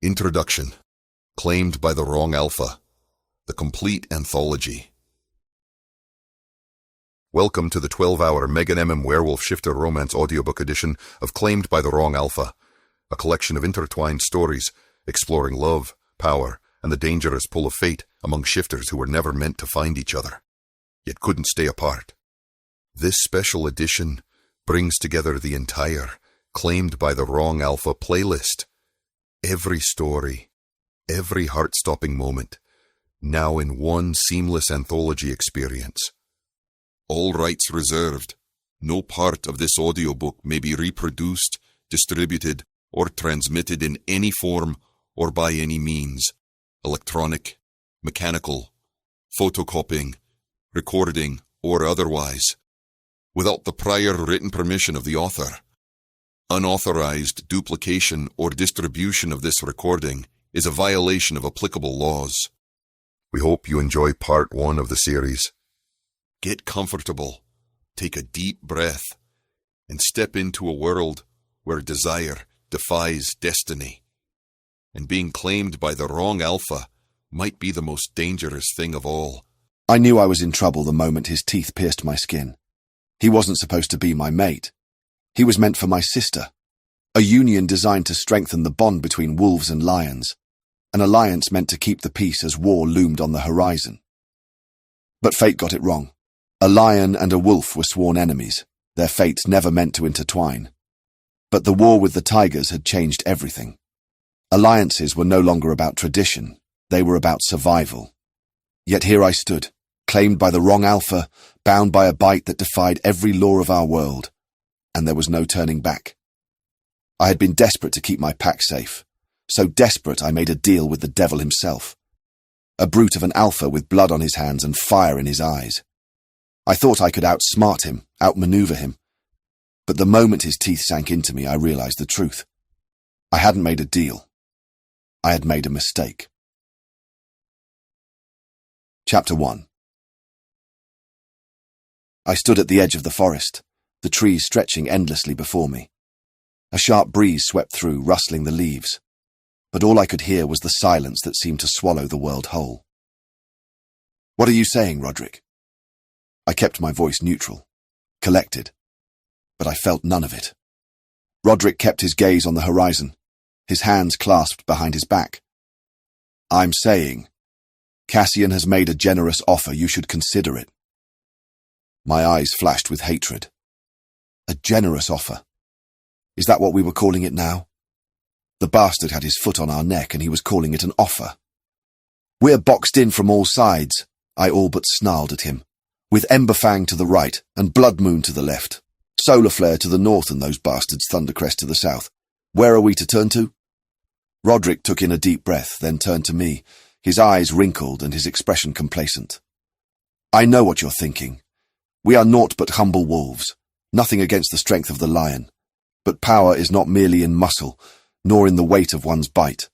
Introduction. Claimed by the Wrong Alpha. The complete anthology. Welcome to the 12-hour Megan MM Werewolf Shifter Romance Audiobook edition of Claimed by the Wrong Alpha, a collection of intertwined stories exploring love, power, and the dangerous pull of fate among shifters who were never meant to find each other, yet couldn't stay apart. This special edition brings together the entire Claimed by the Wrong Alpha playlist. Every story, every heart-stopping moment, now in one seamless anthology experience. All rights reserved. No part of this audiobook may be reproduced, distributed, or transmitted in any form or by any means. Electronic, mechanical, photocopying, recording, or otherwise, without the prior written permission of the author. Unauthorized duplication or distribution of this recording is a violation of applicable laws. We hope you enjoy part 1 of the series. Get comfortable, take a deep breath, and step into a world where desire defies destiny. And being claimed by the wrong alpha might be the most dangerous thing of all. I knew I was in trouble the moment his teeth pierced my skin. He wasn't supposed to be my mate. He was meant for my sister, a union designed to strengthen the bond between wolves and lions, an alliance meant to keep the peace as war loomed on the horizon. But fate got it wrong. A lion and a wolf were sworn enemies, their fates never meant to intertwine. But the war with the tigers had changed everything. Alliances were no longer about tradition, they were about survival. Yet here I stood, claimed by the wrong alpha, bound by a bite that defied every law of our world. And there was no turning back. I had been desperate to keep my pack safe, so desperate I made a deal with the devil himself. A brute of an alpha with blood on his hands and fire in his eyes. I thought I could outsmart him, outmaneuver him. But the moment his teeth sank into me, I realized the truth. I hadn't made a deal. I had made a mistake. Chapter 1. I stood at the edge of the forest, the trees stretching endlessly before me. A sharp breeze swept through, rustling the leaves, but all I could hear was the silence that seemed to swallow the world whole. "What are you saying, Roderick?" I kept my voice neutral, collected, but I felt none of it. Roderick kept his gaze on the horizon, his hands clasped behind his back. "I'm saying, Cassian has made a generous offer, you should consider it." My eyes flashed with hatred. A generous offer. Is that what we were calling it now? The bastard had his foot on our neck and he was calling it an offer. "We're boxed in from all sides," I all but snarled at him, "with Emberfang to the right and Bloodmoon to the left, Solar Flare to the north and those bastards Thundercrest to the south. Where are we to turn to?" Roderick took in a deep breath, then turned to me, his eyes wrinkled and his expression complacent. "I know what you're thinking. We are naught but humble wolves. Nothing against the strength of the lion. But power is not merely in muscle, nor in the weight of one's bite.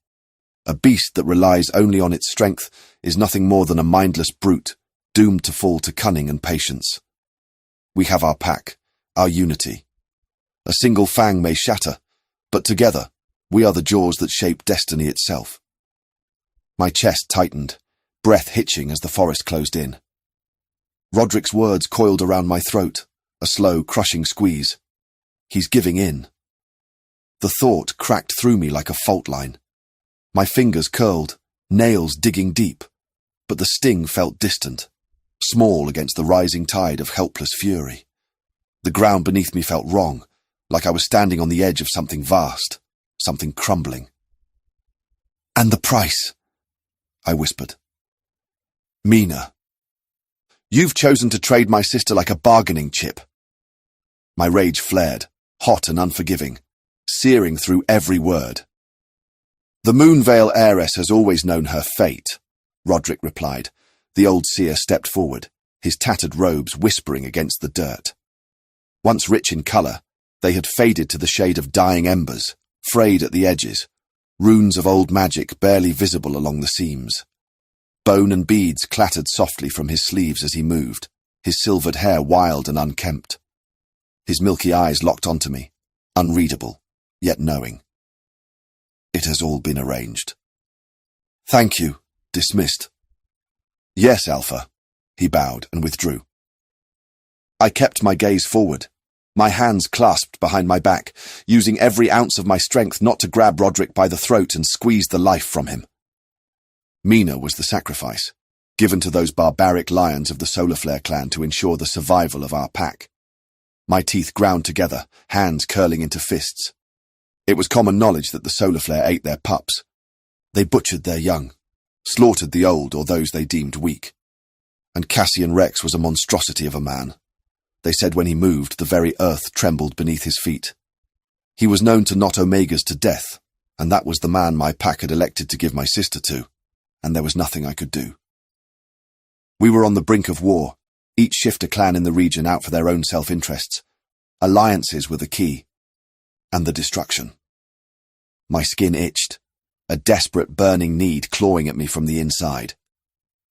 A beast that relies only on its strength is nothing more than a mindless brute, doomed to fall to cunning and patience. We have our pack, our unity. A single fang may shatter, but together, we are the jaws that shape destiny itself." My chest tightened, breath hitching as the forest closed in. Roderick's words coiled around my throat, a slow, crushing squeeze. He's giving in. The thought cracked through me like a fault line. My fingers curled, nails digging deep, but the sting felt distant, small against the rising tide of helpless fury. The ground beneath me felt wrong, like I was standing on the edge of something vast, something crumbling. "And the price," I whispered. "Mina, you've chosen to trade my sister like a bargaining chip." My rage flared, hot and unforgiving, searing through every word. "The Moonvale heiress has always known her fate," Roderick replied. The old seer stepped forward, his tattered robes whispering against the dirt. Once rich in colour, they had faded to the shade of dying embers, frayed at the edges, runes of old magic barely visible along the seams. Bone and beads clattered softly from his sleeves as he moved, his silvered hair wild and unkempt. His milky eyes locked onto me, unreadable, yet knowing. It has all been arranged. Thank you. Dismissed. Yes, Alpha. He bowed and withdrew. I kept my gaze forward, my hands clasped behind my back, using every ounce of my strength not to grab Roderick by the throat and squeeze the life from him. Mina was the sacrifice, given to those barbaric lions of the Solarflare clan to ensure the survival of our pack. My teeth ground together, hands curling into fists. It was common knowledge that the Solarflare ate their pups. They butchered their young, slaughtered the old or those they deemed weak. And Cassian Rex was a monstrosity of a man. They said when he moved, the very earth trembled beneath his feet. He was known to knot Omegas to death, and that was the man my pack had elected to give my sister to, and there was nothing I could do. We were on the brink of war, each shifter clan in the region out for their own self-interests. Alliances were the key, and the destruction. My skin itched, a desperate burning need clawing at me from the inside.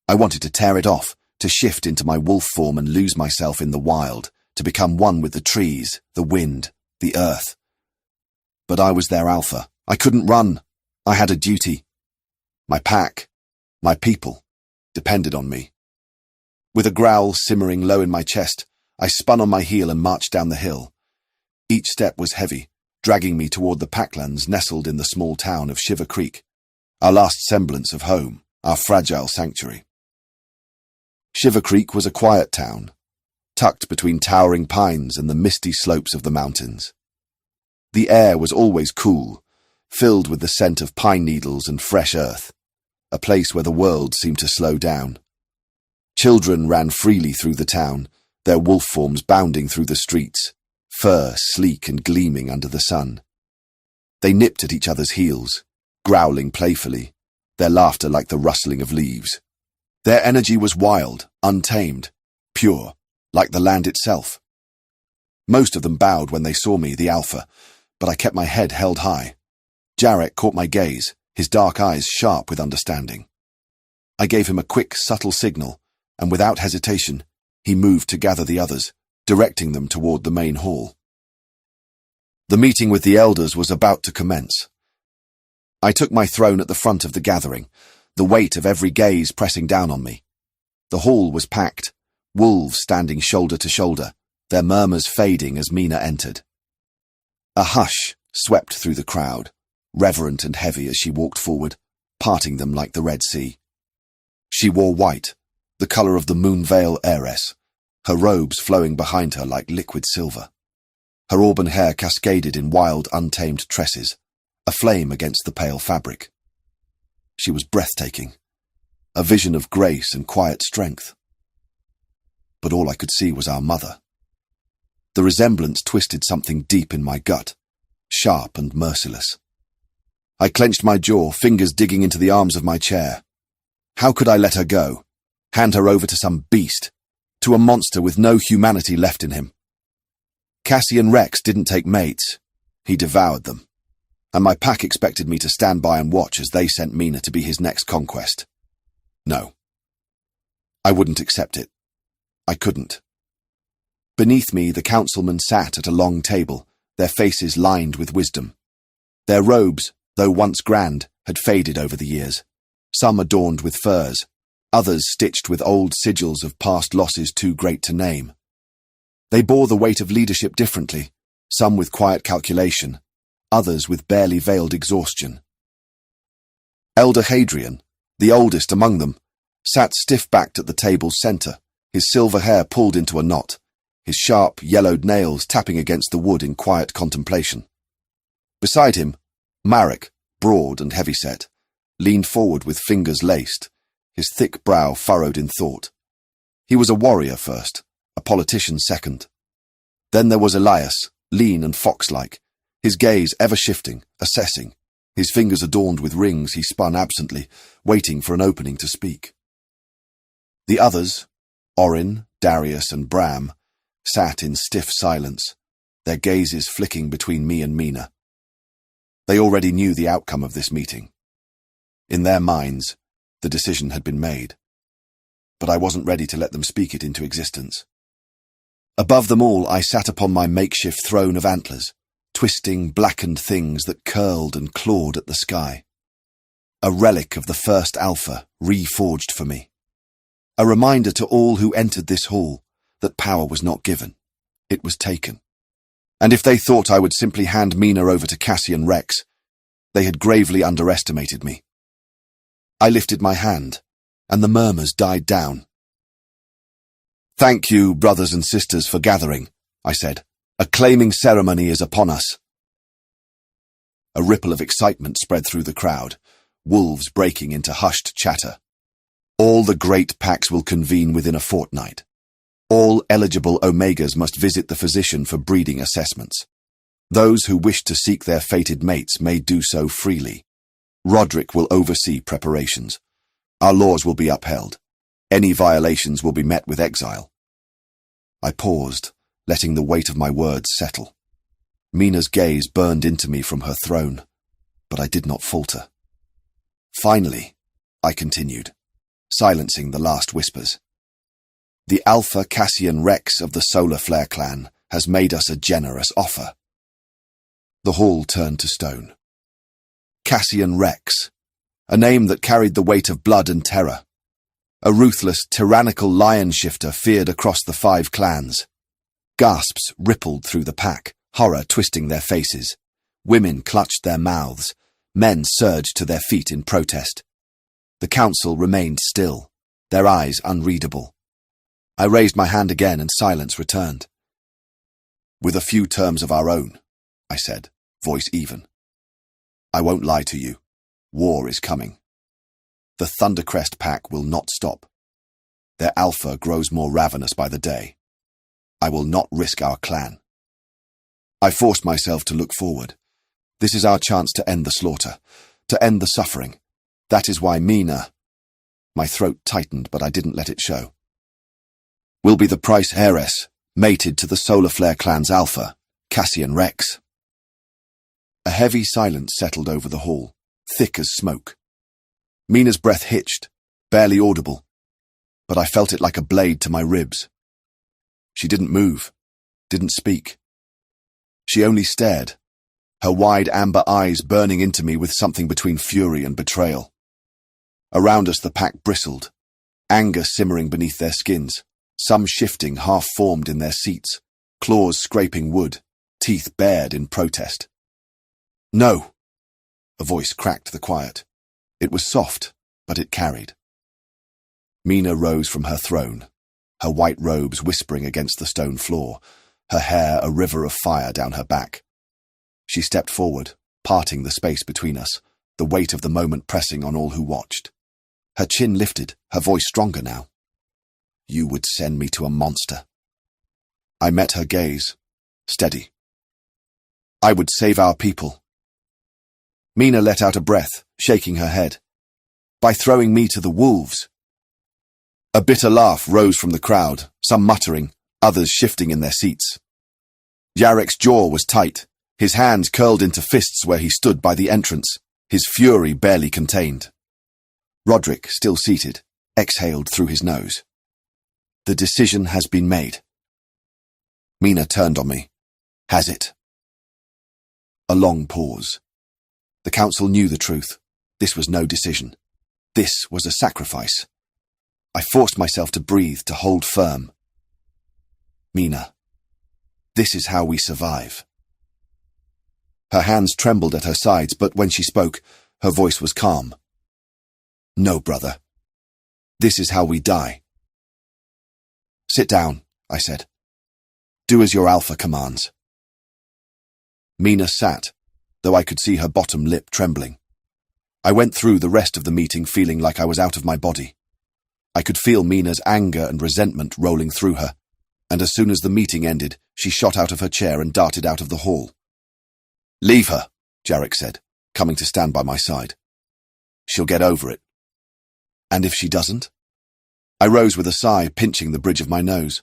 I wanted to tear it off, to shift into my wolf form and lose myself in the wild, to become one with the trees, the wind, the earth. But I was their alpha. I couldn't run. I had a duty. My pack, my people, depended on me. With a growl simmering low in my chest, I spun on my heel and marched down the hill. Each step was heavy, dragging me toward the packlands nestled in the small town of Shiver Creek, our last semblance of home, our fragile sanctuary. Shiver Creek was a quiet town, tucked between towering pines and the misty slopes of the mountains. The air was always cool, filled with the scent of pine needles and fresh earth, a place where the world seemed to slow down. Children ran freely through the town, their wolf forms bounding through the streets, fur sleek and gleaming under the sun. They nipped at each other's heels, growling playfully, their laughter like the rustling of leaves. Their energy was wild, untamed, pure, like the land itself. Most of them bowed when they saw me, the alpha, but I kept my head held high. Jarek caught my gaze, his dark eyes sharp with understanding. I gave him a quick, subtle signal, and without hesitation, he moved to gather the others, directing them toward the main hall. The meeting with the elders was about to commence. I took my throne at the front of the gathering, the weight of every gaze pressing down on me. The hall was packed, wolves standing shoulder to shoulder, their murmurs fading as Mina entered. A hush swept through the crowd, reverent and heavy as she walked forward, parting them like the Red Sea. She wore white, the colour of the Moonvale heiress, her robes flowing behind her like liquid silver. Her auburn hair cascaded in wild, untamed tresses, aflame against the pale fabric. She was breathtaking, a vision of grace and quiet strength. But all I could see was our mother. The resemblance twisted something deep in my gut, sharp and merciless. I clenched my jaw, fingers digging into the arms of my chair. How could I let her go, hand her over to some beast, to a monster with no humanity left in him? Cassian Rex didn't take mates, he devoured them. And my pack expected me to stand by and watch as they sent Mina to be his next conquest. No. I wouldn't accept it. I couldn't. Beneath me, the councilmen sat at a long table, their faces lined with wisdom. Their robes, though once grand, had faded over the years, some adorned with furs, others stitched with old sigils of past losses too great to name. They bore the weight of leadership differently, some with quiet calculation, others with barely veiled exhaustion. Elder Hadrian, the oldest among them, sat stiff-backed at the table's centre, his silver hair pulled into a knot, his sharp, yellowed nails tapping against the wood in quiet contemplation. Beside him, Marek, broad and heavy-set, leaned forward with fingers laced, his thick brow furrowed in thought. He was a warrior first, a politician second. Then there was Elias, lean and fox-like, his gaze ever shifting, assessing, his fingers adorned with rings he spun absently, waiting for an opening to speak. The others, Orin, Darius, and Bram, sat in stiff silence, their gazes flicking between me and Mina. They already knew the outcome of this meeting. In their minds, the decision had been made. But I wasn't ready to let them speak it into existence. Above them all, I sat upon my makeshift throne of antlers, twisting, blackened things that curled and clawed at the sky. A relic of the first Alpha, reforged for me. A reminder to all who entered this hall that power was not given. It was taken. And if they thought I would simply hand Mina over to Cassian Rex, they had gravely underestimated me. I lifted my hand, and the murmurs died down. "Thank you, brothers and sisters, for gathering," I said. "A claiming ceremony is upon us." A ripple of excitement spread through the crowd, wolves breaking into hushed chatter. "All the great packs will convene within a fortnight. All eligible Omegas must visit the physician for breeding assessments. Those who wish to seek their fated mates may do so freely. Roderick will oversee preparations. Our laws will be upheld. Any violations will be met with exile." I paused, letting the weight of my words settle. Mina's gaze burned into me from her throne, but I did not falter. "Finally," I continued, silencing the last whispers, "the Alpha Cassian Rex of the Solar Flare clan has made us a generous offer." The hall turned to stone. Cassian Rex, a name that carried the weight of blood and terror. A ruthless, tyrannical lion shifter feared across the 5 clans. Gasps rippled through the pack, horror twisting their faces. Women clutched their mouths. Men surged to their feet in protest. The council remained still, their eyes unreadable. I raised my hand again and silence returned. "With a few terms of our own," I said, voice even. "I won't lie to you. War is coming. The Thundercrest pack will not stop. Their alpha grows more ravenous by the day. I will not risk our clan." I forced myself to look forward. This is our chance to end the slaughter, to end the suffering. That is why Mina— My throat tightened, but I didn't let it show. "Will be the Price heiress, mated to the Solar Flare clan's alpha, Cassian Rex." A heavy silence settled over the hall, thick as smoke. Mina's breath hitched, barely audible, but I felt it like a blade to my ribs. She didn't move, didn't speak. She only stared, her wide amber eyes burning into me with something between fury and betrayal. Around us the pack bristled, anger simmering beneath their skins, some shifting half-formed in their seats, claws scraping wood, teeth bared in protest. "No!" A voice cracked the quiet. It was soft, but it carried. Mina rose from her throne, her white robes whispering against the stone floor, her hair a river of fire down her back. She stepped forward, parting the space between us, the weight of the moment pressing on all who watched. Her chin lifted, her voice stronger now. "You would send me to a monster." I met her gaze, steady. "I would save our people." Mina let out a breath, shaking her head. "By throwing me to the wolves." A bitter laugh rose from the crowd, some muttering, others shifting in their seats. Yarek's jaw was tight, his hands curled into fists where he stood by the entrance, his fury barely contained. Roderick, still seated, exhaled through his nose. "The decision has been made." Mina turned on me. "Has it?" A long pause. The council knew the truth. This was no decision. This was a sacrifice. I forced myself to breathe, to hold firm. "Mina, this is how we survive." Her hands trembled at her sides, but when she spoke, her voice was calm. "No, brother. This is how we die." "Sit down," I said. "Do as your alpha commands." Mina sat, though I could see her bottom lip trembling. I went through the rest of the meeting feeling like I was out of my body. I could feel Mina's anger and resentment rolling through her, and as soon as the meeting ended, she shot out of her chair and darted out of the hall. "Leave her," Jarek said, coming to stand by my side. "She'll get over it." "And if she doesn't?" I rose with a sigh, pinching the bridge of my nose.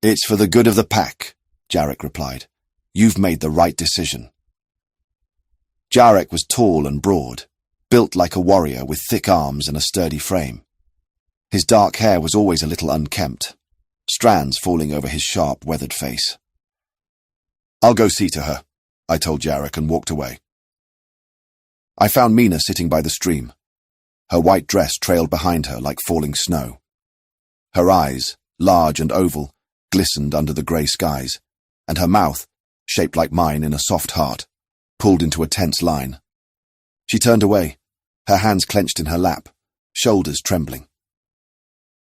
"It's for the good of the pack," Jarek replied. "You've made the right decision." Jarek was tall and broad, built like a warrior with thick arms and a sturdy frame. His dark hair was always a little unkempt, strands falling over his sharp, weathered face. "I'll go see to her," I told Jarek and walked away. I found Mina sitting by the stream. Her white dress trailed behind her like falling snow. Her eyes, large and oval, glistened under the grey skies, and her mouth, shaped like mine in a soft heart, pulled into a tense line. She turned away, her hands clenched in her lap, shoulders trembling.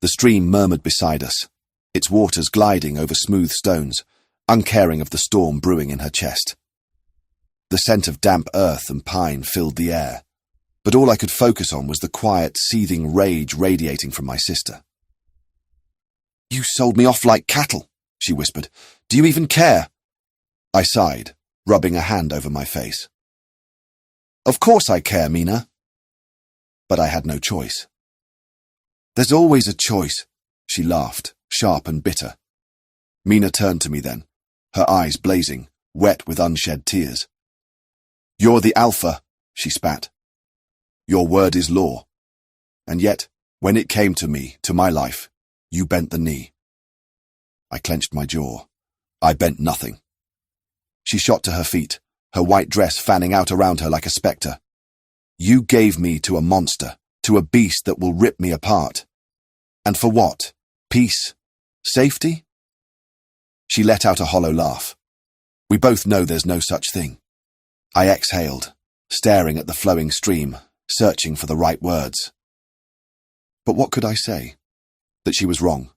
The stream murmured beside us, its waters gliding over smooth stones, uncaring of the storm brewing in her chest. The scent of damp earth and pine filled the air, but all I could focus on was the quiet, seething rage radiating from my sister. "You sold me off like cattle," she whispered. "Do you even care?" I sighed, rubbing a hand over my face. "Of course I care, Mina." But I had no choice. "There's always a choice," she laughed, sharp and bitter. Mina turned to me then, her eyes blazing, wet with unshed tears. "You're the alpha," she spat. "Your word is law. And yet, when it came to me, to my life, you bent the knee." I clenched my jaw. I bent nothing. She shot to her feet, her white dress fanning out around her like a spectre. "You gave me to a monster, to a beast that will rip me apart. And for what? Peace? Safety?" She let out a hollow laugh. "We both know there's no such thing." I exhaled, staring at the flowing stream, searching for the right words. But what could I say? That she was wrong.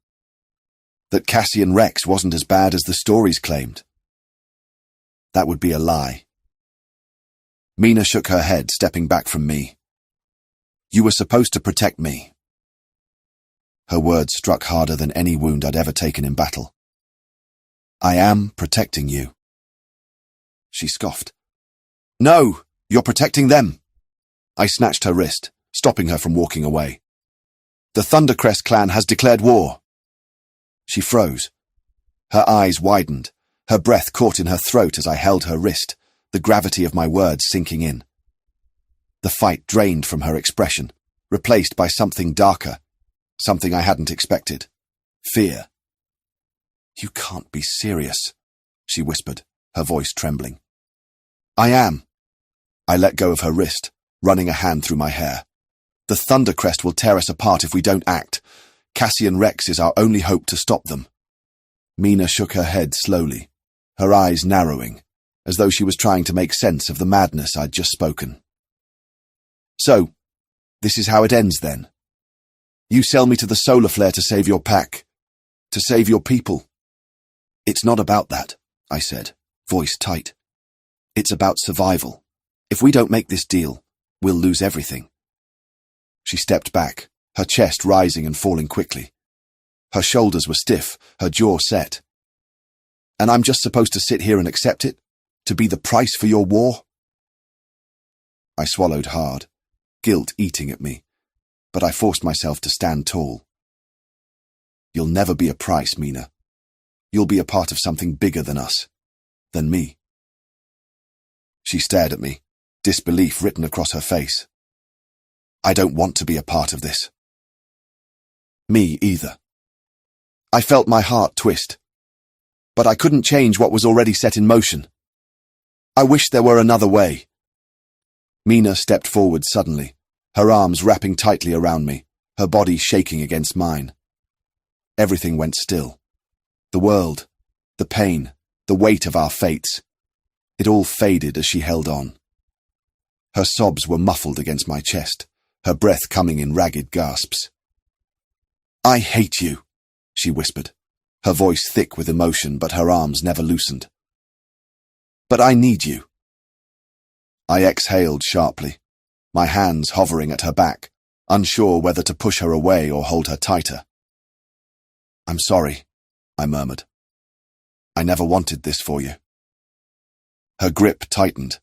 That Cassian Rex wasn't as bad as the stories claimed. That would be a lie. Mina shook her head, stepping back from me. "You were supposed to protect me." Her words struck harder than any wound I'd ever taken in battle. "I am protecting you." She scoffed. "No, you're protecting them." I snatched her wrist, stopping her from walking away. "The Thundercrest clan has declared war." She froze. Her eyes widened, her breath caught in her throat as I held her wrist, the gravity of my words sinking in. The fight drained from her expression, replaced by something darker, something I hadn't expected. Fear. "You can't be serious," she whispered, her voice trembling. "I am." I let go of her wrist, running a hand through my hair. "The Thundercrest will tear us apart if we don't act. Cassian Rex is our only hope to stop them." Mina shook her head slowly, her eyes narrowing, as though she was trying to make sense of the madness I'd just spoken. "So, this is how it ends then. You sell me to the solar flare to save your pack, to save your people." "It's not about that," I said, voice tight. "It's about survival. If we don't make this deal, we'll lose everything." She stepped back, her chest rising and falling quickly. Her shoulders were stiff, her jaw set. "And I'm just supposed to sit here and accept it? To be the price for your war?" I swallowed hard, guilt eating at me, but I forced myself to stand tall. "You'll never be a price, Mina. You'll be a part of something bigger than us, than me." She stared at me, disbelief written across her face. "I don't want to be a part of this." Me either. I felt my heart twist. But I couldn't change what was already set in motion. I wished there were another way. Mina stepped forward suddenly, her arms wrapping tightly around me, her body shaking against mine. Everything went still. The world, the pain, the weight of our fates. It all faded as she held on. Her sobs were muffled against my chest, her breath coming in ragged gasps. "I hate you," she whispered, her voice thick with emotion, but her arms never loosened. "But I need you." I exhaled sharply, my hands hovering at her back, unsure whether to push her away or hold her tighter. "I'm sorry," I murmured. "I never wanted this for you." Her grip tightened,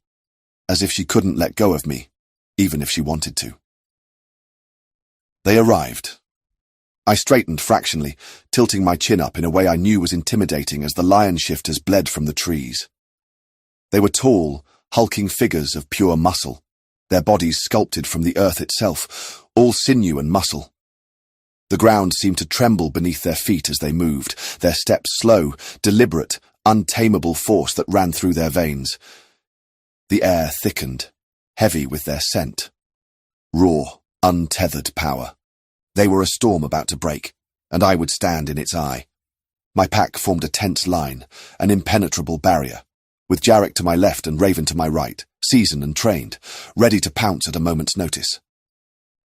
as if she couldn't let go of me, even if she wanted to. They arrived. I straightened fractionally, tilting my chin up in a way I knew was intimidating as the lion shifters bled from the trees. They were tall, hulking figures of pure muscle, their bodies sculpted from the earth itself, all sinew and muscle. The ground seemed to tremble beneath their feet as they moved, their steps slow, deliberate, untamable force that ran through their veins. The air thickened, heavy with their scent. Raw, untethered power. They were a storm about to break, and I would stand in its eye. My pack formed a tense line, an impenetrable barrier, with Jarek to my left and Raven to my right, seasoned and trained, ready to pounce at a moment's notice.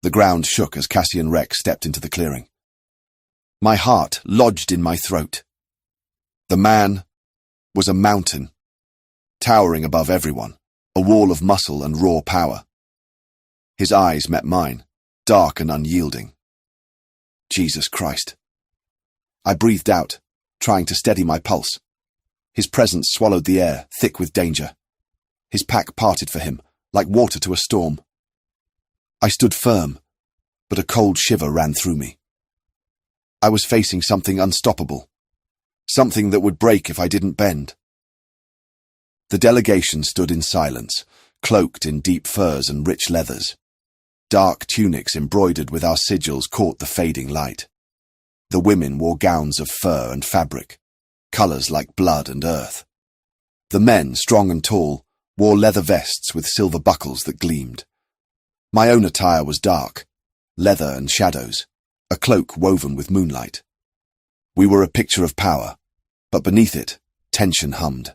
The ground shook as Cassian Rex stepped into the clearing. My heart lodged in my throat. The man was a mountain, towering above everyone, a wall of muscle and raw power. His eyes met mine, dark and unyielding. Jesus Christ. I breathed out, trying to steady my pulse. His presence swallowed the air, thick with danger. His pack parted for him, like water to a storm. I stood firm, but a cold shiver ran through me. I was facing something unstoppable, something that would break if I didn't bend. The delegation stood in silence, cloaked in deep furs and rich leathers. Dark tunics embroidered with our sigils caught the fading light. The women wore gowns of fur and fabric, colours like blood and earth. The men, strong and tall, wore leather vests with silver buckles that gleamed. My own attire was dark, leather and shadows, a cloak woven with moonlight. We were a picture of power, but beneath it, tension hummed.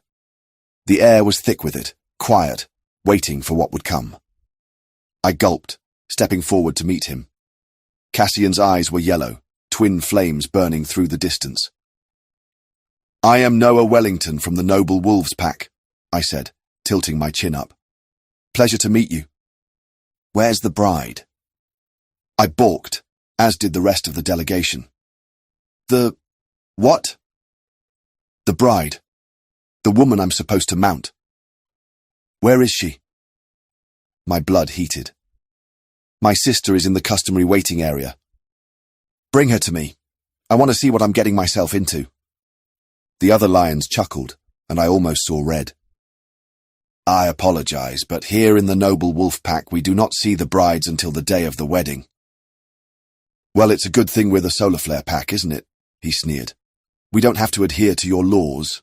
The air was thick with it, quiet, waiting for what would come. I gulped, stepping forward to meet him. Cassian's eyes were yellow, twin flames burning through the distance. "I am Noah Wellington from the Noble Wolves Pack," I said, tilting my chin up. "Pleasure to meet you. Where's the bride?" I balked, as did the rest of the delegation. "The... what?" "The bride. The woman I'm supposed to mount." "Where is she?" My blood heated. "My sister is in the customary waiting area." "Bring her to me. I want to see what I'm getting myself into." The other lions chuckled, and I almost saw red. "I apologize, but here in the Noble Wolf Pack we do not see the brides until the day of the wedding." "Well, it's a good thing we're the Solar Flare Pack, isn't it?" he sneered. "We don't have to adhere to your laws."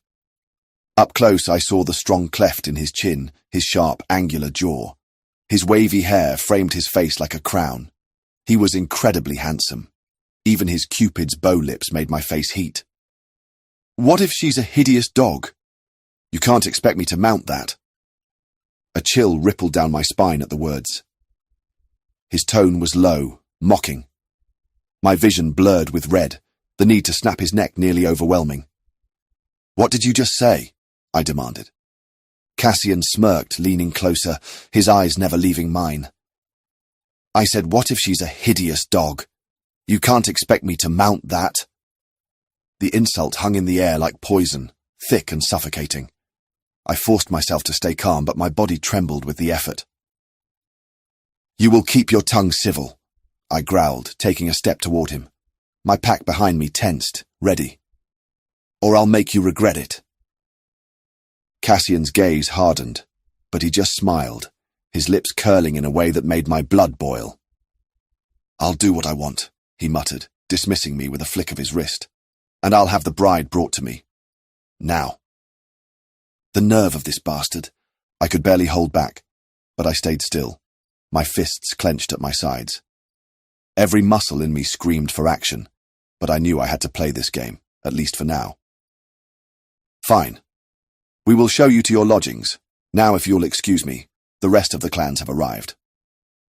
Up close I saw the strong cleft in his chin, his sharp, angular jaw. His wavy hair framed his face like a crown. He was incredibly handsome. Even his Cupid's bow lips made my face heat. "What if she's a hideous dog? You can't expect me to mount that." A chill rippled down my spine at the words. His tone was low, mocking. My vision blurred with red, the need to snap his neck nearly overwhelming. "What did you just say?" I demanded. Cassian smirked, leaning closer, his eyes never leaving mine. "I said, what if she's a hideous dog? You can't expect me to mount that." The insult hung in the air like poison, thick and suffocating. I forced myself to stay calm, but my body trembled with the effort. "You will keep your tongue civil," I growled, taking a step toward him. My pack behind me tensed, ready. "Or I'll make you regret it." Cassian's gaze hardened, but he just smiled, his lips curling in a way that made my blood boil. "I'll do what I want," he muttered, dismissing me with a flick of his wrist. "And I'll have the bride brought to me. Now." The nerve of this bastard. I could barely hold back, but I stayed still, my fists clenched at my sides. Every muscle in me screamed for action, but I knew I had to play this game, at least for now. "Fine. We will show you to your lodgings. Now, if you'll excuse me, the rest of the clans have arrived."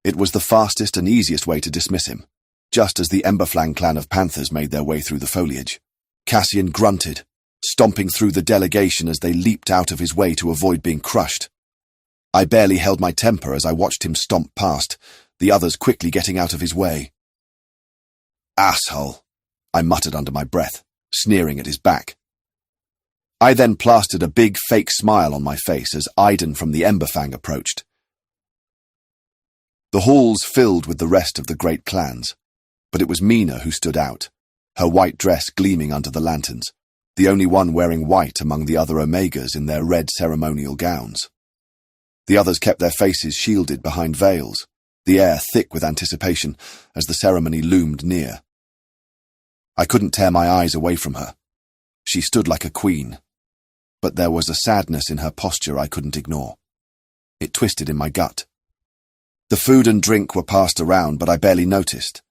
It was the fastest and easiest way to dismiss him, just as the Emberflang clan of panthers made their way through the foliage. Cassian grunted, stomping through the delegation as they leaped out of his way to avoid being crushed. I barely held my temper as I watched him stomp past, the others quickly getting out of his way. "Asshole," I muttered under my breath, sneering at his back. I then plastered a big fake smile on my face as Aiden from the Emberfang approached. The halls filled with the rest of the great clans, but it was Mina who stood out, her white dress gleaming under the lanterns, the only one wearing white among the other Omegas in their red ceremonial gowns. The others kept their faces shielded behind veils, the air thick with anticipation as the ceremony loomed near. I couldn't tear my eyes away from her. She stood like a queen, but there was a sadness in her posture I couldn't ignore. It twisted in my gut. The food and drink were passed around, but I barely noticed.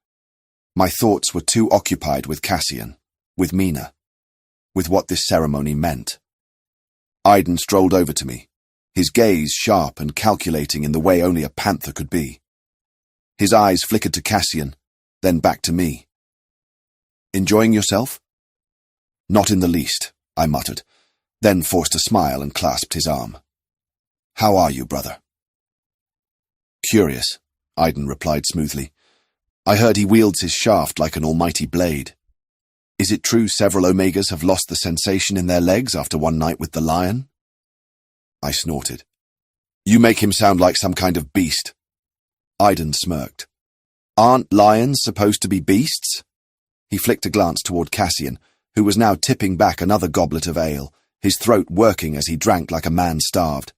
My thoughts were too occupied with Cassian, with Mina, with what this ceremony meant. Aiden strolled over to me, his gaze sharp and calculating in the way only a panther could be. His eyes flickered to Cassian, then back to me. "Enjoying yourself?" "Not in the least," I muttered, then forced a smile and clasped his arm. "How are you, brother?" "Curious," Aiden replied smoothly. "I heard he wields his shaft like an almighty blade. Is it true several Omegas have lost the sensation in their legs after one night with the lion?" I snorted. "You make him sound like some kind of beast." Aiden smirked. "Aren't lions supposed to be beasts?" He flicked a glance toward Cassian, who was now tipping back another goblet of ale, his throat working as he drank like a man starved.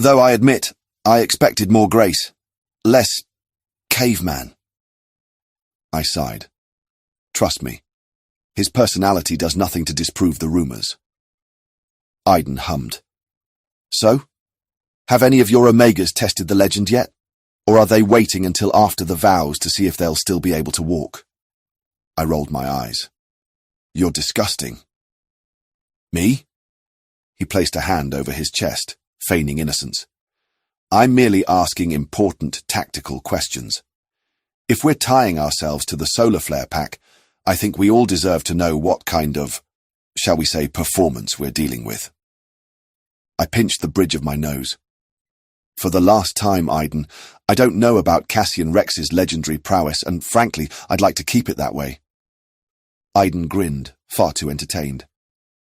"Though I admit, I expected more grace. Less caveman." I sighed. Trust me, his personality does nothing to disprove the rumors. Aiden hummed. "So, have any of your Omegas tested the legend yet? Or are they waiting until after the vows to see if they'll still be able to walk?" I rolled my eyes. "You're disgusting." "Me?" He placed a hand over his chest, feigning innocence. "I'm merely asking important tactical questions. If we're tying ourselves to the solar flare pack, I think we all deserve to know what kind of, shall we say, performance we're dealing with." I pinched the bridge of my nose. "For the last time, Aiden, I don't know about Cassian Rex's legendary prowess, and frankly, I'd like to keep it that way." Aiden grinned, far too entertained.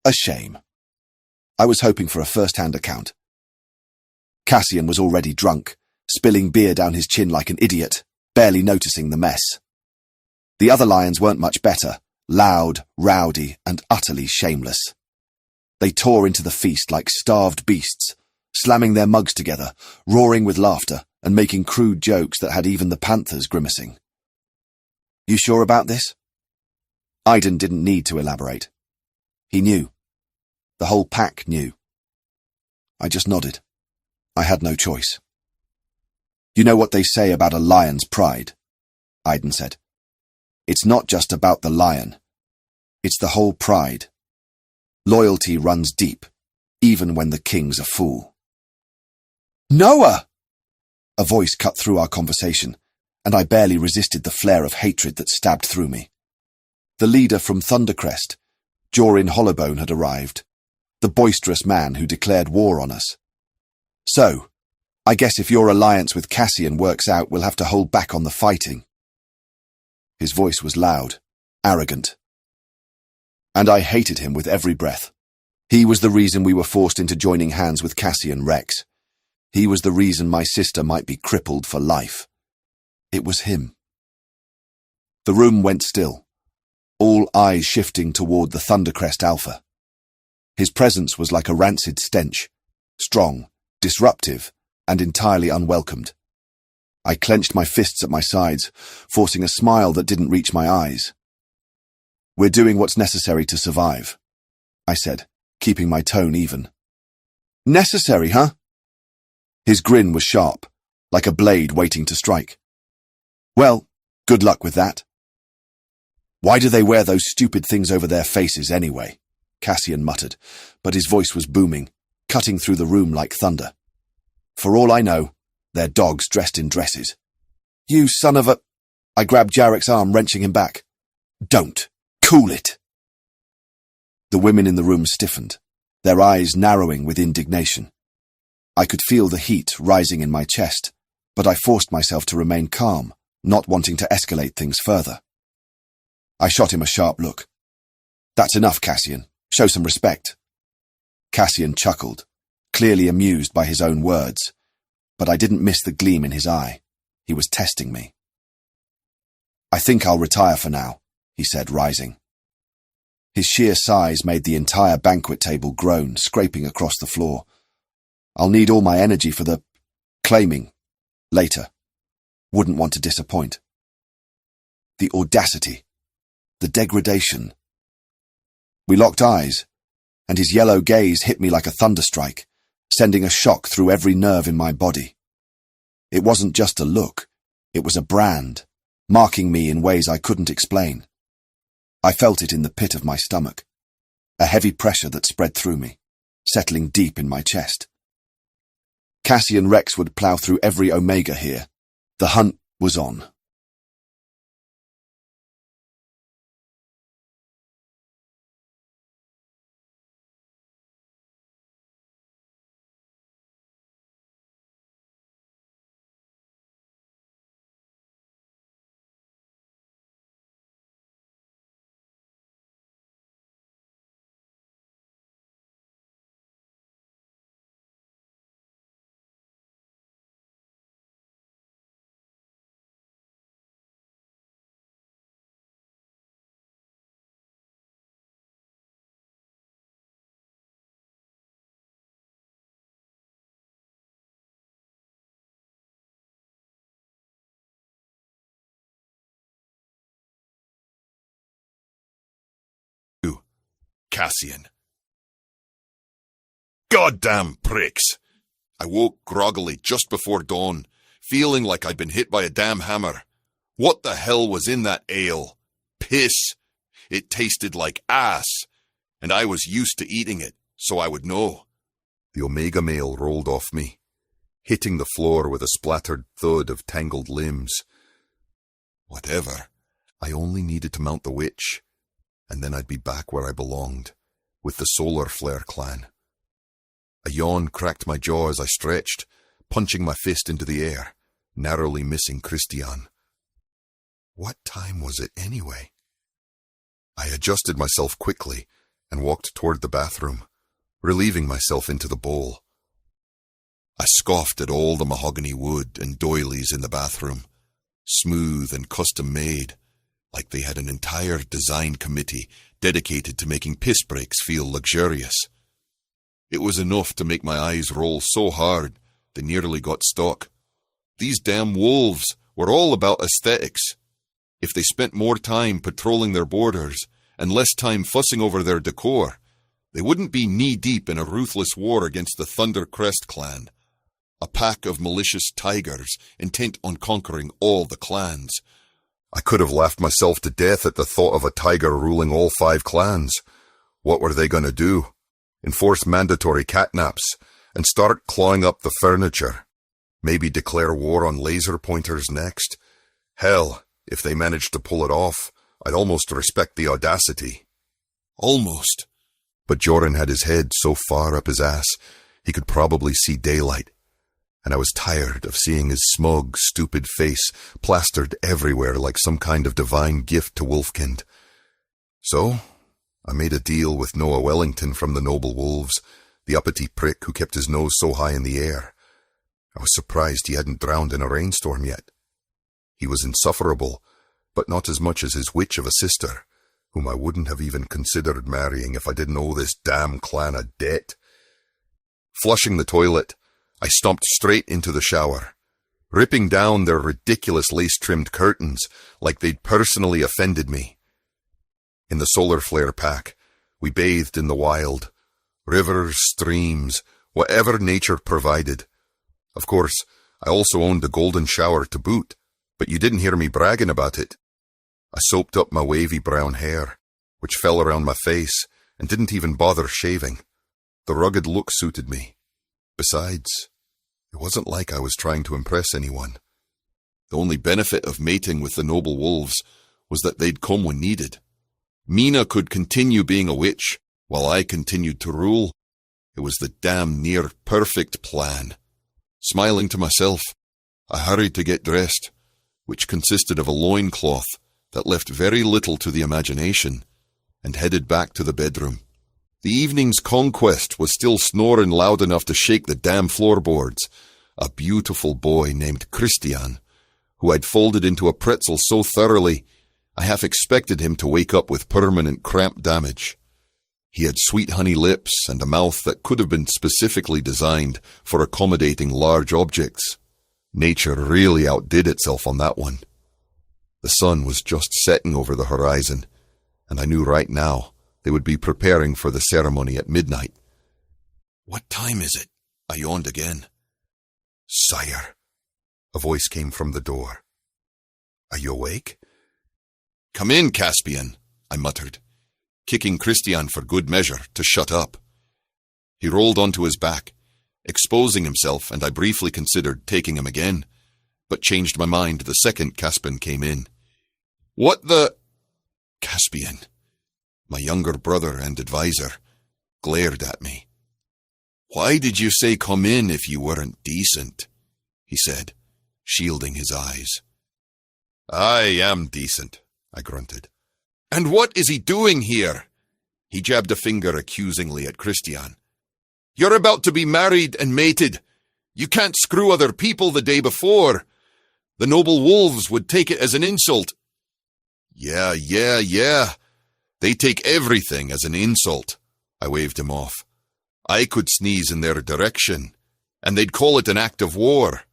"A shame. I was hoping for a first-hand account." Cassian was already drunk, spilling beer down his chin like an idiot, barely noticing the mess. The other lions weren't much better, loud, rowdy, and utterly shameless. They tore into the feast like starved beasts, slamming their mugs together, roaring with laughter, and making crude jokes that had even the panthers grimacing. "You sure about this?" Aiden didn't need to elaborate. He knew. The whole pack knew. I just nodded. I had no choice. "You know what they say about a lion's pride," Aiden said. "It's not just about the lion. It's the whole pride. Loyalty runs deep, even when the king's a fool." "Noah!" A voice cut through our conversation, and I barely resisted the flare of hatred that stabbed through me. The leader from Thundercrest, Jorin Hollowbone, had arrived, the boisterous man who declared war on us. "So, I guess if your alliance with Cassian works out, we'll have to hold back on the fighting." His voice was loud, arrogant. And I hated him with every breath. He was the reason we were forced into joining hands with Cassian Rex. He was the reason my sister might be crippled for life. It was him. The room went still, all eyes shifting toward the Thundercrest Alpha. His presence was like a rancid stench, strong, disruptive, and entirely unwelcomed. I clenched my fists at my sides, forcing a smile that didn't reach my eyes. "We're doing what's necessary to survive," I said, keeping my tone even. "Necessary, huh?" His grin was sharp, like a blade waiting to strike. "Well, good luck with that." "Why do they wear those stupid things over their faces anyway?" Cassian muttered, but his voice was booming, cutting through the room like thunder. "For all I know, they're dogs dressed in dresses." "You son of a—" I grabbed Jarek's arm, wrenching him back. "Don't. Cool it." The women in the room stiffened, their eyes narrowing with indignation. I could feel the heat rising in my chest, but I forced myself to remain calm, not wanting to escalate things further. I shot him a sharp look. "That's enough, Cassian. Show some respect." Cassian chuckled, clearly amused by his own words, but I didn't miss the gleam in his eye. He was testing me. "I think I'll retire for now," he said, rising. His sheer size made the entire banquet table groan, scraping across the floor. "I'll need all my energy for the claiming later. Wouldn't want to disappoint." The audacity, the degradation. We locked eyes, and his yellow gaze hit me like a thunderstrike, sending a shock through every nerve in my body. It wasn't just a look, it was a brand, marking me in ways I couldn't explain. I felt it in the pit of my stomach, a heavy pressure that spread through me, settling deep in my chest. Cassian Rex would plough through every Omega here. The hunt was on. Cassian. Goddamn pricks! I woke groggily just before dawn, feeling like I'd been hit by a damn hammer. What the hell was in that ale? Piss. It tasted like ass, and I was used to eating it, so I would know. The Omega male rolled off me, hitting the floor with a splattered thud of tangled limbs. Whatever. I only needed to mount the witch, and then I'd be back where I belonged, with the Solar Flare clan. A yawn cracked my jaw as I stretched, punching my fist into the air, narrowly missing Christian. What time was it anyway? I adjusted myself quickly and walked toward the bathroom, relieving myself into the bowl. I scoffed at all the mahogany wood and doilies in the bathroom, smooth and custom-made, like they had an entire design committee dedicated to making piss breaks feel luxurious. It was enough to make my eyes roll so hard they nearly got stuck. These damn wolves were all about aesthetics. If they spent more time patrolling their borders and less time fussing over their decor, they wouldn't be knee-deep in a ruthless war against the Thundercrest clan, a pack of malicious tigers intent on conquering all the clans. I could have laughed myself to death at the thought of a tiger ruling all 5 clans. What were they going to do? Enforce mandatory catnaps and start clawing up the furniture? Maybe declare war on laser pointers next? Hell, if they managed to pull it off, I'd almost respect the audacity. Almost. But Joran had his head so far up his ass, he could probably see daylight. And I was tired of seeing his smug, stupid face plastered everywhere like some kind of divine gift to Wolfkind. So, I made a deal with Noah Wellington from the Noble Wolves, the uppity prick who kept his nose so high in the air. I was surprised he hadn't drowned in a rainstorm yet. He was insufferable, but not as much as his witch of a sister, whom I wouldn't have even considered marrying if I didn't owe this damn clan a debt. Flushing the toilet, I stomped straight into the shower, ripping down their ridiculous lace-trimmed curtains like they'd personally offended me. In the Solar Flare pack, we bathed in the wild, rivers, streams, whatever nature provided. Of course, I also owned a golden shower to boot, but you didn't hear me bragging about it. I soaped up my wavy brown hair, which fell around my face, and didn't even bother shaving. The rugged look suited me. Besides, it wasn't like I was trying to impress anyone. The only benefit of mating with the Noble Wolves was that they'd come when needed. Mina could continue being a witch, while I continued to rule. It was the damn near-perfect plan. Smiling to myself, I hurried to get dressed, which consisted of a loincloth that left very little to the imagination, and headed back to the bedroom. The evening's conquest was still snoring loud enough to shake the damn floorboards. A beautiful boy named Christian, who I'd folded into a pretzel so thoroughly, I half expected him to wake up with permanent cramp damage. He had sweet honey lips and a mouth that could have been specifically designed for accommodating large objects. Nature really outdid itself on that one. The sun was just setting over the horizon, and I knew right now they would be preparing for the ceremony at midnight. "What time is it?" I yawned again. "Sire," a voice came from the door. "Are you awake?" "Come in, Caspian," I muttered, kicking Christian for good measure to shut up. He rolled onto his back, exposing himself, and I briefly considered taking him again, but changed my mind the second Caspian came in. "What the—" Caspian, my younger brother and advisor, glared at me. "Why did you say come in if you weren't decent?" he said, shielding his eyes. "I am decent," I grunted. "And what is he doing here?" He jabbed a finger accusingly at Christian. "You're about to be married and mated. You can't screw other people the day before. The noble wolves would take it as an insult." Yeah. They take everything as an insult," I waved him off. "I could sneeze in their direction, and they'd call it an act of war.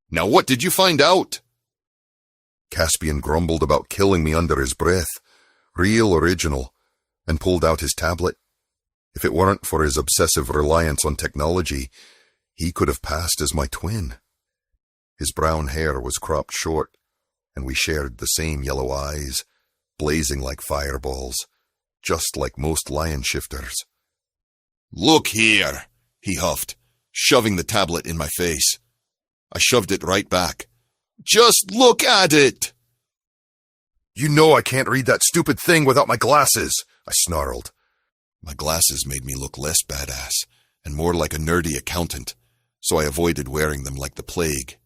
Now what did you find out?" Caspian grumbled about killing me under his breath, real original, and pulled out his tablet. If it weren't for his obsessive reliance on technology, he could have passed as my twin. His brown hair was cropped short, and we shared the same yellow eyes, blazing like fireballs, just like most lion shifters. "Look here," he huffed, shoving the tablet in my face. I shoved it right back. "Just look at it!" "You know I can't read that stupid thing without my glasses," I snarled. My glasses made me look less badass and more like a nerdy accountant, so I avoided wearing them like the plague.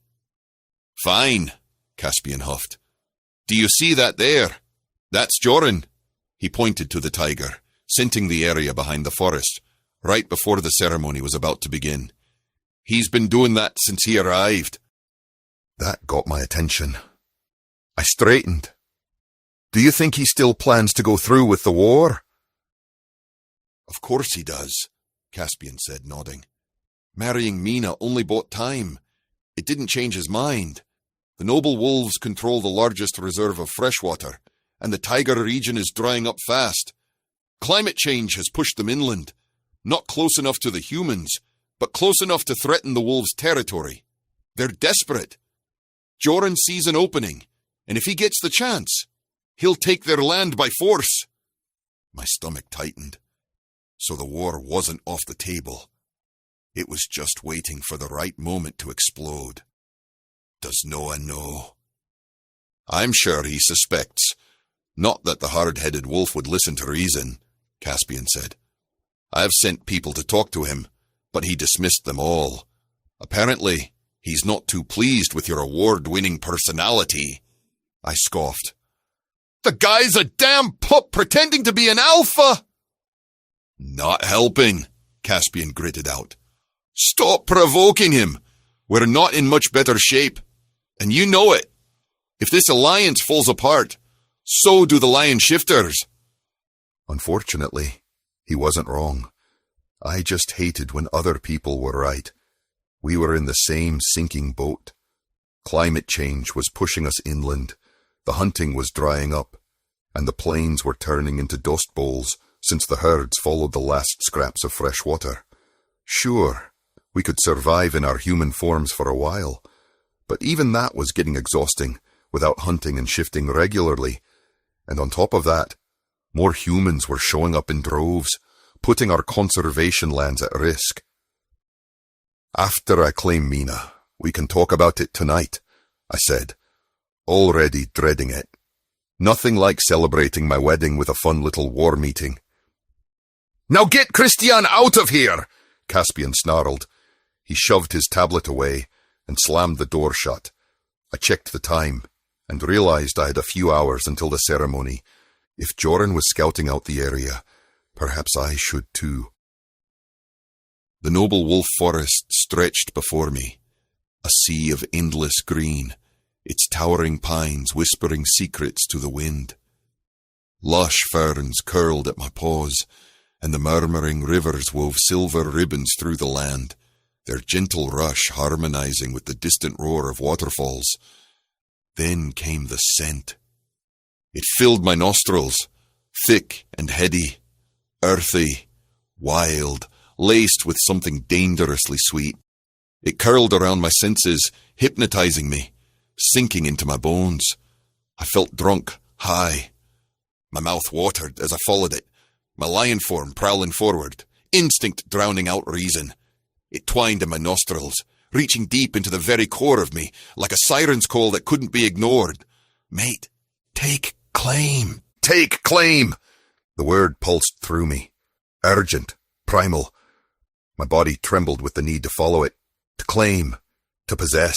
"Fine," Caspian huffed. "Do you see that there? That's Joran." He pointed to the tiger, scenting the area behind the forest, right before the ceremony was about to begin. "He's been doing that since he arrived." That got my attention. I straightened. "Do you think he still plans to go through with the war?" "Of course he does," Caspian said, nodding. "Marrying Mina only bought time. It didn't change his mind. The noble wolves control the largest reserve of freshwater, and the tiger region is drying up fast. Climate change has pushed them inland, not close enough to the humans, but close enough to threaten the wolves' territory. They're desperate. Joran sees an opening, and if he gets the chance, he'll take their land by force." My stomach tightened. So the war wasn't off the table. It was just waiting for the right moment to explode. Does Noah know? "I'm sure he suspects. Not that the hard-headed wolf would listen to reason," Caspian said. "I've sent people to talk to him, but he dismissed them all. Apparently, he's not too pleased with your award-winning personality." I scoffed. "The guy's a damn pup pretending to be an alpha!" "Not helping," Caspian gritted out. "Stop provoking him. We're not in much better shape. And you know it. If this alliance falls apart, so do the lion shifters." Unfortunately, he wasn't wrong. I just hated when other people were right. We were in the same sinking boat. Climate change was pushing us inland, the hunting was drying up, and the plains were turning into dust bowls since the herds followed the last scraps of fresh water. Sure, we could survive in our human forms for a while, but even that was getting exhausting without hunting and shifting regularly. And on top of that, more humans were showing up in droves, putting our conservation lands at risk. "After I claim Mina, we can talk about it tonight," I said, already dreading it. Nothing like celebrating my wedding with a fun little war meeting. "Now get Christian out of here!" Caspian snarled. He shoved his tablet away and slammed the door shut. I checked the time and realized I had a few hours until the ceremony. If Joran was scouting out the area, perhaps I should too. The noble wolf forest stretched before me, a sea of endless green, its towering pines whispering secrets to the wind. Lush ferns curled at my paws, and the murmuring rivers wove silver ribbons through the land, their gentle rush harmonizing with the distant roar of waterfalls. Then came the scent. It filled my nostrils, thick and heady, earthy, wild, laced with something dangerously sweet. It curled around my senses, hypnotizing me, sinking into my bones. I felt drunk, high. My mouth watered as I followed it, my lion form prowling forward, instinct drowning out reason. It twined in my nostrils, reaching deep into the very core of me, like a siren's call that couldn't be ignored. Mate, take claim. Take claim! The word pulsed through me. Urgent, primal. My body trembled with the need to follow it, to claim, to possess.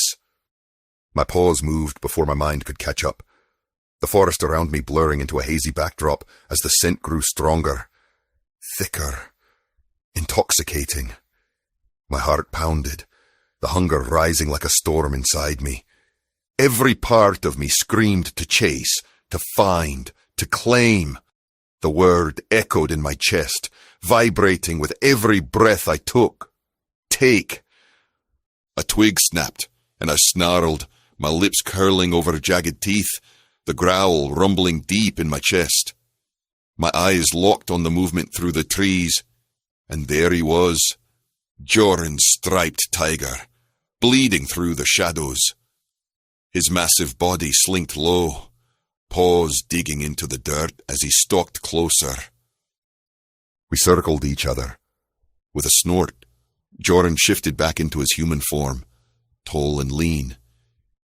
My paws moved before my mind could catch up, the forest around me blurring into a hazy backdrop as the scent grew stronger, thicker, intoxicating. My heart pounded, the hunger rising like a storm inside me. Every part of me screamed to chase, to find, to claim. The word echoed in my chest, vibrating with every breath I took. Take. A twig snapped, and I snarled, my lips curling over jagged teeth, the growl rumbling deep in my chest. My eyes locked on the movement through the trees, and there he was, Joran's striped tiger, bleeding through the shadows. His massive body slinked low, paws digging into the dirt as he stalked closer. We circled each other. With a snort, Joran shifted back into his human form, tall and lean,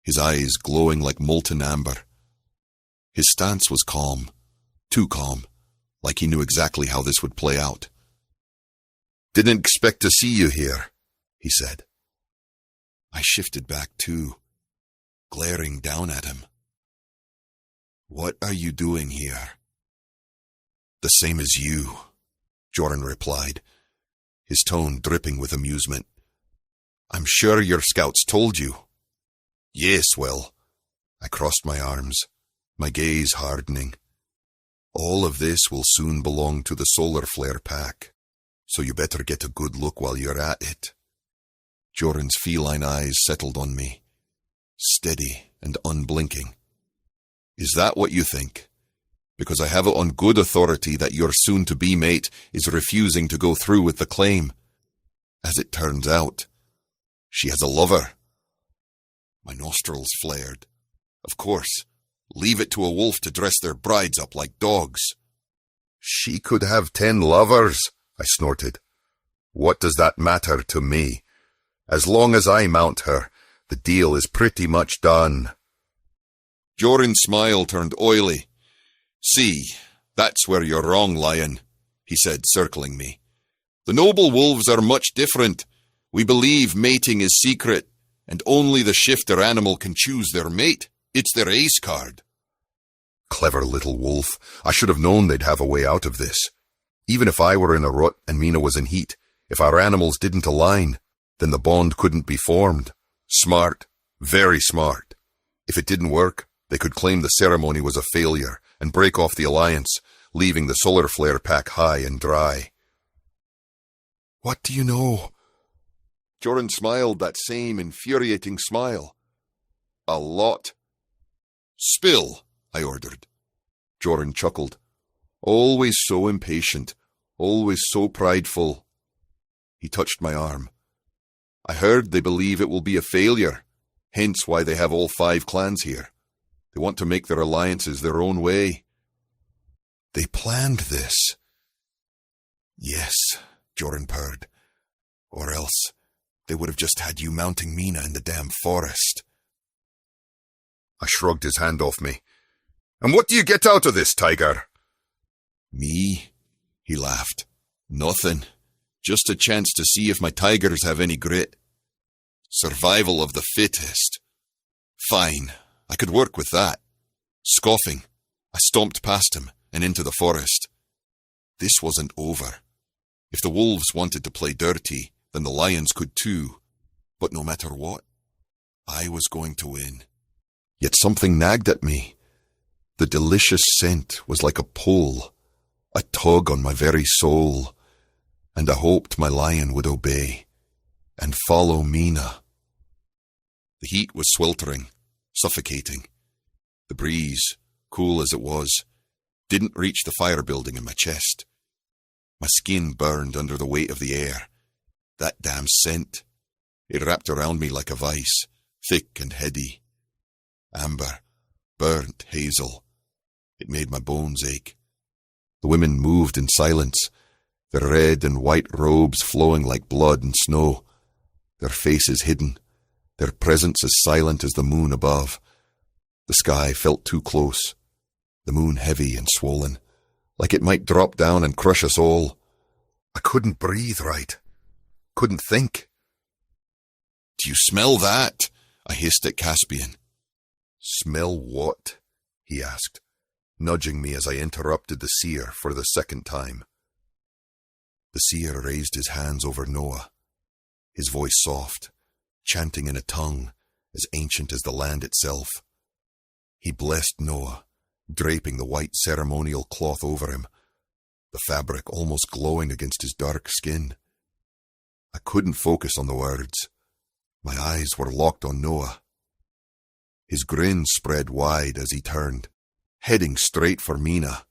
his eyes glowing like molten amber. His stance was calm, too calm, like he knew exactly how this would play out. "Didn't expect to see you here," he said. I shifted back too, glaring down at him. "What are you doing here?" "The same as you," Joran replied, his tone dripping with amusement. "I'm sure your scouts told you." "Yes, well." I crossed my arms, my gaze hardening. "All of this will soon belong to the solar flare pack, so you better get a good look while you're at it." Joran's feline eyes settled on me, steady and unblinking. "Is that what you think? Because I have it on good authority that your soon-to-be mate is refusing to go through with the claim. As it turns out, she has a lover." My nostrils flared. Of course, leave it to a wolf to dress their brides up like dogs. "She could have 10 lovers," I snorted. "What does that matter to me? As long as I mount her, the deal is pretty much done." Joran's smile turned oily. "See, that's where you're wrong, lion," he said, circling me. "The noble wolves are much different. We believe mating is secret, and only the shifter animal can choose their mate. It's their ace card." Clever little wolf. I should have known they'd have a way out of this. Even if I were in a rut and Mina was in heat, if our animals didn't align, then the bond couldn't be formed. Smart. Very smart. If it didn't work, they could claim the ceremony was a failure and break off the alliance, leaving the solar flare pack high and dry. "What do you know?" Joran smiled that same infuriating smile. "A lot." "Spill," I ordered. Joran chuckled. Always so impatient, always so prideful. He touched my arm. "I heard they believe it will be a failure, hence why they have all 5 clans here. They want to make their alliances their own way." "They planned this." "Yes," Joran purred. "Or else they would have just had you mounting Mina in the damn forest." I shrugged his hand off me. "And what do you get out of this, tiger?" "Me?" He laughed. "Nothing. Just a chance to see if my tigers have any grit. Survival of the fittest. Fine, I could work with that." Scoffing, I stomped past him and into the forest. This wasn't over. If the wolves wanted to play dirty, then the lions could too. But no matter what, I was going to win. Yet something nagged at me. The delicious scent was like a pull, a tug on my very soul, and I hoped my lion would obey and follow Mina. The heat was sweltering, suffocating. The breeze, cool as it was, didn't reach the fire building in my chest. My skin burned under the weight of the air. That damn scent. It wrapped around me like a vice, thick and heady. Amber, burnt hazel. It made my bones ache. The women moved in silence, their red and white robes flowing like blood and snow, their faces hidden, their presence as silent as the moon above. The sky felt too close, the moon heavy and swollen, like it might drop down and crush us all. I couldn't breathe right, couldn't think. "Do you smell that?" I hissed at Caspian. "Smell what?" he asked, nudging me as I interrupted the seer for the second time. The seer raised his hands over Noah, his voice soft, chanting in a tongue as ancient as the land itself. He blessed Noah, draping the white ceremonial cloth over him, the fabric almost glowing against his dark skin. I couldn't focus on the words. My eyes were locked on Noah. His grin spread wide as he turned, heading straight for Mina.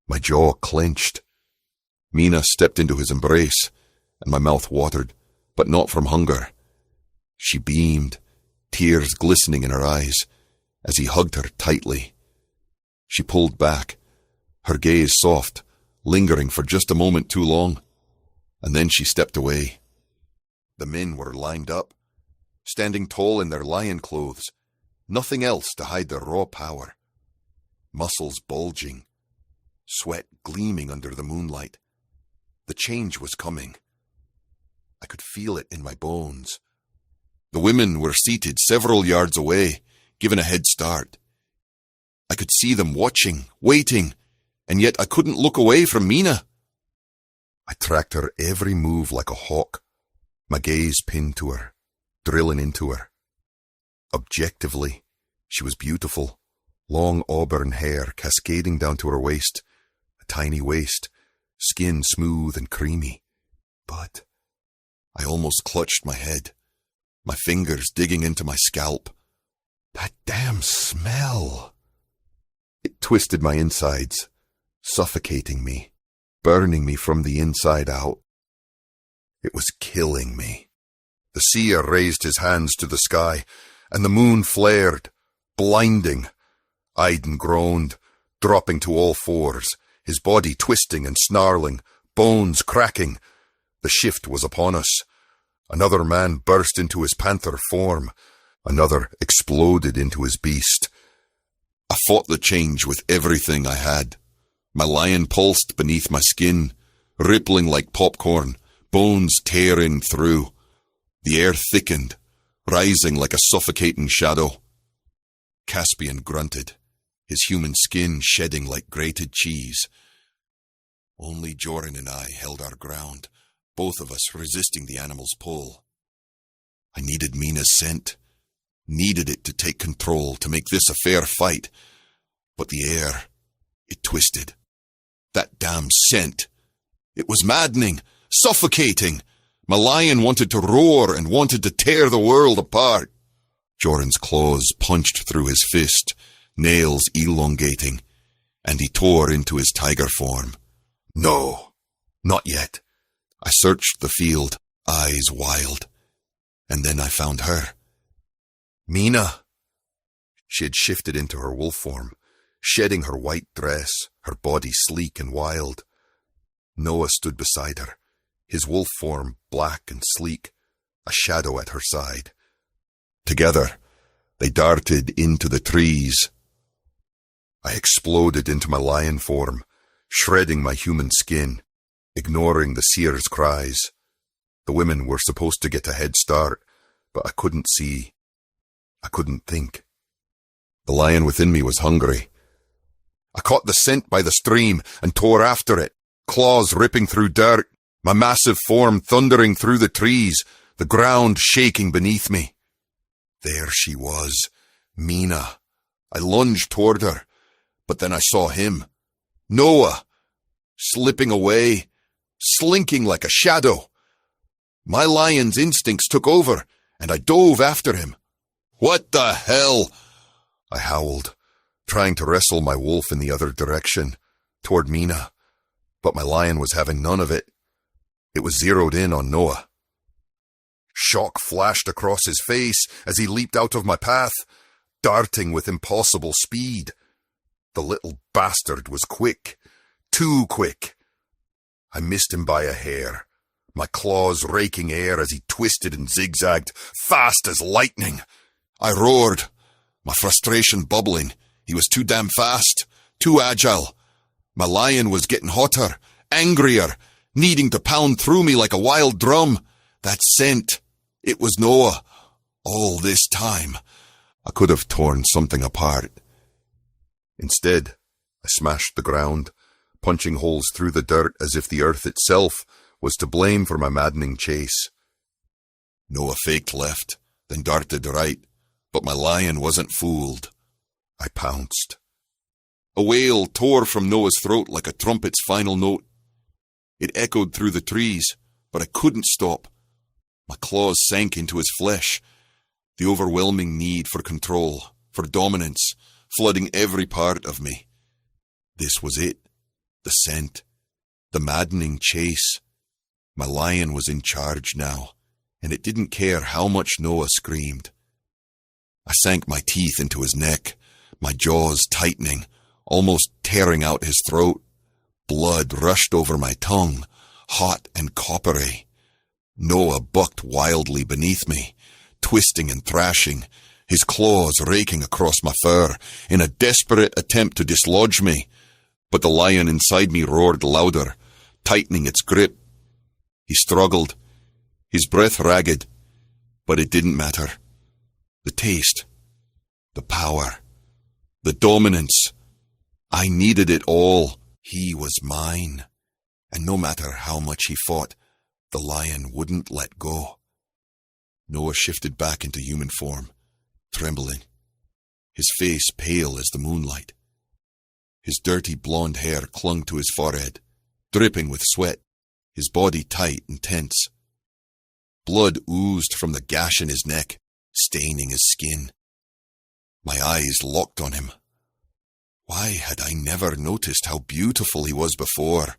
My jaw clenched. Mina stepped into his embrace, and my mouth watered, but not from hunger. She beamed, tears glistening in her eyes, as he hugged her tightly. She pulled back, her gaze soft, lingering for just a moment too long, and then she stepped away. The men were lined up, standing tall in their lion clothes, nothing else to hide their raw power. Muscles bulging, sweat gleaming under the moonlight. The change was coming. I could feel it in my bones. The women were seated several yards away, given a head start. I could see them watching, waiting, and yet I couldn't look away from Mina. I tracked her every move like a hawk, my gaze pinned to her, drilling into her. Objectively, she was beautiful, long auburn hair cascading down to her waist, a tiny waist, skin smooth and creamy. But I almost clutched my head, my fingers digging into my scalp. That damn smell! It twisted my insides, suffocating me, burning me from the inside out. It was killing me. The seer raised his hands to the sky, and the moon flared, blinding. Aiden groaned, dropping to all fours, his body twisting and snarling, bones cracking. The shift was upon us. Another man burst into his panther form. Another exploded into his beast. I fought the change with everything I had. My lion pulsed beneath my skin, rippling like popcorn, bones tearing through. The air thickened, rising like a suffocating shadow. Caspian grunted, his human skin shedding like grated cheese. Only Joran and I held our ground, both of us resisting the animal's pull. I needed Mina's scent, needed it to take control, to make this a fair fight. But the air, it twisted. That damn scent. It was maddening, suffocating. My lion wanted to roar and wanted to tear the world apart. Joran's claws punched through his fist, nails elongating, and he tore into his tiger form. No, not yet. I searched the field, eyes wild, and then I found her. Mina. She had shifted into her wolf form, shedding her white dress, her body sleek and wild. Noah stood beside her, his wolf form black and sleek, a shadow at her side. Together, they darted into the trees. I exploded into my lion form, shredding my human skin, ignoring the seer's cries. The women were supposed to get a head start, but I couldn't see. I couldn't think. The lion within me was hungry. I caught the scent by the stream and tore after it, claws ripping through dirt, my massive form thundering through the trees, the ground shaking beneath me. There she was, Mina. I lunged toward her, but then I saw him, Noah, slipping away, slinking like a shadow. My lion's instincts took over, and I dove after him. What the hell? I howled, trying to wrestle my wolf in the other direction, toward Mina, but my lion was having none of it. It was zeroed in on Noah. Shock flashed across his face as he leaped out of my path, darting with impossible speed. The little bastard was quick, too quick. I missed him by a hair, my claws raking air as he twisted and zigzagged, fast as lightning. I roared, my frustration bubbling. He was too damn fast, too agile. My lion was getting hotter, angrier, needing to pound through me like a wild drum. That scent, it was Noah. All this time, I could have torn something apart. Instead, I smashed the ground, punching holes through the dirt as if the earth itself was to blame for my maddening chase. Noah faked left, then darted right, but my lion wasn't fooled. I pounced. A wail tore from Noah's throat like a trumpet's final note. It echoed through the trees, but I couldn't stop. My claws sank into his flesh, the overwhelming need for control, for dominance, flooding every part of me. This was it, the scent, the maddening chase. My lion was in charge now, and it didn't care how much Noah screamed. I sank my teeth into his neck, my jaws tightening, almost tearing out his throat. Blood rushed over my tongue, hot and coppery. Noah bucked wildly beneath me, twisting and thrashing, his claws raking across my fur in a desperate attempt to dislodge me. But the lion inside me roared louder, tightening its grip. He struggled, his breath ragged, but it didn't matter. The taste, the power, the dominance, I needed it all. He was mine, and no matter how much he fought, the lion wouldn't let go. Noah shifted back into human form, trembling, his face pale as the moonlight. His dirty blonde hair clung to his forehead, dripping with sweat, his body tight and tense. Blood oozed from the gash in his neck, staining his skin. My eyes locked on him. Why had I never noticed how beautiful he was before?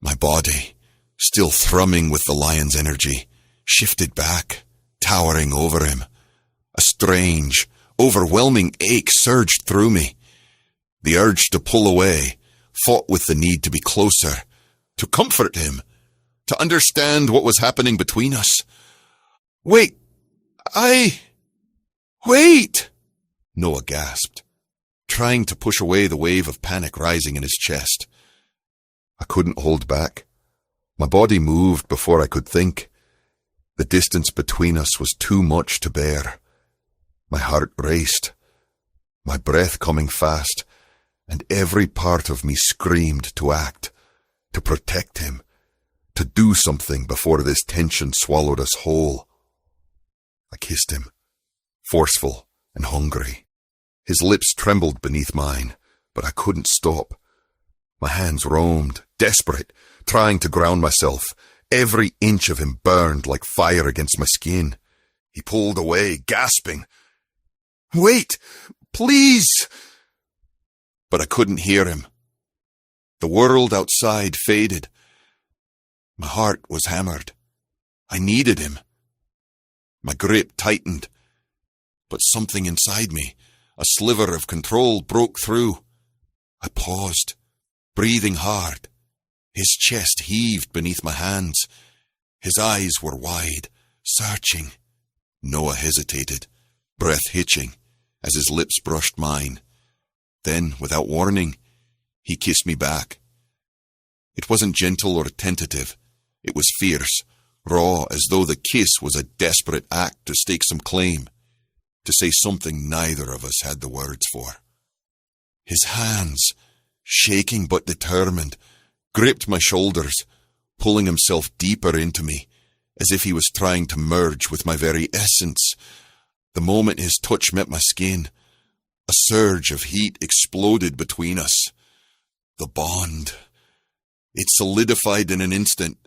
My body, still thrumming with the lion's energy, shifted back, towering over him. A strange, overwhelming ache surged through me. The urge to pull away fought with the need to be closer, to comfort him, to understand what was happening between us. Wait! Noah gasped, trying to push away the wave of panic rising in his chest. I couldn't hold back. My body moved before I could think. The distance between us was too much to bear. My heart raced, my breath coming fast, and every part of me screamed to act, to protect him, to do something before this tension swallowed us whole. I kissed him, forceful and hungry. His lips trembled beneath mine, but I couldn't stop. My hands roamed, desperate, trying to ground myself. Every inch of him burned like fire against my skin. He pulled away, gasping, "Wait, please!" But I couldn't hear him. The world outside faded. My heart was hammered. I needed him. My grip tightened, but something inside me, a sliver of control, broke through. I paused, breathing hard. His chest heaved beneath my hands. His eyes were wide, searching. Noah hesitated, breath hitching, as his lips brushed mine. Then, without warning, he kissed me back. It wasn't gentle or tentative. It was fierce, raw, as though the kiss was a desperate act to stake some claim, to say something neither of us had the words for. His hands, shaking but determined, gripped my shoulders, pulling himself deeper into me, as if he was trying to merge with my very essence. The moment his touch met my skin, a surge of heat exploded between us. The bond. It solidified in an instant,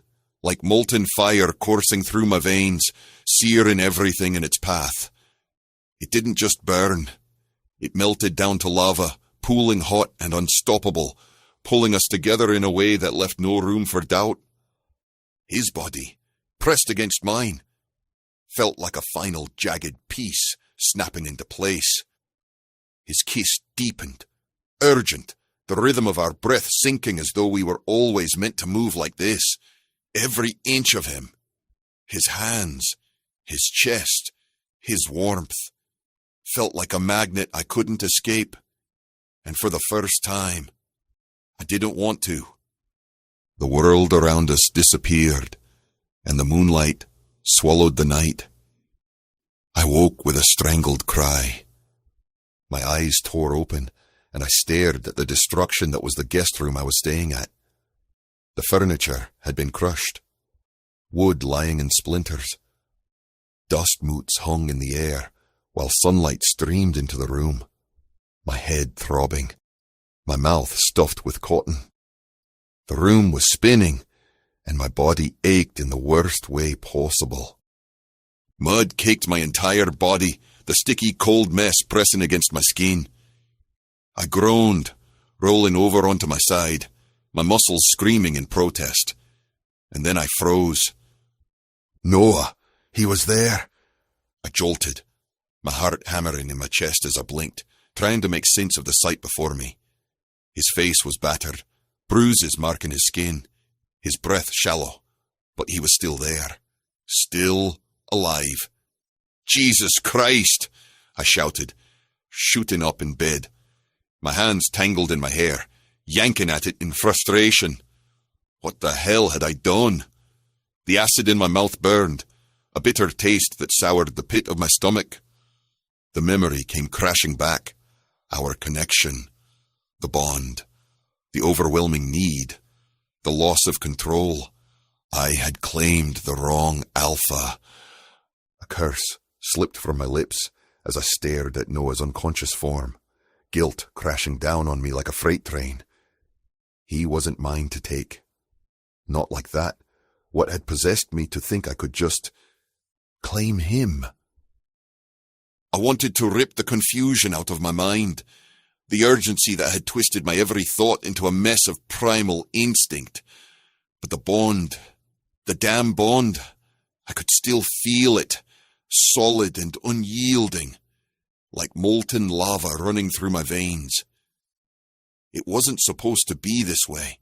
like molten fire coursing through my veins, searing everything in its path. It didn't just burn. It melted down to lava, pooling hot and unstoppable, pulling us together in a way that left no room for doubt. His body, pressed against mine, felt like a final jagged piece snapping into place. His kiss deepened, urgent, the rhythm of our breath sinking as though we were always meant to move like this. Every inch of him. His hands, his chest, his warmth, felt like a magnet I couldn't escape. And for the first time, I didn't want to. The world around us disappeared, and the moonlight swallowed the night. I woke with a strangled cry. My eyes tore open, and I stared at the destruction that was the guest room I was staying at. The furniture had been crushed, wood lying in splinters. Dust moots hung in the air, while sunlight streamed into the room. My head throbbing, my mouth stuffed with cotton. The room was spinning, and my body ached in the worst way possible. Mud caked my entire body, the sticky cold mess pressing against my skin. I groaned, rolling over onto my side, my muscles screaming in protest. And then I froze. Noah, he was there. I jolted, my heart hammering in my chest as I blinked, trying to make sense of the sight before me. His face was battered, bruises marking his skin, his breath shallow, but he was still there, still alive. Jesus Christ! I shouted, shooting up in bed, my hands tangled in my hair, yanking at it in frustration. What the hell had I done? The acid in my mouth burned, a bitter taste that soured the pit of my stomach. The memory came crashing back, our connection, the bond, the overwhelming need, the loss of control. I had claimed the wrong alpha. A curse slipped from my lips as I stared at Noah's unconscious form, guilt crashing down on me like a freight train. He wasn't mine to take. Not like that. What had possessed me to think I could just claim him? I wanted to rip the confusion out of my mind, the urgency that had twisted my every thought into a mess of primal instinct. But the bond, the damn bond, I could still feel it, solid and unyielding, like molten lava running through my veins. It wasn't supposed to be this way.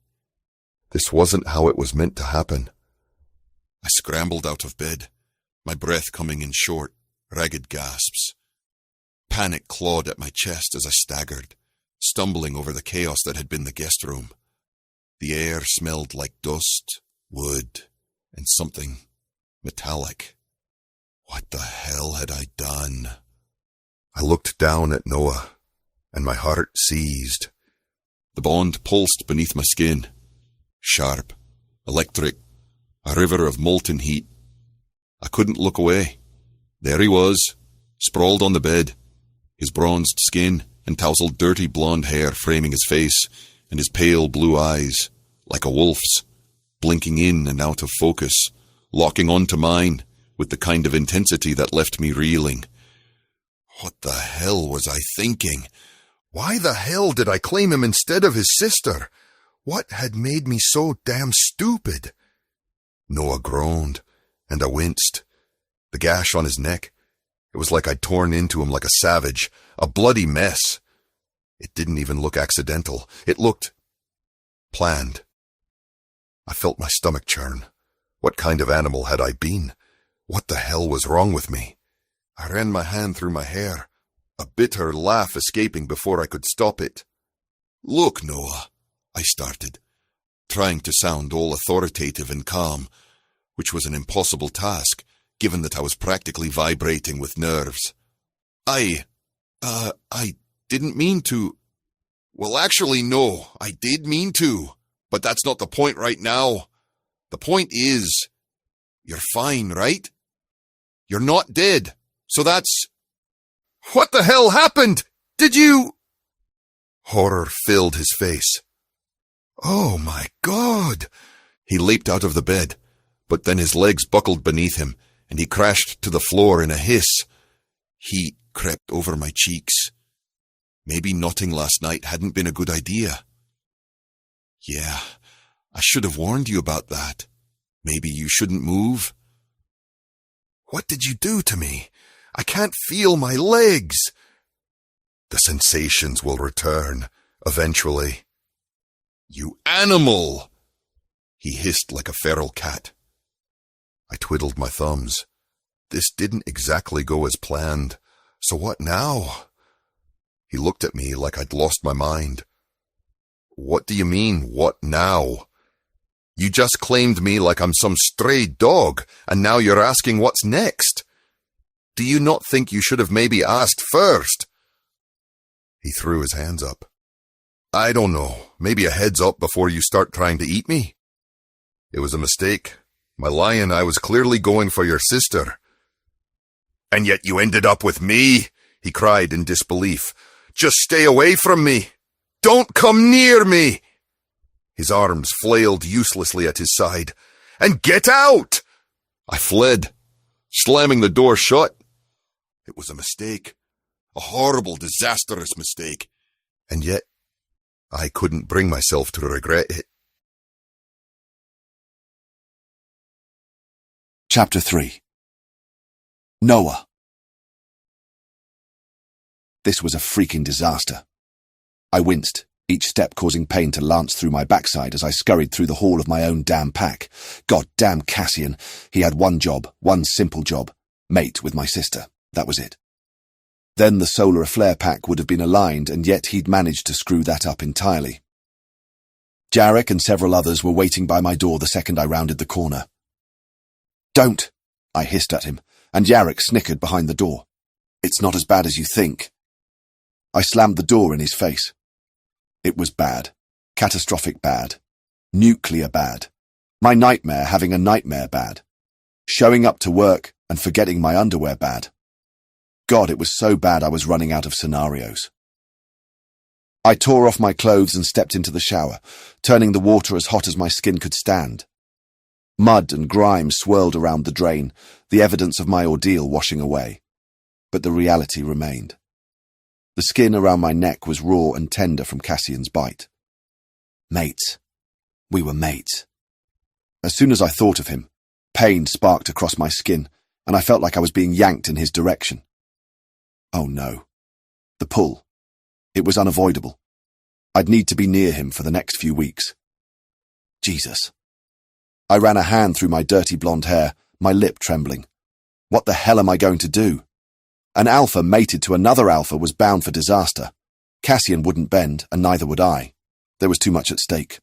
This wasn't how it was meant to happen. I scrambled out of bed, my breath coming in short, ragged gasps. Panic clawed at my chest as I staggered, stumbling over the chaos that had been the guest room. The air smelled like dust, wood, and something metallic. What the hell had I done? I looked down at Noah, and my heart seized. The bond pulsed beneath my skin, sharp, electric, a river of molten heat. I couldn't look away. There he was, sprawled on the bed, his bronzed skin and tousled dirty blonde hair framing his face, and his pale blue eyes, like a wolf's, blinking in and out of focus, locking onto mine with the kind of intensity that left me reeling. What the hell was I thinking? Why the hell did I claim him instead of his sister? What had made me so damn stupid? Noah groaned, and I winced. The gash on his neck, it was like I'd torn into him like a savage, a bloody mess. It didn't even look accidental. It looked planned. I felt my stomach churn. What kind of animal had I been? What the hell was wrong with me? I ran my hand through my hair, a bitter laugh escaping before I could stop it. Look, Noah, I started, trying to sound all authoritative and calm, which was an impossible task, given that I was practically vibrating with nerves. I didn't mean to. Well, actually, no, I did mean to, but that's not the point right now. The point is, you're fine, right? You're not dead, so that's... What the hell happened? Did you... Horror filled his face. Oh my God! He leaped out of the bed, but then his legs buckled beneath him, and he crashed to the floor in a hiss. Heat crept over my cheeks. Maybe nutting last night hadn't been a good idea. Yeah, I should have warned you about that. Maybe you shouldn't move. What did you do to me? I can't feel my legs. The sensations will return, eventually. You animal! He hissed like a feral cat. I twiddled my thumbs. This didn't exactly go as planned. So what now? He looked at me like I'd lost my mind. What do you mean, what now? You just claimed me like I'm some stray dog, and now you're asking what's next. Do you not think you should have maybe asked first? He threw his hands up. I don't know, maybe a heads up before you start trying to eat me? It was a mistake. My lion, I was clearly going for your sister. And yet you ended up with me, he cried in disbelief. Just stay away from me. Don't come near me. His arms flailed uselessly at his side. And get out! I fled, slamming the door shut. It was a mistake. A horrible, disastrous mistake. And yet, I couldn't bring myself to regret it. Chapter 3. Noah. This was a freaking disaster. I winced, each step causing pain to lance through my backside as I scurried through the hall of my own damn pack. God damn Cassian. He had one job, one simple job. Mate with my sister. That was it. Then the solar flare pack would have been aligned, and yet he'd managed to screw that up entirely. Jarek and several others were waiting by my door the second I rounded the corner. Don't, I hissed at him, and Jarek snickered behind the door. It's not as bad as you think. I slammed the door in his face. It was bad. Catastrophic bad. Nuclear bad. My nightmare having a nightmare bad. Showing up to work and forgetting my underwear bad. God, it was so bad I was running out of scenarios. I tore off my clothes and stepped into the shower, turning the water as hot as my skin could stand. Mud and grime swirled around the drain, the evidence of my ordeal washing away. But the reality remained. The skin around my neck was raw and tender from Cassian's bite. Mates. We were mates. As soon as I thought of him, pain sparked across my skin, and I felt like I was being yanked in his direction. Oh no. The pull. It was unavoidable. I'd need to be near him for the next few weeks. Jesus. I ran a hand through my dirty blonde hair, my lip trembling. What the hell am I going to do? An alpha mated to another alpha was bound for disaster. Cassian wouldn't bend, and neither would I. There was too much at stake.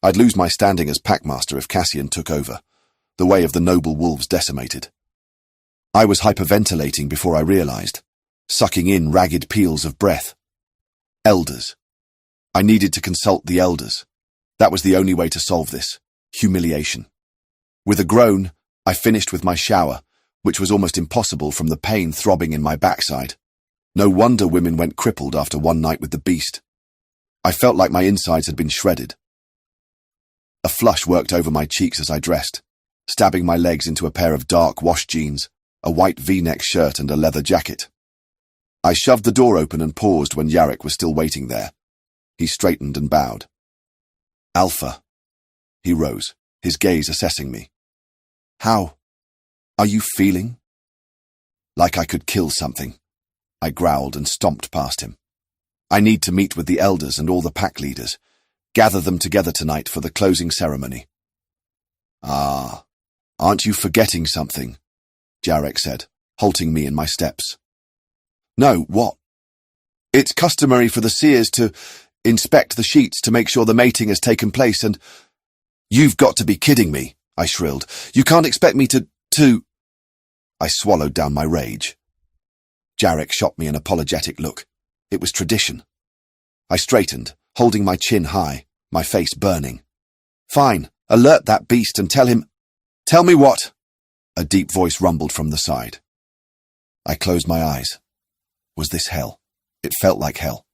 I'd lose my standing as packmaster if Cassian took over, the way of the noble wolves decimated. I was hyperventilating before I realized, sucking in ragged peals of breath. Elders. I needed to consult the elders. That was the only way to solve this. Humiliation. With a groan, I finished with my shower, which was almost impossible from the pain throbbing in my backside. No wonder women went crippled after one night with the beast. I felt like my insides had been shredded. A flush worked over my cheeks as I dressed, stabbing my legs into a pair of dark wash jeans, a white V-neck shirt and a leather jacket. I shoved the door open and paused when Jarek was still waiting there. He straightened and bowed. Alpha. He rose, his gaze assessing me. How? Are you feeling? Like I could kill something. I growled and stomped past him. I need to meet with the elders and all the pack leaders. Gather them together tonight for the closing ceremony. Ah, aren't you forgetting something? Jarek said, halting me in my steps. No, what? It's customary for the seers to inspect the sheets to make sure the mating has taken place and... You've got to be kidding me, I shrilled. You can't expect me to... I swallowed down my rage. Jarek shot me an apologetic look. It was tradition. I straightened, holding my chin high, my face burning. Fine, alert that beast and tell him... Tell me what? A deep voice rumbled from the side. I closed my eyes. Was this hell? It felt like hell.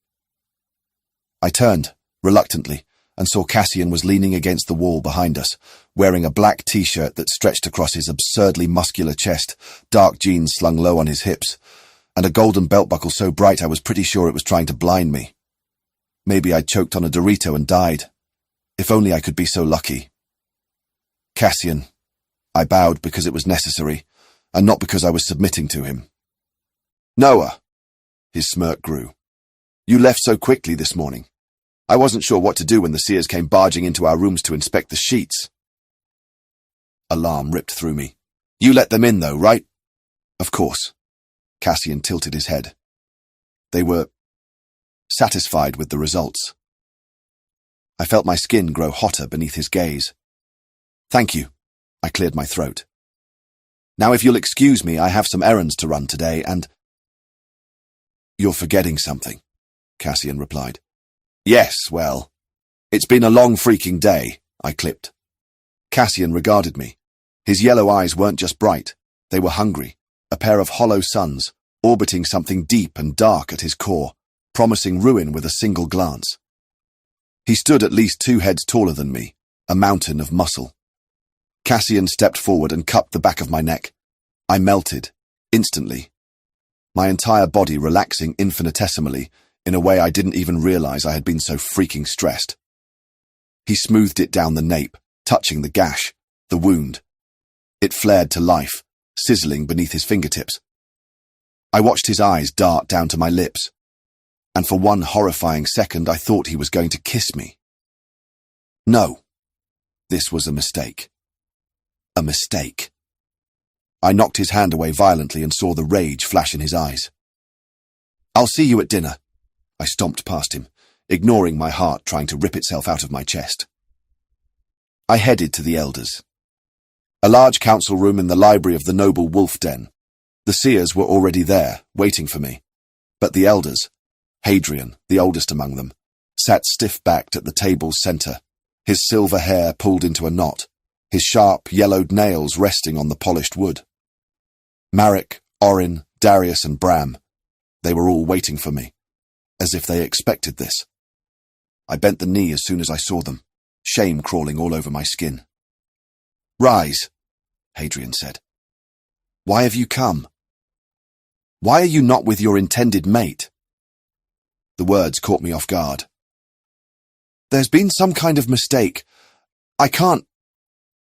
I turned, reluctantly, and saw Cassian was leaning against the wall behind us, wearing a black t-shirt that stretched across his absurdly muscular chest, dark jeans slung low on his hips, and a golden belt buckle so bright I was pretty sure it was trying to blind me. Maybe I'd choked on a Dorito and died. If only I could be so lucky. Cassian. I bowed because it was necessary, and not because I was submitting to him. "Noah," his smirk grew. "You left so quickly this morning. I wasn't sure what to do when the seers came barging into our rooms to inspect the sheets." Alarm ripped through me. "You let them in, though, right?" "Of course." Cassian tilted his head. They were satisfied with the results. I felt my skin grow hotter beneath his gaze. "Thank you." I cleared my throat. "Now if you'll excuse me, I have some errands to run today, and—" "You're forgetting something," Cassian replied. "Yes, well, it's been a long freaking day," I clipped. Cassian regarded me. His yellow eyes weren't just bright, they were hungry, a pair of hollow suns, orbiting something deep and dark at his core, promising ruin with a single glance. He stood at least 2 heads taller than me, a mountain of muscle. Cassian stepped forward and cupped the back of my neck. I melted, instantly, my entire body relaxing infinitesimally in a way I didn't even realize I had been so freaking stressed. He smoothed it down the nape, touching the gash, the wound. It flared to life, sizzling beneath his fingertips. I watched his eyes dart down to my lips, and for one horrifying second I thought he was going to kiss me. No, this was a mistake. A mistake. I knocked his hand away violently and saw the rage flash in his eyes. "I'll see you at dinner." I stomped past him, ignoring my heart trying to rip itself out of my chest. I headed to the elders. A large council room in the library of the noble wolf den. The seers were already there, waiting for me. But the elders, Hadrian, the oldest among them, sat stiff-backed at the table's centre, his silver hair pulled into a knot, his sharp, yellowed nails resting on the polished wood. Marek, Orin, Darius and Bram, they were all waiting for me, as if they expected this. I bent the knee as soon as I saw them, shame crawling all over my skin. "Rise," Hadrian said. "Why have you come? Why are you not with your intended mate?" The words caught me off guard. "There's been some kind of mistake. I can't.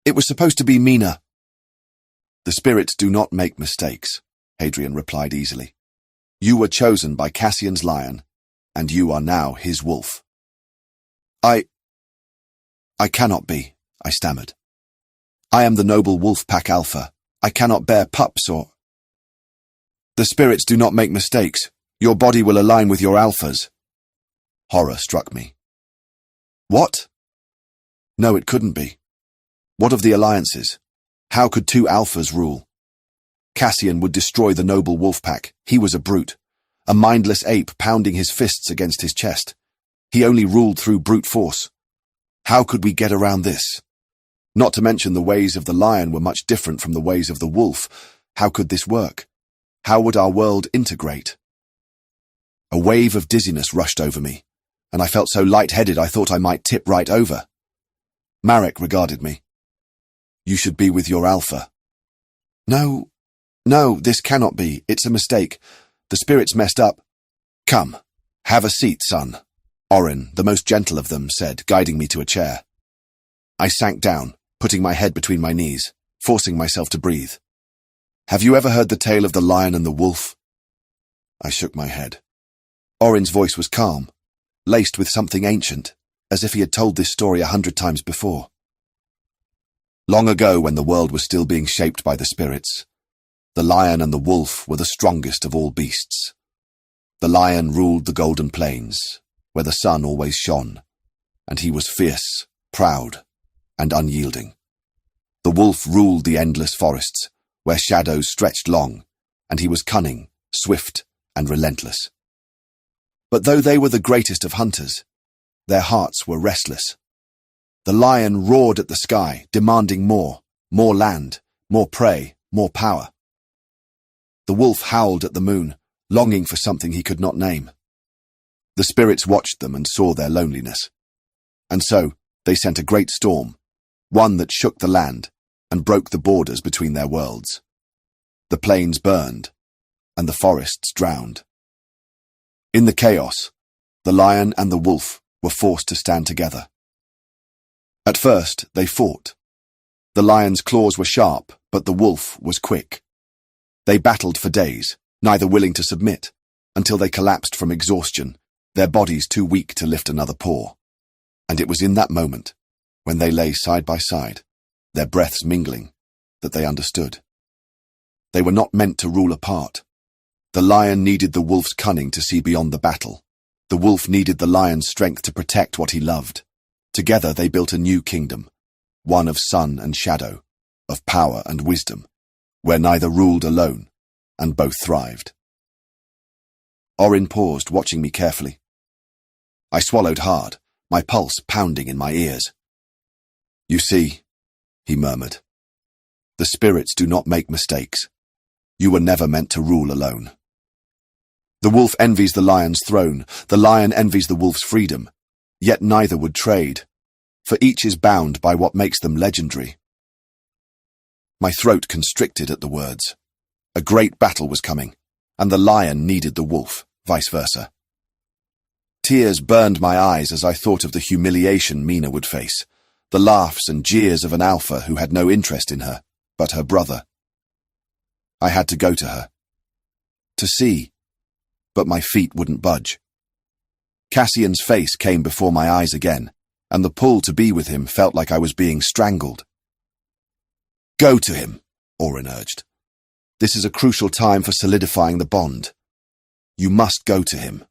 It was supposed to be Mina." "The spirits do not make mistakes," Hadrian replied easily. "You were chosen by Cassian's lion, and you are now his wolf." I cannot be," I stammered. "I am the noble wolf pack alpha. I cannot bear pups or—" "The spirits do not make mistakes. Your body will align with your alphas." Horror struck me. What? No, it couldn't be. What of the alliances? How could 2 alphas rule? Cassian would destroy the noble wolf pack. He was a brute, a mindless ape pounding his fists against his chest. He only ruled through brute force. How could we get around this? Not to mention the ways of the lion were much different from the ways of the wolf. How could this work? How would our world integrate? A wave of dizziness rushed over me, and I felt so light-headed I thought I might tip right over. Marek regarded me. "You should be with your alpha." No, this cannot be. It's a mistake. The spirits messed up." "Come, have a seat, son," Orin, the most gentle of them, said, guiding me to a chair. I sank down, putting my head between my knees, forcing myself to breathe. "Have you ever heard the tale of the lion and the wolf?" I shook my head. Orin's voice was calm, laced with something ancient, as if he had told this story 100 times before. Long ago, when the world was still being shaped by the spirits, the lion and the wolf were the strongest of all beasts. The lion ruled the golden plains, where the sun always shone, and he was fierce, proud, and unyielding. The wolf ruled the endless forests, where shadows stretched long, and he was cunning, swift, and relentless. But though they were the greatest of hunters, their hearts were restless. The lion roared at the sky, demanding more land, more prey, more power. The wolf howled at the moon, longing for something he could not name. The spirits watched them and saw their loneliness. And so they sent a great storm, one that shook the land and broke the borders between their worlds. The plains burned, and the forests drowned. In the chaos, the lion and the wolf were forced to stand together. At first, they fought. The lion's claws were sharp, but the wolf was quick. They battled for days, neither willing to submit, until they collapsed from exhaustion, their bodies too weak to lift another paw. And it was in that moment, when they lay side by side, their breaths mingling, that they understood. They were not meant to rule apart. The lion needed the wolf's cunning to see beyond the battle. The wolf needed the lion's strength to protect what he loved. Together they built a new kingdom, one of sun and shadow, of power and wisdom, where neither ruled alone, and both thrived. Orin paused, watching me carefully. I swallowed hard, my pulse pounding in my ears. "You see," he murmured, "the spirits do not make mistakes. You were never meant to rule alone. The wolf envies the lion's throne, the lion envies the wolf's freedom, yet neither would trade, for each is bound by what makes them legendary." My throat constricted at the words. A great battle was coming, and the lion needed the wolf, vice versa. Tears burned my eyes as I thought of the humiliation Mina would face, the laughs and jeers of an alpha who had no interest in her, but her brother. I had to go to her. To see, but my feet wouldn't budge. Cassian's face came before my eyes again, and the pull to be with him felt like I was being strangled. "Go to him," Orin urged. "This is a crucial time for solidifying the bond. You must go to him."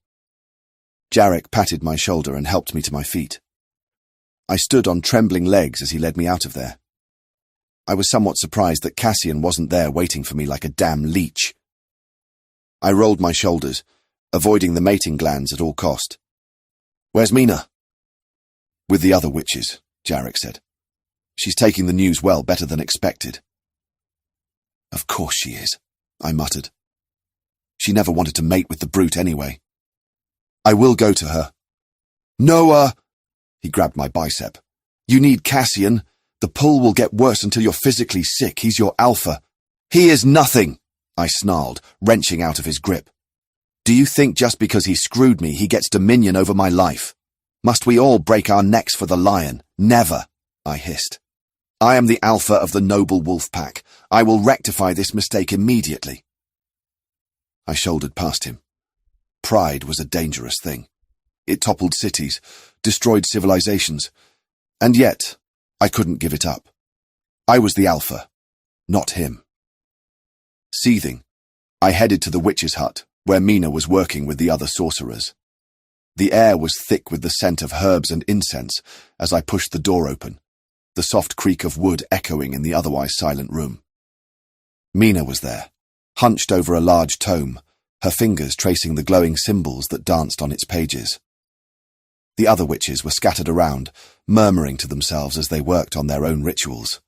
Jarek patted my shoulder and helped me to my feet. I stood on trembling legs as he led me out of there. I was somewhat surprised that Cassian wasn't there waiting for me like a damn leech. I rolled my shoulders, avoiding the mating glands at all cost. "Where's Mina?" "With the other witches," Jarek said. "She's taking the news well better than expected." "Of course she is," I muttered. "She never wanted to mate with the brute anyway." "I will go to her." "Noah!" He grabbed my bicep. "You need Cassian. The pull will get worse until you're physically sick. He's your alpha." "He is nothing," I snarled, wrenching out of his grip. "Do you think just because he screwed me, he gets dominion over my life? Must we all break our necks for the lion? Never," I hissed. "I am the alpha of the noble wolf pack. I will rectify this mistake immediately." I shouldered past him. Pride was a dangerous thing. It toppled cities, destroyed civilizations, and yet I couldn't give it up. I was the alpha, not him. Seething, I headed to the witch's hut, where Mina was working with the other sorcerers. The air was thick with the scent of herbs and incense as I pushed the door open, the soft creak of wood echoing in the otherwise silent room. Mina was there, hunched over a large tome, her fingers tracing the glowing symbols that danced on its pages. The other witches were scattered around, murmuring to themselves as they worked on their own rituals.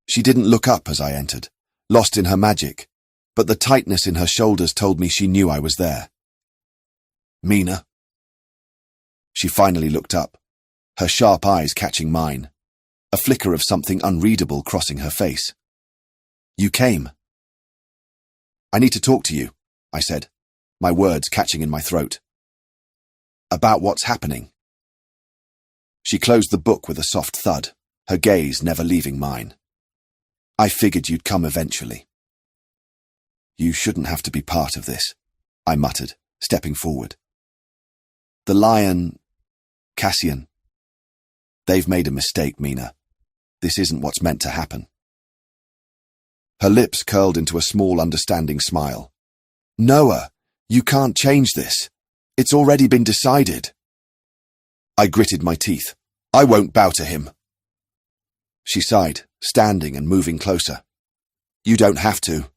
She didn't look up as I entered, lost in her magic, but the tightness in her shoulders told me she knew I was there. "Mina?" She finally looked up, her sharp eyes catching mine, a flicker of something unreadable crossing her face. "You came." "I need to talk to you," I said, my words catching in my throat. "About what's happening." She closed the book with a soft thud, her gaze never leaving mine. "I figured you'd come eventually." "You shouldn't have to be part of this," I muttered, stepping forward. "The lion, Cassian. They've made a mistake, Mina. This isn't what's meant to happen." Her lips curled into a small, understanding smile. "Noah, you can't change this. It's already been decided." I gritted my teeth. "I won't bow to him." She sighed, standing and moving closer. "You don't have to.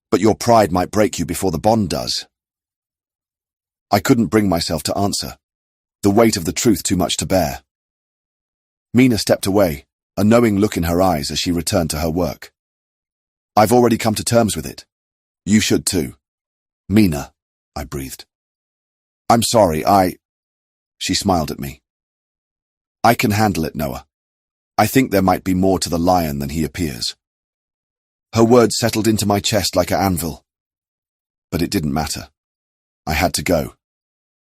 But your pride might break you before the bond does." I couldn't bring myself to answer, the weight of the truth too much to bear. Mina stepped away, a knowing look in her eyes as she returned to her work. "I've already come to terms with it. You should too." "Mina," I breathed. "I'm sorry, She smiled at me. "I can handle it, Noah. I think there might be more to the lion than he appears." Her words settled into my chest like an anvil. But it didn't matter. I had to go.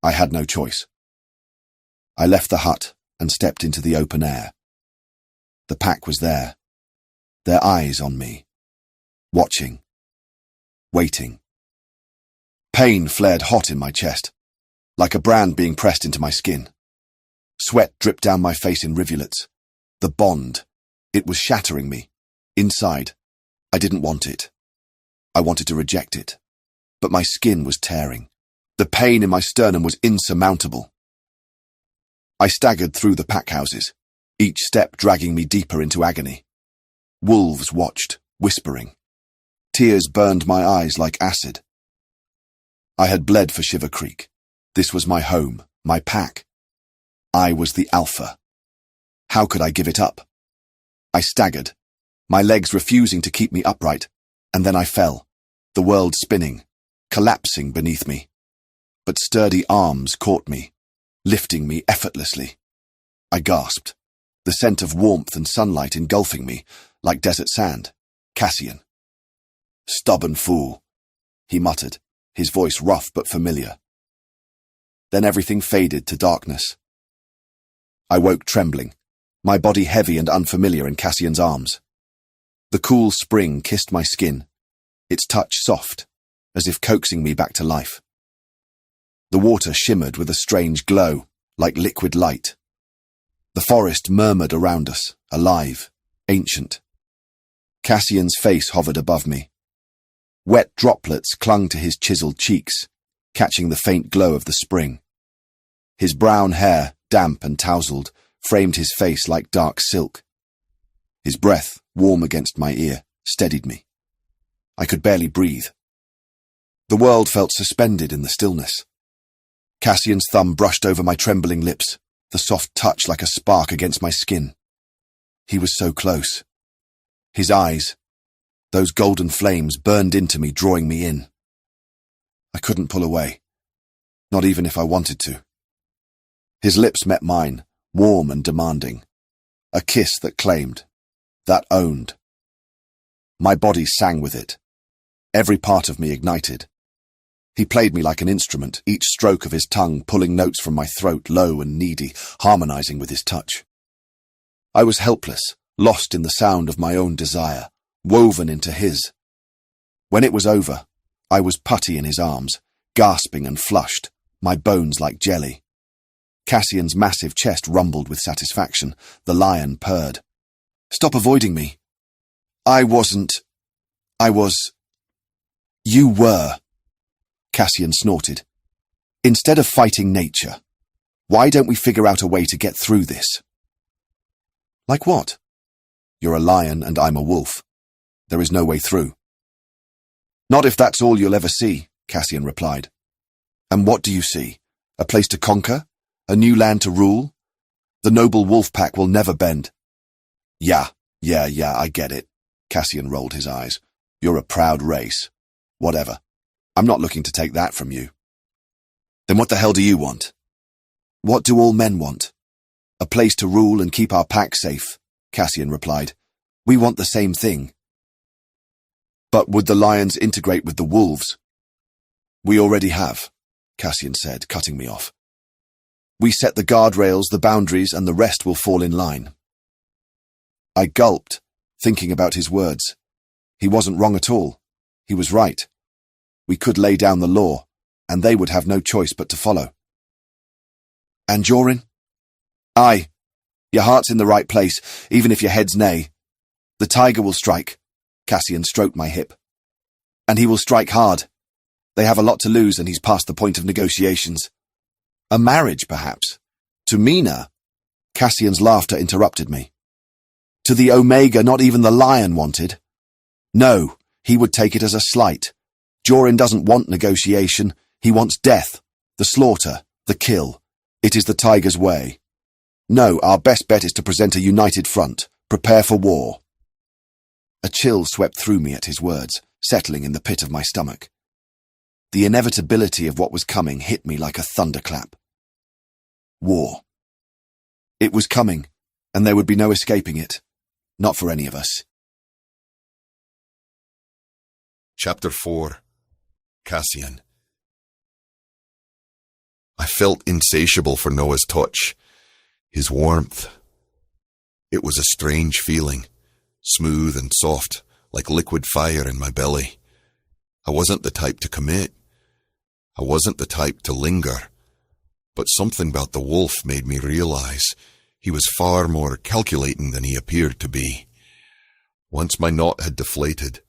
I had no choice. I left the hut and stepped into the open air. The pack was there, their eyes on me, watching, waiting. Pain flared hot in my chest, like a brand being pressed into my skin. Sweat dripped down my face in rivulets. The bond, it was shattering me. Inside, I didn't want it. I wanted to reject it, but my skin was tearing. The pain in my sternum was insurmountable. I staggered through the pack houses, each step dragging me deeper into agony. Wolves watched, whispering. Tears burned my eyes like acid. I had bled for Shiver Creek. This was my home, my pack. I was the alpha. How could I give it up? I staggered, my legs refusing to keep me upright, and then I fell, the world spinning, collapsing beneath me. But sturdy arms caught me, lifting me effortlessly. I gasped, the scent of warmth and sunlight engulfing me, like desert sand. Cassian. "Stubborn fool," he muttered, his voice rough but familiar. Then everything faded to darkness. I woke trembling, my body heavy and unfamiliar in Cassian's arms. The cool spring kissed my skin, its touch soft, as if coaxing me back to life. The water shimmered with a strange glow, like liquid light. The forest murmured around us, alive, ancient. Cassian's face hovered above me. Wet droplets clung to his chiseled cheeks, catching the faint glow of the spring. His brown hair, damp and tousled, framed his face like dark silk. His breath, warm against my ear, steadied me. I could barely breathe. The world felt suspended in the stillness. Cassian's thumb brushed over my trembling lips, the soft touch like a spark against my skin. He was so close. His eyes, those golden flames, burned into me, drawing me in. I couldn't pull away, not even if I wanted to. His lips met mine, warm and demanding. A kiss that claimed, that owned. My body sang with it. Every part of me ignited. He played me like an instrument, each stroke of his tongue pulling notes from my throat, low and needy, harmonizing with his touch. I was helpless, lost in the sound of my own desire, woven into his. When it was over, I was putty in his arms, gasping and flushed, my bones like jelly. Cassian's massive chest rumbled with satisfaction. The lion purred. "Stop avoiding me." I was... "You were," Cassian snorted. "Instead of fighting nature, why don't we figure out a way to get through this?" "Like what?" "You're a lion and I'm a wolf. There is no way through." "Not if that's all you'll ever see," Cassian replied. "And what do you see? A place to conquer? A new land to rule? The noble wolf pack will never bend." Yeah, I get it." Cassian rolled his eyes. "You're a proud race. Whatever. I'm not looking to take that from you." "Then what the hell do you want?" "What do all men want? A place to rule and keep our pack safe," Cassian replied. "We want the same thing." "But would the lions integrate with the wolves?" "We already have," Cassian said, cutting me off. "We set the guardrails, the boundaries, and the rest will fall in line." I gulped, thinking about his words. He wasn't wrong at all. He was right. We could lay down the law, and they would have no choice but to follow. "And you're in?" "Aye. Your heart's in the right place, even if your head's nay. The tiger will strike." Cassian stroked my hip. "And he will strike hard. They have a lot to lose, and he's past the point of negotiations. A marriage, perhaps. To Mina." Cassian's laughter interrupted me. "To the Omega not even the lion wanted. No, he would take it as a slight. Jorin doesn't want negotiation. He wants death, the slaughter, the kill. It is the tiger's way. No, our best bet is to present a united front. Prepare for war." A chill swept through me at his words, settling in the pit of my stomach. The inevitability of what was coming hit me like a thunderclap. War. It was coming, and there would be no escaping it. Not for any of us. Chapter 4. Cassian. I felt insatiable for Noah's touch, his warmth. It was a strange feeling, smooth and soft, like liquid fire in my belly. I wasn't the type to commit. I wasn't the type to linger. But something about the wolf made me realize he was far more calculating than he appeared to be. Once my knot had deflated,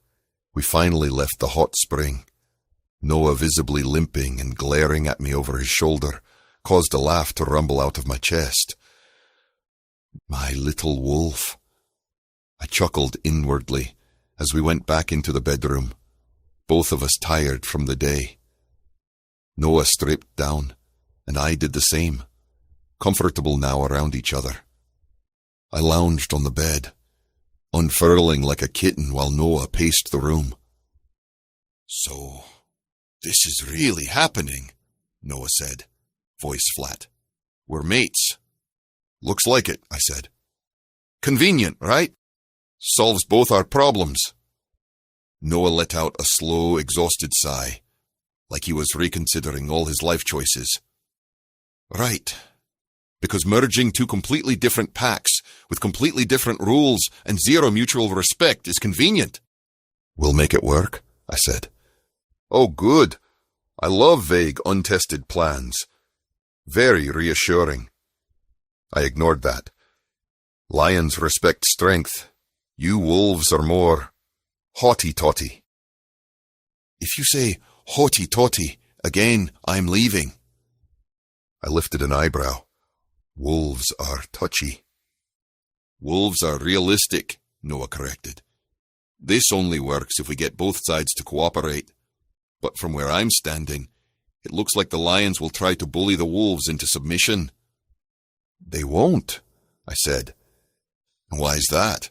we finally left the hot spring. Noah, visibly limping and glaring at me over his shoulder, caused a laugh to rumble out of my chest. My little wolf. I chuckled inwardly as we went back into the bedroom, both of us tired from the day. Noah stripped down, and I did the same, comfortable now around each other. I lounged on the bed, unfurling like a kitten while Noah paced the room. "So, this is really happening," Noah said, voice flat. "We're mates." "Looks like it," I said. "Convenient, right? Solves both our problems." Noah let out a slow, exhausted sigh, like he was reconsidering all his life choices. "Right. Because merging two completely different packs with completely different rules and zero mutual respect is convenient." "We'll make it work," I said. "Oh, good. I love vague, untested plans. Very reassuring." I ignored that. Lions respect strength. You wolves are more haughty-taughty. "If you say haughty-taughty again, I'm leaving." I lifted an eyebrow. "Wolves are touchy." "Wolves are realistic," Noah corrected. "This only works if we get both sides to cooperate. But from where I'm standing, it looks like the lions will try to bully the wolves into submission." "They won't," I said. "Why's that?"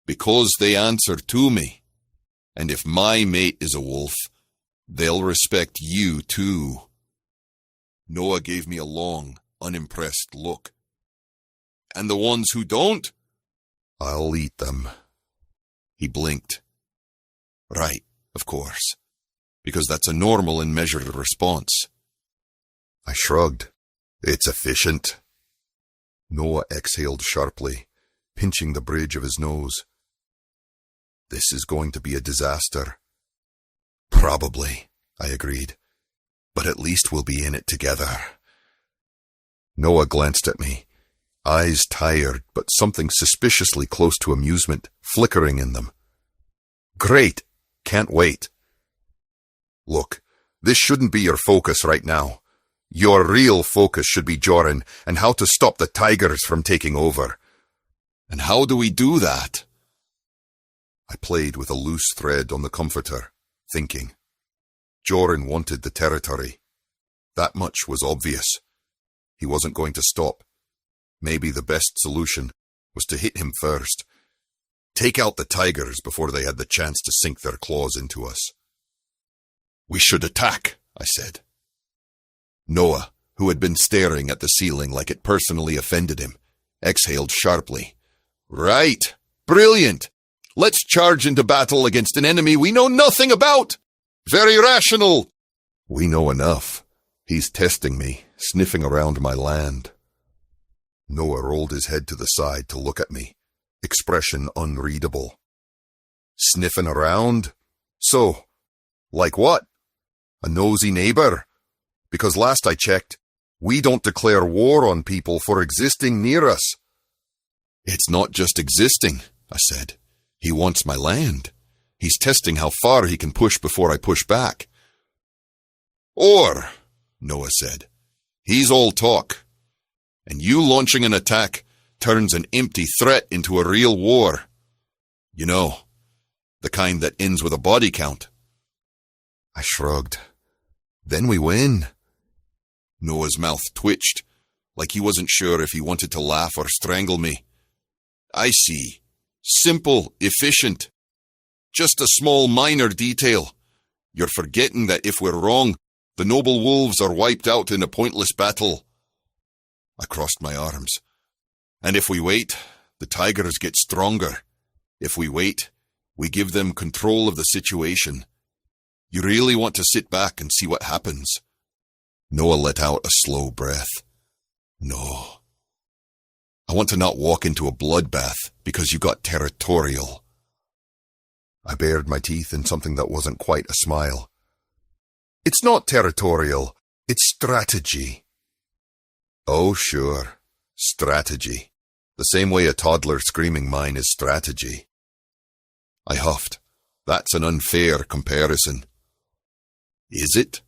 "Because they answer to me. And if my mate is a wolf, they'll respect you too." Noah gave me a long, unimpressed look. "And the ones who don't?" "I'll eat them." He blinked. "Right, of course. Because that's a normal and measured response." I shrugged. "It's efficient." Noah exhaled sharply, pinching the bridge of his nose. "This is going to be a disaster." "Probably," I agreed. "But at least we'll be in it together." Noah glanced at me, eyes tired but something suspiciously close to amusement flickering in them. "Great! Can't wait." "Look, this shouldn't be your focus right now. Your real focus should be Joran and how to stop the tigers from taking over." "And how do we do that?" I played with a loose thread on the comforter, thinking. Joran wanted the territory. That much was obvious. He wasn't going to stop. Maybe the best solution was to hit him first. Take out the tigers before they had the chance to sink their claws into us. "We should attack," I said. Noah, who had been staring at the ceiling like it personally offended him, exhaled sharply. "Right. Brilliant. Let's charge into battle against an enemy we know nothing about. Very rational." "We know enough. He's testing me, sniffing around my land." Noah rolled his head to the side to look at me, expression unreadable. "Sniffing around? So, like what? A nosy neighbor? Because last I checked, we don't declare war on people for existing near us." "It's not just existing," I said. "He wants my land. He's testing how far he can push before I push back." "Or," Noah said, "he's all talk. And you launching an attack turns an empty threat into a real war. You know, the kind that ends with a body count." I shrugged. "Then we win." Noah's mouth twitched, like he wasn't sure if he wanted to laugh or strangle me. "I see. Simple, efficient. Just a small minor detail. You're forgetting that if we're wrong, the noble wolves are wiped out in a pointless battle." I crossed my arms. "And if we wait, the tigers get stronger. If we wait, we give them control of the situation. You really want to sit back and see what happens?" Noah let out a slow breath. "No. I want to not walk into a bloodbath because you got territorial." I bared my teeth in something that wasn't quite a smile. It's not territorial, it's strategy. Oh, sure, strategy. The same way a toddler screaming mine is strategy. I huffed. That's an unfair comparison. Is it?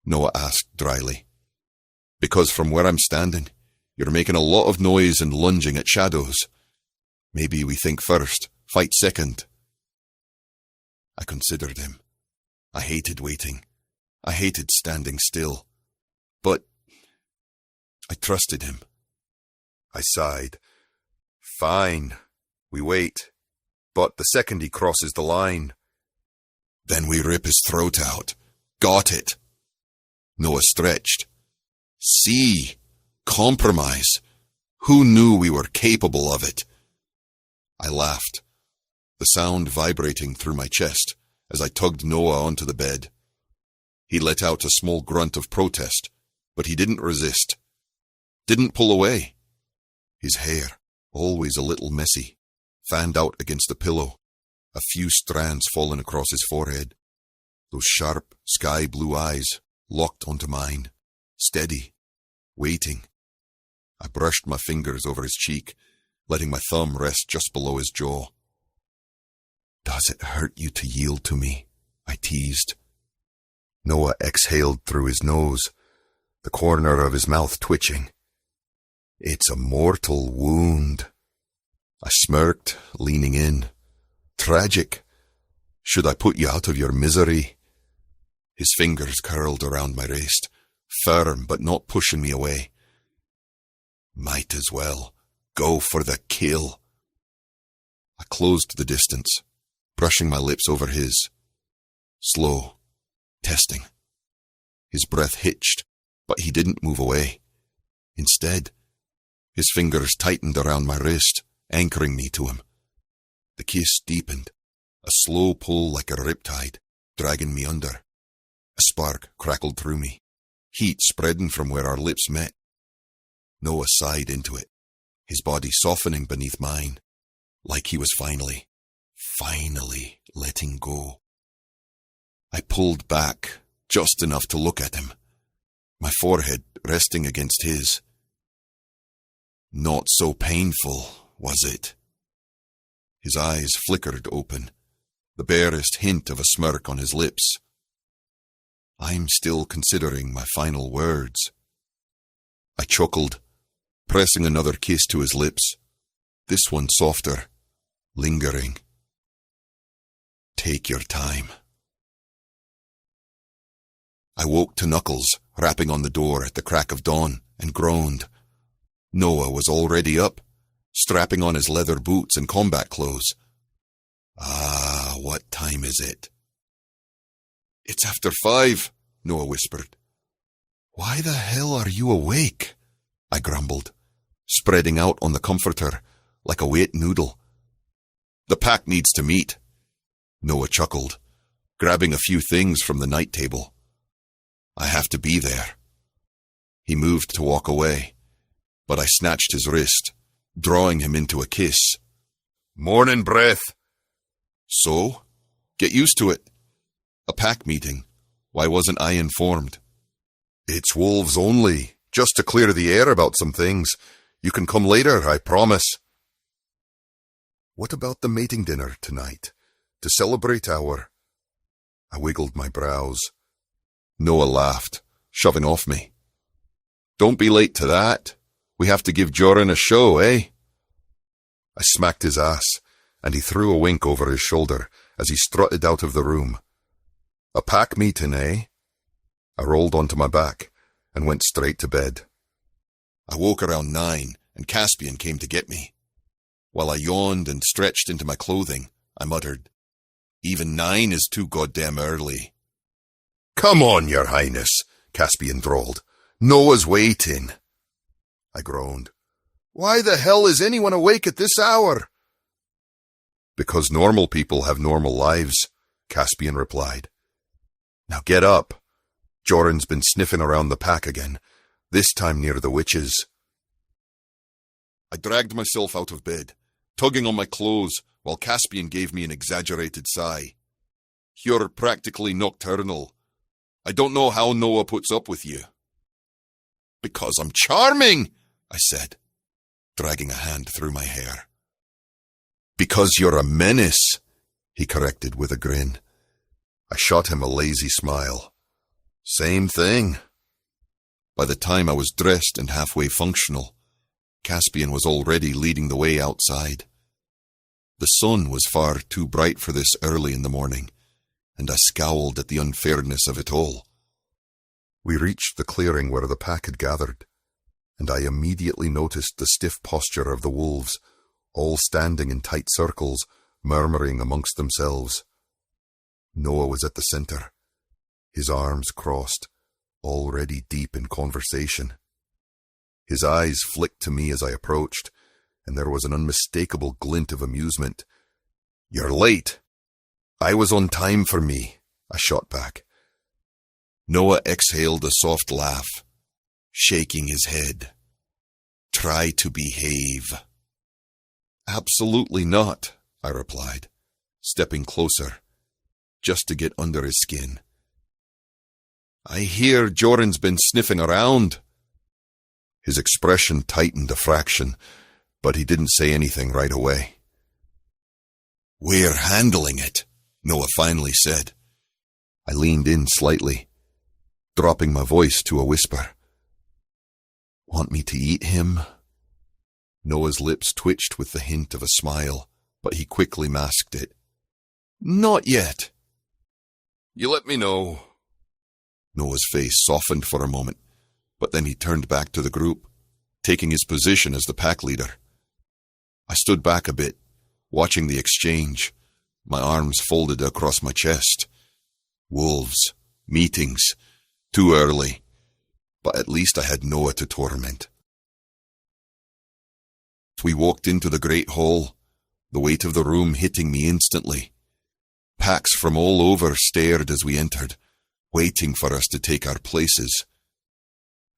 Noah asked dryly. Because from where I'm standing, you're making a lot of noise and lunging at shadows. Maybe we think first, fight second. I considered him. I hated waiting. I hated standing still. But I trusted him. I sighed. Fine, we wait. But the second he crosses the line, then we rip his throat out. Got it. Noah stretched. See, compromise. Who knew we were capable of it? I laughed, the sound vibrating through my chest as I tugged Noah onto the bed. He let out a small grunt of protest, but he didn't resist. Didn't pull away. His hair, always a little messy, fanned out against the pillow, a few strands fallen across his forehead. Those sharp, sky-blue eyes locked onto mine, steady, waiting. I brushed my fingers over his cheek, letting my thumb rest just below his jaw. Does it hurt you to yield to me? I teased. Noah exhaled through his nose, the corner of his mouth twitching. It's a mortal wound. I smirked, leaning in. Tragic. Should I put you out of your misery? His fingers curled around my wrist, firm but not pushing me away. Might as well. Go for the kill. I closed the distance, brushing my lips over his. Slow. Testing. His breath hitched, but he didn't move away. Instead, his fingers tightened around my wrist, anchoring me to him. The kiss deepened, a slow pull like a riptide, dragging me under. A spark crackled through me, heat spreading from where our lips met. Noah sighed into it, his body softening beneath mine, like he was finally letting go. I pulled back, just enough to look at him, my forehead resting against his. Not so painful, was it? His eyes flickered open, the barest hint of a smirk on his lips. I'm still considering my final words. I chuckled, pressing another kiss to his lips, this one softer, lingering. Take your time. I woke to Knuckles, rapping on the door at the crack of dawn, and groaned. Noah was already up, strapping on his leather boots and combat clothes. Ah, what time is it? It's after 5, Noah whispered. Why the hell are you awake? I grumbled, spreading out on the comforter like a wet noodle. The pack needs to meet. Noah chuckled, grabbing a few things from the night table. I have to be there. He moved to walk away, but I snatched his wrist, drawing him into a kiss. Morning breath. So? Get used to it. A pack meeting. Why wasn't I informed? It's wolves only, just to clear the air about some things. You can come later, I promise. What about the mating dinner tonight? To celebrate our... I wiggled my brows. Noah laughed, shoving off me. Don't be late to that. We have to give Joran a show, eh? I smacked his ass, and he threw a wink over his shoulder as he strutted out of the room. A pack meeting, eh? I rolled onto my back and went straight to bed. I woke around 9, and Caspian came to get me. While I yawned and stretched into my clothing, I muttered, Even 9 is too goddamn early. Come on, Your Highness, Caspian drawled. Noah's waiting. I groaned. Why the hell is anyone awake at this hour? Because normal people have normal lives, Caspian replied. Now get up. Joran's been sniffing around the pack again, this time near the witches. I dragged myself out of bed, tugging on my clothes while Caspian gave me an exaggerated sigh. "You're practically nocturnal. I don't know how Noah puts up with you." "Because I'm charming," I said, dragging a hand through my hair. "Because you're a menace," he corrected with a grin. I shot him a lazy smile. "Same thing." By the time I was dressed and halfway functional, Caspian was already leading the way outside. The sun was far too bright for this early in the morning, and I scowled at the unfairness of it all. We reached the clearing where the pack had gathered, and I immediately noticed the stiff posture of the wolves, all standing in tight circles, murmuring amongst themselves. Noah was at the center, his arms crossed, already deep in conversation. His eyes flicked to me as I approached, and there was an unmistakable glint of amusement. "You're late." "I was on time for me," I shot back. Noah exhaled a soft laugh, shaking his head. "Try to behave." "Absolutely not," I replied, stepping closer, just to get under his skin. "I hear Joran's been sniffing around." His expression tightened a fraction, but he didn't say anything right away. "We're handling it," Noah finally said. I leaned in slightly, dropping my voice to a whisper. "Want me to eat him?" Noah's lips twitched with the hint of a smile, but he quickly masked it. "Not yet." "You let me know." Noah's face softened for a moment, but then he turned back to the group, taking his position as the pack leader. I stood back a bit, watching the exchange, my arms folded across my chest. Wolves, meetings, too early, but at least I had Noah to torment. We walked into the great hall, the weight of the room hitting me instantly. Packs from all over stared as we entered, waiting for us to take our places.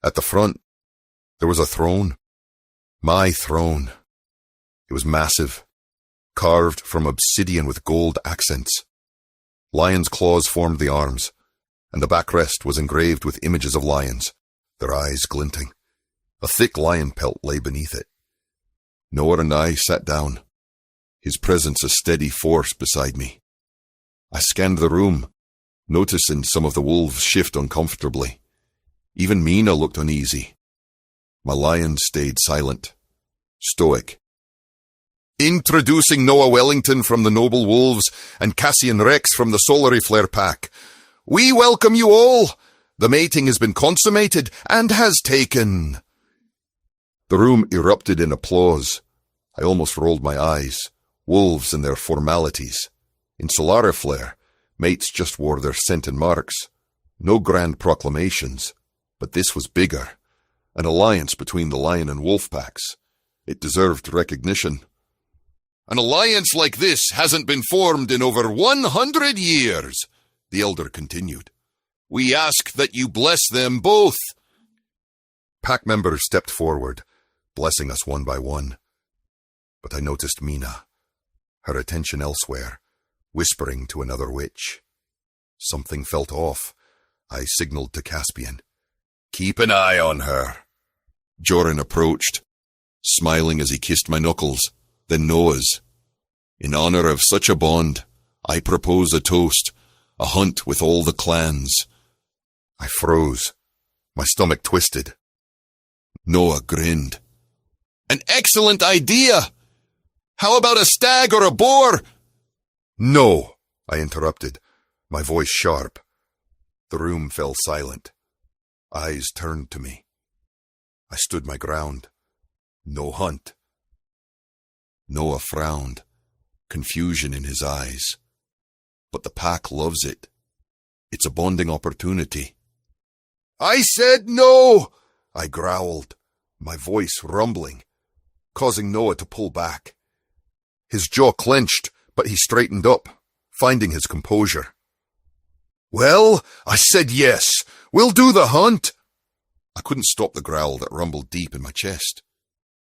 At the front, there was a throne. My throne. It was massive, carved from obsidian with gold accents. Lion's claws formed the arms, and the backrest was engraved with images of lions, their eyes glinting. A thick lion pelt lay beneath it. Noah and I sat down, his presence a steady force beside me. I scanned the room, noticing some of the wolves shift uncomfortably. Even Mina looked uneasy. My lion stayed silent, stoic. "Introducing Noah Wellington from the Noble Wolves and Cassian Rex from the Solary Flare Pack. We welcome you all. The mating has been consummated and has taken." The room erupted in applause. I almost rolled my eyes. Wolves and their formalities. In Solary Flare, mates just wore their scent and marks. No grand proclamations. But this was bigger. An alliance between the lion and wolf packs. It deserved recognition. "An alliance like this hasn't been formed in over 100 years, the elder continued. "We ask that you bless them both." Pack members stepped forward, blessing us one by one. But I noticed Mina, her attention elsewhere, whispering to another witch. Something felt off. I signaled to Caspian. "Keep an eye on her." Joran approached, smiling as he kissed my knuckles, then Noah's. "In honor of such a bond, I propose a toast, a hunt with all the clans." I froze. My stomach twisted. Noah grinned. "An excellent idea! How about a stag or a boar?" "No," I interrupted, my voice sharp. The room fell silent. Eyes turned to me. I stood my ground. No hunt. Noah frowned, confusion in his eyes. "But the pack loves it. It's a bonding opportunity." "I said no!" I growled, my voice rumbling, causing Noah to pull back. His jaw clenched, but he straightened up, finding his composure. "Well, I said yes. We'll do the hunt." I couldn't stop the growl that rumbled deep in my chest.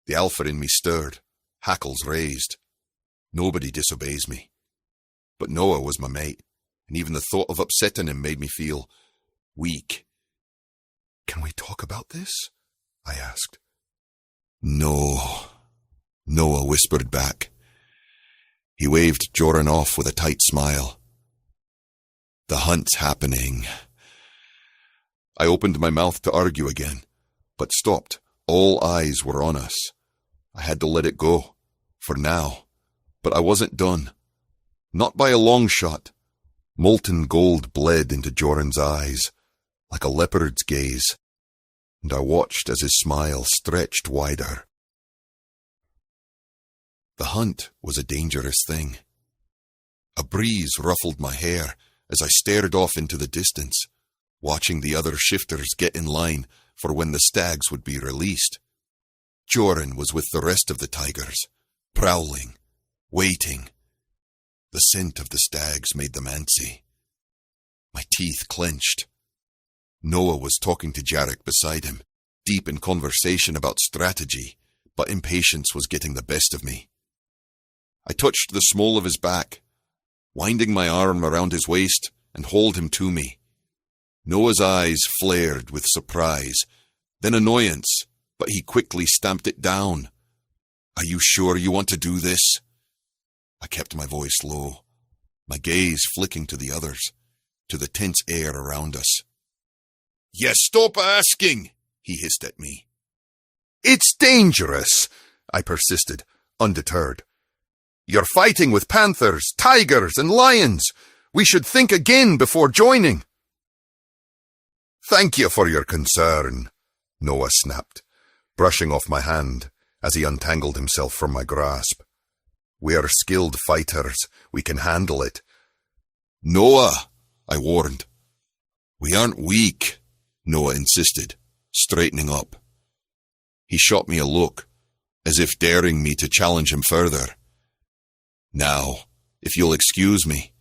The alpha in me stirred, hackles raised. Nobody disobeys me. But Noah was my mate, and even the thought of upsetting him made me feel weak. "Can we talk about this?" I asked. "No," Noah whispered back. He waved Joran off with a tight smile. "The hunt's happening." I opened my mouth to argue again, but stopped. All eyes were on us. I had to let it go, for now. But I wasn't done. Not by a long shot. Molten gold bled into Joran's eyes, like a leopard's gaze, and I watched as his smile stretched wider. The hunt was a dangerous thing. A breeze ruffled my hair as I stared off into the distance, watching the other shifters get in line for when the stags would be released. Joran was with the rest of the tigers, prowling, waiting. The scent of the stags made them antsy. My teeth clenched. Noah was talking to Jarek beside him, deep in conversation about strategy, but impatience was getting the best of me. I touched the small of his back, winding my arm around his waist and hauled him to me. Noah's eyes flared with surprise, then annoyance, but he quickly stamped it down. "Are you sure you want to do this?" I kept my voice low, my gaze flicking to the others, to the tense air around us. "Yes, stop asking," he hissed at me. "It's dangerous," I persisted, undeterred. "You're fighting with panthers, tigers, and lions. We should think again before joining." "Thank you for your concern," Noah snapped, brushing off my hand as he untangled himself from my grasp. "We're skilled fighters. We can handle it." "Noah," I warned. "We aren't weak," Noah insisted, straightening up. He shot me a look, as if daring me to challenge him further. "Now, if you'll excuse me,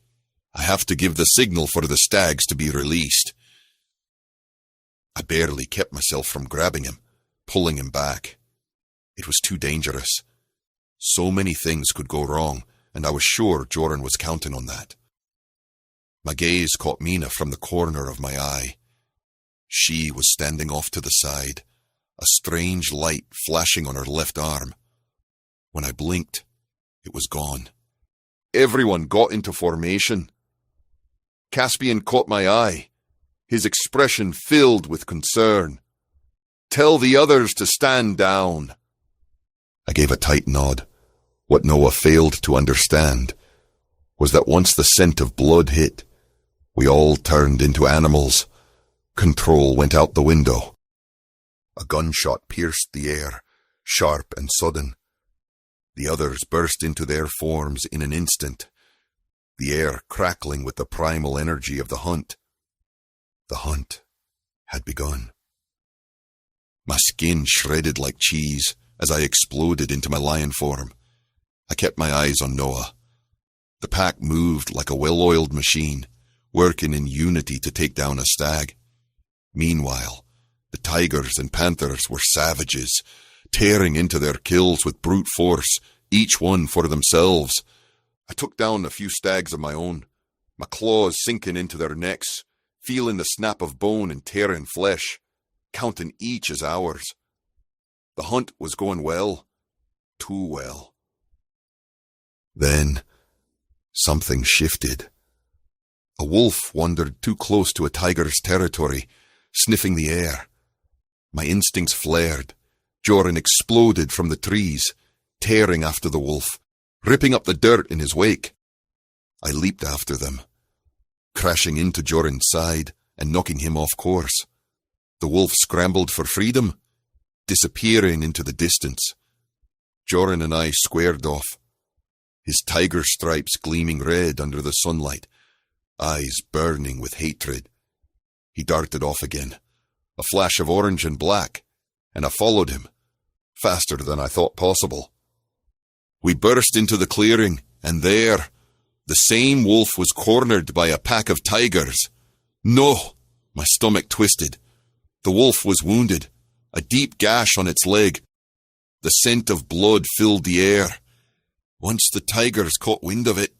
I have to give the signal for the stags to be released." I barely kept myself from grabbing him, pulling him back. It was too dangerous. So many things could go wrong, and I was sure Joran was counting on that. My gaze caught Mina from the corner of my eye. She was standing off to the side, a strange light flashing on her left arm. When I blinked, it was gone. Everyone got into formation. Caspian caught my eye, his expression filled with concern. "Tell the others to stand down." I gave a tight nod. What Noah failed to understand was that once the scent of blood hit, we all turned into animals. Control went out the window. A gunshot pierced the air, sharp and sudden. The others burst into their forms in an instant, the air crackling with the primal energy of the hunt. The hunt had begun. My skin shredded like cheese as I exploded into my lion form. I kept my eyes on Noah. The pack moved like a well-oiled machine, working in unity to take down a stag. Meanwhile, the tigers and panthers were savages, tearing into their kills with brute force, each one for themselves. I took down a few stags of my own, my claws sinking into their necks, feeling the snap of bone and tearing flesh, counting each as ours. The hunt was going well, too well. Then, something shifted. A wolf wandered too close to a tiger's territory, sniffing the air. My instincts flared. Joran exploded from the trees, tearing after the wolf, ripping up the dirt in his wake. I leaped after them, crashing into Joran's side and knocking him off course. The wolf scrambled for freedom, disappearing into the distance. Joran and I squared off, his tiger stripes gleaming red under the sunlight, eyes burning with hatred. He darted off again, a flash of orange and black, and I followed him, faster than I thought possible. We burst into the clearing, and there, the same wolf was cornered by a pack of tigers. No! My stomach twisted. The wolf was wounded, a deep gash on its leg. The scent of blood filled the air. Once the tigers caught wind of it,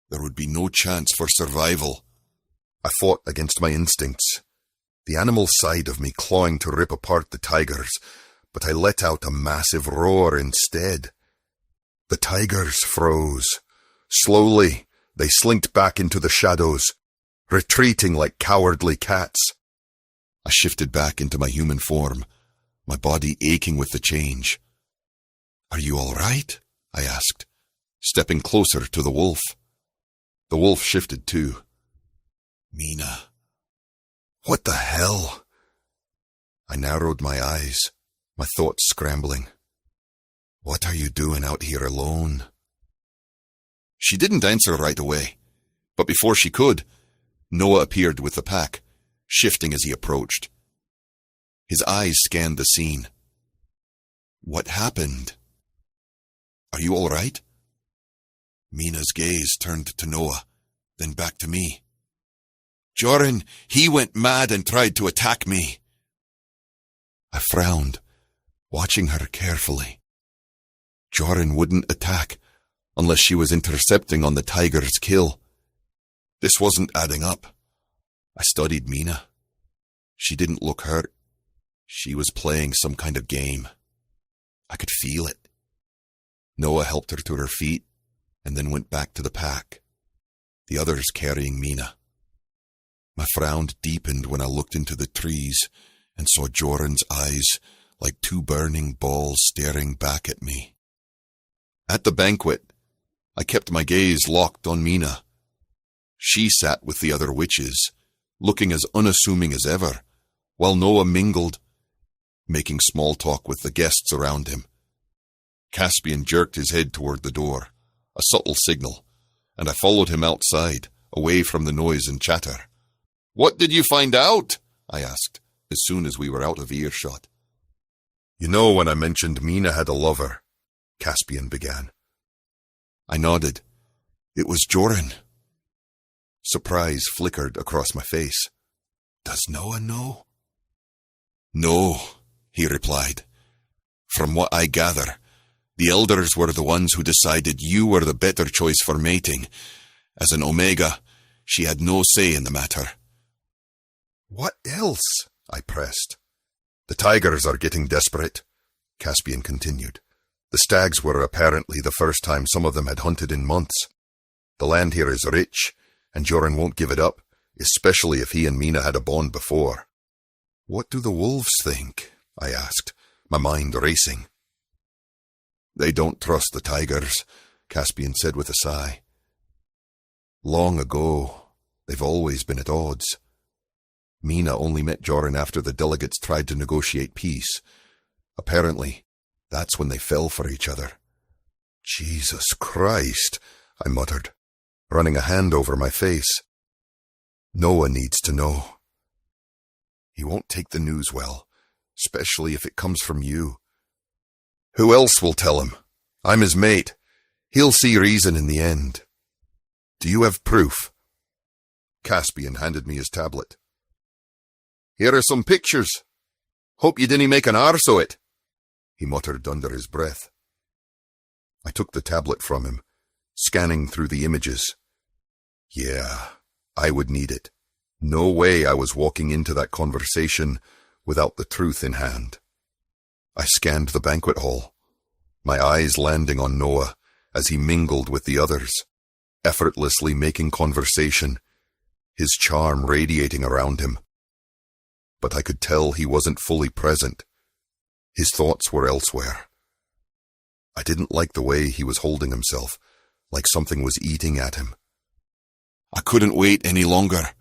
there would be no chance for survival. I fought against my instincts, the animal side of me clawing to rip apart the tigers, but I let out a massive roar instead. The tigers froze. Slowly, they slinked back into the shadows, retreating like cowardly cats. I shifted back into my human form, my body aching with the change. "Are you all right?" I asked, stepping closer to the wolf. The wolf shifted too. "Mina, what the hell?" I narrowed my eyes, my thoughts scrambling. "What are you doing out here alone?" She didn't answer right away, but before she could, Noah appeared with the pack, shifting as he approached. His eyes scanned the scene. "What happened? Are you all right?" Mina's gaze turned to Noah, then back to me. "Joran, he went mad and tried to attack me." I frowned, watching her carefully. Joran wouldn't attack unless she was intercepting on the tiger's kill. This wasn't adding up. I studied Mina. She didn't look hurt. She was playing some kind of game. I could feel it. Noah helped her to her feet and then went back to the pack, the others carrying Mina. My frown deepened when I looked into the trees and saw Joran's eyes like two burning balls staring back at me. At the banquet, I kept my gaze locked on Mina. She sat with the other witches, looking as unassuming as ever, while Noah mingled, making small talk with the guests around him. Caspian jerked his head toward the door, a subtle signal, and I followed him outside, away from the noise and chatter. "What did you find out?" I asked, as soon as we were out of earshot. "You know when I mentioned Mina had a lover," Caspian began. I nodded. It was Joran. Surprise flickered across my face. "Does Noah know?" "No," he replied. "From what I gather, the elders were the ones who decided you were the better choice for mating. As an Omega, she had no say in the matter." "What else?" I pressed. "The tigers are getting desperate," Caspian continued. "The stags were apparently the first time some of them had hunted in months. The land here is rich, and Joran won't give it up, especially if he and Mina had a bond before." "What do the wolves think?" I asked, my mind racing. "They don't trust the tigers," Caspian said with a sigh. "Long ago, they've always been at odds. Mina only met Joran after the delegates tried to negotiate peace. Apparently, that's when they fell for each other." "Jesus Christ," I muttered, running a hand over my face. "Noah needs to know. He won't take the news well, especially if it comes from you." "Who else will tell him? I'm his mate. He'll see reason in the end. Do you have proof?" Caspian handed me his tablet. "Here are some pictures. Hope you didn't make an arse o' it," he muttered under his breath. I took the tablet from him, scanning through the images. Yeah, I would need it. No way I was walking into that conversation without the truth in hand. I scanned the banquet hall, my eyes landing on Noah as he mingled with the others, effortlessly making conversation, his charm radiating around him. But I could tell he wasn't fully present. His thoughts were elsewhere. I didn't like the way he was holding himself, like something was eating at him. I couldn't wait any longer.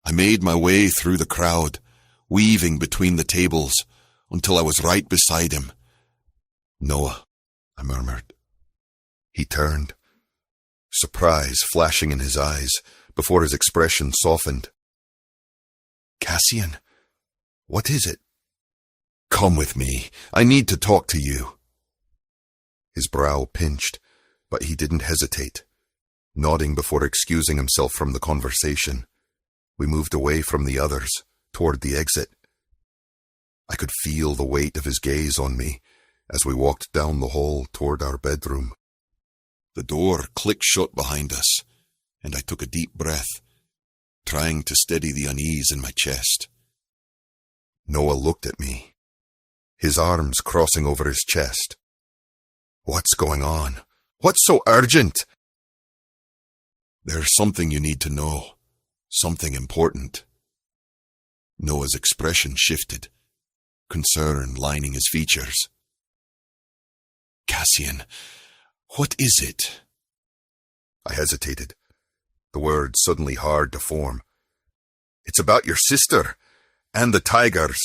I made my way through the crowd, weaving between the tables, until I was right beside him. "Noah," I murmured. He turned, surprise flashing in his eyes before his expression softened. "Cassian, what is it?" "Come with me. I need to talk to you." His brow pinched, but he didn't hesitate, nodding before excusing himself from the conversation. We moved away from the others, toward the exit. I could feel the weight of his gaze on me as we walked down the hall toward our bedroom. The door clicked shut behind us, and I took a deep breath, trying to steady the unease in my chest. Noah looked at me, his arms crossing over his chest. What's going on? What's so urgent? There's something you need to know. Something important. Noah's expression shifted, concern lining his features. Cassian, what is it? I hesitated, the words suddenly hard to form. It's about your sister and the tigers.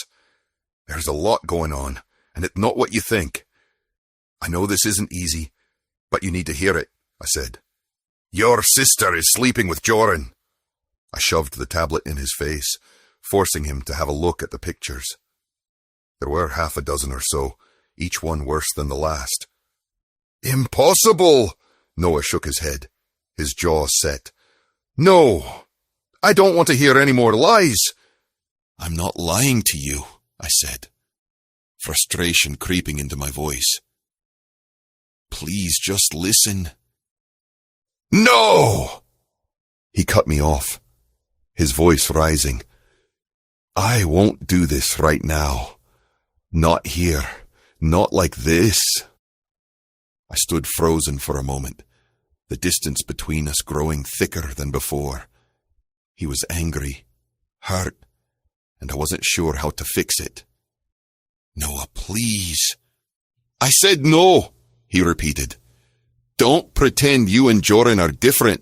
There's a lot going on, and it's not what you think. I know this isn't easy, but you need to hear it, I said. Your sister is sleeping with Joran. I shoved the tablet in his face, forcing him to have a look at the pictures. There were half a dozen or so, each one worse than the last. Impossible! Noah shook his head, his jaw set. No! I don't want to hear any more lies. I'm not lying to you, I said, frustration creeping into my voice. Please just listen. No! He cut me off, his voice rising. I won't do this right now. Not here. Not like this. I stood frozen for a moment, the distance between us growing thicker than before. He was angry, hurt, and I wasn't sure how to fix it. Noah, please. I said no, he repeated. Don't pretend you and Joran are different.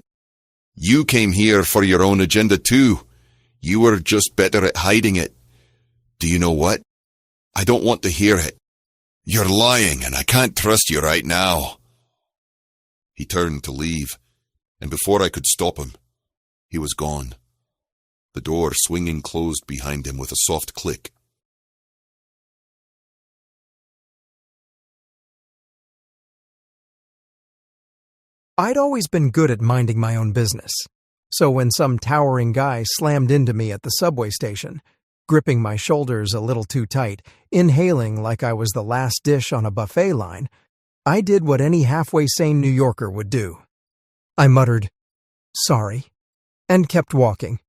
You came here for your own agenda too. You were just better at hiding it. Do you know what? I don't want to hear it. You're lying, and I can't trust you right now. He turned to leave, and before I could stop him, he was gone, the door swinging closed behind him with a soft click. I'd always been good at minding my own business, so when some towering guy slammed into me at the subway station, gripping my shoulders a little too tight, inhaling like I was the last dish on a buffet line, I did what any halfway sane New Yorker would do. I muttered, "Sorry," and kept walking.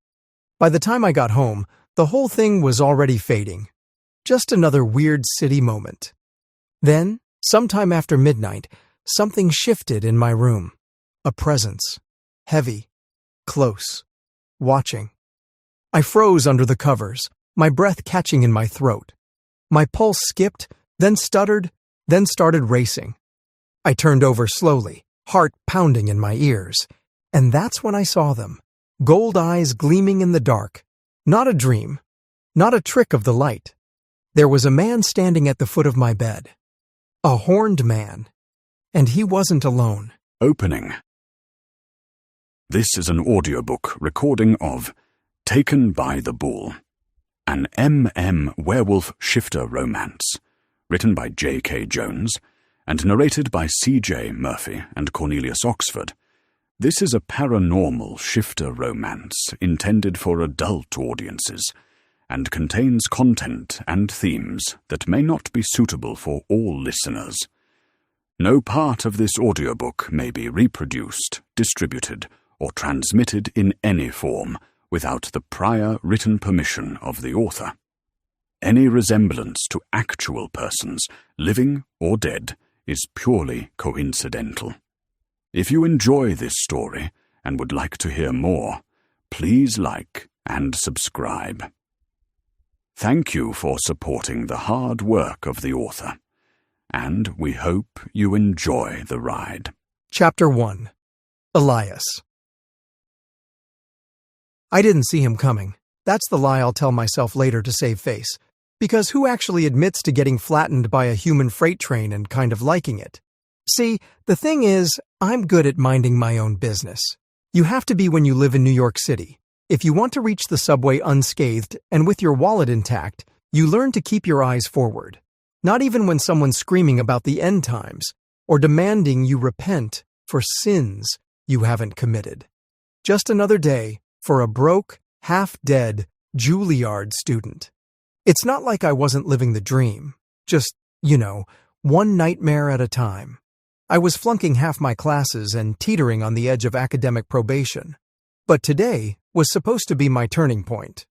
By the time I got home, the whole thing was already fading. Just another weird city moment. Then, sometime after midnight, something shifted in my room. A presence. Heavy. Close. Watching. I froze under the covers, my breath catching in my throat. My pulse skipped, then stuttered, then started racing. I turned over slowly, heart pounding in my ears, and that's when I saw them, gold eyes gleaming in the dark. Not a dream, not a trick of the light. There was a man standing at the foot of my bed. A horned man. And he wasn't alone. Opening. This is an audiobook recording of Taken by the Bull, an Werewolf shifter romance, written by J.K. Jones and narrated by C.J. Murphy and Cornelius Oxford. This is a paranormal shifter romance intended for adult audiences and contains content and themes that may not be suitable for all listeners. No part of this audiobook may be reproduced, distributed, or transmitted in any form without the prior written permission of the author. Any resemblance to actual persons, living or dead, is purely coincidental. If you enjoy this story and would like to hear more, please like and subscribe. Thank you for supporting the hard work of the author, and we hope you enjoy the ride. Chapter 1. Elias. I didn't see him coming. That's the lie I'll tell myself later to save face. Because who actually admits to getting flattened by a human freight train and kind of liking it? See, the thing is, I'm good at minding my own business. You have to be when you live in New York City. If you want to reach the subway unscathed and with your wallet intact, you learn to keep your eyes forward. Not even when someone's screaming about the end times or demanding you repent for sins you haven't committed. Just another day for a broke, half-dead Juilliard student. It's not like I wasn't living the dream, just, one nightmare at a time. I was flunking half my classes and teetering on the edge of academic probation. But today was supposed to be my turning point.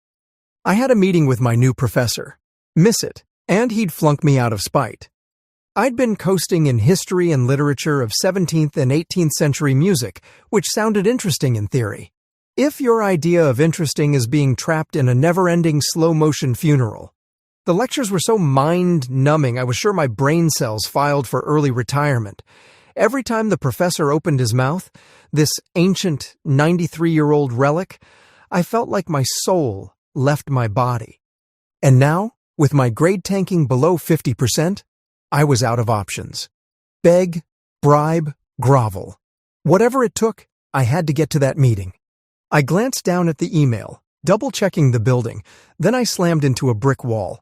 I had a meeting with my new professor. Miss it, and he'd flunk me out of spite. I'd been coasting in history and literature of 17th and 18th century music, which sounded interesting in theory. If your idea of interesting is being trapped in a never-ending slow-motion funeral. The lectures were so mind-numbing I was sure my brain cells filed for early retirement. Every time the professor opened his mouth, this ancient 93-year-old relic, I felt like my soul left my body. And now, with my grade tanking below 50%, I was out of options. Beg, bribe, grovel. Whatever it took, I had to get to that meeting. I glanced down at the email, double-checking the building, then I slammed into a brick wall.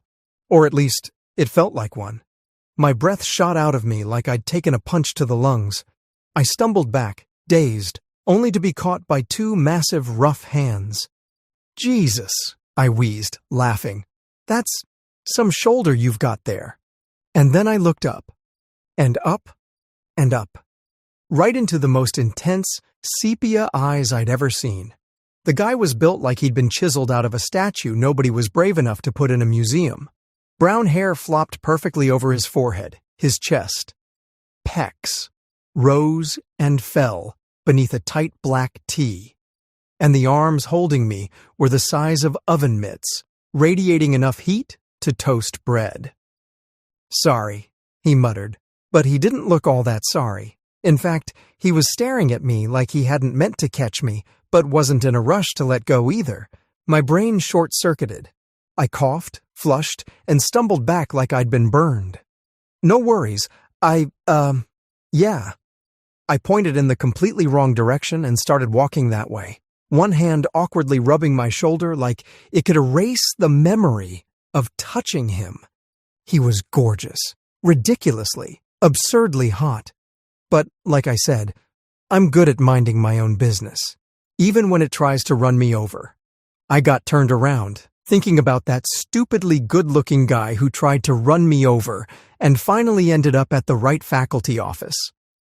Or at least, it felt like one. My breath shot out of me like I'd taken a punch to the lungs. I stumbled back, dazed, only to be caught by two massive, rough hands. "Jesus," I wheezed, laughing. "That's some shoulder you've got there." And then I looked up, and up, and up, right into the most intense, sepia eyes I'd ever seen. The guy was built like he'd been chiseled out of a statue nobody was brave enough to put in a museum. Brown hair flopped perfectly over his forehead, his chest. Pecs rose and fell beneath a tight black tee. And the arms holding me were the size of oven mitts, radiating enough heat to toast bread. "Sorry," he muttered, but he didn't look all that sorry. In fact, he was staring at me like he hadn't meant to catch me, but wasn't in a rush to let go either. My brain short-circuited. I coughed, flushed, and stumbled back like I'd been burned. "No worries. Yeah." I pointed in the completely wrong direction and started walking that way, one hand awkwardly rubbing my shoulder like it could erase the memory of touching him. He was gorgeous, ridiculously, absurdly hot. But, like I said, I'm good at minding my own business, even when it tries to run me over. I got turned around, thinking about that stupidly good-looking guy who tried to run me over and finally ended up at the right faculty office.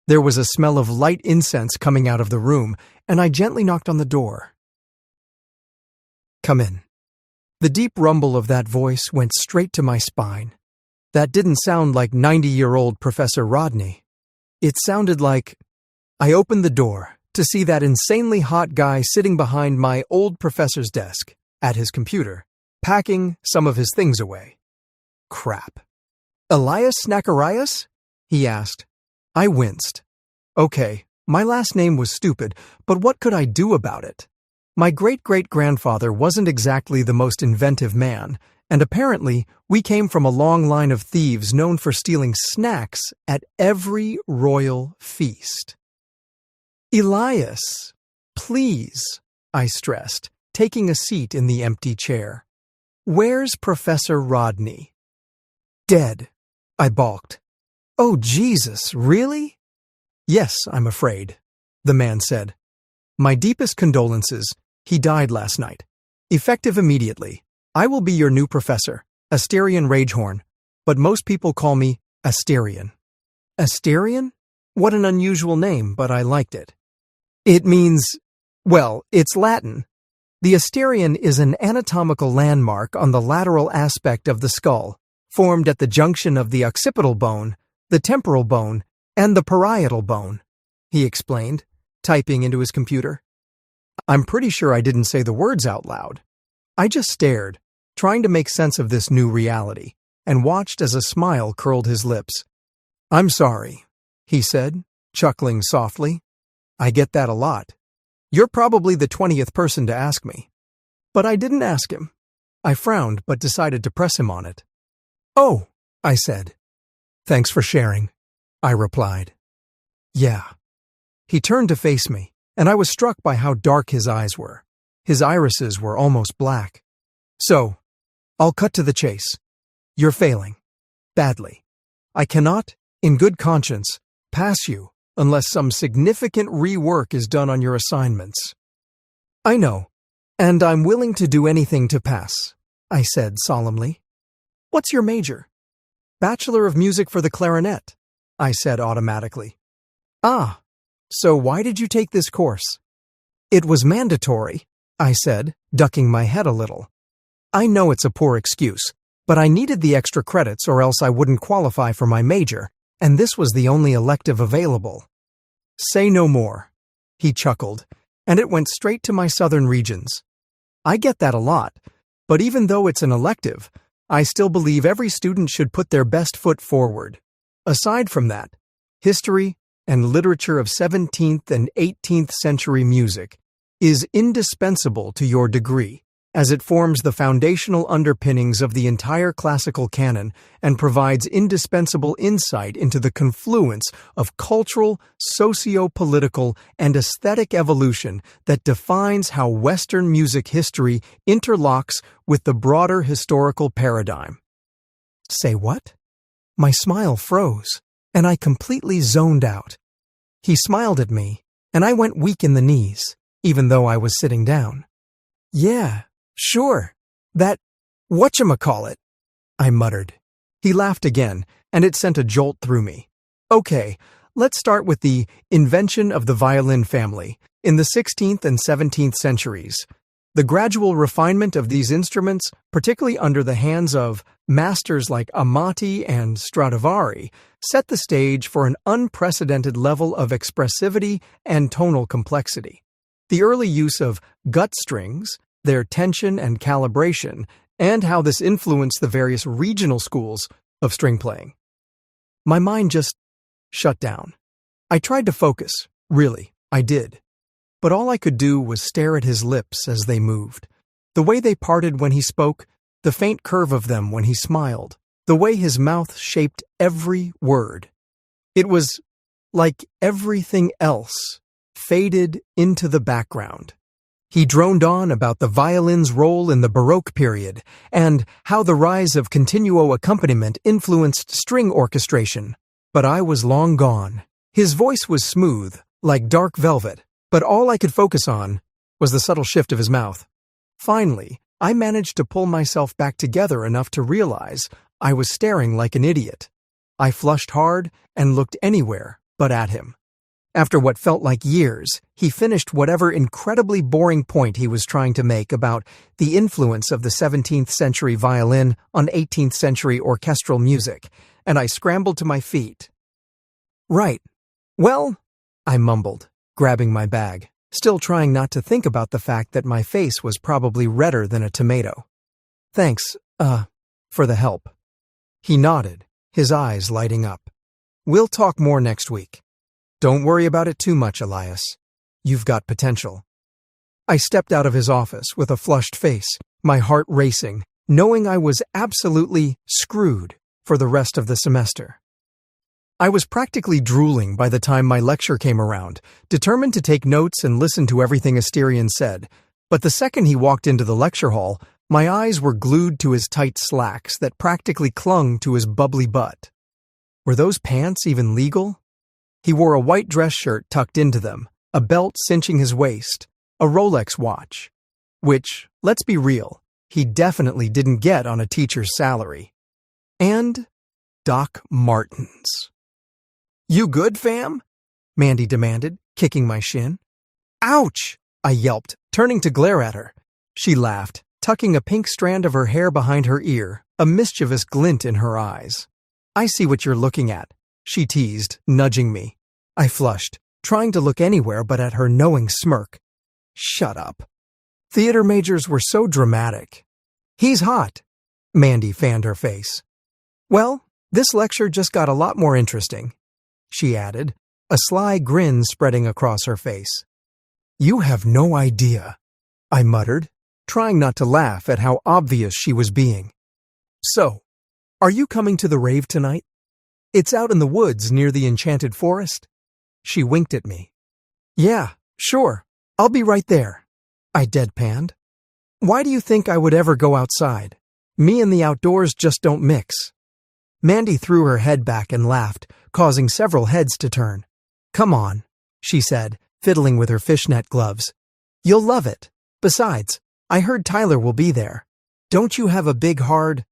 There was a smell of light incense coming out of the room, and I gently knocked on the door. "Come in." The deep rumble of that voice went straight to my spine. That didn't sound like 90-year-old Professor Rodney. It sounded like... I opened the door to see that insanely hot guy sitting behind my old professor's desk, at his computer, packing some of his things away. Crap. "Elias Snacarias?" he asked. I winced. Okay, my last name was stupid, but what could I do about it? My great-great-grandfather wasn't exactly the most inventive man, and apparently we came from a long line of thieves known for stealing snacks at every royal feast. "Elias, please," I stressed, taking a seat in the empty chair. "Where's Professor Rodney?" "Dead," I balked. "Oh, Jesus, really?" "Yes, I'm afraid," the man said. "My deepest condolences. He died last night. Effective immediately. I will be your new professor, Asterion Ragehorn, but most people call me Asterion." Asterion? What an unusual name, but I liked it. It means, well, it's Latin. The Asterion is an anatomical landmark on the lateral aspect of the skull, formed at the junction of the occipital bone, the temporal bone, and the parietal bone, he explained, typing into his computer. I'm pretty sure I didn't say the words out loud. I just stared, trying to make sense of this new reality, and watched as a smile curled his lips. "I'm sorry," he said, chuckling softly. "I get that a lot. You're probably the 20th person to ask me." But I didn't ask him. I frowned, but decided to press him on it. "Oh," I said. "Thanks for sharing," I replied. "Yeah." He turned to face me, and I was struck by how dark his eyes were. His irises were almost black. "So, I'll cut to the chase. You're failing. Badly. I cannot, in good conscience, pass you unless some significant rework is done on your assignments." "I know, and I'm willing to do anything to pass," I said solemnly. "What's your major?" "Bachelor of Music for the Clarinet," I said automatically, Ah, so why did you take this course? It was mandatory, I said, ducking my head a little. I know it's a poor excuse, but I needed the extra credits or else I wouldn't qualify for my major, and this was the only elective available. Say no more, he chuckled, and it went straight to my southern regions. I get that a lot, but even though it's an elective, I still believe every student should put their best foot forward. Aside from that, history and literature of 17th and 18th century music is indispensable to your degree, as it forms the foundational underpinnings of the entire classical canon and provides indispensable insight into the confluence of cultural, socio-political, and aesthetic evolution that defines how Western music history interlocks with the broader historical paradigm. Say what? My smile froze, and I completely zoned out. He smiled at me, and I went weak in the knees, even though I was sitting down. Yeah. Sure, that whatchamacallit, I muttered. He laughed again, and it sent a jolt through me. Okay, let's start with the invention of the violin family in the 16th and 17th centuries. The gradual refinement of these instruments, particularly under the hands of masters like Amati and Stradivari, set the stage for an unprecedented level of expressivity and tonal complexity. The early use of gut strings, their tension and calibration, and how this influenced the various regional schools of string playing. My mind just shut down. I tried to focus, really, I did. But all I could do was stare at his lips as they moved. The way they parted when he spoke, the faint curve of them when he smiled, the way his mouth shaped every word. It was like everything else faded into the background. He droned on about the violin's role in the Baroque period and how the rise of continuo accompaniment influenced string orchestration. But I was long gone. His voice was smooth, like dark velvet, but all I could focus on was the subtle shift of his mouth. Finally, I managed to pull myself back together enough to realize I was staring like an idiot. I flushed hard and looked anywhere but at him. After what felt like years, he finished whatever incredibly boring point he was trying to make about the influence of the 17th century violin on 18th century orchestral music, and I scrambled to my feet. Right. Well, I mumbled, grabbing my bag, still trying not to think about the fact that my face was probably redder than a tomato. Thanks, for the help. He nodded, his eyes lighting up. We'll talk more next week. Don't worry about it too much, Elias. You've got potential. I stepped out of his office with a flushed face, my heart racing, knowing I was absolutely screwed for the rest of the semester. I was practically drooling by the time my lecture came around, determined to take notes and listen to everything Asterion said, but the second he walked into the lecture hall, my eyes were glued to his tight slacks that practically clung to his bubbly butt. Were those pants even legal? He wore a white dress shirt tucked into them, a belt cinching his waist, a Rolex watch, which, let's be real, he definitely didn't get on a teacher's salary. And Doc Martens. You good, fam? Mandy demanded, kicking my shin. Ouch! I yelped, turning to glare at her. She laughed, tucking a pink strand of her hair behind her ear, a mischievous glint in her eyes. I see what you're looking at, she teased, nudging me. I flushed, trying to look anywhere but at her knowing smirk. Shut up. Theater majors were so dramatic. He's hot. Mandy fanned her face. Well, this lecture just got a lot more interesting, she added, a sly grin spreading across her face. You have no idea, I muttered, trying not to laugh at how obvious she was being. So, are you coming to the rave tonight? It's out in the woods near the enchanted forest. She winked at me. Yeah, sure. I'll be right there. I deadpanned. Why do you think I would ever go outside? Me and the outdoors just don't mix. Mandy threw her head back and laughed, causing several heads to turn. Come on, she said, fiddling with her fishnet gloves. You'll love it. Besides, I heard Tyler will be there. Don't you have a big hard?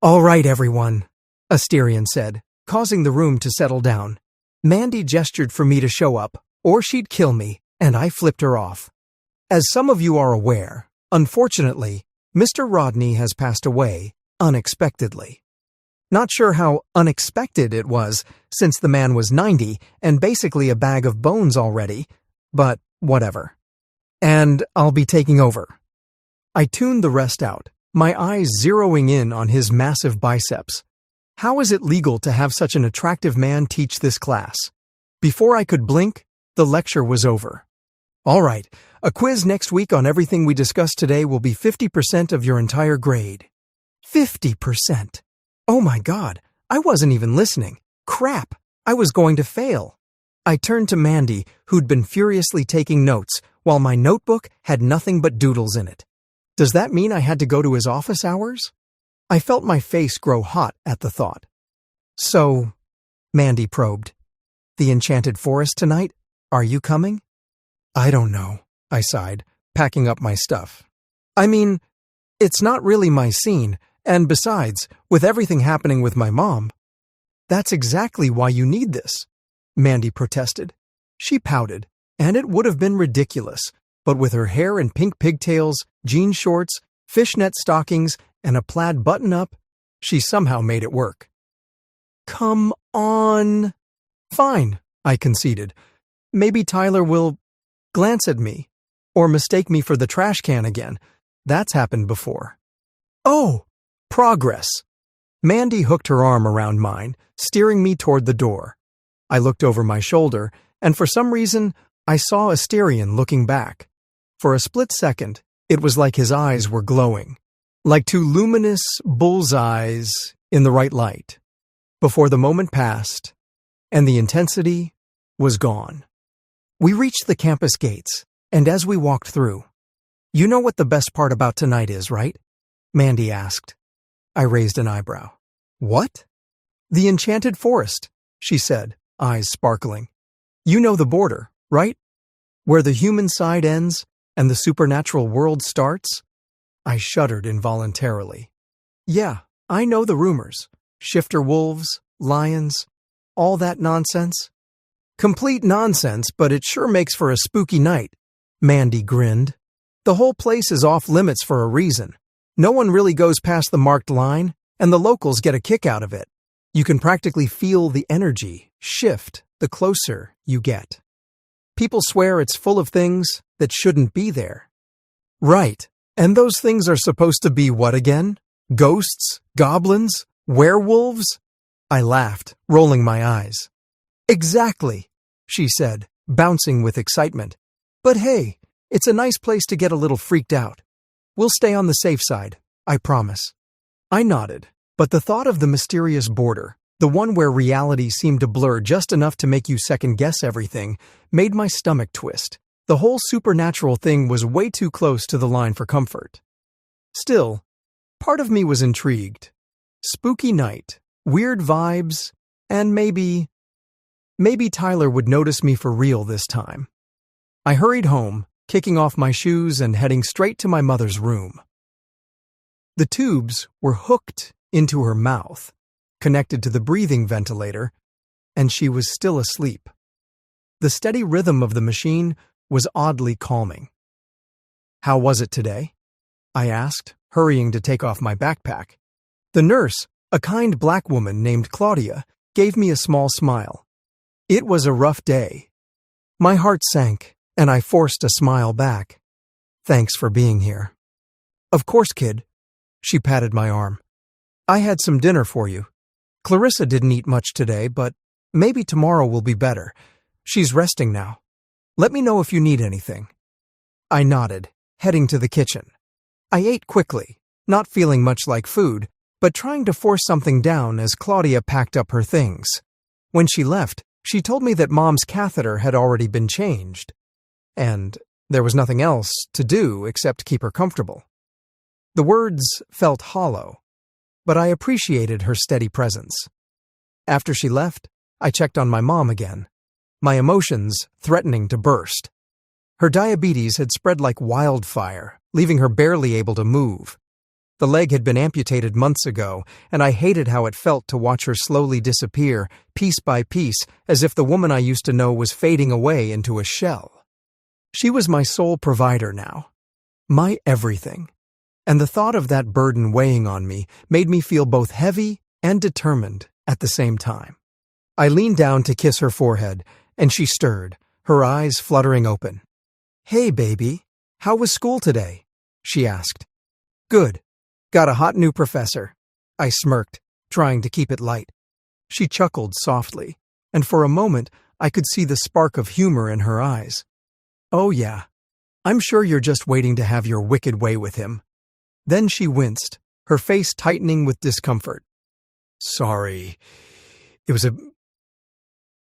All right, everyone, Asterion said, causing the room to settle down. Mandy gestured for me to show up, or she'd kill me, and I flipped her off. As some of you are aware, unfortunately, Mr. Rodney has passed away unexpectedly. Not sure how unexpected it was, since the man was 90 and basically a bag of bones already, but whatever. And I'll be taking over. I tuned the rest out, my eyes zeroing in on his massive biceps. How is it legal to have such an attractive man teach this class? Before I could blink, the lecture was over. All right, a quiz next week on everything we discussed today will be 50% of your entire grade. 50%. Oh my God, I wasn't even listening. Crap, I was going to fail. I turned to Mandy, who'd been furiously taking notes, while my notebook had nothing but doodles in it. Does that mean I had to go to his office hours? I felt my face grow hot at the thought. So, Mandy probed, the Enchanted Forest tonight? Are you coming? I don't know, I sighed, packing up my stuff. I mean, it's not really my scene, and besides, with everything happening with my mom. That's exactly why you need this, Mandy protested. She pouted, and it would have been ridiculous, but with her hair in pink pigtails, jean shorts, fishnet stockings, and a plaid button-up, she somehow made it work. Come on. Fine, I conceded. Maybe Tyler will glance at me, or mistake me for the trash can again. That's happened before. Oh, progress. Mandy hooked her arm around mine, steering me toward the door. I looked over my shoulder, and for some reason, I saw Asterion looking back. For a split second, it was like his eyes were glowing, like two luminous bullseyes in the right light, before the moment passed, and the intensity was gone. We reached the campus gates, and as we walked through, "You know what the best part about tonight is, right?" Mandy asked. I raised an eyebrow. What? The Enchanted Forest, she said, eyes sparkling. You know the border, right? Where the human side ends and the supernatural world starts? I shuddered involuntarily. Yeah, I know the rumors. Shifter wolves, lions, all that nonsense. Complete nonsense, but it sure makes for a spooky night, Mandy grinned. The whole place is off limits for a reason. No one really goes past the marked line, and the locals get a kick out of it. You can practically feel the energy shift the closer you get. People swear it's full of things that shouldn't be there. Right, and those things are supposed to be what again? Ghosts? Goblins? Werewolves? I laughed, rolling my eyes. Exactly, she said, bouncing with excitement. But hey, it's a nice place to get a little freaked out. We'll stay on the safe side, I promise. I nodded, but the thought of the mysterious border, the one where reality seemed to blur just enough to make you second-guess everything, made my stomach twist. The whole supernatural thing was way too close to the line for comfort. Still, part of me was intrigued. Spooky night, weird vibes, and maybe Tyler would notice me for real this time. I hurried home, kicking off my shoes and heading straight to my mother's room. The tubes were hooked into her mouth, connected to the breathing ventilator, and she was still asleep. The steady rhythm of the machine was oddly calming. How was it today? I asked, hurrying to take off my backpack. The nurse, a kind black woman named Claudia, gave me a small smile. It was a rough day. My heart sank, and I forced a smile back. Thanks for being here. Of course, kid. She patted my arm. I had some dinner for you. Clarissa didn't eat much today, but maybe tomorrow will be better. She's resting now. Let me know if you need anything. I nodded, heading to the kitchen. I ate quickly, not feeling much like food, but trying to force something down as Claudia packed up her things. When she left, she told me that Mom's catheter had already been changed, and there was nothing else to do except keep her comfortable. The words felt hollow, but I appreciated her steady presence. After she left, I checked on my mom again, my emotions threatening to burst. Her diabetes had spread like wildfire, leaving her barely able to move. The leg had been amputated months ago, and I hated how it felt to watch her slowly disappear, piece by piece, as if the woman I used to know was fading away into a shell. She was my sole provider now, my everything, and the thought of that burden weighing on me made me feel both heavy and determined at the same time. I leaned down to kiss her forehead, and she stirred, her eyes fluttering open. "Hey, baby, how was school today?" she asked. "Good. Got a hot new professor." I smirked, trying to keep it light. She chuckled softly, and for a moment I could see the spark of humor in her eyes. "Oh yeah, I'm sure you're just waiting to have your wicked way with him." Then she winced, her face tightening with discomfort. "Sorry, it was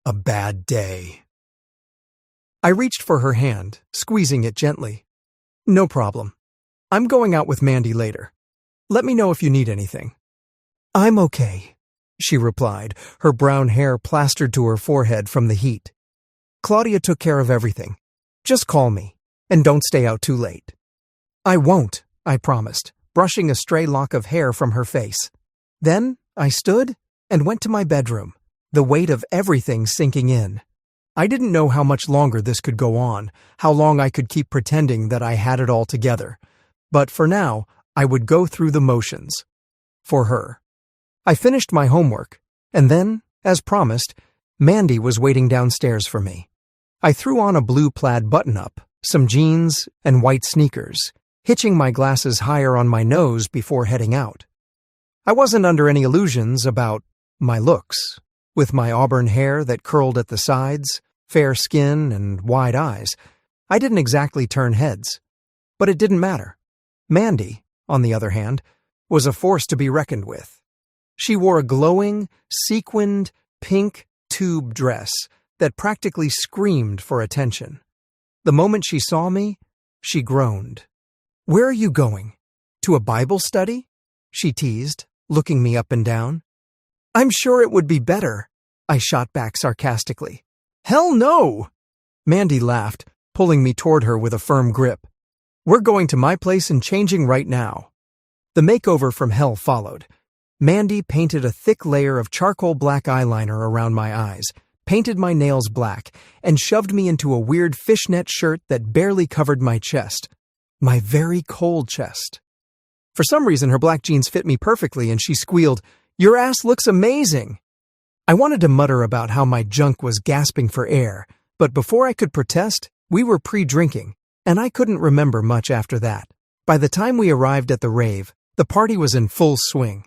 a bad day." I reached for her hand, squeezing it gently. "No problem. I'm going out with Mandy later. Let me know if you need anything." "I'm okay," she replied, her brown hair plastered to her forehead from the heat. "Claudia took care of everything. Just call me, and don't stay out too late." "I won't," I promised, brushing a stray lock of hair from her face. Then I stood and went to my bedroom, the weight of everything sinking in. I didn't know how much longer this could go on, how long I could keep pretending that I had it all together. But for now, I would go through the motions. For her. I finished my homework, and then, as promised, Mandy was waiting downstairs for me. I threw on a blue plaid button-up, some jeans, and white sneakers, hitching my glasses higher on my nose before heading out. I wasn't under any illusions about my looks. With my auburn hair that curled at the sides, fair skin, and wide eyes, I didn't exactly turn heads. But it didn't matter. Mandy, on the other hand, was a force to be reckoned with. She wore a glowing, sequined, pink tube dress that practically screamed for attention. The moment she saw me, she groaned. "Where are you going? To a Bible study?" she teased, looking me up and down. "I'm sure it would be better," I shot back sarcastically. "Hell no!" Mandy laughed, pulling me toward her with a firm grip. "We're going to my place and changing right now." The makeover from hell followed. Mandy painted a thick layer of charcoal black eyeliner around my eyes, painted my nails black, and shoved me into a weird fishnet shirt that barely covered my chest. My very cold chest. For some reason, her black jeans fit me perfectly, and she squealed, "Your ass looks amazing." I wanted to mutter about how my junk was gasping for air, but before I could protest, we were pre-drinking, and I couldn't remember much after that. By the time we arrived at the rave, the party was in full swing.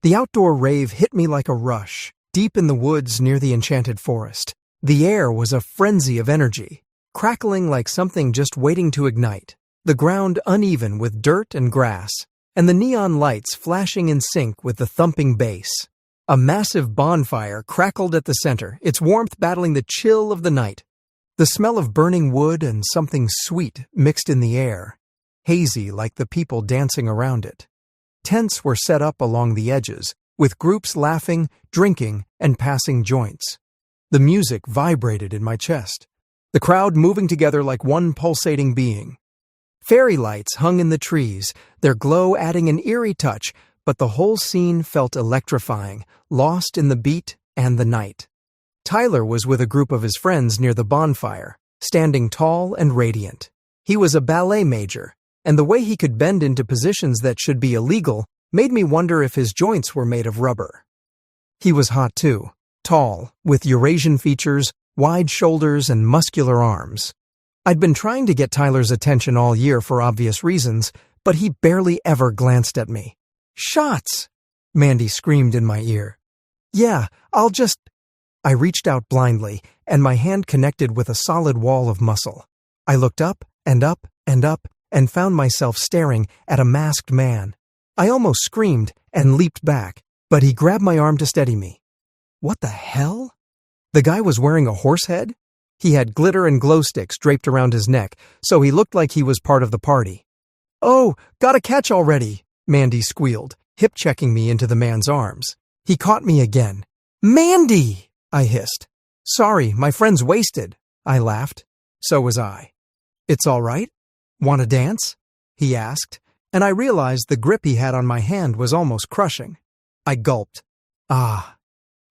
The outdoor rave hit me like a rush, deep in the woods near the enchanted forest. The air was a frenzy of energy, crackling like something just waiting to ignite, the ground uneven with dirt and grass, and the neon lights flashing in sync with the thumping bass. A massive bonfire crackled at the center, its warmth battling the chill of the night. The smell of burning wood and something sweet mixed in the air, hazy like the people dancing around it. Tents were set up along the edges, with groups laughing, drinking, and passing joints. The music vibrated in my chest, the crowd moving together like one pulsating being. Fairy lights hung in the trees, their glow adding an eerie touch, but the whole scene felt electrifying, lost in the beat and the night. Tyler was with a group of his friends near the bonfire, standing tall and radiant. He was a ballet major, and the way he could bend into positions that should be illegal made me wonder if his joints were made of rubber. He was hot too, tall, with Eurasian features, wide shoulders, and muscular arms. I'd been trying to get Tyler's attention all year for obvious reasons, but he barely ever glanced at me. "Shots!" Mandy screamed in my ear. "Yeah, I reached out blindly, and my hand connected with a solid wall of muscle. I looked up and up and up and found myself staring at a masked man. I almost screamed and leaped back, but he grabbed my arm to steady me. What the hell? The guy was wearing a horse head? He had glitter and glow sticks draped around his neck, so he looked like he was part of the party. "Oh, gotta catch already," Mandy squealed, hip-checking me into the man's arms. He caught me again. "Mandy!" I hissed. "Sorry, my friend's wasted," I laughed. So was I. "It's all right? Want to dance?" he asked, and I realized the grip he had on my hand was almost crushing. I gulped. Ah,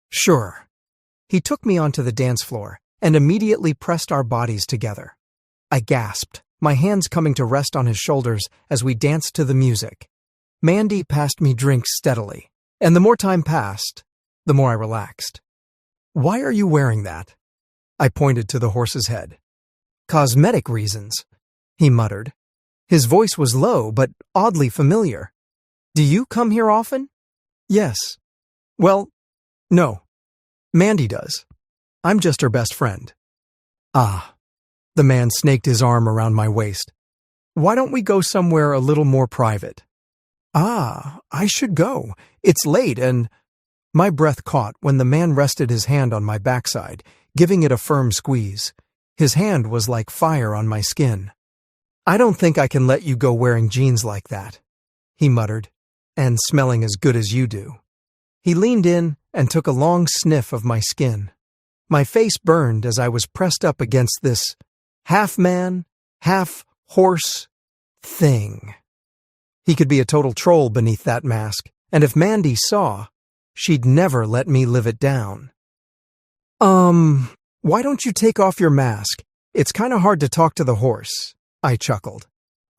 sure. He took me onto the dance floor and immediately pressed our bodies together. I gasped, my hands coming to rest on his shoulders as we danced to the music. Mandy passed me drinks steadily, and the more time passed, the more I relaxed. Why are you wearing that? I pointed to the horse's head. Cosmetic reasons, he muttered. His voice was low, but oddly familiar. Do you come here often? Yes. Well, no. Mandy does. I'm just her best friend. Ah. The man snaked his arm around my waist. Why don't we go somewhere a little more private? Ah, I should go. It's late and... My breath caught when the man rested his hand on my backside, giving it a firm squeeze. His hand was like fire on my skin. I don't think I can let you go wearing jeans like that, he muttered, and smelling as good as you do. He leaned in and took a long sniff of my skin. My face burned as I was pressed up against this half-man, half-horse thing. He could be a total troll beneath that mask, and if Mandy saw, she'd never let me live it down. Why don't you take off your mask? It's kind of hard to talk to the horse, I chuckled.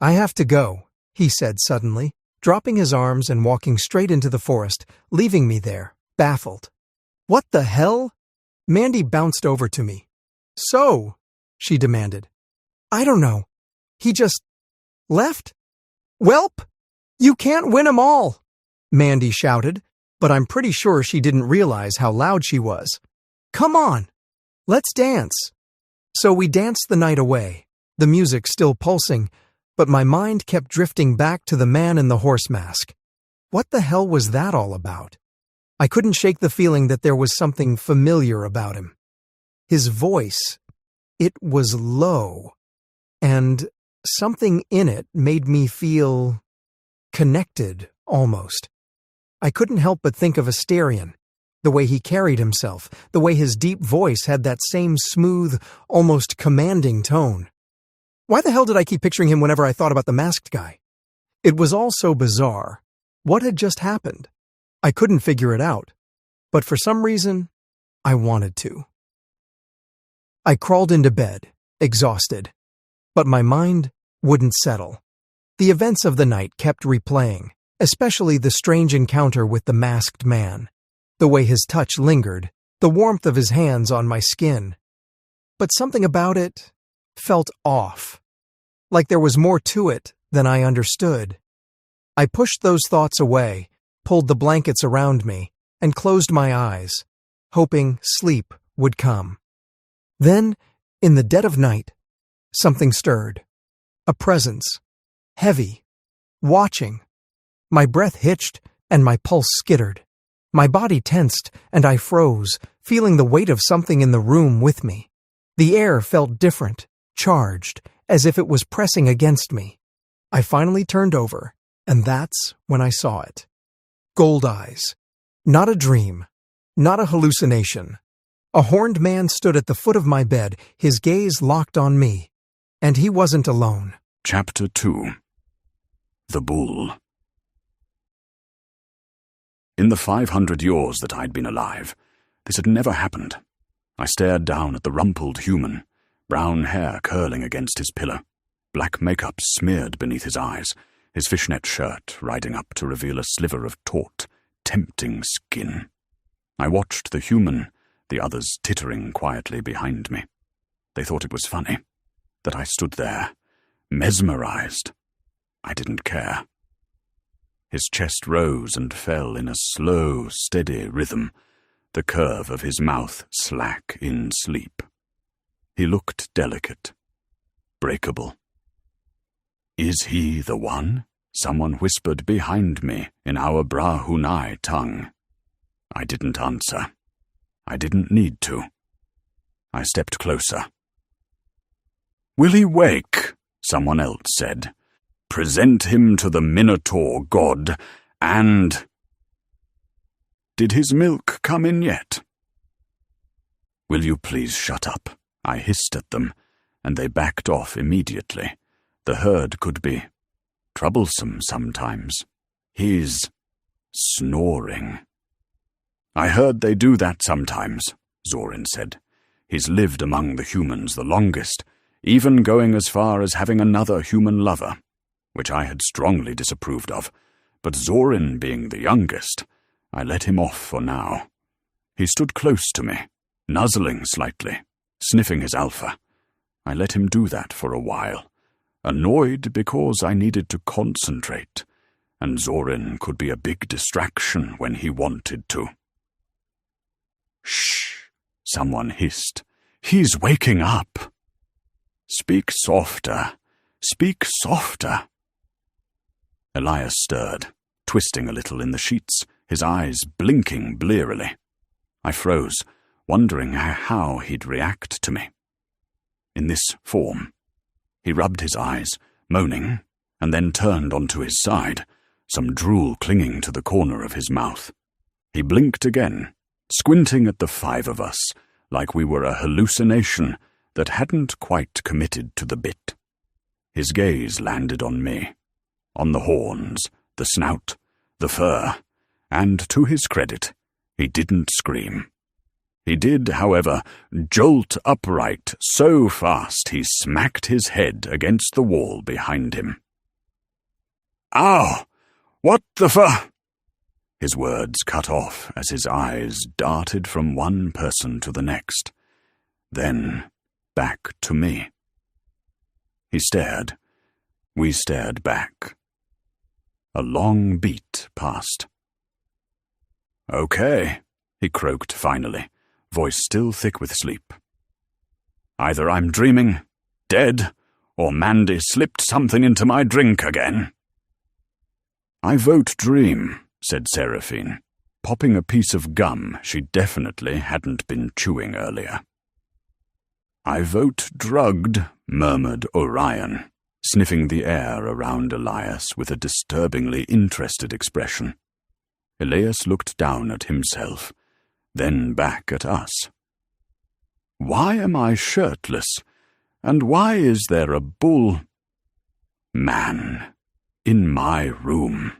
I have to go, he said suddenly, dropping his arms and walking straight into the forest, leaving me there, baffled. What the hell? Mandy bounced over to me. So, she demanded. I don't know. He just left? Welp! You can't win 'em all, Mandy shouted, but I'm pretty sure she didn't realize how loud she was. Come on, let's dance. So we danced the night away, the music still pulsing, but my mind kept drifting back to the man in the horse mask. What the hell was that all about? I couldn't shake the feeling that there was something familiar about him. His voice, it was low, and something in it made me feel connected, almost. I couldn't help but think of Asterion, the way he carried himself, the way his deep voice had that same smooth, almost commanding tone. Why the hell did I keep picturing him whenever I thought about the masked guy? It was all so bizarre. What had just happened? I couldn't figure it out, but for some reason, I wanted to. I crawled into bed, exhausted, but my mind wouldn't settle. The events of the night kept replaying, especially the strange encounter with the masked man, the way his touch lingered, the warmth of his hands on my skin. But something about it felt off, like there was more to it than I understood. I pushed those thoughts away, pulled the blankets around me, and closed my eyes, hoping sleep would come. Then, in the dead of night, something stirred. A presence, heavy, watching. My breath hitched and my pulse skittered. My body tensed and I froze, feeling the weight of something in the room with me. The air felt different, charged, as if it was pressing against me. I finally turned over, and that's when I saw it. Gold eyes. Not a dream. Not a hallucination. A horned man stood at the foot of my bed, his gaze locked on me. And he wasn't alone. Chapter 2. The Bull. In the 500 years that I'd been alive, this had never happened. I stared down at the rumpled human, brown hair curling against his pillow, black makeup smeared beneath his eyes, his fishnet shirt riding up to reveal a sliver of taut, tempting skin. I watched the human, the others tittering quietly behind me. They thought it was funny, that I stood there, mesmerized. I didn't care. His chest rose and fell in a slow, steady rhythm, the curve of his mouth slack in sleep. He looked delicate, breakable. "Is he the one?" someone whispered behind me in our Brahunai tongue. I didn't answer. I didn't need to. I stepped closer. "Will he wake?" someone else said. "Present him to the Minotaur god, and—" "Did his milk come in yet?" "Will you please shut up?" I hissed at them, and they backed off immediately. The herd could be troublesome sometimes. His snoring. I heard they do that sometimes, Zorin said. He's lived among the humans the longest, even going as far as having another human lover, which I had strongly disapproved of, but Zorin being the youngest, I let him off for now. He stood close to me, nuzzling slightly, sniffing his alpha. I let him do that for a while, annoyed because I needed to concentrate, and Zorin could be a big distraction when he wanted to. "Shh," someone hissed. "He's waking up." "Speak softer. Speak softer." Elias stirred, twisting a little in the sheets, his eyes blinking blearily. I froze, wondering how he'd react to me. In this form. He rubbed his eyes, moaning, and then turned onto his side, some drool clinging to the corner of his mouth. He blinked again, squinting at the five of us, like we were a hallucination that hadn't quite committed to the bit. His gaze landed on me, on the horns, the snout, the fur, and to his credit, he didn't scream. He did, however, jolt upright so fast he smacked his head against the wall behind him. "Ow! What the fu—" His words cut off as his eyes darted from one person to the next, then back to me. He stared. We stared back. A long beat passed. "Okay," he croaked finally, voice still thick with sleep. "Either I'm dreaming, dead, or Mandy slipped something into my drink again." "I vote dream," said Seraphine, popping a piece of gum she definitely hadn't been chewing earlier. "I vote drugged," murmured Orion, sniffing the air around Elias with a disturbingly interested expression. Elias looked down at himself, then back at us. "Why am I shirtless, and why is there a bull man in my room?"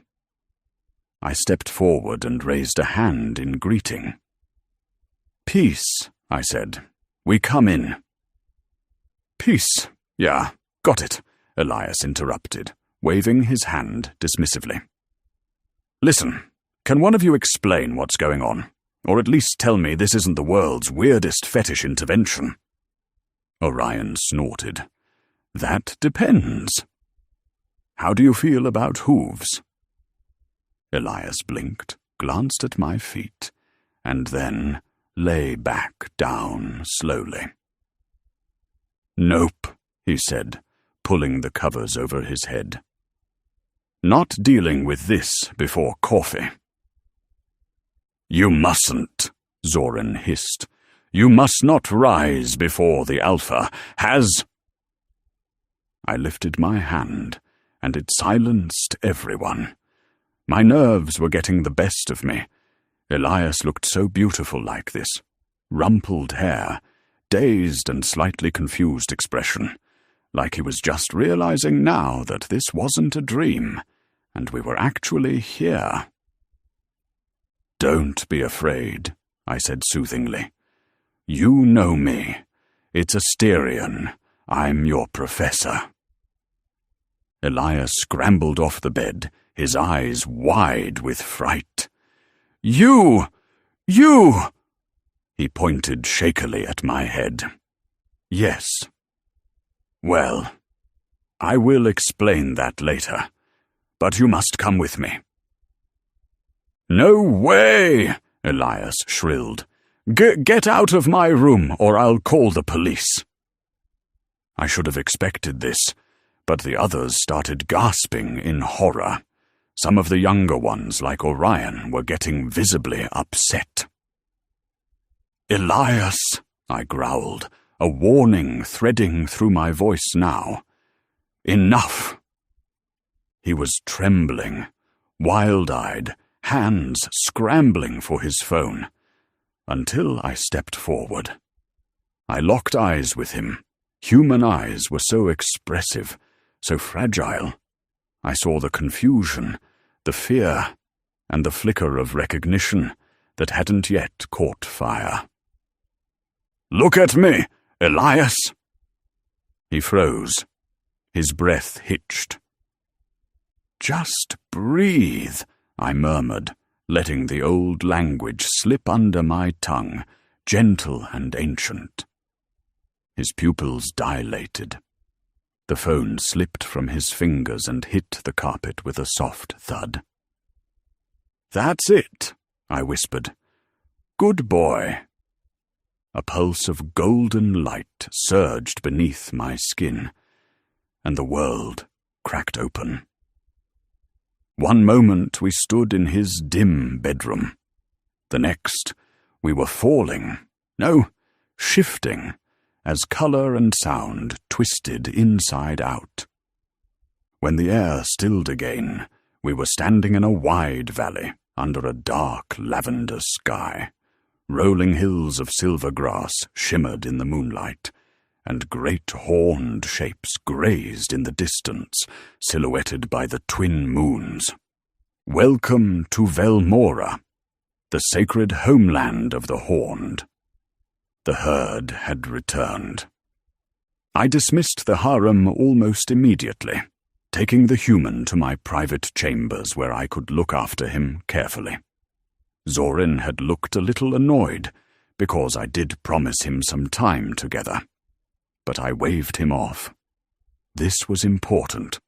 I stepped forward and raised a hand in greeting. "Peace," I said. "We come in." "Peace, yeah, got it," Elias interrupted, waving his hand dismissively. "Listen, can one of you explain what's going on? Or at least tell me this isn't the world's weirdest fetish intervention?" Orion snorted. "That depends. How do you feel about hooves?" Elias blinked, glanced at my feet, and then lay back down slowly. "Nope," he said, pulling the covers over his head. "Not dealing with this before coffee." "You mustn't," Zorin hissed. "You must not rise before the Alpha has—" I lifted my hand, and it silenced everyone. My nerves were getting the best of me. Elias looked so beautiful like this. Rumpled hair, dazed and slightly confused expression, like he was just realizing now that this wasn't a dream, and we were actually here. "Don't be afraid," I said soothingly. "You know me. It's Asterion. I'm your professor." Elias scrambled off the bed, his eyes wide with fright. You! He pointed shakily at my head. "Yes. Well, I will explain that later, but you must come with me." "No way!" Elias shrilled. Get out of my room, or I'll call the police." I should have expected this, but the others started gasping in horror. Some of the younger ones, like Orion, were getting visibly upset. "Elias," I growled, a warning threading through my voice now. "Enough." He was trembling, wild-eyed, hands scrambling for his phone, until I stepped forward. I locked eyes with him. Human eyes were so expressive, so fragile. I saw the confusion, the fear, and the flicker of recognition that hadn't yet caught fire. "Look at me, Elias!" He froze. His breath hitched. "Just breathe," I murmured, letting the old language slip under my tongue, gentle and ancient. His pupils dilated. The phone slipped from his fingers and hit the carpet with a soft thud. "That's it," I whispered. "Good boy." A pulse of golden light surged beneath my skin, and the world cracked open. One moment we stood in his dim bedroom. The next, we were falling, no, shifting, as colour and sound twisted inside out. When the air stilled again, we were standing in a wide valley under a dark lavender sky. Rolling hills of silver grass shimmered in the moonlight, and great horned shapes grazed in the distance, silhouetted by the twin moons. Welcome to Velmora, the sacred homeland of the horned. The herd had returned. I dismissed the harem almost immediately, taking the human to my private chambers where I could look after him carefully. Zorin had looked a little annoyed, because I did promise him some time together. But I waved him off. This was important.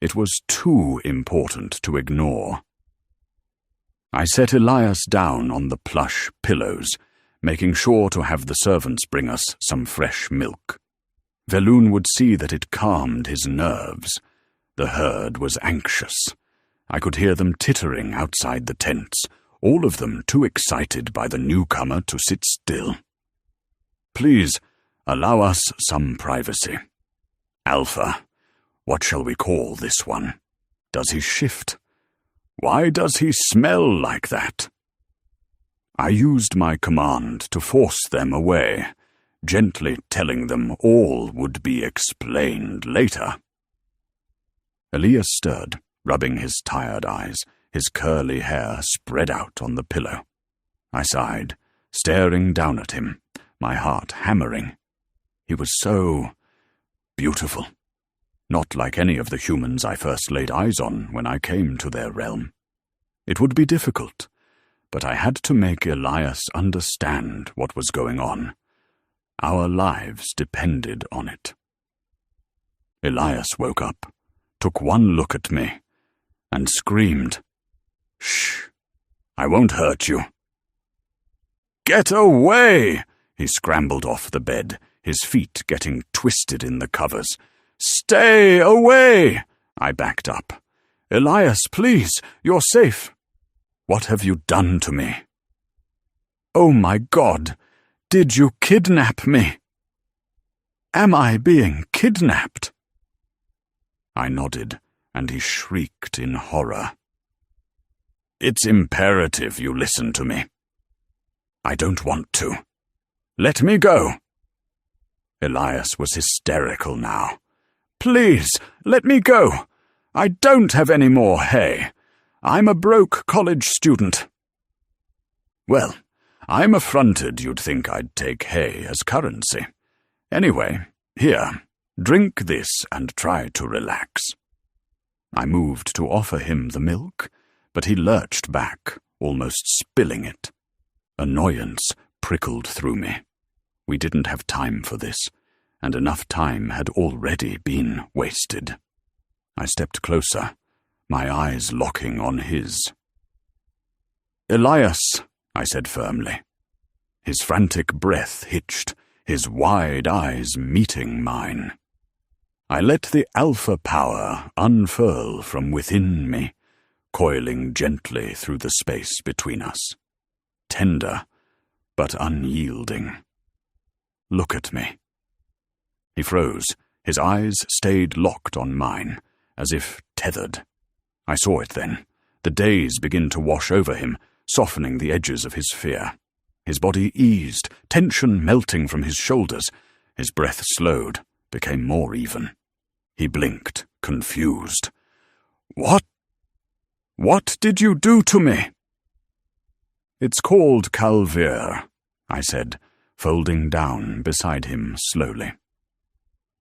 It was too important to ignore. I set Elias down on the plush pillows, making sure to have the servants bring us some fresh milk. Velun would see that it calmed his nerves. The herd was anxious. I could hear them tittering outside the tents, all of them too excited by the newcomer to sit still. "Please, allow us some privacy. Alpha, what shall we call this one? Does he shift? Why does he smell like that?" I used my command to force them away, gently telling them all would be explained later. Elias stirred, rubbing his tired eyes, his curly hair spread out on the pillow. I sighed, staring down at him, my heart hammering. He was so beautiful, not like any of the humans I first laid eyes on when I came to their realm. It would be difficult, but I had to make Elias understand what was going on. Our lives depended on it. Elias woke up, took one look at me, and screamed, "Shh, I won't hurt you." "Get away!" He scrambled off the bed, his feet getting twisted in the covers. "Stay away!" I backed up. "Elias, please, you're safe." "What have you done to me?" "Oh my God, did you kidnap me? Am I being kidnapped?" I nodded, and he shrieked in horror. "It's imperative you listen to me." "I don't want to. Let me go." Elias was hysterical now. "Please, let me go. I don't have any more hay. I'm a broke college student." "Well, I'm affronted you'd think I'd take hay as currency. Anyway, here, drink this and try to relax." I moved to offer him the milk, but he lurched back, almost spilling it. Annoyance prickled through me. We didn't have time for this, and enough time had already been wasted. I stepped closer, my eyes locking on his. "Elias," I said firmly. His frantic breath hitched, his wide eyes meeting mine. I let the alpha power unfurl from within me, coiling gently through the space between us. Tender, but unyielding. "Look at me." He froze, his eyes stayed locked on mine, as if tethered. I saw it then, the daze begin to wash over him, softening the edges of his fear. His body eased, tension melting from his shoulders. His breath slowed, became more even. He blinked, confused. What did you do to me?" "It's called Calvaire," I said, folding down beside him slowly.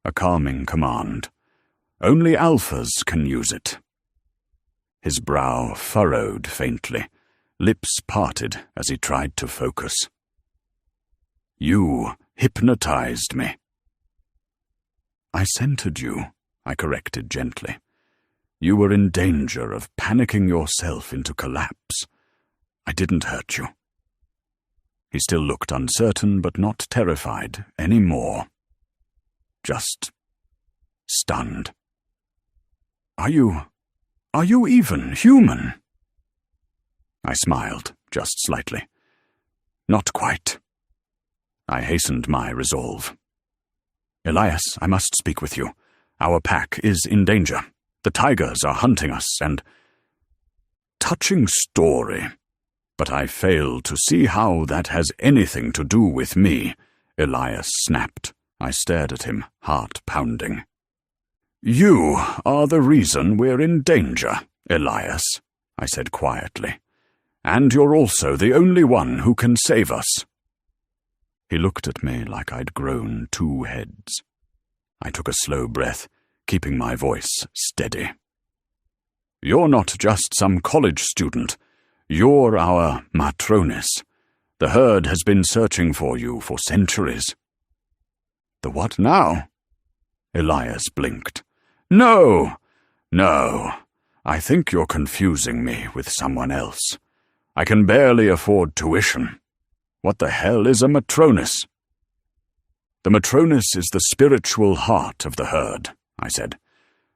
"A calming command. Only alphas can use it." His brow furrowed faintly, lips parted as he tried to focus. "You hypnotized me." "I centered you," I corrected gently. "You were in danger of panicking yourself into collapse. I didn't hurt you." He still looked uncertain but not terrified any more. Just stunned. Are you even human?" I smiled, just slightly. "Not quite." I hastened my resolve. "Elias, I must speak with you. Our pack is in danger. The tigers are hunting us, and—" "Touching story. But I fail to see how that has anything to do with me," Elias snapped. I stared at him, heart pounding. "You are the reason we're in danger, Elias," I said quietly. "And you're also the only one who can save us." He looked at me like I'd grown 2 heads. I took a slow breath, keeping my voice steady. "You're not just some college student. You're our Matronis. The herd has been searching for you for centuries." "The what now?" Elias blinked. No, I think you're confusing me with someone else. I can barely afford tuition. What the hell is a Matronis?" "The Matronis is the spiritual heart of the herd," I said.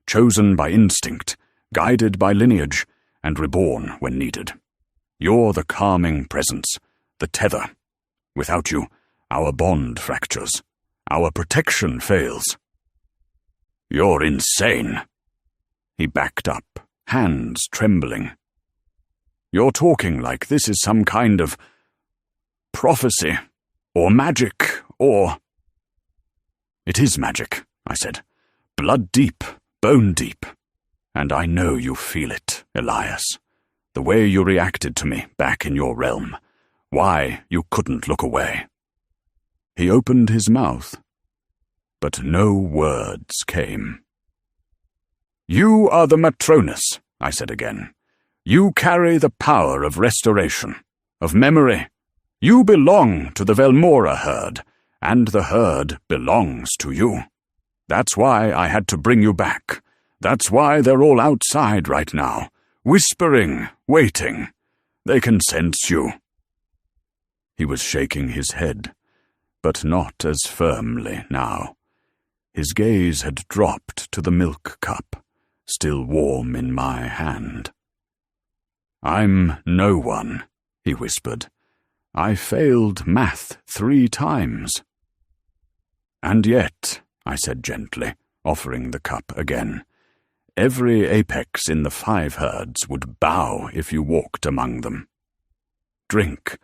"Chosen by instinct, guided by lineage, and reborn when needed. You're the calming presence, the tether. Without you, our bond fractures. Our protection fails." "You're insane." He backed up, hands trembling. "You're talking like this is some kind of prophecy, or magic, or—" "It is magic," I said. "Blood deep, bone deep. And I know you feel it, Elias. The way you reacted to me back in your realm. Why you couldn't look away." He opened his mouth, but no words came. "You are the Matronis," I said again. "You carry the power of restoration, of memory. You belong to the Velmora herd, and the herd belongs to you. That's why I had to bring you back. That's why they're all outside right now, whispering, waiting. They can sense you." He was shaking his head, but not as firmly now. His gaze had dropped to the milk cup, still warm in my hand. "I'm no one," he whispered. "I failed math 3 times. "And yet," I said gently, offering the cup again, "every apex in the 5 herds would bow if you walked among them. Drink.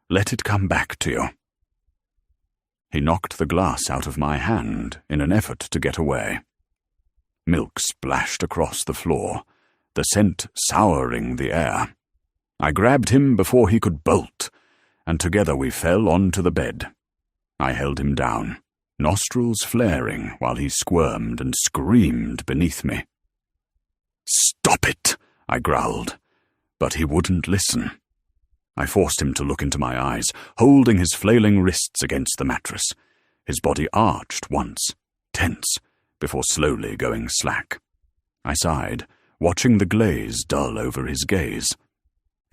Let it come back to you." He knocked the glass out of my hand in an effort to get away. Milk splashed across the floor, the scent souring the air. I grabbed him before he could bolt, and together we fell onto the bed. I held him down, nostrils flaring while he squirmed and screamed beneath me. "Stop it," I growled, but he wouldn't listen. I forced him to look into my eyes, holding his flailing wrists against the mattress. His body arched once, tense, before slowly going slack. I sighed, watching the glaze dull over his gaze.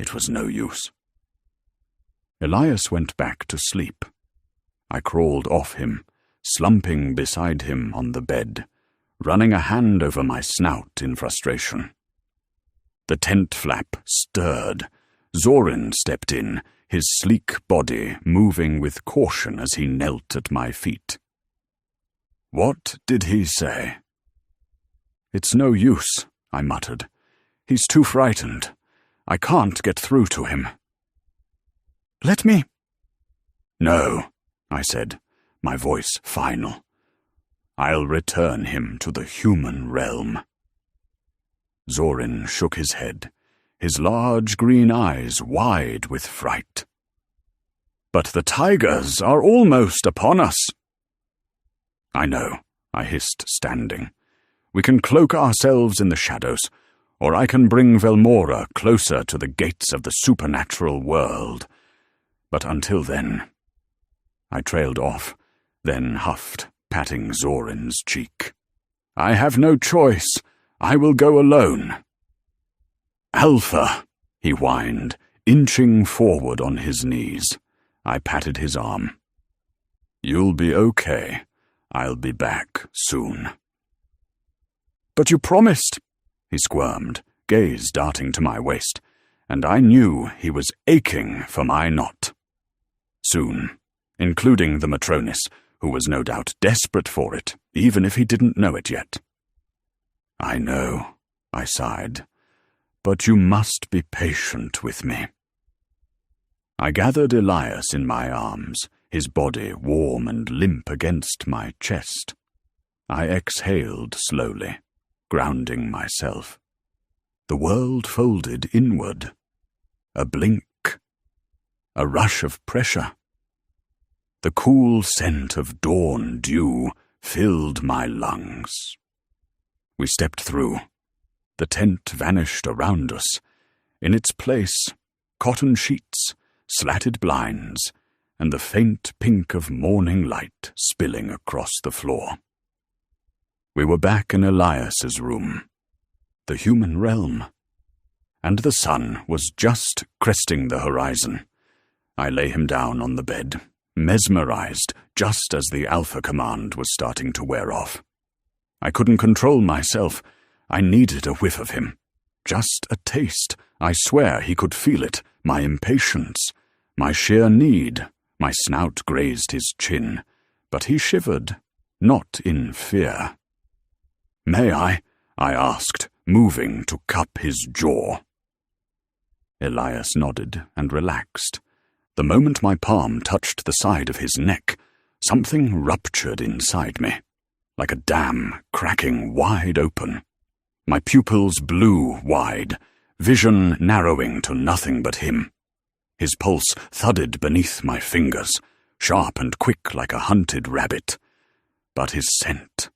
It was no use. Elias went back to sleep. I crawled off him, slumping beside him on the bed, running a hand over my snout in frustration. The tent flap stirred. Zorin stepped in, his sleek body moving with caution as he knelt at my feet. "What did he say?" "It's no use," I muttered. "He's too frightened. I can't get through to him." "Let me—" "No," I said, my voice final. "I'll return him to the human realm." Zorin shook his head, his large green eyes wide with fright. "But the tigers are almost upon us." "I know," I hissed, standing. "We can cloak ourselves in the shadows, or I can bring Velmora closer to the gates of the supernatural world. But until then—" I trailed off, then huffed, patting Zorin's cheek. "I have no choice. I will go alone." "Alpha," he whined, inching forward on his knees. I patted his arm. "You'll be okay. I'll be back soon." "But you promised," he squirmed, gaze darting to my waist, and I knew he was aching for my knot. Soon, including the Matronus, who was no doubt desperate for it, even if he didn't know it yet. "I know," I sighed, "but you must be patient with me." I gathered Elias in my arms, his body warm and limp against my chest. I exhaled slowly, grounding myself. The world folded inward. A blink. A rush of pressure. The cool scent of dawn dew filled my lungs. We stepped through. The tent vanished around us. In its place, cotton sheets, slatted blinds, and the faint pink of morning light spilling across the floor. We were back in Elias's room, the human realm, and the sun was just cresting the horizon. I lay him down on the bed, mesmerized just as the Alpha command was starting to wear off. I couldn't control myself. I needed a whiff of him. Just a taste. I swear he could feel it, my impatience, my sheer need. My snout grazed his chin, but he shivered, not in fear. "May I?" I asked, moving to cup his jaw. Elias nodded and relaxed. The moment my palm touched the side of his neck, something ruptured inside me, like a dam cracking wide open. My pupils blew wide, vision narrowing to nothing but him. His pulse thudded beneath my fingers, sharp and quick like a hunted rabbit. But his scent.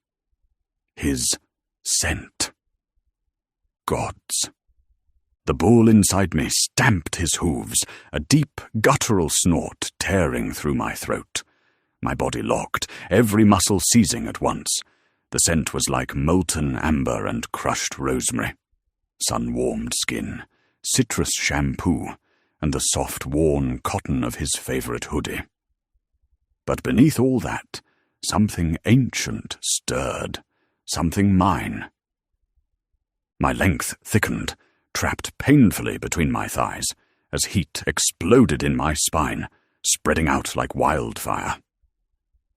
Gods. The bull inside me stamped his hooves, a deep, guttural snort tearing through my throat. My body locked, every muscle seizing at once. The scent was like molten amber and crushed rosemary, sun-warmed skin, citrus shampoo, and the soft, worn cotton of his favorite hoodie. But beneath all that, something ancient stirred, something mine. My length thickened, trapped painfully between my thighs, as heat exploded in my spine, spreading out like wildfire.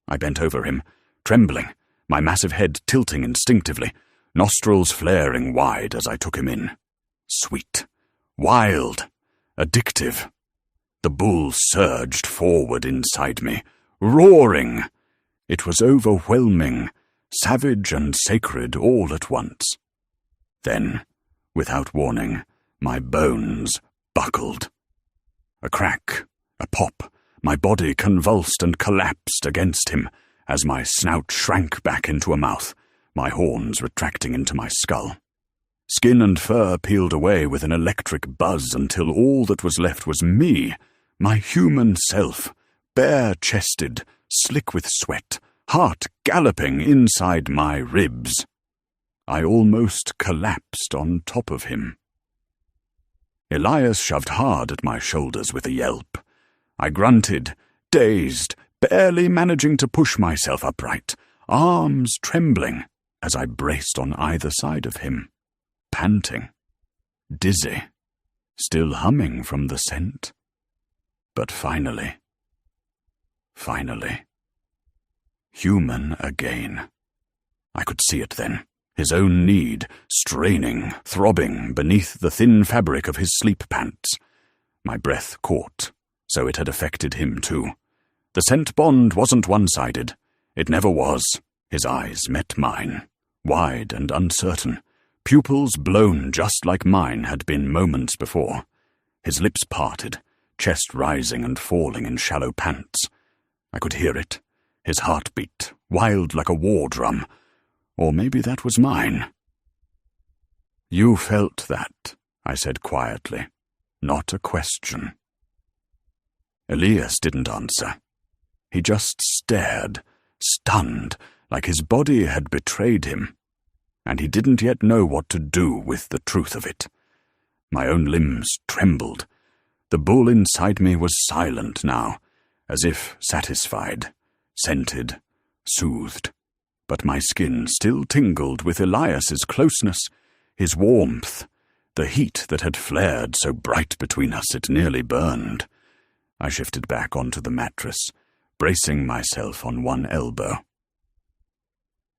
I bent over him, trembling, my massive head tilting instinctively, nostrils flaring wide as I took him in. Sweet, wild, addictive. The bull surged forward inside me, roaring. It was overwhelming, savage and sacred all at once. Then, without warning, my bones buckled. A crack, a pop, my body convulsed and collapsed against him as my snout shrank back into a mouth, my horns retracting into my skull. Skin and fur peeled away with an electric buzz until all that was left was me, my human self, bare-chested, slick with sweat, heart galloping inside my ribs. I almost collapsed on top of him. Elias shoved hard at my shoulders with a yelp. I grunted, dazed, barely managing to push myself upright, arms trembling as I braced on either side of him, panting, dizzy, still humming from the scent. But finally, human again. I could see it then. His own need, straining, throbbing beneath the thin fabric of his sleep pants. My breath caught, so it had affected him too. The scent bond wasn't one-sided. It never was. His eyes met mine, wide and uncertain, pupils blown just like mine had been moments before. His lips parted, chest rising and falling in shallow pants. I could hear it, his heartbeat, wild like a war drum. Or maybe that was mine. "You felt that," I said quietly, not a question. Elias didn't answer. He just stared, stunned, like his body had betrayed him, and he didn't yet know what to do with the truth of it. My own limbs trembled. The bull inside me was silent now, as if satisfied, scented, soothed. But my skin still tingled with Elias's closeness, his warmth, the heat that had flared so bright between us it nearly burned. I shifted back onto the mattress, bracing myself on one elbow.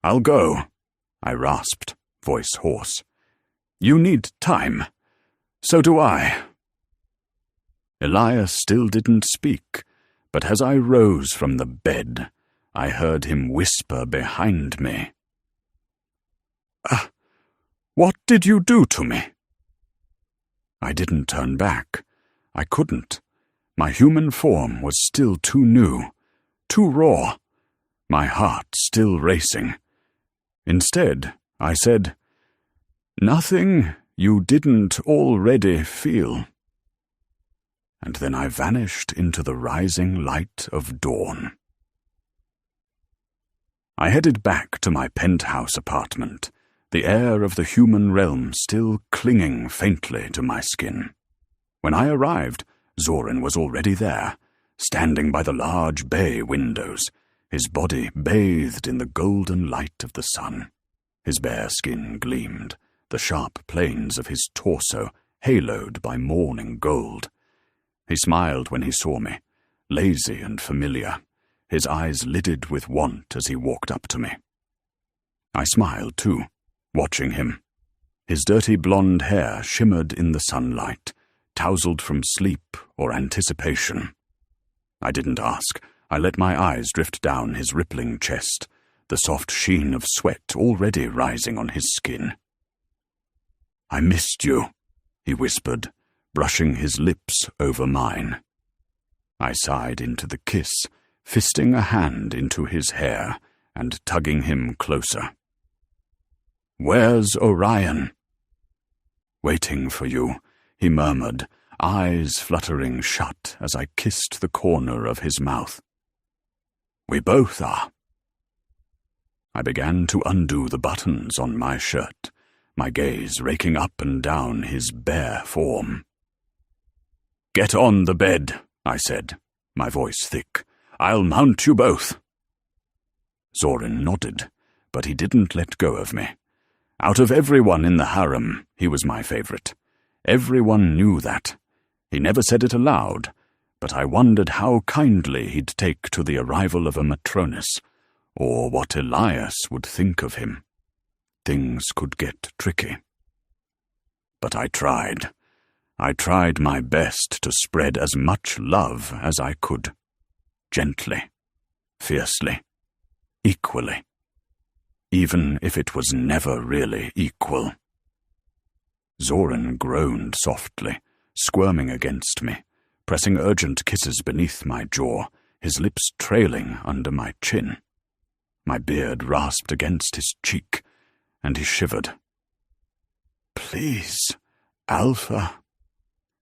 "I'll go," I rasped, voice hoarse. "You need time. So do I." Elias still didn't speak, but as I rose from the bed, I heard him whisper behind me. What did you do to me?" I didn't turn back. I couldn't. My human form was still too new, too raw, my heart still racing. Instead, I said, "Nothing you didn't already feel." And then I vanished into the rising light of dawn. I headed back to my penthouse apartment, the air of the human realm still clinging faintly to my skin. When I arrived, Zorin was already there, standing by the large bay windows, his body bathed in the golden light of the sun. His bare skin gleamed, the sharp planes of his torso haloed by morning gold. He smiled when he saw me, lazy and familiar, his eyes lidded with want as he walked up to me. I smiled too, watching him. His dirty blonde hair shimmered in the sunlight, tousled from sleep or anticipation. I didn't ask. I let my eyes drift down his rippling chest, the soft sheen of sweat already rising on his skin. "I missed you," he whispered, brushing his lips over mine. I sighed into the kiss, fisting a hand into his hair and tugging him closer. "Where's Orion?" "Waiting for you," he murmured, eyes fluttering shut as I kissed the corner of his mouth. "We both are." I began to undo the buttons on my shirt, my gaze raking up and down his bare form. "Get on the bed," I said, my voice thick. "I'll mount you both." Zorin nodded, but he didn't let go of me. Out of everyone in the harem, he was my favorite. Everyone knew that. He never said it aloud, but I wondered how kindly he'd take to the arrival of a Matronus, or what Elias would think of him. Things could get tricky. But I tried. I tried my best to spread as much love as I could. Gently, fiercely, equally. Even if it was never really equal. Zorin groaned softly, squirming against me, pressing urgent kisses beneath my jaw, his lips trailing under my chin. My beard rasped against his cheek, and he shivered. "Please, Alpha,"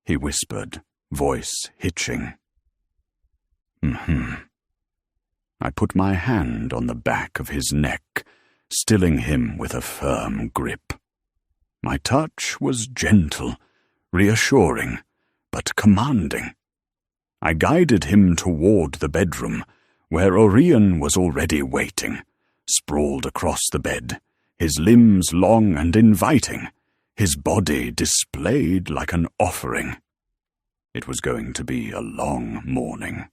he whispered, voice hitching. I put my hand on the back of his neck, stilling him with a firm grip. My touch was gentle, reassuring, but commanding. I guided him toward the bedroom, where Orion was already waiting, sprawled across the bed, his limbs long and inviting, his body displayed like an offering. It was going to be a long morning.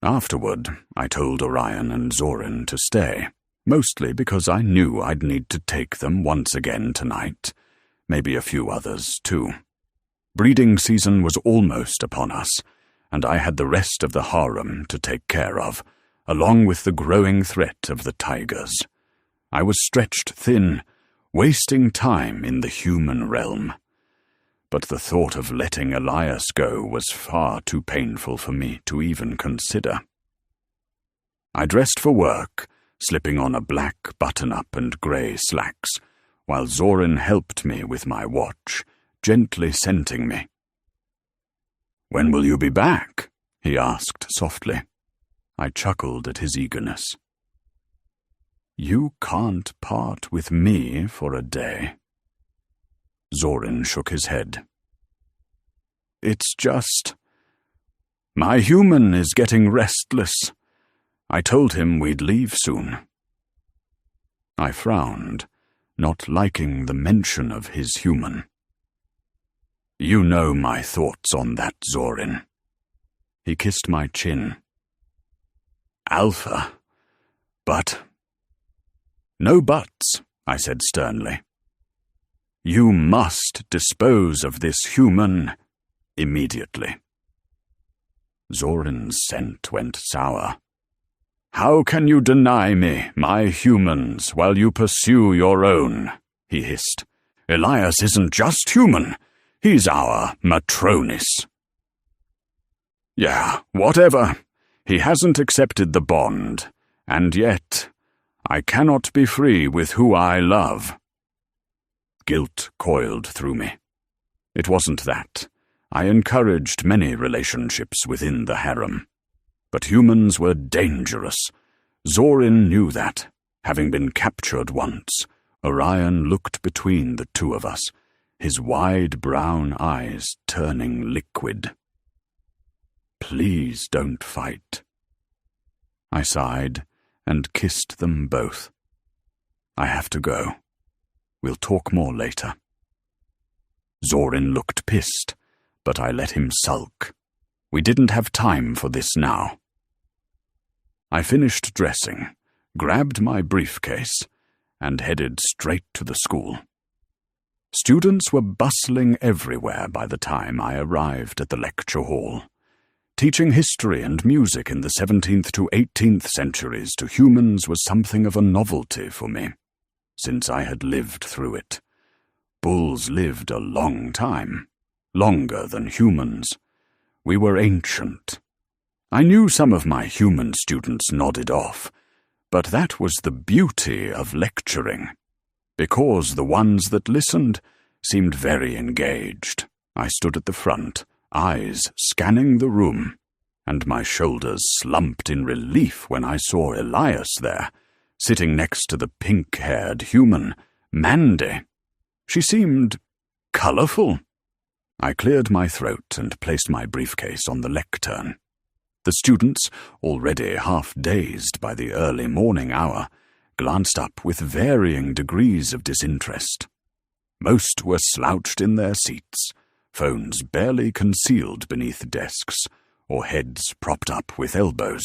Afterward, I told Orion and Zorin to stay, mostly because I knew I'd need to take them once again tonight, maybe a few others too. Breeding season was almost upon us, and I had the rest of the harem to take care of, along with the growing threat of the tigers. I was stretched thin, wasting time in the human realm. But the thought of letting Elias go was far too painful for me to even consider. I dressed for work, slipping on a black button-up and grey slacks, while Zorin helped me with my watch, gently scenting me. "When will you be back?" he asked softly. I chuckled at his eagerness. "You can't part with me for a day." Zorin shook his head. "It's just... my human is getting restless. I told him we'd leave soon." I frowned, not liking the mention of his human. "You know my thoughts on that, Zorin." He kissed my chin. "Alpha, but..." "No buts," I said sternly. "You must dispose of this human immediately." Zorin's scent went sour. "How can you deny me my humans while you pursue your own?" he hissed. "Elias isn't just human. He's our Matronis." "Yeah, whatever. He hasn't accepted the bond, and yet I cannot be free with who I love." Guilt coiled through me. It wasn't that. I encouraged many relationships within the harem. But humans were dangerous. Zorin knew that. Having been captured once, Orion looked between the two of us, his wide brown eyes turning liquid. "Please don't fight." I sighed and kissed them both. "I have to go. We'll talk more later." Zorin looked pissed, but I let him sulk. We didn't have time for this now. I finished dressing, grabbed my briefcase, and headed straight to the school. Students were bustling everywhere by the time I arrived at the lecture hall. Teaching history and music in the 17th to 18th centuries to humans was something of a novelty for me, since I had lived through it. Bulls lived a long time, longer than humans. We were ancient. I knew some of my human students nodded off, but that was the beauty of lecturing, because the ones that listened seemed very engaged. I stood at the front, eyes scanning the room, and my shoulders slumped in relief when I saw Elias there, sitting next to the pink-haired human, Mandy. She seemed colourful. I cleared my throat and placed my briefcase on the lectern. The students, already half-dazed by the early morning hour, glanced up with varying degrees of disinterest. Most were slouched in their seats, phones barely concealed beneath desks, or heads propped up with elbows.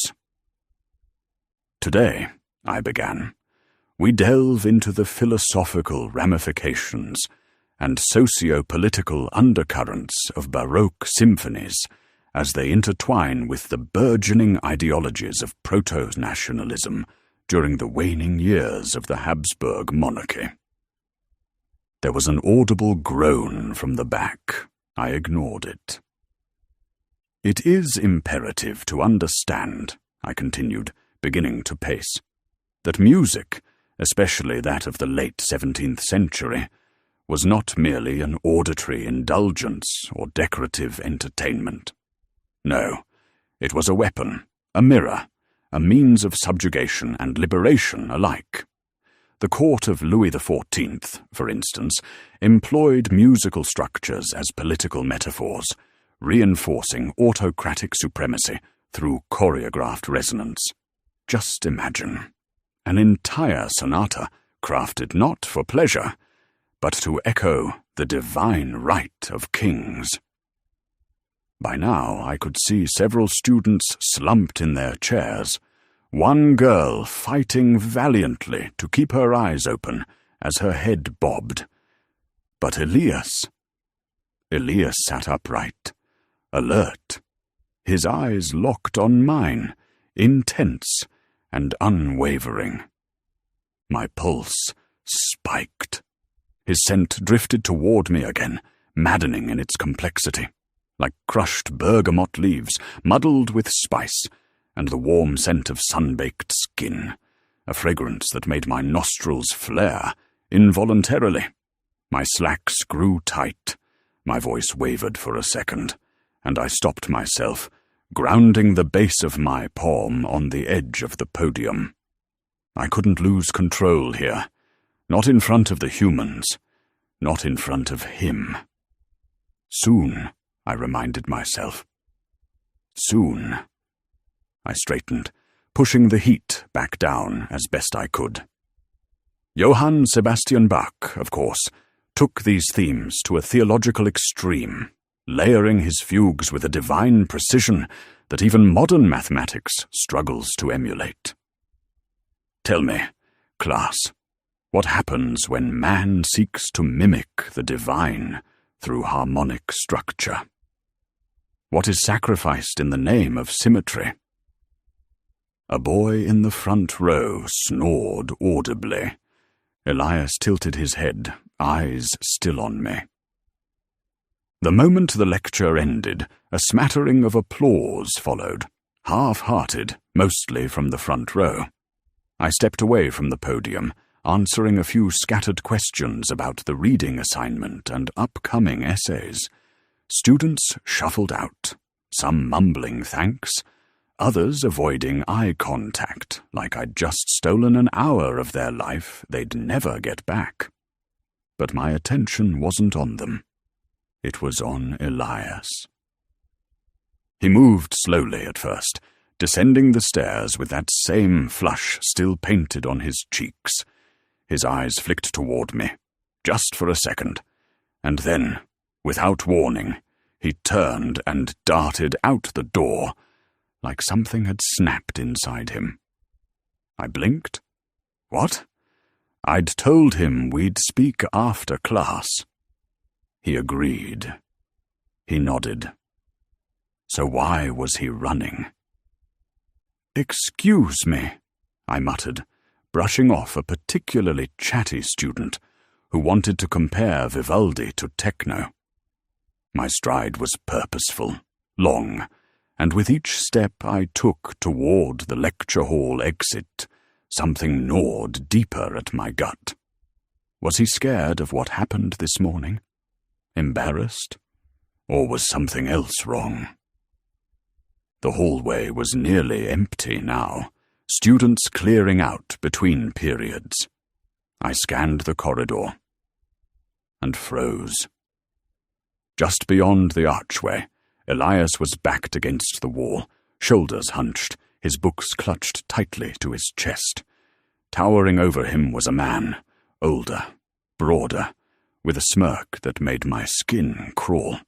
"Today," I began, "we delve into the philosophical ramifications and socio-political undercurrents of Baroque symphonies as they intertwine with the burgeoning ideologies of proto-nationalism during the waning years of the Habsburg monarchy." There was an audible groan from the back. I ignored it. "It is imperative to understand," I continued, beginning to pace, "that music, especially that of the late 17th century, was not merely an auditory indulgence or decorative entertainment. No, it was a weapon, a mirror, a means of subjugation and liberation alike. The court of Louis XIV, for instance, employed musical structures as political metaphors, reinforcing autocratic supremacy through choreographed resonance. Just imagine, an entire sonata crafted not for pleasure, but to echo the divine right of kings. By now I could see several students slumped in their chairs, one girl fighting valiantly to keep her eyes open as her head bobbed. But Elias sat upright, alert, his eyes locked on mine, intense and unwavering. My pulse spiked. His scent drifted toward me again, maddening in its complexity, like crushed bergamot leaves, muddled with spice, and the warm scent of sun-baked skin, a fragrance that made my nostrils flare, involuntarily. My slacks grew tight, my voice wavered for a second, and I stopped myself, grounding the base of my palm on the edge of the podium. I couldn't lose control here, not in front of the humans, not in front of him. Soon, I reminded myself. Soon. I straightened, pushing the heat back down as best I could. Johann Sebastian Bach, of course, took these themes to a theological extreme, layering his fugues with a divine precision that even modern mathematics struggles to emulate. Tell me, class, what happens when man seeks to mimic the divine through harmonic structure? What is sacrificed in the name of symmetry? A boy in the front row snored audibly. Elias tilted his head, eyes still on me. The moment the lecture ended, a smattering of applause followed, half-hearted, mostly from the front row. I stepped away from the podium, answering a few scattered questions about the reading assignment and upcoming essays. Students shuffled out, some mumbling thanks, others avoiding eye contact, like I'd just stolen an hour of their life they'd never get back. But my attention wasn't on them. It was on Elias. He moved slowly at first, descending the stairs with that same flush still painted on his cheeks. His eyes flicked toward me, just for a second, and then, without warning, he turned and darted out the door, like something had snapped inside him. I blinked. What? I'd told him we'd speak after class. He agreed. He nodded. So why was he running? "Excuse me," I muttered, brushing off a particularly chatty student who wanted to compare Vivaldi to techno. My stride was purposeful, long, and with each step I took toward the lecture hall exit, something gnawed deeper at my gut. Was he scared of what happened this morning? Embarrassed? Or was something else wrong? The hallway was nearly empty now, students clearing out between periods. I scanned the corridor and froze. Just beyond the archway, Elias was backed against the wall, shoulders hunched, his books clutched tightly to his chest. Towering over him was a man, older, broader, with a smirk that made my skin crawl.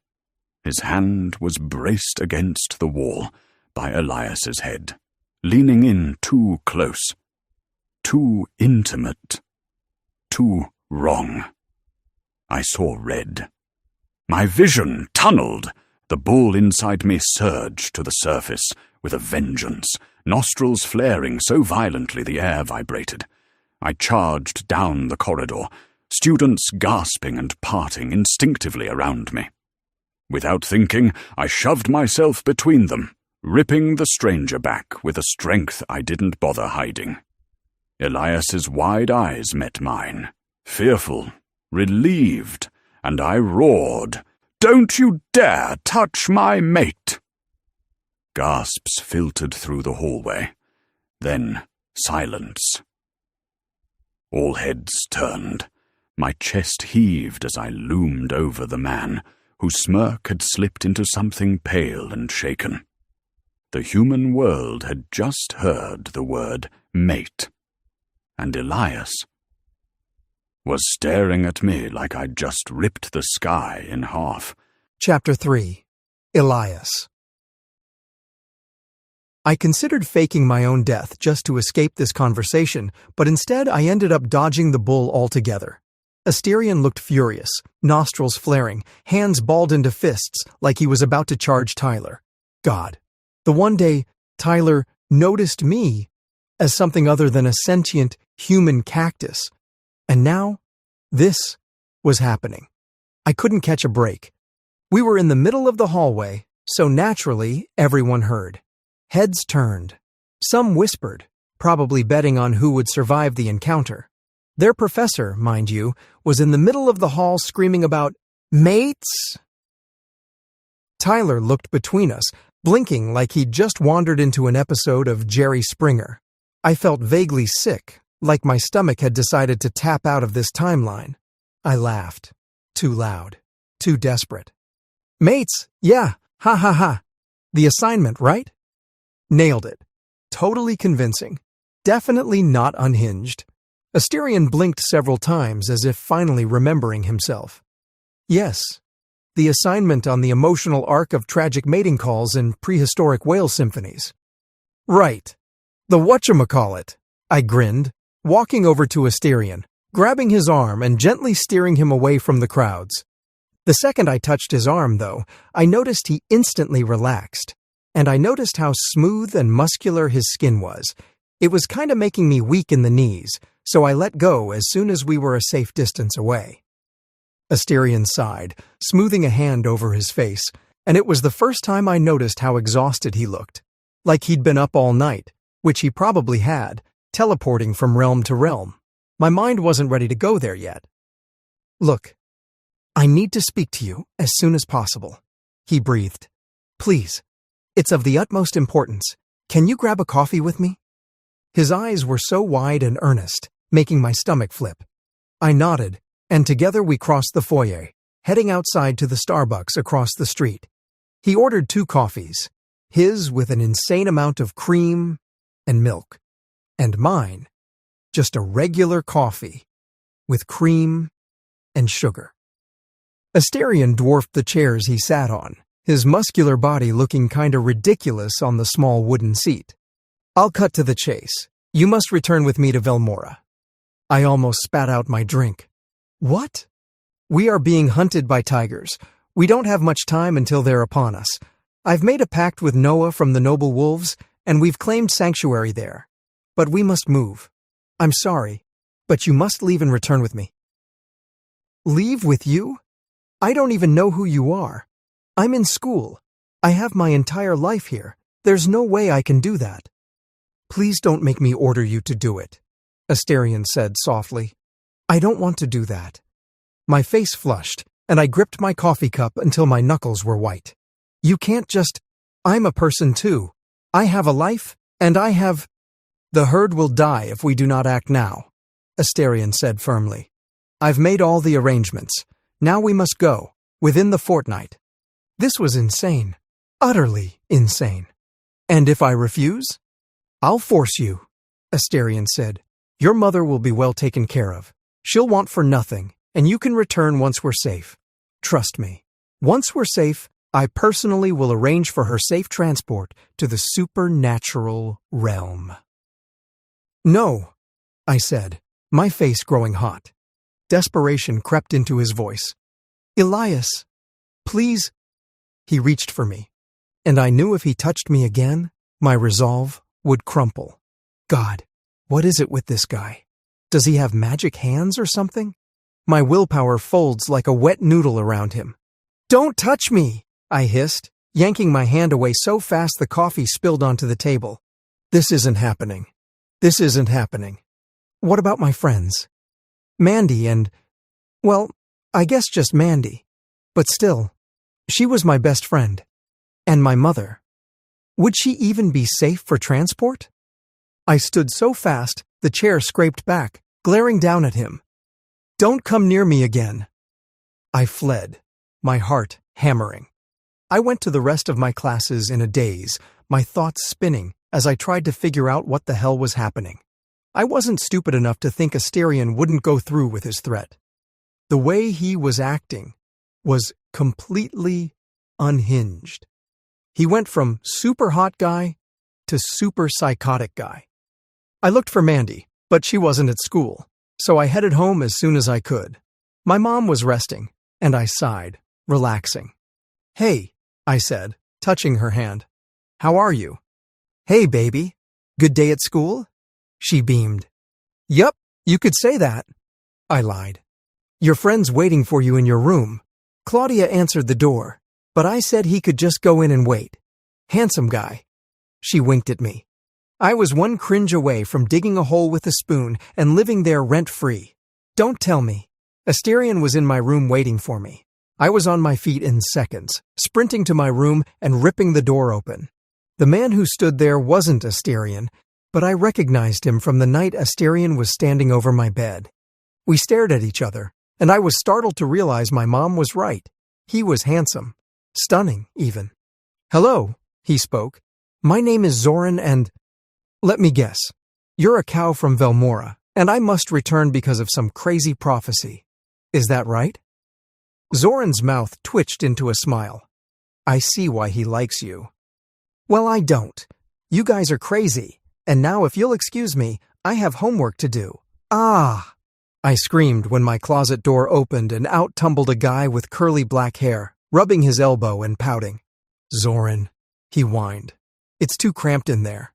His hand was braced against the wall by Elias's head, leaning in too close, too intimate, too wrong. I saw red. My vision tunneled. The bull inside me surged to the surface with a vengeance, nostrils flaring so violently the air vibrated. I charged down the corridor, students gasping and parting instinctively around me. Without thinking, I shoved myself between them, ripping the stranger back with a strength I didn't bother hiding. Elias's wide eyes met mine, fearful, relieved, and I roared, "Don't you dare touch my mate!" Gasps filtered through the hallway, then silence. All heads turned. My chest heaved as I loomed over the man, whose smirk had slipped into something pale and shaken. The human world had just heard the word mate, and Elias was staring at me like I'd just ripped the sky in half. Chapter 3. Elias. I considered faking my own death just to escape this conversation, but instead I ended up dodging the bull altogether. Asterion looked furious, nostrils flaring, hands balled into fists like he was about to charge Tyler. God, the one day Tyler noticed me as something other than a sentient human cactus. And now, this was happening. I couldn't catch a break. We were in the middle of the hallway, so naturally everyone heard. Heads turned. Some whispered, probably betting on who would survive the encounter. Their professor, mind you, was in the middle of the hall screaming about, "Mates!" Tyler looked between us, blinking like he'd just wandered into an episode of Jerry Springer. I felt vaguely sick, like my stomach had decided to tap out of this timeline. I laughed. Too loud. Too desperate. "Mates, yeah, ha ha ha. The assignment, right?" Nailed it. Totally convincing. Definitely not unhinged. Asterion blinked several times as if finally remembering himself. Yes, the assignment on the emotional arc of tragic mating calls in prehistoric whale symphonies. Right. The whatchamacallit, I grinned, walking over to Asterion, grabbing his arm and gently steering him away from the crowds. The second I touched his arm, though, I noticed he instantly relaxed, and I noticed how smooth and muscular his skin was. It was kind of making me weak in the knees, so I let go as soon as we were a safe distance away. Asterion sighed, smoothing a hand over his face, and it was the first time I noticed how exhausted he looked, like he'd been up all night, which he probably had, teleporting from realm to realm. My mind wasn't ready to go there yet. "Look, I need to speak to you as soon as possible," he breathed. "Please, it's of the utmost importance. Can you grab a coffee with me?" His eyes were so wide and earnest, making my stomach flip. I nodded, and together we crossed the foyer, heading outside to the Starbucks across the street. He ordered 2 coffees, his with an insane amount of cream and milk, and mine, just a regular coffee with cream and sugar. Asterion dwarfed the chairs he sat on, his muscular body looking kinda ridiculous on the small wooden seat. "I'll cut to the chase. You must return with me to Velmora." I almost spat out my drink. "What?" "We are being hunted by tigers. We don't have much time until they're upon us. I've made a pact with Noah from the Noble Wolves, and we've claimed sanctuary there. But we must move. I'm sorry, but you must leave and return with me." "Leave with you? I don't even know who you are. I'm in school. I have my entire life here. There's no way I can do that." "Please don't make me order you to do it," Asterion said softly. "I don't want to do that." My face flushed, and I gripped my coffee cup until my knuckles were white. "You can't just— I'm a person too. I have a life, and I have— The herd will die if we do not act now," Asterion said firmly. "I've made all the arrangements. Now we must go, within the fortnight." This was insane. Utterly insane. "And if I refuse?" "I'll force you," Asterion said. "Your mother will be well taken care of. She'll want for nothing, and you can return once we're safe. Trust me. Once we're safe, I personally will arrange for her safe transport to the supernatural realm." "No," I said, my face growing hot. Desperation crept into his voice. "Elias, please." He reached for me, and I knew if he touched me again, my resolve would crumple. God, what is it with this guy? Does he have magic hands or something? My willpower folds like a wet noodle around him. "Don't touch me," I hissed, yanking my hand away so fast the coffee spilled onto the table. "This isn't happening. This isn't happening. What about my friends? Mandy and— well, I guess just Mandy. But still, she was my best friend. And my mother. Would she even be safe for transport?" I stood so fast, the chair scraped back, glaring down at him. "Don't come near me again." I fled, my heart hammering. I went to the rest of my classes in a daze, my thoughts spinning as I tried to figure out what the hell was happening. I wasn't stupid enough to think Asterion wouldn't go through with his threat. The way he was acting was completely unhinged. He went from super hot guy to super psychotic guy. I looked for Mandy, but she wasn't at school, so I headed home as soon as I could. My mom was resting, and I sighed, relaxing. "Hey," I said, touching her hand. "How are you?" "Hey, baby. Good day at school?" She beamed. "Yup, you could say that." I lied. Your friend's waiting for you in your room." Claudia answered the door, but I said he could just go in and wait. Handsome guy. She winked at me. I was one cringe away from digging a hole with a spoon and living there rent-free. Don't tell me. Asterion was in my room waiting for me. I was on my feet in seconds, sprinting to my room and ripping the door open. The man who stood there wasn't Asterion, but I recognized him from the night Asterion was standing over my bed. We stared at each other, and I was startled to realize my mom was right. He was handsome. Stunning, even. "Hello," he spoke. "My name is Zoran and... let me guess. You're a cow from Velmora, and I must return because of some crazy prophecy. Is that right?" Zoran's mouth twitched into a smile. "I see why he likes you." "Well, I don't. You guys are crazy, and now if you'll excuse me, I have homework to do." "Ah!" I screamed when my closet door opened and out tumbled a guy with curly black hair, rubbing his elbow and pouting. "Zoran," he whined. "It's too cramped in there."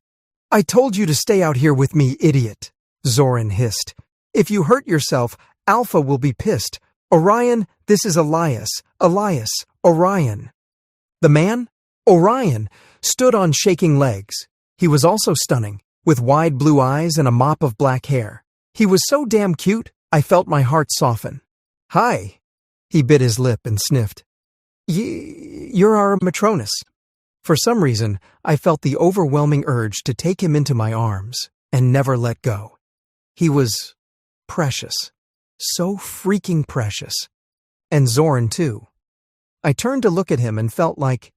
"I told you to stay out here with me, idiot," Zoran hissed. "If you hurt yourself, Alpha will be pissed. Orion, this is Elias. Elias, Orion." The man, Orion, stood on shaking legs. He was also stunning, with wide blue eyes and a mop of black hair. He was so damn cute, I felt my heart soften. "Hi." He bit his lip and sniffed. You're our Matronus." For some reason, I felt the overwhelming urge to take him into my arms and never let go. He was precious. So freaking precious. And Zoran, too. I turned to look at him and felt like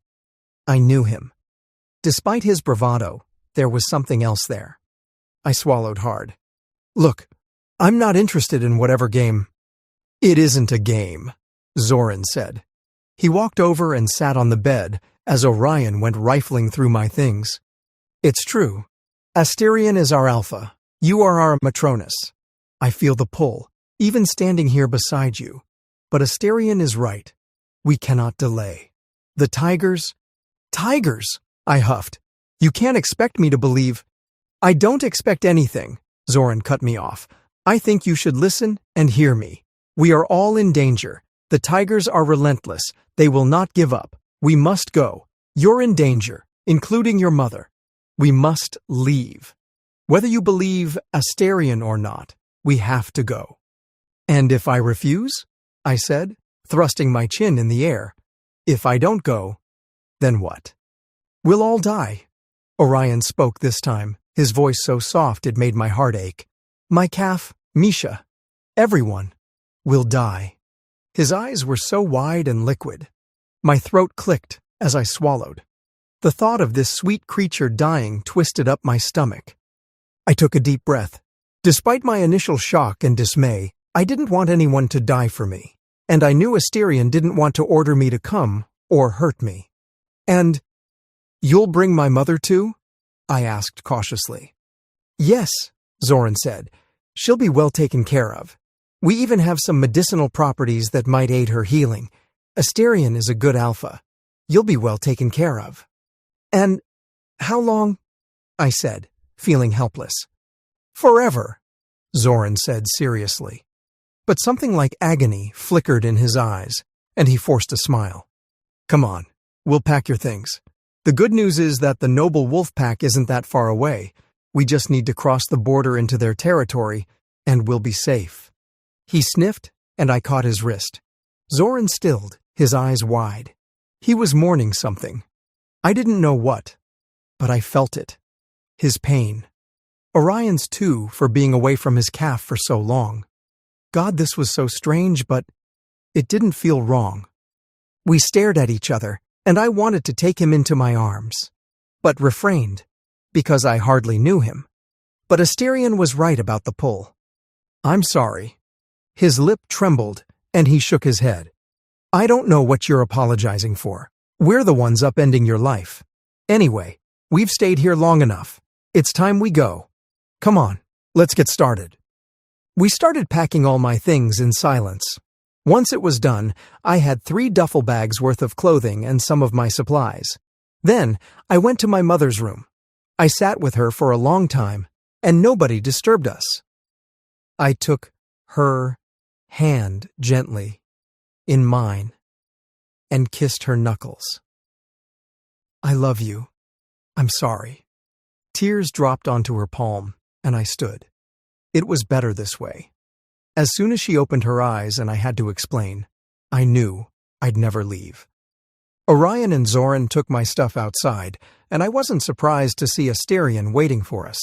I knew him. Despite his bravado, there was something else there. I swallowed hard. "Look, I'm not interested in whatever game." "It isn't a game," Zoran said. He walked over and sat on the bed as Orion went rifling through my things. "It's true. Asterion is our Alpha. You are our Matronus. I feel the pull, even standing here beside you. But Asterion is right. We cannot delay. The tigers—" "Tigers!" I huffed. "You can't expect me to believe—" "I don't expect anything," Zoran cut me off. "I think you should listen and hear me. We are all in danger. The tigers are relentless. They will not give up. We must go. You're in danger, including your mother. We must leave. Whether you believe Asterion or not, we have to go." "And if I refuse?" I said, thrusting my chin in the air. "If I don't go, then what?" "We'll all die." Orion spoke this time, his voice so soft it made my heart ache. "My calf, Misha. Everyone will die." His eyes were so wide and liquid. My throat clicked as I swallowed. The thought of this sweet creature dying twisted up my stomach. I took a deep breath. Despite my initial shock and dismay, I didn't want anyone to die for me, and I knew Asterion didn't want to order me to come or hurt me. "And you'll bring my mother too?" I asked cautiously. "Yes," Zoran said. "She'll be well taken care of. We even have some medicinal properties that might aid her healing. Asterion is a good Alpha. You'll be well taken care of." "And how long?" I said, feeling helpless. "Forever," Zoran said seriously. But something like agony flickered in his eyes, and he forced a smile. "Come on, we'll pack your things. The good news is that the noble wolf pack isn't that far away. We just need to cross the border into their territory, and we'll be safe." He sniffed, and I caught his wrist. Zoran stilled, his eyes wide. He was mourning something. I didn't know what, but I felt it. His pain. Orion's too, for being away from his calf for so long. God, this was so strange, but it didn't feel wrong. We stared at each other, and I wanted to take him into my arms, but refrained, because I hardly knew him. But Asterion was right about the pull. "I'm sorry." His lip trembled, and he shook his head. "I don't know what you're apologizing for. We're the ones upending your life. Anyway, we've stayed here long enough. It's time we go. Come on, let's get started." We started packing all my things in silence. Once it was done, I had 3 duffel bags worth of clothing and some of my supplies. Then I went to my mother's room. I sat with her for a long time, and nobody disturbed us. I took her hand gently in mine and kissed her knuckles. "I love you. I'm sorry." Tears dropped onto her palm, and I stood. It was better this way. As soon as she opened her eyes and I had to explain, I knew I'd never leave. Orion and Zoran took my stuff outside, and I wasn't surprised to see Asterion waiting for us,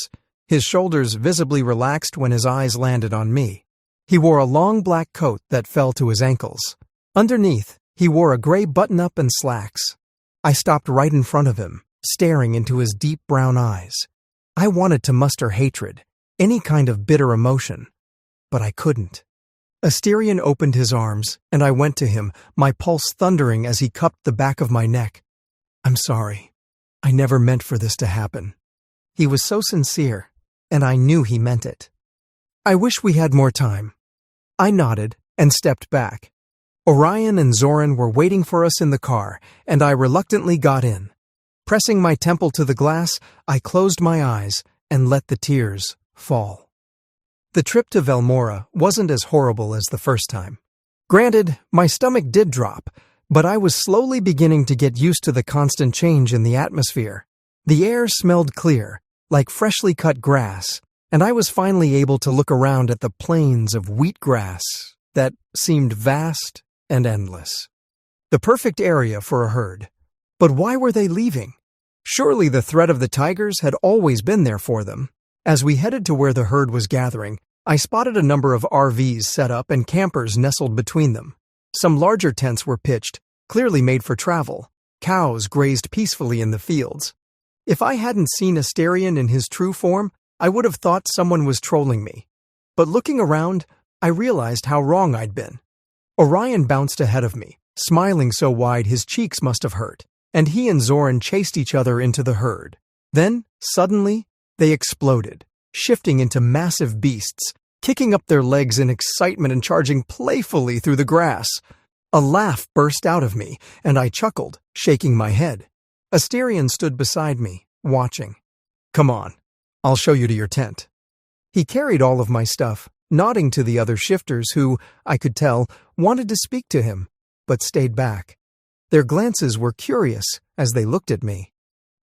his shoulders visibly relaxed when his eyes landed on me. He wore a long black coat that fell to his ankles. Underneath, he wore a gray button-up and slacks. I stopped right in front of him, staring into his deep brown eyes. I wanted to muster hatred, any kind of bitter emotion, but I couldn't. Asterion opened his arms, and I went to him, my pulse thundering as he cupped the back of my neck. "I'm sorry. I never meant for this to happen." He was so sincere, and I knew he meant it. "I wish we had more time." I nodded and stepped back. Orion and Zoran were waiting for us in the car, and I reluctantly got in. Pressing my temple to the glass, I closed my eyes and let the tears fall. The trip to Velmora wasn't as horrible as the first time. Granted, my stomach did drop, but I was slowly beginning to get used to the constant change in the atmosphere. The air smelled clear, like freshly cut grass, and I was finally able to look around at the plains of wheatgrass that seemed vast and endless. The perfect area for a herd. But why were they leaving? Surely the threat of the tigers had always been there for them. As we headed to where the herd was gathering, I spotted a number of RVs set up and campers nestled between them. Some larger tents were pitched, clearly made for travel. Cows grazed peacefully in the fields. If I hadn't seen Asterion in his true form, I would have thought someone was trolling me. But looking around, I realized how wrong I'd been. Orion bounced ahead of me, smiling so wide his cheeks must have hurt, and he and Zoran chased each other into the herd. Then, suddenly, they exploded, shifting into massive beasts, kicking up their legs in excitement and charging playfully through the grass. A laugh burst out of me, and I chuckled, shaking my head. Asterion stood beside me, watching. "Come on, I'll show you to your tent." He carried all of my stuff, nodding to the other shifters who, I could tell, wanted to speak to him, but stayed back. Their glances were curious as they looked at me.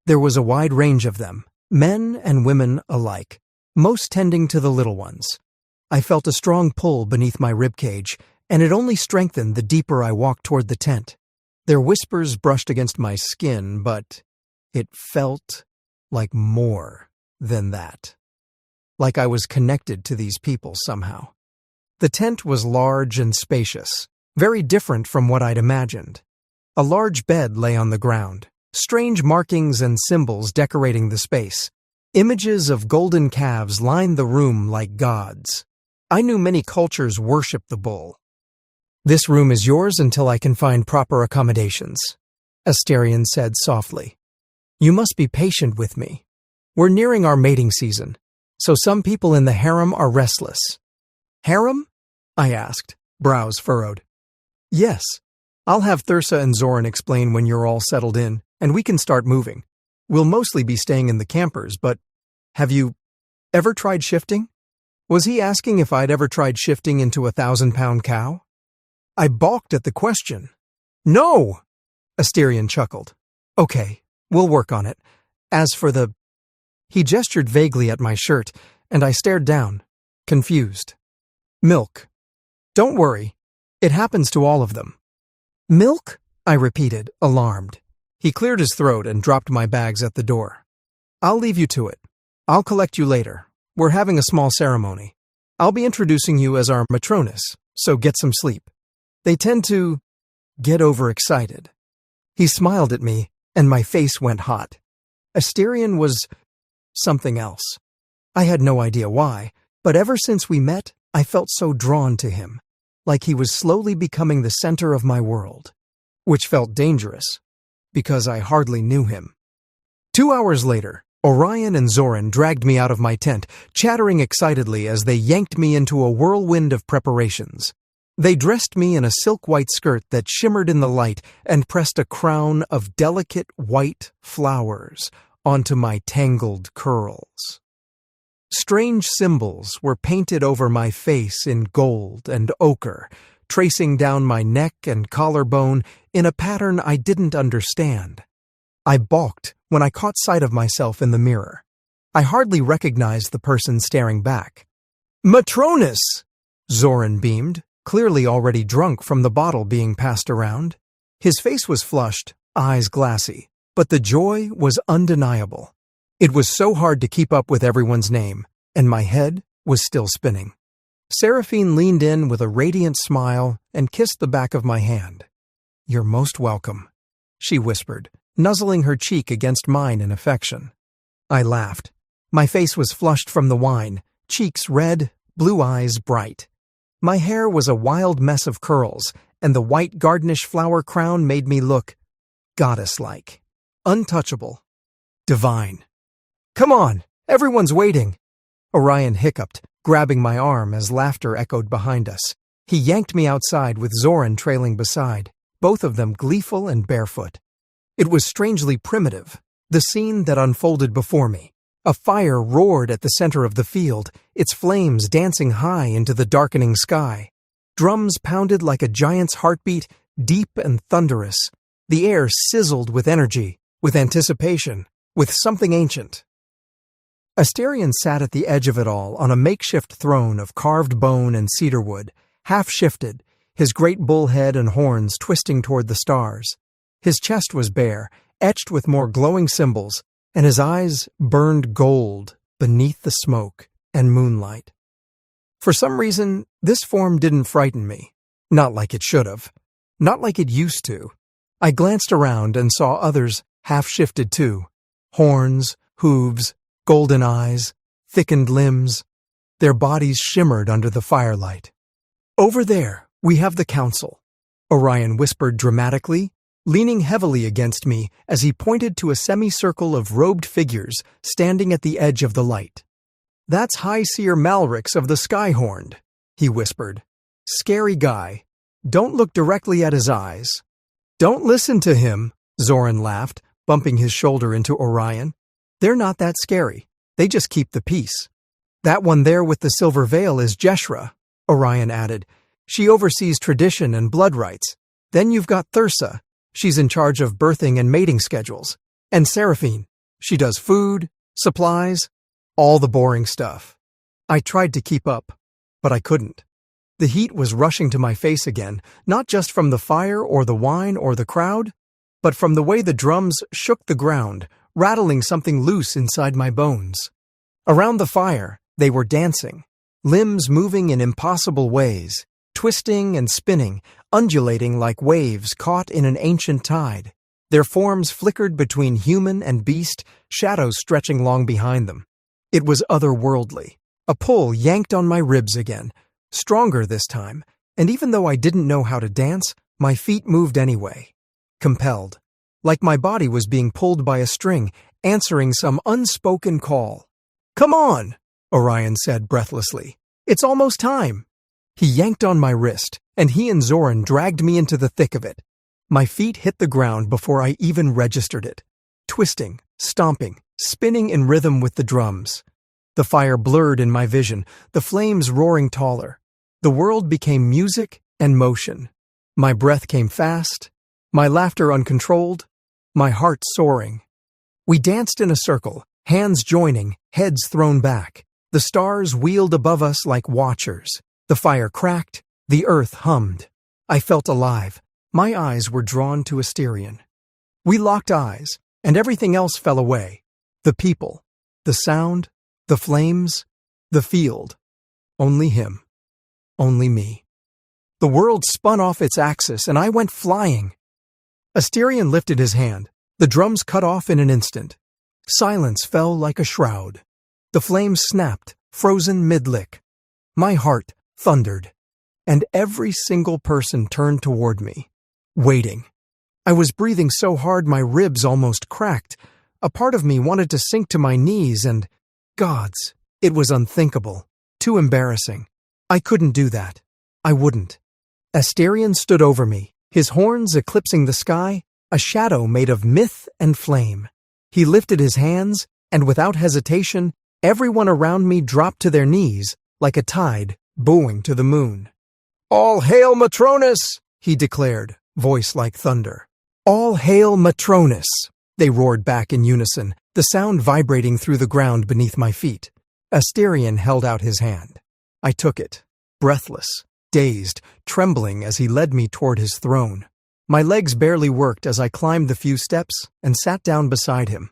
There was a wide range of them, men and women alike, most tending to the little ones. I felt a strong pull beneath my ribcage, and it only strengthened the deeper I walked toward the tent. Their whispers brushed against my skin, but it felt like more than that. Like I was connected to these people somehow. The tent was large and spacious, very different from what I'd imagined. A large bed lay on the ground, strange markings and symbols decorating the space. Images of golden calves lined the room like gods. I knew many cultures worshipped the bull. "This room is yours until I can find proper accommodations," Asterion said softly. "You must be patient with me. We're nearing our mating season, so some people in the harem are restless." "Harem?" I asked, brows furrowed. "Yes. I'll have Thursa and Zoran explain when you're all settled in, and we can start moving. We'll mostly be staying in the campers, but have you ever tried shifting?" Was he asking if I'd ever tried shifting into a 1,000-pound cow? I balked at the question. "No!" Asterion chuckled. "Okay, we'll work on it. As for the—" He gestured vaguely at my shirt, and I stared down, confused. "Milk. Don't worry. It happens to all of them." "Milk?" I repeated, alarmed. He cleared his throat and dropped my bags at the door. "I'll leave you to it. I'll collect you later. We're having a small ceremony. I'll be introducing you as our matroness, so get some sleep. They tend to get overexcited." He smiled at me, and my face went hot. Asterion was something else. I had no idea why, but ever since we met, I felt so drawn to him, like he was slowly becoming the center of my world, which felt dangerous, because I hardly knew him. 2 hours later, Orion and Zoran dragged me out of my tent, chattering excitedly as they yanked me into a whirlwind of preparations. They dressed me in a silk-white skirt that shimmered in the light and pressed a crown of delicate white flowers onto my tangled curls. Strange symbols were painted over my face in gold and ochre, tracing down my neck and collarbone in a pattern I didn't understand. I balked when I caught sight of myself in the mirror. I hardly recognized the person staring back. "Matronus!" Zoran beamed, clearly already drunk from the bottle being passed around. His face was flushed, eyes glassy, but the joy was undeniable. It was so hard to keep up with everyone's name, and my head was still spinning. Seraphine leaned in with a radiant smile and kissed the back of my hand. "You're most welcome," she whispered, nuzzling her cheek against mine in affection. I laughed. My face was flushed from the wine, cheeks red, blue eyes bright. My hair was a wild mess of curls, and the white gardenish flower crown made me look goddess-like, untouchable, divine. "Come on, everyone's waiting." Orion hiccuped, grabbing my arm as laughter echoed behind us. He yanked me outside with Zoran trailing beside, both of them gleeful and barefoot. It was strangely primitive, the scene that unfolded before me. A fire roared at the center of the field, its flames dancing high into the darkening sky. Drums pounded like a giant's heartbeat, deep and thunderous. The air sizzled with energy, with anticipation, with something ancient. Asterion sat at the edge of it all on a makeshift throne of carved bone and cedarwood, half-shifted, his great bull head and horns twisting toward the stars. His chest was bare, etched with more glowing symbols, and his eyes burned gold beneath the smoke and moonlight. For some reason, this form didn't frighten me. Not like it should have. Not like it used to. I glanced around and saw others half-shifted too. Horns, hooves, golden eyes, thickened limbs. Their bodies shimmered under the firelight. "Over there, we have the council," Orion whispered dramatically, leaning heavily against me as he pointed to a semicircle of robed figures standing at the edge of the light. "That's High Seer Malrix of the Skyhorned," he whispered. "Scary guy. Don't look directly at his eyes." "Don't listen to him," Zoran laughed, bumping his shoulder into Orion. "They're not that scary. They just keep the peace." "That one there with the silver veil is Jeshra," Orion added. "She oversees tradition and blood rites. Then you've got Thursa. She's in charge of birthing and mating schedules. And Seraphine. She does food, supplies, all the boring stuff." I tried to keep up, but I couldn't. The heat was rushing to my face again, not just from the fire or the wine or the crowd, but from the way the drums shook the ground, rattling something loose inside my bones. Around the fire, they were dancing, limbs moving in impossible ways, twisting and spinning, undulating like waves caught in an ancient tide. Their forms flickered between human and beast, shadows stretching long behind them. It was otherworldly. A pull yanked on my ribs again, stronger this time, and even though I didn't know how to dance, my feet moved anyway. Compelled. Like my body was being pulled by a string, answering some unspoken call. "Come on," Orion said breathlessly. "It's almost time." He yanked on my wrist, and he and Zoran dragged me into the thick of it. My feet hit the ground before I even registered it. Twisting, stomping, spinning in rhythm with the drums. The fire blurred in my vision, the flames roaring taller. The world became music and motion. My breath came fast, my laughter uncontrolled, my heart soaring. We danced in a circle, hands joining, heads thrown back. The stars wheeled above us like watchers. The fire cracked, the earth hummed. I felt alive. My eyes were drawn to Asterion. We locked eyes, and everything else fell away. The people, the sound, the flames, the field. Only him. Only me. The world spun off its axis, and I went flying. Asterion lifted his hand. The drums cut off in an instant. Silence fell like a shroud. The flames snapped, frozen mid-lick. My heart thundered, and every single person turned toward me, waiting. I was breathing so hard my ribs almost cracked. A part of me wanted to sink to my knees and, gods, it was unthinkable, too embarrassing. I couldn't do that. I wouldn't. Asterion stood over me, his horns eclipsing the sky, a shadow made of myth and flame. He lifted his hands, and without hesitation, Everyone around me dropped to their knees, like a tide, booing to the moon. "All hail Matronus!" he declared, voice like thunder. "All hail Matronus!" they roared back in unison, the sound vibrating through the ground beneath my feet. Asterion held out his hand. I took it, breathless, dazed, trembling as he led me toward his throne. My legs barely worked as I climbed the few steps and sat down beside him.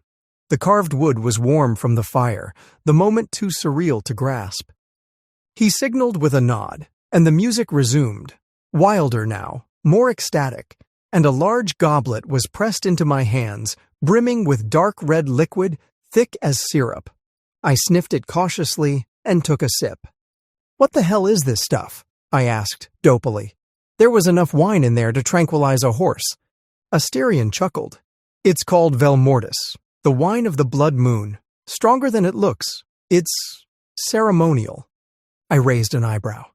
The carved wood was warm from the fire, the moment too surreal to grasp. He signaled with a nod, and the music resumed, wilder now, more ecstatic, and a large goblet was pressed into my hands, brimming with dark red liquid, thick as syrup. I sniffed it cautiously and took a sip. "What the hell is this stuff?" I asked, dopily. There was enough wine in there to tranquilize a horse. Asterion chuckled. "It's called Velmortis, the wine of the blood moon. Stronger than it looks. It's ceremonial." I raised an eyebrow.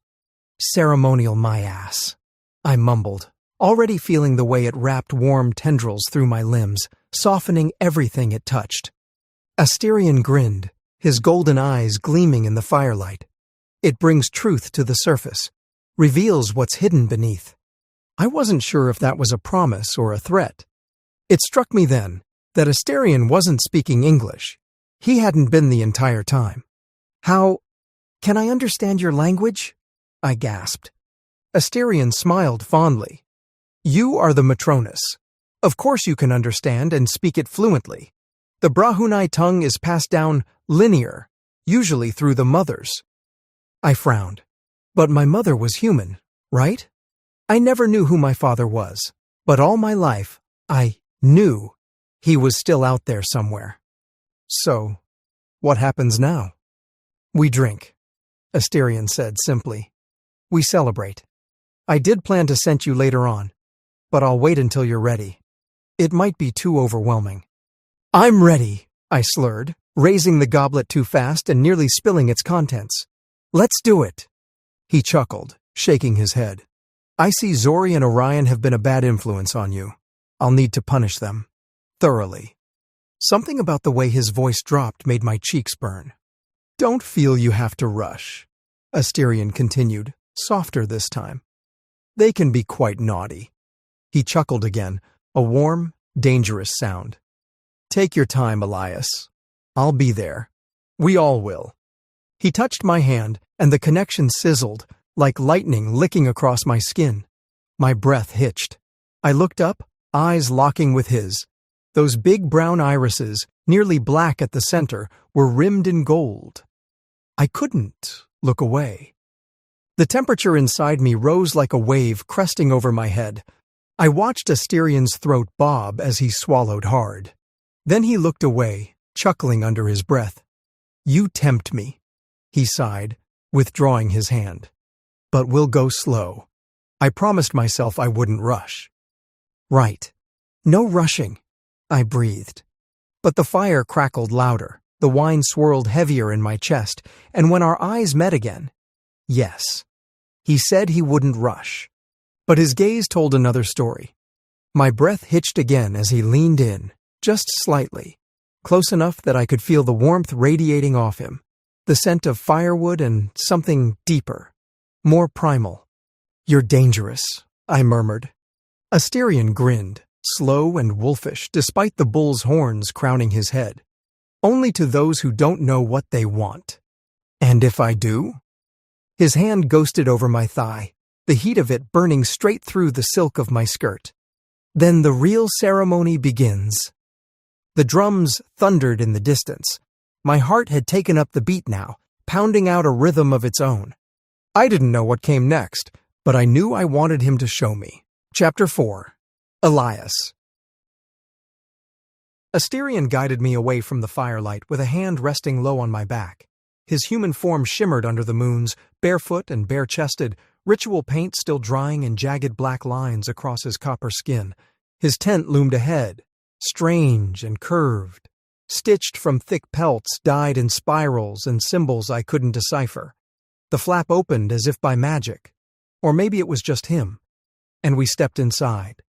"Ceremonial my ass," I mumbled, already feeling the way it wrapped warm tendrils through my limbs, softening everything it touched. Asterion grinned, his golden eyes gleaming in the firelight. "It brings truth to the surface, reveals what's hidden beneath." I wasn't sure if that was a promise or a threat. It struck me then that Asterion wasn't speaking English. He hadn't been the entire time. "Can I understand your language?" I gasped. Asterion smiled fondly. "You are the Matronus. Of course you can understand and speak it fluently. The Brahunai tongue is passed down linear, usually through the mothers." I frowned. But my mother was human, right? I never knew who my father was, but all my life, I knew he was still out there somewhere. "So, what happens now?" "We drink," Asterion said simply. "We celebrate. I did plan to send you later on, but I'll wait until you're ready. It might be too overwhelming." "I'm ready," I slurred, raising the goblet too fast and nearly spilling its contents. "Let's do it." He chuckled, shaking his head. "I see Zori and Orion have been a bad influence on you. I'll need to punish them. Thoroughly." Something about the way his voice dropped made my cheeks burn. "Don't feel you have to rush," Asterion continued, softer this time. "They can be quite naughty." He chuckled again, a warm, dangerous sound. "Take your time, Elias. I'll be there. We all will." He touched my hand, and the connection sizzled, like lightning licking across my skin. My breath hitched. I looked up, eyes locking with his. Those big brown irises, nearly black at the center, were rimmed in gold. I couldn't look away. The temperature inside me rose like a wave cresting over my head. I watched Asterion's throat bob as he swallowed hard. Then he looked away, chuckling under his breath. "You tempt me," he sighed, withdrawing his hand. "But we'll go slow. I promised myself I wouldn't rush." "Right. No rushing," I breathed. But the fire crackled louder, the wine swirled heavier in my chest, and when our eyes met again, yes, he said he wouldn't rush. But his gaze told another story. My breath hitched again as he leaned in, just slightly, close enough that I could feel the warmth radiating off him, the scent of firewood and something deeper, more primal. "You're dangerous," I murmured. Asterion grinned, slow and wolfish despite the bull's horns crowning his head. "Only to those who don't know what they want." "And if I do?" His hand ghosted over my thigh, the heat of it burning straight through the silk of my skirt. "Then the real ceremony begins." The drums thundered in the distance. My heart had taken up the beat now, pounding out a rhythm of its own. I didn't know what came next, but I knew I wanted him to show me. Chapter 4. Elias. Asterion guided me away from the firelight with a hand resting low on my back. His human form shimmered under the moons, barefoot and bare-chested, ritual paint still drying in jagged black lines across his copper skin. His tent loomed ahead, strange and curved, stitched from thick pelts dyed in spirals and symbols I couldn't decipher. The flap opened as if by magic, or maybe it was just him, and we stepped inside.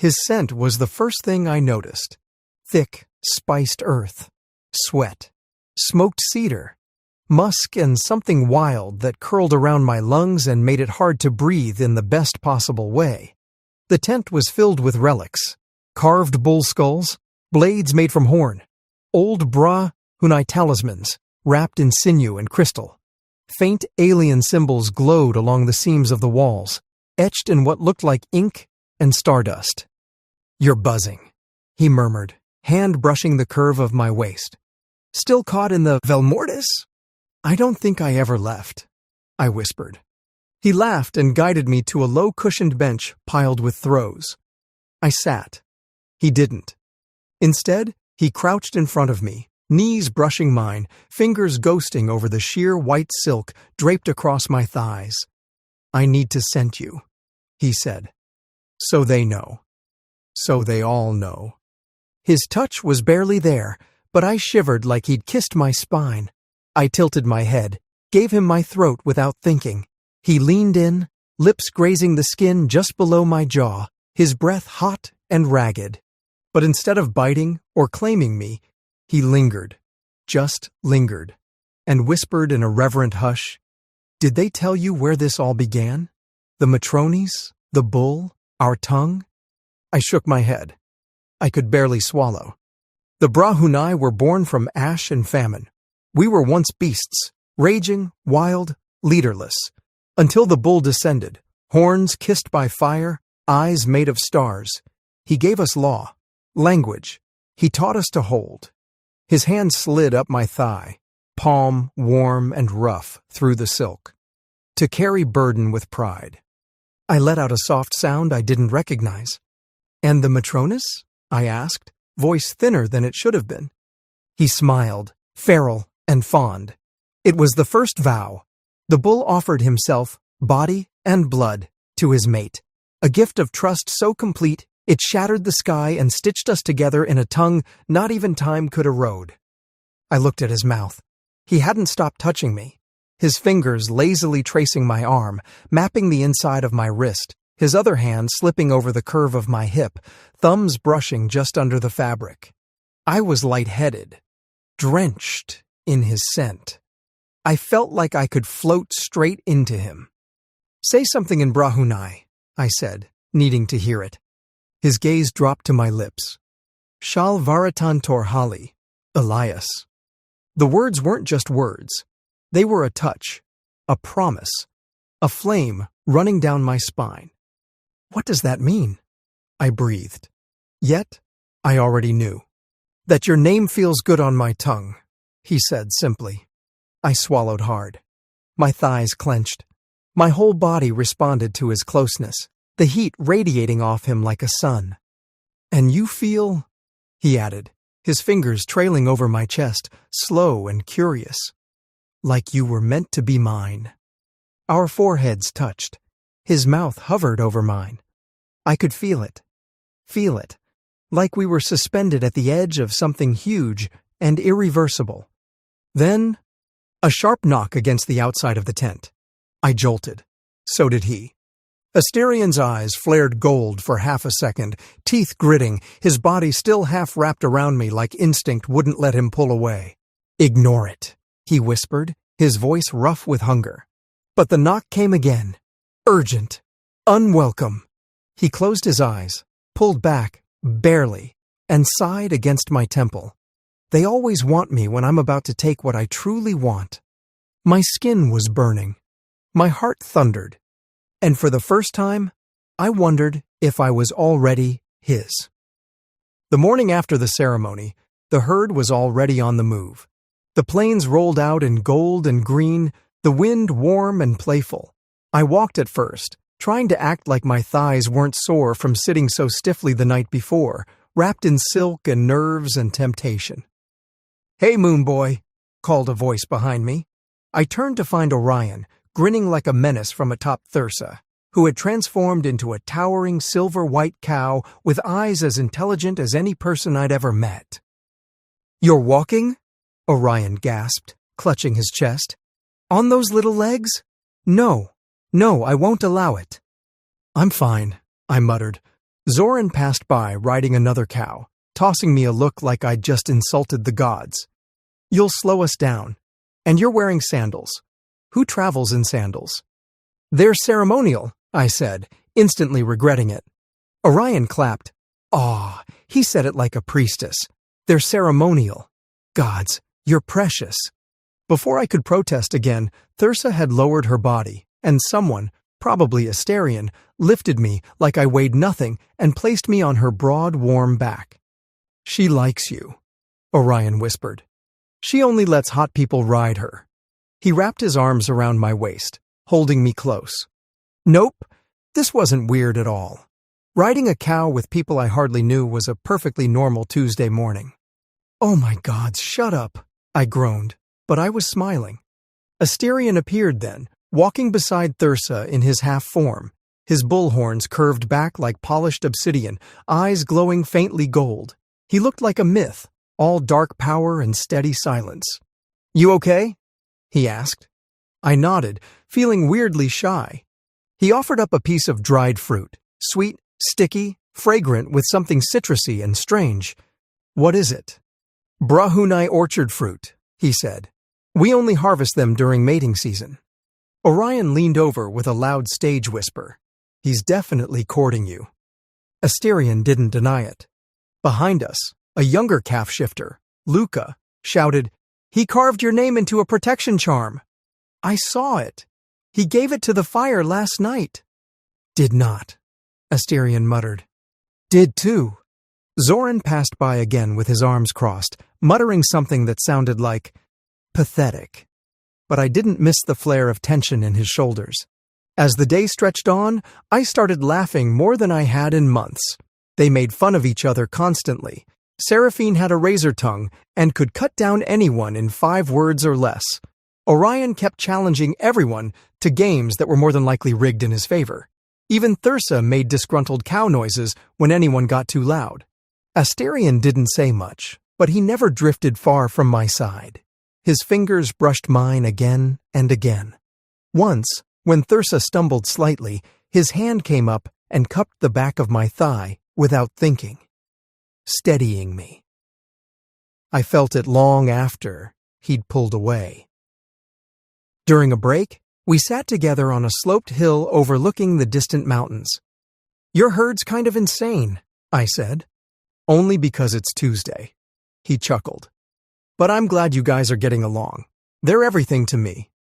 His scent was the first thing I noticed. Thick, spiced earth, sweat, smoked cedar, musk, and something wild that curled around my lungs and made it hard to breathe in the best possible way. The tent was filled with relics, carved bull skulls, blades made from horn, old Hunai talismans wrapped in sinew and crystal. Faint alien symbols glowed along the seams of the walls, etched in what looked like ink and stardust. "You're buzzing," he murmured, hand brushing the curve of my waist. "Still caught in the Velmortis?" "I don't think I ever left," I whispered. He laughed and guided me to a low-cushioned bench piled with throws. I sat. He didn't. Instead, he crouched in front of me, knees brushing mine, fingers ghosting over the sheer white silk draped across my thighs. "I need to scent you," he said. "So they know. So they all know." His touch was barely there, but I shivered like he'd kissed my spine. I tilted my head, gave him my throat without thinking. He leaned in, lips grazing the skin just below my jaw, his breath hot and ragged. But instead of biting or claiming me, he lingered, just lingered, and whispered in a reverent hush, "Did they tell you where this all began? The Matrones? The bull? Our tongue?" I shook my head. I could barely swallow. The Brahunai were born from ash and famine. We were once beasts, raging, wild, leaderless, until the bull descended, horns kissed by fire, eyes made of stars. He gave us law, language. He taught us to hold. His hand slid up my thigh, palm warm and rough through the silk, to carry burden with pride. I let out a soft sound I didn't recognize. "And the Matronas?" I asked, voice thinner than it should have been. He smiled, feral and fond. It was the first vow. The bull offered himself, body and blood, to his mate, a gift of trust so complete it shattered the sky and stitched us together in a tongue not even time could erode. I looked at his mouth. He hadn't stopped touching me, his fingers lazily tracing my arm, mapping the inside of my wrist, his other hand slipping over the curve of my hip, thumbs brushing just under the fabric. I was lightheaded, drenched in his scent. I felt like I could float straight into him. "Say something in Brahunai," I said, needing to hear it. His gaze dropped to my lips. "Shal Varatan Torhali, Elias." The words weren't just words. They were a touch, a promise, a flame running down my spine. "What does that mean?" I breathed. Yet, I already knew. "That your name feels good on my tongue," he said simply. I swallowed hard. My thighs clenched. My whole body responded to his closeness, the heat radiating off him like a sun. "And you feel," he added, his fingers trailing over my chest, slow and curious, "like you were meant to be mine." Our foreheads touched. His mouth hovered over mine. I could feel it, like we were suspended at the edge of something huge and irreversible. Then, a sharp knock against the outside of the tent. I jolted. So did he. Asterian's eyes flared gold for half a second, teeth gritting, his body still half wrapped around me like instinct wouldn't let him pull away. "Ignore it," he whispered, his voice rough with hunger. But the knock came again. Urgent. Unwelcome. He closed his eyes, pulled back, barely, and sighed against my temple. They always want me when I'm about to take what I truly want. My skin was burning. My heart thundered. And for the first time, I wondered if I was already his. The morning after the ceremony, the herd was already on the move. The plains rolled out in gold and green, the wind warm and playful. I walked at first, trying to act like my thighs weren't sore from sitting so stiffly the night before, wrapped in silk and nerves and temptation. "Hey, Moon Boy," called a voice behind me. I turned to find Orion, grinning like a menace from atop Thursa, who had transformed into a towering silver-white cow with eyes as intelligent as any person I'd ever met. "You're walking?" Orion gasped, clutching his chest. "On those little legs? No, I won't allow it." "I'm fine," I muttered. Zoran passed by riding another cow, tossing me a look like I'd just insulted the gods. "You'll slow us down. And you're wearing sandals. Who travels in sandals?" "They're ceremonial," I said, instantly regretting it. Orion clapped. "Aw, he said it like a priestess. They're ceremonial. Gods, you're precious." Before I could protest again, Thyrsa had lowered her body, and someone, probably Asterion, lifted me like I weighed nothing and placed me on her broad, warm back. "She likes you," Orion whispered. "She only lets hot people ride her." He wrapped his arms around my waist, holding me close. Nope, this wasn't weird at all. Riding a cow with people I hardly knew was a perfectly normal Tuesday morning. "Oh my God, shut up," I groaned, but I was smiling. Asterion appeared then, walking beside Thyrsa in his half-form, his bullhorns curved back like polished obsidian, eyes glowing faintly gold. He looked like a myth, all dark power and steady silence. "You okay?" he asked. I nodded, feeling weirdly shy. He offered up a piece of dried fruit, sweet, sticky, fragrant with something citrusy and strange. "What is it?" "Brahunai orchard fruit," he said. "We only harvest them during mating season." Orion leaned over with a loud stage whisper. "He's definitely courting you." Asterion didn't deny it. Behind us, a younger calf shifter, Luca, shouted, "He carved your name into a protection charm." "I saw it. He gave it to the fire last night." "Did not," Asterion muttered. "Did too." Zoran passed by again with his arms crossed, muttering something that sounded like, "pathetic." But I didn't miss the flare of tension in his shoulders. As the day stretched on, I started laughing more than I had in months. They made fun of each other constantly. Seraphine had a razor tongue and could cut down anyone in 5 words or less. Orion kept challenging everyone to games that were more than likely rigged in his favor. Even Thyrsa made disgruntled cow noises when anyone got too loud. Asterion didn't say much, but he never drifted far from my side. His fingers brushed mine again and again. Once, when Thyrsa stumbled slightly, his hand came up and cupped the back of my thigh without thinking, steadying me. I felt it long after he'd pulled away. During a break, we sat together on a sloped hill overlooking the distant mountains. "Your herd's kind of insane," I said. "Only because it's Tuesday," he chuckled. "But I'm glad you guys are getting along. They're everything to me,"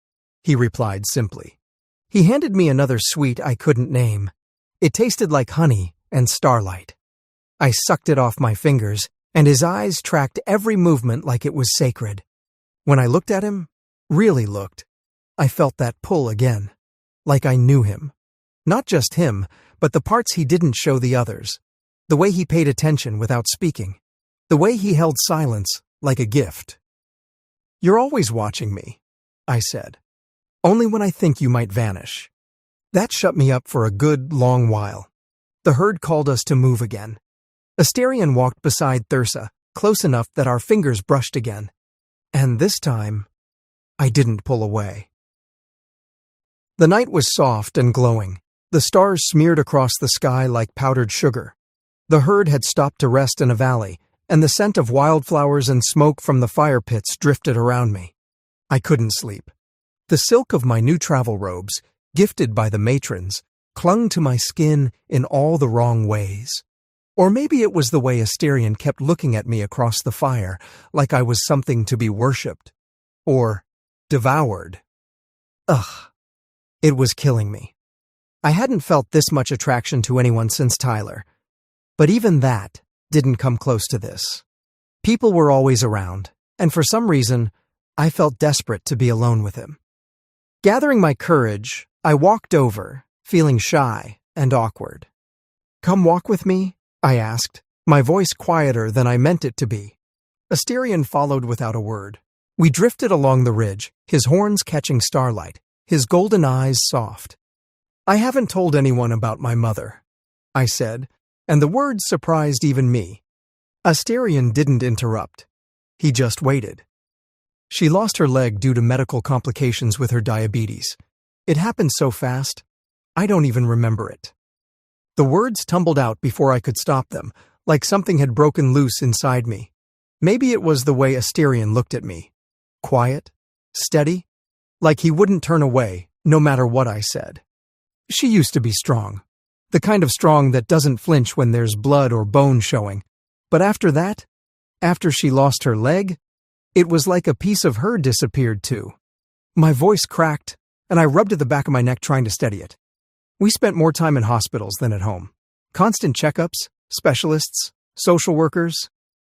he replied simply. He handed me another sweet I couldn't name. It tasted like honey and starlight. I sucked it off my fingers, and his eyes tracked every movement like it was sacred. When I looked at him, really looked, I felt that pull again, like I knew him. Not just him, but the parts he didn't show the others. The way he paid attention without speaking. The way he held silence like a gift. "You're always watching me," I said. "Only when I think you might vanish." That shut me up for a good, long while. The herd called us to move again. Asterion walked beside Thyrsa, close enough that our fingers brushed again. And this time, I didn't pull away. The night was soft and glowing. The stars smeared across the sky like powdered sugar. The herd had stopped to rest in a valley, and the scent of wildflowers and smoke from the fire pits drifted around me. I couldn't sleep. The silk of my new travel robes, gifted by the matrons, clung to my skin in all the wrong ways. Or maybe it was the way Asterion kept looking at me across the fire, like I was something to be worshipped. Or devoured. Ugh. It was killing me. I hadn't felt this much attraction to anyone since Tyler. But even that didn't come close to this. People were always around, and for some reason, I felt desperate to be alone with him. Gathering my courage, I walked over, feeling shy and awkward. "Come walk with me?" I asked, my voice quieter than I meant it to be. Asterion followed without a word. We drifted along the ridge, his horns catching starlight, his golden eyes soft. "I haven't told anyone about my mother," I said, and the words surprised even me. Asterion didn't interrupt. He just waited. She lost her leg due to medical complications with her diabetes. It happened so fast, I don't even remember it. The words tumbled out before I could stop them, like something had broken loose inside me. Maybe it was the way Asterion looked at me. Quiet, steady, like he wouldn't turn away, no matter what I said. She used to be strong. The kind of strong that doesn't flinch when there's blood or bone showing. But after that, after she lost her leg, it was like a piece of her disappeared too. My voice cracked, and I rubbed at the back of my neck trying to steady it. We spent more time in hospitals than at home. Constant checkups, specialists, social workers.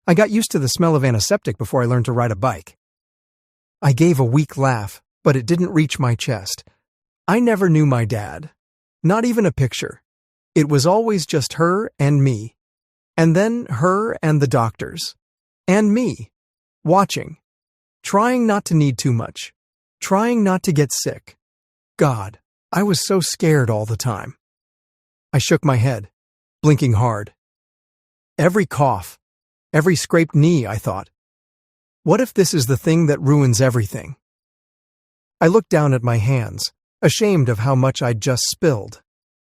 I got used to the smell of antiseptic before I learned to ride a bike. I gave a weak laugh, but it didn't reach my chest. I never knew my dad. Not even a picture. It was always just her and me. And then her and the doctors. And me. Watching. Trying not to need too much. Trying not to get sick. God, I was so scared all the time. I shook my head, blinking hard. Every cough, every scraped knee, I thought. What if this is the thing that ruins everything? I looked down at my hands, ashamed of how much I'd just spilled.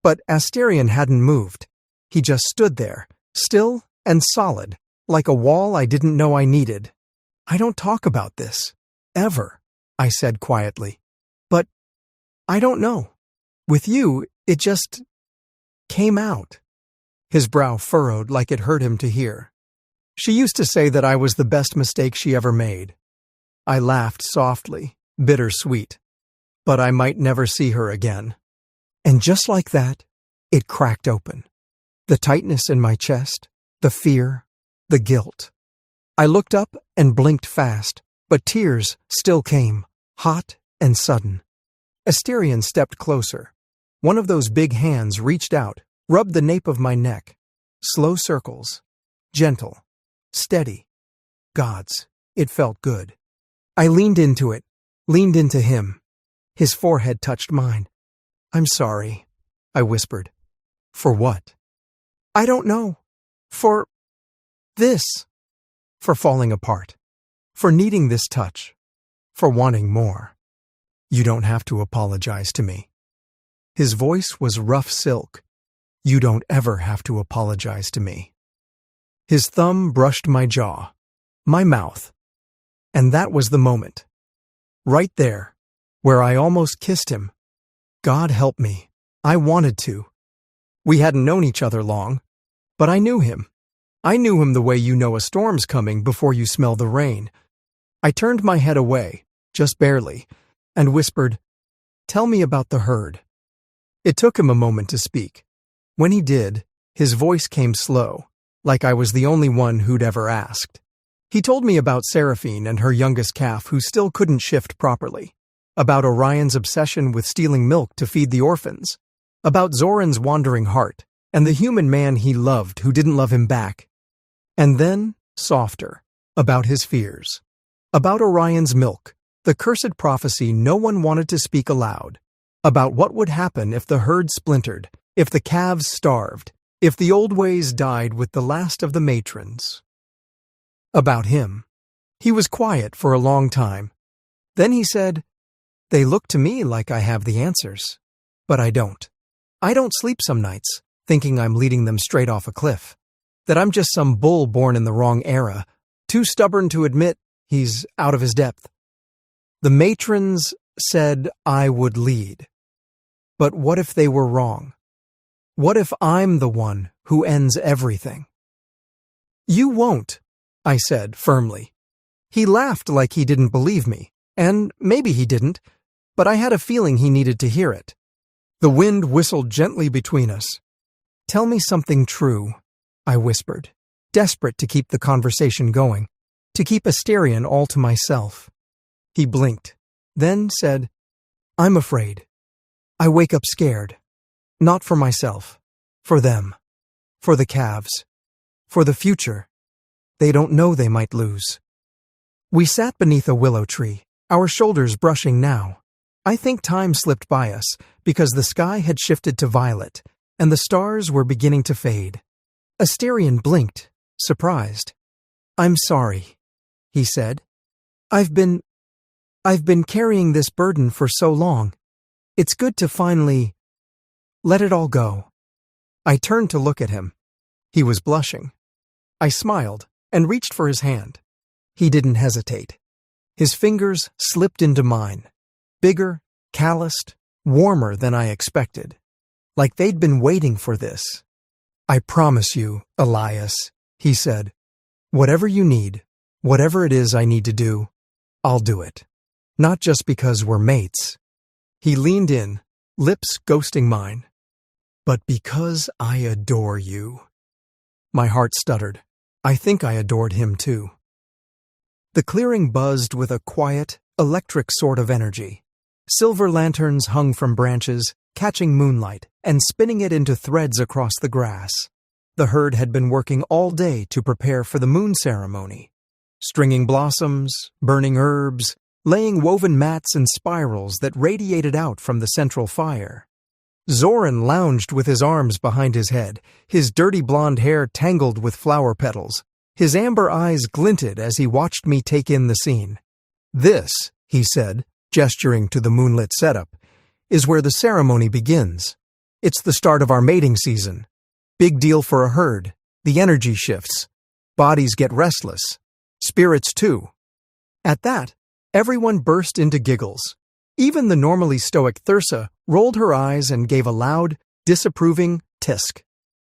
But Asterion hadn't moved. He just stood there, still and solid, like a wall I didn't know I needed. I don't talk about this. Ever, I said quietly. But I don't know. With you, it just came out. His brow furrowed like it hurt him to hear. She used to say that I was the best mistake she ever made. I laughed softly, bittersweet. But I might never see her again. And just like that, it cracked open. The tightness in my chest, the fear, the guilt. I looked up and blinked fast, but tears still came, hot and sudden. Asterion stepped closer. One of those big hands reached out, rubbed the nape of my neck. Slow circles. Gentle. Steady. Gods, it felt good. I leaned into it, leaned into him. His forehead touched mine. I'm sorry, I whispered. For what? I don't know. For this. For falling apart. For needing this touch. For wanting more. You don't have to apologize to me. His voice was rough silk. You don't ever have to apologize to me. His thumb brushed my jaw, my mouth. And that was the moment. Right there, where I almost kissed him. God help me. I wanted to. We hadn't known each other long, but I knew him. I knew him the way you know a storm's coming before you smell the rain. I turned my head away, just barely, and whispered, Tell me about the herd. It took him a moment to speak. When he did, his voice came slow, like I was the only one who'd ever asked. He told me about Seraphine and her youngest calf who still couldn't shift properly, about Orion's obsession with stealing milk to feed the orphans, about Zoran's wandering heart, and the human man he loved who didn't love him back. And then, softer, about his fears, about Orion's milk, the cursed prophecy no one wanted to speak aloud, about what would happen if the herd splintered, if the calves starved, if the old ways died with the last of the matrons. About him. He was quiet for a long time. Then he said, They look to me like I have the answers, but I don't. I don't sleep some nights, thinking I'm leading them straight off a cliff, that I'm just some bull born in the wrong era, too stubborn to admit he's out of his depth. The matrons said I would lead. But what if they were wrong? What if I'm the one who ends everything? You won't, I said firmly. He laughed like he didn't believe me, and maybe he didn't, but I had a feeling he needed to hear it. The wind whistled gently between us. Tell me something true, I whispered, desperate to keep the conversation going, to keep Asterion all to myself. He blinked, then said, I'm afraid. I wake up scared. Not for myself. For them. For the calves. For the future. They don't know they might lose. We sat beneath a willow tree, our shoulders brushing now. I think time slipped by us because the sky had shifted to violet and the stars were beginning to fade. Asterion blinked, surprised. I'm sorry, he said. I've been carrying this burden for so long. It's good to finally let it all go. I turned to look at him. He was blushing. I smiled and reached for his hand. He didn't hesitate. His fingers slipped into mine, bigger, calloused, warmer than I expected, like they'd been waiting for this. "I promise you, Elias," he said, "whatever you need, whatever it is I need to do, I'll do it. Not just because we're mates." He leaned in, lips ghosting mine. "But because I adore you." My heart stuttered. I think I adored him too. The clearing buzzed with a quiet, electric sort of energy. Silver lanterns hung from branches, catching moonlight and spinning it into threads across the grass. The herd had been working all day to prepare for the moon ceremony. Stringing blossoms, burning herbs, laying woven mats and spirals that radiated out from the central fire. Zoran lounged with his arms behind his head, his dirty blonde hair tangled with flower petals. His amber eyes glinted as he watched me take in the scene. "This," he said, gesturing to the moonlit setup, "is where the ceremony begins. It's the start of our mating season. Big deal for a herd. The energy shifts. Bodies get restless. Spirits too." At that, everyone burst into giggles. Even the normally stoic Thyrsa rolled her eyes and gave a loud, disapproving tisk.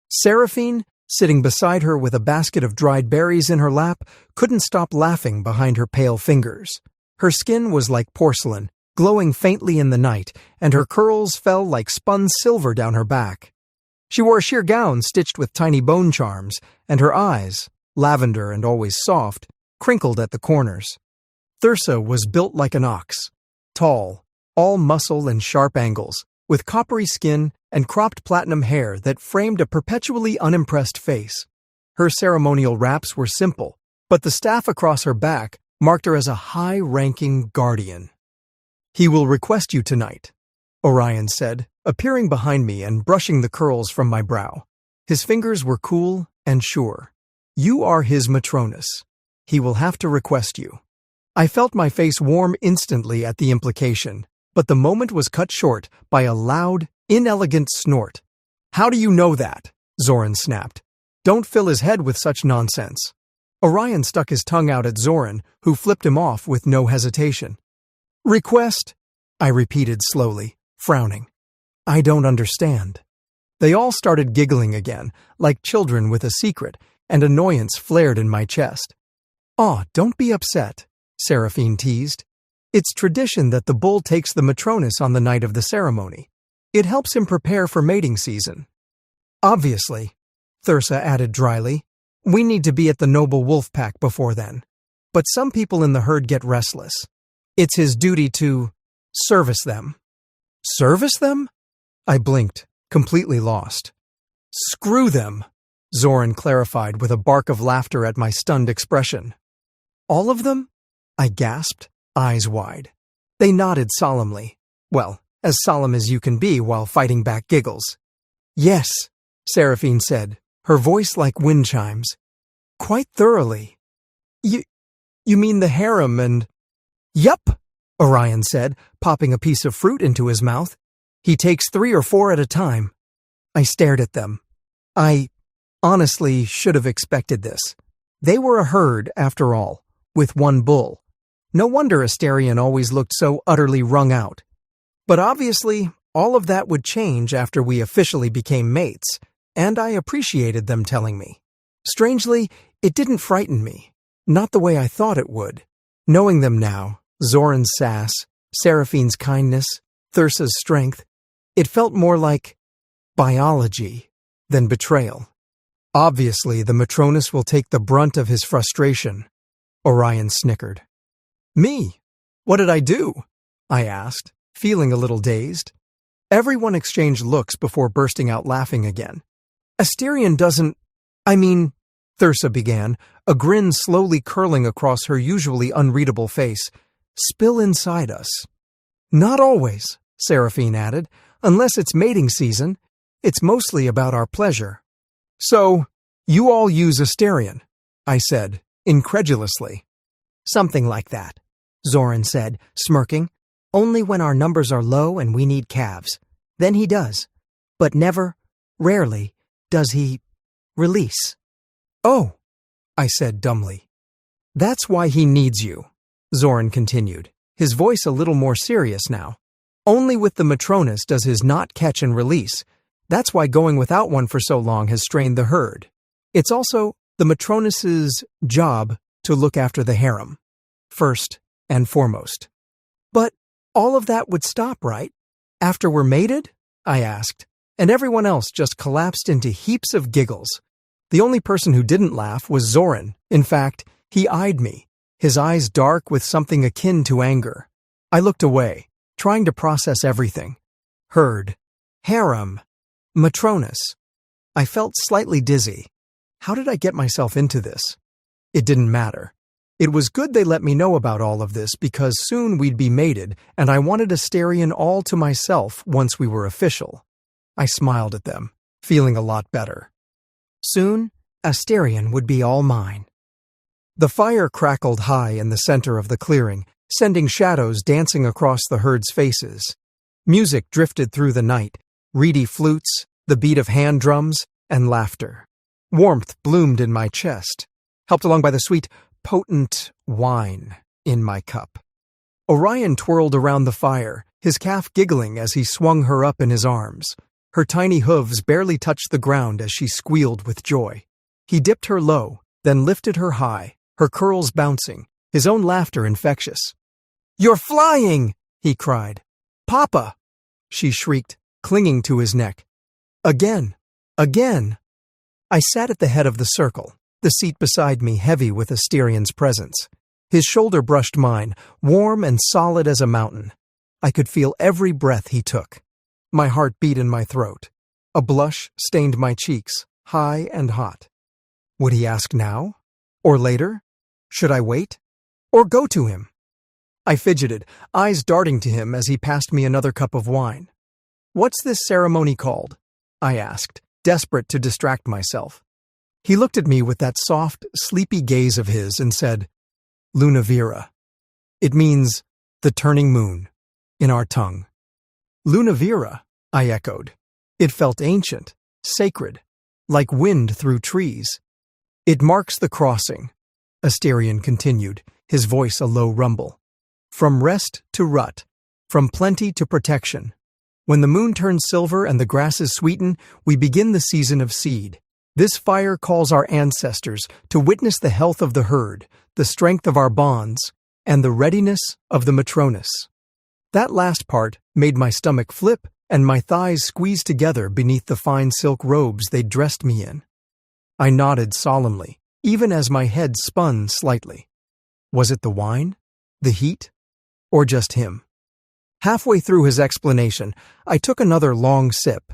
Seraphine, sitting beside her with a basket of dried berries in her lap, couldn't stop laughing behind her pale fingers. Her skin was like porcelain, glowing faintly in the night, and her curls fell like spun silver down her back. She wore a sheer gown stitched with tiny bone charms, and her eyes, lavender and always soft, crinkled at the corners. Thyrsa was built like an ox, tall, all muscle and sharp angles, with coppery skin and cropped platinum hair that framed a perpetually unimpressed face. Her ceremonial wraps were simple, but the staff across her back marked her as a high-ranking guardian. "He will request you tonight," Orion said, appearing behind me and brushing the curls from my brow. His fingers were cool and sure. "You are his Matronus. He will have to request you." I felt my face warm instantly at the implication, but the moment was cut short by a loud, inelegant snort. "How do you know that?" Zoran snapped. "Don't fill his head with such nonsense." Orion stuck his tongue out at Zoran, who flipped him off with no hesitation. "Request?" I repeated slowly, frowning. "I don't understand." They all started giggling again, like children with a secret, and annoyance flared in my chest. "Aw, don't be upset," Seraphine teased. "It's tradition that the bull takes the Matronus on the night of the ceremony. It helps him prepare for mating season." "Obviously," Thyrsa added dryly, "we need to be at the noble wolf pack before then. But some people in the herd get restless. It's his duty to service them." "Service them?" I blinked, completely lost. "Screw them," Zoran clarified with a bark of laughter at my stunned expression. "All of them?" I gasped, eyes wide. They nodded solemnly. Well, as solemn as you can be while fighting back giggles. "Yes," Seraphine said, her voice like wind chimes. "Quite thoroughly." You mean the harem and—" "Yup," Orion said, popping a piece of fruit into his mouth. "He takes 3 or 4 at a time." I stared at them. I honestly should have expected this. They were a herd, after all, with one bull. No wonder Asterion always looked so utterly wrung out. But obviously, all of that would change after we officially became mates, and I appreciated them telling me. Strangely, it didn't frighten me, not the way I thought it would. Knowing them now, Zoran's sass, Seraphine's kindness, Thyrsa's strength, it felt more like biology than betrayal. "Obviously, the Matronus will take the brunt of his frustration," Orion snickered. "Me? What did I do?" I asked, feeling a little dazed. Everyone exchanged looks before bursting out laughing again. "Asterion doesn't— Thyrsa began, a grin slowly curling across her usually unreadable face, "spill inside us." "Not always," Seraphine added. "Unless it's mating season. It's mostly about our pleasure." "So, you all use Asterion," I said, incredulously. "Something like that," Zoran said, smirking. "Only when our numbers are low and we need calves. Then he does. But never, rarely, Does he release? Oh, I said dumbly. That's why he needs you, Zoran continued, his voice a little more serious now. Only with the Matronus does his not catch and release. That's why going without one for so long has strained the herd. It's also the Matronus's job to look after the harem, first and foremost. But all of that would stop, right? After we're mated? I asked, and everyone else just collapsed into heaps of giggles. The only person who didn't laugh was Zoran. In fact, he eyed me, his eyes dark with something akin to anger. I looked away, trying to process everything. Herd, harem, Matronus. I felt slightly dizzy. How did I get myself into this? It didn't matter. It was good they let me know about all of this because soon we'd be mated, and I wanted Asterion all to myself once we were official. I smiled at them, feeling a lot better. Soon, Asterion would be all mine. The fire crackled high in the center of the clearing, sending shadows dancing across the herd's faces. Music drifted through the night, reedy flutes, the beat of hand drums, and laughter. Warmth bloomed in my chest, helped along by the sweet, potent wine in my cup. Orion twirled around the fire, his calf giggling as he swung her up in his arms. Her tiny hooves barely touched the ground as she squealed with joy. He dipped her low, then lifted her high, her curls bouncing, his own laughter infectious. "You're flying!" he cried. "Papa!" she shrieked, clinging to his neck. Again! Again! I sat at the head of the circle, the seat beside me heavy with Asterion's presence. His shoulder brushed mine, warm and solid as a mountain. I could feel every breath he took. My heart beat in my throat. A blush stained my cheeks, high and hot. Would he ask now? Or later? Should I wait? Or go to him? I fidgeted, eyes darting to him as he passed me another cup of wine. "What's this ceremony called?" I asked, desperate to distract myself. He looked at me with that soft, sleepy gaze of his and said, "Luna Vera." It means the turning moon, in our tongue. "Luna Vera," I echoed. It felt ancient, sacred, like wind through trees. "It marks the crossing," Asterion continued, his voice a low rumble. "From rest to rut, from plenty to protection. When the moon turns silver and the grasses sweeten, we begin the season of seed. This fire calls our ancestors to witness the health of the herd, the strength of our bonds, and the readiness of the Matronus." That last part made my stomach flip and my thighs squeeze together beneath the fine silk robes they'd dressed me in. I nodded solemnly, even as my head spun slightly. Was it the wine? The heat? Or just him? Halfway through his explanation, I took another long sip,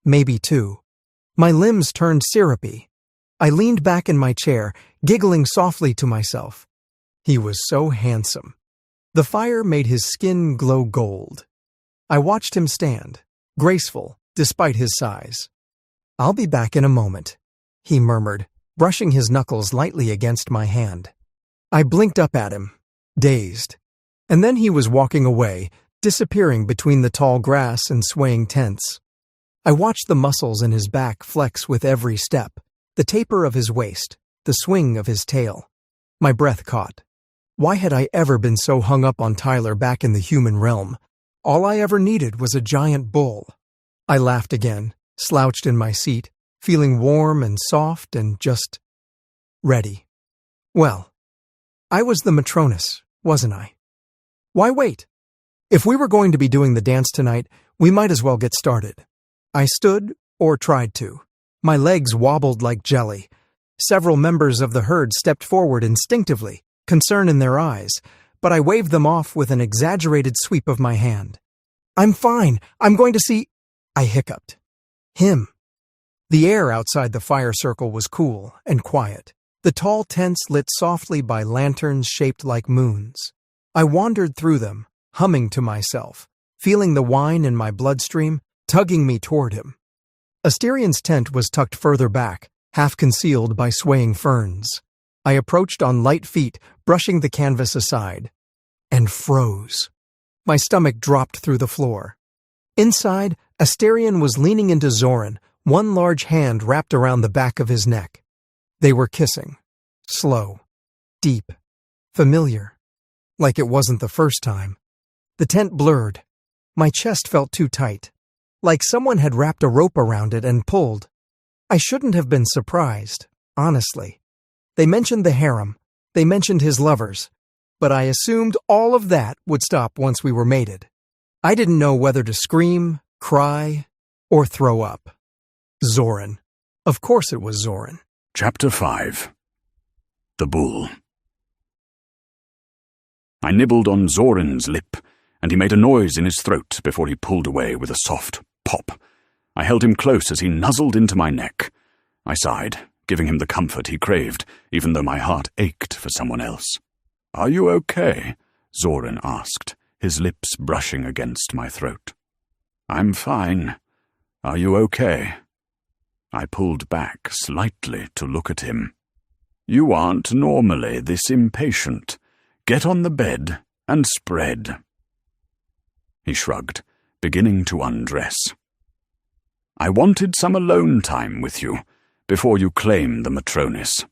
maybe two. My limbs turned syrupy. I leaned back in my chair, giggling softly to myself. He was so handsome. The fire made his skin glow gold. I watched him stand, graceful despite his size. "I'll be back in a moment," he murmured, brushing his knuckles lightly against my hand. I blinked up at him, dazed. And then he was walking away, disappearing between the tall grass and swaying tents. I watched the muscles in his back flex with every step, the taper of his waist, the swing of his tail. My breath caught. Why had I ever been so hung up on Tyler back in the human realm? All I ever needed was a giant bull. I laughed again, slouched in my seat, feeling warm and soft and just ready. Well, I was the Matronus, wasn't I? Why wait? If we were going to be doing the dance tonight, we might as well get started. I stood, or tried to. My legs wobbled like jelly. Several members of the herd stepped forward instinctively, concern in their eyes, but I waved them off with an exaggerated sweep of my hand. "I'm fine. I'm going to see—" I hiccuped. Him. The air outside the fire circle was cool and quiet, the tall tents lit softly by lanterns shaped like moons. I wandered through them, humming to myself, feeling the wine in my bloodstream, tugging me toward him. Asterion's tent was tucked further back, half concealed by swaying ferns. I approached on light feet, brushing the canvas aside, and froze. My stomach dropped through the floor. Inside, Asterion was leaning into Zoran, One large hand wrapped around the back of his neck. They were kissing. Slow. Deep. Familiar. Like it wasn't the first time. The tent blurred. My chest felt too tight. Like someone had wrapped a rope around it and pulled. I shouldn't have been surprised, honestly. They mentioned the harem. They mentioned his lovers. But I assumed all of that would stop once we were mated. I didn't know whether to scream, cry, or throw up. Zoran. Of course it was Zoran. Chapter 5. The Bull. I nibbled on Zoran's lip, and he made a noise in his throat before he pulled away with a soft pop. I held him close as he nuzzled into my neck. I sighed, giving him the comfort he craved, even though my heart ached for someone else. "Are you okay?" Zoran asked, his lips brushing against my throat. "I'm fine. Are you okay?" I pulled back slightly to look at him. "You aren't normally this impatient. Get on the bed and spread." He shrugged, beginning to undress. "I wanted some alone time with you, before you claim the Matronis.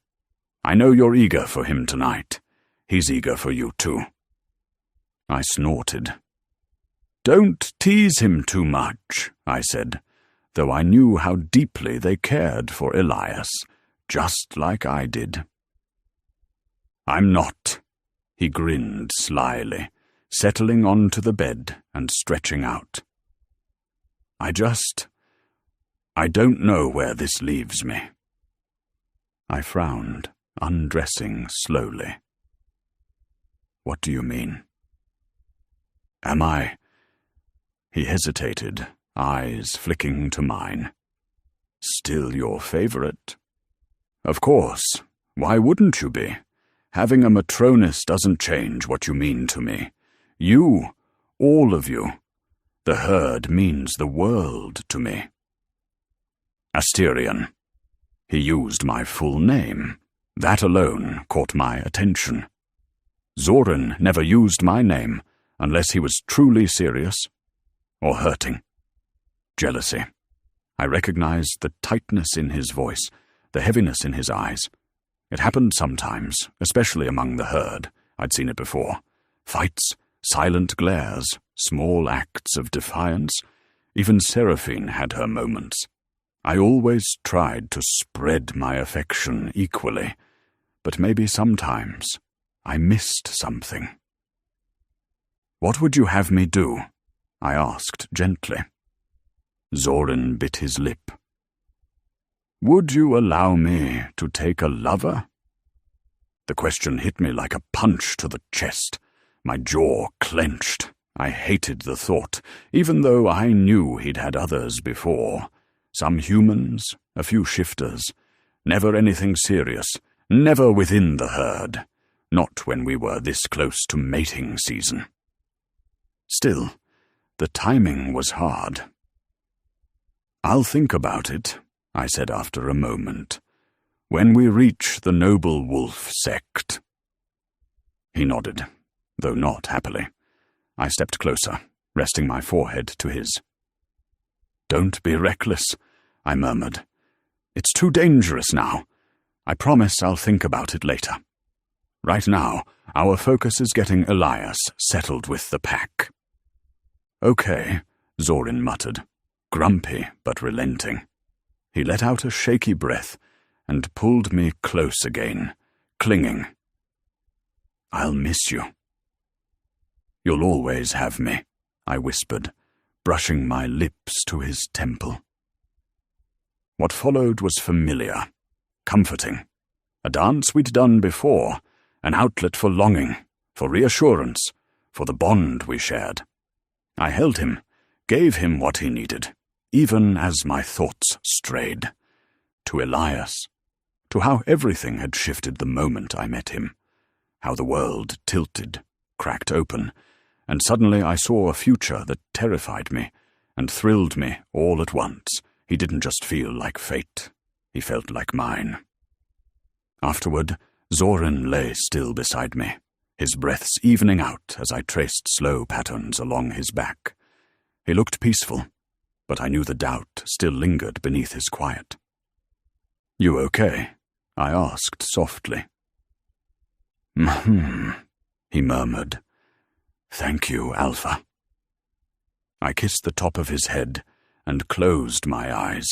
I know you're eager for him tonight. He's eager for you too." I snorted. "Don't tease him too much," I said, though I knew how deeply they cared for Elias, just like I did. "I'm not," he grinned slyly, settling onto the bed and stretching out. I don't know where this leaves me." I frowned, undressing slowly. "What do you mean?" "Am I—" He hesitated, eyes flicking to mine. "Still your favorite?" "Of course. Why wouldn't you be? Having a Matronis doesn't change what you mean to me. You, all of you. The herd means the world to me." "Asterion." He used my full name. That alone caught my attention. Zoran never used my name unless he was truly serious or hurting. Jealousy. I recognized the tightness in his voice, the heaviness in his eyes. It happened sometimes, especially among the herd. I'd seen it before. Fights, silent glares, small acts of defiance. Even Seraphine had her moments. I always tried to spread my affection equally, but maybe sometimes I missed something. "What would you have me do?" I asked gently. Zoran bit his lip. "Would you allow me to take a lover?" The question hit me like a punch to the chest. My jaw clenched. I hated the thought, even though I knew he'd had others before. Some humans, a few shifters. Never anything serious. Never within the herd. Not when we were this close to mating season. Still, the timing was hard. "I'll think about it," I said after a moment, "when we reach the noble wolf sect." He nodded, though not happily. I stepped closer, resting my forehead to his. "Don't be reckless," I murmured. "It's too dangerous now. I promise I'll think about it later. Right now, our focus is getting Elias settled with the pack." "Okay," Zoran muttered, grumpy but relenting. He let out a shaky breath and pulled me close again, clinging. "I'll miss you." "You'll always have me," I whispered, brushing my lips to his temple. What followed was familiar, comforting. A dance we'd done before, an outlet for longing, for reassurance, for the bond we shared. I held him, gave him what he needed, even as my thoughts strayed. To Elias, to how everything had shifted the moment I met him, how the world tilted, cracked open, and suddenly I saw a future that terrified me and thrilled me all at once. He didn't just feel like fate, he felt like mine. Afterward, Zoran lay still beside me, his breaths evening out as I traced slow patterns along his back. He looked peaceful, but I knew the doubt still lingered beneath his quiet. "You okay?" I asked softly. He murmured. "Thank you, Alpha." I kissed the top of his head and closed my eyes,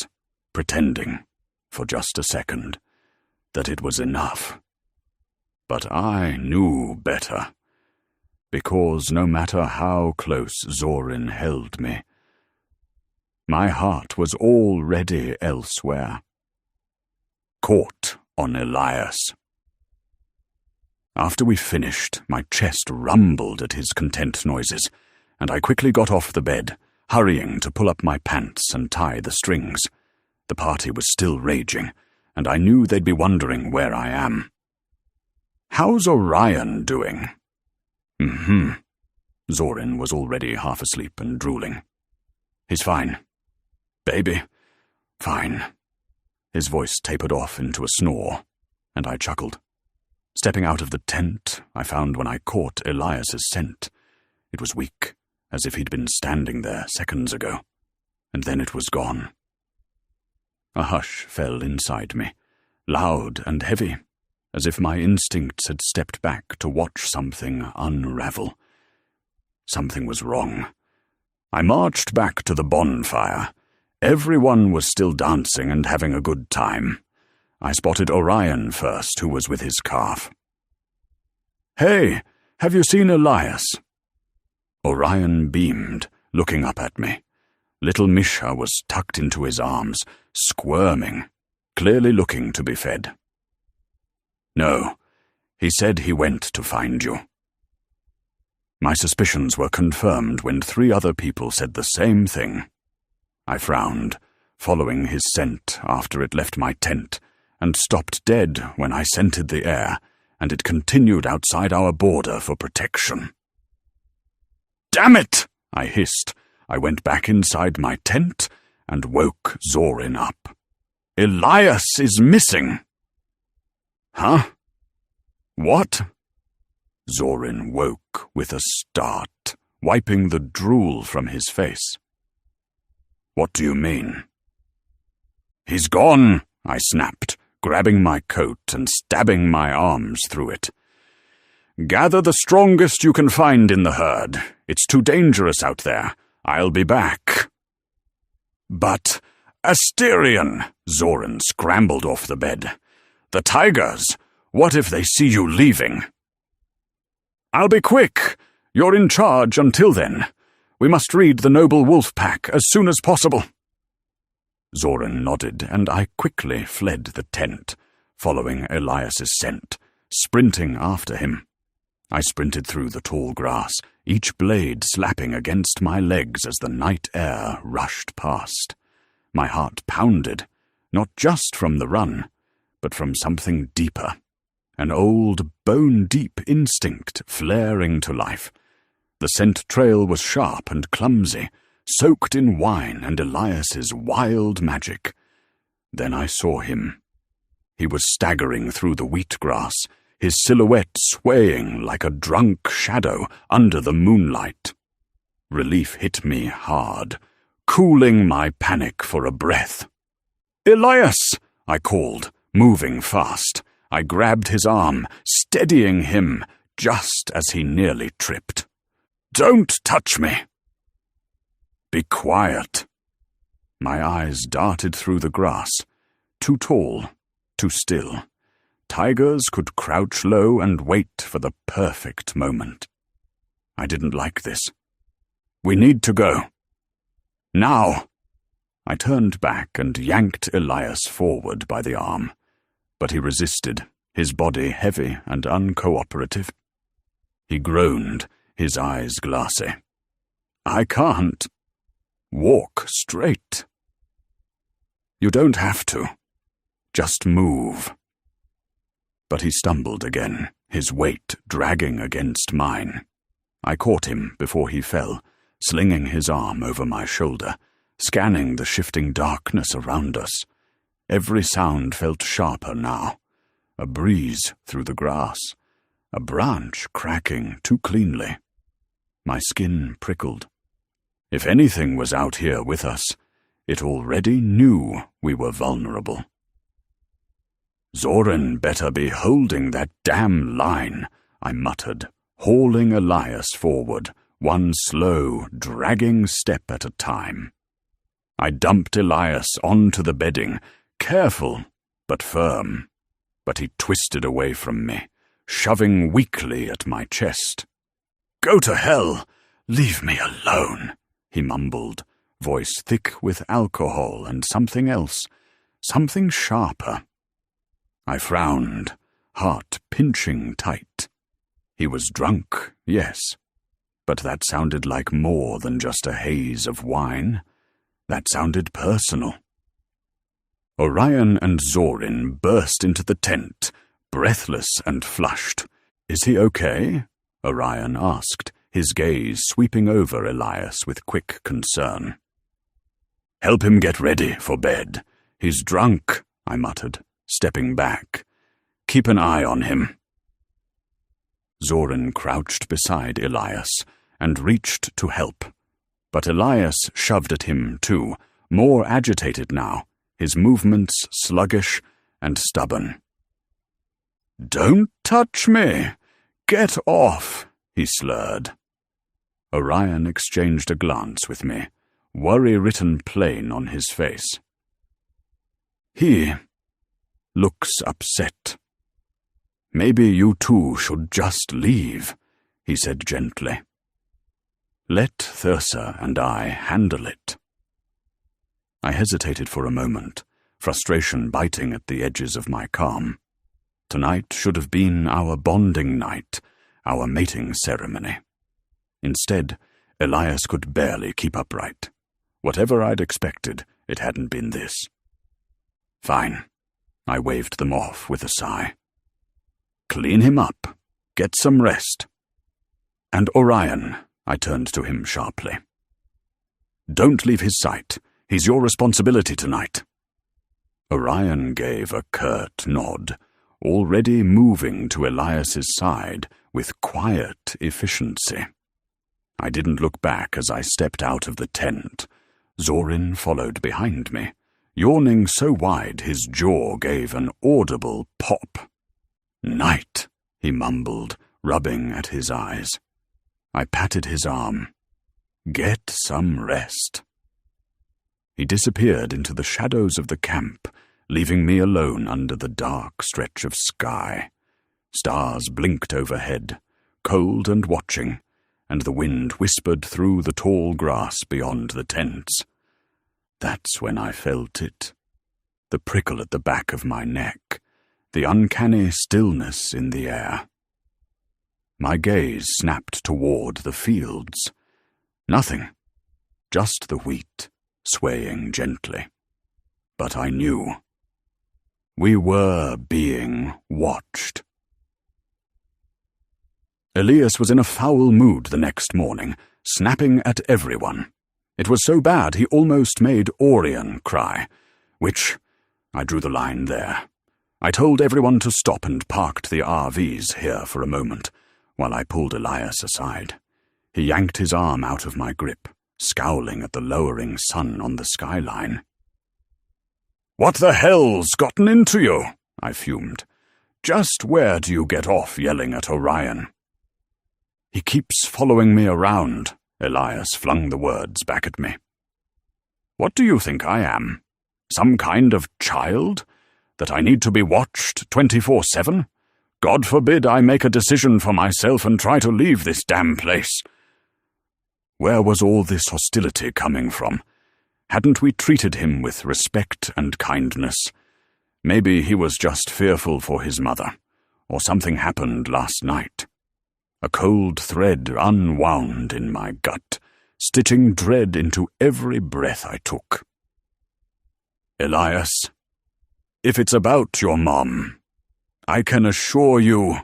pretending, for just a second, that it was enough. But I knew better, because no matter how close Zorin held me, my heart was already elsewhere, caught on Elias. After we finished, my chest rumbled at his content noises, and I quickly got off the bed, hurrying to pull up my pants and tie the strings. The party was still raging, and I knew they'd be wondering where I am. "How's Orion doing?" Zorin was already half asleep and drooling. "He's fine. Baby, fine." His voice tapered off into a snore, and I chuckled. Stepping out of the tent, I found when I caught Elias's scent, it was weak, as if he'd been standing there seconds ago, and then it was gone. A hush fell inside me, loud and heavy, as if my instincts had stepped back to watch something unravel. Something was wrong. I marched back to the bonfire. Everyone was still dancing and having a good time. I spotted Orion first, who was with his calf. "Hey, have you seen Elias?" Orion beamed, looking up at me. Little Misha was tucked into his arms, squirming, clearly looking to be fed. "No, he said he went to find you." My suspicions were confirmed when 3 other people said the same thing. I frowned, following his scent after it left my tent, and stopped dead when I scented the air, and it continued outside our border for protection. "Damn it!" I hissed. I went back inside my tent and woke Zorin up. "Elias is missing!" "Huh? What?" Zorin woke with a start, wiping the drool from his face. "What do you mean?" "He's gone," I snapped, grabbing my coat and stabbing my arms through it. "Gather the strongest you can find in the herd. It's too dangerous out there. I'll be back." "But, Asterion!" Zorin scrambled off the bed. "The tigers! What if they see you leaving?" "I'll be quick. You're in charge until then. We must read the noble wolf pack as soon as possible." Zorin nodded, and I quickly fled the tent, following Elias's scent, sprinting after him. I sprinted through the tall grass, each blade slapping against my legs as the night air rushed past. My heart pounded, not just from the run, but from something deeper, an old, bone-deep instinct flaring to life. The scent trail was sharp and clumsy, soaked in wine and Elias's wild magic. Then I saw him. He was staggering through the wheatgrass, his silhouette swaying like a drunk shadow under the moonlight. Relief hit me hard, cooling my panic for a breath. "Elias!" I called, moving fast. I grabbed his arm, steadying him just as he nearly tripped. "Don't touch me!" "Be quiet." My eyes darted through the grass, too tall, too still. Tigers could crouch low and wait for the perfect moment. I didn't like this. "We need to go. Now!" I turned back and yanked Elias forward by the arm, but he resisted, his body heavy and uncooperative. He groaned, his eyes glassy. "I can't. Walk straight." "You don't have to. Just move." But he stumbled again, his weight dragging against mine. I caught him before he fell, slinging his arm over my shoulder, scanning the shifting darkness around us. Every sound felt sharper now. A breeze through the grass, a branch cracking too cleanly. My skin prickled. If anything was out here with us, It already knew we were vulnerable. "Zorin better be holding that damn line," I muttered, hauling Elias forward, one slow, dragging step at a time. I dumped Elias onto the bedding, careful but firm, but he twisted away from me, shoving weakly at my chest. "Go to hell! Leave me alone," he mumbled, voice thick with alcohol and something else, something sharper. I frowned, heart pinching tight. He was drunk, yes, but that sounded like more than just a haze of wine. That sounded personal. Orion and Zorin burst into the tent, breathless and flushed. "Is he okay?" Orion asked, his gaze sweeping over Elias with quick concern. "Help him get ready for bed. He's drunk," I muttered, stepping back. "Keep an eye on him." Zorin crouched beside Elias and reached to help, but Elias shoved at him too, more agitated now, his movements sluggish and stubborn. "Don't touch me! Get off!" he slurred. Orion exchanged a glance with me, worry written plain on his face. "He looks upset. Maybe you two should just leave," he said gently. "Let Thursa and I handle it." I hesitated for a moment, frustration biting at the edges of my calm. Tonight should have been our bonding night, our mating ceremony. Instead, Elias could barely keep upright. Whatever I'd expected, it hadn't been this. "Fine," I waved them off with a sigh. "Clean him up. Get some rest. And Orion," I turned to him sharply. "Don't leave his sight. He's your responsibility tonight." Orion gave a curt nod, already moving to Elias's side with quiet efficiency. I didn't look back as I stepped out of the tent. Zorin followed behind me, yawning so wide his jaw gave an audible pop. "Night," he mumbled, rubbing at his eyes. I patted his arm. "Get some rest." He disappeared into the shadows of the camp, leaving me alone under the dark stretch of sky. Stars blinked overhead, cold and watching, and the wind whispered through the tall grass beyond the tents. That's when I felt it. The prickle at the back of my neck, the uncanny stillness in the air. My gaze snapped toward the fields. Nothing, just the wheat, swaying gently. But I knew. We were being watched. Elias was in a foul mood the next morning, snapping at everyone. It was so bad he almost made Orion cry, which I drew the line there. I told everyone to stop and parked the RVs here for a moment, while I pulled Elias aside. He yanked his arm out of my grip, scowling at the lowering sun on the skyline. "What the hell's gotten into you?" I fumed. "Just where do you get off yelling at Orion?" "He keeps following me around," Elias flung the words back at me. "What do you think I am? Some kind of child? That I need to be watched 24/7? God forbid I make a decision for myself and try to leave this damn place." Where was all this hostility coming from? Hadn't we treated him with respect and kindness? Maybe he was just fearful for his mother, or something happened last night. A cold thread unwound in my gut, stitching dread into every breath I took. "Elias, if it's about your mom, I can assure you—"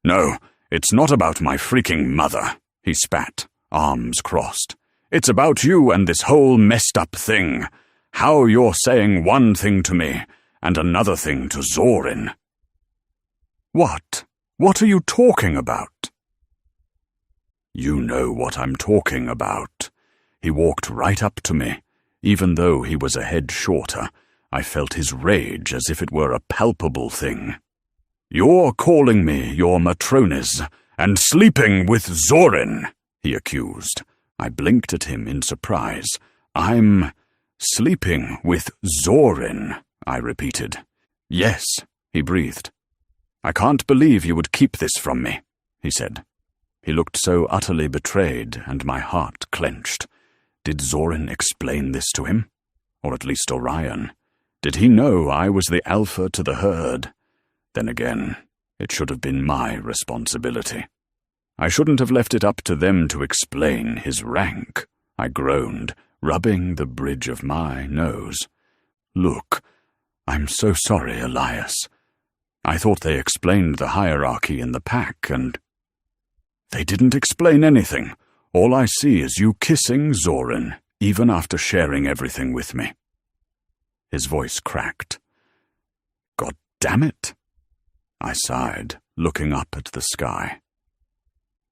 "No, it's not about my freaking mother," he spat, arms crossed. "It's about you and this whole messed up thing. How you're saying one thing to me and another thing to Zorin." "What? What are you talking about?" "You know what I'm talking about." He walked right up to me, Even though he was a head shorter, I felt his rage as if it were a palpable thing. "You're calling me your Matronis and sleeping with Zorin," he accused. I blinked at him in surprise. "I'm sleeping with Zorin," I repeated. "Yes," he breathed. "I can't believe you would keep this from me," he said. He looked so utterly betrayed, and my heart clenched. Did Zorin explain this to him? Or at least Orion? Did he know I was the alpha to the herd? Then again, it should have been my responsibility. I shouldn't have left it up to them to explain his rank, I groaned, rubbing the bridge of my nose. "Look, I'm so sorry, Elias. I thought they explained the hierarchy in the pack, and—" "They didn't explain anything. All I see is you kissing Zorin, even after sharing everything with me." His voice cracked. "God damn it!" I sighed, looking up at the sky.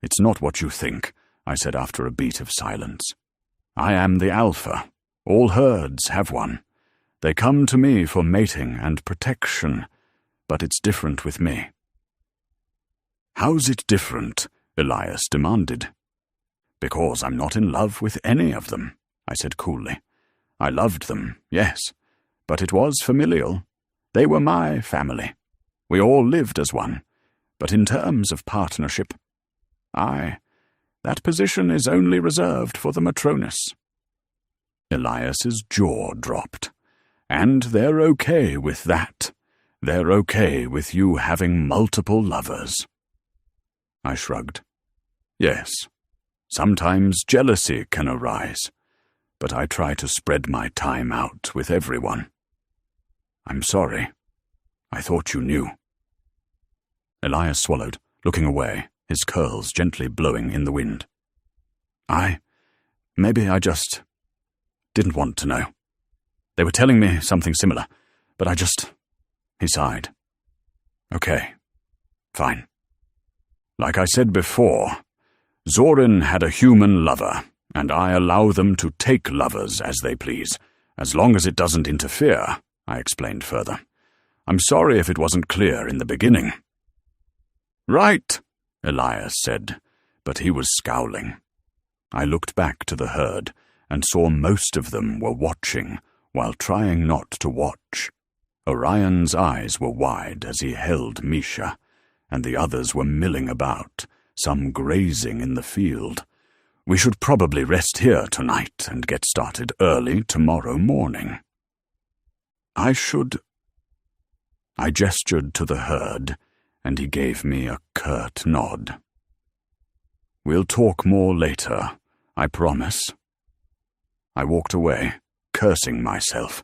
"It's not what you think," I said after a beat of silence. "I am the alpha. All herds have one. They come to me for mating and protection, but it's different with me." "How's it different?" Elias demanded. "Because I'm not in love with any of them," I said coolly. "I loved them, yes, but it was familial. They were my family. We all lived as one, but in terms of partnership, that position is only reserved for the Matronis." Elias's jaw dropped. "And they're okay with that. They're okay with you having multiple lovers." I shrugged. "Yes, sometimes jealousy can arise, but I try to spread my time out with everyone. I'm sorry. I thought you knew." Elias swallowed, looking away, his curls gently blowing in the wind. Maybe I just didn't want to know. They were telling me something similar, but He sighed. "Okay, fine. Like I said before, Zorin had a human lover, and I allow them to take lovers as they please, as long as it doesn't interfere," I explained further. "I'm sorry if it wasn't clear in the beginning." "Right," Elias said, but he was scowling. I looked back to the herd and saw most of them were watching while trying not to watch. Orion's eyes were wide as he held Misha, and the others were milling about, some grazing in the field. "We should probably rest here tonight and get started early tomorrow morning." I gestured to the herd, and he gave me a curt nod. "We'll talk more later, I promise." I walked away, cursing myself.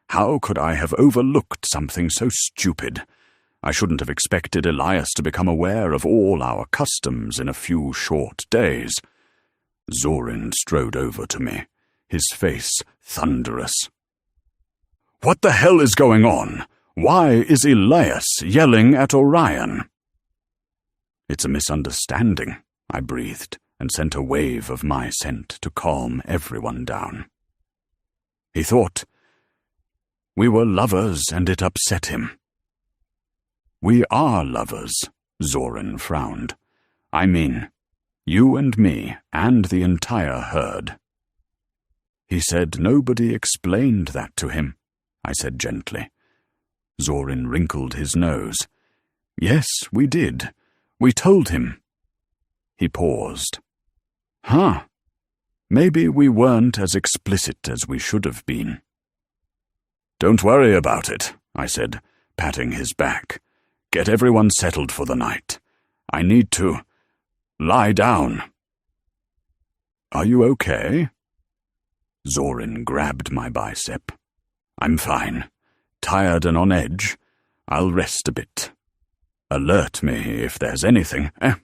How could I have overlooked something so stupid? I shouldn't have expected Elias to become aware of all our customs in a few short days. Zorin strode over to me, his face thunderous. "What the hell is going on? Why is Elias yelling at Orion?" "It's a misunderstanding," I breathed, and sent a wave of my scent to calm everyone down. He thought we were lovers, and it upset him. "We are lovers," Zorin frowned. "I mean, you and me, and the entire herd." He said nobody explained that to him, I said gently. Zorin wrinkled his nose. "Yes, we did. We told him." He paused. "Huh. Maybe we weren't as explicit as we should have been." "Don't worry about it," I said, patting his back. "Get everyone settled for the night. I need to lie down." "Are you okay?" Zorin grabbed my bicep. "I'm fine. Tired and on edge. I'll rest a bit. Alert me if there's anything, eh?"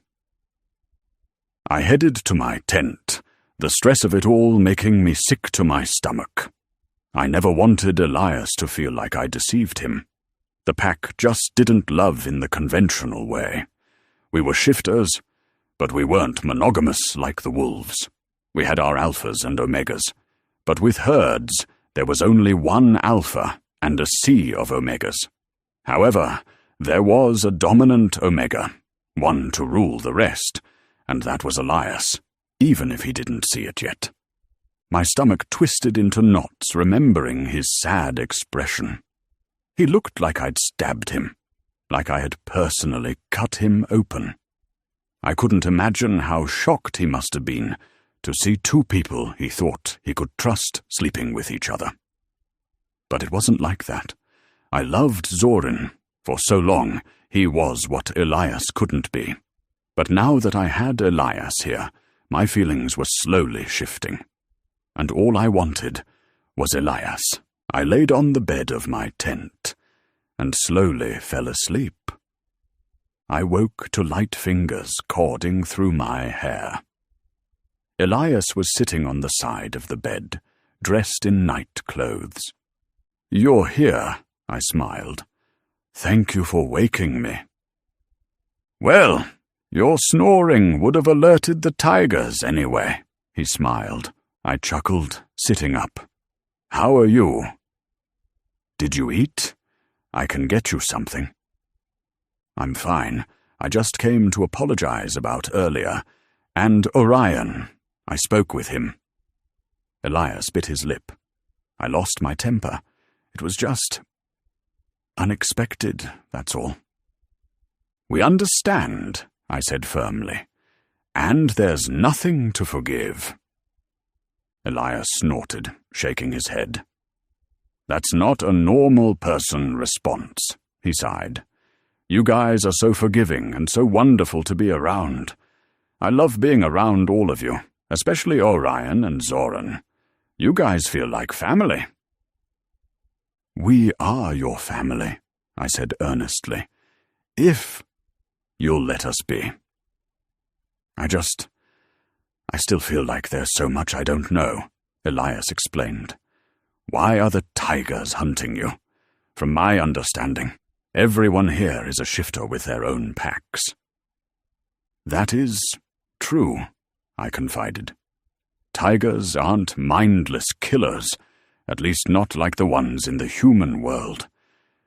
I headed to my tent, the stress of it all making me sick to my stomach. I never wanted Elias to feel like I deceived him. The pack just didn't love in the conventional way. We were shifters, but we weren't monogamous like the wolves. We had our alphas and omegas, But with herds, there was only one alpha and a sea of omegas. However, there was a dominant omega, one to rule the rest, and that was Elias, even if he didn't see it yet. My stomach twisted into knots, remembering his sad expression. He looked like I'd stabbed him, like I had personally cut him open. I couldn't imagine how shocked he must have been to see two people he thought he could trust sleeping with each other. But it wasn't like that. I loved Zorin. For so long, he was what Elias couldn't be. But now that I had Elias here, my feelings were slowly shifting. And all I wanted was Elias. I laid on the bed of my tent and slowly fell asleep. I woke to light fingers cording through my hair. Elias was sitting on the side of the bed, dressed in night clothes. "You're here," I smiled. "Thank you for waking me." "Well, your snoring would have alerted the tigers anyway," he smiled. I chuckled, sitting up. "How are you?" "Did you eat? I can get you something." "I'm fine. I just came to apologize about earlier. And Orion, I spoke with him." Elias bit his lip. I lost my temper. It was just unexpected, that's all. "We understand," I said firmly. "And there's nothing to forgive." Elias snorted, shaking his head. "That's not a normal person response," he sighed. "You guys are so forgiving and so wonderful to be around. I love being around all of you, especially Orion and Zoran. You guys feel like family." "We are your family," I said earnestly. "If you'll let us be." I still feel like there's so much I don't know," Elias explained. "Why are the tigers hunting you? From my understanding, everyone here is a shifter with their own packs." "That is true," I confided. "Tigers aren't mindless killers, at least not like the ones in the human world.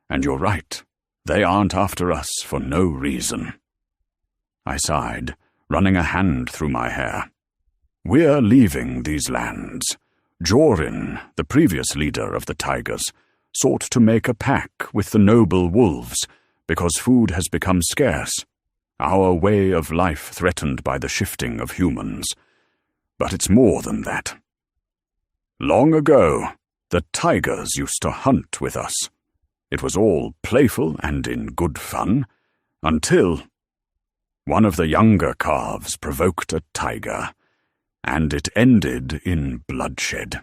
And you're right, they aren't after us for no reason." I sighed, running a hand through my hair. "We're leaving these lands. Jorin, the previous leader of the tigers, sought to make a pact with the noble wolves because food has become scarce, our way of life threatened by the shifting of humans. But it's more than that. Long ago, the tigers used to hunt with us. It was all playful and in good fun, until one of the younger calves provoked a tiger, and it ended in bloodshed.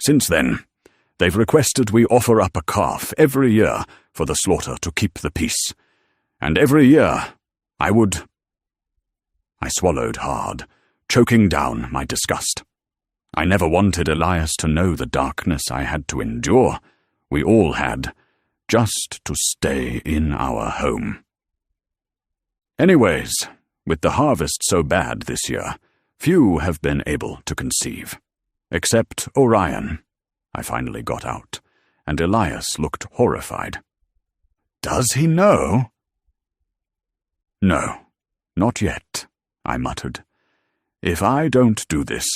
Since then, they've requested we offer up a calf every year for the slaughter to keep the peace. And every year, I swallowed hard, choking down my disgust. I never wanted Elias to know the darkness I had to endure, we all had, just to stay in our home. Anyways, with the harvest so bad this year, few have been able to conceive. Except Orion, I finally got out, and Elias looked horrified. "Does he know?" "No, not yet," I muttered. "If I don't do this,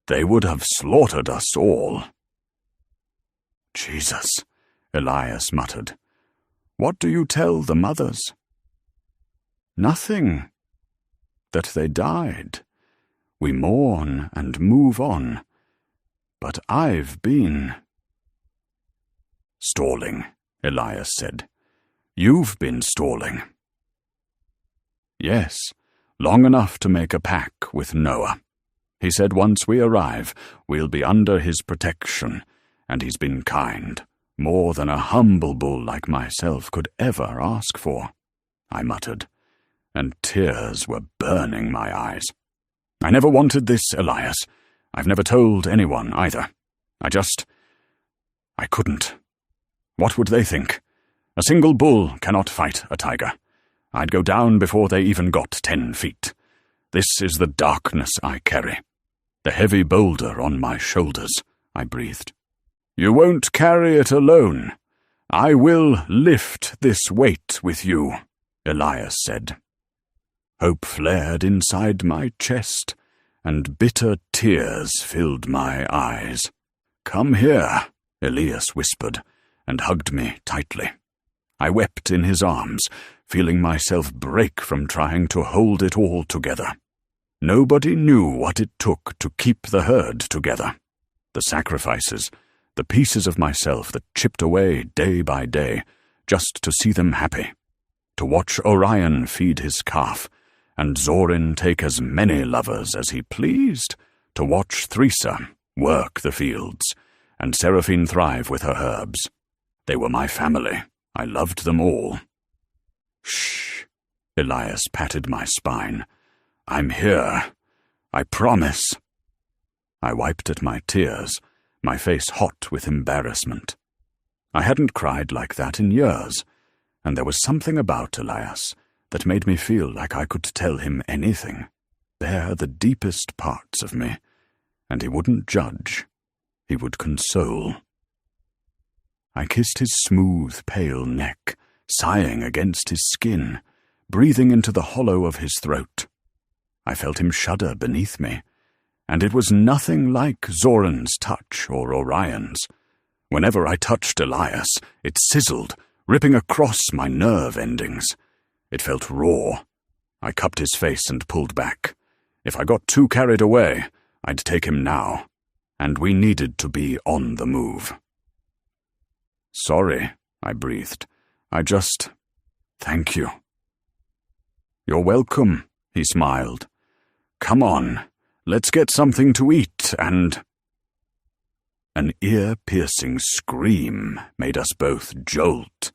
they would have slaughtered us all." "Jesus," Elias muttered. "What do you tell the mothers?" "Nothing. That they died. We mourn and move on. But I've been—" "Stalling," Elias said. "You've been stalling." "Yes, long enough to make a pact with Noah. He said once we arrive, we'll be under his protection, and he's been kind, more than a humble bull like myself could ever ask for," I muttered, and tears were burning my eyes. "I never wanted this, Elias. I've never told anyone either. I couldn't. What would they think? A single bull cannot fight a tiger. I'd go down before they even got 10 feet. This is the darkness I carry. The heavy boulder on my shoulders, I breathed. You won't carry it alone. I will lift this weight with you, Elias said. Hope flared inside my chest, and bitter tears filled my eyes. Come here, Elias whispered, and hugged me tightly. I wept in his arms, feeling myself break from trying to hold it all together. Nobody knew what it took to keep the herd together. The sacrifices, the pieces of myself that chipped away day by day, just to see them happy. To watch Orion feed his calf, and Zorin take as many lovers as he pleased. To watch Theresa work the fields, and Seraphine thrive with her herbs. They were my family. I loved them all. Shh, Elias patted my spine. I'm here. I promise. I wiped at my tears, my face hot with embarrassment. I hadn't cried like that in years, and there was something about Elias that made me feel like I could tell him anything, bare the deepest parts of me, and he wouldn't judge. He would console. I kissed his smooth, pale neck, sighing against his skin, breathing into the hollow of his throat. I felt him shudder beneath me, and it was nothing like Zoran's touch or Orion's. Whenever I touched Elias, it sizzled, ripping across my nerve endings. It felt raw. I cupped his face and pulled back. If I got too carried away, I'd take him now, and we needed to be on the move. Sorry, I breathed. Thank you. You're welcome, he smiled. Come on, let's get something to eat and... An ear-piercing scream made us both jolt.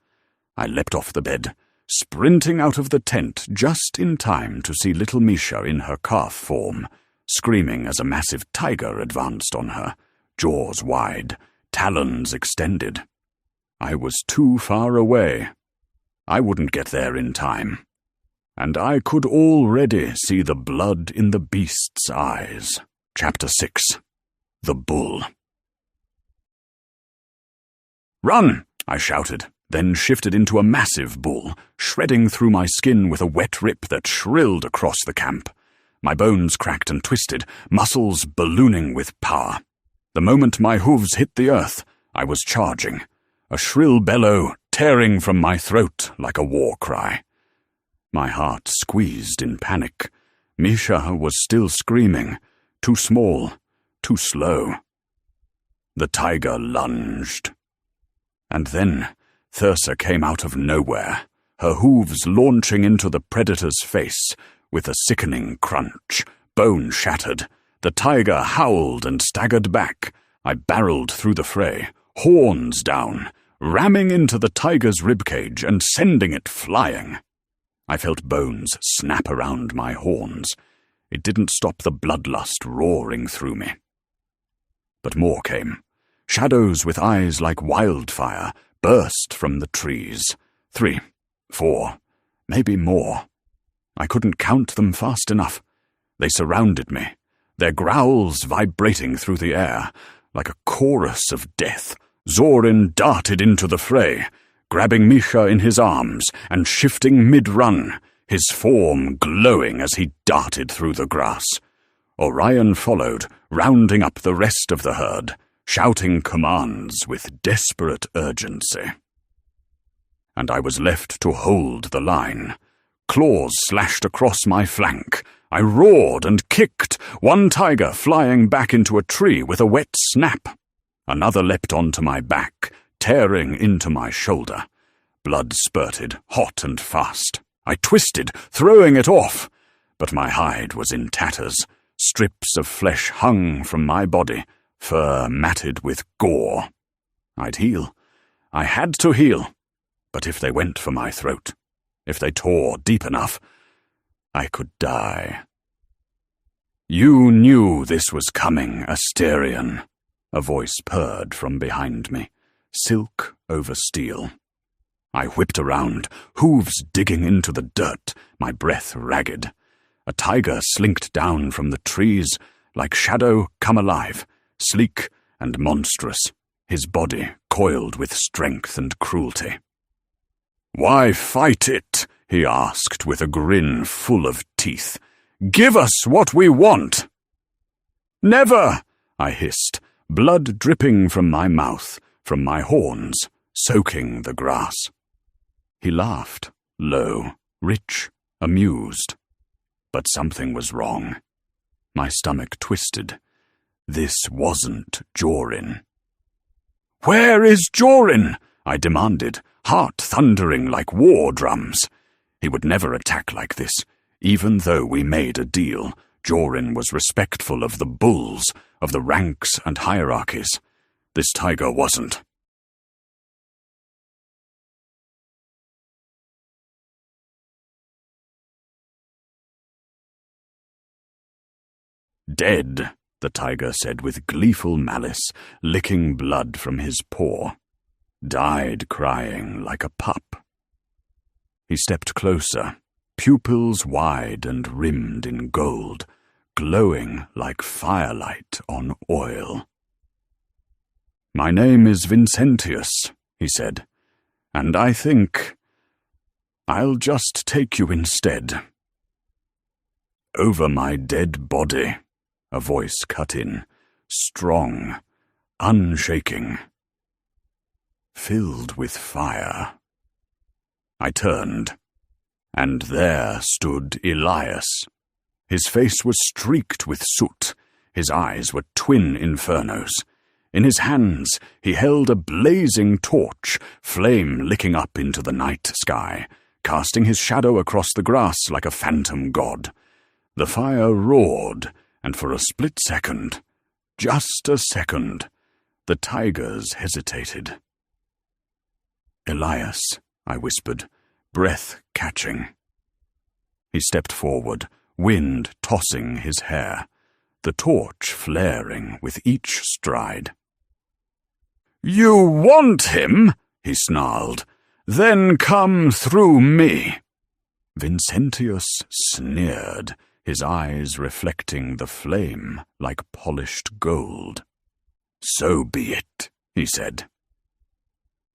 I leapt off the bed, sprinting out of the tent just in time to see little Misha in her calf form, screaming as a massive tiger advanced on her, jaws wide, talons extended. I was too far away. I wouldn't get there in time. And I could already see the blood in the beast's eyes. Chapter 6. The Bull. Run! I shouted, then shifted into a massive bull, shredding through my skin with a wet rip that shrilled across the camp. My bones cracked and twisted, muscles ballooning with power. The moment my hooves hit the earth, I was charging, a shrill bellow tearing from my throat like a war cry. My heart squeezed in panic. Misha was still screaming, too small, too slow. The tiger lunged. And then Thyrsa came out of nowhere, her hooves launching into the predator's face with a sickening crunch. Bone shattered. The tiger howled and staggered back. I barreled through the fray, horns down, ramming into the tiger's ribcage and sending it flying. I felt bones snap around my horns. It didn't stop the bloodlust roaring through me. But more came. Shadows with eyes like wildfire burst from the trees. 3, 4, maybe more. I couldn't count them fast enough. They surrounded me, their growls vibrating through the air, like a chorus of death. Zorin darted into the fray, grabbing Misha in his arms and shifting mid-run, his form glowing as he darted through the grass. Orion followed, rounding up the rest of the herd, shouting commands with desperate urgency. And I was left to hold the line. Claws slashed across my flank. I roared and kicked, one tiger flying back into a tree with a wet snap. Another leapt onto my back, tearing into my shoulder. Blood spurted, hot and fast. I twisted, throwing it off, but my hide was in tatters. Strips of flesh hung from my body, fur matted with gore. I'd heal. I had to heal. But if they went for my throat, if they tore deep enough, I could die. You knew this was coming, Asterion, a voice purred from behind me, silk over steel. I whipped around, hooves digging into the dirt, my breath ragged. A tiger slinked down from the trees, like shadow come alive, sleek and monstrous, his body coiled with strength and cruelty. "Why fight it?" he asked with a grin full of teeth. "Give us what we want." "Never!" I hissed, blood dripping from my mouth, from my horns, soaking the grass. He laughed, low, rich, amused. But something was wrong. My stomach twisted. This wasn't Jorin. "Where is Jorin?" I demanded, heart thundering like war drums. He would never attack like this. Even though we made a deal, Jorin was respectful of the bulls, of the ranks and hierarchies. This tiger wasn't. "Dead," the tiger said with gleeful malice, licking blood from his paw. "Died crying like a pup." He stepped closer, pupils wide and rimmed in gold, glowing like firelight on oil. "My name is Vincentius," he said, "and I think I'll just take you instead." "Over my dead body," a voice cut in, strong, unshaking, filled with fire. I turned, and there stood Elias. His face was streaked with soot. His eyes were twin infernos. In his hands he held a blazing torch, flame licking up into the night sky, casting his shadow across the grass like a phantom god. The fire roared, and for a split second, just a second, the tigers hesitated. "Elias," I whispered, breath catching. He stepped forward, wind tossing his hair, the torch flaring with each stride. "You want him?" he snarled. "Then come through me." Vincentius sneered, his eyes reflecting the flame like polished gold. "So be it," he said.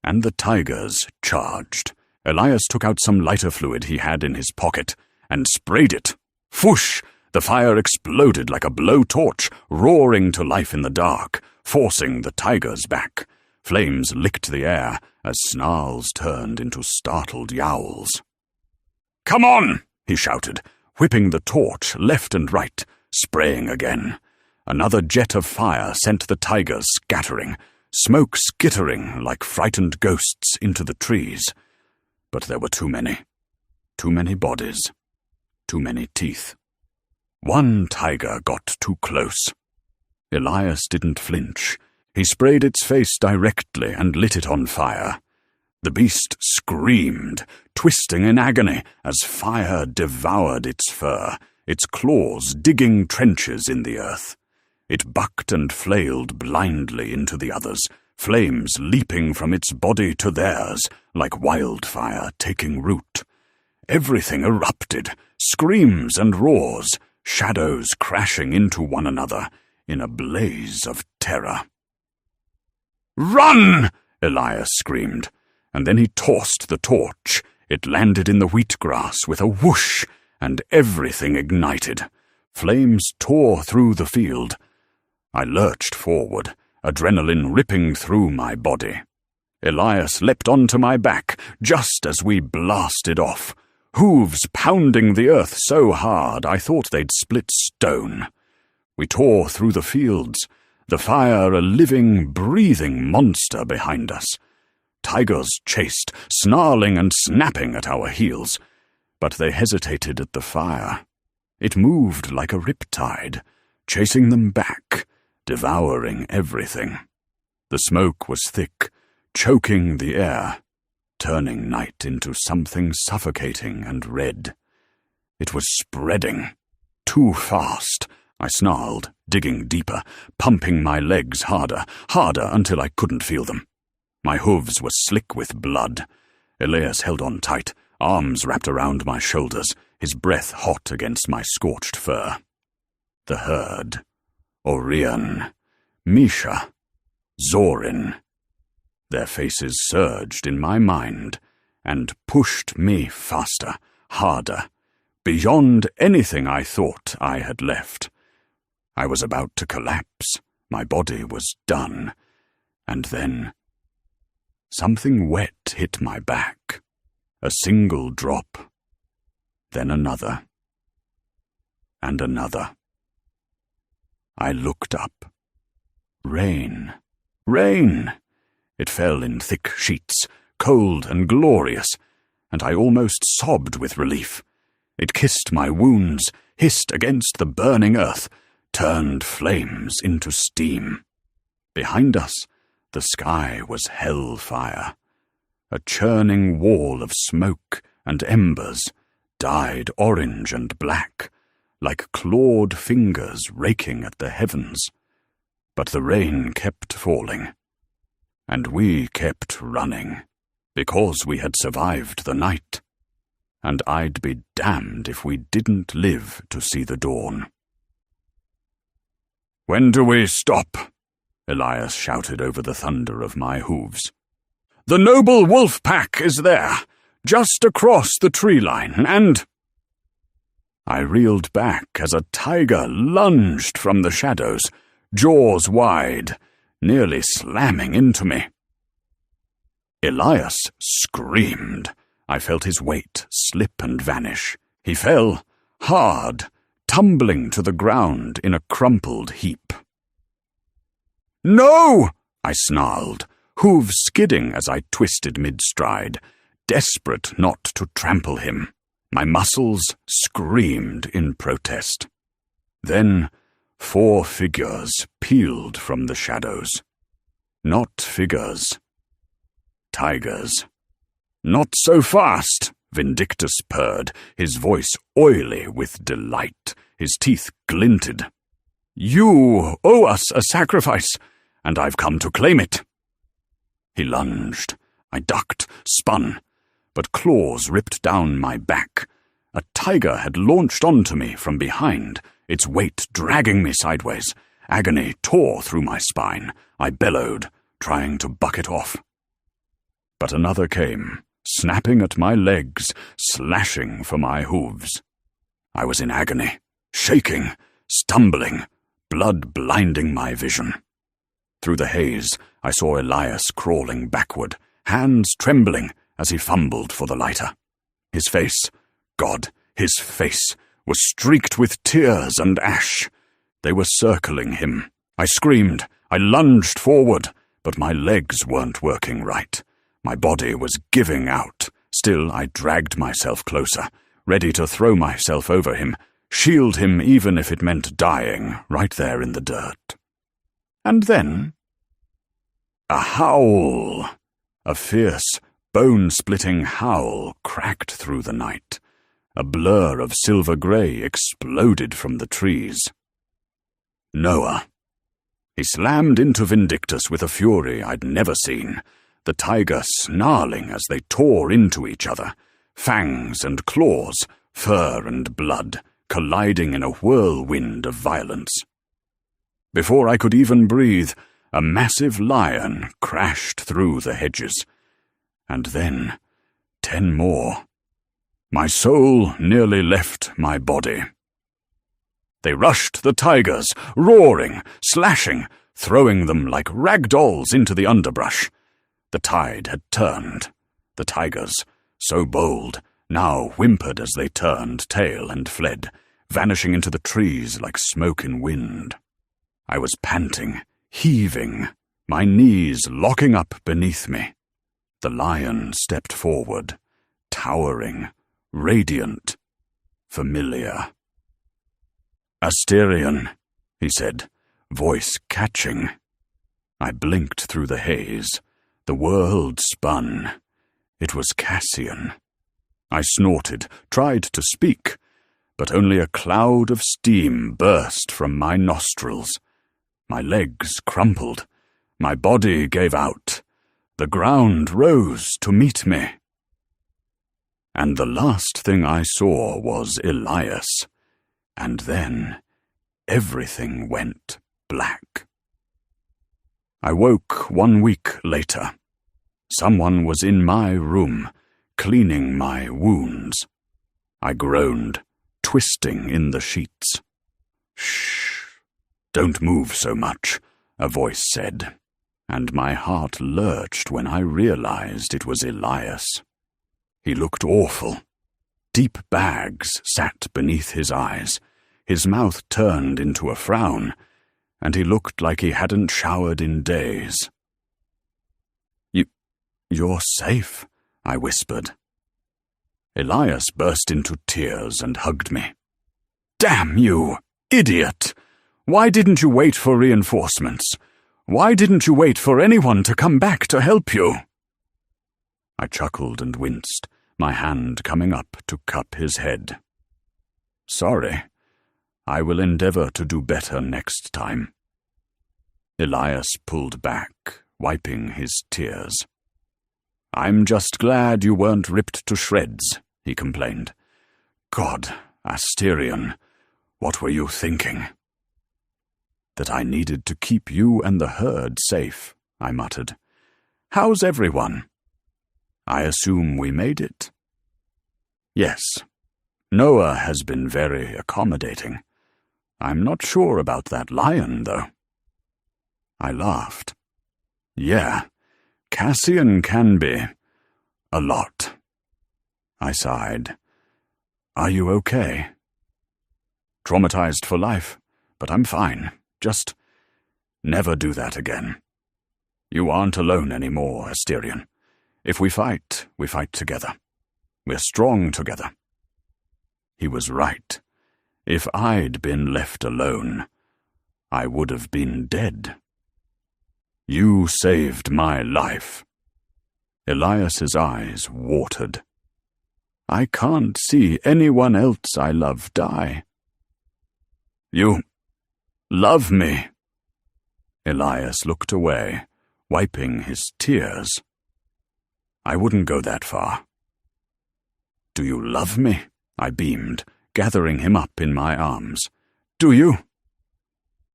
And the tigers charged. Elias took out some lighter fluid he had in his pocket and sprayed it. Whoosh! The fire exploded like a blowtorch, roaring to life in the dark, forcing the tigers back. Flames licked the air as snarls turned into startled yowls. "Come on!" he shouted, whipping the torch left and right, spraying again. Another jet of fire sent the tigers scattering, smoke skittering like frightened ghosts into the trees. But there were too many bodies, too many teeth. One tiger got too close. Elias didn't flinch. He sprayed its face directly and lit it on fire. The beast screamed, twisting in agony as fire devoured its fur, its claws digging trenches in the earth. It bucked and flailed blindly into the others, flames leaping from its body to theirs, like wildfire taking root. Everything erupted, screams and roars, shadows crashing into one another in a blaze of terror. "Run!" Elias screamed, and then he tossed the torch. It landed in the wheatgrass with a whoosh, and everything ignited. Flames tore through the field. I lurched forward, adrenaline ripping through my body. Elias leapt onto my back just as we blasted off, hooves pounding the earth so hard I thought they'd split stone. We tore through the fields, the fire a living, breathing monster behind us. Tigers chased, snarling and snapping at our heels, but they hesitated at the fire. It moved like a riptide, chasing them back, devouring everything. The smoke was thick, choking the air, turning night into something suffocating and red. It was spreading, too fast. I snarled, digging deeper, pumping my legs harder until I couldn't feel them. My hooves were slick with blood. Elias held on tight, arms wrapped around my shoulders, his breath hot against my scorched fur. The herd Orion, Misha, Zorin. Their faces surged in my mind and pushed me faster, harder, beyond anything I thought I had left. I was about to collapse. My body was done. And then something wet hit my back. A single drop. Then another. And another. I looked up. Rain. Rain! It fell in thick sheets, cold and glorious, and I almost sobbed with relief. It kissed my wounds, hissed against the burning earth, turned flames into steam. Behind us, the sky was hellfire. A churning wall of smoke and embers, dyed orange and black, like clawed fingers raking at the heavens. But the rain kept falling, and we kept running, because we had survived the night. And I'd be damned if we didn't live to see the dawn. "When do we stop?" Elias shouted over the thunder of my hooves. "The noble wolf pack is there, just across the tree line, and—" I reeled back as a tiger lunged from the shadows, jaws wide, nearly slamming into me. Elias screamed. I felt his weight slip and vanish. He fell, hard, tumbling to the ground in a crumpled heap. "No!" I snarled, hooves skidding as I twisted mid-stride, desperate not to trample him. My muscles screamed in protest. Then 4 figures peeled from the shadows. Not figures. Tigers. "Not so fast," Vindictus purred, his voice oily with delight. His teeth glinted. "You owe us a sacrifice, and I've come to claim it." He lunged. I ducked, spun, but claws ripped down my back. A tiger had launched onto me from behind, its weight dragging me sideways. Agony tore through my spine. I bellowed, trying to buck it off. But another came, snapping at my legs, slashing for my hooves. I was in agony, shaking, stumbling, blood blinding my vision. Through the haze, I saw Elias crawling backward, hands trembling as he fumbled for the lighter. His face, God, his face, was streaked with tears and ash. They were circling him. I screamed. I lunged forward, but my legs weren't working right. My body was giving out. Still, I dragged myself closer, ready to throw myself over him, shield him even if it meant dying right there in the dirt. And then a howl, a fierce, bone-splitting howl cracked through the night. A blur of silver-grey exploded from the trees. Noah. He slammed into Vindictus with a fury I'd never seen, the tiger snarling as they tore into each other, fangs and claws, fur and blood, colliding in a whirlwind of violence. Before I could even breathe, a massive lion crashed through the hedges. And then 10 more. My soul nearly left my body. They rushed the tigers, roaring, slashing, throwing them like rag dolls into the underbrush. The tide had turned. The tigers, so bold, now whimpered as they turned tail and fled, vanishing into the trees like smoke in wind. I was panting, heaving, my knees locking up beneath me. The lion stepped forward, towering, radiant, familiar. "Asterion," he said, voice catching. I blinked through the haze. The world spun. It was Cassian. I snorted, tried to speak, but only a cloud of steam burst from my nostrils. My legs crumpled. My body gave out. The ground rose to meet me. And the last thing I saw was Elias. And then everything went black. I woke 1 week later. Someone was in my room, cleaning my wounds. I groaned, twisting in the sheets. "Shh, don't move so much," a voice said, and my heart lurched when I realized it was Elias. He looked awful. Deep bags sat beneath his eyes, his mouth turned into a frown, and he looked like he hadn't showered in days. You're safe," I whispered. Elias burst into tears and hugged me. "Damn you, idiot! Why didn't you wait for reinforcements? Why didn't you wait for anyone to come back to help you?" I chuckled and winced, my hand coming up to cup his head. "Sorry. I will endeavor to do better next time." Elias pulled back, wiping his tears. "I'm just glad you weren't ripped to shreds," he complained. "God, Asterion, what were you thinking?" "That I needed to keep you and the herd safe," I muttered. "How's everyone?" "I assume we made it." "Yes. Noah has been very accommodating. I'm not sure about that lion, though." I laughed. "Yeah, Cassian can be. A lot." I sighed. "Are you okay?" "Traumatized for life, but I'm fine. Just never do that again. You aren't alone anymore, Asterion. If we fight together. We're strong together." He was right. If I'd been left alone, I would have been dead. "You saved my life." Elias's eyes watered. "I can't see anyone else I love die." "You love me." Elias looked away, wiping his tears. "I wouldn't go that far." "Do you love me?" I beamed, gathering him up in my arms. "Do you?"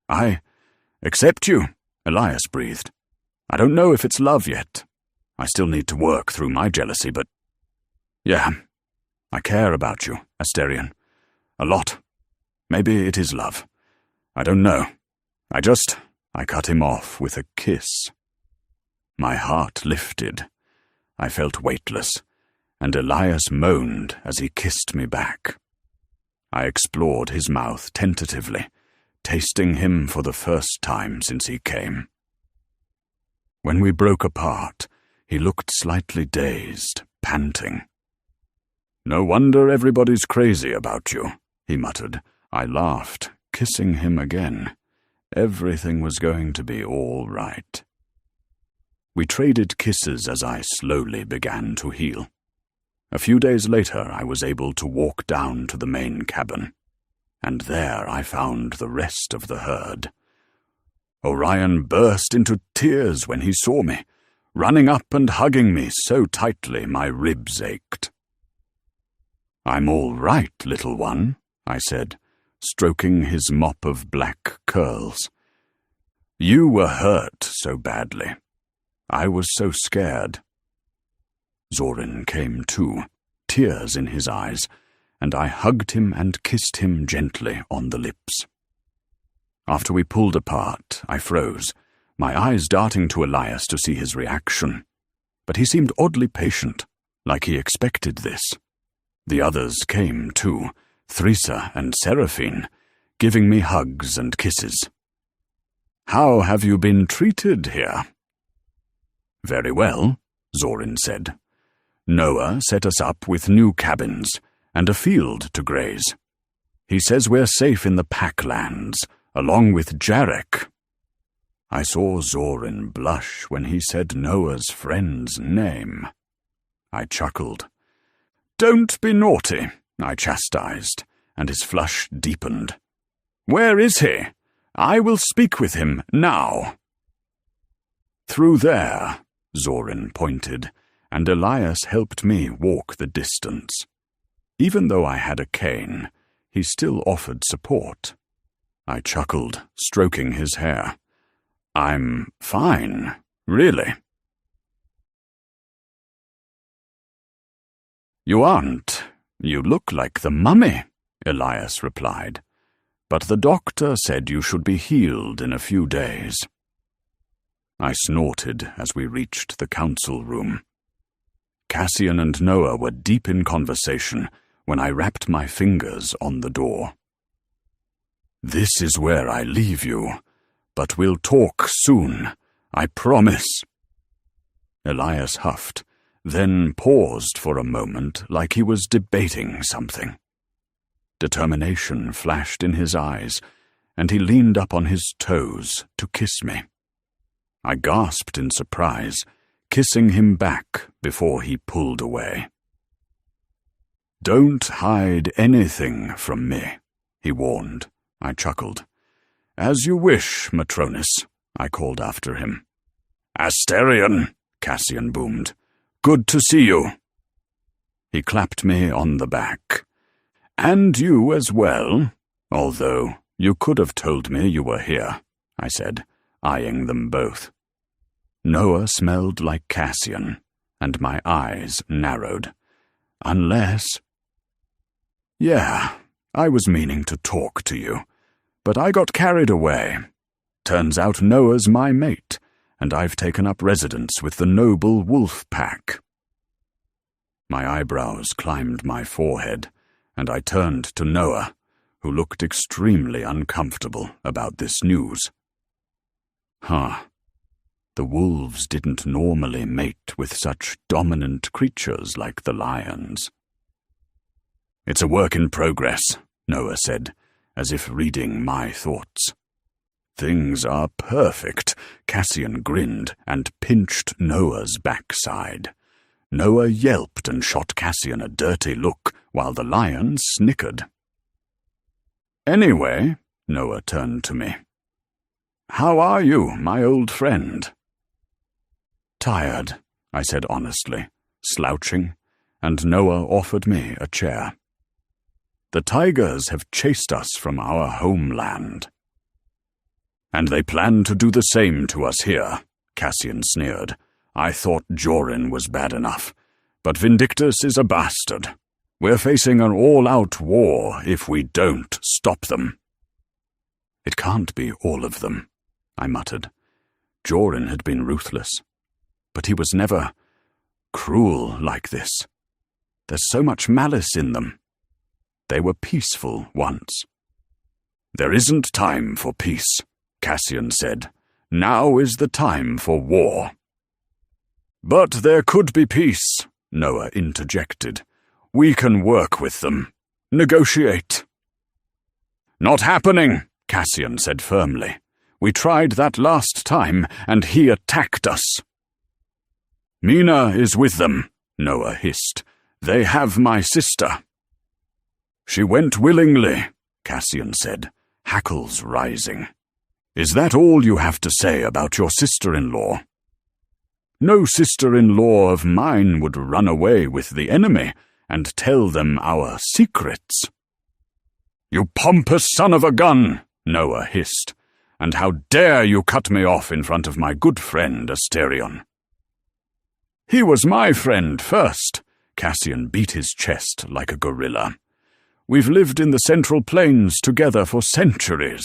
"I accept you," Elias breathed. "I don't know if it's love yet. I still need to work through my jealousy, but yeah, I care about you, Asterion. A lot. Maybe it is love. I don't know. I cut him off with a kiss." My heart lifted. I felt weightless, and Elias moaned as he kissed me back. I explored his mouth tentatively, tasting him for the first time since he came. When we broke apart, he looked slightly dazed, panting. "No wonder everybody's crazy about you," he muttered. I laughed, kissing him again. Everything was going to be all right. We traded kisses as I slowly began to heal. A few days later, I was able to walk down to the main cabin, and there I found the rest of the herd. Orion burst into tears when he saw me, running up and hugging me so tightly my ribs ached. "I'm all right, little one," I said, stroking his mop of black curls. "You were hurt so badly. I was so scared." Zorin came too, tears in his eyes, and I hugged him and kissed him gently on the lips. After we pulled apart, I froze, my eyes darting to Elias to see his reaction. But he seemed oddly patient, like he expected this. The others came too, Theresa and Seraphine, giving me hugs and kisses. "How have you been treated here?" "Very well," Zorin said. "Noah set us up with new cabins and a field to graze. He says we're safe in the Packlands, along with Jarek." I saw Zorin blush when he said Noah's friend's name. I chuckled. "Don't be naughty," I chastised, and his flush deepened. "Where is he? I will speak with him now." "Through there," Zorin pointed, and Elias helped me walk the distance. Even though I had a cane, he still offered support. I chuckled, stroking his hair. I'm fine, really. You aren't. You look like the mummy, Elias replied. But the doctor said you should be healed in a few days. I snorted as we reached the council room. Cassian and Noah were deep in conversation when I rapped my fingers on the door. This is where I leave you, but we'll talk soon, I promise. Elias huffed, then paused for a moment like he was debating something. Determination flashed in his eyes, and he leaned up on his toes to kiss me. I gasped in surprise, kissing him back before he pulled away. Don't hide anything from me, he warned. I chuckled. As you wish, Matronus, I called after him. Asterion, Cassian boomed. Good to see you. He clapped me on the back. And you as well, although you could have told me you were here, I said, eyeing them both. Noah smelled like Cassian, and my eyes narrowed. Unless... Yeah, I was meaning to talk to you, but I got carried away. Turns out Noah's my mate, and I've taken up residence with the noble wolf pack. My eyebrows climbed my forehead, and I turned to Noah, who looked extremely uncomfortable about this news. The wolves didn't normally mate with such dominant creatures like the lions. It's a work in progress, Noah said, as if reading my thoughts. Things are perfect, Cassian grinned and pinched Noah's backside. Noah yelped and shot Cassian a dirty look, while the lion snickered. Anyway, Noah turned to me. How are you, my old friend? Tired, I said honestly, slouching, and Noah offered me a chair. The tigers have chased us from our homeland. And they plan to do the same to us here, Cassian sneered. I thought Jorin was bad enough, but Vindictus is a bastard. We're facing an all-out war if we don't stop them. It can't be all of them, I muttered. Jorin had been ruthless, but he was never cruel like this. There's so much malice in them. They were peaceful once. There isn't time for peace, Cassian said. Now is the time for war. But there could be peace, Noah interjected. We can work with them. Negotiate. Not happening, Cassian said firmly. We tried that last time, and he attacked us. Mina is with them, Noah hissed. They have my sister. She went willingly, Cassian said, hackles rising. Is that all you have to say about your sister-in-law? No sister-in-law of mine would run away with the enemy and tell them our secrets. You pompous son of a gun, Noah hissed, and how dare you cut me off in front of my good friend Asterion? He was my friend first, Cassian beat his chest like a gorilla. We've lived in the Central Plains together for centuries.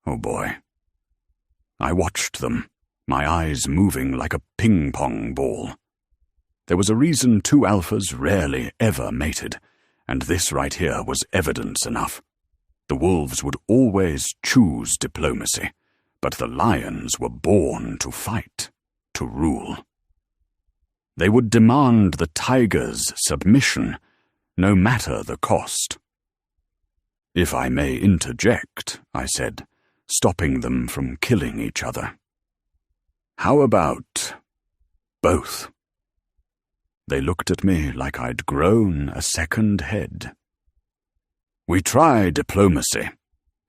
Oh boy. I watched them, my eyes moving like a ping-pong ball. There was a reason two alphas rarely ever mated, and this right here was evidence enough. The wolves would always choose diplomacy, but the lions were born to fight, to rule. They would demand the tiger's submission, no matter the cost. If I may interject, I said, stopping them from killing each other. How about both? They looked at me like I'd grown a second head. We try diplomacy.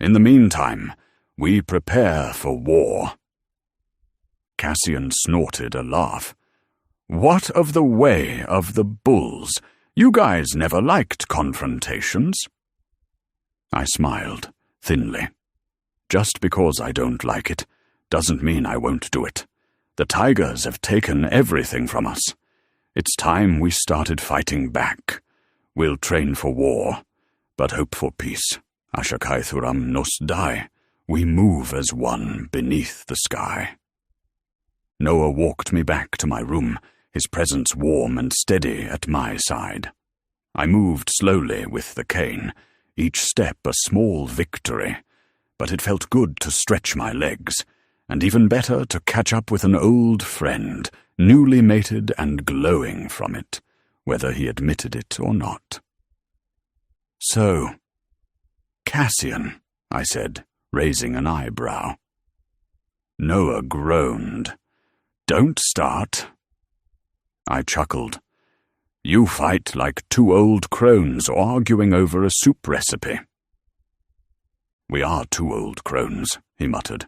In the meantime, we prepare for war. Cassian snorted a laugh. What of the way of the bulls? You guys never liked confrontations. I smiled, thinly. "Just because I don't like it doesn't mean I won't do it. The tigers have taken everything from us. It's time we started fighting back. We'll train for war, but hope for peace. Ashakaithuram nos dai. We move as one beneath the sky." Noah walked me back to my room, his presence warm and steady at my side. I moved slowly with the cane, each step a small victory, but it felt good to stretch my legs, and even better to catch up with an old friend, newly mated and glowing from it, whether he admitted it or not. "So, Cassian," I said, raising an eyebrow. Noah groaned. "Don't start." I chuckled. "You fight like two old crones arguing over a soup recipe." "We are two old crones," he muttered.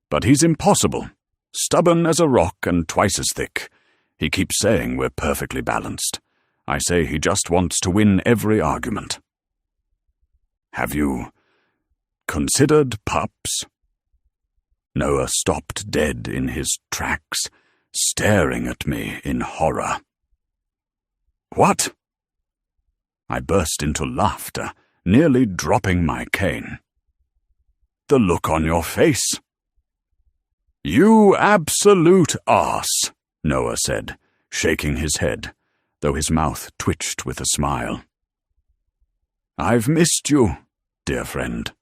"But he's impossible. Stubborn as a rock and twice as thick. He keeps saying we're perfectly balanced. I say he just wants to win every argument." "Have you considered pups?" Noah stopped dead in his tracks, staring at me in horror. "What?" I burst into laughter, nearly dropping my cane. "The look on your face." "You absolute arse," Noah said, shaking his head, though his mouth twitched with a smile. "I've missed you, dear friend."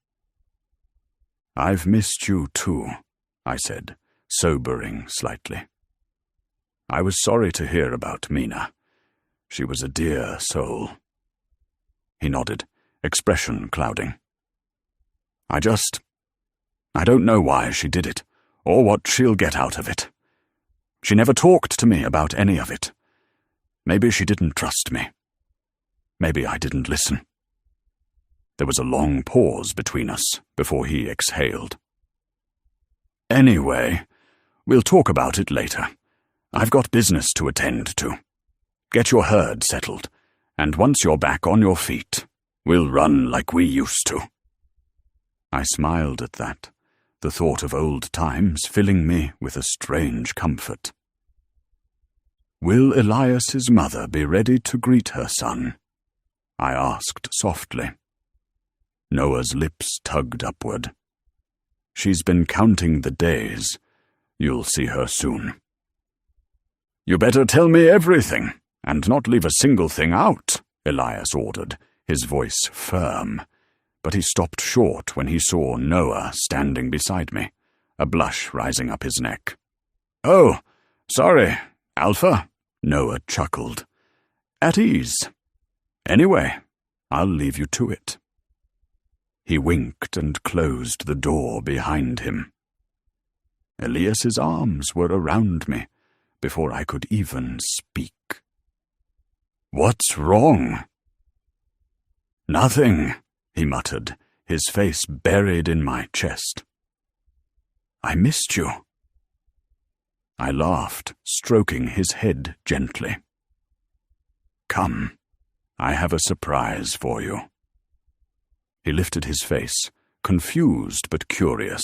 "I've missed you too," I said, sobering slightly. I was sorry to hear about Mina. She was a dear soul. He nodded, expression clouding. I don't know why she did it, or what she'll get out of it. She never talked to me about any of it. Maybe she didn't trust me. Maybe I didn't listen." There was a long pause between us before he exhaled. "Anyway, we'll talk about it later. I've got business to attend to. Get your herd settled, and once you're back on your feet, we'll run like we used to." I smiled at that, the thought of old times filling me with a strange comfort. "Will Elias's mother be ready to greet her son?" I asked softly. Noah's lips tugged upward. "She's been counting the days. You'll see her soon." "You better tell me everything, and not leave a single thing out," Elias ordered, his voice firm. But he stopped short when he saw Noah standing beside me, a blush rising up his neck. "Oh, sorry, Alpha," Noah chuckled. "At ease. Anyway, I'll leave you to it." He winked and closed the door behind him. Elias's arms were around me before I could even speak. "What's wrong?" "Nothing," he muttered, his face buried in my chest. "I missed you." I laughed, stroking his head gently. "Come, I have a surprise for you." He lifted his face, confused but curious,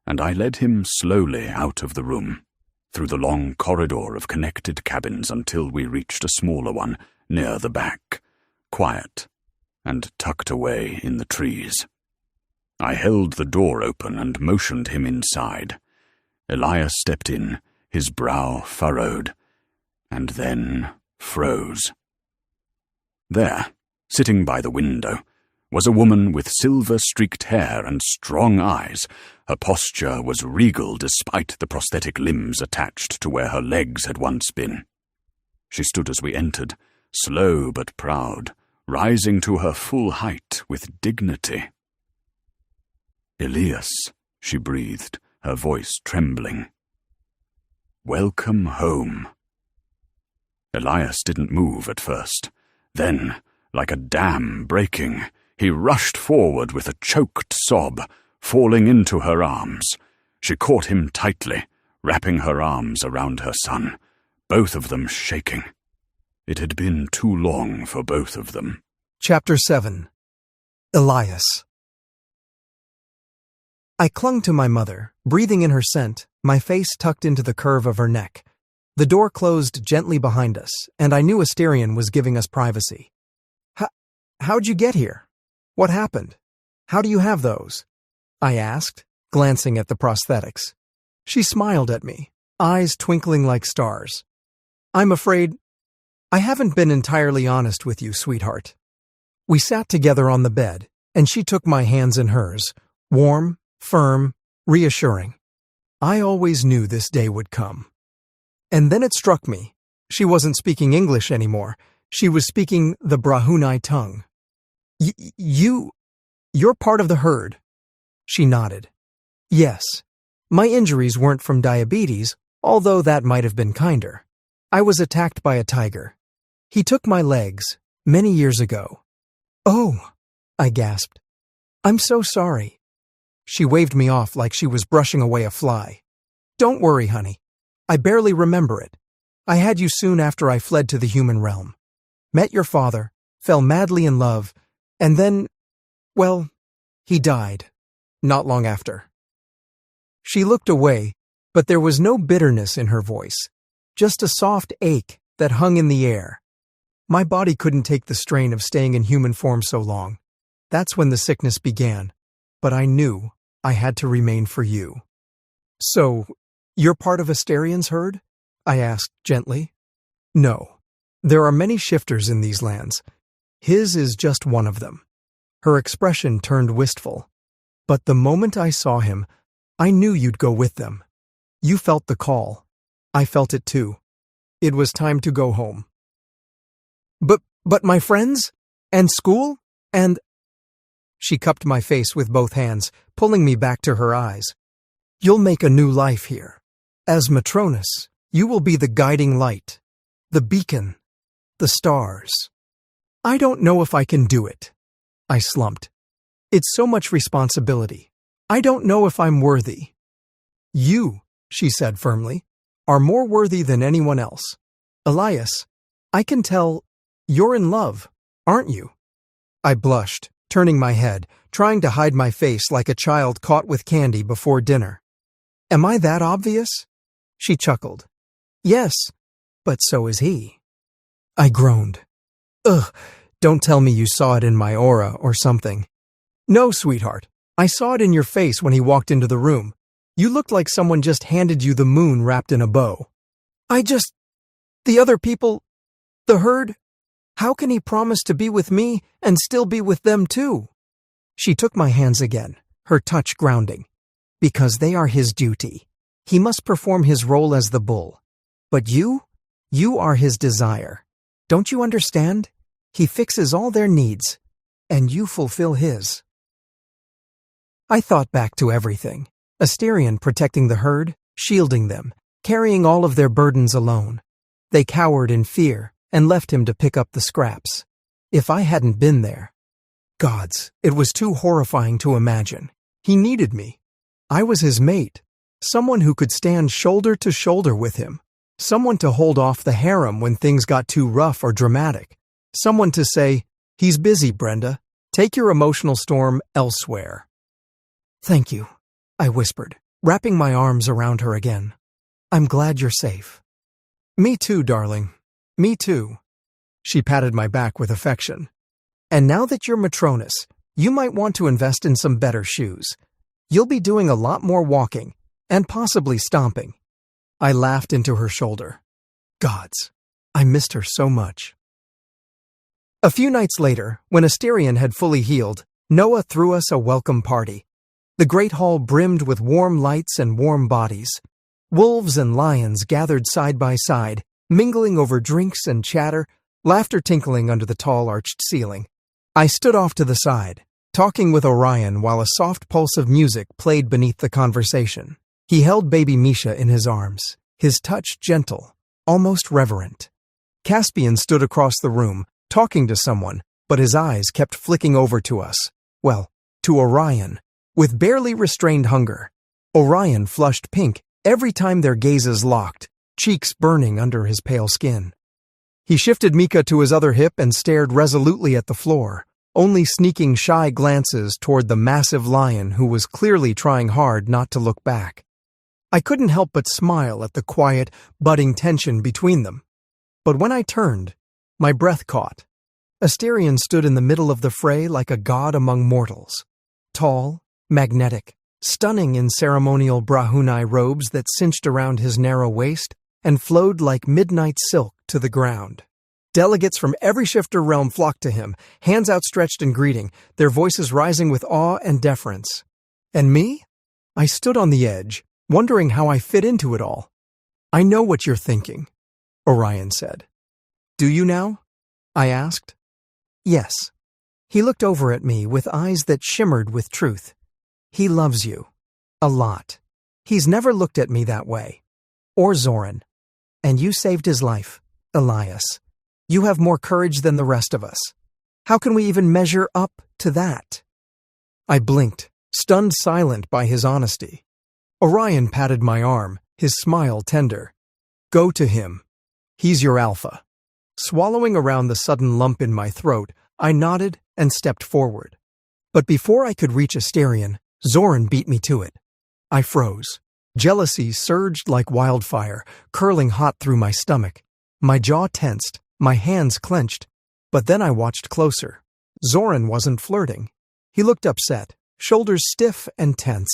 and I led him slowly out of the room, through the long corridor of connected cabins until we reached a smaller one near the back, quiet and tucked away in the trees. I held the door open and motioned him inside. Elias stepped in, his brow furrowed, and then froze. There, sitting by the window, was a woman with silver-streaked hair and strong eyes. Her posture was regal despite the prosthetic limbs attached to where her legs had once been. She stood as we entered, slow but proud, rising to her full height with dignity. "Elias," she breathed, her voice trembling. "Welcome home." Elias didn't move at first. Then, like a dam breaking, he rushed forward with a choked sob, falling into her arms. She caught him tightly, wrapping her arms around her son, both of them shaking. It had been too long for both of them. Chapter 7. Elias. I clung to my mother, breathing in her scent, my face tucked into the curve of her neck. The door closed gently behind us, and I knew Asterion was giving us privacy. How'd you get here? What happened? How do you have those? I asked, glancing at the prosthetics. She smiled at me, eyes twinkling like stars. I'm afraid I haven't been entirely honest with you, sweetheart. We sat together on the bed, and she took my hands in hers, warm, firm, reassuring. I always knew this day would come. And then it struck me. She wasn't speaking English anymore. She was speaking the Brahunai tongue. You're part of the herd. She nodded. Yes. My injuries weren't from diabetes, although that might have been kinder. I was attacked by a tiger. He took my legs, many years ago. Oh, I gasped. I'm so sorry. She waved me off like she was brushing away a fly. Don't worry, honey. I barely remember it. I had you soon after I fled to the human realm. Met your father, fell madly in love, and then, well, he died, not long after. She looked away, but there was no bitterness in her voice, just a soft ache that hung in the air. My body couldn't take the strain of staying in human form so long. That's when the sickness began, but I knew I had to remain for you. So, you're part of Asterion's herd? I asked gently. No. There are many shifters in these lands. His is just one of them. Her expression turned wistful. But the moment I saw him, I knew you'd go with them. You felt the call. I felt it too. It was time to go home. But my friends? And school? And... She cupped my face with both hands, pulling me back to her eyes. You'll make a new life here. As Matronus, you will be the guiding light, the beacon, the stars. I don't know if I can do it. I slumped. It's so much responsibility. I don't know if I'm worthy. You, she said firmly, are more worthy than anyone else. Elias, I can tell you're in love, aren't you? I blushed, turning my head, trying to hide my face like a child caught with candy before dinner. Am I that obvious? She chuckled. Yes, but so is he. I groaned. Ugh, don't tell me you saw it in my aura or something. No, sweetheart. I saw it in your face when he walked into the room. You looked like someone just handed you the moon wrapped in a bow. The other people, the herd, how can he promise to be with me and still be with them too? She took my hands again, her touch grounding. Because they are his duty. He must perform his role as the bull. But you are his desire. Don't you understand? He fixes all their needs, and you fulfill his. I thought back to everything. Asterion protecting the herd, shielding them, carrying all of their burdens alone. They cowered in fear and left him to pick up the scraps. If I hadn't been there... Gods, it was too horrifying to imagine. He needed me. I was his mate, someone who could stand shoulder to shoulder with him, someone to hold off the harem when things got too rough or dramatic, someone to say, he's busy, Brenda. Take your emotional storm elsewhere. Thank you, I whispered, wrapping my arms around her again. I'm glad you're safe. Me too, darling. Me too. She patted my back with affection. And now that you're Matronus, you might want to invest in some better shoes. You'll be doing a lot more walking, and possibly stomping. I laughed into her shoulder. Gods, I missed her so much. A few nights later, when Asterion had fully healed, Noah threw us a welcome party. The great hall brimmed with warm lights and warm bodies. Wolves and lions gathered side by side, mingling over drinks and chatter, laughter tinkling under the tall arched ceiling. I stood off to the side, talking with Orion while a soft pulse of music played beneath the conversation. He held baby Misha in his arms, his touch gentle, almost reverent. Caspian stood across the room, talking to someone, but his eyes kept flicking over to us. Well, to Orion, with barely restrained hunger. Orion flushed pink every time their gazes locked, cheeks burning under his pale skin. He shifted Mika to his other hip and stared resolutely at the floor, only sneaking shy glances toward the massive lion who was clearly trying hard not to look back. I couldn't help but smile at the quiet, budding tension between them. But when I turned, my breath caught. Asterion stood in the middle of the fray like a god among mortals. Tall, magnetic, stunning in ceremonial Brahunai robes that cinched around his narrow waist and flowed like midnight silk to the ground. Delegates from every shifter realm flocked to him, hands outstretched in greeting, their voices rising with awe and deference. And me? I stood on the edge, wondering how I fit into it all. "I know what you're thinking," Orion said. "Do you now?" I asked. "Yes." He looked over at me with eyes that shimmered with truth. "He loves you. A lot. He's never looked at me that way. Or Zoran. And you saved his life, Elias. You have more courage than the rest of us. How can we even measure up to that?" I blinked, stunned silent by his honesty. Orion patted my arm, his smile tender. "Go to him. He's your alpha." Swallowing around the sudden lump in my throat, I nodded and stepped forward. But before I could reach Asterion, Zoran beat me to it. I froze. Jealousy surged like wildfire, curling hot through my stomach. My jaw tensed, my hands clenched. But then I watched closer. Zoran wasn't flirting. He looked upset, shoulders stiff and tense.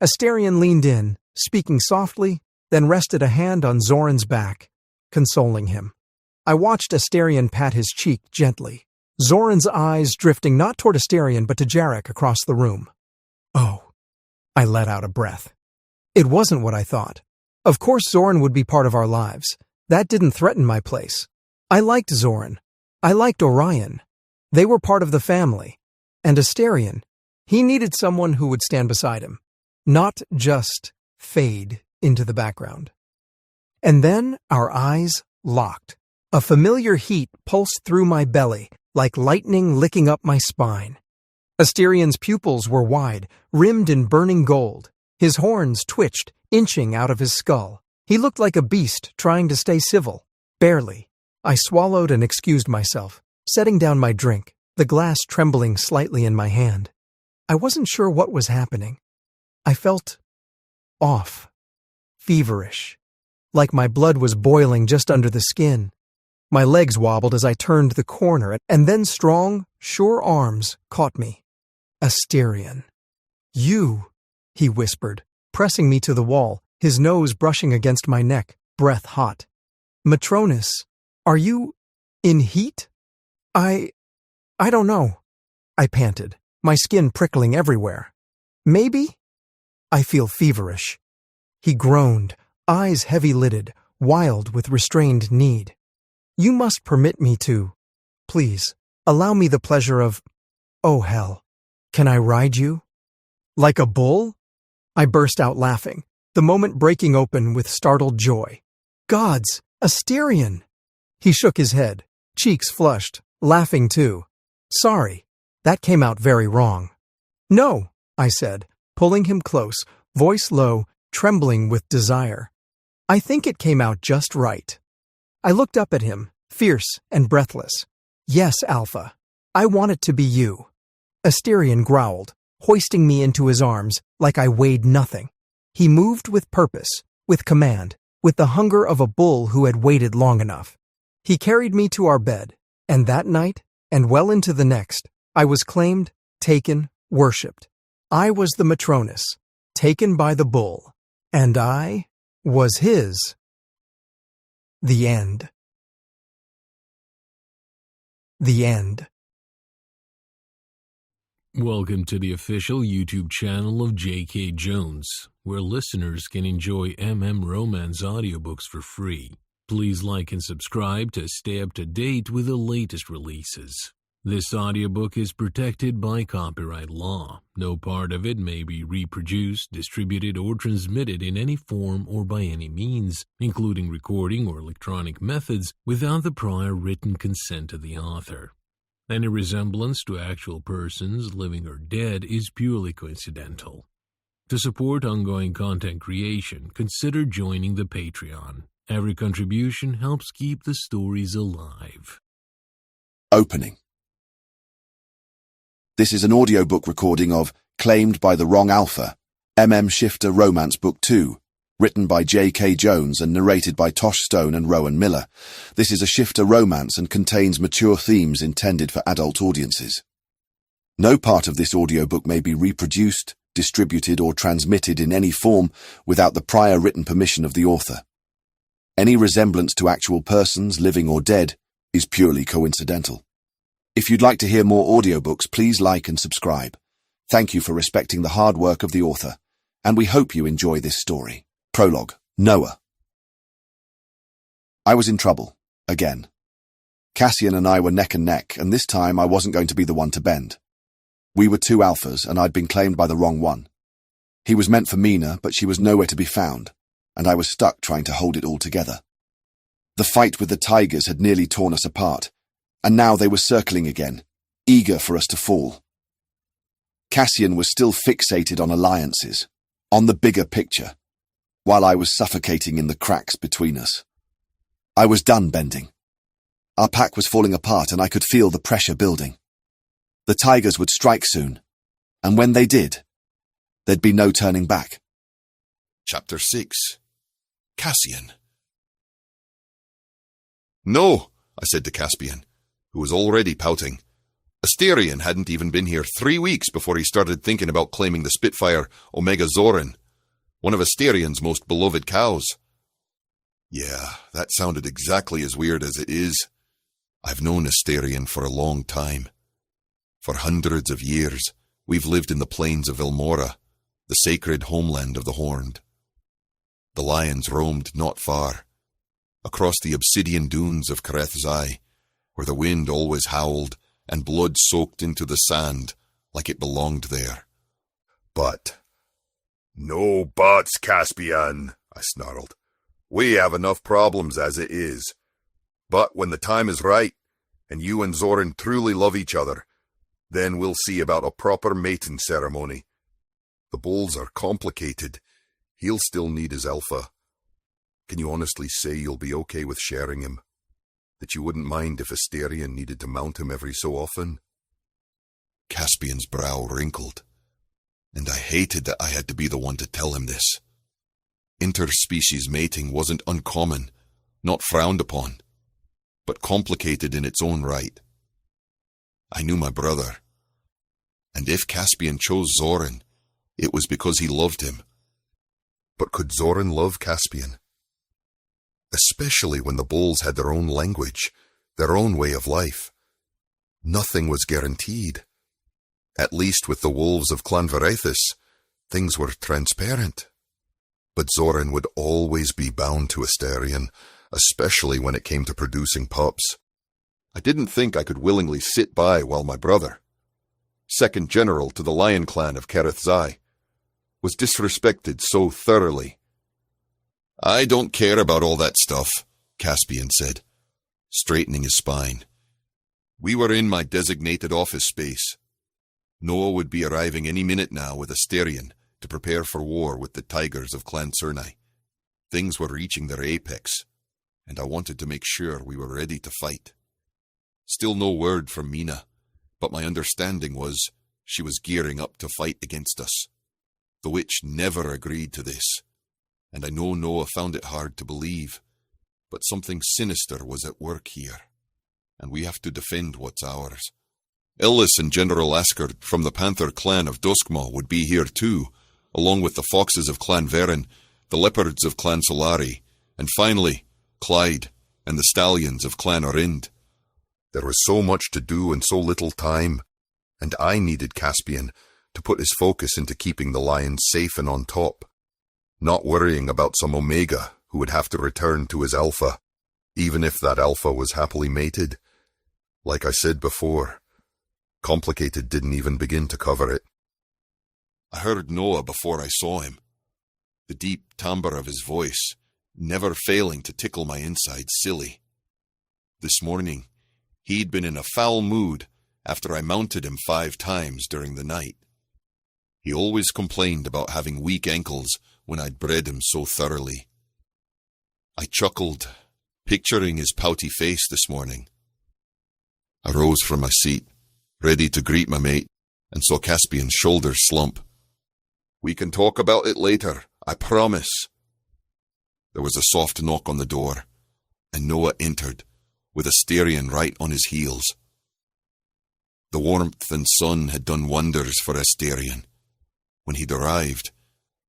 Asterion leaned in, speaking softly, then rested a hand on Zoran's back, consoling him. I watched Asterion pat his cheek gently, Zoran's eyes drifting not toward Asterion but to Jarek across the room. "Oh," I let out a breath. It wasn't what I thought. Of course Zoran would be part of our lives. That didn't threaten my place. I liked Zoran. I liked Orion. They were part of the family. And Asterion, he needed someone who would stand beside him, not just fade into the background. And then our eyes locked. A familiar heat pulsed through my belly, like lightning licking up my spine. Asterion's pupils were wide, rimmed in burning gold. His horns twitched, inching out of his skull. He looked like a beast trying to stay civil. Barely. I swallowed and excused myself, setting down my drink, the glass trembling slightly in my hand. I wasn't sure what was happening. I felt off, feverish, like my blood was boiling just under the skin. My legs wobbled as I turned the corner, and then strong, sure arms caught me. "Asterion." "You," he whispered, pressing me to the wall, his nose brushing against my neck, breath hot. "Matronus, are you in heat?" I don't know," I panted, my skin prickling everywhere. "Maybe? I feel feverish." He groaned, eyes heavy-lidded, wild with restrained need. "You must permit me to. Please, allow me the pleasure of... Oh, hell. Can I ride you? Like a bull?" I burst out laughing, the moment breaking open with startled joy. "Gods, Asterion!" He shook his head, cheeks flushed, laughing too. "Sorry, that came out very wrong." "No," I said, pulling him close, voice low, trembling with desire. "I think it came out just right." I looked up at him, fierce and breathless. "Yes, Alpha. I want it to be you." Asterion growled, hoisting me into his arms like I weighed nothing. He moved with purpose, with command, with the hunger of a bull who had waited long enough. He carried me to our bed, and that night, and well into the next, I was claimed, taken, worshipped. I was the Matronus, taken by the bull, and I was his. The end. The end. Welcome to the official YouTube channel of J.K. Jones, where listeners can enjoy Romance audiobooks for free. Please like and subscribe to stay up to date with the latest releases. This audiobook is protected by copyright law. No part of it may be reproduced, distributed, or transmitted in any form or by any means, including recording or electronic methods, without the prior written consent of the author. Any resemblance to actual persons, living or dead, is purely coincidental. To support ongoing content creation, consider joining the Patreon. Every contribution helps keep the stories alive. Opening. This is an audiobook recording of Claimed by the Wrong Alpha, Shifter Romance Book 2, written by J.K. Jones and narrated by Tosh Stone and Rowan Miller. This is a shifter romance and contains mature themes intended for adult audiences. No part of this audiobook may be reproduced, distributed, or transmitted in any form without the prior written permission of the author. Any resemblance to actual persons, living or dead, is purely coincidental. If you'd like to hear more audiobooks, please like and subscribe. Thank you for respecting the hard work of the author, and we hope you enjoy this story. Prologue. Noah. I was in trouble, again. Cassian and I were neck and neck, and this time I wasn't going to be the one to bend. We were two alphas, and I'd been claimed by the wrong one. He was meant for Mina, but she was nowhere to be found, and I was stuck trying to hold it all together. The fight with the tigers had nearly torn us apart, and now they were circling again, eager for us to fall. Cassian was still fixated on alliances, on the bigger picture, while I was suffocating in the cracks between us. I was done bending. Our pack was falling apart and I could feel the pressure building. The tigers would strike soon, and when they did, there'd be no turning back. Chapter 6. Cassian. No, I said to Caspian, who was already pouting. Asterion hadn't even been here 3 weeks before he started thinking about claiming the Spitfire Omega Zorin, one of Asterion's most beloved cows. Yeah, that sounded exactly as weird as it is. I've known Asterion for a long time. For hundreds of years, we've lived in the plains of Ilmora, the sacred homeland of the Horned. The lions roamed not far, across the obsidian dunes of Karethzai, where the wind always howled and blood soaked into the sand like it belonged there. But, no buts, Caspian, I snarled. We have enough problems as it is. But when the time is right, and you and Zorin truly love each other, then we'll see about a proper mating ceremony. The bulls are complicated. He'll still need his alpha. Can you honestly say you'll be okay with sharing him? That you wouldn't mind if Asterion needed to mount him every so often? Caspian's brow wrinkled, and I hated that I had to be the one to tell him this. Interspecies mating wasn't uncommon, not frowned upon, but complicated in its own right. I knew my brother, and if Caspian chose Zorin, it was because he loved him. But could Zorin love Caspian? Especially when the bulls had their own language, their own way of life. Nothing was guaranteed. At least with the wolves of Clan Verethis, things were transparent. But Zorin would always be bound to Asterion, especially when it came to producing pups. I didn't think I could willingly sit by while my brother, second general to the lion clan of Karethzai, was disrespected so thoroughly. I don't care about all that stuff, Caspian said, straightening his spine. We were in my designated office space. Noah would be arriving any minute now with Asterion to prepare for war with the tigers of Clan Cernai. Things were reaching their apex, and I wanted to make sure we were ready to fight. Still no word from Mina, but my understanding was she was gearing up to fight against us. The witch never agreed to this, and I know Noah found it hard to believe, but something sinister was at work here, and we have to defend what's ours. Illis and General Askard from the Panther clan of Duskmaw would be here too, along with the foxes of Clan Veren, the leopards of Clan Solari, and finally, Clyde and the stallions of Clan Orind. There was so much to do and so little time, and I needed Caspian to put his focus into keeping the lions safe and on top, not worrying about some Omega who would have to return to his alpha, even if that alpha was happily mated. Like I said before, complicated didn't even begin to cover it. I heard Noah before I saw him, the deep timbre of his voice never failing to tickle my insides silly. This morning, he'd been in a foul mood after I mounted him 5 times during the night. He always complained about having weak ankles when I'd bred him so thoroughly. I chuckled, picturing his pouty face this morning. I rose from my seat, ready to greet my mate, and saw Caspian's shoulders slump. "We can talk about it later, I promise." There was a soft knock on the door, and Noah entered, with Asterion right on his heels. The warmth and sun had done wonders for Asterion. When he'd arrived,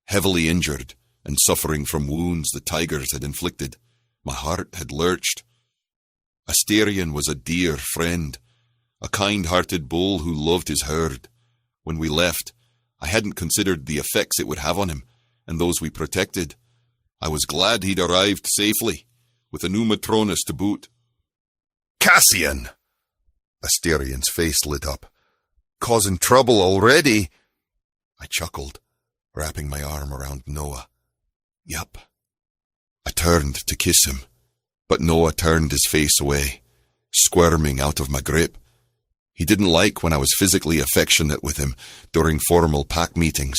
heavily injured and suffering from wounds the tigers had inflicted, my heart had lurched. Asterion was a dear friend, a kind-hearted bull who loved his herd. When we left, I hadn't considered the effects it would have on him and those we protected. I was glad he'd arrived safely, with a new Matronus to boot. "Cassian!" Asterion's face lit up. "Causing trouble already?" I chuckled, wrapping my arm around Noah. "Yup." I turned to kiss him, but Noah turned his face away, squirming out of my grip. He didn't like when I was physically affectionate with him during formal pack meetings,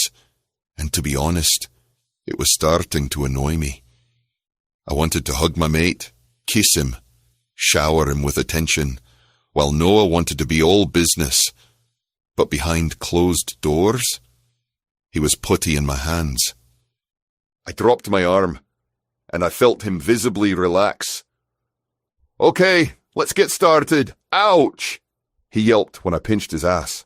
and to be honest, it was starting to annoy me. I wanted to hug my mate, kiss him, shower him with attention, while Noah wanted to be all business. But behind closed doors, he was putty in my hands. I dropped my arm, and I felt him visibly relax. "Okay, let's get started. Ouch!" he yelped when I pinched his ass.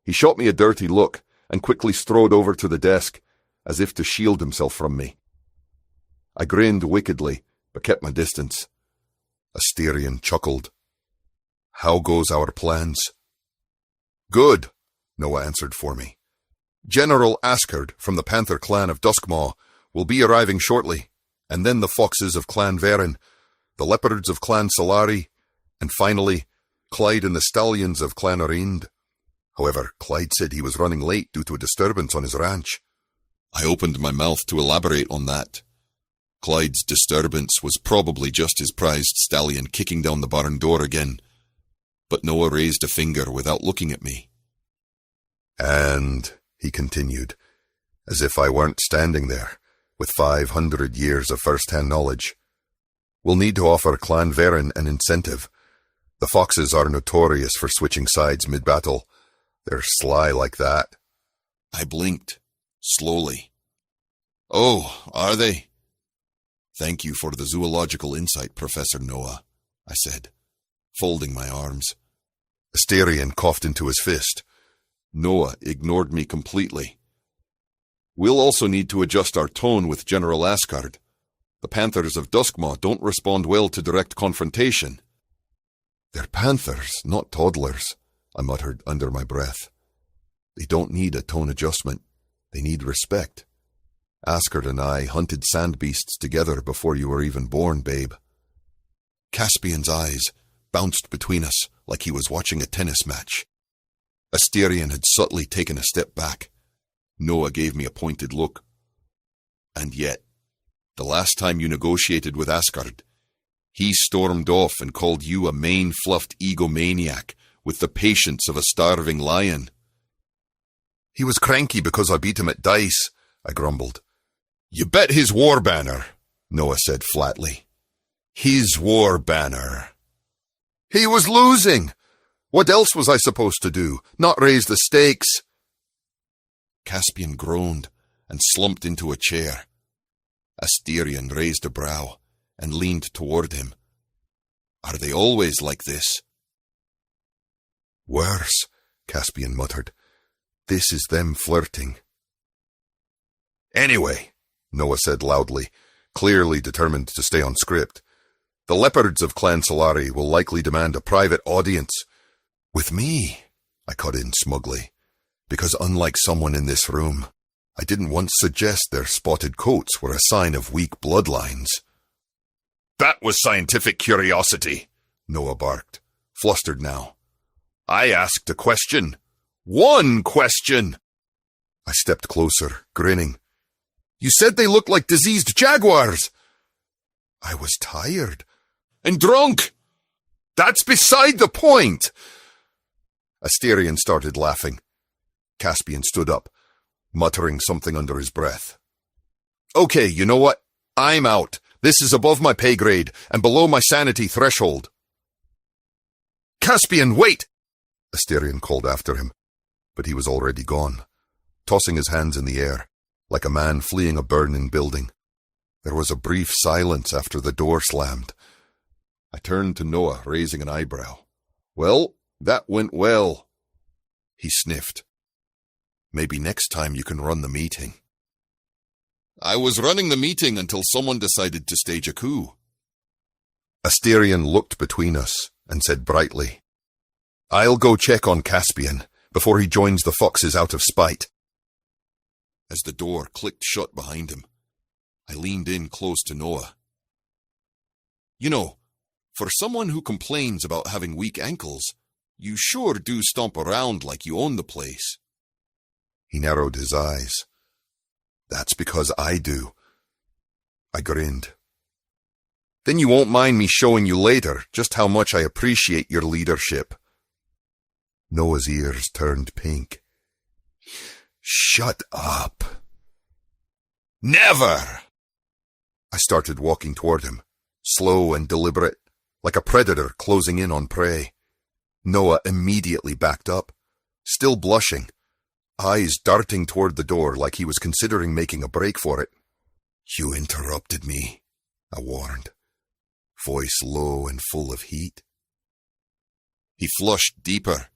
He shot me a dirty look and quickly strode over to the desk, as if to shield himself from me. I grinned wickedly, but kept my distance. Asterion chuckled. "How goes our plans?" "Good," Noah answered for me. "General Askard from the Panther clan of Duskmaw will be arriving shortly, and then the foxes of Clan Varen, the leopards of Clan Solari, and finally, Clyde and the stallions of Clan Orind. However, Clyde said he was running late due to a disturbance on his ranch." I opened my mouth to elaborate on that. Clyde's disturbance was probably just his prized stallion kicking down the barn door again, but Noah raised a finger without looking at me. "And," he continued, as if I weren't standing there, with 500 years of first-hand knowledge, "we'll need to offer Clan Varen an incentive. The foxes are notorious for switching sides mid-battle. They're sly like that." I blinked, slowly. "Oh, are they?" "Thank you for the zoological insight, Professor Noah," I said, folding my arms. Asterion coughed into his fist. Noah ignored me completely. "We'll also need to adjust our tone with General Askard. The Panthers of Duskmaw don't respond well to direct confrontation." "They're panthers, not toddlers," I muttered under my breath. "They don't need a tone adjustment. They need respect. Askard and I hunted sand beasts together before you were even born, babe." Caspian's eyes bounced between us like he was watching a tennis match. Asterion had subtly taken a step back. Noah gave me a pointed look. "And yet, the last time you negotiated with Askard, he stormed off and called you a mane-fluffed egomaniac with the patience of a starving lion." "He was cranky because I beat him at dice," I grumbled. "You bet his war banner," Noah said flatly. "His war banner." "He was losing. What else was I supposed to do? Not raise the stakes?" Caspian groaned and slumped into a chair. Asterion raised a brow and leaned toward him. "Are they always like this?" "Worse," Caspian muttered. "This is them flirting." "Anyway," Noah said loudly, clearly determined to stay on script, "the leopards of Clan Solari will likely demand a private audience." "With me," I cut in smugly, because unlike someone in this room, I didn't once suggest their spotted coats were a sign of weak bloodlines. "That was scientific curiosity," Noah barked, flustered now. "I asked a question. One question!" I stepped closer, grinning. "You said they looked like diseased jaguars." "I was tired." "And drunk." "That's beside the point." Asterion started laughing. Caspian stood up, muttering something under his breath. "Okay, you know what? I'm out. This is above my pay grade and below my sanity threshold." "Caspian, wait!" Asterion called after him. but he was already gone, tossing his hands in the air, like a man fleeing a burning building. There was a brief silence after the door slammed. I turned to Noah, raising an eyebrow. "Well, that went well." He sniffed. "Maybe next time you can run the meeting." "I was running the meeting until someone decided to stage a coup." Asterion looked between us and said brightly, "I'll go check on Caspian before he joins the foxes out of spite." As the door clicked shut behind him, I leaned in close to Noah. "You know, for someone who complains about having weak ankles, you sure do stomp around like you own the place." He narrowed his eyes. "That's because I do." I grinned. "Then you won't mind me showing you later just how much I appreciate your leadership." Noah's ears turned pink. "Shut up." "Never!" I started walking toward him, slow and deliberate, like a predator closing in on prey. Noah immediately backed up, still blushing, eyes darting toward the door like he was considering making a break for it. "You interrupted me," I warned, voice low and full of heat. He flushed deeper,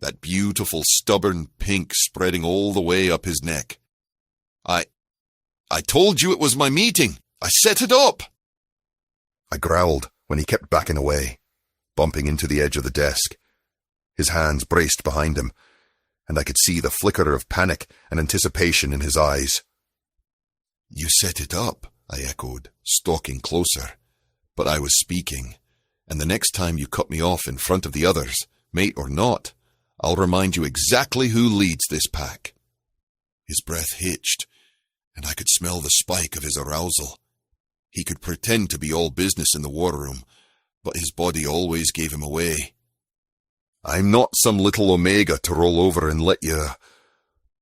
that beautiful stubborn pink spreading all the way up his neck. I told you it was my meeting. I set it up." I growled when he kept backing away, bumping into the edge of the desk. His hands braced behind him, and I could see the flicker of panic and anticipation in his eyes. "You set it up," I echoed, stalking closer. "But I was speaking, and the next time you cut me off in front of the others, mate or not, I'll remind you exactly who leads this pack." His breath hitched, and I could smell the spike of his arousal. He could pretend to be all business in the war room, but his body always gave him away. "I'm not some little Omega to roll over and let you—"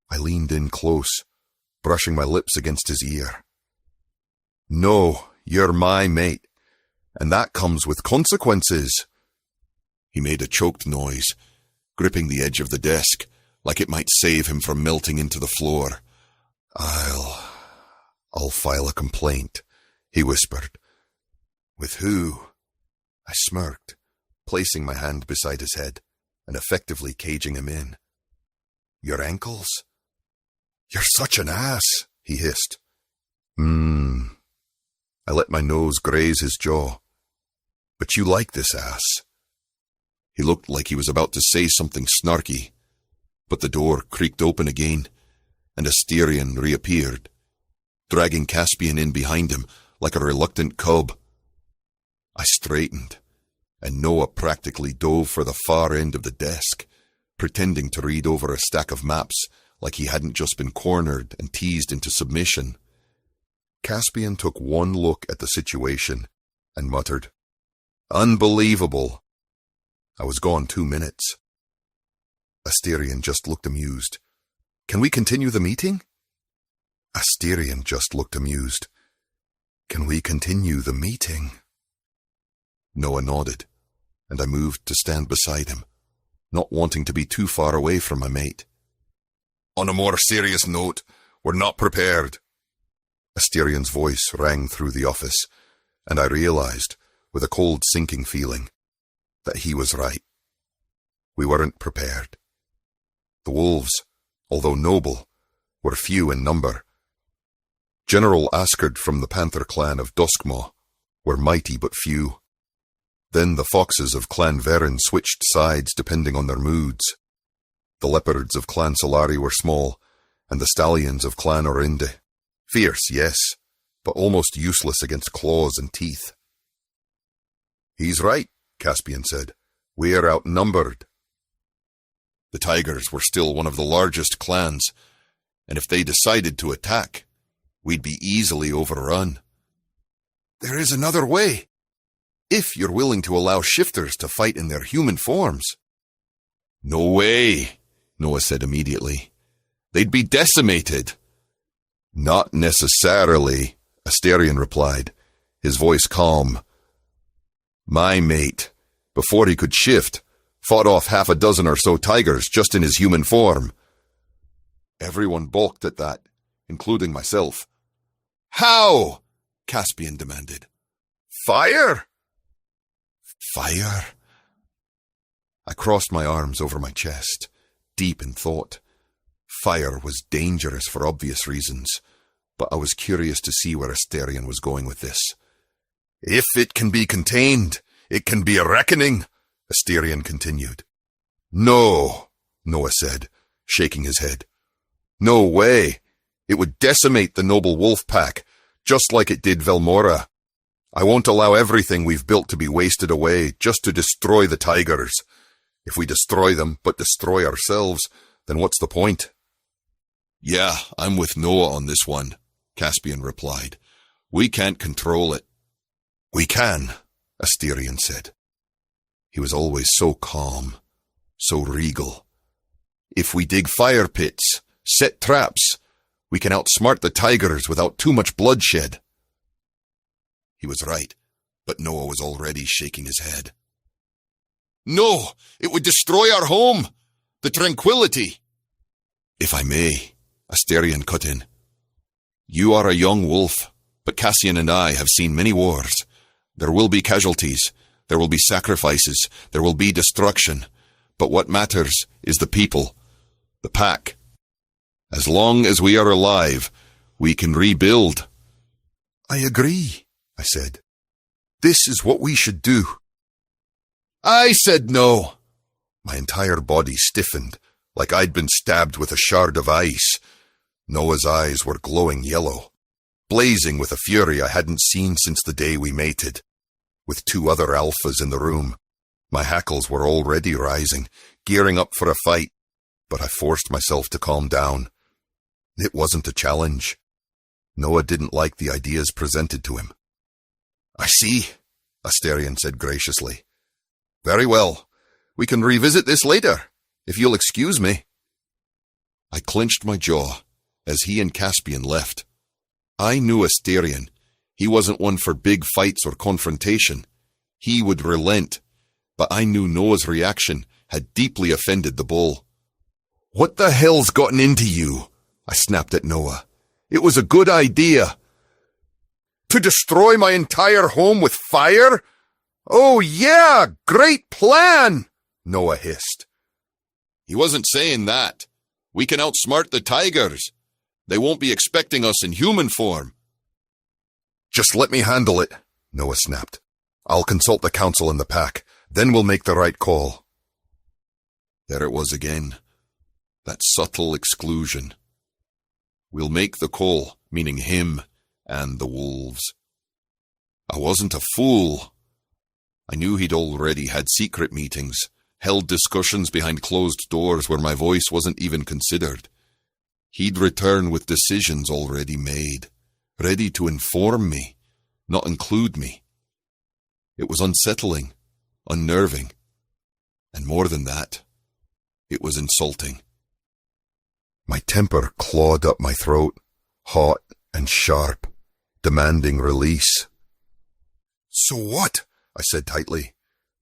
I leaned in close, brushing my lips against his ear. "No, you're my mate, and that comes with consequences." He made a choked noise, gripping the edge of the desk, like it might save him from melting into the floor. I'll file a complaint," he whispered. "With who?" I smirked, placing my hand beside his head and effectively caging him in. "Your ankles?" "You're such an ass," he hissed. I let my nose graze his jaw. "But you like this ass." He looked like he was about to say something snarky, but the door creaked open again, and Asterion reappeared, dragging Caspian in behind him like a reluctant cub. I straightened, and Noah practically dove for the far end of the desk, pretending to read over a stack of maps like he hadn't just been cornered and teased into submission. Caspian took one look at the situation and muttered, "Unbelievable." I was gone 2 minutes. Asterion just looked amused. "Can we continue the meeting?" Asterion just looked amused. "Can we continue the meeting?" Noah nodded, and I moved to stand beside him, not wanting to be too far away from my mate. "On a more serious note, we're not prepared." Asterion's voice rang through the office, and I realized, with a cold sinking feeling, that he was right. We weren't prepared. The wolves, although noble, were few in number. General Askard from the Panther clan of Duskmaw were mighty but few. Then the foxes of Clan Verin switched sides depending on their moods. The leopards of Clan Solari were small, and the stallions of Clan Orinde. Fierce, yes, but almost useless against claws and teeth. "He's right," Caspian said. "We're outnumbered." The Tigers were still one of the largest clans, and if they decided to attack, we'd be easily overrun. "There is another way, if you're willing to allow shifters to fight in their human forms." "No way," Noah said immediately. "They'd be decimated." "Not necessarily," Asterion replied, his voice calm. "My mate, before he could shift, Fought off half a dozen or so tigers just in his human form. Everyone balked at that, including myself. How? Caspian demanded. Fire? Fire? I crossed my arms over my chest, deep in thought. Fire was dangerous for obvious reasons, but I was curious to see where Asterion was going with this. If it can be contained, it can be a reckoning, Asterion continued. No, Noah said, shaking his head. No way. It would decimate the noble wolf pack, just like it did Velmora. I won't allow everything we've built to be wasted away just to destroy the tigers. If we destroy them, but destroy ourselves, then what's the point? Yeah, I'm with Noah on this one, Caspian replied. We can't control it. We can, Asterion said. He was always so calm, so regal. If we dig fire pits, set traps, we can outsmart the tigers without too much bloodshed. He was right, but Noah was already shaking his head. No, it would destroy our home, the tranquility. If I may, Asterion cut in. You are a young wolf, but Cassian and I have seen many wars. There will be casualties, there will be sacrifices, there will be destruction. But what matters is the people, the pack. As long as we are alive, we can rebuild. I agree, I said. This is what we should do. I said no. My entire body stiffened, like I'd been stabbed with a shard of ice. Noah's eyes were glowing yellow, blazing with a fury I hadn't seen since the day we mated. With 2 other alphas in the room, my hackles were already rising, gearing up for a fight, but I forced myself to calm down. It wasn't a challenge. Noah didn't like the ideas presented to him. I see, Asterion said graciously. Very well. We can revisit this later, if you'll excuse me. I clenched my jaw as he and Caspian left. I knew Asterion. He wasn't one for big fights or confrontation. He would relent, but I knew Noah's reaction had deeply offended the bull. What the hell's gotten into you? I snapped at Noah. It was a good idea. To destroy my entire home with fire? Oh yeah, great plan, Noah hissed. He wasn't saying that. We can outsmart the tigers. They won't be expecting us in human form. Just let me handle it, Noah snapped. I'll consult the council and the pack, then we'll make the right call. There it was again, that subtle exclusion. We'll make the call, meaning him and the wolves. I wasn't a fool. I knew he'd already had secret meetings, held discussions behind closed doors where my voice wasn't even considered. He'd return with decisions already made, ready to inform me, not include me. It was unsettling, unnerving, and more than that, it was insulting. My temper clawed up my throat, hot and sharp, demanding release. So what? I said tightly.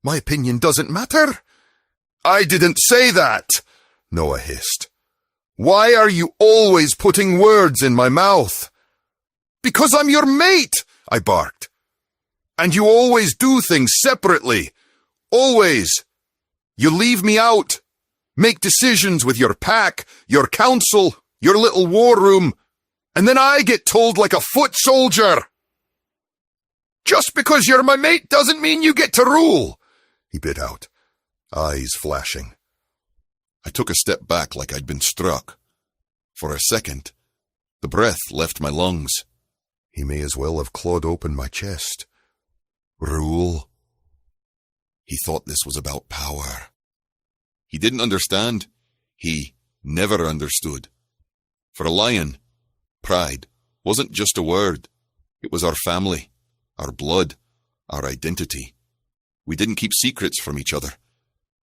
My opinion doesn't matter. I didn't say that, Noah hissed. Why are you always putting words in my mouth? Because I'm your mate, I barked. And you always do things separately. Always. You leave me out. Make decisions with your pack, your council, your little war room, and then I get told like a foot soldier. Just because you're my mate doesn't mean you get to rule, he bit out, eyes flashing. I took a step back like I'd been struck. For a second, the breath left my lungs. He may as well have clawed open my chest. Rule? He thought this was about power. He didn't understand. He never understood. For a lion, pride wasn't just a word. It was our family, our blood, our identity. We didn't keep secrets from each other.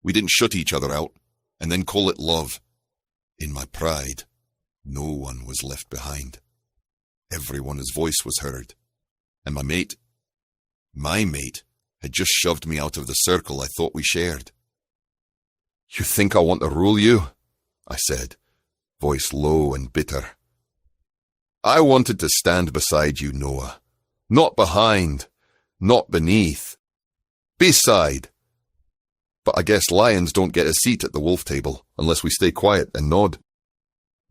We didn't shut each other out and then call it love. In my pride, no one was left behind. Everyone's voice was heard. And my mate, had just shoved me out of the circle I thought we shared. You think I want to rule you? I said, voice low and bitter. I wanted to stand beside you, Noah. Not behind, not beneath. Beside. But I guess lions don't get a seat at the wolf table unless we stay quiet and nod.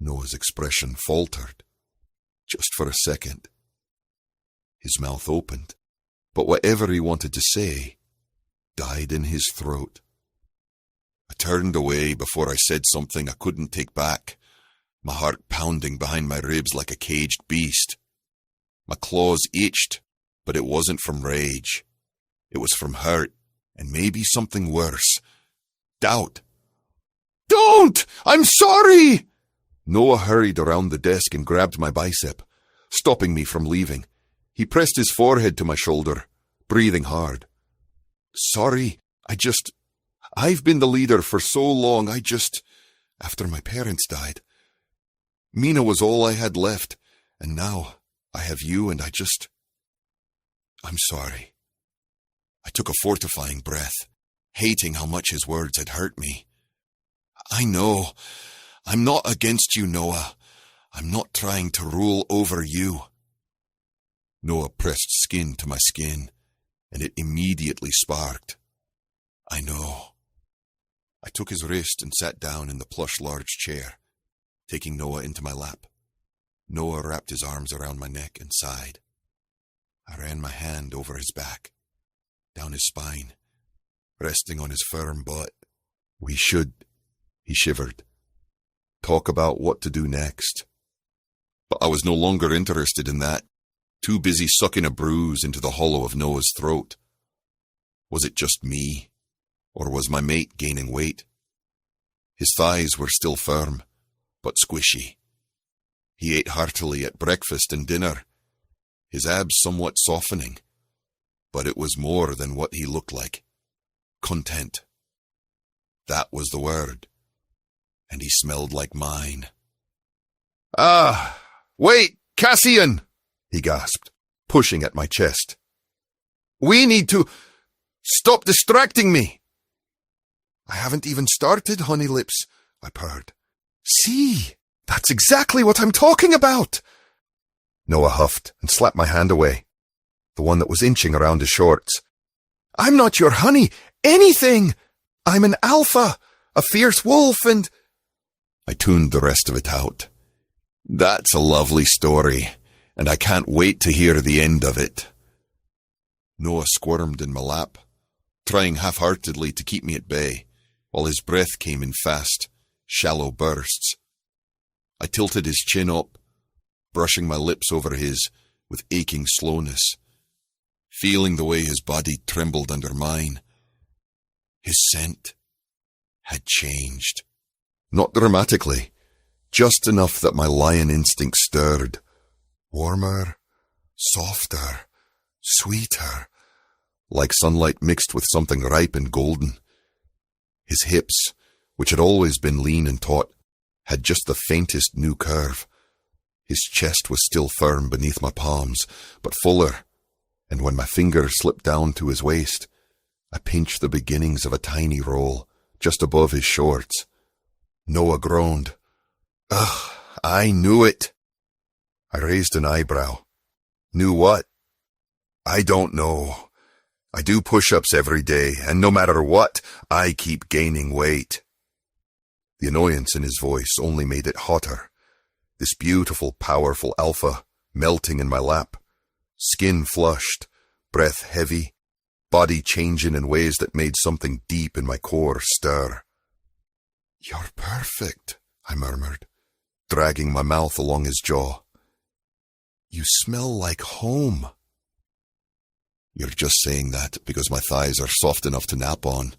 Noah's expression faltered, just for a second. His mouth opened, but whatever he wanted to say died in his throat. I turned away before I said something I couldn't take back, my heart pounding behind my ribs like a caged beast. My claws itched, but it wasn't from rage. It was from hurt, and maybe something worse. Doubt. Don't! I'm sorry! Noah hurried around the desk and grabbed my bicep, stopping me from leaving. He pressed his forehead to my shoulder, breathing hard. Sorry, I've been the leader for so long, after my parents died. Mina was all I had left, and now I have you and I'm sorry. I took a fortifying breath, hating how much his words had hurt me. I know. I'm not against you, Noah. I'm not trying to rule over you. Noah pressed skin to my skin, and it immediately sparked. I know. I took his wrist and sat down in the plush large chair, taking Noah into my lap. Noah wrapped his arms around my neck and sighed. I ran my hand over his back, down his spine, resting on his firm butt. We should, he shivered, talk about what to do next. But I was no longer interested in that, too busy sucking a bruise into the hollow of Noah's throat. Was it just me, or was my mate gaining weight? His thighs were still firm, but squishy. He ate heartily at breakfast and dinner, his abs somewhat softening, but it was more than what he looked like. Content. That was the word. And he smelled like mine. Ah, wait, Cassian, he gasped, pushing at my chest. We need to stop distracting me. I haven't even started, honey lips, I purred. See, that's exactly what I'm talking about. Noah huffed and slapped my hand away, the one that was inching around his shorts. I'm not your honey, anything. I'm an alpha, a fierce wolf, and... I tuned the rest of it out. That's a lovely story, and I can't wait to hear the end of it. Noah squirmed in my lap, trying half-heartedly to keep me at bay, while his breath came in fast, shallow bursts. I tilted his chin up, brushing my lips over his with aching slowness, feeling the way his body trembled under mine. His scent had changed. Not dramatically, just enough that my lion instinct stirred. Warmer, softer, sweeter, like sunlight mixed with something ripe and golden. His hips, which had always been lean and taut, had just the faintest new curve. His chest was still firm beneath my palms, but fuller, and when my fingers slipped down to his waist, I pinched the beginnings of a tiny roll just above his shorts. Noah groaned. Ugh, I knew it. I raised an eyebrow. Knew what? I don't know. I do push-ups every day, and no matter what, I keep gaining weight. The annoyance in his voice only made it hotter. This beautiful, powerful alpha melting in my lap, skin flushed, breath heavy, body changing in ways that made something deep in my core stir. You're perfect, I murmured, dragging my mouth along his jaw. You smell like home. You're just saying that because my thighs are soft enough to nap on.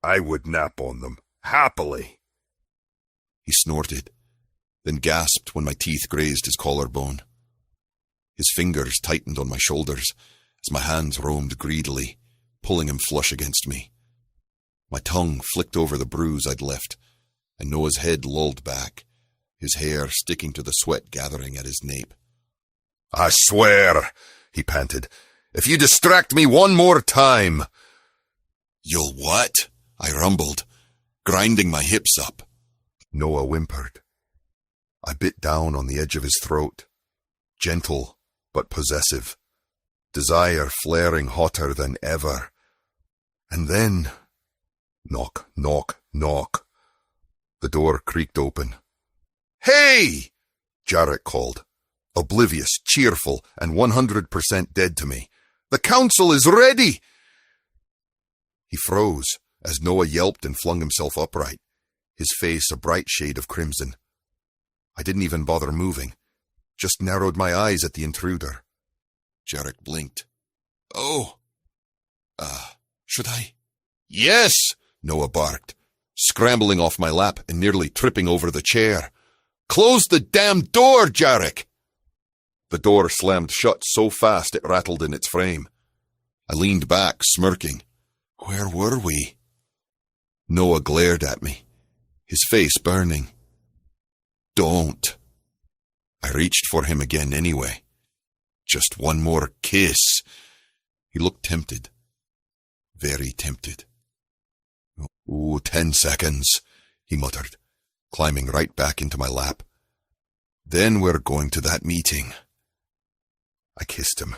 I would nap on them, happily. He snorted, then gasped when my teeth grazed his collarbone. His fingers tightened on my shoulders as my hands roamed greedily, pulling him flush against me. My tongue flicked over the bruise I'd left, and Noah's head lolled back, his hair sticking to the sweat gathering at his nape. I swear, he panted, if you distract me one more time. You'll what? I rumbled, grinding my hips up. Noah whimpered. I bit down on the edge of his throat, gentle but possessive, desire flaring hotter than ever. And then, knock, knock, knock. The door creaked open. "Hey!" Jarek called, oblivious, cheerful, and 100% dead to me. "The council is ready!" He froze as Noah yelped and flung himself upright, his face a bright shade of crimson. I didn't even bother moving, just narrowed my eyes at the intruder. Jarek blinked. "Oh. Should I?" "Yes!" Noah barked, scrambling off my lap and nearly tripping over the chair. "Close the damn door, Jarek!" The door slammed shut so fast it rattled in its frame. I leaned back, smirking. Where were we? Noah glared at me, his face burning. "Don't." I reached for him again anyway. Just one more kiss. He looked tempted. Very tempted. "Oh, 10 seconds, he muttered, climbing right back into my lap. "Then we're going to that meeting." I kissed him,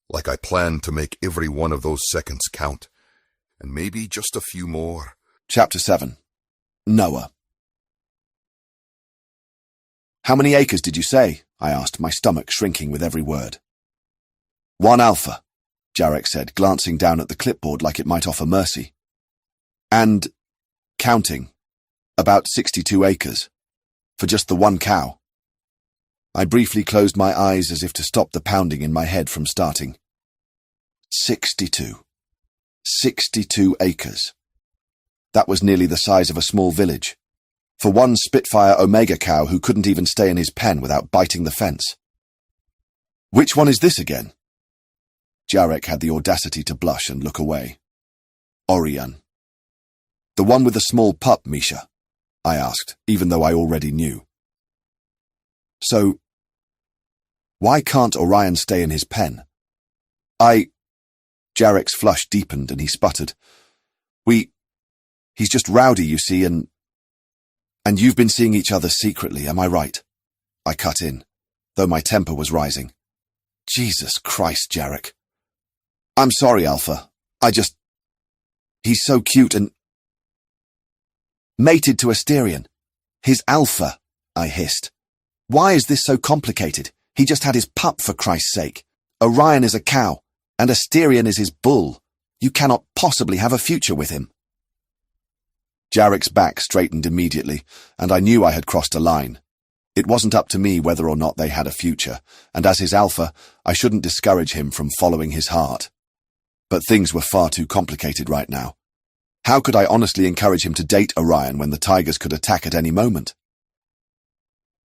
like I planned to make every one of those seconds count, and maybe just a few more. Chapter 7. Noah. "How many acres did you say?" I asked, my stomach shrinking with every word. "1 alpha," Jarek said, glancing down at the clipboard like it might offer mercy. "And, counting, about 62 acres, for just the 1 cow." I briefly closed my eyes as if to stop the pounding in my head from starting. 62. 62 acres. That was nearly the size of a small village, for one Spitfire Omega cow who couldn't even stay in his pen without biting the fence. "Which one is this again?" Jarek had the audacity to blush and look away. "Orion." "The one with the small pup, Misha?" I asked, even though I already knew. "So, why can't Orion stay in his pen?" Jarek's flush deepened and he sputtered. He's just rowdy, you see, and you've been seeing each other secretly, am I right?" I cut in, though my temper was rising. "Jesus Christ, Jarek. I'm sorry, Alpha. He's so cute and mated to Asterion. His Alpha," I hissed. "Why is this so complicated? He just had his pup, for Christ's sake. Orion is a cow, and Asterion is his bull. You cannot possibly have a future with him." Jarek's back straightened immediately, and I knew I had crossed a line. It wasn't up to me whether or not they had a future, and as his Alpha, I shouldn't discourage him from following his heart. But things were far too complicated right now. How could I honestly encourage him to date Orion when the tigers could attack at any moment?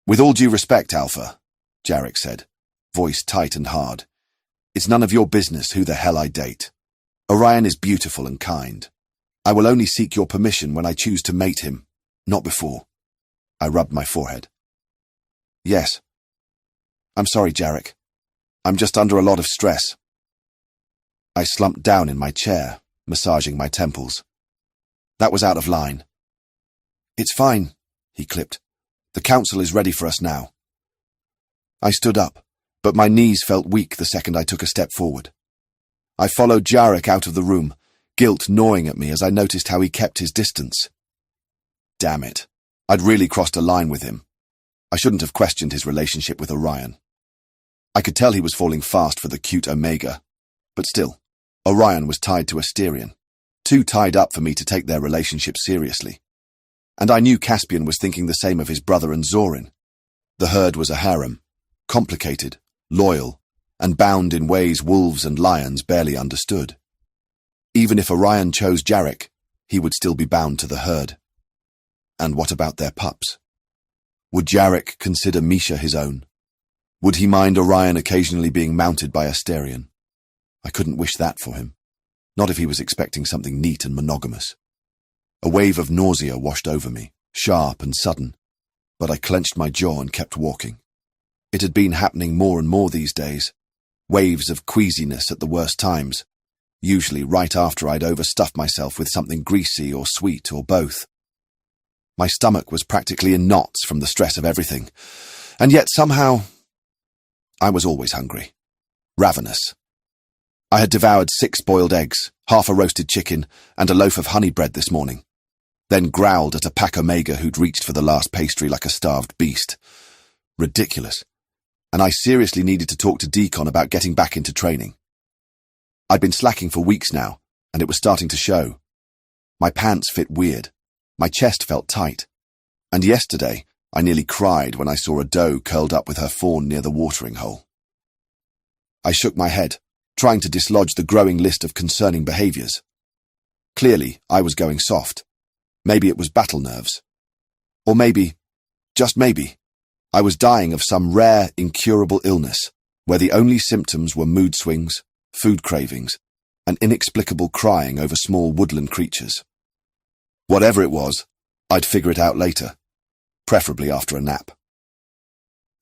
"With all due respect, Alpha," Jarek said, voice tight and hard, "it's none of your business who the hell I date. Orion is beautiful and kind. I will only seek your permission when I choose to mate him, not before." I rubbed my forehead. "Yes. I'm sorry, Jarek. I'm just under a lot of stress." I slumped down in my chair, massaging my temples. That was out of line. "It's fine," he clipped. "The council is ready for us now." I stood up, but my knees felt weak the second I took a step forward. I followed Jarek out of the room, guilt gnawing at me as I noticed how he kept his distance. Damn it. I'd really crossed a line with him. I shouldn't have questioned his relationship with Orion. I could tell he was falling fast for the cute Omega, but still, Orion was tied to Asterion, too tied up for me to take their relationship seriously. And I knew Caspian was thinking the same of his brother and Zorin. The herd was a harem, complicated, loyal, and bound in ways wolves and lions barely understood. Even if Orion chose Jarek, he would still be bound to the herd. And what about their pups? Would Jarek consider Misha his own? Would he mind Orion occasionally being mounted by Asterion? I couldn't wish that for him, not if he was expecting something neat and monogamous. A wave of nausea washed over me, sharp and sudden, but I clenched my jaw and kept walking. It had been happening more and more these days, waves of queasiness at the worst times, usually right after I'd overstuffed myself with something greasy or sweet or both. My stomach was practically in knots from the stress of everything. And yet somehow, I was always hungry. Ravenous. I had devoured 6 boiled eggs, half a roasted chicken, and a loaf of honey bread this morning, then growled at a pack omega who'd reached for the last pastry like a starved beast. Ridiculous. And I seriously needed to talk to Deacon about getting back into training. I'd been slacking for weeks now, and it was starting to show. My pants fit weird. My chest felt tight. And yesterday, I nearly cried when I saw a doe curled up with her fawn near the watering hole. I shook my head, trying to dislodge the growing list of concerning behaviours. Clearly, I was going soft. Maybe it was battle nerves. Or maybe, just maybe, I was dying of some rare, incurable illness, where the only symptoms were mood swings, food cravings, and inexplicable crying over small woodland creatures. Whatever it was, I'd figure it out later, preferably after a nap.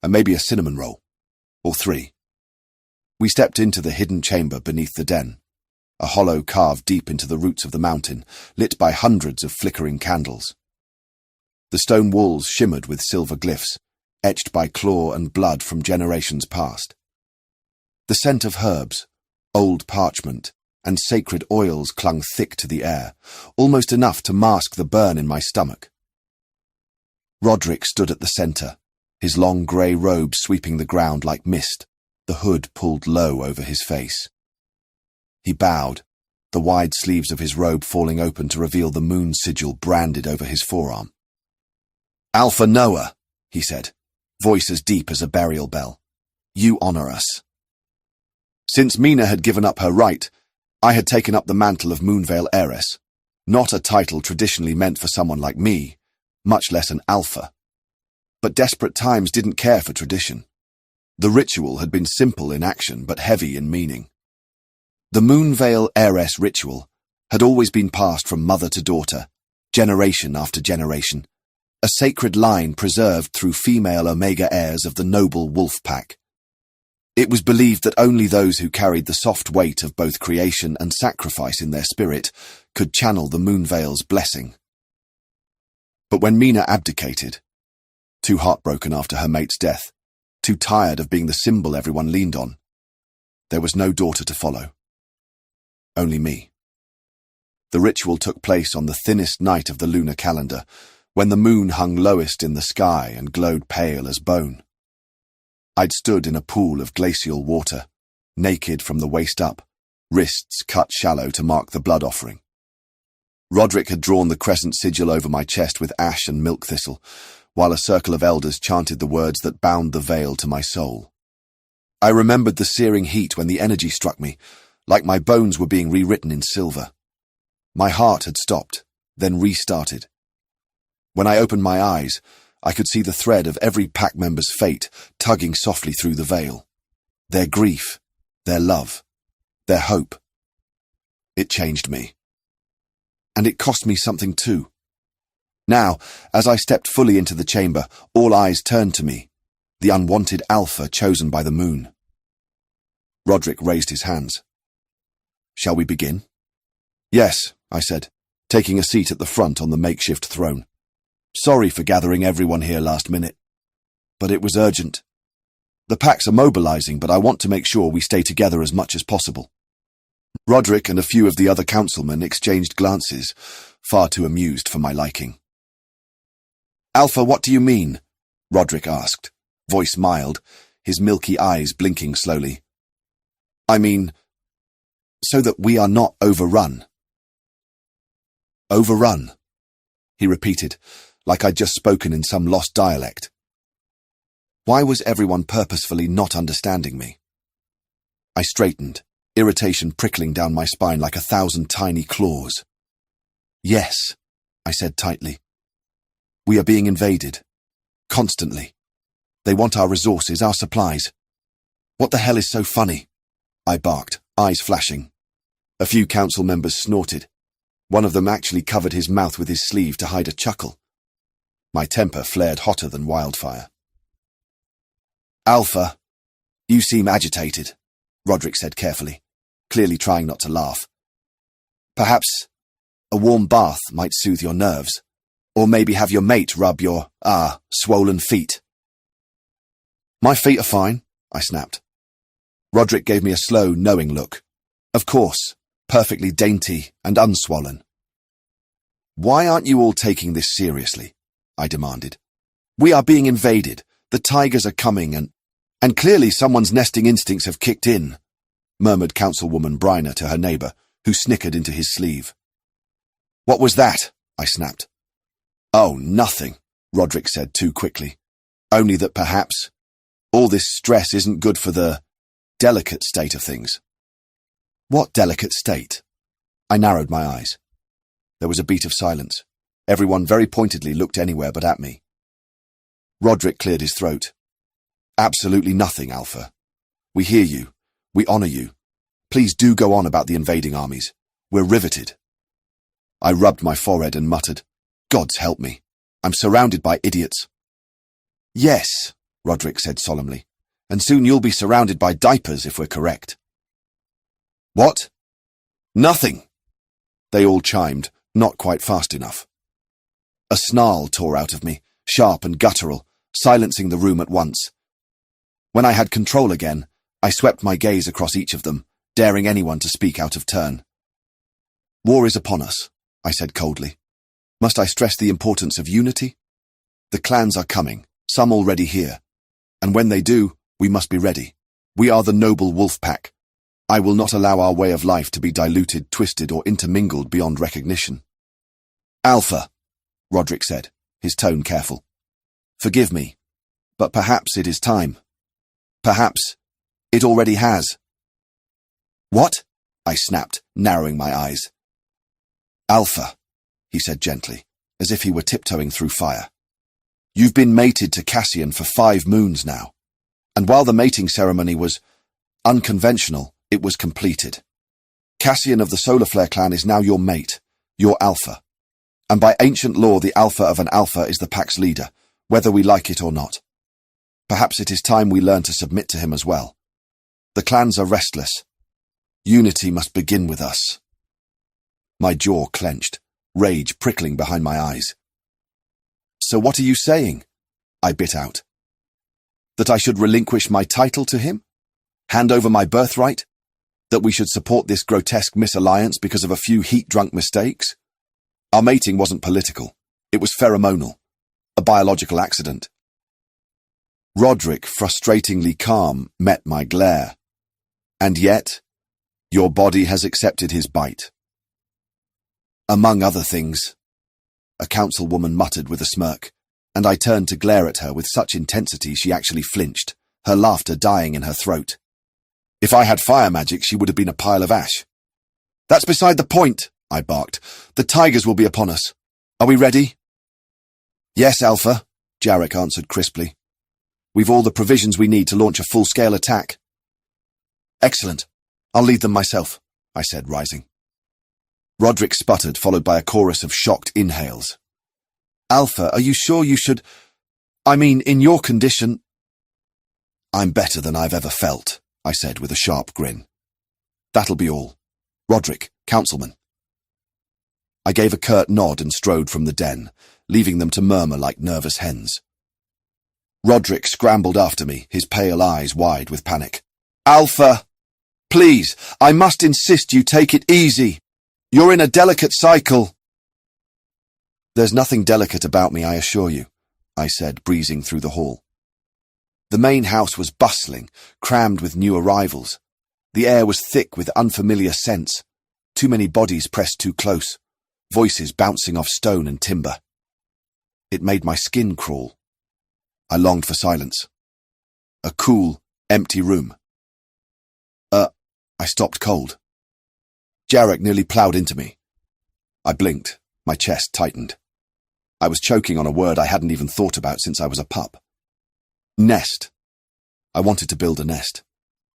And maybe a cinnamon roll, or 3. We stepped into the hidden chamber beneath the den, a hollow carved deep into the roots of the mountain, lit by hundreds of flickering candles. The stone walls shimmered with silver glyphs, etched by claw and blood from generations past. The scent of herbs, old parchment, and sacred oils clung thick to the air, almost enough to mask the burn in my stomach. Roderick stood at the centre, his long grey robe sweeping the ground like mist, the hood pulled low over his face. He bowed, the wide sleeves of his robe falling open to reveal the moon sigil branded over his forearm. "Alpha Noah," he said, voice as deep as a burial bell. "You honour us." Since Mina had given up her right, I had taken up the mantle of Moonvale Heiress, not a title traditionally meant for someone like me, much less an alpha. But desperate times didn't care for tradition. The ritual had been simple in action but heavy in meaning. The Moonvale Heiress ritual had always been passed from mother to daughter, generation after generation, a sacred line preserved through female Omega heirs of the noble wolf pack. It was believed that only those who carried the soft weight of both creation and sacrifice in their spirit could channel the Moonvale's blessing. But when Mina abdicated, too heartbroken after her mate's death, too tired of being the symbol everyone leaned on, there was no daughter to follow. Only me. The ritual took place on the thinnest night of the lunar calendar, when the moon hung lowest in the sky and glowed pale as bone. I'd stood in a pool of glacial water, naked from the waist up, wrists cut shallow to mark the blood offering. Roderick had drawn the crescent sigil over my chest with ash and milk thistle, while a circle of elders chanted the words that bound the veil to my soul. I remembered the searing heat when the energy struck me, like my bones were being rewritten in silver. My heart had stopped, then restarted. When I opened my eyes, I could see the thread of every pack member's fate tugging softly through the veil. Their grief, their love, their hope. It changed me. And it cost me something too. Now, as I stepped fully into the chamber, all eyes turned to me, the unwanted alpha chosen by the moon. Roderick raised his hands. "Shall we begin?" "Yes," I said, taking a seat at the front on the makeshift throne. "Sorry for gathering everyone here last minute. But it was urgent. The packs are mobilizing, but I want to make sure we stay together as much as possible." Roderick and a few of the other councilmen exchanged glances, far too amused for my liking. "Alpha, what do you mean?" Roderick asked, voice mild, his milky eyes blinking slowly. "I mean, so that we are not overrun." "Overrun," he repeated, like I'd just spoken in some lost dialect. Why was everyone purposefully not understanding me? I straightened, irritation prickling down my spine like 1,000 tiny claws. "Yes," I said tightly. "We are being invaded. Constantly. They want our resources, our supplies. What the hell is so funny?" I barked, eyes flashing. A few council members snorted. One of them actually covered his mouth with his sleeve to hide a chuckle. My temper flared hotter than wildfire. "Alpha, you seem agitated," Roderick said carefully, clearly trying not to laugh. "Perhaps a warm bath might soothe your nerves. Or maybe have your mate rub your, swollen feet. My feet are fine, I snapped. Roderick gave me a slow, knowing look. Of course, perfectly dainty and unswollen. Why aren't you all taking this seriously? I demanded. We are being invaded. The tigers are coming and clearly someone's nesting instincts have kicked in, murmured Councilwoman Bryner to her neighbour, who snickered into his sleeve. What was that? I snapped. Oh, nothing, Roderick said too quickly. Only that perhaps all this stress isn't good for the delicate state of things. What delicate state? I narrowed my eyes. There was a beat of silence. Everyone very pointedly looked anywhere but at me. Roderick cleared his throat. Absolutely nothing, Alpha. We hear you. We honour you. Please do go on about the invading armies. We're riveted. I rubbed my forehead and muttered, Gods help me. I'm surrounded by idiots. Yes, Roderick said solemnly, and soon you'll be surrounded by diapers if we're correct. What? Nothing. They all chimed, not quite fast enough. A snarl tore out of me, sharp and guttural, silencing the room at once. When I had control again, I swept my gaze across each of them, daring anyone to speak out of turn. War is upon us, I said coldly. Must I stress the importance of unity? The clans are coming, some already here. And when they do, we must be ready. We are the noble wolf pack. I will not allow our way of life to be diluted, twisted, or intermingled beyond recognition. Alpha, Roderick said, his tone careful. Forgive me, but perhaps it is time. Perhaps it already has. What? I snapped, narrowing my eyes. Alpha, he said gently, as if he were tiptoeing through fire. You've been mated to Cassian for 5 moons now, and while the mating ceremony was unconventional, it was completed. Cassian of the Solar Flare clan is now your mate, your alpha, and by ancient law the alpha of an alpha is the pack's leader, whether we like it or not. Perhaps it is time we learn to submit to him as well. The clans are restless. Unity must begin with us. My jaw clenched, rage prickling behind my eyes. So what are you saying? I bit out. That I should relinquish my title to him? Hand over my birthright? That we should support this grotesque misalliance because of a few heat-drunk mistakes? Our mating wasn't political. It was pheromonal. A biological accident. Roderick, frustratingly calm, met my glare. And yet, your body has accepted his bite. Among other things, a councilwoman muttered with a smirk, and I turned to glare at her with such intensity she actually flinched, her laughter dying in her throat. If I had fire magic, she would have been a pile of ash. That's beside the point, I barked. The tigers will be upon us. Are we ready? Yes, Alpha, Jarek answered crisply. We've all the provisions we need to launch a full-scale attack. Excellent. I'll lead them myself, I said, rising. Roderick sputtered, followed by a chorus of shocked inhales. Alpha, are you sure you should... in your condition... I'm better than I've ever felt, I said with a sharp grin. That'll be all. Roderick, councilman. I gave a curt nod and strode from the den, leaving them to murmur like nervous hens. Roderick scrambled after me, his pale eyes wide with panic. Alpha! Please, I must insist you take it easy. You're in a delicate cycle. There's nothing delicate about me, I assure you, I said, breezing through the hall. The main house was bustling, crammed with new arrivals. The air was thick with unfamiliar scents, too many bodies pressed too close, voices bouncing off stone and timber. It made my skin crawl. I longed for silence. A cool, empty room. I stopped cold. Jarek nearly ploughed into me. I blinked, my chest tightened. I was choking on a word I hadn't even thought about since I was a pup. Nest. I wanted to build a nest.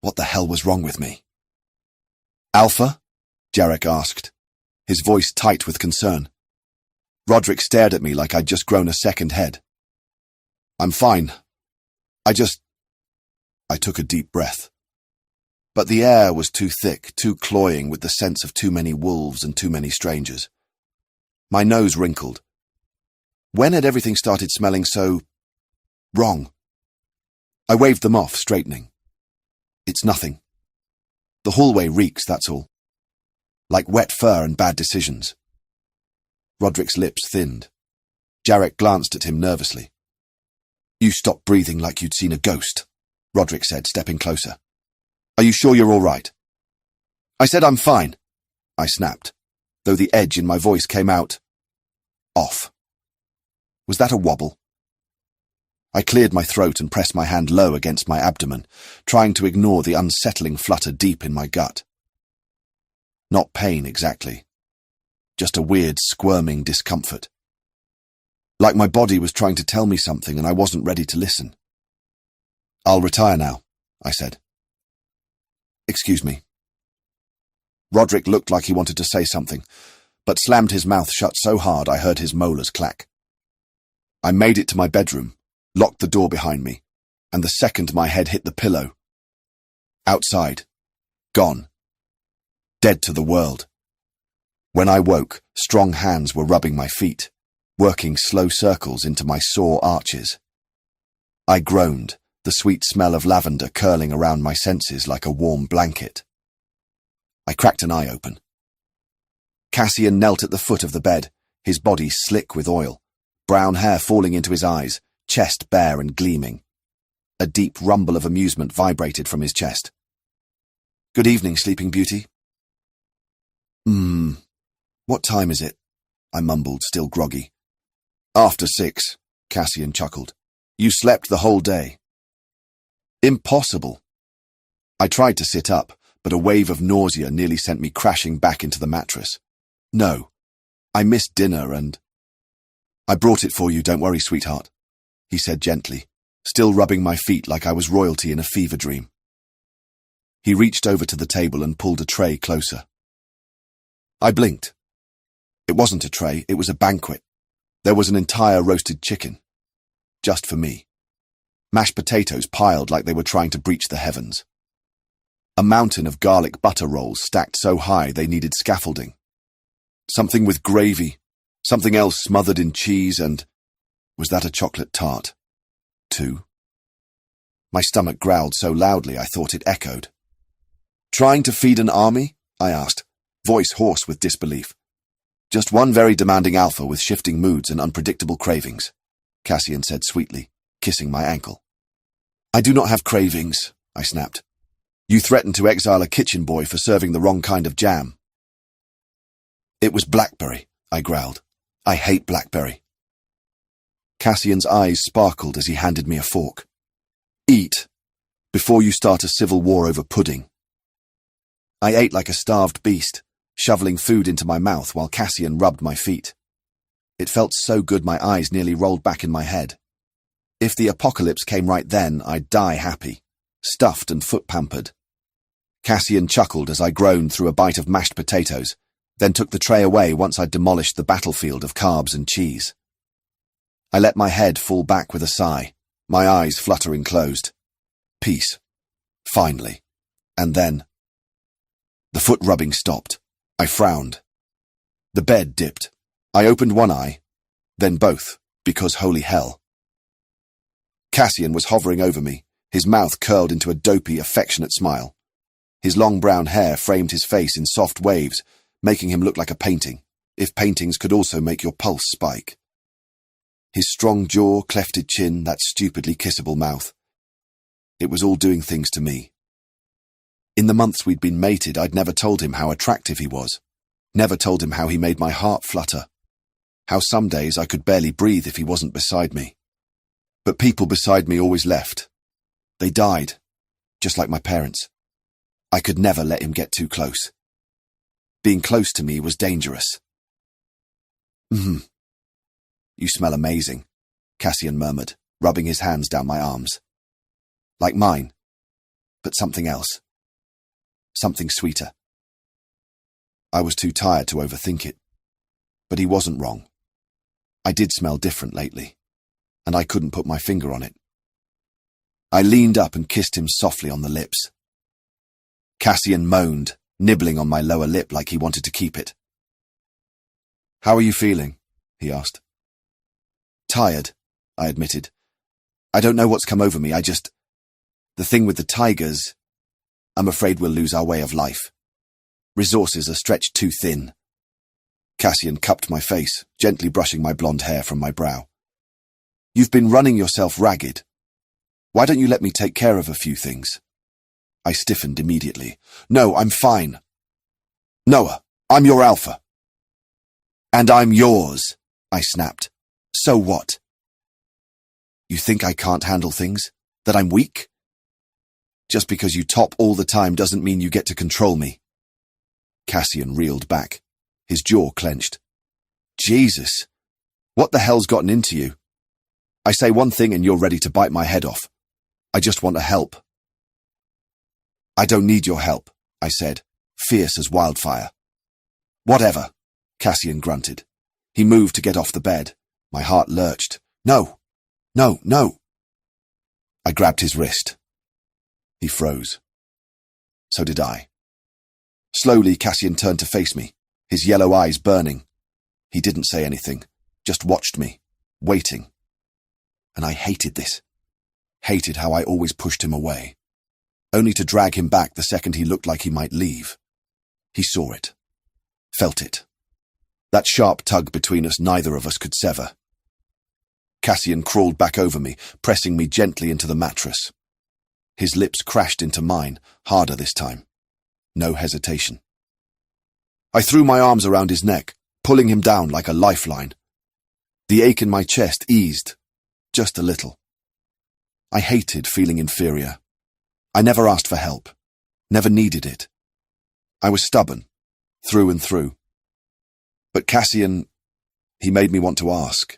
What the hell was wrong with me? Alpha? Jarek asked, his voice tight with concern. Roderick stared at me like I'd just grown a second head. I'm fine. I took a deep breath. But the air was too thick, too cloying with the sense of too many wolves and too many strangers. My nose wrinkled. When had everything started smelling so wrong? I waved them off, straightening. It's nothing. The hallway reeks, that's all. Like wet fur and bad decisions. Roderick's lips thinned. Jarek glanced at him nervously. You stopped breathing like you'd seen a ghost, Roderick said, stepping closer. Are you sure you're all right? I said I'm fine, I snapped, though the edge in my voice came out off. Was that a wobble? I cleared my throat and pressed my hand low against my abdomen, trying to ignore the unsettling flutter deep in my gut. Not pain, exactly. Just a weird, squirming discomfort. Like my body was trying to tell me something and I wasn't ready to listen. I'll retire now, I said. Excuse me. Roderick looked like he wanted to say something, but slammed his mouth shut so hard I heard his molars clack. I made it to my bedroom, locked the door behind me, and the second my head hit the pillow, outside, gone, dead to the world. When I woke, strong hands were rubbing my feet, working slow circles into my sore arches. I groaned, the sweet smell of lavender curling around my senses like a warm blanket. I cracked an eye open. Cassian knelt at the foot of the bed, his body slick with oil, brown hair falling into his eyes, chest bare and gleaming. A deep rumble of amusement vibrated from his chest. Good evening, Sleeping Beauty. What time is it? I mumbled, still groggy. After 6, Cassian chuckled. You slept the whole day. Impossible. I tried to sit up, but a wave of nausea nearly sent me crashing back into the mattress. No, I missed dinner and... I brought it for you, don't worry, sweetheart, he said gently, still rubbing my feet like I was royalty in a fever dream. He reached over to the table and pulled a tray closer. I blinked. It wasn't a tray, it was a banquet. There was an entire roasted chicken. Just for me. Mashed potatoes piled like they were trying to breach the heavens. A mountain of garlic butter rolls stacked so high they needed scaffolding. Something with gravy, something else smothered in cheese and... Was that a chocolate tart? 2. My stomach growled so loudly I thought it echoed. Trying to feed an army? I asked, voice hoarse with disbelief. Just one very demanding alpha with shifting moods and unpredictable cravings, Cassian said sweetly, kissing my ankle. I do not have cravings, I snapped. You threatened to exile a kitchen boy for serving the wrong kind of jam. It was blackberry, I growled. I hate blackberry. Cassian's eyes sparkled as he handed me a fork. Eat, before you start a civil war over pudding. I ate like a starved beast, shoveling food into my mouth while Cassian rubbed my feet. It felt so good my eyes nearly rolled back in my head. If the apocalypse came right then, I'd die happy, stuffed and foot-pampered. Cassian chuckled as I groaned through a bite of mashed potatoes, then took the tray away once I'd demolished the battlefield of carbs and cheese. I let my head fall back with a sigh, my eyes fluttering closed. Peace. Finally. And then... The foot-rubbing stopped. I frowned. The bed dipped. I opened one eye, then both, because holy hell. Cassian was hovering over me, his mouth curled into a dopey, affectionate smile. His long brown hair framed his face in soft waves, making him look like a painting, if paintings could also make your pulse spike. His strong jaw, clefted chin, that stupidly kissable mouth. It was all doing things to me. In the months we'd been mated, I'd never told him how attractive he was. Never told him how he made my heart flutter. How some days I could barely breathe if he wasn't beside me. But people beside me always left. They died, just like my parents. I could never let him get too close. Being close to me was dangerous. You smell amazing, Cassian murmured, rubbing his hands down my arms. Like mine, but something else. Something sweeter. I was too tired to overthink it, but he wasn't wrong. I did smell different lately, and I couldn't put my finger on it. I leaned up and kissed him softly on the lips. Cassian moaned, nibbling on my lower lip like he wanted to keep it. How are you feeling? He asked. Tired, I admitted. I don't know what's come over me, The thing with the tigers, I'm afraid we'll lose our way of life. Resources are stretched too thin. Cassian cupped my face, gently brushing my blonde hair from my brow. You've been running yourself ragged. Why don't you let me take care of a few things? I stiffened immediately. No, I'm fine. Noah, I'm your alpha. And I'm yours, I snapped. So what? You think I can't handle things? That I'm weak? Just because you top all the time doesn't mean you get to control me. Cassian reeled back, his jaw clenched. Jesus, what the hell's gotten into you? I say one thing and you're ready to bite my head off. I just want to help. I don't need your help, I said, fierce as wildfire. Whatever, Cassian grunted. He moved to get off the bed. My heart lurched. No, no, no. I grabbed his wrist. He froze. So did I. Slowly, Cassian turned to face me, his yellow eyes burning. He didn't say anything, just watched me, waiting. And I hated this. Hated how I always pushed him away, only to drag him back the second he looked like he might leave. He saw it. Felt it. That sharp tug between us neither of us could sever. Cassian crawled back over me, pressing me gently into the mattress. His lips crashed into mine, harder this time. No hesitation. I threw my arms around his neck, pulling him down like a lifeline. The ache in my chest eased, just a little. I hated feeling inferior. I never asked for help, never needed it. I was stubborn, through and through. But Cassian, he made me want to ask,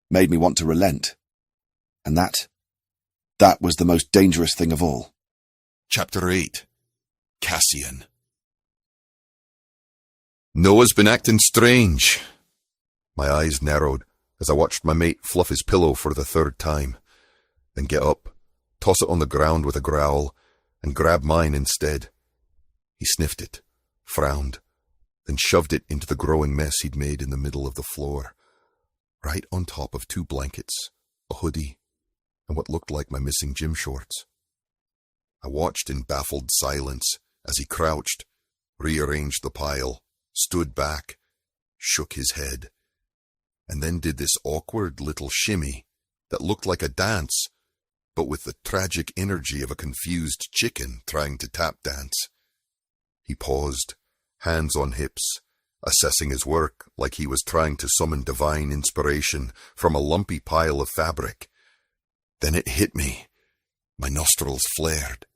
made me want to relent. And that was the most dangerous thing of all. Chapter 8. Cassian. Noah's been acting strange. My eyes narrowed as I watched my mate fluff his pillow for the third time, then get up, toss it on the ground with a growl, and grab mine instead. He sniffed it, frowned, then shoved it into the growing mess he'd made in the middle of the floor, right on top of 2 blankets, a hoodie, and what looked like my missing gym shorts. I watched in baffled silence as he crouched, rearranged the pile, stood back, shook his head, and then did this awkward little shimmy that looked like a dance, but with the tragic energy of a confused chicken trying to tap dance. He paused, hands on hips, assessing his work like he was trying to summon divine inspiration from a lumpy pile of fabric. Then it hit me. My nostrils flared.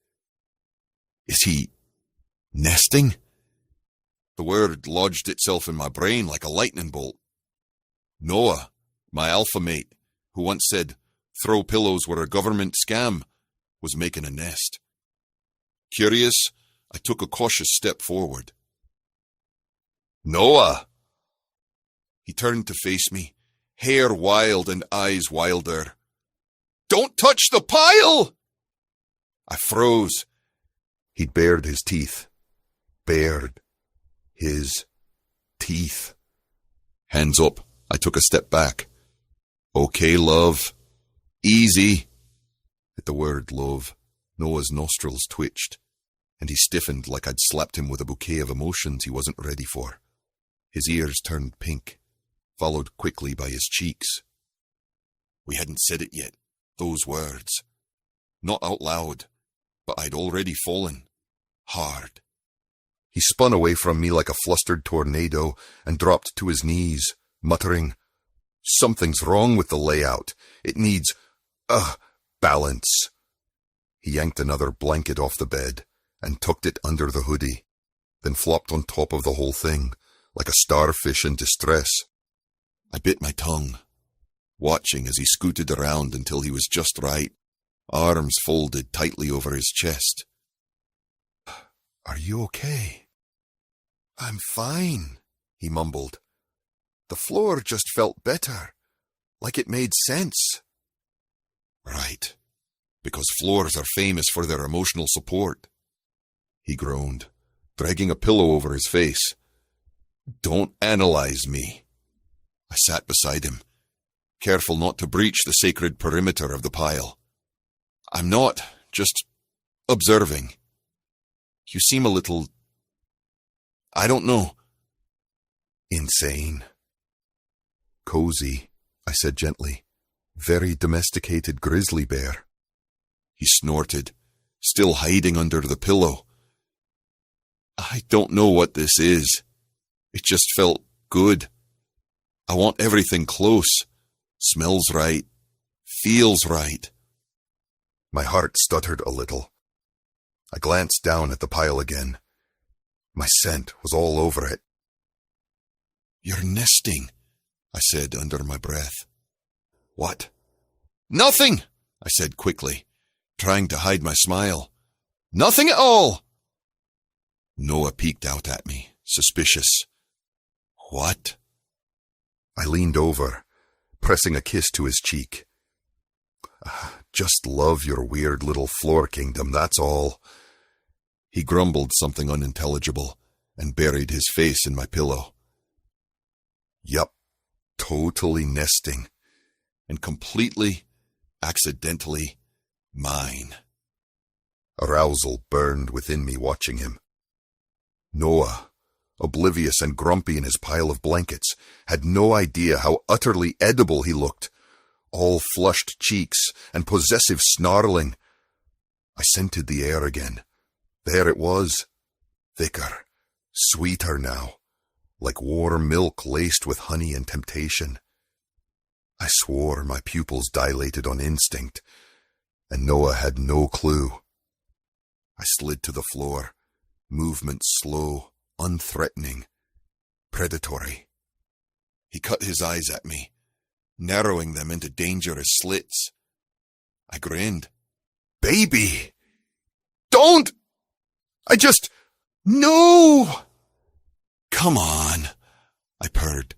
Is he nesting? The word lodged itself in my brain like a lightning bolt. Noah, my alpha mate, who once said, "Throw pillows were a government scam," was making a nest. Curious, I took a cautious step forward. Noah! He turned to face me, hair wild and eyes wilder. Don't touch the pile! I froze. He'd bared his teeth. Bared his teeth. Hands up, I took a step back. Okay, love. Easy. At the word love, Noah's nostrils twitched, and he stiffened like I'd slapped him with a bouquet of emotions he wasn't ready for. His ears turned pink, followed quickly by his cheeks. We hadn't said it yet, those words. Not out loud, but I'd already fallen. Hard. He spun away from me like a flustered tornado and dropped to his knees, muttering, "Something's wrong with the layout. It needs, balance." He yanked another blanket off the bed and tucked it under the hoodie, then flopped on top of the whole thing, like a starfish in distress. I bit my tongue, watching as he scooted around until he was just right, arms folded tightly over his chest. "Are you okay?" "I'm fine," he mumbled. "The floor just felt better, like it made sense." Right, because floors are famous for their emotional support. He groaned, dragging a pillow over his face. "Don't analyze me." I sat beside him. careful not to breach the sacred perimeter of the pile. I'm not, just observing. You seem a little... I don't know. Insane. Cozy, I said gently. Very domesticated grizzly bear. He snorted, still hiding under the pillow. I don't know what this is. It just felt good. I want everything close. Smells right. Feels right. My heart stuttered a little. I glanced down at the pile again. My scent was all over it. You're nesting, I said under my breath. What? Nothing, I said quickly, trying to hide my smile. Nothing at all. Noah peeked out at me, suspicious. What? I leaned over, pressing a kiss to his cheek. Just love your weird little floor kingdom, that's all. He grumbled something unintelligible and buried his face in my pillow. Yup, totally nesting. And completely, accidentally, mine. Arousal burned within me watching him. Noah, oblivious and grumpy in his pile of blankets, had no idea how utterly edible he looked. All flushed cheeks and possessive snarling. I scented the air again. There it was. Thicker, sweeter now, like warm milk laced with honey and temptation. I swore my pupils dilated on instinct, and Noah had no clue. I slid to the floor, movement slow, unthreatening, predatory. He cut his eyes at me, narrowing them into dangerous slits. I grinned. Baby! Don't! No! Come on, I purred,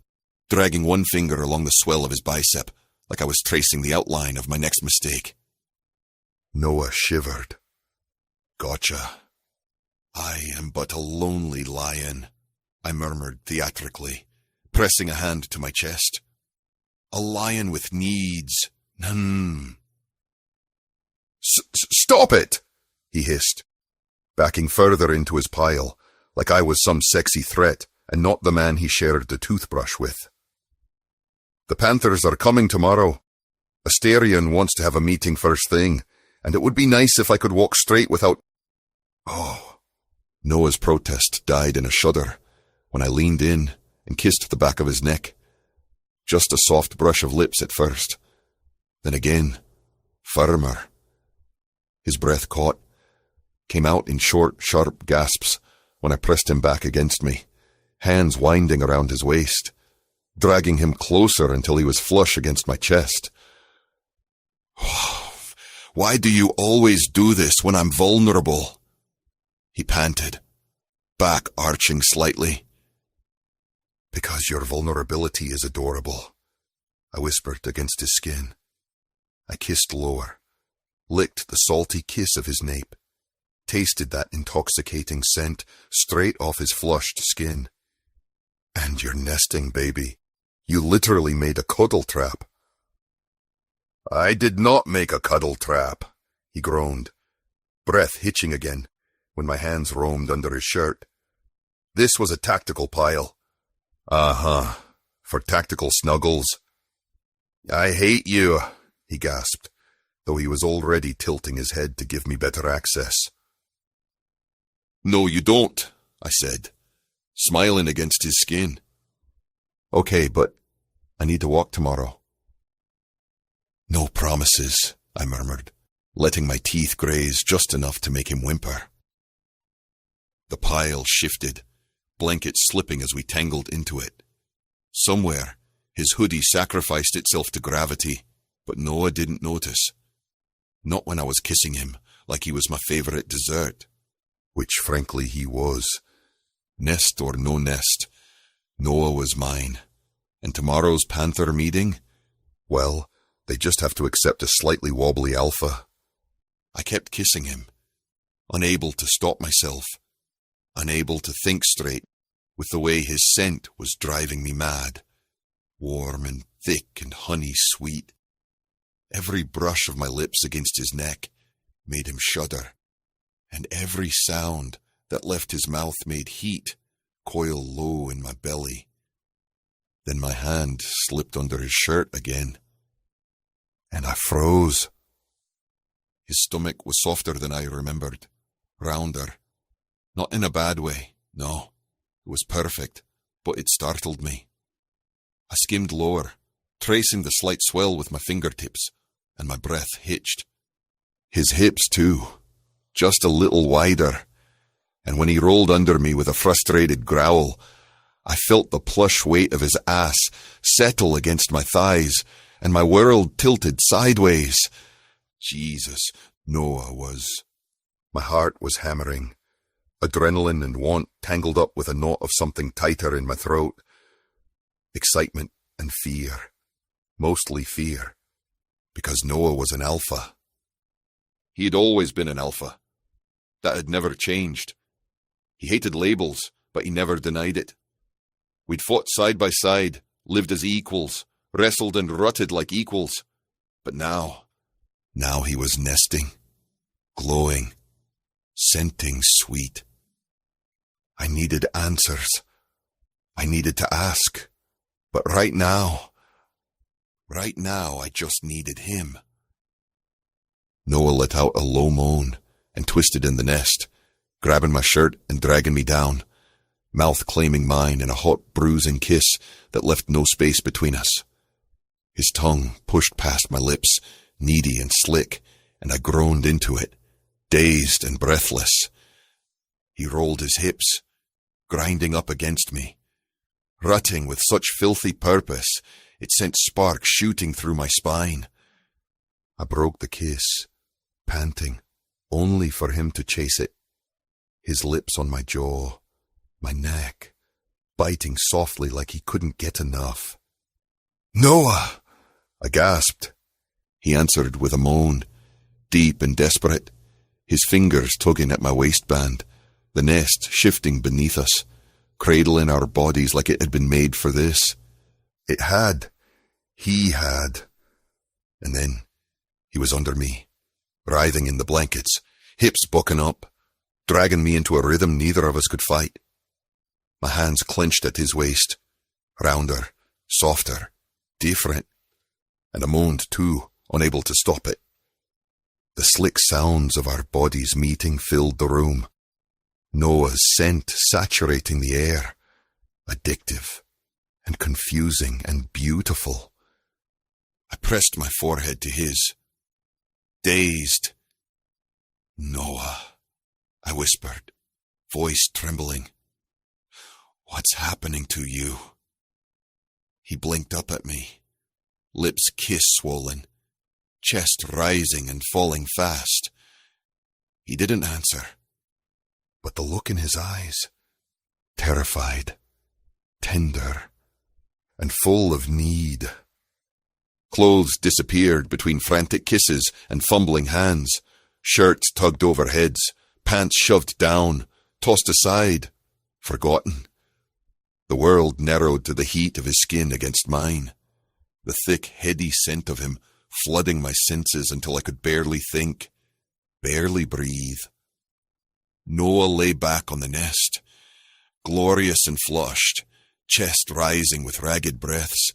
dragging one finger along the swell of his bicep, like I was tracing the outline of my next mistake. Noah shivered. Gotcha. I am but a lonely lion, I murmured theatrically, pressing a hand to my chest. A lion with needs. Stop it, he hissed, backing further into his pile, like I was some sexy threat and not the man he shared the toothbrush with. The panthers are coming tomorrow. Asterion wants to have a meeting first thing, and it would be nice if I could walk straight without... Oh. Noah's protest died in a shudder when I leaned in and kissed the back of his neck. Just a soft brush of lips at first. Then again, firmer. His breath caught, came out in short, sharp gasps when I pressed him back against me, hands winding around his waist, dragging him closer until he was flush against my chest. Why do you always do this when I'm vulnerable? He panted, back arching slightly. Because your vulnerability is adorable, I whispered against his skin. I kissed lower, licked the salty kiss of his nape, tasted that intoxicating scent straight off his flushed skin. And you're nesting, baby. You literally made a cuddle trap. I did not make a cuddle trap, he groaned, breath hitching again when my hands roamed under his shirt. This was a tactical pile. Uh-huh, for tactical snuggles. I hate you, he gasped, though he was already tilting his head to give me better access. No, you don't, I said, smiling against his skin. Okay, but I need to walk tomorrow. No promises, I murmured, letting my teeth graze just enough to make him whimper. The pile shifted, blankets slipping as we tangled into it. Somewhere, his hoodie sacrificed itself to gravity, but Noah didn't notice. Not when I was kissing him, like he was my favorite dessert. Which, frankly, he was. Nest or no nest, Noah was mine. And tomorrow's panther meeting? Well, they just have to accept a slightly wobbly alpha. I kept kissing him, unable to stop myself, unable to think straight, with the way his scent was driving me mad. Warm and thick and honey sweet. Every brush of my lips against his neck made him shudder, and every sound that left his mouth made heat coil low in my belly. Then my hand slipped under his shirt again, and I froze. His stomach was softer than I remembered, rounder. Not in a bad way, no. It was perfect, but it startled me. I skimmed lower, tracing the slight swell with my fingertips, and my breath hitched. His hips, too, just a little wider, and when he rolled under me with a frustrated growl, I felt the plush weight of his ass settle against my thighs, and my world tilted sideways. Jesus, Noah was. My heart was hammering. Adrenaline and want tangled up with a knot of something tighter in my throat. Excitement and fear. Mostly fear. Because Noah was an alpha. He had always been an alpha. That had never changed. He hated labels, but he never denied it. We'd fought side by side, lived as equals, wrestled and rutted like equals. But now he was nesting, glowing, scenting sweet. I needed answers. I needed to ask. But right now, I just needed him. Noah let out a low moan and twisted in the nest, grabbing my shirt and dragging me down, mouth claiming mine in a hot bruising kiss that left no space between us. His tongue pushed past my lips, needy and slick, and I groaned into it, dazed and breathless. He rolled his hips, grinding up against me, rutting with such filthy purpose it sent sparks shooting through my spine. I broke the kiss, panting, only for him to chase it. His lips on my jaw, my neck, biting softly like he couldn't get enough. "Noah!" I gasped. He answered with a moan, deep and desperate, his fingers tugging at my waistband, the nest shifting beneath us, cradling our bodies like it had been made for this. It had. He had. And then he was under me, writhing in the blankets, hips bucking up, dragging me into a rhythm neither of us could fight. My hands clenched at his waist, rounder, softer, different, and I moaned too, unable to stop it. The slick sounds of our bodies meeting filled the room, Noah's scent saturating the air, addictive and confusing and beautiful. I pressed my forehead to his, dazed. "Noah," I whispered, voice trembling. "What's happening to you?" He blinked up at me, lips kiss-swollen, chest rising and falling fast. He didn't answer, but the look in his eyes, terrified, tender, and full of need. Clothes disappeared between frantic kisses and fumbling hands, shirts tugged over heads, pants shoved down, tossed aside, forgotten. The world narrowed to the heat of his skin against mine, the thick, heady scent of him flooding my senses until I could barely think, barely breathe. Noah lay back on the nest, glorious and flushed, chest rising with ragged breaths.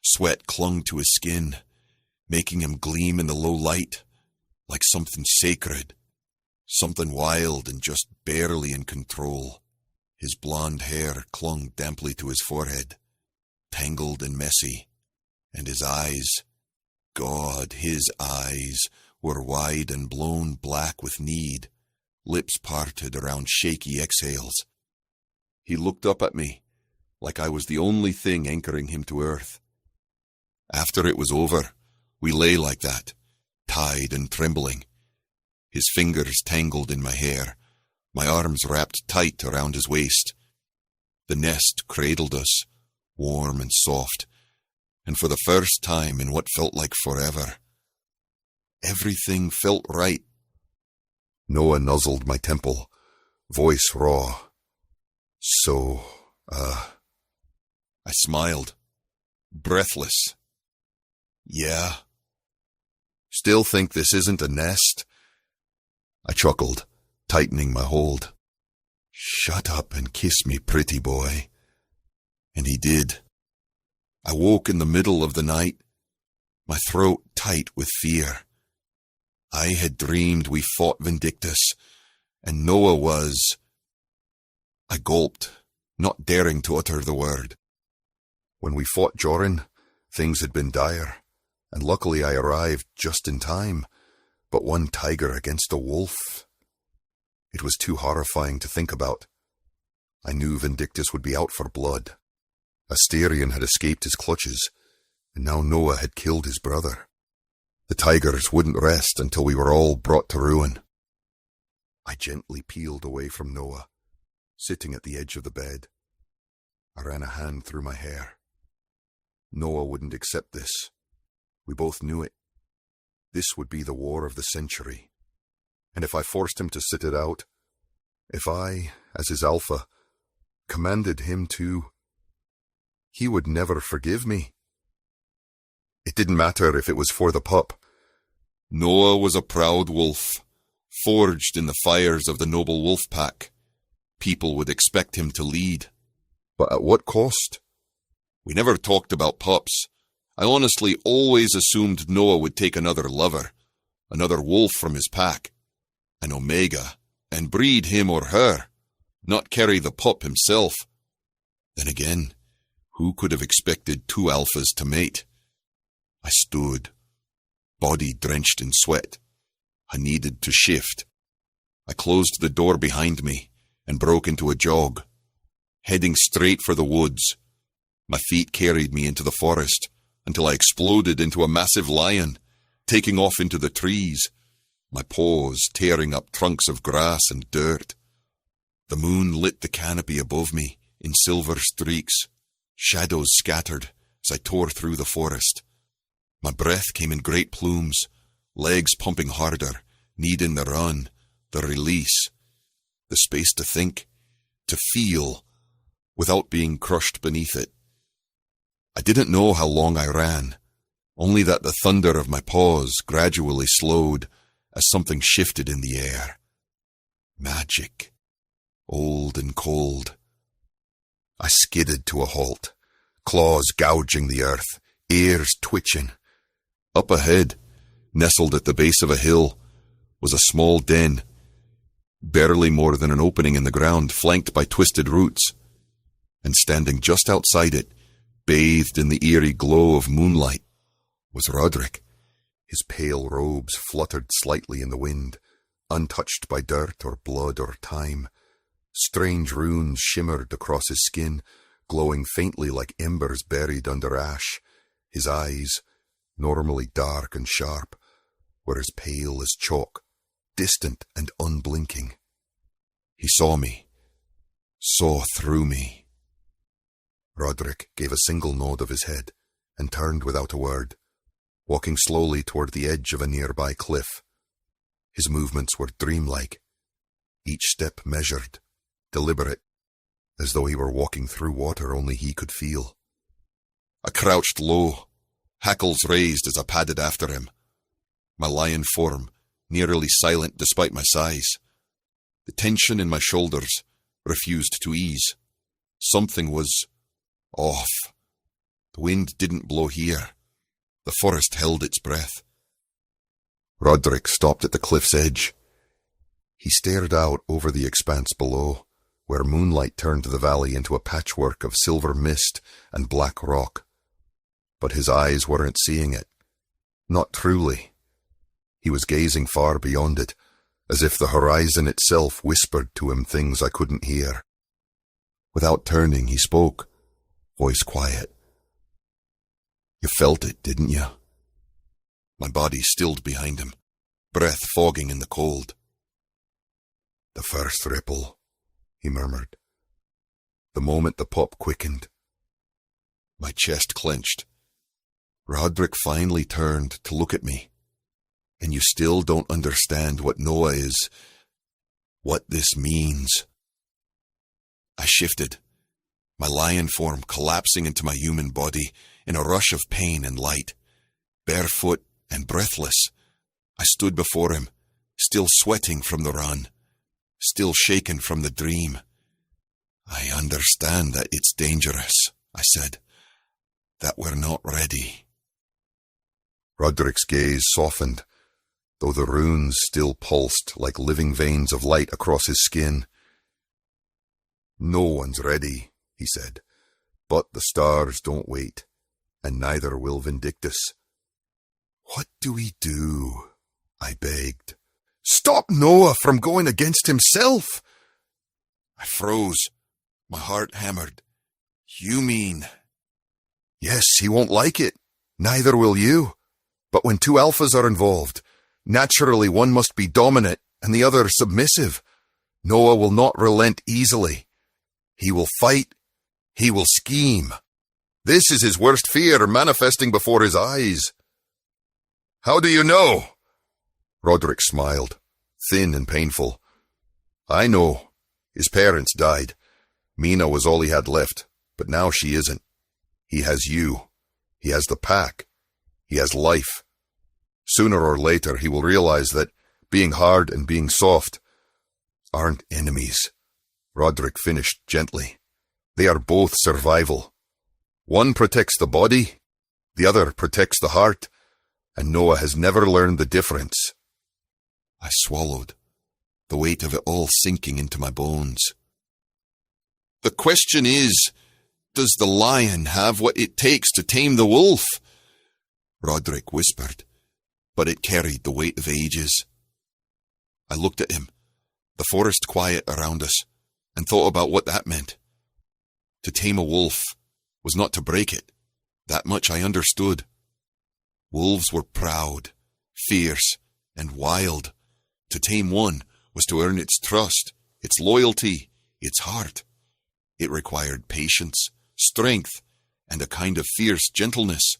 Sweat clung to his skin, making him gleam in the low light like something sacred, something wild and just barely in control. His blonde hair clung damply to his forehead, tangled and messy, and his eyes, God, his eyes were wide and blown black with need, lips parted around shaky exhales. He looked up at me like I was the only thing anchoring him to earth. After it was over, we lay like that, tied and trembling. His fingers tangled in my hair, my arms wrapped tight around his waist. The nest cradled us, warm and soft, and for the first time in what felt like forever, everything felt right. Noah nuzzled my temple, voice raw. I smiled, breathless, Yeah. Still think this isn't a nest? I chuckled, tightening my hold. Shut up and kiss me, pretty boy. And he did. I woke in the middle of the night, my throat tight with fear. I had dreamed we fought Vindictus, and Noah was... I gulped, not daring to utter the word. When we fought Jorin, things had been dire, and luckily I arrived just in time, but one tiger against a wolf. It was too horrifying to think about. I knew Vindictus would be out for blood. Asterion had escaped his clutches, and now Noah had killed his brother. The tigers wouldn't rest until we were all brought to ruin. I gently peeled away from Noah, sitting at the edge of the bed. I ran a hand through my hair. Noah wouldn't accept this. We both knew it. This would be the war of the century. And if I forced him to sit it out, if I, as his alpha, commanded him to, he would never forgive me. It didn't matter if it was for the pup. Noah was a proud wolf, forged in the fires of the noble wolf pack. People would expect him to lead. But at what cost? We never talked about pups. I honestly always assumed Noah would take another lover, another wolf from his pack, an omega, and breed him or her, not carry the pup himself. Then again, who could have expected two alphas to mate? I stood, body drenched in sweat. I needed to shift. I closed the door behind me and broke into a jog, heading straight for the woods. My feet carried me into the forest until I exploded into a massive lion, taking off into the trees, my paws tearing up trunks of grass and dirt. The moon lit the canopy above me in silver streaks. Shadows scattered as I tore through the forest. My breath came in great plumes, legs pumping harder, need in the run, the release, the space to think, to feel, without being crushed beneath it. I didn't know how long I ran, only that the thunder of my paws gradually slowed as something shifted in the air. Magic, old and cold. I skidded to a halt, claws gouging the earth, ears twitching. Up ahead, nestled at the base of a hill, was a small den, barely more than an opening in the ground flanked by twisted roots. And standing just outside it, bathed in the eerie glow of moonlight, was Roderick. His pale robes fluttered slightly in the wind, untouched by dirt or blood or time. Strange runes shimmered across his skin, glowing faintly like embers buried under ash. His eyes, normally dark and sharp, were as pale as chalk, distant and unblinking. He saw me, saw through me. Roderick gave a single nod of his head and turned without a word, walking slowly toward the edge of a nearby cliff. His movements were dreamlike, each step measured, deliberate, as though he were walking through water only he could feel. I crouched low, hackles raised as I padded after him, my lion form nearly silent despite my size. The tension in my shoulders refused to ease. Something was off. The wind didn't blow here. The forest held its breath. Roderick stopped at the cliff's edge. He stared out over the expanse below, where moonlight turned the valley into a patchwork of silver mist and black rock. But his eyes weren't seeing it. Not truly. He was gazing far beyond it, as if the horizon itself whispered to him things I couldn't hear. Without turning, he spoke, voice quiet. You felt it, didn't you? My body stilled behind him, breath fogging in the cold. The first ripple, he murmured. The moment the pup quickened. My chest clenched. Roderick finally turned to look at me. And you still don't understand what Noah is, what this means. I shifted, my lion form collapsing into my human body in a rush of pain and light. Barefoot and breathless, I stood before him, still sweating from the run, still shaken from the dream. "I understand that it's dangerous," I said, "that we're not ready." Roderick's gaze softened, though the runes still pulsed like living veins of light across his skin. "No one's ready," he said, "but the stars don't wait, and neither will Vindictus." "What do we do?" I begged. "Stop Noah from going against himself!" I froze. My heart hammered. "You mean—" "Yes, he won't like it. Neither will you. But when two alphas are involved, naturally one must be dominant and the other submissive. Noah will not relent easily. He will fight. He will scheme. This is his worst fear manifesting before his eyes." "How do you know?" Roderick smiled, thin and painful. "I know. His parents died. Mina was all he had left, but now she isn't. He has you. He has the pack. He has life. Sooner or later he will realize that being hard and being soft aren't enemies." Roderick finished gently. "They are both survival. One protects the body, the other protects the heart, and Noah has never learned the difference." I swallowed, the weight of it all sinking into my bones. "The question is, does the lion have what it takes to tame the wolf?" Roderick whispered, but it carried the weight of ages. I looked at him, the forest quiet around us, and thought about what that meant. To tame a wolf was not to break it. That much I understood. Wolves were proud, fierce, and wild. To tame one was to earn its trust, its loyalty, its heart. It required patience, strength, and a kind of fierce gentleness.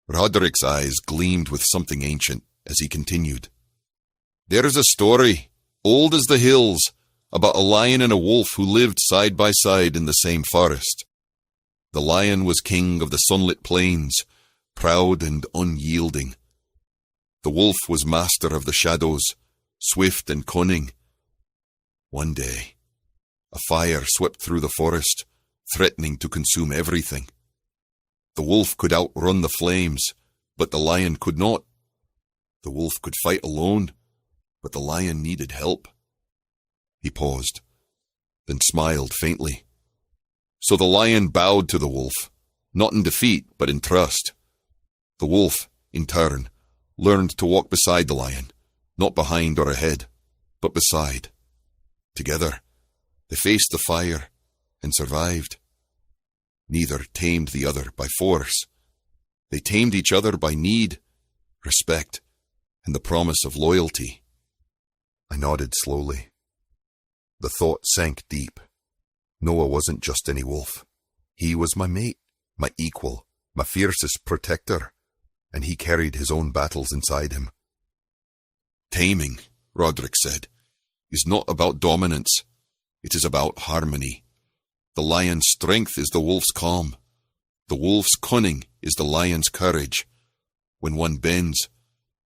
Roderick's eyes gleamed with something ancient as he continued. "There is a story, old as the hills, about a lion and a wolf who lived side by side in the same forest. The lion was king of the sunlit plains, proud and unyielding. The wolf was master of the shadows, swift and cunning. One day, a fire swept through the forest, threatening to consume everything. The wolf could outrun the flames, but the lion could not. The wolf could fight alone, but the lion needed help." He paused, then smiled faintly. "So the lion bowed to the wolf, not in defeat, but in trust. The wolf, in turn, learned to walk beside the lion, not behind or ahead, but beside. Together, they faced the fire and survived. Neither tamed the other by force. They tamed each other by need, respect, and the promise of loyalty." I nodded slowly. The thought sank deep. Noah wasn't just any wolf. He was my mate, my equal, my fiercest protector, and he carried his own battles inside him. "Taming," Roderick said, "is not about dominance. It is about harmony. The lion's strength is the wolf's calm. The wolf's cunning is the lion's courage. When one bends,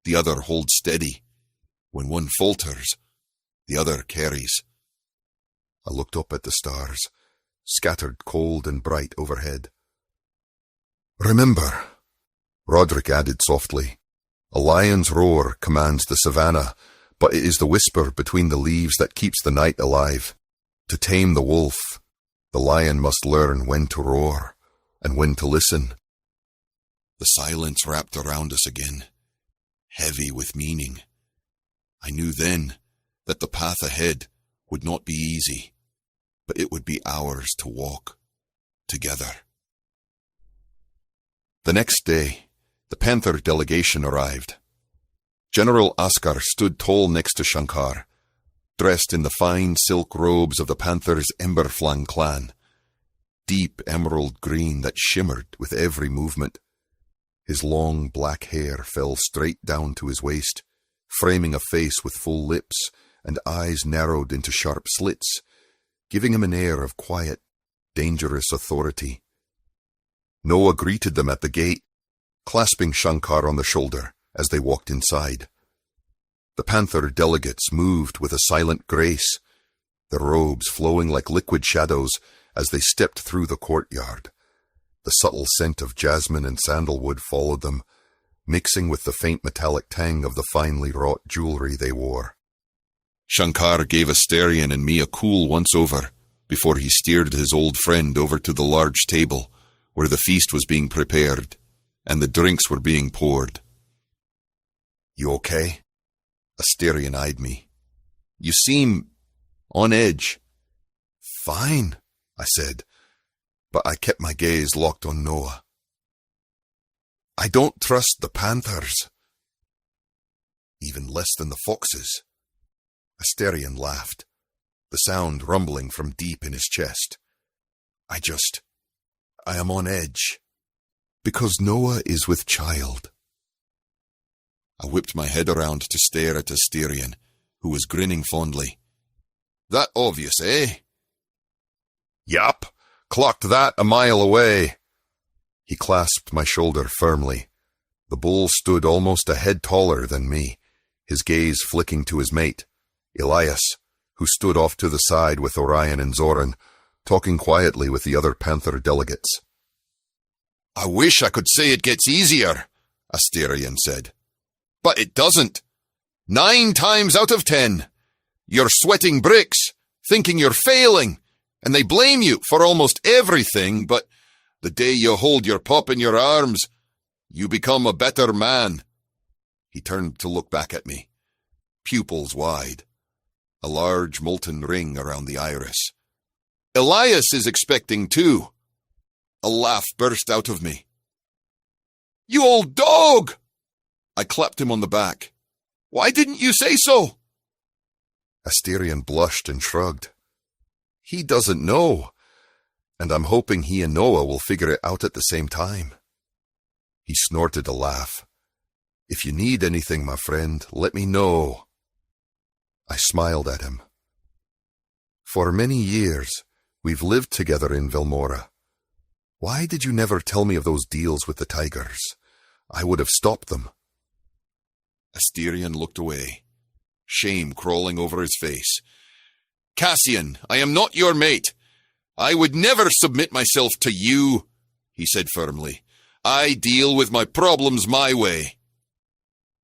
the other holds steady. When one falters, the other carries." I looked up at the stars, scattered cold and bright overhead. "Remember," Roderick added softly, "a lion's roar commands the savannah, but it is the whisper between the leaves that keeps the night alive. To tame the wolf, the lion must learn when to roar and when to listen." The silence wrapped around us again, heavy with meaning. I knew then that the path ahead would not be easy, but it would be ours to walk together. The next day, the Panther delegation arrived. General Askar stood tall next to Shankar, dressed in the fine silk robes of the Panther's Emberflang clan, deep emerald green that shimmered with every movement. His long black hair fell straight down to his waist, framing a face with full lips and eyes narrowed into sharp slits, giving him an air of quiet, dangerous authority. Noah greeted them at the gate, clasping Shankar on the shoulder as they walked inside. The panther delegates moved with a silent grace, their robes flowing like liquid shadows as they stepped through the courtyard. The subtle scent of jasmine and sandalwood followed them, mixing with the faint metallic tang of the finely wrought jewelry they wore. Shankar gave Asterion and me a cool once-over before he steered his old friend over to the large table where the feast was being prepared and the drinks were being poured. "You okay?" Asterion eyed me. "You seem on edge." "Fine," I said, but I kept my gaze locked on Noah. "I don't trust the panthers." "Even less than the foxes." Asterion laughed, the sound rumbling from deep in his chest. I am on edge, because Noah is with child." I whipped my head around to stare at Asterion, who was grinning fondly. "That obvious, eh?" "Yup, clocked that a mile away." He clasped my shoulder firmly. The bull stood almost a head taller than me, his gaze flicking to his mate, Elias, who stood off to the side with Orion and Zoran, talking quietly with the other panther delegates. "I wish I could say it gets easier," Asterion said. "But it doesn't. 9 times out of 10, you're sweating bricks, thinking you're failing, and they blame you for almost everything, but the day you hold your pup in your arms, you become a better man." He turned to look back at me, pupils wide, a large molten ring around the iris. "Elias is expecting too." A laugh burst out of me. "You old dog!" I clapped him on the back. "Why didn't you say so?" Asterion blushed and shrugged. "He doesn't know, and I'm hoping he and Noah will figure it out at the same time." He snorted a laugh. "If you need anything, my friend, let me know." I smiled at him. "For many years, we've lived together in Vilmora. Why did you never tell me of those deals with the tigers? I would have stopped them." Asterion looked away, shame crawling over his face. "Cassian, I am not your mate. I would never submit myself to you," he said firmly. "I deal with my problems my way."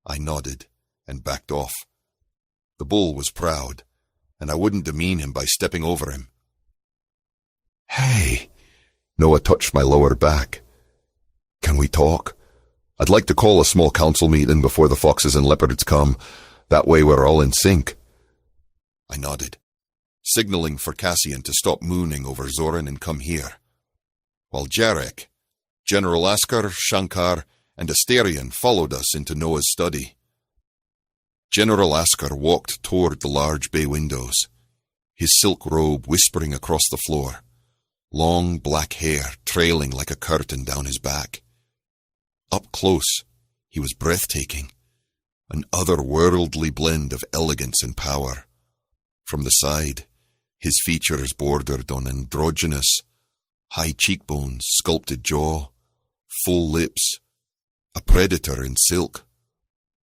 I nodded and backed off. The bull was proud, and I wouldn't demean him by stepping over him. "Hey," Noah touched my lower back. "Can we talk? I'd like to call a small council meeting before the foxes and leopards come. That way we're all in sync." I nodded, signaling for Cassian to stop mooning over Zoran and come here, while Jarek, General Askar, Shankar, and Asterion followed us into Noah's study. General Askar walked toward the large bay windows, his silk robe whispering across the floor, long black hair trailing like a curtain down his back. Up close, he was breathtaking, an otherworldly blend of elegance and power. From the side, his features bordered on androgynous, high cheekbones, sculpted jaw, full lips, a predator in silk.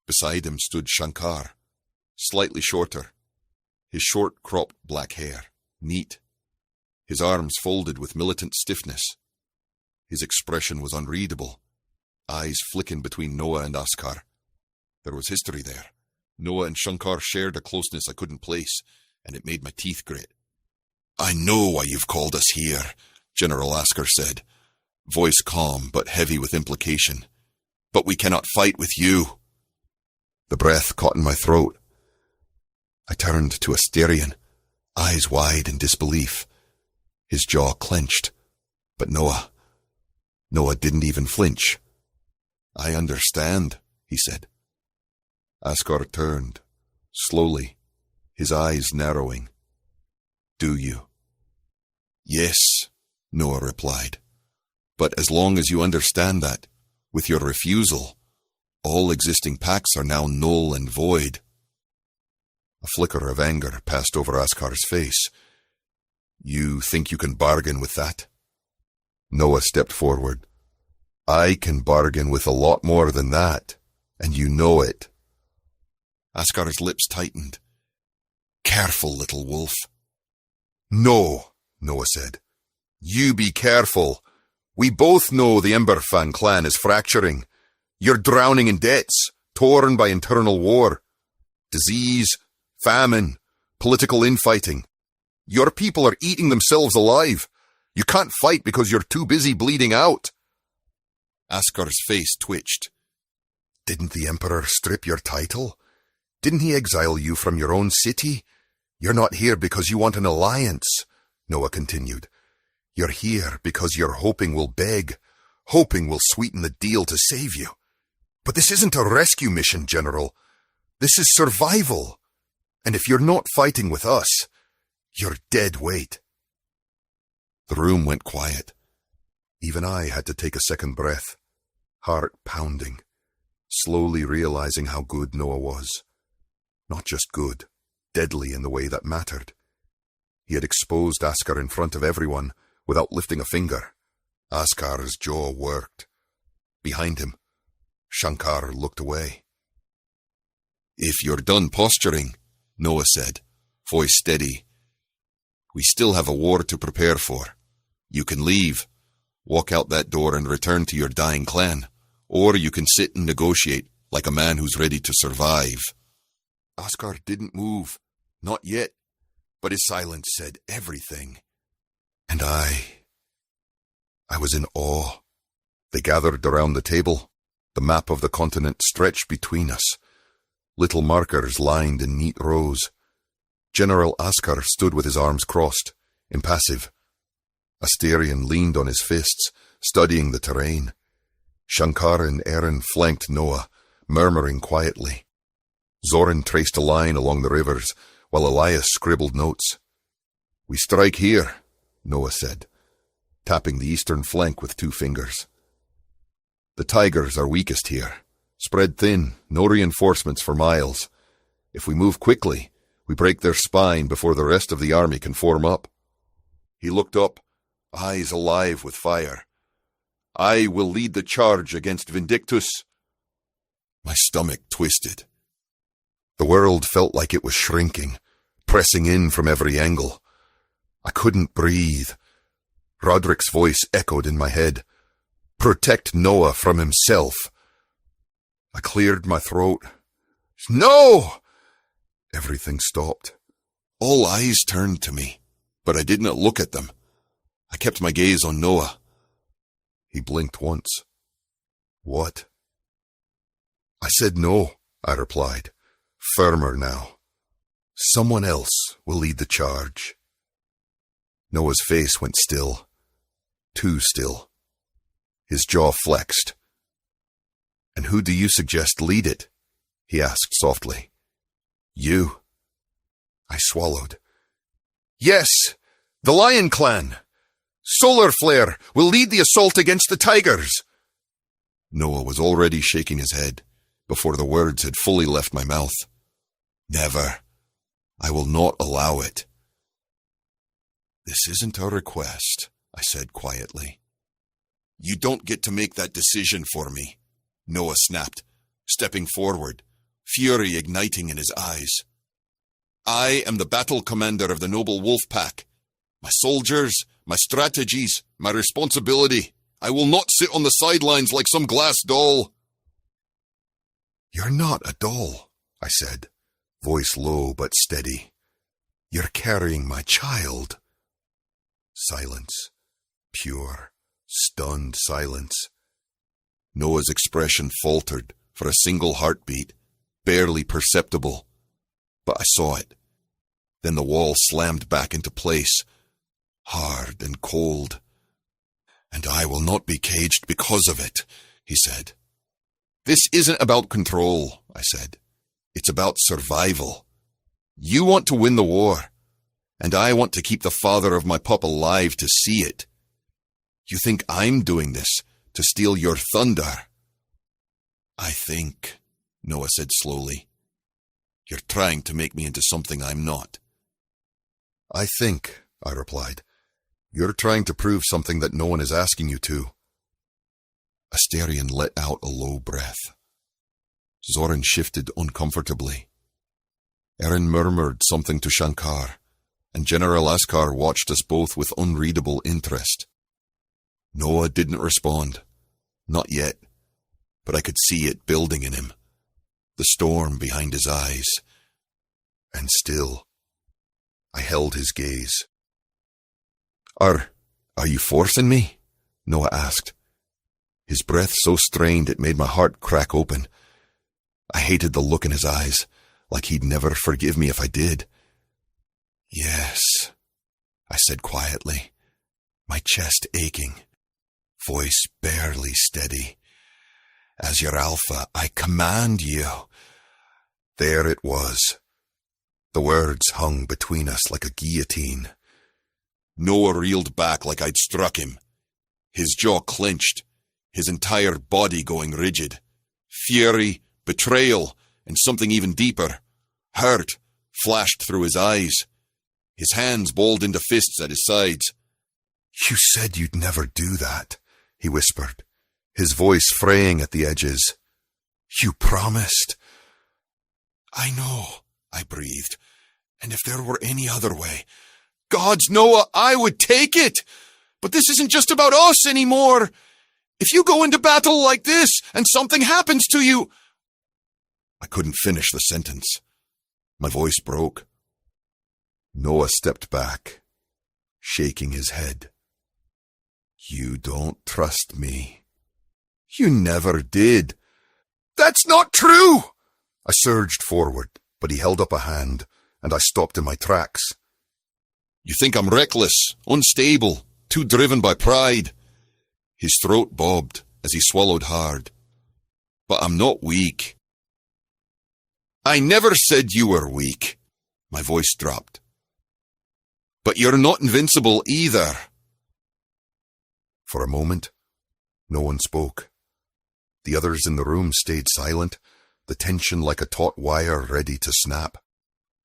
Beside him stood Shankar, slightly shorter, his short cropped black hair, neat, his arms folded with militant stiffness. His expression was unreadable, eyes flicking between Noah and Askar. There was history there. Noah and Shankar shared a closeness I couldn't place, and it made my teeth grit. "I know why you've called us here," General Askar said, voice calm but heavy with implication. "But we cannot fight with you." The breath caught in my throat. I turned to Asterion, eyes wide in disbelief. His jaw clenched, but Noah didn't even flinch. "I understand," he said. Askar turned, slowly, his eyes narrowing. "Do you?" "Yes," Noah replied. "But as long as you understand that, with your refusal, all existing pacts are now null and void." A flicker of anger passed over Askar's face. "You think you can bargain with that?" Noah stepped forward. I can bargain with a lot more than that, and you know it. Askar's lips tightened. Careful, little wolf. No, Noah said. You be careful. We both know the Emberfang clan is fracturing. You're drowning in debts, torn by internal war. Disease, famine, political infighting. Your people are eating themselves alive. You can't fight because you're too busy bleeding out. Askar's face twitched. Didn't the Emperor strip your title? Didn't he exile you from your own city? You're not here because you want an alliance, Noah continued. You're here because you're hoping we'll beg, hoping we'll sweeten the deal to save you. But this isn't a rescue mission, General. This is survival. And if you're not fighting with us, you're dead weight. The room went quiet. Even I had to take a second breath, heart pounding, slowly realizing how good Noah was. Not just good, deadly in the way that mattered. He had exposed Askar in front of everyone without lifting a finger. Askar's jaw worked. Behind him, Shankar looked away. If you're done posturing, Noah said, voice steady, we still have a war to prepare for. You can leave, walk out that door and return to your dying clan, or you can sit and negotiate like a man who's ready to survive. Askar didn't move, not yet, but his silence said everything. And I was in awe. They gathered around the table. The map of the continent stretched between us. Little markers lined in neat rows. General Askar stood with his arms crossed, impassive. Asterion leaned on his fists, studying the terrain. Shankar and Eren flanked Noah, murmuring quietly. Zoran traced a line along the rivers, while Elias scribbled notes. We strike here, Noah said, tapping the eastern flank with 2 fingers. The tigers are weakest here, spread thin, no reinforcements for miles. If we move quickly, we break their spine before the rest of the army can form up. He looked up, eyes alive with fire. I will lead the charge against Vindictus. My stomach twisted. The world felt like it was shrinking, pressing in from every angle. I couldn't breathe. Roderick's voice echoed in my head. Protect Noah from himself. I cleared my throat. No! Everything stopped. All eyes turned to me, but I did not look at them. I kept my gaze on Noah. He blinked once. What? I said no, I replied, firmer now. Someone else will lead the charge. Noah's face went still. Too still. His jaw flexed. And who do you suggest lead it? He asked softly. You. I swallowed. Yes, the Lion Clan. Solar Flare will lead the assault against the tigers. Noah was already shaking his head before the words had fully left my mouth. Never. I will not allow it. This isn't a request, I said quietly. You don't get to make that decision for me, Noah snapped, stepping forward, fury igniting in his eyes. I am the battle commander of the noble wolf pack. My soldiers, my strategies, my responsibility. I will not sit on the sidelines like some glass doll. You're not a doll, I said, voice low but steady. You're carrying my child. Silence. Pure, stunned silence. Noah's expression faltered for a single heartbeat, barely perceptible. But I saw it. Then the wall slammed back into place, hard and cold. And I will not be caged because of it, he said. This isn't about control, I said. It's about survival. You want to win the war, and I want to keep the father of my pup alive to see it. You think I'm doing this to steal your thunder? I think, Noah said slowly, you're trying to make me into something I'm not. I think, I replied, you're trying to prove something that no one is asking you to. Asterion let out a low breath. Zoran shifted uncomfortably. Erin murmured something to Shankar, and General Askar watched us both with unreadable interest. Noah didn't respond. Not yet, but I could see it building in him. The storm behind his eyes. And still, I held his gaze. Are you forcing me? Noah asked. His breath so strained it made my heart crack open. I hated the look in his eyes, like he'd never forgive me if I did. Yes, I said quietly, my chest aching, voice barely steady. As your alpha, I command you. There it was. The words hung between us like a guillotine. Noah reeled back like I'd struck him. His jaw clenched, his entire body going rigid. Fury, betrayal, and something even deeper, hurt, flashed through his eyes. His hands balled into fists at his sides. You said you'd never do that, he whispered, his voice fraying at the edges. You promised. I know, I breathed, and if there were any other way, God's Noah, I would take it. But this isn't just about us anymore. If you go into battle like this and something happens to you... I couldn't finish the sentence. My voice broke. Noah stepped back, shaking his head. You don't trust me. You never did. That's not true! I surged forward, but he held up a hand, and I stopped in my tracks. You think I'm reckless, unstable, too driven by pride. His throat bobbed as he swallowed hard. But I'm not weak. I never said you were weak. My voice dropped. But you're not invincible either. For a moment, no one spoke. The others in the room stayed silent, the tension like a taut wire ready to snap.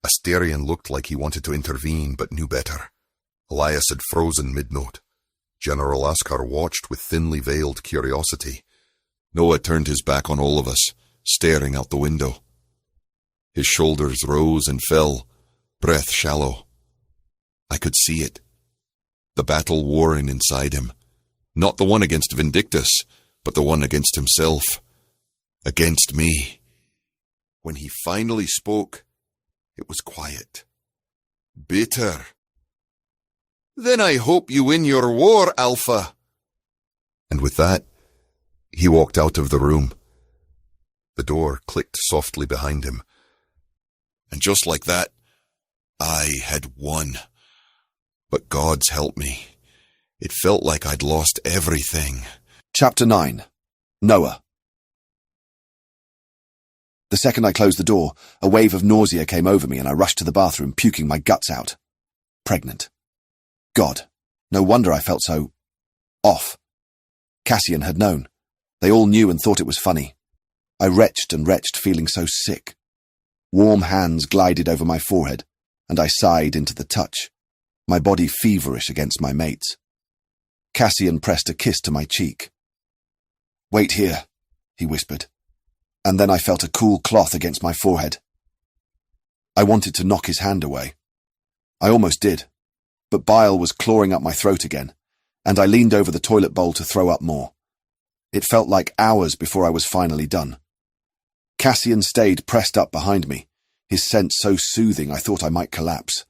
Asterion looked like he wanted to intervene, but knew better. Elias had frozen mid-note. General Askar watched with thinly veiled curiosity. Noah turned his back on all of us, staring out the window. His shoulders rose and fell, breath shallow. I could see it. The battle warring inside him. Not the one against Vindictus, but the one against himself. Against me. When he finally spoke, it was quiet. Bitter. Then I hope you win your war, Alpha. And with that, he walked out of the room. The door clicked softly behind him. And just like that, I had won. But God's help me. It felt like I'd lost everything. Chapter 9. Noah. The second I closed the door, a wave of nausea came over me and I rushed to the bathroom, puking my guts out. Pregnant. God, no wonder I felt so... off. Cassian had known. They all knew and thought it was funny. I retched and retched, feeling so sick. Warm hands glided over my forehead, and I sighed into the touch, my body feverish against my mate's. Cassian pressed a kiss to my cheek. Wait here, he whispered, and then I felt a cool cloth against my forehead. I wanted to knock his hand away. I almost did, but bile was clawing up my throat again, and I leaned over the toilet bowl to throw up more. It felt like hours before I was finally done. Cassian stayed pressed up behind me, his scent so soothing I thought I might collapse.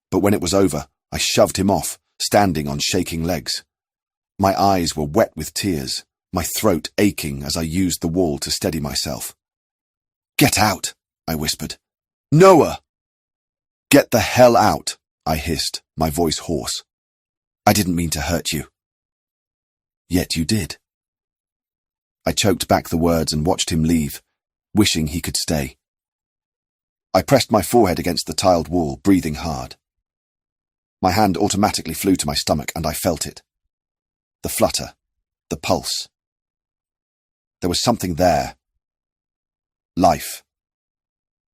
But when it was over, I shoved him off, standing on shaking legs. My eyes were wet with tears, my throat aching as I used the wall to steady myself. Get out, I whispered. Noah! Get the hell out, I hissed, my voice hoarse. I didn't mean to hurt you. Yet you did. I choked back the words and watched him leave, wishing he could stay. I pressed my forehead against the tiled wall, breathing hard. My hand automatically flew to my stomach and I felt it. The flutter, the pulse. There was something there. Life.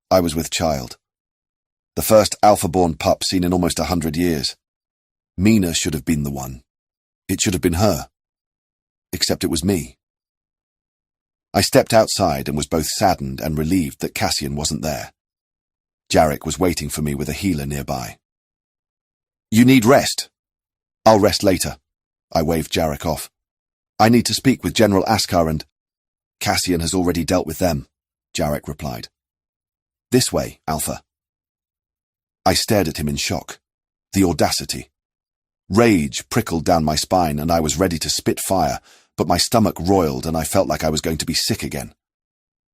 I was with child. The first alpha-born pup seen in almost 100 years. Mina should have been the one. It should have been her. Except it was me. I stepped outside and was both saddened and relieved that Cassian wasn't there. Jarek was waiting for me with a healer nearby. "You need rest." "I'll rest later." I waved Jarek off. "I need to speak with General Askar and—" "Cassian has already dealt with them," Jarek replied. "This way, Alpha." I stared at him in shock. The audacity. Rage prickled down my spine and I was ready to spit fire, but my stomach roiled and I felt like I was going to be sick again.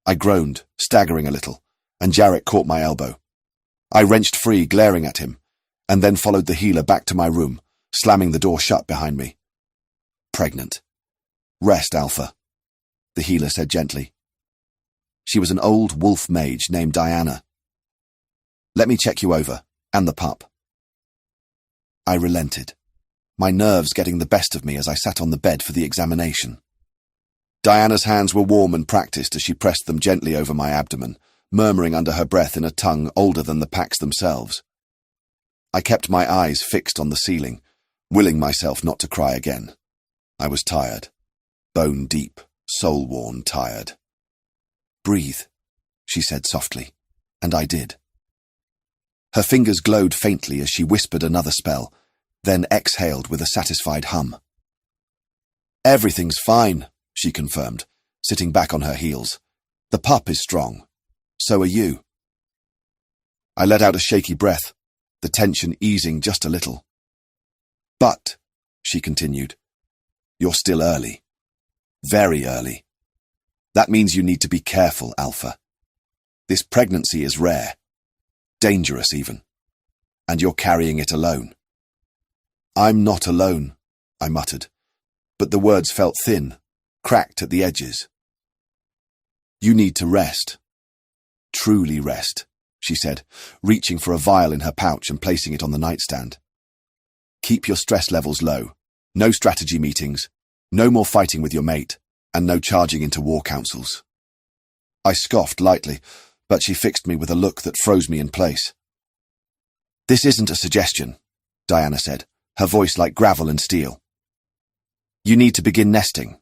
I groaned, staggering a little, and Jarek caught my elbow. I wrenched free, glaring at him, and then followed the healer back to my room, slamming the door shut behind me. "Pregnant. Rest, Alpha," the healer said gently. She was an old wolf mage named Diana. "Let me check you over, and the pup." I relented, my nerves getting the best of me as I sat on the bed for the examination. Diana's hands were warm and practiced as she pressed them gently over my abdomen, murmuring under her breath in a tongue older than the packs themselves. I kept my eyes fixed on the ceiling, willing myself not to cry again. I was tired, bone-deep, soul-worn tired. "Breathe," she said softly, and I did. Her fingers glowed faintly as she whispered another spell, then exhaled with a satisfied hum. "Everything's fine," she confirmed, sitting back on her heels. "The pup is strong. So are you." I let out a shaky breath, the tension easing just a little. "But," she continued, "you're still early. Very early. That means you need to be careful, Alpha. This pregnancy is rare. Dangerous even. And you're carrying it alone." "I'm not alone," I muttered, but the words felt thin, cracked at the edges. "You need to rest. Truly rest," she said, reaching for a vial in her pouch and placing it on the nightstand. "Keep your stress levels low. No strategy meetings, no more fighting with your mate, and no charging into war councils." I scoffed lightly, but she fixed me with a look that froze me in place. "This isn't a suggestion," Diana said, her voice like gravel and steel. "You need to begin nesting.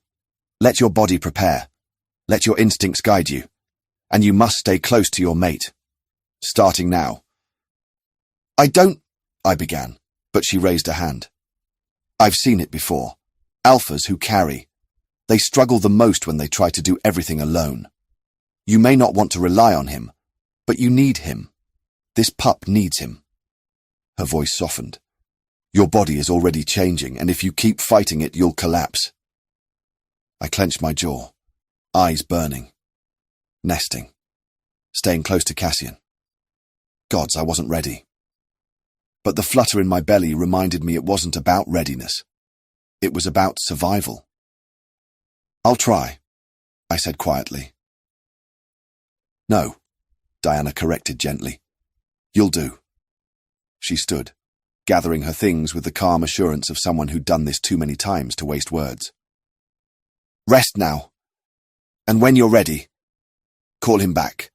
Let your body prepare. Let your instincts guide you. And you must stay close to your mate. Starting now." "I don't—" I began, but she raised a hand. "I've seen it before. Alphas who carry. They struggle the most when they try to do everything alone. You may not want to rely on him, but you need him. This pup needs him." Her voice softened. "Your body is already changing, and if you keep fighting it, you'll collapse." I clenched my jaw, eyes burning. Nesting. Staying close to Cassian. Gods, I wasn't ready. But the flutter in my belly reminded me it wasn't about readiness. It was about survival. "I'll try," I said quietly. "No," Diana corrected gently. "You'll do." She stood, gathering her things with the calm assurance of someone who'd done this too many times to waste words. "Rest now. And when you're ready, call him back."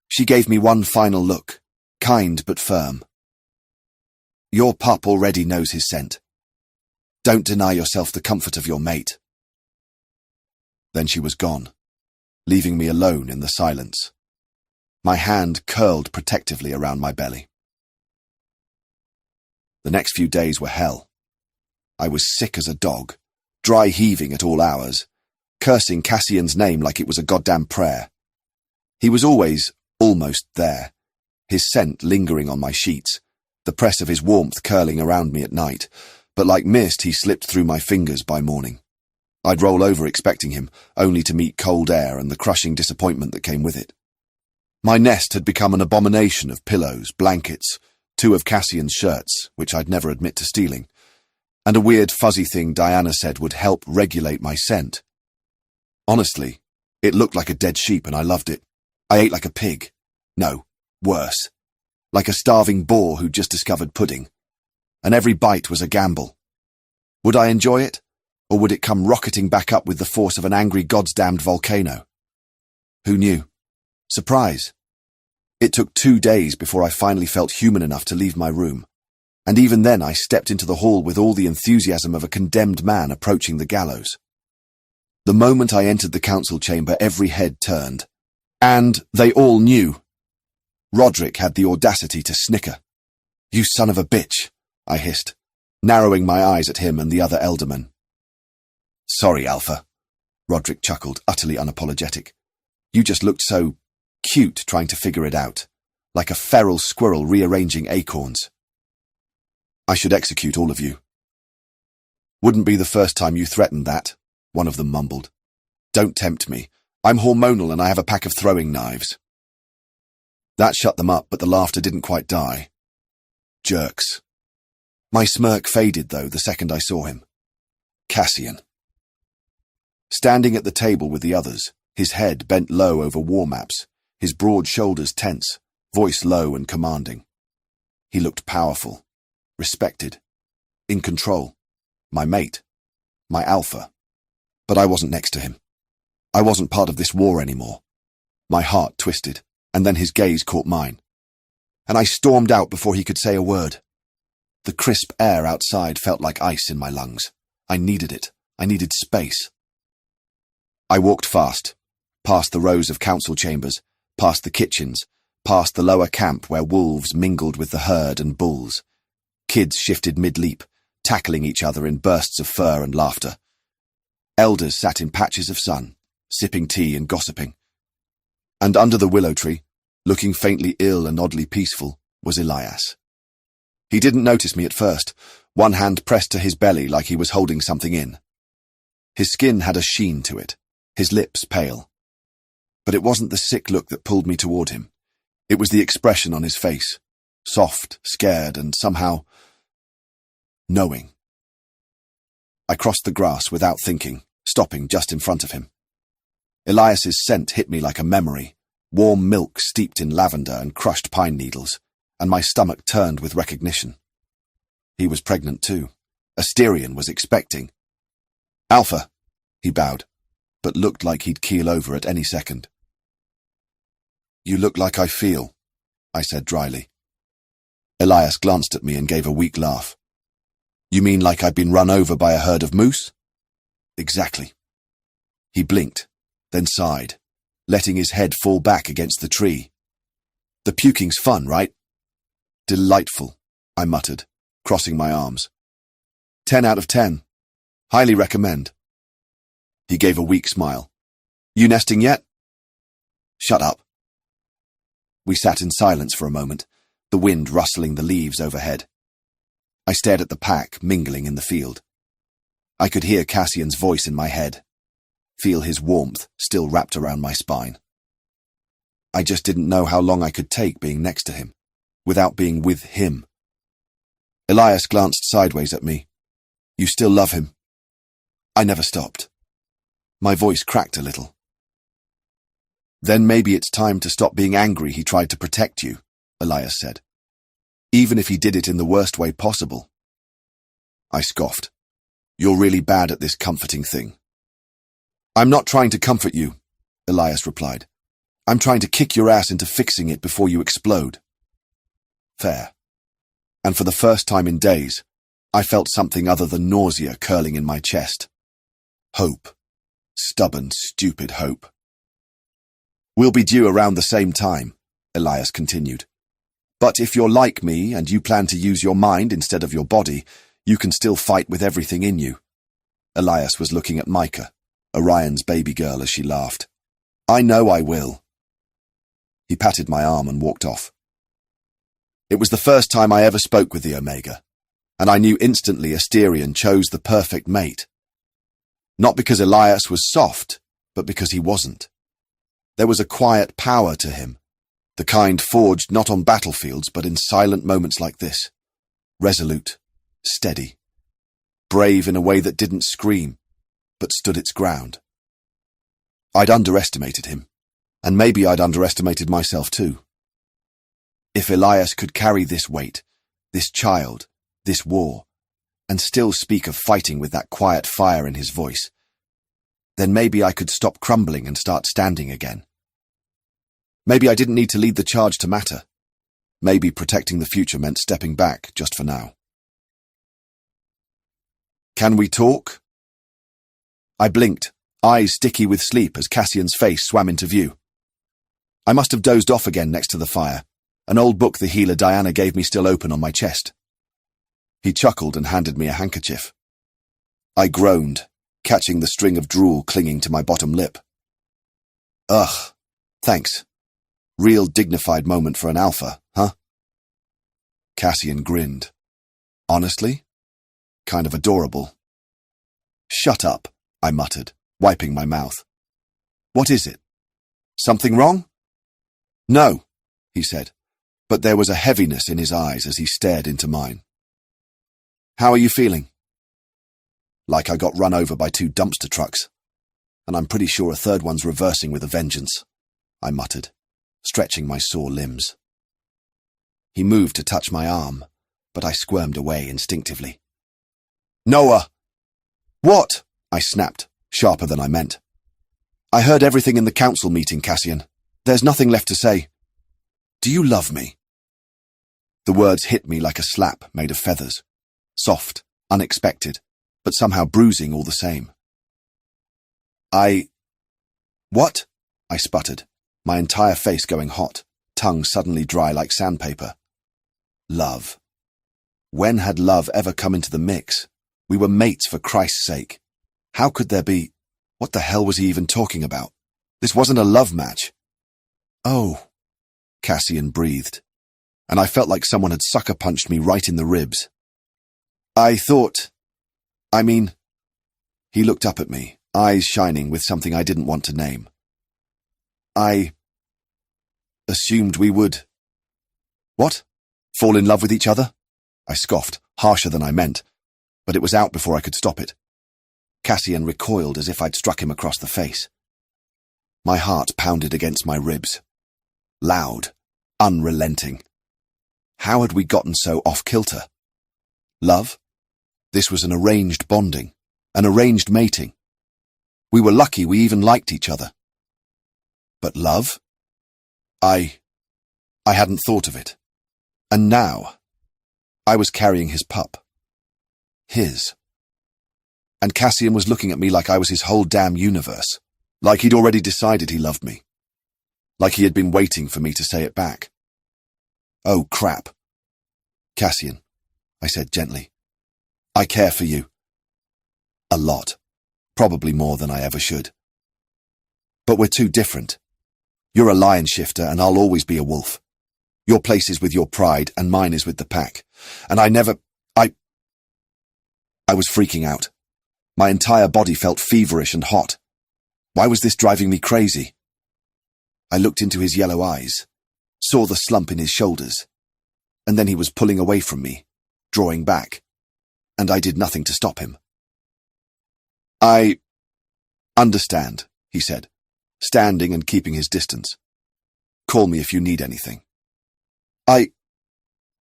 She gave me one final look, kind but firm. "Your pup already knows his scent. Don't deny yourself the comfort of your mate." Then she was gone, leaving me alone in the silence. My hand curled protectively around my belly. The next few days were hell. I was sick as a dog, dry heaving at all hours, cursing Cassian's name like it was a goddamn prayer. He was always almost there, his scent lingering on my sheets, the press of his warmth curling around me at night, but like mist he slipped through my fingers by morning. I'd roll over expecting him, only to meet cold air and the crushing disappointment that came with it. My nest had become an abomination of pillows, blankets, 2 of Cassian's shirts, which I'd never admit to stealing, and a weird fuzzy thing Diana said would help regulate my scent. Honestly, it looked like a dead sheep and I loved it. I ate like a pig. No, worse. Like a starving boar who'd just discovered pudding. And every bite was a gamble. Would I enjoy it? Or would it come rocketing back up with the force of an angry godsdamned volcano? Who knew? Surprise. It took 2 days before I finally felt human enough to leave my room, and even then I stepped into the hall with all the enthusiasm of a condemned man approaching the gallows. The moment I entered the council chamber, every head turned. And they all knew. Roderick had the audacity to snicker. "You son of a bitch," I hissed, narrowing my eyes at him and the other eldermen. "Sorry, Alpha," Roderick chuckled, utterly unapologetic. "You just looked so cute trying to figure it out, like a feral squirrel rearranging acorns. I should execute all of you." "Wouldn't be the first time you threatened that," one of them mumbled. "Don't tempt me. I'm hormonal and I have a pack of throwing knives." That shut them up, but the laughter didn't quite die. Jerks. My smirk faded, though, the second I saw him. Cassian. Standing at the table with the others, his head bent low over war maps, his broad shoulders tense, voice low and commanding. He looked powerful, respected, in control, my mate, my alpha. But I wasn't next to him. I wasn't part of this war anymore. My heart twisted, and then his gaze caught mine. And I stormed out before he could say a word. The crisp air outside felt like ice in my lungs. I needed it. I needed space. I walked fast, past the rows of council chambers, past the kitchens, past the lower camp where wolves mingled with the herd and bulls. Kids shifted mid-leap, tackling each other in bursts of fur and laughter. Elders sat in patches of sun, sipping tea and gossiping. And under the willow tree, looking faintly ill and oddly peaceful, was Elias. He didn't notice me at first, one hand pressed to his belly like he was holding something in. His skin had a sheen to it, his lips pale. But it wasn't the sick look that pulled me toward him. It was the expression on his face, soft, scared, and somehow knowing. I crossed the grass without thinking, stopping just in front of him. Elias's scent hit me like a memory, warm milk steeped in lavender and crushed pine needles, and my stomach turned with recognition. He was pregnant too. Asterion was expecting. "Alpha," he bowed, but looked like he'd keel over at any second. "You look like I feel," I said dryly. Elias glanced at me and gave a weak laugh. "You mean like I've been run over by a herd of moose?" "Exactly." He blinked, then sighed, letting his head fall back against the tree. "The puking's fun, right?" "Delightful," I muttered, crossing my arms. 10 out of 10. Highly recommend. He gave a weak smile. "You nesting yet?" "Shut up." We sat in silence for a moment, the wind rustling the leaves overhead. I stared at the pack mingling in the field. I could hear Cassian's voice in my head, feel his warmth still wrapped around my spine. I just didn't know how long I could take being next to him, without being with him. Elias glanced sideways at me. "You still love him?" I never stopped. My voice cracked a little. "Then maybe it's time to stop being angry he tried to protect you," Elias said. "Even if he did it in the worst way possible." I scoffed. "You're really bad at this comforting thing." "I'm not trying to comfort you," Elias replied. "I'm trying to kick your ass into fixing it before you explode." Fair. And for the first time in days, I felt something other than nausea curling in my chest. Hope. Stubborn, stupid hope. "We'll be due around the same time," Elias continued. "But if you're like me and you plan to use your mind instead of your body, you can still fight with everything in you." Elias was looking at Micah, Orion's baby girl, as she laughed. "I know I will." He patted my arm and walked off. It was the first time I ever spoke with the Omega, and I knew instantly Asterion chose the perfect mate. Not because Elias was soft, but because he wasn't. There was a quiet power to him, the kind forged not on battlefields but in silent moments like this. Resolute, steady, brave in a way that didn't scream, but stood its ground. I'd underestimated him, and maybe I'd underestimated myself too. If Elias could carry this weight, this child, this war, and still speak of fighting with that quiet fire in his voice, then maybe I could stop crumbling and start standing again. Maybe I didn't need to lead the charge to matter. Maybe protecting the future meant stepping back just for now. "Can we talk?" I blinked, eyes sticky with sleep as Cassian's face swam into view. I must have dozed off again next to the fire, an old book the healer Diana gave me still open on my chest. He chuckled and handed me a handkerchief. I groaned, catching the string of drool clinging to my bottom lip. Ugh, thanks. Real dignified moment for an alpha, huh? Cassian grinned. Honestly? Kind of adorable. Shut up, I muttered, wiping my mouth. What is it? Something wrong? No, he said, but there was a heaviness in his eyes as he stared into mine. How are you feeling? Like I got run over by 2 dumpster trucks, and I'm pretty sure a third one's reversing with a vengeance, I muttered, stretching my sore limbs. He moved to touch my arm, but I squirmed away instinctively. Noah! What? I snapped, sharper than I meant. I heard everything in the council meeting, Cassian. There's nothing left to say. Do you love me? The words hit me like a slap made of feathers. Soft, unexpected, but somehow bruising all the same. What? I sputtered, my entire face going hot, tongue suddenly dry like sandpaper. Love. When had love ever come into the mix? We were mates for Christ's sake. How could there be... What the hell was he even talking about? This wasn't a love match. Oh, Cassian breathed, and I felt like someone had sucker-punched me right in the ribs. He looked up at me, eyes shining with something I didn't want to name. I assumed we would... What? Fall in love with each other? I scoffed, harsher than I meant, but it was out before I could stop it. Cassian recoiled as if I'd struck him across the face. My heart pounded against my ribs. Loud, unrelenting. How had we gotten so off-kilter? Love? This was an arranged bonding, an arranged mating. We were lucky we even liked each other. But love? I hadn't thought of it. And now, I was carrying his pup. His. And Cassian was looking at me like I was his whole damn universe, like he'd already decided he loved me, like he had been waiting for me to say it back. Oh, crap. Cassian, I said gently, I care for you. A lot. Probably more than I ever should. But we're too different. You're a lion shifter and I'll always be a wolf. Your place is with your pride and mine is with the pack. And I was freaking out. My entire body felt feverish and hot. Why was this driving me crazy? I looked into his yellow eyes, saw the slump in his shoulders, and then he was pulling away from me, drawing back, and I did nothing to stop him. I understand, he said, standing and keeping his distance. Call me if you need anything.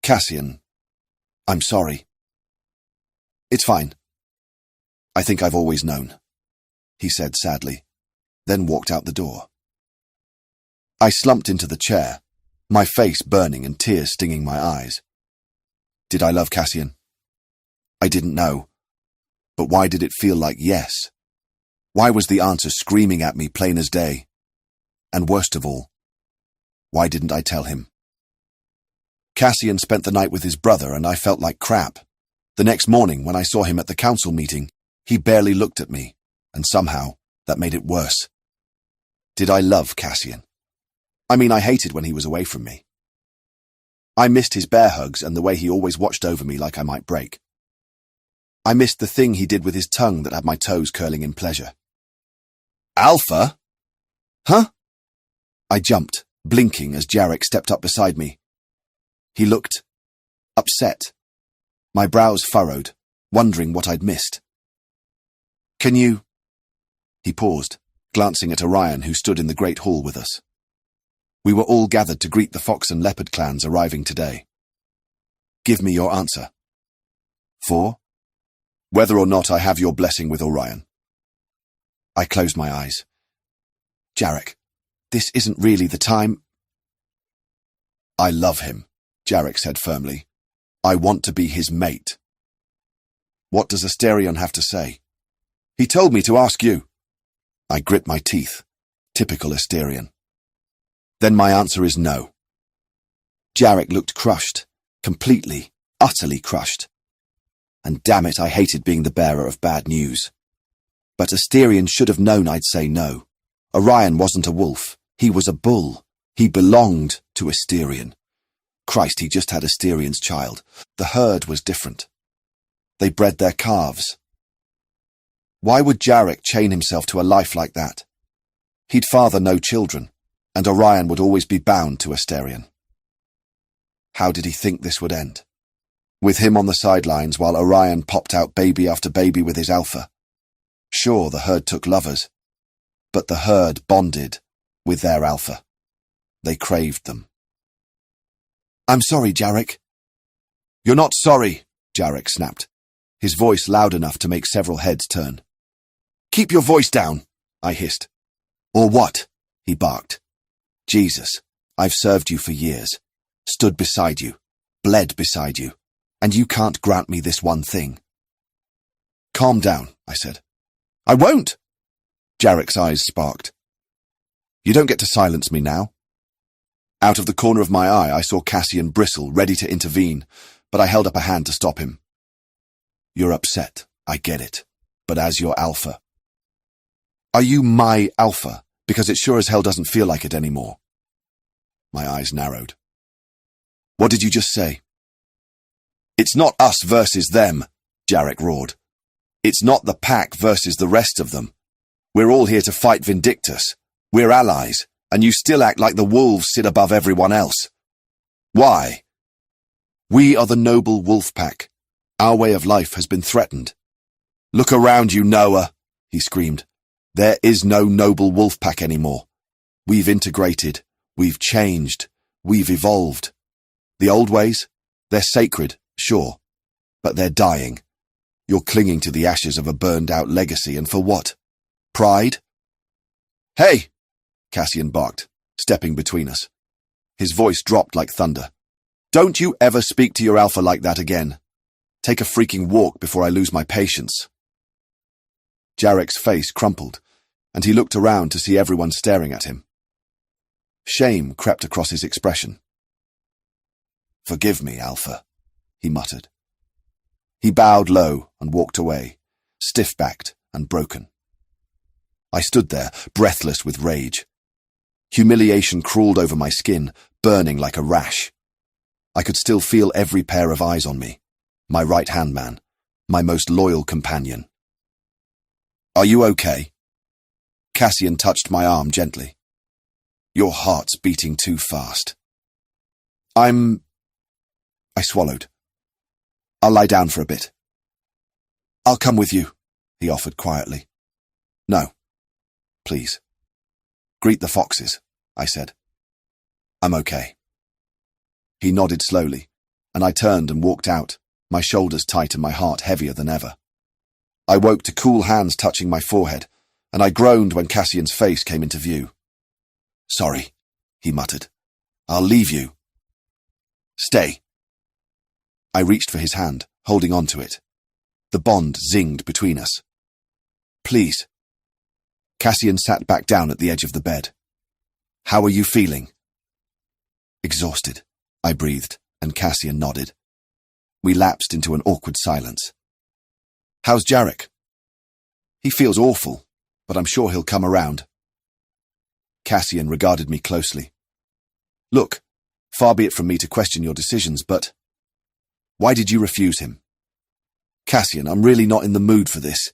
Cassian, I'm sorry. It's fine. I think I've always known, he said sadly, then walked out the door. I slumped into the chair, my face burning and tears stinging my eyes. Did I love Cassian? I didn't know. But why did it feel like yes? Why was the answer screaming at me plain as day? And worst of all, why didn't I tell him? Cassian spent the night with his brother and I felt like crap. The next morning when I saw him at the council meeting, he barely looked at me, and somehow that made it worse. Did I love Cassian? I hated when he was away from me. I missed his bear hugs and the way he always watched over me like I might break. I missed the thing he did with his tongue that had my toes curling in pleasure. Alpha? Huh? I jumped, blinking as Jarek stepped up beside me. He looked upset, my brows furrowed, wondering what I'd missed. Can you... He paused, glancing at Orion who stood in the great hall with us. We were all gathered to greet the Fox and Leopard clans arriving today. Give me your answer. For? Whether or not I have your blessing with Orion. I closed my eyes. Jarek, this isn't really the time. I love him, Jarek said firmly. I want to be his mate. What does Asterion have to say? He told me to ask you. I grit my teeth. Typical Asterian. Then my answer is no. Jarek looked crushed. Completely, utterly crushed. And damn it, I hated being the bearer of bad news. But Asterian should have known I'd say no. Orion wasn't a wolf. He was a bull. He belonged to Asterian. Christ, he just had Asterian's child. The herd was different. They bred their calves. Why would Jarek chain himself to a life like that? He'd father no children, and Orion would always be bound to Asterian. How did he think this would end? With him on the sidelines while Orion popped out baby after baby with his alpha. Sure, the herd took lovers, but the herd bonded with their alpha. They craved them. I'm sorry, Jarek. You're not sorry, Jarek snapped, his voice loud enough to make several heads turn. Keep your voice down, I hissed. Or what? He barked. Jesus, I've served you for years, stood beside you, bled beside you, and you can't grant me this one thing. Calm down, I said. I won't! Jarek's eyes sparked. You don't get to silence me now. Out of the corner of my eye, I saw Cassian bristle, ready to intervene, but I held up a hand to stop him. You're upset, I get it, but as your alpha. Are you my alpha? Because it sure as hell doesn't feel like it anymore. My eyes narrowed. What did you just say? It's not us versus them, Jarek roared. It's not the pack versus the rest of them. We're all here to fight Vindictus. We're allies, and you still act like the wolves sit above everyone else. Why? We are the noble wolf pack. Our way of life has been threatened. Look around you, Noah, he screamed. There is no noble wolf pack anymore. We've integrated. We've changed. We've evolved. The old ways? They're sacred, sure, but they're dying. You're clinging to the ashes of a burned-out legacy, and for what? Pride? Hey! Cassian barked, stepping between us. His voice dropped like thunder. Don't you ever speak to your alpha like that again. Take a freaking walk before I lose my patience. Jarek's face crumpled, and he looked around to see everyone staring at him. Shame crept across his expression. Forgive me, Alpha, he muttered. He bowed low and walked away, stiff-backed and broken. I stood there, breathless with rage. Humiliation crawled over my skin, burning like a rash. I could still feel every pair of eyes on me, my right-hand man, my most loyal companion. Are you okay? Cassian touched my arm gently. Your heart's beating too fast. I swallowed. I'll lie down for a bit. I'll come with you, he offered quietly. No, please. Greet the foxes, I said. I'm okay. He nodded slowly, and I turned and walked out, my shoulders tight and my heart heavier than ever. I woke to cool hands touching my forehead, and I groaned when Cassian's face came into view. Sorry, he muttered. I'll leave you. Stay. I reached for his hand, holding on to it. The bond zinged between us. Please. Cassian sat back down at the edge of the bed. How are you feeling? Exhausted, I breathed, and Cassian nodded. We lapsed into an awkward silence. How's Jarek? He feels awful, but I'm sure he'll come around. Cassian regarded me closely. Look, far be it from me to question your decisions, but why did you refuse him? Cassian, I'm really not in the mood for this.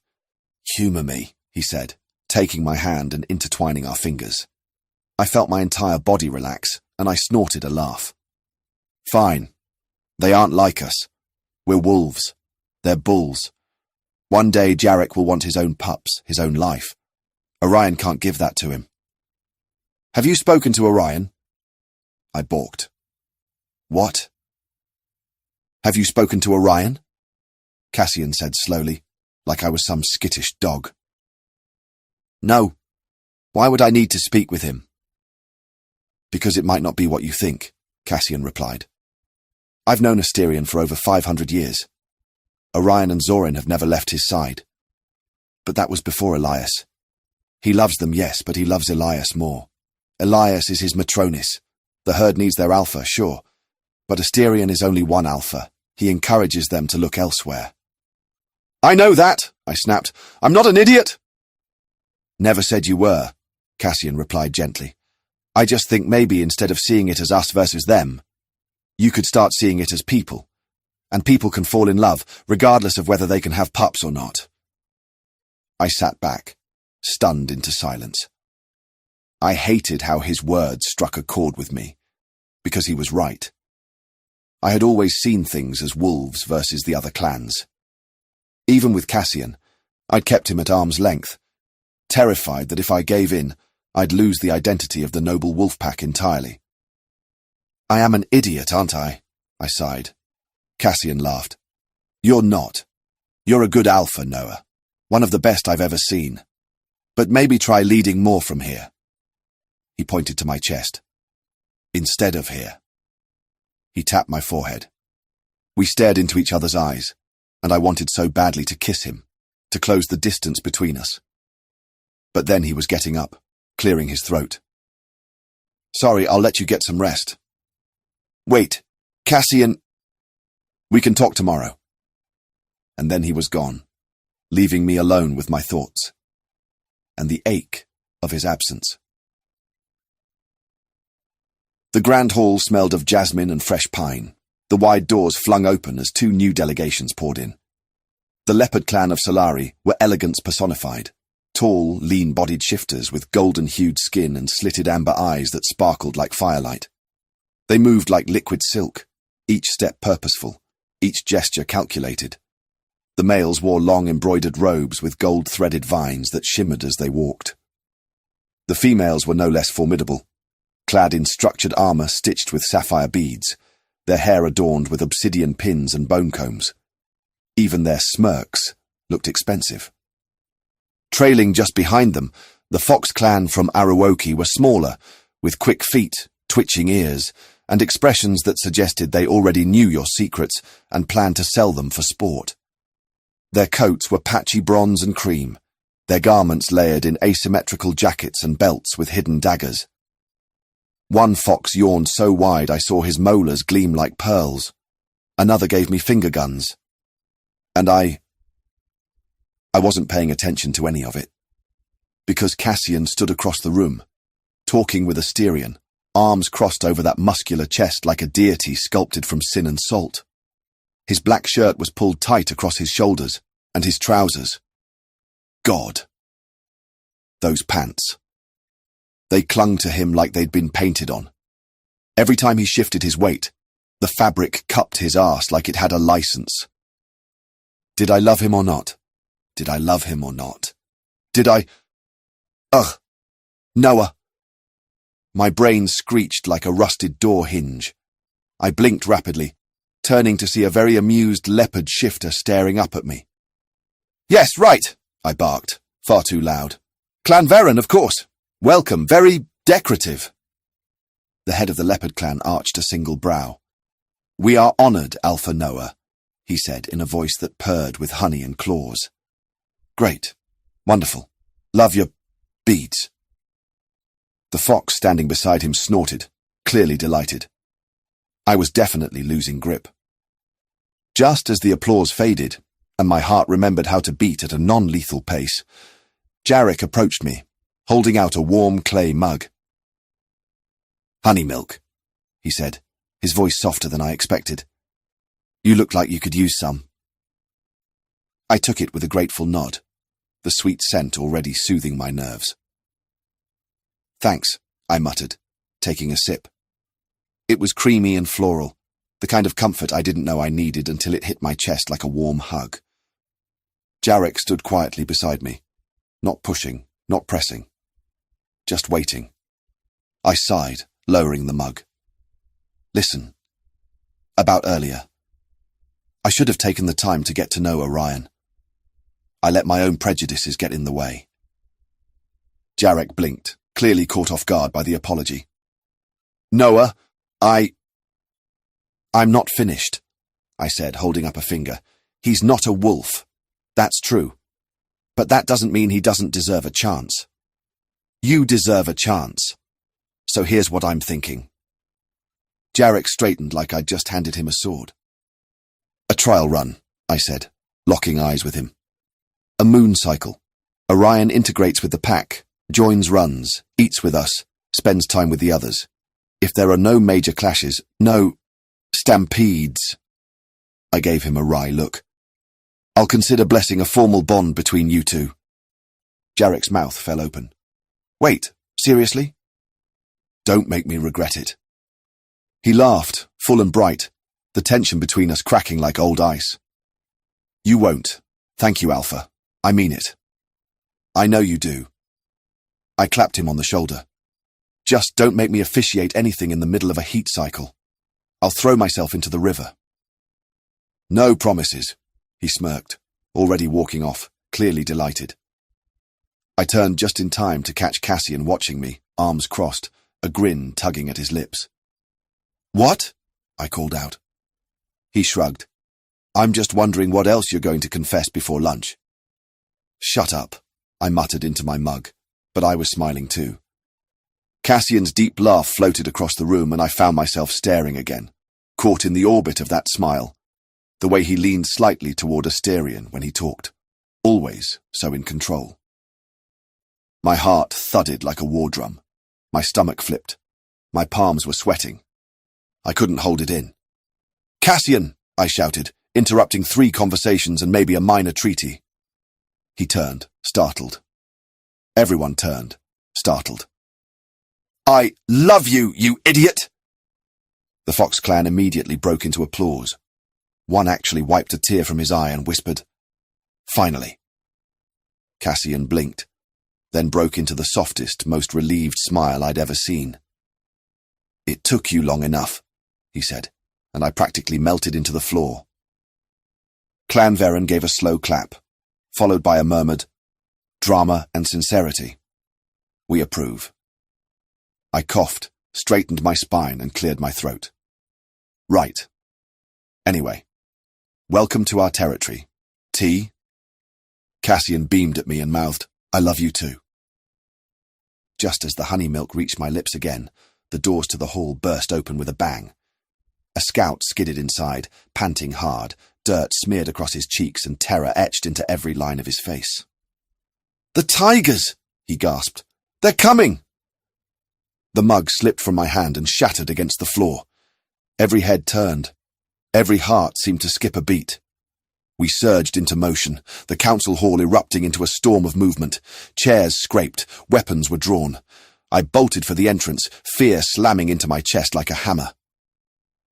Humour me, he said, taking my hand and intertwining our fingers. I felt my entire body relax, and I snorted a laugh. Fine. They aren't like us. We're wolves. They're bulls. One day Jarek will want his own pups, his own life. Orion can't give that to him. Have you spoken to Orion? I balked. What? Have you spoken to Orion? Cassian said slowly, like I was some skittish dog. No. Why would I need to speak with him? Because it might not be what you think, Cassian replied. I've known Asterian for over 500 years. Orion and Zorin have never left his side. But that was before Elias. He loves them, yes, but he loves Elias more. Elias is his Matronis. The herd needs their alpha, sure. But Asterion is only one alpha. He encourages them to look elsewhere. "I know that," I snapped. "I'm not an idiot." "Never said you were," Cassian replied gently. "I just think maybe instead of seeing it as us versus them, you could start seeing it as people. And people can fall in love, regardless of whether they can have pups or not." I sat back, stunned into silence. I hated how his words struck a chord with me, because he was right. I had always seen things as wolves versus the other clans. Even with Cassian, I'd kept him at arm's length, terrified that if I gave in, I'd lose the identity of the noble wolf pack entirely. "I am an idiot, aren't I?" I sighed. Cassian laughed. "You're not. You're a good alpha, Noah. One of the best I've ever seen. But maybe try leading more from here." He pointed to my chest. "Instead of here." He tapped my forehead. We stared into each other's eyes, and I wanted so badly to kiss him, to close the distance between us. But then he was getting up, clearing his throat. "Sorry, I'll let you get some rest." "Wait, Cassian, we can talk tomorrow." And then he was gone, leaving me alone with my thoughts, and the ache of his absence. The grand hall smelled of jasmine and fresh pine, the wide doors flung open as 2 new delegations poured in. The leopard clan of Solari were elegance personified, tall, lean-bodied shifters with golden-hued skin and slitted amber eyes that sparkled like firelight. They moved like liquid silk, each step purposeful, each gesture calculated. The males wore long embroidered robes with gold-threaded vines that shimmered as they walked. The females were no less formidable, clad in structured armor stitched with sapphire beads, their hair adorned with obsidian pins and bone combs. Even their smirks looked expensive. Trailing just behind them, the fox clan from Aruoki were smaller, with quick feet, twitching ears, and expressions that suggested they already knew your secrets and planned to sell them for sport. Their coats were patchy bronze and cream, their garments layered in asymmetrical jackets and belts with hidden daggers. One fox yawned so wide I saw his molars gleam like pearls. Another gave me finger guns. And I wasn't paying attention to any of it. Because Cassian stood across the room, talking with Asterion, arms crossed over that muscular chest like a deity sculpted from sin and salt. His black shirt was pulled tight across his shoulders, and his trousers. God. Those pants. They clung to him like they'd been painted on. Every time he shifted his weight, the fabric cupped his arse like it had a license. Did I love him or not? Did I love him or not? Did I... Ugh! Noah! My brain screeched like a rusted door hinge. I blinked rapidly, turning to see a very amused leopard shifter staring up at me. "Yes, right," I barked, far too loud. "Clan Varen, of course. Welcome, very decorative." The head of the leopard clan arched a single brow. "We are honored, Alpha Noah," he said in a voice that purred with honey and claws. "Great. Wonderful. Love your beads." The fox standing beside him snorted, clearly delighted. I was definitely losing grip. Just as the applause faded, and my heart remembered how to beat at a non-lethal pace, Jarek approached me, holding out a warm clay mug. "Honey milk," he said, his voice softer than I expected. "You look like you could use some." I took it with a grateful nod, the sweet scent already soothing my nerves. "Thanks," I muttered, taking a sip. It was creamy and floral, the kind of comfort I didn't know I needed until it hit my chest like a warm hug. Jarek stood quietly beside me, not pushing, not pressing, just waiting. I sighed, lowering the mug. "Listen, about earlier. I should have taken the time to get to know Orion. I let my own prejudices get in the way." Jarek blinked, clearly caught off guard by the apology. "Noah, I'm not finished," I said, holding up a finger. "He's not a wolf. That's true. But that doesn't mean he doesn't deserve a chance. You deserve a chance. So here's what I'm thinking. Jarek straightened like I'd just handed him a sword. A trial run, I said, locking eyes with him. A moon cycle. Orion integrates with the pack, joins runs, eats with us, spends time with the others. If there are no major clashes, no stampedes. I gave him a wry look. I'll consider blessing a formal bond between you two. Jarek's mouth fell open. Wait, seriously? Don't make me regret it. He laughed, full and bright, the tension between us cracking like old ice. You won't. Thank you, Alpha. I mean it. I know you do. I clapped him on the shoulder. Just don't make me officiate anything in the middle of a heat cycle. I'll throw myself into the river. No promises, he smirked, already walking off, clearly delighted. I turned just in time to catch Cassian watching me, arms crossed, a grin tugging at his lips. What? I called out. He shrugged. I'm just wondering what else you're going to confess before lunch. Shut up, I muttered into my mug, but I was smiling too. Cassian's deep laugh floated across the room and I found myself staring again, caught in the orbit of that smile, the way he leaned slightly toward Asterion when he talked, always so in control. My heart thudded like a war drum. My stomach flipped. My palms were sweating. I couldn't hold it in. Cassian, I shouted, interrupting 3 conversations and maybe a minor treaty. He turned, startled. Everyone turned, startled. I love you, you idiot! The Fox clan immediately broke into applause. One actually wiped a tear from his eye and whispered, Finally. Cassian blinked, then broke into the softest, most relieved smile I'd ever seen. It took you long enough, he said, and I practically melted into the floor. Clan Varen gave a slow clap, followed by a murmured, drama and sincerity. We approve. I coughed, straightened my spine and cleared my throat. Right. Anyway, welcome to our territory. Tea? Cassian beamed at me and mouthed, I love you too. Just as the honey milk reached my lips again, the doors to the hall burst open with a bang. A scout skidded inside, panting hard, dirt smeared across his cheeks and terror etched into every line of his face. The tigers! He gasped. They're coming! The mug slipped from my hand and shattered against the floor. Every head turned. Every heart seemed to skip a beat. We surged into motion, the council hall erupting into a storm of movement. Chairs scraped, weapons were drawn. I bolted for the entrance, fear slamming into my chest like a hammer.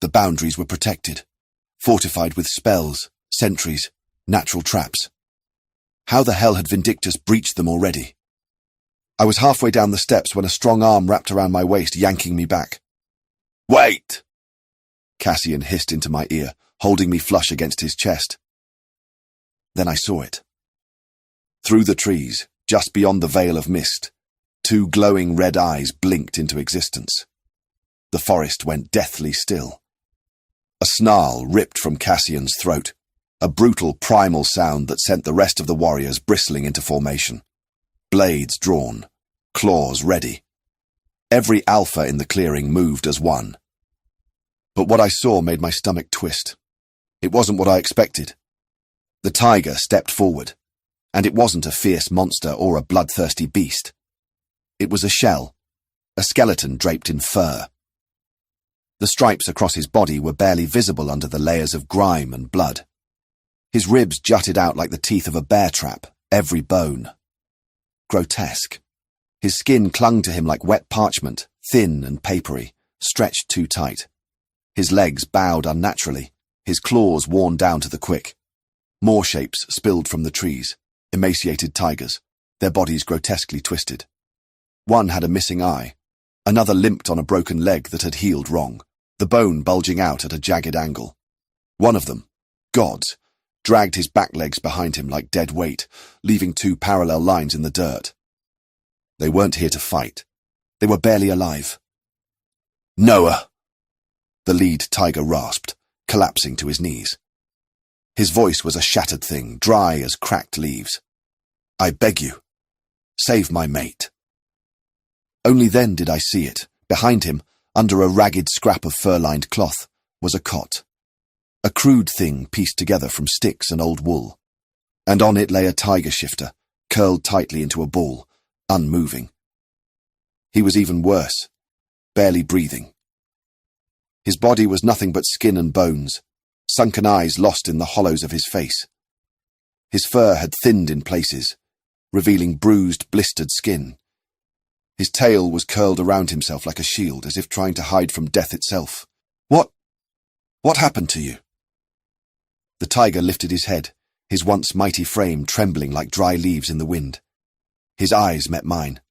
The boundaries were protected, fortified with spells, sentries, natural traps. How the hell had Vindictus breached them already? I was halfway down the steps when a strong arm wrapped around my waist, yanking me back. Wait! Cassian hissed into my ear, holding me flush against his chest. Then I saw it. Through the trees, just beyond the veil of mist, 2 glowing red eyes blinked into existence. The forest went deathly still. A snarl ripped from Cassian's throat, a brutal primal sound that sent the rest of the warriors bristling into formation. Blades drawn, claws ready. Every alpha in the clearing moved as one. But what I saw made my stomach twist. It wasn't what I expected. The tiger stepped forward, and it wasn't a fierce monster or a bloodthirsty beast. It was a shell, a skeleton draped in fur. The stripes across his body were barely visible under the layers of grime and blood. His ribs jutted out like the teeth of a bear trap, every bone. Grotesque. His skin clung to him like wet parchment, thin and papery, stretched too tight. His legs bowed unnaturally, his claws worn down to the quick. More shapes spilled from the trees, emaciated tigers, their bodies grotesquely twisted. One had a missing eye. Another limped on a broken leg that had healed wrong, the bone bulging out at a jagged angle. One of them, God's, dragged his back legs behind him like dead weight, leaving 2 parallel lines in the dirt. They weren't here to fight. They were barely alive. Noah! The lead tiger rasped, collapsing to his knees. His voice was a shattered thing, dry as cracked leaves. I beg you, save my mate. Only then did I see it. Behind him, under a ragged scrap of fur-lined cloth, was a cot. A crude thing pieced together from sticks and old wool. And on it lay a tiger shifter, curled tightly into a ball, unmoving. He was even worse, barely breathing. His body was nothing but skin and bones, sunken eyes lost in the hollows of his face. His fur had thinned in places, revealing bruised, blistered skin. His tail was curled around himself like a shield, as if trying to hide from death itself. What happened to you? The tiger lifted his head, his once mighty frame trembling like dry leaves in the wind. His eyes met mine,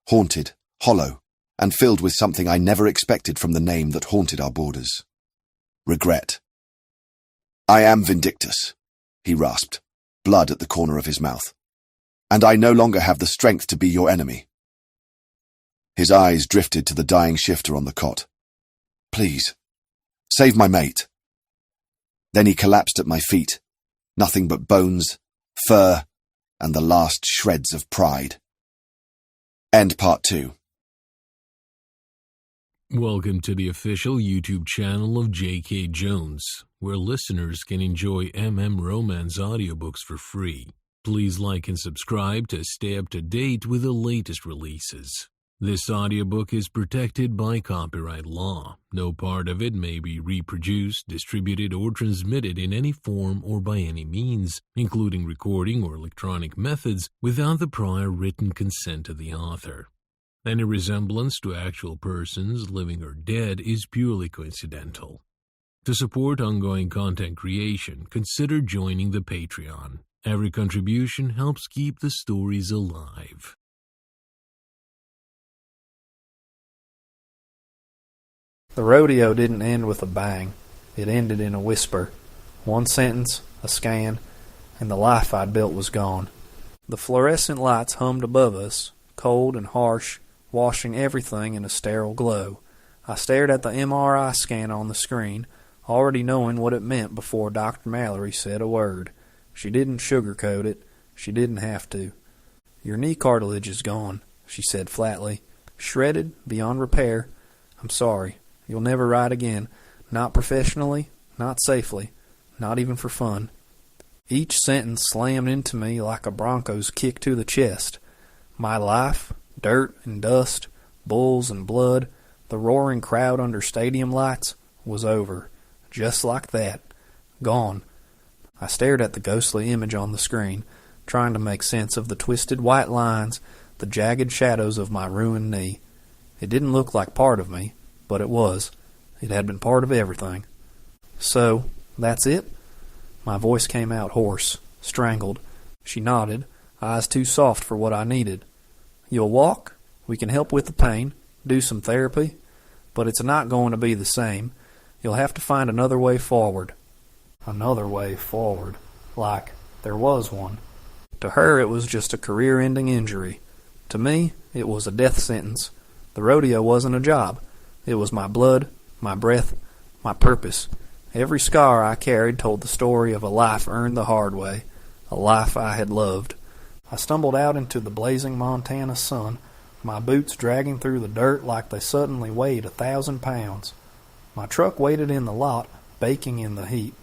haunted, hollow, and filled with something I never expected from the name that haunted our borders. Regret. I am Vindictus, he rasped, blood at the corner of his mouth. And I no longer have the strength to be your enemy. His eyes drifted to the dying shifter on the cot. Please, save my mate. Then he collapsed at my feet, nothing but bones, fur, and the last shreds of pride. End part 2. Welcome to the official YouTube channel of J.K. Jones, where listeners can enjoy Romance audiobooks for free. Please like and subscribe to stay up to date with the latest releases. This audiobook is protected by copyright law. No part of it may be reproduced, distributed, or transmitted in any form or by any means, including recording or electronic methods, without the prior written consent of the author. Any resemblance to actual persons, living or dead, is purely coincidental. To support ongoing content creation, consider joining the Patreon. Every contribution helps keep the stories alive. The rodeo didn't end with a bang. It ended in a whisper. One sentence, a scan, and the life I'd built was gone. The fluorescent lights hummed above us, cold and harsh, washing everything in a sterile glow. I stared at the MRI scan on the screen, already knowing what it meant before Dr. Mallory said a word. She didn't sugarcoat it. She didn't have to. Your knee cartilage is gone, she said flatly. Shredded, beyond repair. I'm sorry. You'll never ride again. Not professionally, not safely, not even for fun. Each sentence slammed into me like a bronco's kick to the chest. My life, dirt and dust, bulls and blood, the roaring crowd under stadium lights, was over. Just like that. Gone. I stared at the ghostly image on the screen, trying to make sense of the twisted white lines, the jagged shadows of my ruined knee. It didn't look like part of me, but it was. It had been part of everything. So, that's it? My voice came out hoarse, strangled. She nodded, eyes too soft for what I needed. You'll walk? We can help with the pain, do some therapy, but it's not going to be the same. You'll have to find another way forward. Another way forward. Like there was one. To her it was just a career-ending injury. To me, it was a death sentence. The rodeo wasn't a job. It was my blood, my breath, my purpose. Every scar I carried told the story of a life earned the hard way, a life I had loved. I stumbled out into the blazing Montana sun, my boots dragging through the dirt like they suddenly weighed 1,000 pounds. My truck waited in the lot, baking in the heat.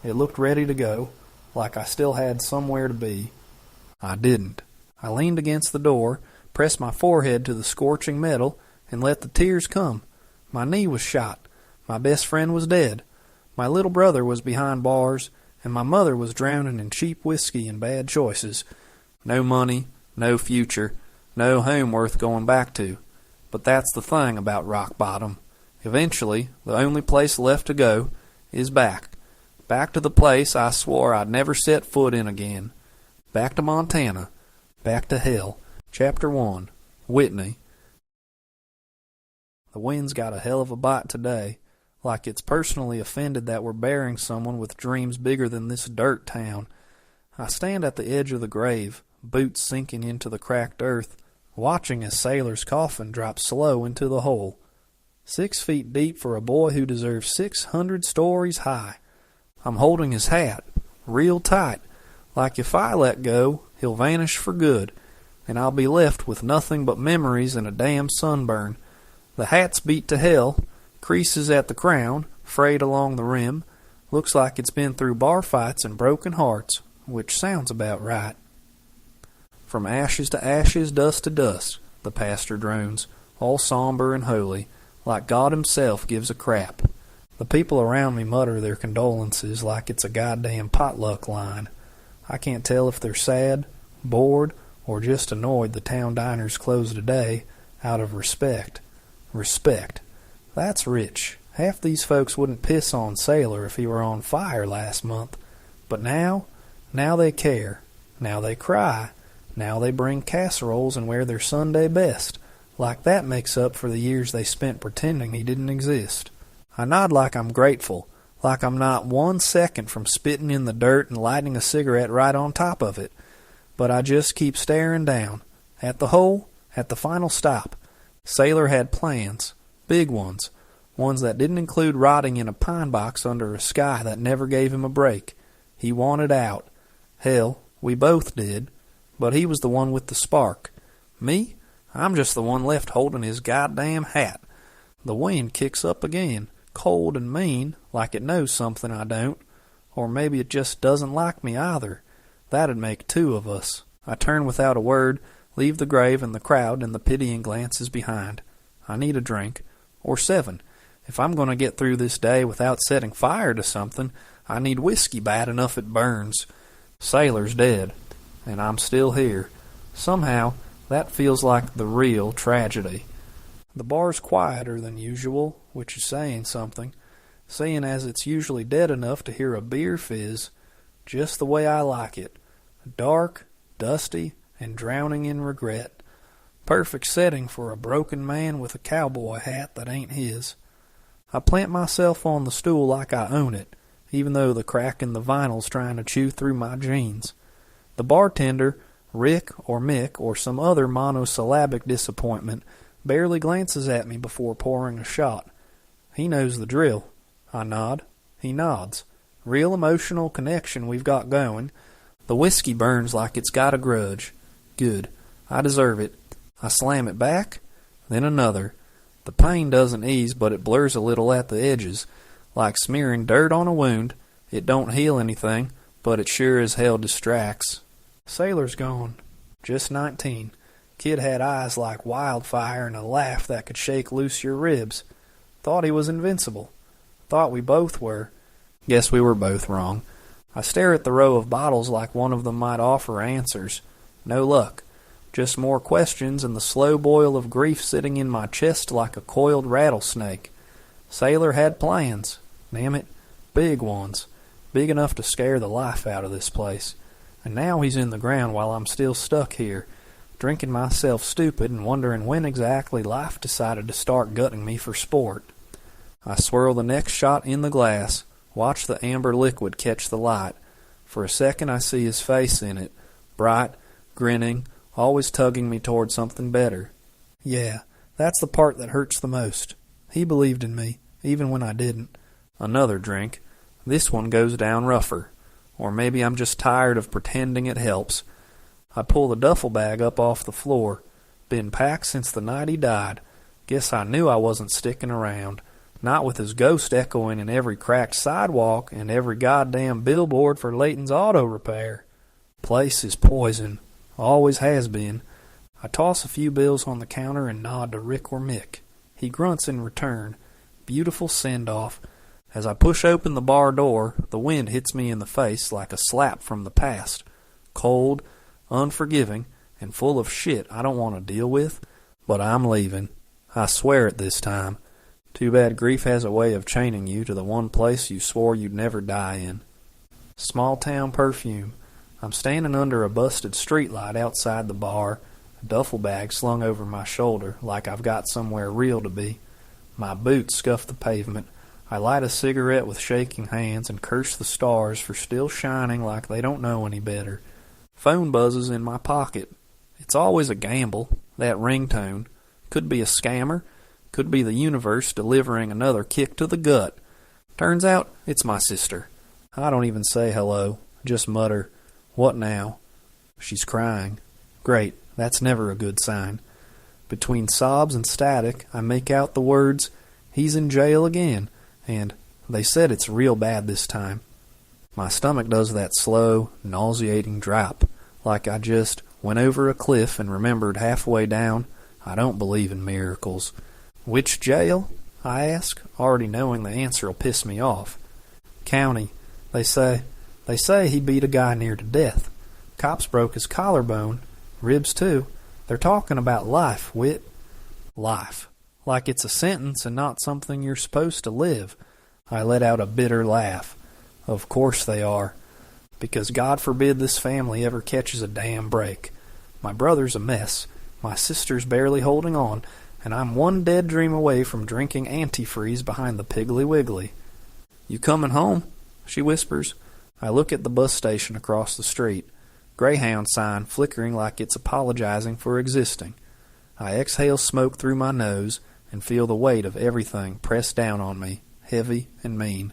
It looked ready to go, like I still had somewhere to be. I didn't. I leaned against the door, pressed my forehead to the scorching metal, and let the tears come. My knee was shot. My best friend was dead. My little brother was behind bars, and my mother was drowning in cheap whiskey and bad choices. No money, no future, no home worth going back to. But that's the thing about rock bottom. Eventually, the only place left to go is back. Back to the place I swore I'd never set foot in again. Back to Montana. Back to hell. Chapter 1. Whitney. The wind's got a hell of a bite today, like it's personally offended that we're burying someone with dreams bigger than this dirt town. I stand at the edge of the grave, boots sinking into the cracked earth, watching as Sailor's coffin drops slow into the hole. 6 feet deep for a boy who deserves 600 stories high. I'm holding his hat, real tight, like if I let go, he'll vanish for good, and I'll be left with nothing but memories and a damn sunburn. The hat's beat to hell, creases at the crown, frayed along the rim, looks like it's been through bar fights and broken hearts, which sounds about right. From ashes to ashes, dust to dust, the pastor drones, all somber and holy, like God himself gives a crap. The people around me mutter their condolences like it's a goddamn potluck line. I can't tell if they're sad, bored, or just annoyed the town diners closed today out of respect. Respect. That's rich. Half these folks wouldn't piss on Sailor if he were on fire last month. But now they care. Now they cry. Now they bring casseroles and wear their Sunday best. Like that makes up for the years they spent pretending he didn't exist. I nod like I'm grateful, like I'm not 1 second from spitting in the dirt and lighting a cigarette right on top of it. But I just keep staring down. At the hole, at the final stop. Sailor had plans. Big ones. Ones that didn't include rotting in a pine box under a sky that never gave him a break. He wanted out. Hell, we both did. But he was the one with the spark. Me? I'm just the one left holding his goddamn hat. The wind kicks up again, cold and mean, like it knows something I don't. Or maybe it just doesn't like me either. That'd make two of us. I turn without a word, leave the grave and the crowd and the pitying glances behind. I need a drink. Or 7. If I'm going to get through this day without setting fire to something, I need whiskey bad enough it burns. Sailor's dead, and I'm still here. Somehow, that feels like the real tragedy. The bar's quieter than usual, which is saying something, seeing as it's usually dead enough to hear a beer fizz, just the way I like it. Dark, dusty, and drowning in regret. Perfect setting for a broken man with a cowboy hat that ain't his. I plant myself on the stool like I own it, even though the crack in the vinyl's trying to chew through my jeans. The bartender, Rick or Mick or some other monosyllabic disappointment, barely glances at me before pouring a shot. He knows the drill. I nod. He nods. Real emotional connection we've got going. The whiskey burns like it's got a grudge. Good. I deserve it. I slam it back, then another. The pain doesn't ease, but it blurs a little at the edges. Like smearing dirt on a wound. It don't heal anything, but it sure as hell distracts. Sailor's gone. Just 19. Kid had eyes like wildfire and a laugh that could shake loose your ribs. Thought he was invincible. Thought we both were. Guess we were both wrong. I stare at the row of bottles like one of them might offer answers. No luck. Just more questions and the slow boil of grief sitting in my chest like a coiled rattlesnake. Sailor had plans. Damn it. Big ones. Big enough to scare the life out of this place. And now he's in the ground while I'm still stuck here, drinking myself stupid and wondering when exactly life decided to start gutting me for sport. I swirl the next shot in the glass, watch the amber liquid catch the light. For a second I see his face in it, bright, grinning, always tugging me toward something better. Yeah, that's the part that hurts the most. He believed in me, even when I didn't. Another drink. This one goes down rougher. Or maybe I'm just tired of pretending it helps. I pull the duffel bag up off the floor. Been packed since the night he died. Guess I knew I wasn't sticking around. Not with his ghost echoing in every cracked sidewalk and every goddamn billboard for Layton's auto repair. Place is poison. Always has been. I toss a few bills on the counter and nod to Rick or Mick. He grunts in return. Beautiful send-off. As I push open the bar door, the wind hits me in the face like a slap from the past. Cold, unforgiving, and full of shit I don't want to deal with, but I'm leaving. I swear it this time. Too bad grief has a way of chaining you to the one place you swore you'd never die in. Small town perfume. I'm standing under a busted streetlight outside the bar, a duffel bag slung over my shoulder like I've got somewhere real to be. My boots scuff the pavement. I light a cigarette with shaking hands and curse the stars for still shining like they don't know any better. Phone buzzes in my pocket. It's always a gamble, that ringtone. Could be a scammer. Could be the universe delivering another kick to the gut. Turns out it's my sister. I don't even say hello. Just mutter, "What now?" She's crying. Great. That's never a good sign. Between sobs and static, I make out the words, "He's in jail again," and "They said it's real bad this time." My stomach does that slow, nauseating drop, like I just went over a cliff and remembered halfway down, I don't believe in miracles. "Which jail?" I ask, already knowing the answer will piss me off. "County. They say he beat a guy near to death. Cops broke his collarbone, ribs too. They're talking about life, Whit." Life. Like it's a sentence and not something you're supposed to live. I let out a bitter laugh. Of course they are. Because God forbid this family ever catches a damn break. My brother's a mess. My sister's barely holding on, and I'm one dead dream away from drinking antifreeze behind the Piggly Wiggly. "You coming home?" she whispers. I look at the bus station across the street. Greyhound sign flickering like it's apologizing for existing. I exhale smoke through my nose and feel the weight of everything pressed down on me, heavy and mean.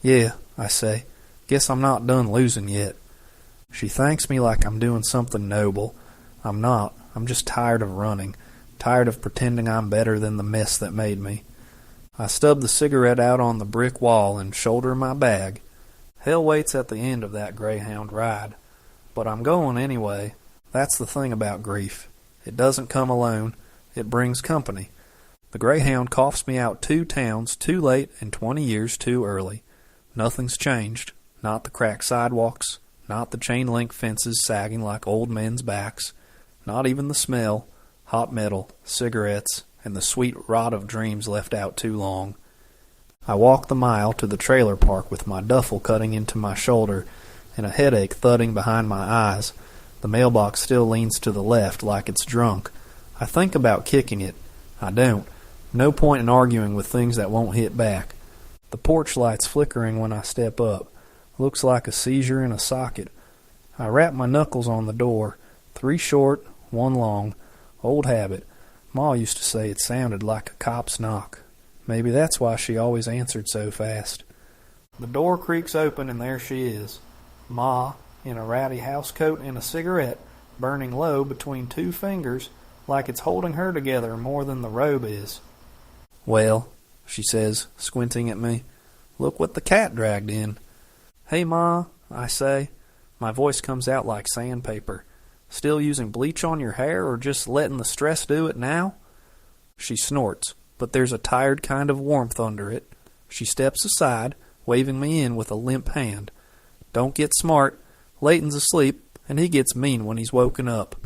"Yeah," I say. "Guess I'm not done losing yet." She thanks me like I'm doing something noble. I'm not. I'm just tired of running. Tired of pretending I'm better than the mess that made me. I stub the cigarette out on the brick wall and shoulder my bag. Hell waits at the end of that Greyhound ride. But I'm going anyway. That's the thing about grief. It doesn't come alone. It brings company. The Greyhound coughs me out 2 towns too late and 20 years too early. Nothing's changed. Not the cracked sidewalks. Not the chain-link fences sagging like old men's backs. Not even the smell, hot metal, cigarettes, and the sweet rot of dreams left out too long. I walk the mile to the trailer park with my duffel cutting into my shoulder and a headache thudding behind my eyes. The mailbox still leans to the left like it's drunk. I think about kicking it. I don't. No point in arguing with things that won't hit back. The porch light's flickering when I step up. Looks like a seizure in a socket. I rap my knuckles on the door. 3 short, 1 long. Old habit. Ma used to say it sounded like a cop's knock. Maybe that's why she always answered so fast. The door creaks open and there she is. Ma, in a ratty housecoat and a cigarette, burning low between 2 fingers, like it's holding her together more than the robe is. "Well," she says, squinting at me, "look what the cat dragged in." "Hey, Ma," I say. My voice comes out like sandpaper. "Still using bleach on your hair or just letting the stress do it now?" She snorts, but there's a tired kind of warmth under it. She steps aside, waving me in with a limp hand. "Don't get smart. Leighton's asleep, and he gets mean when he's woken up."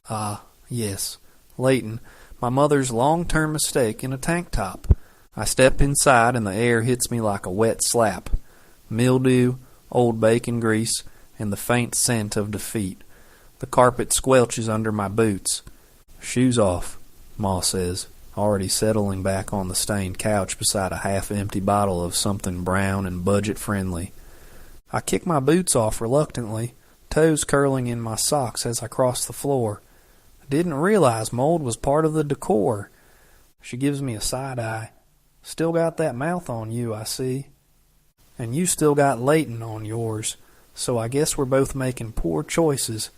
Ah, yes, Leighton, my mother's long-term mistake in a tank top. I step inside and the air hits me like a wet slap. Mildew, old bacon grease, and the faint scent of defeat. The carpet squelches under my boots. "Shoes off," Ma says, already settling back on the stained couch beside a half-empty bottle of something brown and budget-friendly. I kick my boots off reluctantly, toes curling in my socks as I cross the floor. I didn't realize mold was part of the decor. She gives me a side eye. "Still got that mouth on you, I see. And you still got Leighton on yours, so I guess we're both making poor choices."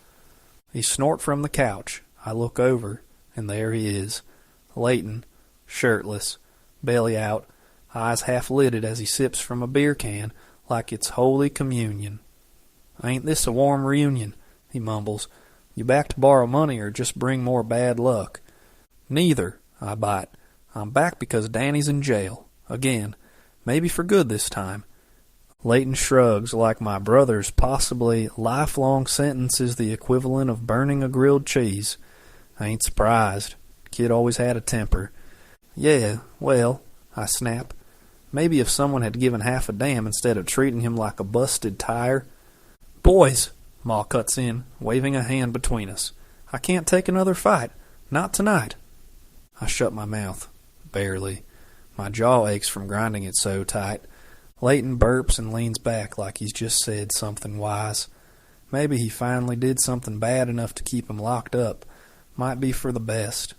He snort from the couch. I look over, and there he is. Leighton, shirtless, belly out, eyes half-lidded as he sips from a beer can like it's Holy Communion. "Ain't this a warm reunion?" he mumbles. "You back to borrow money or just bring more bad luck?" "Neither," I bite. "I'm back because Danny's in jail. Again. Maybe for good this time." Leighton shrugs like my brother's possibly lifelong sentence is the equivalent of burning a grilled cheese. I ain't surprised. Kid always had a temper. "Yeah, well," I snap. "Maybe if someone had given half a damn instead of treating him like a busted tire." "Boys," Ma cuts in, waving a hand between us. "I can't take another fight. Not tonight." I shut my mouth. Barely. My jaw aches from grinding it so tight. Leighton burps and leans back like he's just said something wise. Maybe he finally did something bad enough to keep him locked up. Might be for the best.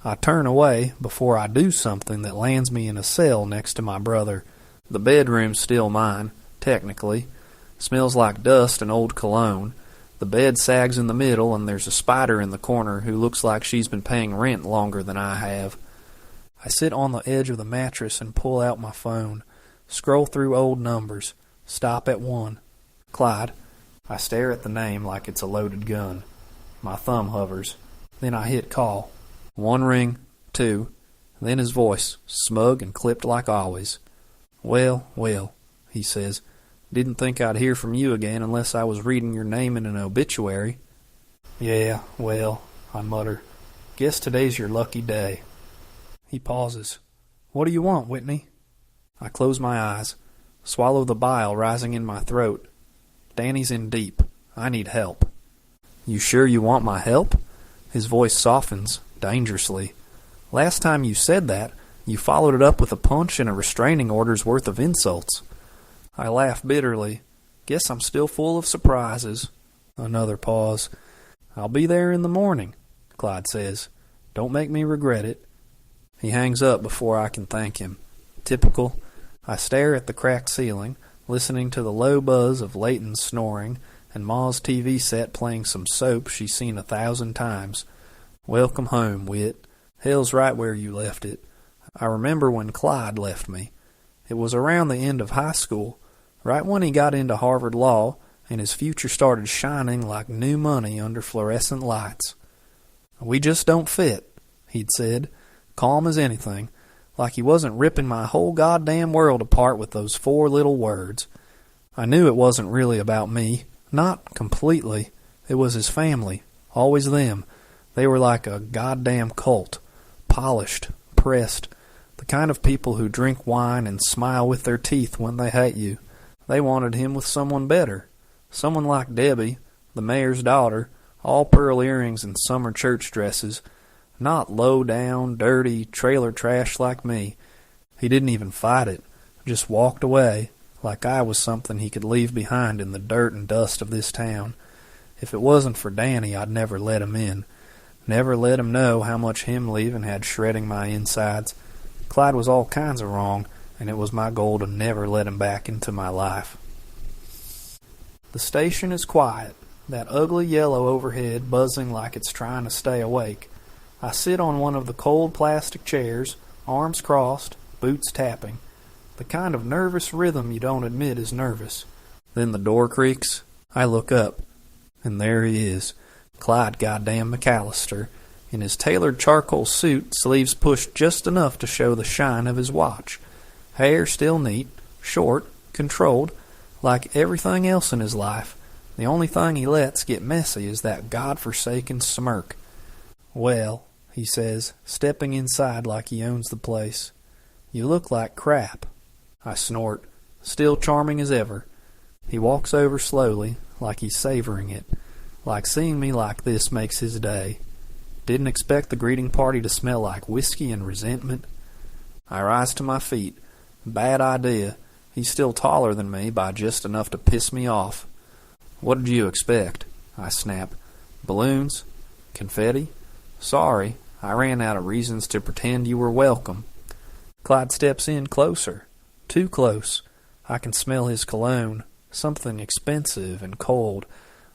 I turn away before I do something that lands me in a cell next to my brother. The bedroom's still mine, technically. Smells like dust and old cologne. The bed sags in the middle, and there's a spider in the corner who looks like she's been paying rent longer than I have. I sit on the edge of the mattress and pull out my phone, scroll through old numbers, stop at one. Clyde. I stare at the name like it's a loaded gun. My thumb hovers. Then I hit call. 1 ring, 2. Then his voice, smug and clipped like always. Well, he says. Didn't think I'd hear from you again unless I was reading your name in an obituary. Yeah, well, I mutter. Guess today's your lucky day. He pauses. What do you want, Whitney? I close my eyes, swallow the bile rising in my throat. Danny's in deep. I need help. You sure you want my help? His voice softens, dangerously. Last time you said that, you followed it up with a punch and a restraining order's worth of insults. I laugh bitterly. Guess I'm still full of surprises. Another pause. I'll be there in the morning, Clyde says. Don't make me regret it. He hangs up before I can thank him. Typical. I stare at the cracked ceiling, listening to the low buzz of Leighton's snoring and Ma's TV set playing some soap she's seen 1,000 times. Welcome home, Whit. Hell's right where you left it. I remember when Clyde left me. It was around the end of high school, right when he got into Harvard Law, and his future started shining like new money under fluorescent lights. We just don't fit, he'd said, calm as anything, like he wasn't ripping my whole goddamn world apart with those 4 little words. I knew it wasn't really about me. Not completely. It was his family. Always them. They were like a goddamn cult. Polished. Pressed. The kind of people who drink wine and smile with their teeth when they hate you. They wanted him with someone better. Someone like Debbie, the mayor's daughter, all pearl earrings and summer church dresses. Not low-down, dirty, trailer trash like me. He didn't even fight it. Just walked away, like I was something he could leave behind in the dirt and dust of this town. If it wasn't for Danny, I'd never let him in. Never let him know how much him leaving had shredding my insides. Clyde was all kinds of wrong, and it was my goal to never let him back into my life. The station is quiet, that ugly yellow overhead buzzing like it's trying to stay awake. I sit on one of the cold plastic chairs, arms crossed, boots tapping. The kind of nervous rhythm you don't admit is nervous. Then the door creaks. I look up, and there he is, Clyde goddamn McAllister, in his tailored charcoal suit, sleeves pushed just enough to show the shine of his watch. Hair still neat, short, controlled, like everything else in his life. The only thing he lets get messy is that godforsaken smirk. Well, he says, stepping inside like he owns the place. You look like crap. I snort, still charming as ever. He walks over slowly, like he's savoring it, like seeing me like this makes his day. Didn't expect the greeting party to smell like whiskey and resentment. I rise to my feet. Bad idea. He's still taller than me by just enough to piss me off. What did you expect? I snap. Balloons? Confetti? Sorry, I ran out of reasons to pretend you were welcome. Clyde steps in closer. Too close. I can smell his cologne. Something expensive and cold,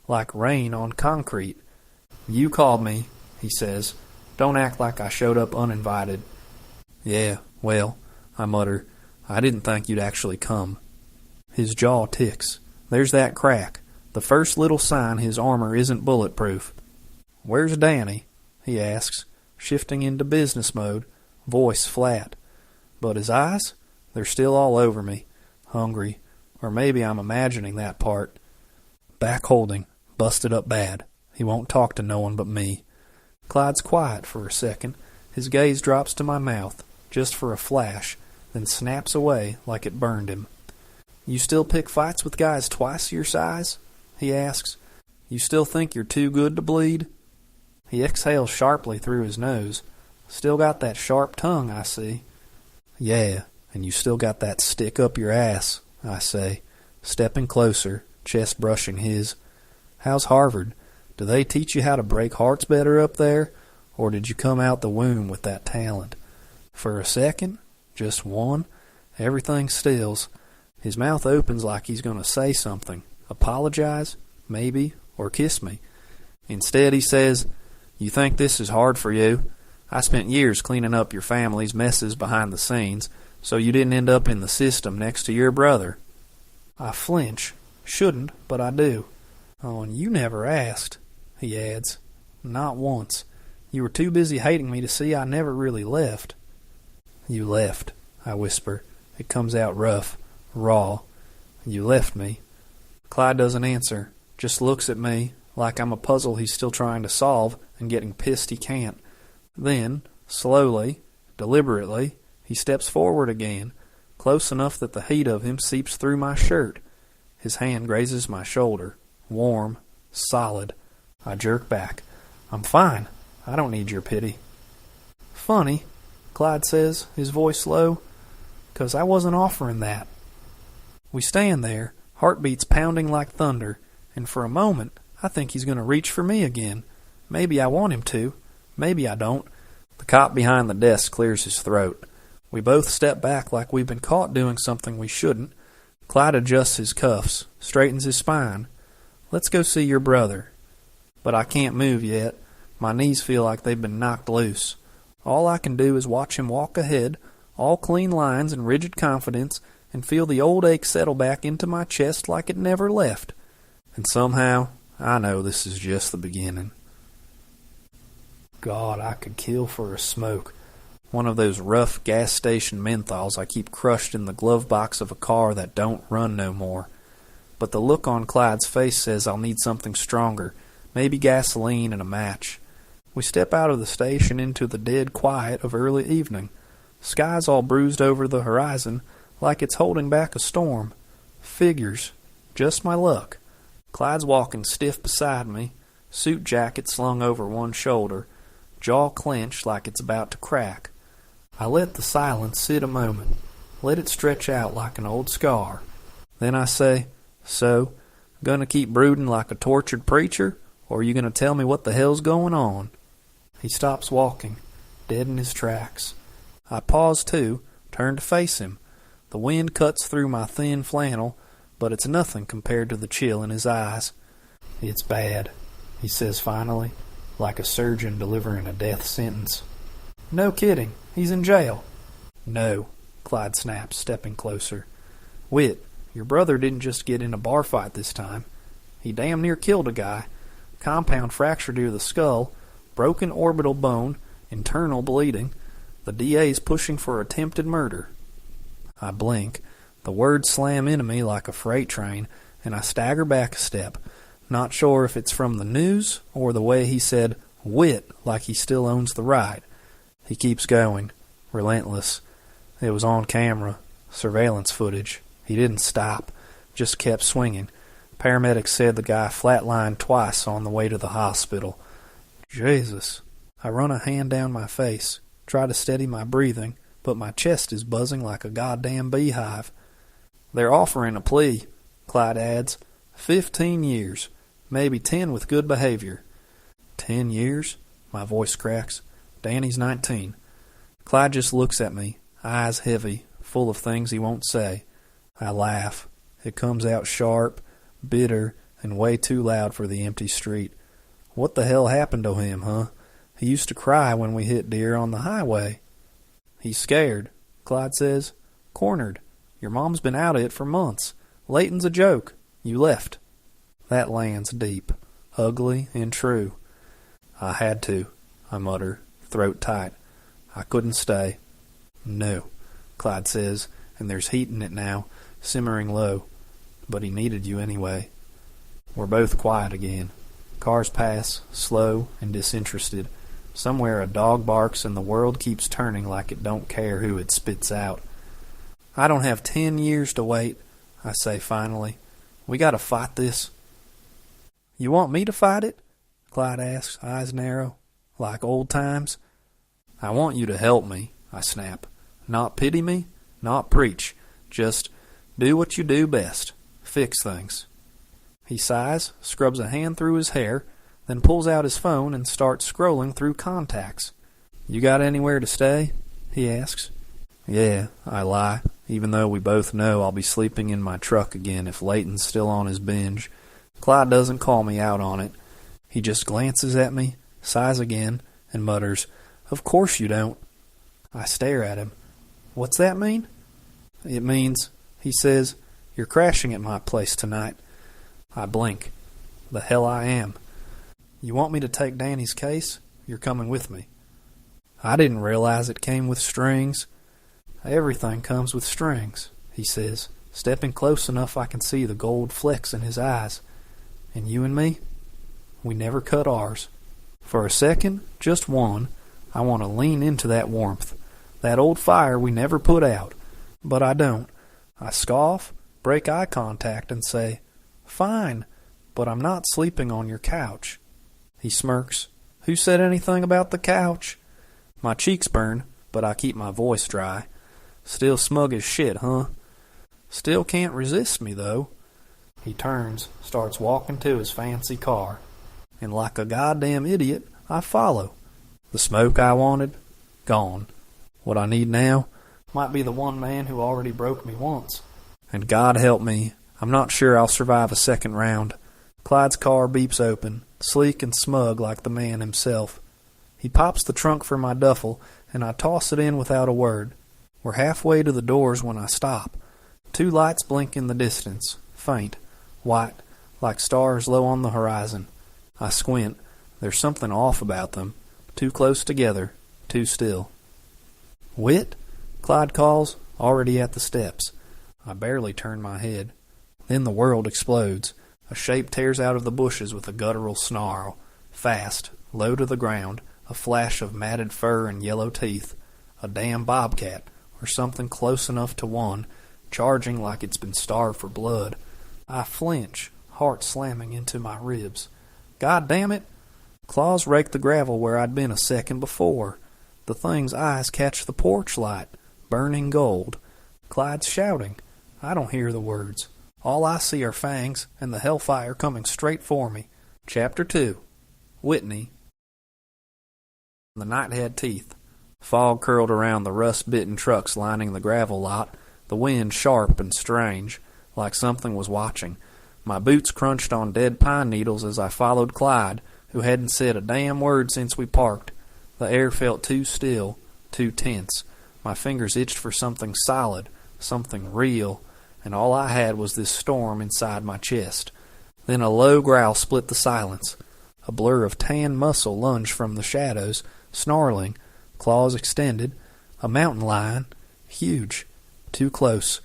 like rain on concrete. You called me, he says. Don't act like I showed up uninvited. Yeah, well, I mutter. I didn't think you'd actually come. His jaw ticks. There's that crack. The first little sign his armor isn't bulletproof. Where's Danny? He asks, shifting into business mode, voice flat. But his eyes? They're still all over me. Hungry. Or maybe I'm imagining that part. Back holding. Busted up bad. He won't talk to no one but me. Clyde's quiet for a second. His gaze drops to my mouth, just for a flash, then snaps away like it burned him. You still pick fights with guys twice your size? He asks. You still think you're too good to bleed? He exhales sharply through his nose. Still got that sharp tongue, I see. Yeah, and you still got that stick up your ass, I say, stepping closer, chest brushing his. How's Harvard? Do they teach you how to break hearts better up there? Or did you come out the womb with that talent? For a second, just one, everything stills. His mouth opens like he's going to say something. Apologize? Maybe. or kiss me. Instead, he says, "You think this is hard for you? I spent years cleaning up your family's messes behind the scenes, so you didn't end up in the system next to your brother." I flinch. Shouldn't, but I do. "Oh, and you never asked," he adds. "Not once. You were too busy hating me to see I never really left." "You left," I whisper. It comes out rough, raw. "You left me." Clyde doesn't answer, just looks at me like I'm a puzzle he's still trying to solve and getting pissed he can't. Then, slowly, deliberately, he steps forward again, close enough that the heat of him seeps through my shirt. His hand grazes my shoulder, warm, solid. I jerk back. "I'm fine. I don't need your pity." "Funny," Clyde says, his voice low, "'cause I wasn't offering that." We stand there, heartbeats pounding like thunder, and for a moment I think he's going to reach for me again. Maybe I want him to. Maybe I don't. The cop behind the desk clears his throat. We both step back like we've been caught doing something we shouldn't. Clyde adjusts his cuffs, straightens his spine. "Let's go see your brother." But I can't move yet. My knees feel like they've been knocked loose. All I can do is watch him walk ahead, all clean lines and rigid confidence, and feel the old ache settle back into my chest like it never left. And somehow, I know this is just the beginning. God, I could kill for a smoke. One of those rough gas station menthols I keep crushed in the glove box of a car that don't run no more. But the look on Clyde's face says I'll need something stronger, maybe gasoline and a match. We step out of the station into the dead quiet of early evening. Sky's all bruised over the horizon, like it's holding back a storm. Figures. Just my luck. Clyde's walking stiff beside me, suit jacket slung over one shoulder, jaw clenched like it's about to crack. I let the silence sit a moment, let it stretch out like an old scar. Then I say, "So, gonna keep brooding like a tortured preacher, or are you gonna tell me what the hell's going on?" He stops walking, dead in his tracks. I pause too, turn to face him. The wind cuts through my thin flannel, but it's nothing compared to the chill in his eyes. "It's bad," he says finally, like a surgeon delivering a death sentence. "No kidding. He's in jail." "No," Clyde snaps, stepping closer. "Whit, your brother didn't just get in a bar fight this time. He damn near killed a guy. Compound fracture to the skull, broken orbital bone, internal bleeding. The DA's pushing for attempted murder." I blink. The words slam into me like a freight train, and I stagger back a step, not sure if it's from the news or the way he said "Whit" like he still owns the right. He keeps going, relentless. It was on camera, surveillance footage. He didn't stop, just kept swinging. Paramedics said the guy flatlined twice on the way to the hospital. Jesus. I run a hand down my face, try to steady my breathing, but my chest is buzzing like a goddamn beehive. "They're offering a plea," Clyde adds. 15 years, maybe 10 with good behavior. 10 years? My voice cracks. Danny's 19. Clyde just looks at me, eyes heavy, full of things he won't say. I laugh. It comes out sharp, bitter, and way too loud for the empty street. "What the hell happened to him, huh? He used to cry when we hit deer on the highway." "He's scared," Clyde says. "Cornered. Your mom's been out of it for months. Leighton's a joke. You left." That lands deep, ugly, and true. "I had to," I mutter, throat tight. "I couldn't stay." "No," Clyde says, and there's heat in it now, simmering low. "But he needed you anyway." We're both quiet again. Cars pass, slow and disinterested. Somewhere a dog barks and the world keeps turning like it don't care who it spits out. "I don't have 10 years to wait," I say finally. "We gotta fight this." "You want me to fight it?" Clyde asks, eyes narrow. "Like old times?" "I want you to help me," I snap. "Not pity me, not preach. Just do what you do best. Fix things." He sighs, scrubs a hand through his hair, then pulls out his phone and starts scrolling through contacts. "You got anywhere to stay?" he asks. "Yeah," I lie, even though we both know I'll be sleeping in my truck again if Leighton's still on his binge. Clyde doesn't call me out on it. He just glances at me, sighs again, and mutters, "Of course you don't." I stare at him. "What's that mean?" "It means," he says, "you're crashing at my place tonight." I blink. The hell I am. "You want me to take Danny's case? You're coming with me." "I didn't realize it came with strings." "Everything comes with strings," he says, stepping close enough I can see the gold flecks in his eyes. "And you and me? We never cut ours. For a second, just one, I want to lean into that warmth, that old fire we never put out. But I don't. I scoff, break eye contact, and say, 'Fine, but I'm not sleeping on your couch.' He smirks. "Who said anything about the couch?" My cheeks burn, but I keep my voice dry. "Still smug as shit, huh?" "Still can't resist me, though." He turns, starts walking to his fancy car, and like a goddamn idiot, I follow. The smoke I wanted, gone. What I need now might be the one man who already broke me once. And God help me, I'm not sure I'll survive a second round. Clyde's car beeps open, sleek and smug like the man himself. He pops the trunk for my duffel, and I toss it in without a word. We're halfway to the doors when I stop. 2 lights blink in the distance, faint, white, like stars low on the horizon. I squint. There's something off about them. Too close together, too still. "Whit?" Clyde calls, already at the steps. I barely turn my head. Then the world explodes. A shape tears out of the bushes with a guttural snarl. Fast, low to the ground, a flash of matted fur and yellow teeth. A damn bobcat, or something close enough to one, charging like it's been starved for blood. I flinch, heart slamming into my ribs. God damn it! Claws rake the gravel where I'd been a second before. The thing's eyes catch the porch light, burning gold. Clyde's shouting. I don't hear the words. All I see are fangs and the hellfire coming straight for me. Chapter 2. Whitney. The night had teeth. Fog curled around the rust-bitten trucks lining the gravel lot, the wind sharp and strange, like something was watching. My boots crunched on dead pine needles as I followed Clyde, who hadn't said a damn word since we parked. The air felt too still, too tense. My fingers itched for something solid, something real, and all I had was this storm inside my chest. Then a low growl split the silence. A blur of tan muscle lunged from the shadows, snarling, claws extended. A mountain lion, huge, too close.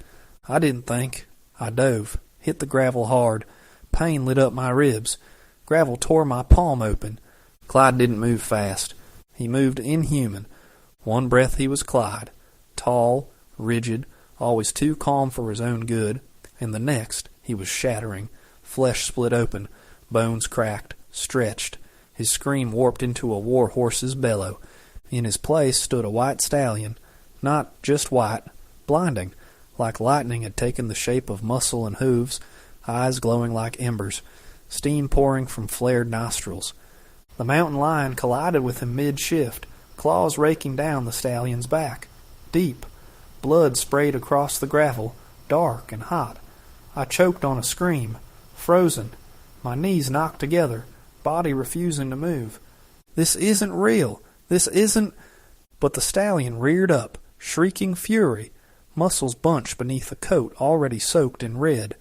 I didn't think. I dove, hit the gravel hard. Pain lit up my ribs. Gravel tore my palm open. Clyde didn't move fast. He moved inhuman. One breath he was Clyde, tall, rigid, always too calm for his own good, and the next he was shattering, flesh split open, bones cracked, stretched. His scream warped into a war horse's bellow. In his place stood a white stallion, not just white, blinding, like lightning had taken the shape of muscle and hooves, eyes glowing like embers, steam pouring from flared nostrils. The mountain lion collided with him mid-shift, claws raking down the stallion's back. Deep. Blood sprayed across the gravel, dark and hot. I choked on a scream, frozen, my knees knocked together, body refusing to move. This isn't real. This isn't... But the stallion reared up, shrieking fury, muscles bunched beneath a coat already soaked in red.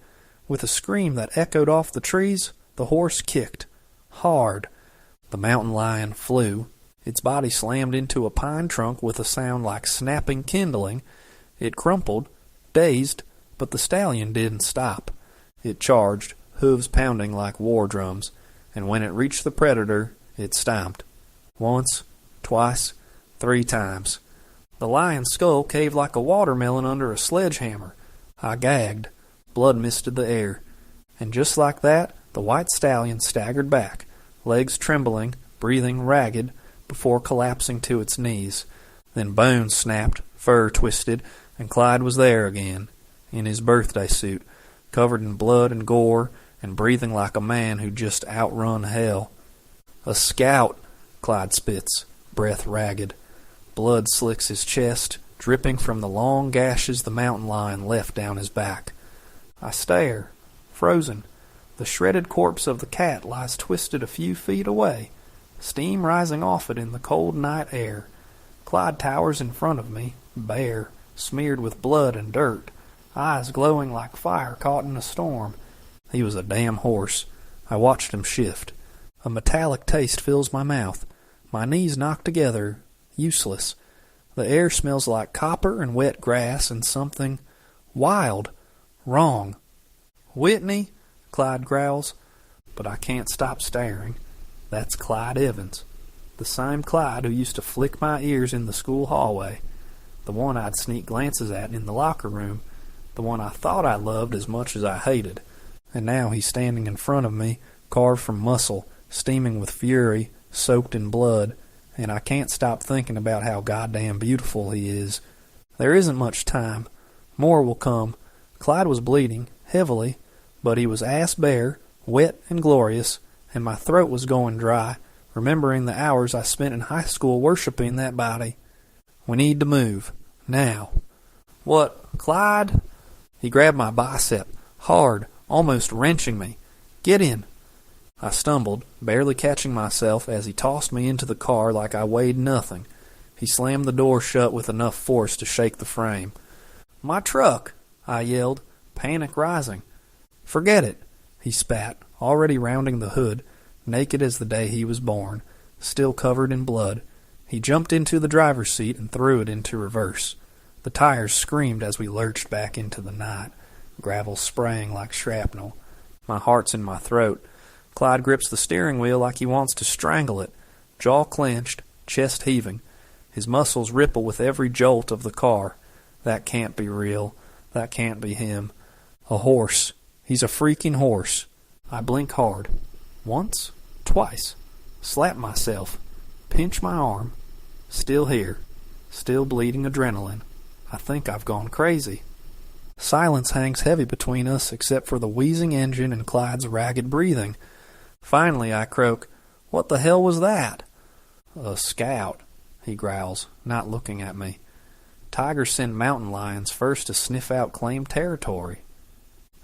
With a scream that echoed off the trees, the horse kicked. Hard. The mountain lion flew. Its body slammed into a pine trunk with a sound like snapping kindling. It crumpled, dazed, but the stallion didn't stop. It charged, hooves pounding like war drums, and when it reached the predator, it stomped. Once, twice, 3 times. The lion's skull caved like a watermelon under a sledgehammer. I gagged. Blood misted the air. And just like that, the white stallion staggered back, legs trembling, breathing ragged, before collapsing to its knees. Then bones snapped, fur twisted, and Clyde was there again, in his birthday suit, covered in blood and gore, and breathing like a man who'd just outrun hell. "A scout," Clyde spits, breath ragged. Blood slicks his chest, dripping from the long gashes the mountain lion left down his back. I stare, frozen. The shredded corpse of the cat lies twisted a few feet away, steam rising off it in the cold night air. Clyde towers in front of me, bare, smeared with blood and dirt, eyes glowing like fire caught in a storm. He was a damn horse. I watched him shift. A metallic taste fills my mouth. My knees knock together, useless. The air smells like copper and wet grass and something wild, wrong. "Whitney," Clyde growls, but I can't stop staring. That's Clyde Evans. The same Clyde who used to flick my ears in the school hallway. The one I'd sneak glances at in the locker room. The one I thought I loved as much as I hated. And now he's standing in front of me, carved from muscle, steaming with fury, soaked in blood, and I can't stop thinking about how goddamn beautiful he is. There isn't much time. More will come. Clyde was bleeding, heavily, but he was ass bare, wet and glorious, and my throat was going dry, remembering the hours I spent in high school worshiping that body. We need to move. Now. "What, Clyde?" He grabbed my bicep, hard, almost wrenching me. "Get in." I stumbled, barely catching myself as he tossed me into the car like I weighed nothing. He slammed the door shut with enough force to shake the frame. "My truck!" I yelled, panic rising. "Forget it," he spat, already rounding the hood, naked as the day he was born, still covered in blood. He jumped into the driver's seat and threw it into reverse. The tires screamed as we lurched back into the night, gravel spraying like shrapnel. My heart's in my throat. Clyde grips the steering wheel like he wants to strangle it, jaw clenched, chest heaving. His muscles ripple with every jolt of the car. That can't be real. That can't be him. A horse. He's a freaking horse. I blink hard. Once, twice. Slap myself. Pinch my arm. Still here. Still bleeding adrenaline. I think I've gone crazy. Silence hangs heavy between us except for the wheezing engine and Clyde's ragged breathing. Finally I croak, "What the hell was that?" "A scout," he growls, not looking at me. Tigers send mountain lions first to sniff out claimed territory.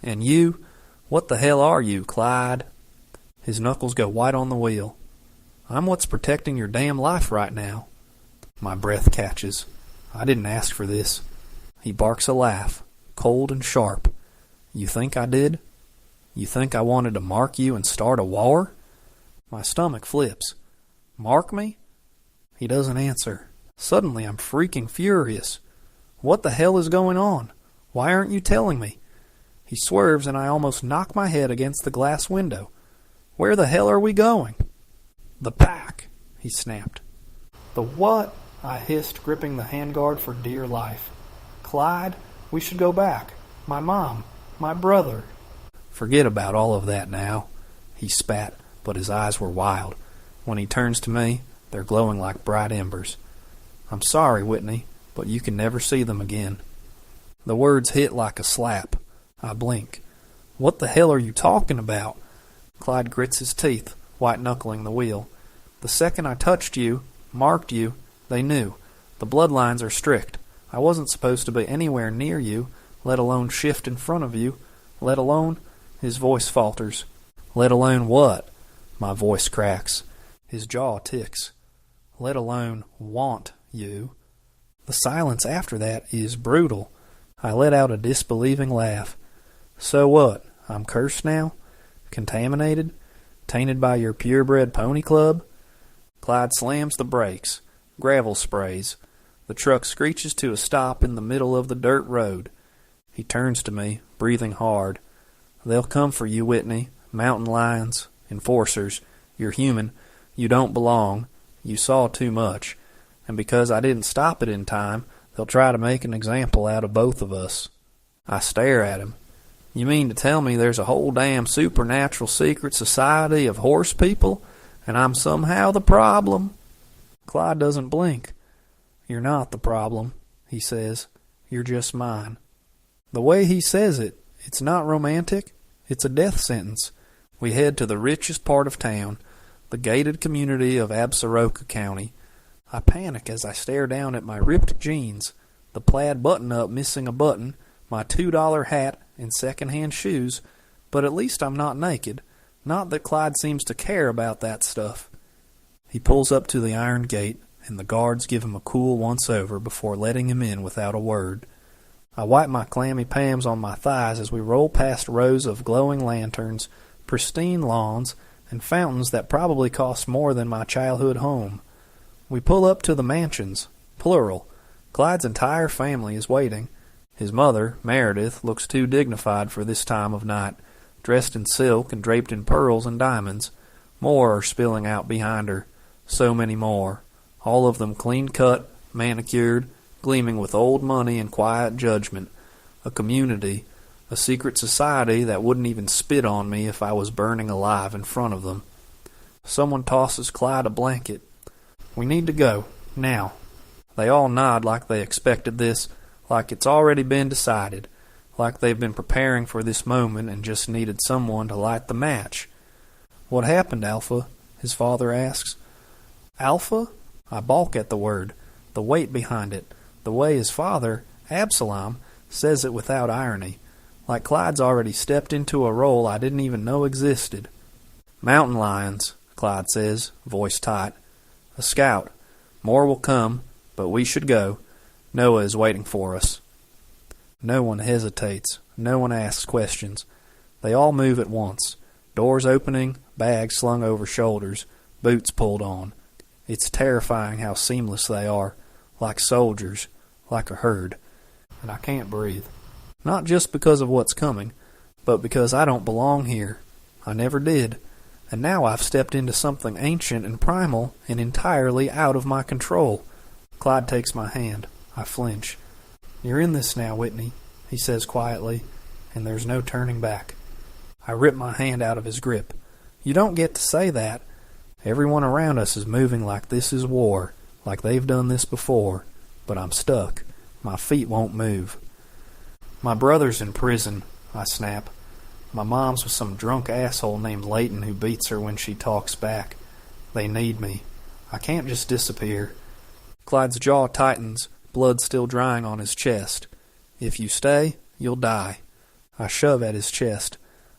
"And you? What the hell are you, Clyde?" His knuckles go white on the wheel. "I'm what's protecting your damn life right now." My breath catches. I didn't ask for this. He barks a laugh, cold and sharp. "You think I did? You think I wanted to mark you and start a war?" My stomach flips. "Mark me?" He doesn't answer. Suddenly I'm freaking furious. What the hell is going on? Why aren't you telling me? He swerves and I almost knock my head against the glass window. "Where the hell are we going?" "The pack," he snapped. "The what?" I hissed, gripping the handguard for dear life. "Clyde, we should go back. My mom, my brother." "Forget about all of that now." He spat, but his eyes were wild. When he turns to me, they're glowing like bright embers. "I'm sorry, Whitney, but you can never see them again." The words hit like a slap. I blink. "What the hell are you talking about?" Clyde grits his teeth, white-knuckling the wheel. "The second I touched you, marked you, they knew. The bloodlines are strict. I wasn't supposed to be anywhere near you, let alone shift in front of you, let alone—" His voice falters. "Let alone what?" My voice cracks. His jaw ticks. "Let alone want you." The silence after that is brutal. I let out a disbelieving laugh. "So what? I'm cursed now? Contaminated? Tainted by your purebred pony club?" Clyde slams the brakes. Gravel sprays. The truck screeches to a stop in the middle of the dirt road. He turns to me, breathing hard. "They'll come for you, Whitney. Mountain lions. Enforcers. You're human. You don't belong. You saw too much. And because I didn't stop it in time, they'll try to make an example out of both of us." I stare at him. "You mean to tell me there's a whole damn supernatural secret society of horse people, and I'm somehow the problem?" Clyde doesn't blink. "You're not the problem," he says. "You're just mine." The way he says it, it's not romantic. It's a death sentence. We head to the richest part of town, the gated community of Absaroka County. I panic as I stare down at my ripped jeans, the plaid button-up missing a button, my $2 hat and second-hand shoes, But at least I'm not naked. Not that Clyde seems to care about that stuff. He pulls up to the iron gate, and the guards give him a cool once-over before letting him in without a word. I wipe my clammy palms on my thighs as we roll past rows of glowing lanterns, pristine lawns, and fountains that probably cost more than my childhood home. We pull up to the mansions, plural. Clyde's entire family is waiting. His mother, Meredith, looks too dignified for this time of night, dressed in silk and draped in pearls and diamonds. More are spilling out behind her. So many more. All of them clean-cut, manicured, gleaming with old money and quiet judgment. A community, a secret society that wouldn't even spit on me if I was burning alive in front of them. Someone tosses Clyde a blanket. We need to go, now. They all nod like they expected this, like it's already been decided, like they've been preparing for this moment and just needed someone to light the match. What happened, Alpha? His father asks. Alpha? I balk at the word, the weight behind it, the way his father, Absalom, says it without irony, like Clyde's already stepped into a role I didn't even know existed. Mountain lions, Clyde says, voice tight. A scout. More will come, but we should go. Noah is waiting for us. No one hesitates. No one asks questions. They all move at once. Doors opening, bags slung over shoulders, boots pulled on. It's terrifying how seamless they are, like soldiers, like a herd. And I can't breathe. Not just because of what's coming, but because I don't belong here. I never did. And now I've stepped into something ancient and primal and entirely out of my control. Clyde takes my hand. I flinch. You're in this now, Whitney, he says quietly, and there's no turning back. I rip my hand out of his grip. You don't get to say that. Everyone around us is moving like this is war, like they've done this before, but I'm stuck. My feet won't move. My brother's in prison, I snap. My mom's with some drunk asshole named Leighton who beats her when she talks back. They need me. I can't just disappear. Clyde's jaw tightens, blood still drying on his chest. If you stay, you'll die. I shove at his chest.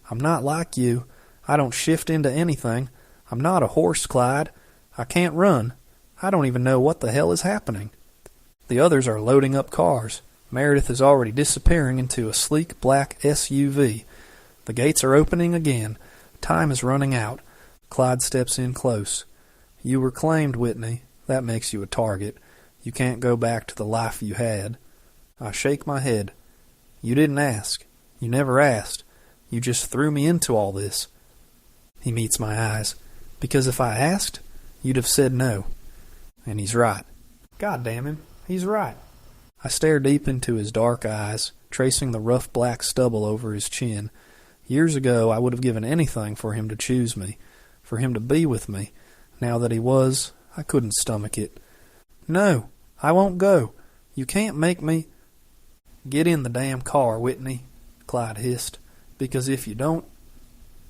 I'm not like you. I don't shift into anything. I'm not a horse, Clyde. I can't run. I don't even know what the hell is happening. The others are loading up cars. Meredith is already disappearing into a sleek black SUV. The gates are opening again. Time is running out. Clyde steps in close. You were claimed, Whitney. That makes you a target. You can't go back to the life you had. I shake my head. You didn't ask. You never asked. You just threw me into all this. He meets my eyes. Because if I asked, you'd have said no. And he's right. God damn him, he's right. I stare deep into his dark eyes, tracing the rough black stubble over his chin. Years ago, I would have given anything for him to choose me, for him to be with me. Now that he was, I couldn't stomach it. No, I won't go. You can't make me. Get in the damn car, Whitney, Clyde hissed, because if you don't...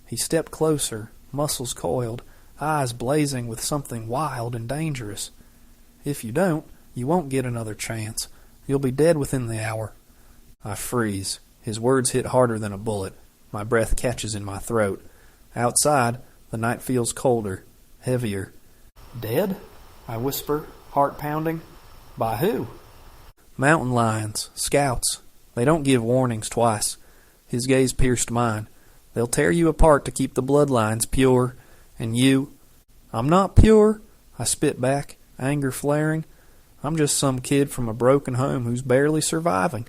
He stepped closer, muscles coiled, eyes blazing with something wild and dangerous. If you don't, you won't get another chance. You'll be dead within the hour. I freeze. His words hit harder than a bullet. My breath catches in my throat. Outside, the night feels colder, heavier. Dead? I whisper, heart pounding. By who? Mountain lions, scouts. They don't give warnings twice. His gaze pierced mine. They'll tear you apart to keep the bloodlines pure. And you... I'm not pure, I spit back, anger flaring. I'm just some kid from a broken home who's barely surviving.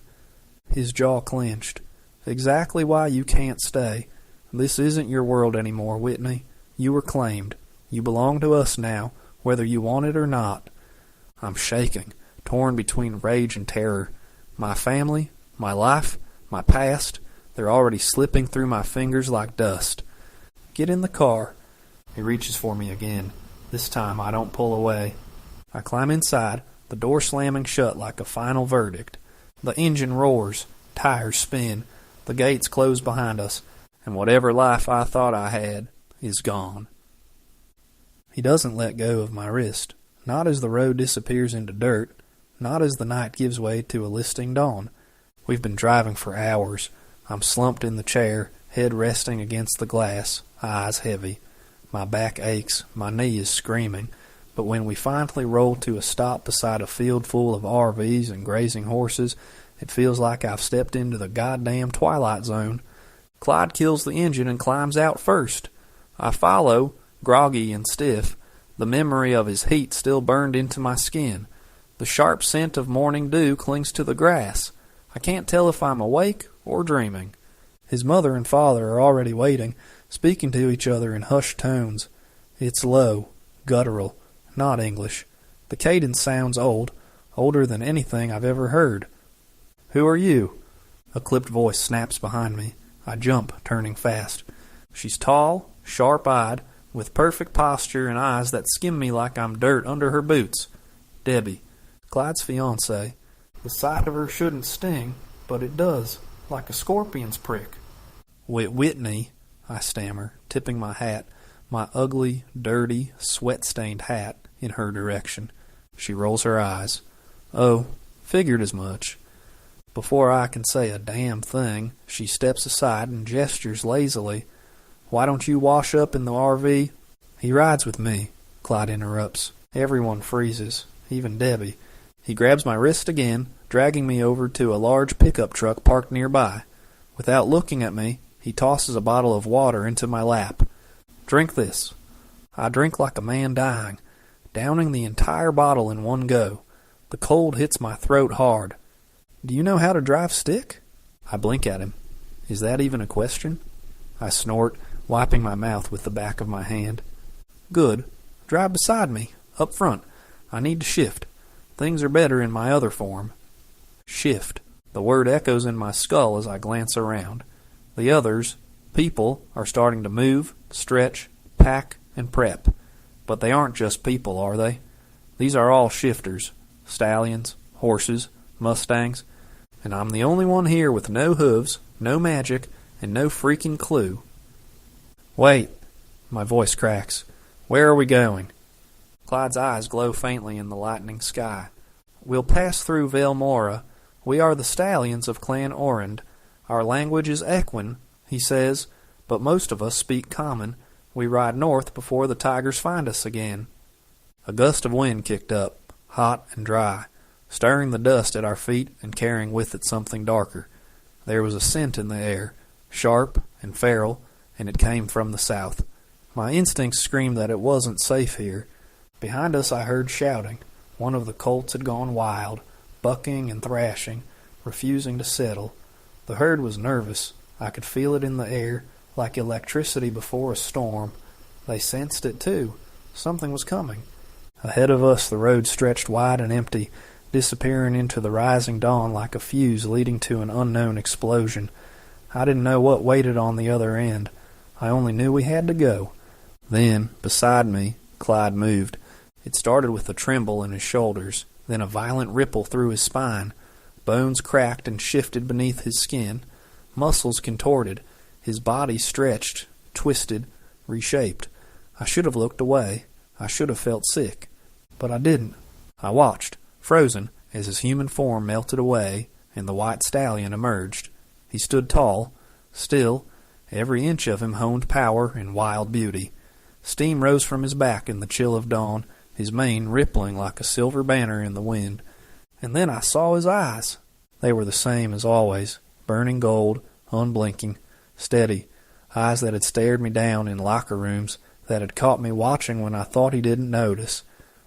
His jaw clenched. Exactly why you can't stay. This isn't your world anymore, Whitney. You were claimed. You belong to us now, whether you want it or not. I'm shaking, torn between rage and terror. My family, my life, my past, they're already slipping through my fingers like dust. Get in the car. He reaches for me again. This time I don't pull away. I climb inside, the door slamming shut like a final verdict. The engine roars, tires spin, the gates close behind us, and whatever life I thought I had is gone. He doesn't let go of my wrist, not as the road disappears into dirt, not as the night gives way to a listing dawn. We've been driving for hours. I'm slumped in the chair, head resting against the glass, eyes heavy. My back aches, my knee is screaming, but when we finally roll to a stop beside a field full of RVs and grazing horses, it feels like I've stepped into the goddamn Twilight Zone. Clyde kills the engine and climbs out first. I follow, groggy and stiff, the memory of his heat still burned into my skin. The sharp scent of morning dew clings to the grass. I can't tell if I'm awake or dreaming. His mother and father are already waiting, speaking to each other in hushed tones. It's low, guttural, not English. The cadence sounds old, older than anything I've ever heard. "Who are you?" A clipped voice snaps behind me. I jump, turning fast. She's tall, sharp-eyed, with perfect posture and eyes that skim me like I'm dirt under her boots. Debbie, Clyde's fiancée. The sight of her shouldn't sting, but it does, like a scorpion's prick. Whitney, I stammer, tipping my hat, my ugly, dirty, sweat-stained hat, in her direction. She rolls her eyes. Oh, figured as much. Before I can say a damn thing, she steps aside and gestures lazily. "Why don't you wash up in the RV?" "He rides with me," Clyde interrupts. Everyone freezes, even Debbie. He grabs my wrist again, dragging me over to a large pickup truck parked nearby. Without looking at me, he tosses a bottle of water into my lap. "Drink this." I drink like a man dying, downing the entire bottle in one go. The cold hits my throat hard. "Do you know how to drive stick?" I blink at him. Is that even a question? I snort, wiping my mouth with the back of my hand. "Good. Drive beside me, up front. I need to shift. Things are better in my other form." Shift. The word echoes in my skull as I glance around. The others, people, are starting to move, stretch, pack, and prep. But they aren't just people, are they? These are all shifters. Stallions, horses, mustangs. And I'm the only one here with no hooves, no magic, and no freaking clue. "Wait." My voice cracks. "Where are we going?" Clyde's eyes glow faintly in the lightening sky. "We'll pass through Velmora. We are the stallions of Clan Orand. Our language is Equine," he says, "but most of us speak common. We ride north before the tigers find us again." A gust of wind kicked up, hot and dry, stirring the dust at our feet and carrying with it something darker. There was a scent in the air, sharp and feral, and it came from the south. My instincts screamed that it wasn't safe here. Behind us I heard shouting. One of the colts had gone wild, bucking and thrashing, refusing to settle. The herd was nervous. I could feel it in the air, like electricity before a storm. They sensed it too. Something was coming. Ahead of us the road stretched wide and empty, disappearing into the rising dawn like a fuse leading to an unknown explosion. I didn't know what waited on the other end. I only knew we had to go. Then, beside me, Clyde moved. It started with a tremble in his shoulders, then a violent ripple through his spine. Bones cracked and shifted beneath his skin. Muscles contorted. His body stretched, twisted, reshaped. I should have looked away. I should have felt sick. But I didn't. I watched, frozen, as his human form melted away and the white stallion emerged. He stood tall, still, every inch of him honed power and wild beauty. Steam rose from his back in the chill of dawn, his mane rippling like a silver banner in the wind. And then I saw his eyes. They were the same as always, burning gold, unblinking, steady, eyes that had stared me down in locker rooms, that had caught me watching when I thought he didn't notice,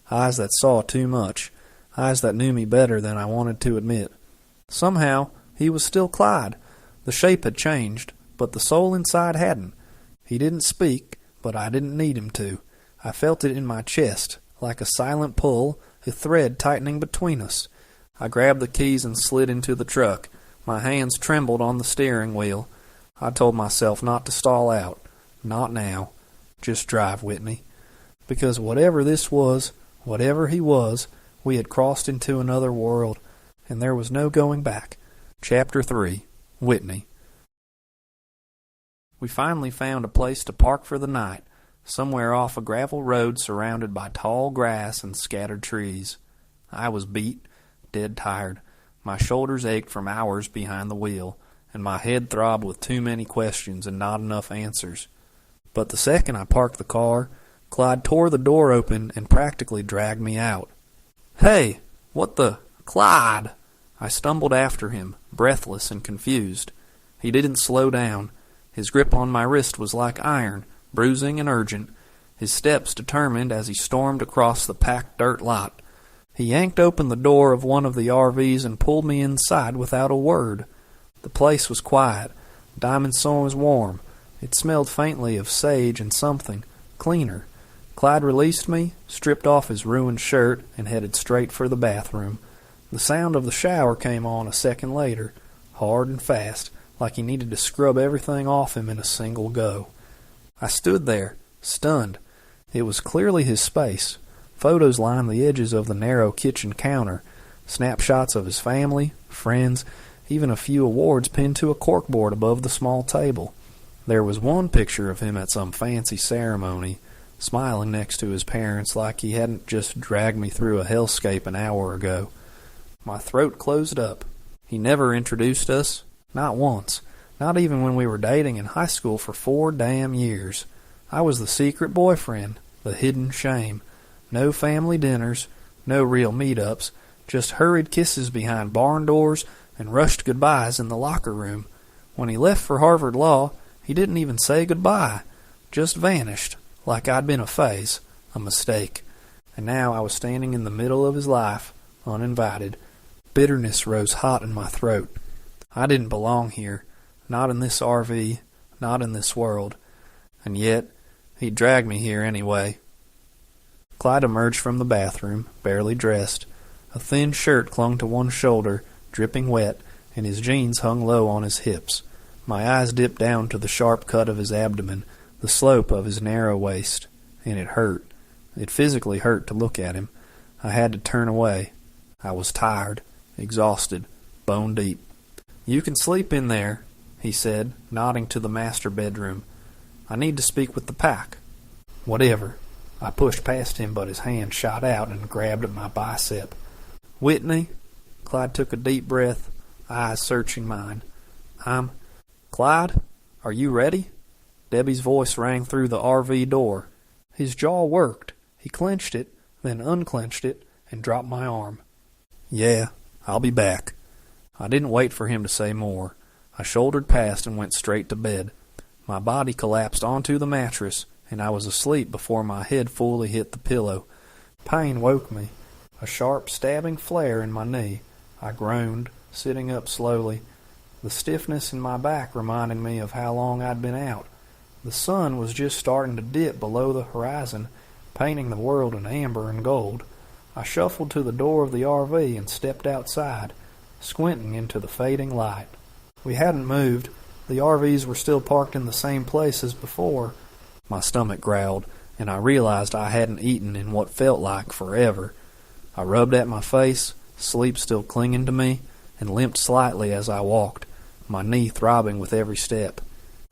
eyes that saw too much, eyes that knew me better than I wanted to admit. Somehow, he was still Clyde. The shape had changed, but the soul inside hadn't. He didn't speak, but I didn't need him to. I felt it in my chest, like a silent pull, a thread tightening between us. I grabbed the keys and slid into the truck. My hands trembled on the steering wheel. I told myself not to stall out. Not now. Just drive, Whitney. Because whatever this was, whatever he was, we had crossed into another world, and there was no going back. Chapter 3. Whitney. We finally found a place to park for the night, somewhere off a gravel road surrounded by tall grass and scattered trees. I was beat, dead tired. My shoulders ached from hours behind the wheel, and my head throbbed with too many questions and not enough answers. But the second I parked the car, Clyde tore the door open and practically dragged me out. "Hey, what the... Clyde!" I stumbled after him, breathless and confused. He didn't slow down. His grip on my wrist was like iron, bruising and urgent, his steps determined as he stormed across the packed dirt lot. He yanked open the door of one of the RVs and pulled me inside without a word. The place was quiet. Diamond Sun was warm. It smelled faintly of sage and something cleaner. Clyde released me, stripped off his ruined shirt, and headed straight for the bathroom. The sound of the shower came on a second later, hard and fast, like he needed to scrub everything off him in a single go. I stood there, stunned. It was clearly his space. Photos lined the edges of the narrow kitchen counter, snapshots of his family, friends, even a few awards pinned to a corkboard above the small table. There was one picture of him at some fancy ceremony, smiling next to his parents like he hadn't just dragged me through a hellscape an hour ago. My throat closed up. He never introduced us, not once, not even when we were dating in high school for 4 damn years. I was the secret boyfriend, the hidden shame. No family dinners, no real meetups, just hurried kisses behind barn doors and rushed goodbyes in the locker room. When he left for Harvard Law, he didn't even say goodbye, just vanished, like I'd been a phase, a mistake. And now I was standing in the middle of his life, uninvited. Bitterness rose hot in my throat. I didn't belong here, not in this RV, not in this world. And yet, he dragged me here anyway. Clyde emerged from the bathroom, barely dressed. A thin shirt clung to one shoulder, dripping wet, and his jeans hung low on his hips. My eyes dipped down to the sharp cut of his abdomen, the slope of his narrow waist, and it hurt. It physically hurt to look at him. I had to turn away. I was tired, exhausted, bone deep. "You can sleep in there," he said, nodding to the master bedroom. "I need to speak with the pack." "Whatever." I pushed past him, but his hand shot out and grabbed at my bicep. "Whitney?" Clyde took a deep breath, eyes searching mine. Clyde, are you ready?" Debbie's voice rang through the RV door. His jaw worked. He clenched it, then unclenched it, and dropped my arm. "Yeah, I'll be back." I didn't wait for him to say more. I shouldered past and went straight to bed. My body collapsed onto the mattress, and I was asleep before my head fully hit the pillow. Pain woke me, a sharp stabbing flare in my knee. I groaned, sitting up slowly. The stiffness in my back reminded me of how long I'd been out. The sun was just starting to dip below the horizon, painting the world in amber and gold. I shuffled to the door of the RV and stepped outside, squinting into the fading light. We hadn't moved. The RVs were still parked in the same place as before. My stomach growled, and I realized I hadn't eaten in what felt like forever. I rubbed at my face, sleep still clinging to me, and limped slightly as I walked, my knee throbbing with every step.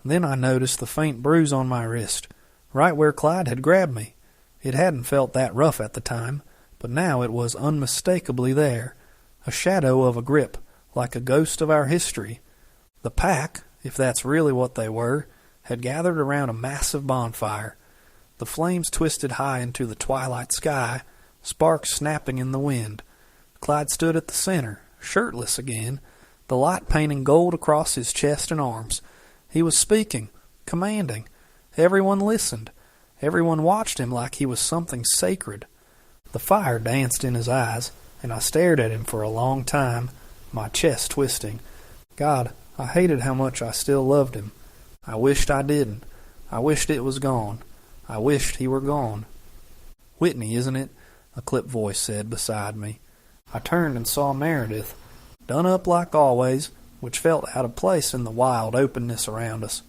Then I noticed the faint bruise on my wrist, right where Clyde had grabbed me. It hadn't felt that rough at the time, but now it was unmistakably there, a shadow of a grip, like a ghost of our history. The pack, if that's really what they were, had gathered around a massive bonfire. The flames twisted high into the twilight sky, sparks snapping in the wind. Clyde stood at the center, shirtless again, the light painting gold across his chest and arms. He was speaking, commanding. Everyone listened. Everyone watched him like he was something sacred. The fire danced in his eyes, and I stared at him for a long time, my chest twisting. God, I hated how much I still loved him. I wished I didn't. I wished it was gone. I wished he were gone. "Whitney, isn't it?" a clipped voice said beside me. I turned and saw Meredith, done up like always, which felt out of place in the wild openness around us.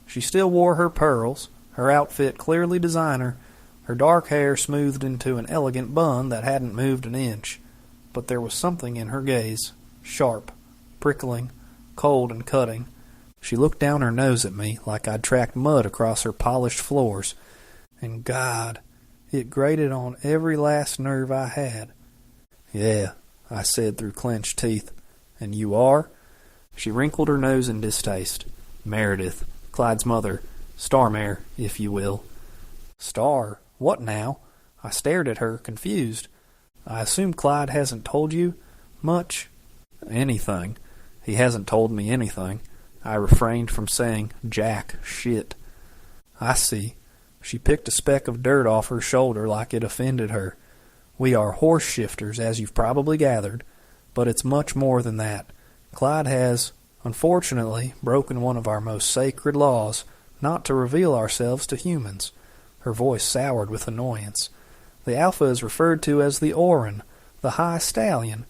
She still wore her pearls, her outfit clearly designer, her dark hair smoothed into an elegant bun that hadn't moved an inch. But there was something in her gaze, sharp, prickling, cold and cutting. She looked down her nose at me like I'd tracked mud across her polished floors. And God, it grated on every last nerve I had. "Yeah," I said through clenched teeth. "And you are?" She wrinkled her nose in distaste. Meredith, Clyde's mother, Starmare, if you will. Star? What now? I stared at her, confused. I assume Clyde hasn't told you much? Anything. He hasn't told me anything. I refrained from saying jack shit. I see. She picked a speck of dirt off her shoulder like it offended her. We are horse shifters, as you've probably gathered, but it's much more than that. Clyde has, unfortunately, broken one of our most sacred laws, not to reveal ourselves to humans. Her voice soured with annoyance. The Alpha is referred to as the Orin, the High Stallion.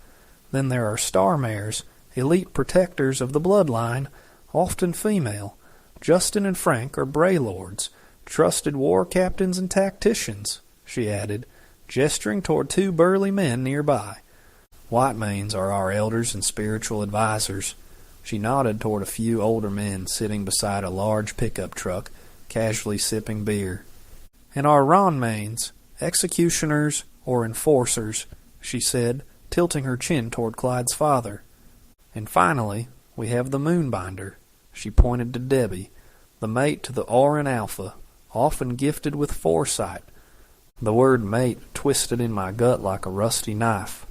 Then there are Starmares, elite protectors of the bloodline, often female. Justin and Frank are Braylords, trusted war captains and tacticians, she added, gesturing toward two burly men nearby. Whitemanes are our elders and spiritual advisors. She nodded toward a few older men sitting beside a large pickup truck, casually sipping beer. And our Ronmanes, executioners or enforcers, she said, tilting her chin toward Clyde's father. And finally, we have the Moonbinder. She pointed to Debbie, the mate to the Orin Alpha, often gifted with foresight. The word mate twisted in my gut like a rusty knife.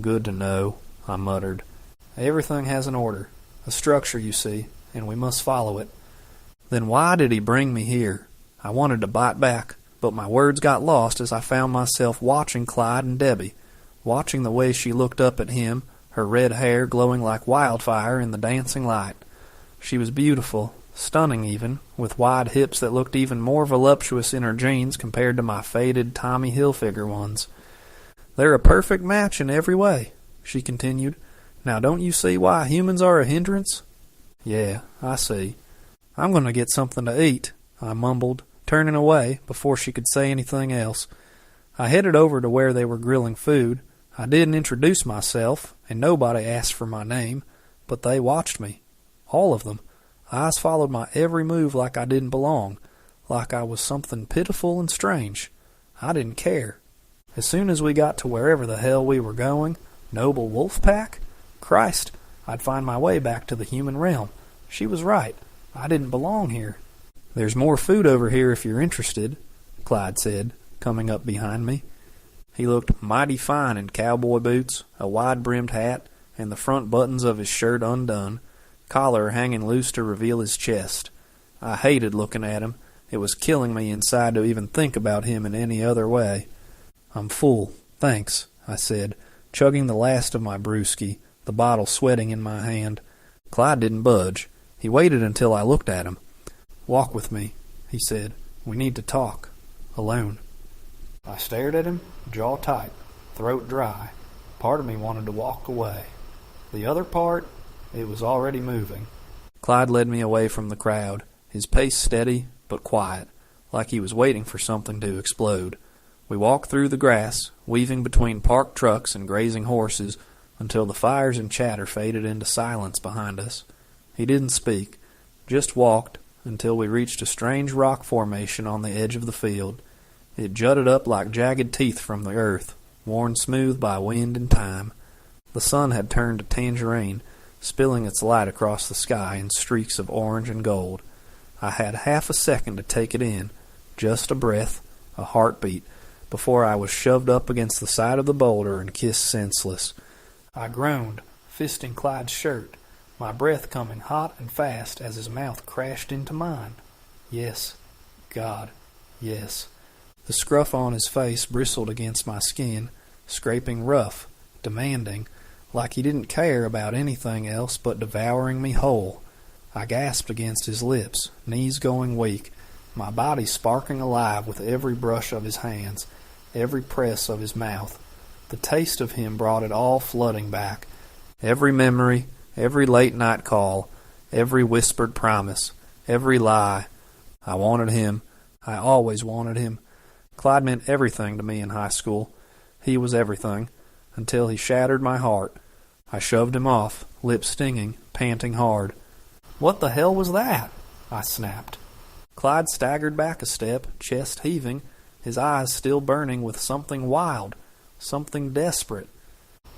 Good to know, I muttered. Everything has an order, a structure, you see, and we must follow it. Then why did he bring me here? I wanted to bite back, but my words got lost as I found myself watching Clyde and Debbie, watching the way she looked up at him, her red hair glowing like wildfire in the dancing light. She was beautiful, stunning even, with wide hips that looked even more voluptuous in her jeans compared to my faded Tommy Hilfiger ones. They're a perfect match in every way, she continued. Now don't you see why humans are a hindrance? Yeah, I see. I'm going to get something to eat, I mumbled, turning away before she could say anything else. I headed over to where they were grilling food. I didn't introduce myself, and nobody asked for my name, but they watched me. All of them. Eyes followed my every move like I didn't belong, like I was something pitiful and strange. I didn't care. As soon as we got to wherever the hell we were going, noble wolf pack? Christ, I'd find my way back to the human realm. She was right. I didn't belong here. There's more food over here if you're interested, Clyde said, coming up behind me. He looked mighty fine in cowboy boots, a wide-brimmed hat, and the front buttons of his shirt undone, collar hanging loose to reveal his chest. I hated looking at him. It was killing me inside to even think about him in any other way. I'm full, thanks, I said, chugging the last of my brewski, the bottle sweating in my hand. Clyde didn't budge. He waited until I looked at him. Walk with me, he said. We need to talk. Alone. I stared at him, jaw tight, throat dry. Part of me wanted to walk away. The other part, it was already moving. Clyde led me away from the crowd, his pace steady but quiet, like he was waiting for something to explode. We walked through the grass, weaving between parked trucks and grazing horses, until the fires and chatter faded into silence behind us. He didn't speak, just walked until we reached a strange rock formation on the edge of the field. It jutted up like jagged teeth from the earth, worn smooth by wind and time. The sun had turned to tangerine, spilling its light across the sky in streaks of orange and gold. I had half a second to take it in, just a breath, a heartbeat, before I was shoved up against the side of the boulder and kissed senseless. I groaned, fisting Clyde's shirt, my breath coming hot and fast as his mouth crashed into mine. Yes, God, yes. The scruff on his face bristled against my skin, scraping rough, demanding, like he didn't care about anything else but devouring me whole. I gasped against his lips, knees going weak, my body sparking alive with every brush of his hands, every press of his mouth. The taste of him brought it all flooding back. Every memory, every late-night call, every whispered promise, every lie. I wanted him. I always wanted him. Clyde meant everything to me in high school. He was everything, until he shattered my heart. I shoved him off, lips stinging, panting hard. What the hell was that? I snapped. Clyde staggered back a step, chest heaving, his eyes still burning with something wild, something desperate.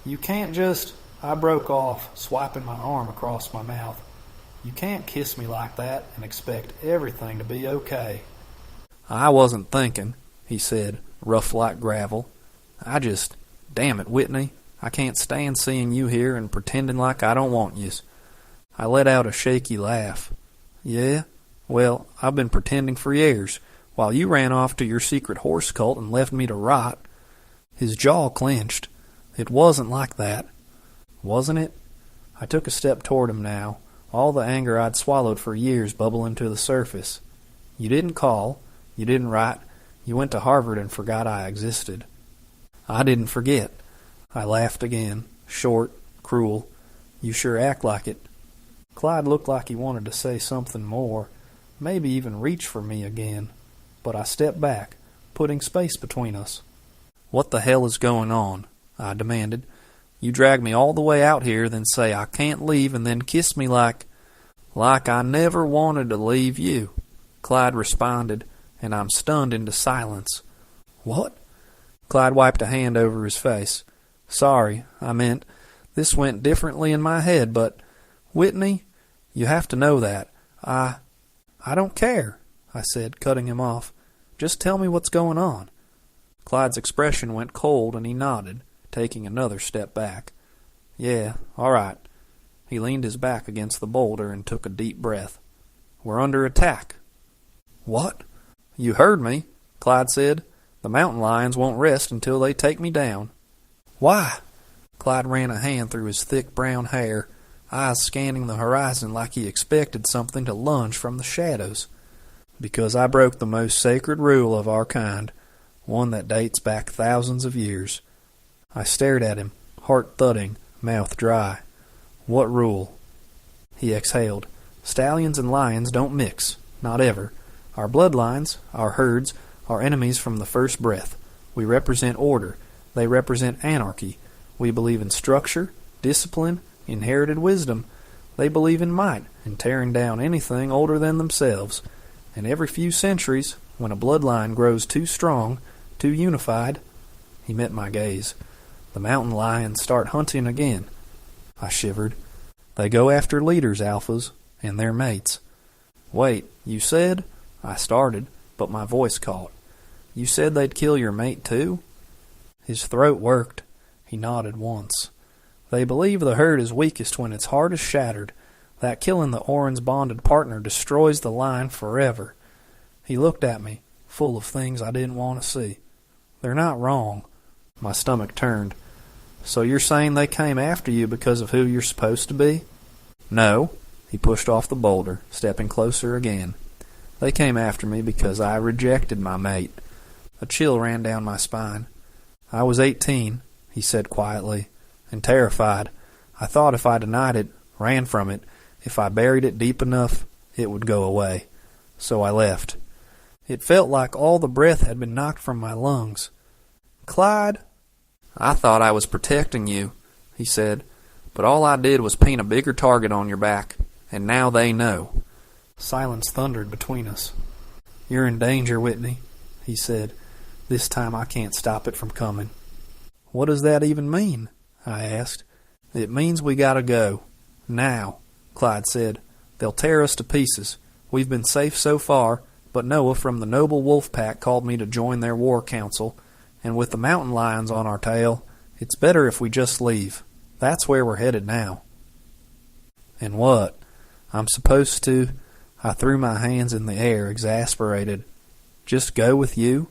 You can't just... I broke off, swiping my arm across my mouth. You can't kiss me like that and expect everything to be okay. I wasn't thinking, he said, rough like gravel. Damn it, Whitney, I can't stand seeing you here and pretending like I don't want yous. I let out a shaky laugh. Yeah? Well, I've been pretending for years, while you ran off to your secret horse cult and left me to rot. His jaw clenched. It wasn't like that. Wasn't it? I took a step toward him now, all the anger I'd swallowed for years bubbling to the surface. You didn't call. You didn't write. You went to Harvard and forgot I existed. I didn't forget. I laughed again, short, cruel. You sure act like it. Clyde looked like he wanted to say something more, maybe even reach for me again. But I stepped back, putting space between us. What the hell is going on? I demanded. You drag me all the way out here, then say I can't leave, and then kiss me like I never wanted to leave you. Clyde responded, and I'm stunned into silence. What? Clyde wiped a hand over his face. Sorry, I meant, this went differently in my head, but, Whitney, you have to know that. I don't care, I said, cutting him off. Just tell me what's going on. Clyde's expression went cold, and he nodded, taking another step back. Yeah, all right. He leaned his back against the boulder and took a deep breath. We're under attack. What? You heard me, Clyde said. The mountain lions won't rest until they take me down. Why? Clyde ran a hand through his thick brown hair, eyes scanning the horizon like he expected something to lunge from the shadows. Because I broke the most sacred rule of our kind, one that dates back thousands of years. I stared at him, heart thudding, mouth dry. What rule? He exhaled. Stallions and lions don't mix, not ever. Our bloodlines, our herds, are enemies from the first breath. We represent order. They represent anarchy. We believe in structure, discipline, inherited wisdom. They believe in might and tearing down anything older than themselves. And every few centuries, when a bloodline grows too strong, too unified, he met my gaze. The mountain lions start hunting again. I shivered. They go after leaders, alphas, and their mates. Wait, you said? I started, but my voice caught. You said they'd kill your mate too? His throat worked. He nodded once. They believe the herd is weakest when its heart is shattered. That killing the orange bonded partner destroys the line forever. He looked at me, full of things I didn't want to see. They're not wrong. My stomach turned. So you're saying they came after you because of who you're supposed to be? No. He pushed off the boulder, stepping closer again. They came after me because I rejected my mate. A chill ran down my spine. I was 18, he said quietly, and terrified. I thought if I denied it, ran from it, if I buried it deep enough, it would go away. So I left. It felt like all the breath had been knocked from my lungs. Clyde, I thought I was protecting you, he said, but all I did was paint a bigger target on your back, and now they know. Silence thundered between us. You're in danger, Whitney, he said. This time I can't stop it from coming. What does that even mean? I asked. It means we gotta go. Now, Clyde said. They'll tear us to pieces. We've been safe so far, but Noah from the Noble Wolf Pack called me to join their war council, and with the mountain lions on our tail, it's better if we just leave. That's where we're headed now. And what? I'm supposed to... I threw my hands in the air, exasperated. Just go with you?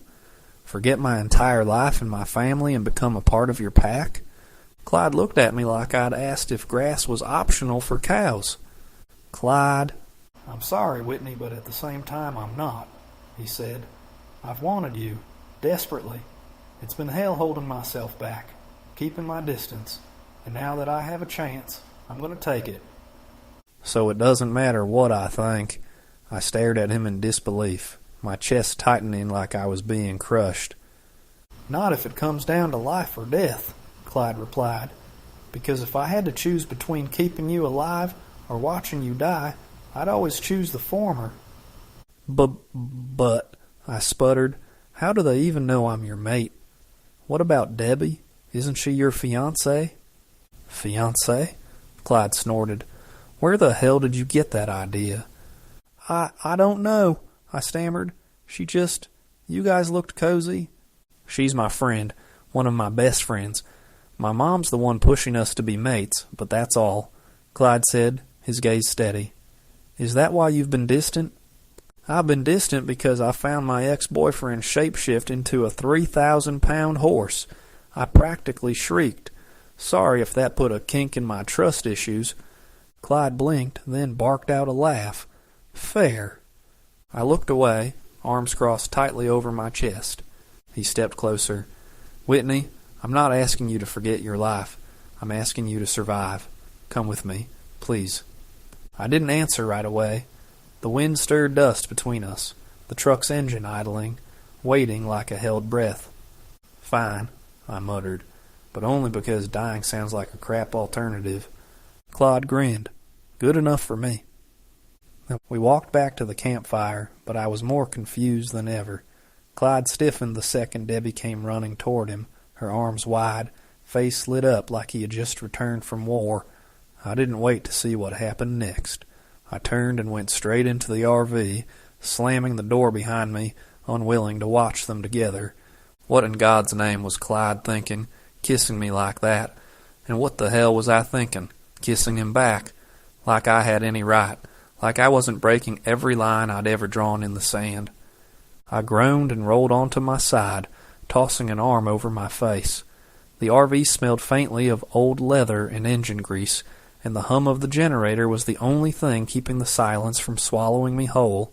Forget my entire life and my family and become a part of your pack? Clyde looked at me like I'd asked if grass was optional for cows. Clyde, I'm sorry, Whitney, but at the same time I'm not, he said. I've wanted you, desperately. It's been hell holding myself back, keeping my distance, and now that I have a chance, I'm going to take it. So it doesn't matter what I think. I stared at him in disbelief, my chest tightening like I was being crushed. Not if it comes down to life or death, Clyde replied, because if I had to choose between keeping you alive or watching you die, I'd always choose the former. But, I sputtered, how do they even know I'm your mate? What about Debbie? Isn't she your fiancée? Fiancé? Clyde snorted. Where the hell did you get that idea? I don't know, I stammered. You guys looked cozy. She's my friend, one of my best friends. My mom's the one pushing us to be mates, but that's all, Clyde said, his gaze steady. Is that why you've been distant? I've been distant because I found my ex-boyfriend shapeshift into a 3,000-pound horse. I practically shrieked. Sorry if that put a kink in my trust issues. Clyde blinked, then barked out a laugh. Fair. I looked away, arms crossed tightly over my chest. He stepped closer. Whitney, I'm not asking you to forget your life. I'm asking you to survive. Come with me, please. I didn't answer right away. The wind stirred dust between us, the truck's engine idling, waiting like a held breath. Fine, I muttered, but only because dying sounds like a crap alternative. Claude grinned. Good enough for me. We walked back to the campfire, but I was more confused than ever. Clyde stiffened the second Debbie came running toward him, her arms wide, face lit up like he had just returned from war. I didn't wait to see what happened next. I turned and went straight into the RV, slamming the door behind me, unwilling to watch them together. What in God's name was Clyde thinking, kissing me like that? And what the hell was I thinking, kissing him back? Like I had any right, like I wasn't breaking every line I'd ever drawn in the sand. I groaned and rolled onto my side, tossing an arm over my face. The RV smelled faintly of old leather and engine grease, and the hum of the generator was the only thing keeping the silence from swallowing me whole.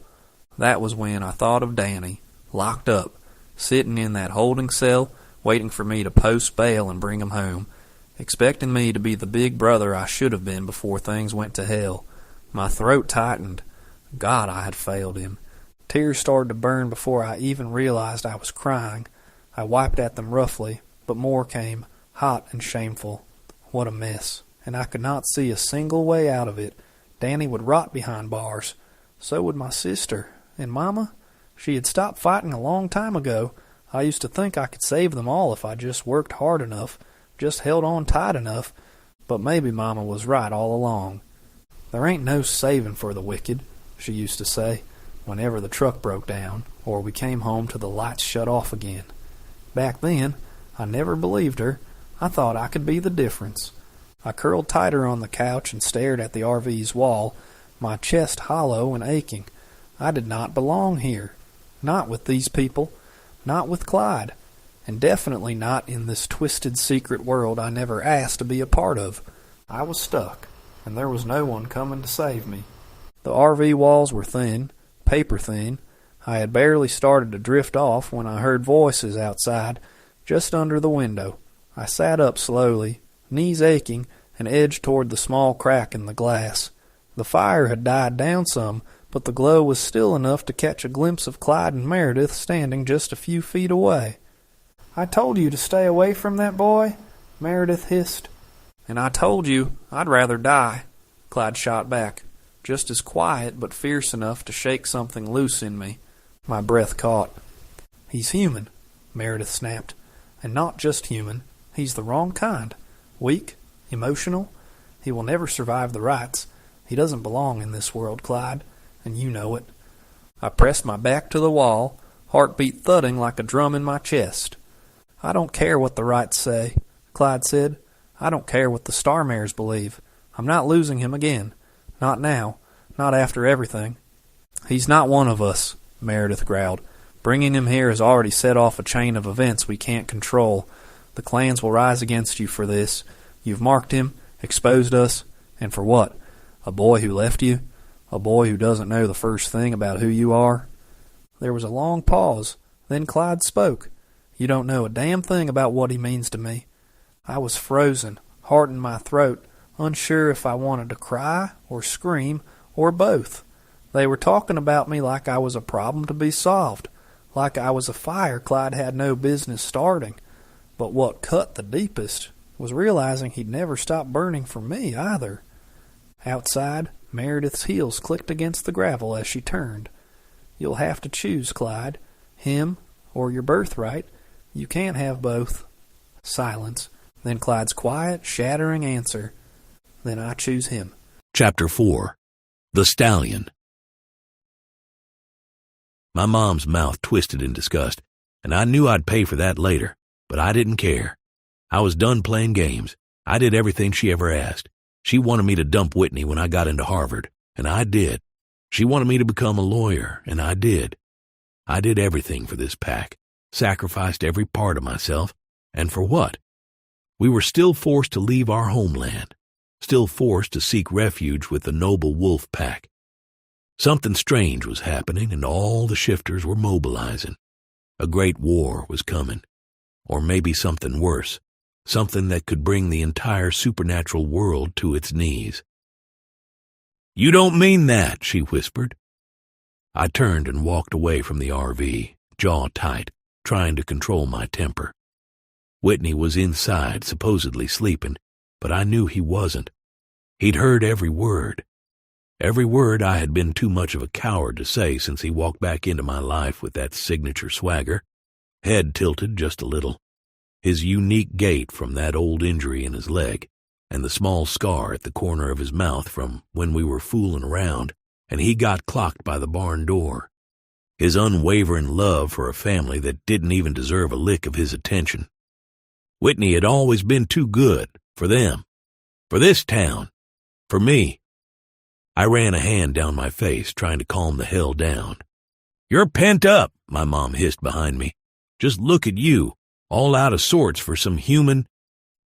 That was when I thought of Danny, locked up, sitting in that holding cell, waiting for me to post bail and bring him home, expecting me to be the big brother I should have been before things went to hell. My throat tightened. God, I had failed him. Tears started to burn before I even realized I was crying. I wiped at them roughly, but more came, hot and shameful. What a mess. And I could not see a single way out of it. Danny would rot behind bars. So would my sister. And Mama? She had stopped fighting a long time ago. I used to think I could save them all if I just worked hard enough, just held on tight enough. But maybe Mama was right all along. There ain't no saving for the wicked, she used to say, whenever the truck broke down, or we came home to the lights shut off again. Back then, I never believed her. I thought I could be the difference. I curled tighter on the couch and stared at the RV's wall, my chest hollow and aching. I did not belong here. Not with these people. Not with Clyde. And definitely not in this twisted secret world I never asked to be a part of. I was stuck, and there was no one coming to save me. The RV walls were thin, paper thin. I had barely started to drift off when I heard voices outside, just under the window. I sat up slowly, knees aching, and edged toward the small crack in the glass. The fire had died down some, but the glow was still enough to catch a glimpse of Clyde and Meredith standing just a few feet away. I told you to stay away from that boy, Meredith hissed. And I told you I'd rather die, Clyde shot back, just as quiet but fierce enough to shake something loose in me. My breath caught. He's human, Meredith snapped. And not just human. He's the wrong kind. Weak, emotional. He will never survive the rites. He doesn't belong in this world, Clyde, and you know it. I pressed my back to the wall, heartbeat thudding like a drum in my chest. I don't care what the rites say, Clyde said. I don't care what the Starmares believe. I'm not losing him again. Not now. Not after everything. He's not one of us, Meredith growled. Bringing him here has already set off a chain of events we can't control. The clans will rise against you for this. You've marked him, exposed us, and for what? A boy who left you? A boy who doesn't know the first thing about who you are? There was a long pause. Then Clyde spoke. You don't know a damn thing about what he means to me. I was frozen, heart in my throat, unsure if I wanted to cry or scream or both. They were talking about me like I was a problem to be solved, like I was a fire Clyde had no business starting. But what cut the deepest was realizing he'd never stop burning for me either. Outside, Meredith's heels clicked against the gravel as she turned. You'll have to choose, Clyde. Him or your birthright. You can't have both. Silence. then Clyde's quiet, shattering answer. Then I choose him. Chapter 4. The Stallion. My mom's mouth twisted in disgust, and I knew I'd pay for that later, but I didn't care. I was done playing games. I did everything she ever asked. She wanted me to dump Whitney when I got into Harvard, and I did. She wanted me to become a lawyer, and I did. I did everything for this pack, sacrificed every part of myself, and for what? We were still forced to leave our homeland, still forced to seek refuge with the noble wolf pack. Something strange was happening, and all the shifters were mobilizing. A great war was coming, or maybe something worse, something that could bring the entire supernatural world to its knees. "You don't mean that," she whispered. I turned and walked away from the RV, jaw tight, trying to control my temper. Whitney was inside, supposedly sleeping, but I knew he wasn't. He'd heard every word I had been too much of a coward to say since he walked back into my life with that signature swagger, head tilted just a little, his unique gait from that old injury in his leg, and the small scar at the corner of his mouth from when we were fooling around and he got clocked by the barn door, his unwavering love for a family that didn't even deserve a lick of his attention. Whitney had always been too good for them, for this town, for me. I ran a hand down my face, trying to calm the hell down. "You're pent up," my mom hissed behind me. "Just look at you, all out of sorts for some human."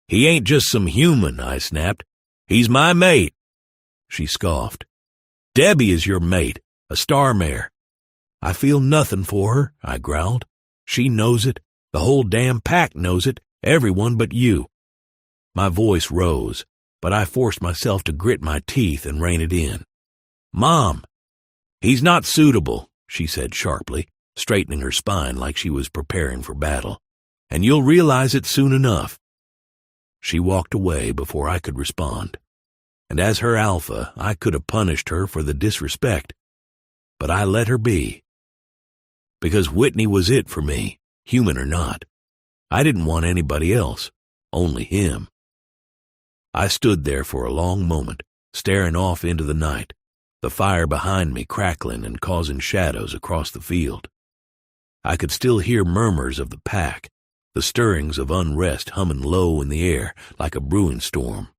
"He ain't just some human," I snapped. "He's my mate." She scoffed. "Debbie is your mate, a star mare." "I feel nothing for her," I growled. "She knows it. The whole damn pack knows it. Everyone but you." My voice rose, but I forced myself to grit my teeth and rein it in. "Mom!" "He's not suitable," she said sharply, straightening her spine like she was preparing for battle. "And you'll realize it soon enough." She walked away before I could respond, and as her alpha, I could have punished her for the disrespect, but I let her be. Because Whitney was it for me, human or not. I didn't want anybody else, only him. I stood there for a long moment, staring off into the night, the fire behind me crackling and causing shadows across the field. I could still hear murmurs of the pack, the stirrings of unrest humming low in the air like a brewing storm.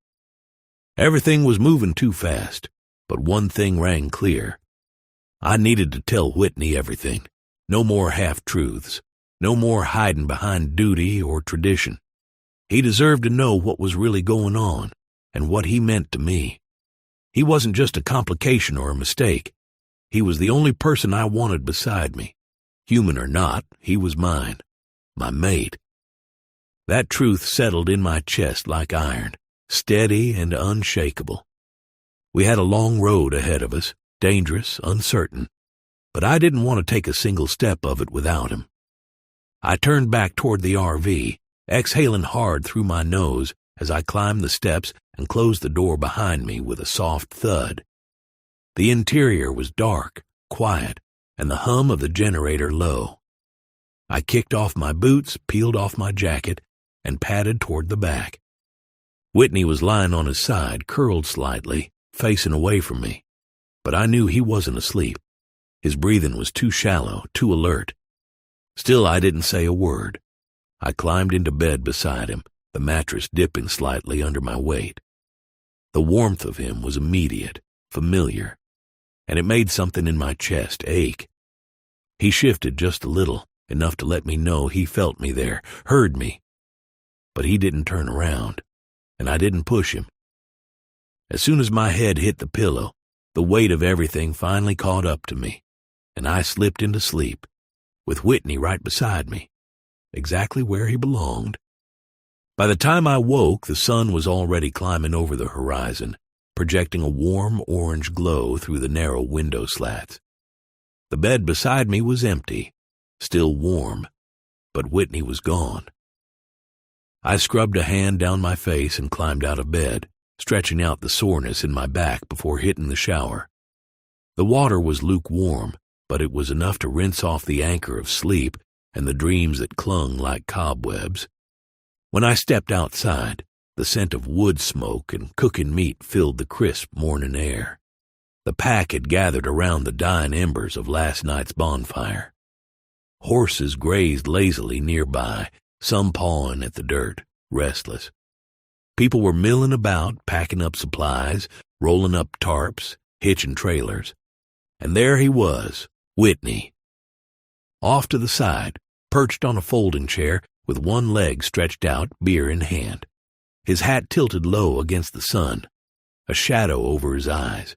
Everything was moving too fast, but one thing rang clear. I needed to tell Whitney everything. No more half-truths. No more hiding behind duty or tradition. He deserved to know what was really going on and what he meant to me. He wasn't just a complication or a mistake. He was the only person I wanted beside me. Human or not, he was mine, my mate. That truth settled in my chest like iron, steady and unshakable. We had a long road ahead of us, dangerous, uncertain, but I didn't want to take a single step of it without him. I turned back toward the RV, exhaling hard through my nose as I climbed the steps and closed the door behind me with a soft thud. The interior was dark, quiet, and the hum of the generator low. I kicked off my boots, peeled off my jacket, and padded toward the back. Whitney was lying on his side, curled slightly, facing away from me, but I knew he wasn't asleep. His breathing was too shallow, too alert. Still, I didn't say a word. I climbed into bed beside him, the mattress dipping slightly under my weight. The warmth of him was immediate, familiar, and it made something in my chest ache. He shifted just a little, enough to let me know he felt me there, heard me. But he didn't turn around, and I didn't push him. As soon as my head hit the pillow, the weight of everything finally caught up to me, and I slipped into sleep, with Whitney right beside me, exactly where he belonged. By the time I woke, the sun was already climbing over the horizon, projecting a warm orange glow through the narrow window slats. The bed beside me was empty, still warm, but Whitney was gone. I scrubbed a hand down my face and climbed out of bed, stretching out the soreness in my back before hitting the shower. The water was lukewarm, but it was enough to rinse off the anchor of sleep and the dreams that clung like cobwebs. When I stepped outside, the scent of wood smoke and cooking meat filled the crisp morning air. The pack had gathered around the dying embers of last night's bonfire. Horses grazed lazily nearby, some pawing at the dirt, restless. People were milling about, packing up supplies, rolling up tarps, hitching trailers. And there he was, Whitney. Off to the side, perched on a folding chair with one leg stretched out, beer in hand. His hat tilted low against the sun, a shadow over his eyes.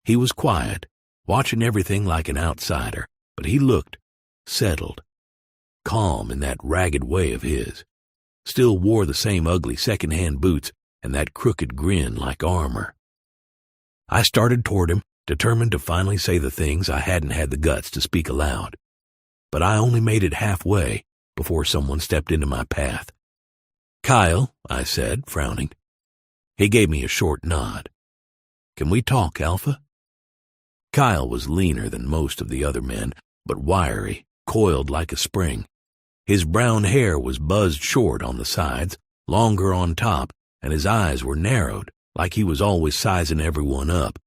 He was quiet, watching everything like an outsider, but he looked settled, calm in that ragged way of his. Still wore the same ugly second-hand boots and that crooked grin like armor. I started toward him, determined to finally say the things I hadn't had the guts to speak aloud. But I only made it halfway before someone stepped into my path. "Kyle," I said, frowning. He gave me a short nod. "Can we talk, Alpha?" Kyle was leaner than most of the other men, but wiry, coiled like a spring. His brown hair was buzzed short on the sides, longer on top, and his eyes were narrowed, like he was always sizing everyone up.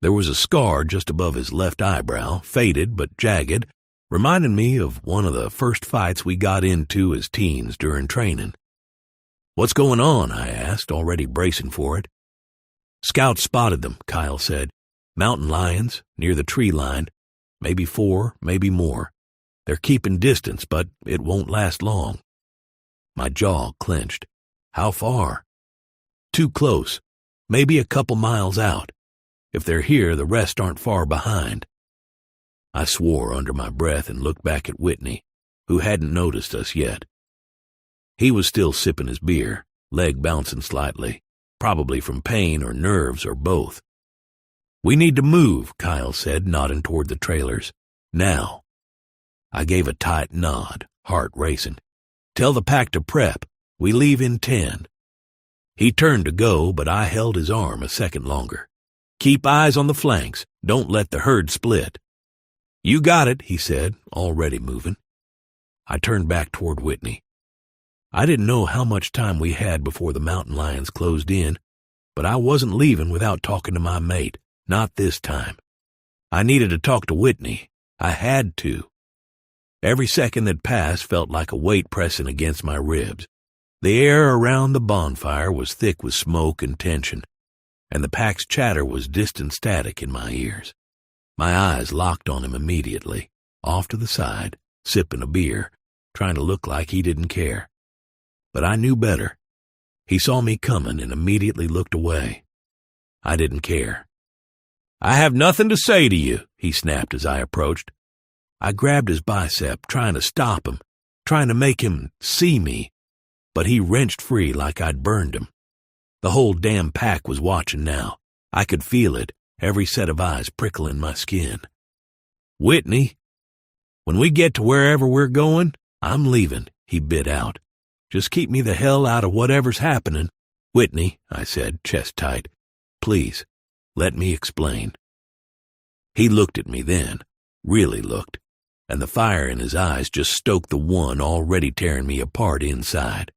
There was a scar just above his left eyebrow, faded but jagged, reminding me of one of the first fights we got into as teens during training. "What's going on?" I asked, already bracing for it. "Scouts spotted them," Kyle said. "Mountain lions, near the tree line. Maybe 4, maybe more. They're keeping distance, but it won't last long." My jaw clenched. "How far?" "Too close. Maybe a couple miles out. If they're here, the rest aren't far behind." I swore under my breath and looked back at Whitney, who hadn't noticed us yet. He was still sipping his beer, leg bouncing slightly, probably from pain or nerves or both. "We need to move," Kyle said, nodding toward the trailers. "Now." I gave a tight nod, heart racing. "Tell the pack to prep. We leave in 10. He turned to go, but I held his arm a second longer. "Keep eyes on the flanks. Don't let the herd split." "You got it," he said, already moving. I turned back toward Whitney. I didn't know how much time we had before the mountain lions closed in, but I wasn't leaving without talking to my mate, not this time. I needed to talk to Whitney. I had to. Every second that passed felt like a weight pressing against my ribs. The air around the bonfire was thick with smoke and tension, and the pack's chatter was distant static in my ears. My eyes locked on him immediately, off to the side, sipping a beer, trying to look like he didn't care. But I knew better. He saw me coming and immediately looked away. I didn't care. "I have nothing to say to you," he snapped as I approached. I grabbed his bicep, trying to stop him, trying to make him see me, but he wrenched free like I'd burned him. The whole damn pack was watching now. I could feel it, every set of eyes prickling my skin. "Whitney, when we get to wherever we're going, I'm leaving," he bit out. "Just keep me the hell out of whatever's happening." "Whitney," I said, chest tight, "please, let me explain." He looked at me then, really looked, and the fire in his eyes just stoked the one already tearing me apart inside.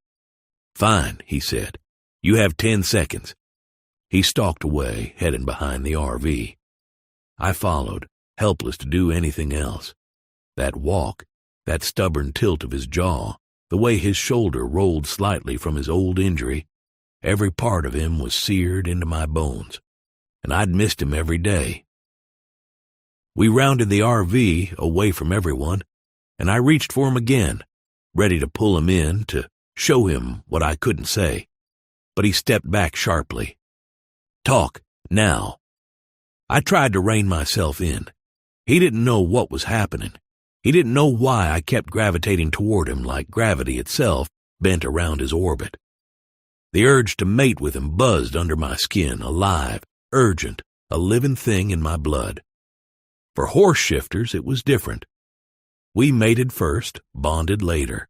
"Fine," he said. "You have 10 seconds. He stalked away, heading behind the RV. I followed, helpless to do anything else. That walk, that stubborn tilt of his jaw, the way his shoulder rolled slightly from his old injury, every part of him was seared into my bones, and I'd missed him every day. We rounded the RV, away from everyone, and I reached for him again, ready to pull him in, to show him what I couldn't say. But he stepped back sharply. "Talk, now." I tried to rein myself in. He didn't know what was happening. He didn't know why I kept gravitating toward him like gravity itself bent around his orbit. The urge to mate with him buzzed under my skin, alive, urgent, a living thing in my blood. For horse shifters, it was different. We mated first, bonded later.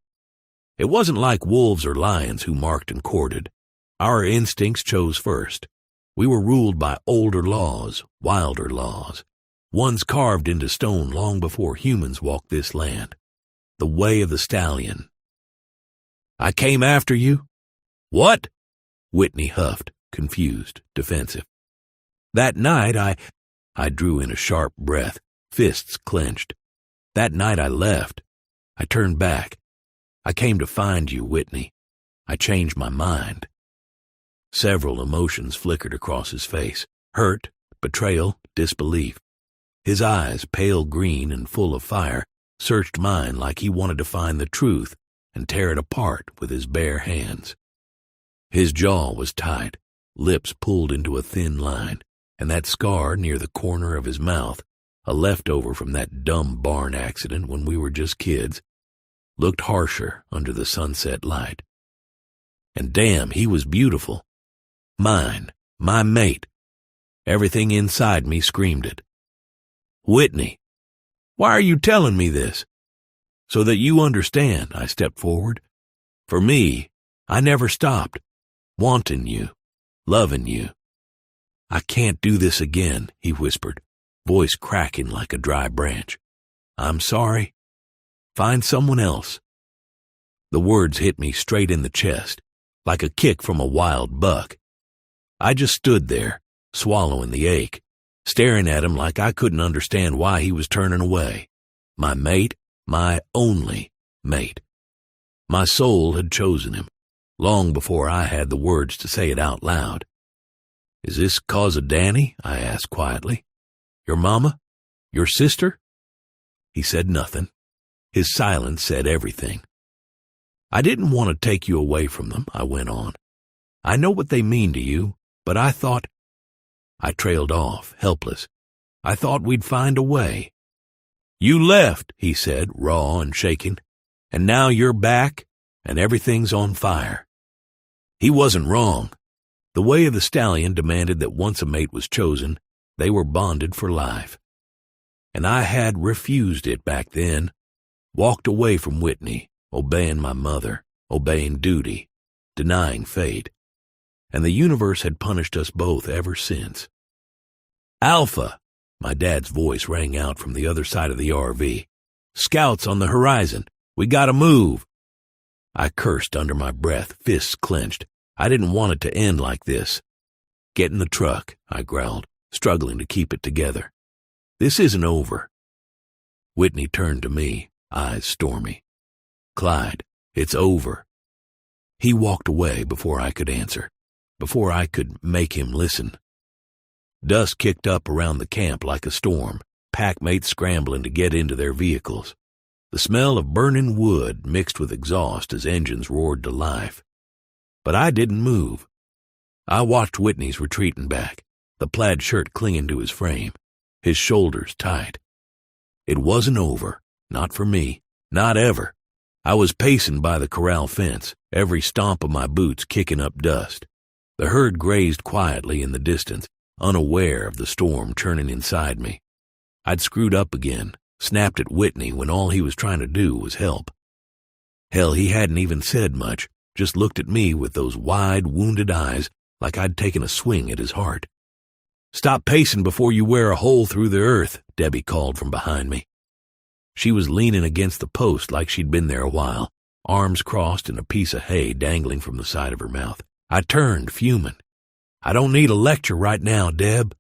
It wasn't like wolves or lions who marked and courted. Our instincts chose first. We were ruled by older laws, wilder laws, ones carved into stone long before humans walked this land. The way of the stallion. I came after you? What? Whitney huffed, confused, defensive. That night I drew in a sharp breath, fists clenched. That night I left. I turned back. I came to find you, Whitney. I changed my mind. Several emotions flickered across his face. Hurt, betrayal, disbelief. His eyes, pale green and full of fire, searched mine like he wanted to find the truth and tear it apart with his bare hands. His jaw was tight, lips pulled into a thin line, and that scar near the corner of his mouth, a leftover from that dumb barn accident when we were just kids, looked harsher under the sunset light. And damn, he was beautiful. Mine, my mate. Everything inside me screamed it. Whitney, why are you telling me this? So that you understand, I stepped forward. For me, I never stopped. Wanting you, loving you. I can't do this again, he whispered, voice cracking like a dry branch. I'm sorry. Find someone else. The words hit me straight in the chest, like a kick from a wild buck. I just stood there, swallowing the ache, staring at him like I couldn't understand why he was turning away. My mate, my only mate. My soul had chosen him, long before I had the words to say it out loud. Is this cause of Danny? I asked quietly. Your mama? Your sister? He said nothing. His silence said everything. I didn't want to take you away from them, I went on. I know what they mean to you, but I thought... I trailed off, helpless. I thought we'd find a way. You left, he said, raw and shaking, and now you're back, and everything's on fire. He wasn't wrong. The way of the stallion demanded that once a mate was chosen, they were bonded for life. And I had refused it back then, walked away from Whitney, obeying my mother, obeying duty, denying fate. And the universe had punished us both ever since. Alpha, my dad's voice rang out from the other side of the RV. Scouts on the horizon. We gotta move. I cursed under my breath, fists clenched. I didn't want it to end like this. Get in the truck, I growled, struggling to keep it together. This isn't over. Whitney turned to me, eyes stormy. Clyde, it's over. He walked away before I could answer, before I could make him listen. Dust kicked up around the camp like a storm, packmates scrambling to get into their vehicles. The smell of burning wood mixed with exhaust as engines roared to life. But I didn't move. I watched Whitney's retreating back, the plaid shirt clinging to his frame, his shoulders tight. It wasn't over, not for me, not ever. I was pacing by the corral fence, every stomp of my boots kicking up dust. The herd grazed quietly in the distance, unaware of the storm churning inside me. I'd screwed up again, snapped at Whitney when all he was trying to do was help. Hell, he hadn't even said much, just looked at me with those wide, wounded eyes like I'd taken a swing at his heart. Stop pacing before you wear a hole through the earth, Debbie called from behind me. She was leaning against the post like she'd been there a while, arms crossed and a piece of hay dangling from the side of her mouth. I turned, fuming. I don't need a lecture right now, Deb.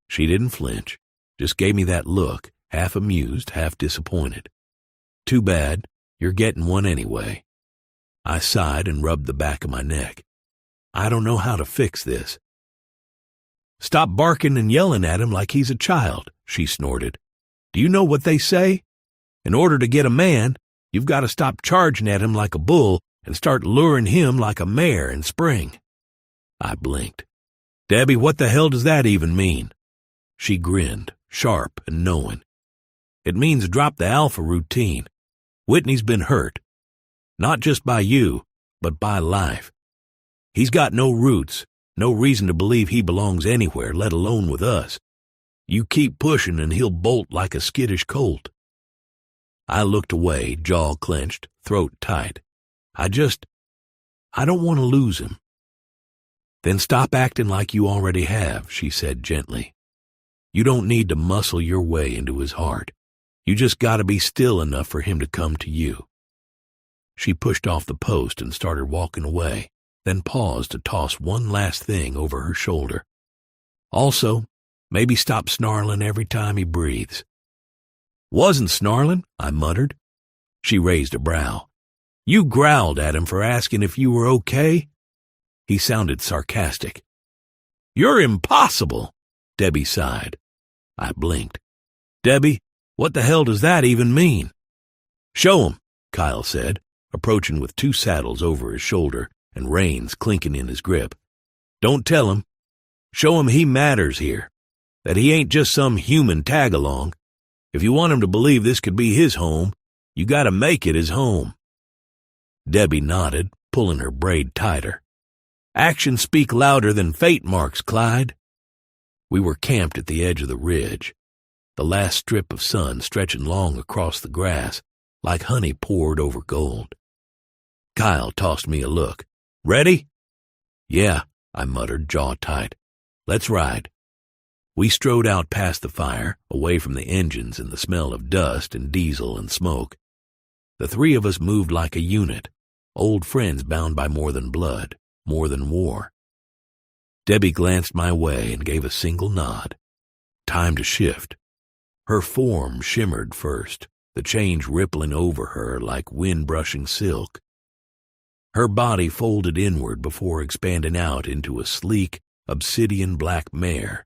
She didn't flinch, just gave me that look, half amused, half disappointed. Too bad, you're getting one anyway. I sighed and rubbed the back of my neck. I don't know how to fix this. Stop barking and yelling at him like he's a child, she snorted. Do you know what they say? In order to get a man, you've got to stop charging at him like a bull and start luring him like a mare in spring. I blinked. Debbie, what the hell does that even mean? She grinned, sharp and knowing. It means drop the alpha routine. Whitney's been hurt. Not just by you, but by life. He's got no roots, no reason to believe he belongs anywhere, let alone with us. You keep pushing and he'll bolt like a skittish colt. I looked away, jaw clenched, throat tight. I don't want to lose him. Then stop acting like you already have, she said gently. You don't need to muscle your way into his heart. You just got to be still enough for him to come to you. She pushed off the post and started walking away, then paused to toss one last thing over her shoulder. Also, maybe stop snarling every time he breathes. "Wasn't snarling," I muttered. She raised a brow. "You growled at him for asking if you were okay?" He sounded sarcastic. "You're impossible," Debbie sighed. I blinked. "Debbie, what the hell does that even mean?" "Show him," Kyle said, approaching with 2 saddles over his shoulder and reins clinking in his grip. "Don't tell him. Show him he matters here, that he ain't just some human tag-along. If you want him to believe this could be his home, you gotta make it his home." Debbie nodded, pulling her braid tighter. "Actions speak louder than fate marks, Clyde." We were camped at the edge of the ridge, the last strip of sun stretching long across the grass like honey poured over gold. Kyle tossed me a look. "Ready?" "Yeah," I muttered, jaw tight. "Let's ride." We strode out past the fire, away from the engines and the smell of dust and diesel and smoke. The 3 of us moved like a unit, old friends bound by more than blood, more than war. Debbie glanced my way and gave a single nod. Time to shift. Her form shimmered first, the change rippling over her like wind-brushing silk. Her body folded inward before expanding out into a sleek, obsidian black mare,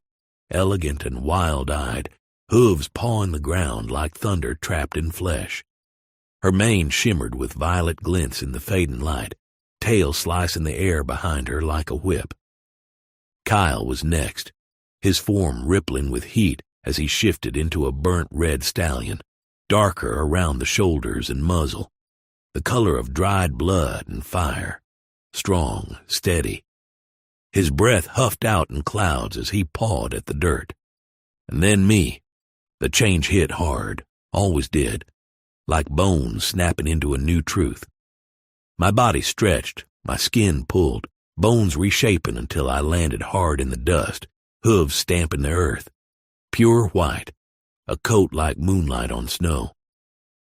elegant and wild-eyed, hooves pawing the ground like thunder trapped in flesh. Her mane shimmered with violet glints in the fading light, tail slicing the air behind her like a whip. Kyle was next, his form rippling with heat as he shifted into a burnt red stallion, darker around the shoulders and muzzle, the color of dried blood and fire, strong, steady. His breath huffed out in clouds as he pawed at the dirt. And then me. The change hit hard, always did, like bones snapping into a new truth. My body stretched, my skin pulled, bones reshaping until I landed hard in the dust, hooves stamping the earth. Pure white, a coat like moonlight on snow.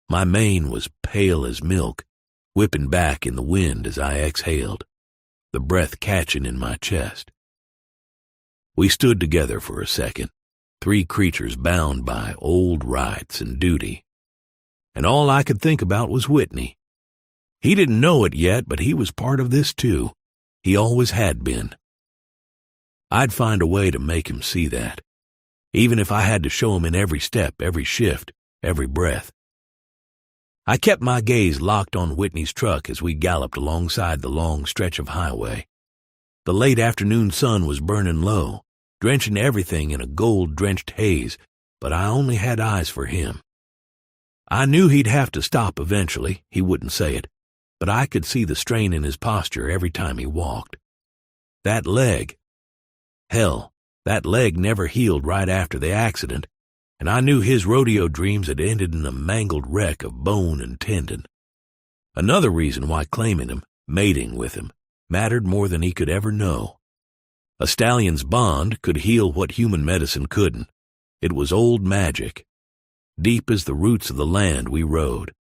My mane was pale as milk, whipping back in the wind as I exhaled, the breath catching in my chest. We stood together for a second, 3 creatures bound by old rights and duty. And all I could think about was Whitney. He didn't know it yet, but he was part of this too. He always had been. I'd find a way to make him see that, even if I had to show him in every step, every shift, every breath. I kept my gaze locked on Whitney's truck as we galloped alongside the long stretch of highway. The late afternoon sun was burning low, drenching everything in a gold-drenched haze, but I only had eyes for him. I knew he'd have to stop eventually, he wouldn't say it, but I could see the strain in his posture every time he walked. That leg. Hell, that leg never healed right after the accident, and I knew his rodeo dreams had ended in a mangled wreck of bone and tendon. Another reason why claiming him, mating with him, mattered more than he could ever know. A stallion's bond could heal what human medicine couldn't. It was old magic, deep as the roots of the land we rode.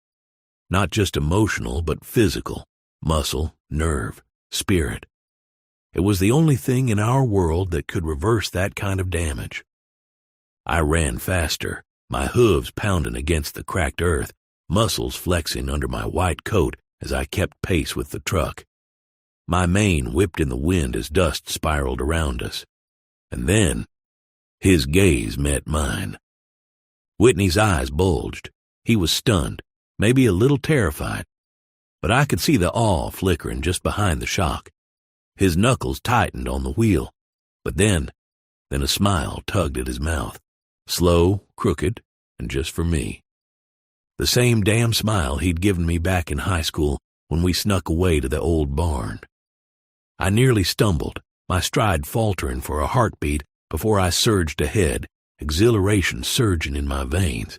Not just emotional, but physical, muscle, nerve, spirit. It was the only thing in our world that could reverse that kind of damage. I ran faster, my hooves pounding against the cracked earth, muscles flexing under my white coat as I kept pace with the truck. My mane whipped in the wind as dust spiraled around us. And then, his gaze met mine. Whitney's eyes bulged. He was stunned, maybe a little terrified, but I could see the awe flickering just behind the shock. His knuckles tightened on the wheel, but then a smile tugged at his mouth, slow, crooked, and just for me. The same damn smile he'd given me back in high school when we snuck away to the old barn. I nearly stumbled, my stride faltering for a heartbeat before I surged ahead, exhilaration surging in my veins.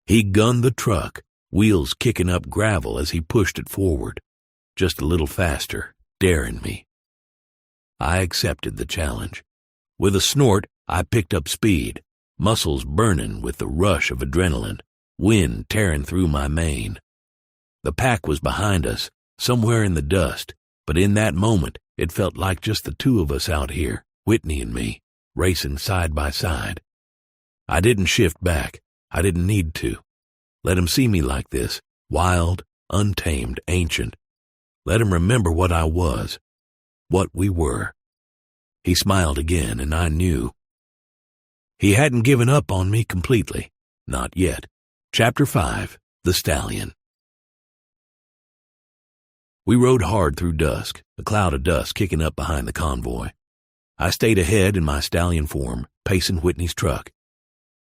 He gunned the truck, wheels kicking up gravel as he pushed it forward, just a little faster, daring me. I accepted the challenge. With a snort, I picked up speed, muscles burning with the rush of adrenaline, wind tearing through my mane. The pack was behind us, somewhere in the dust, but in that moment it felt like just the two of us out here, Whitney and me, racing side by side. I didn't shift back. I didn't need to. Let him see me like this, wild, untamed, ancient. Let him remember what I was, what we were. He smiled again, and I knew. He hadn't given up on me completely. Not yet. Chapter 5, The Stallion. We rode hard through dusk, a cloud of dust kicking up behind the convoy. I stayed ahead in my stallion form, pacing Whitney's truck.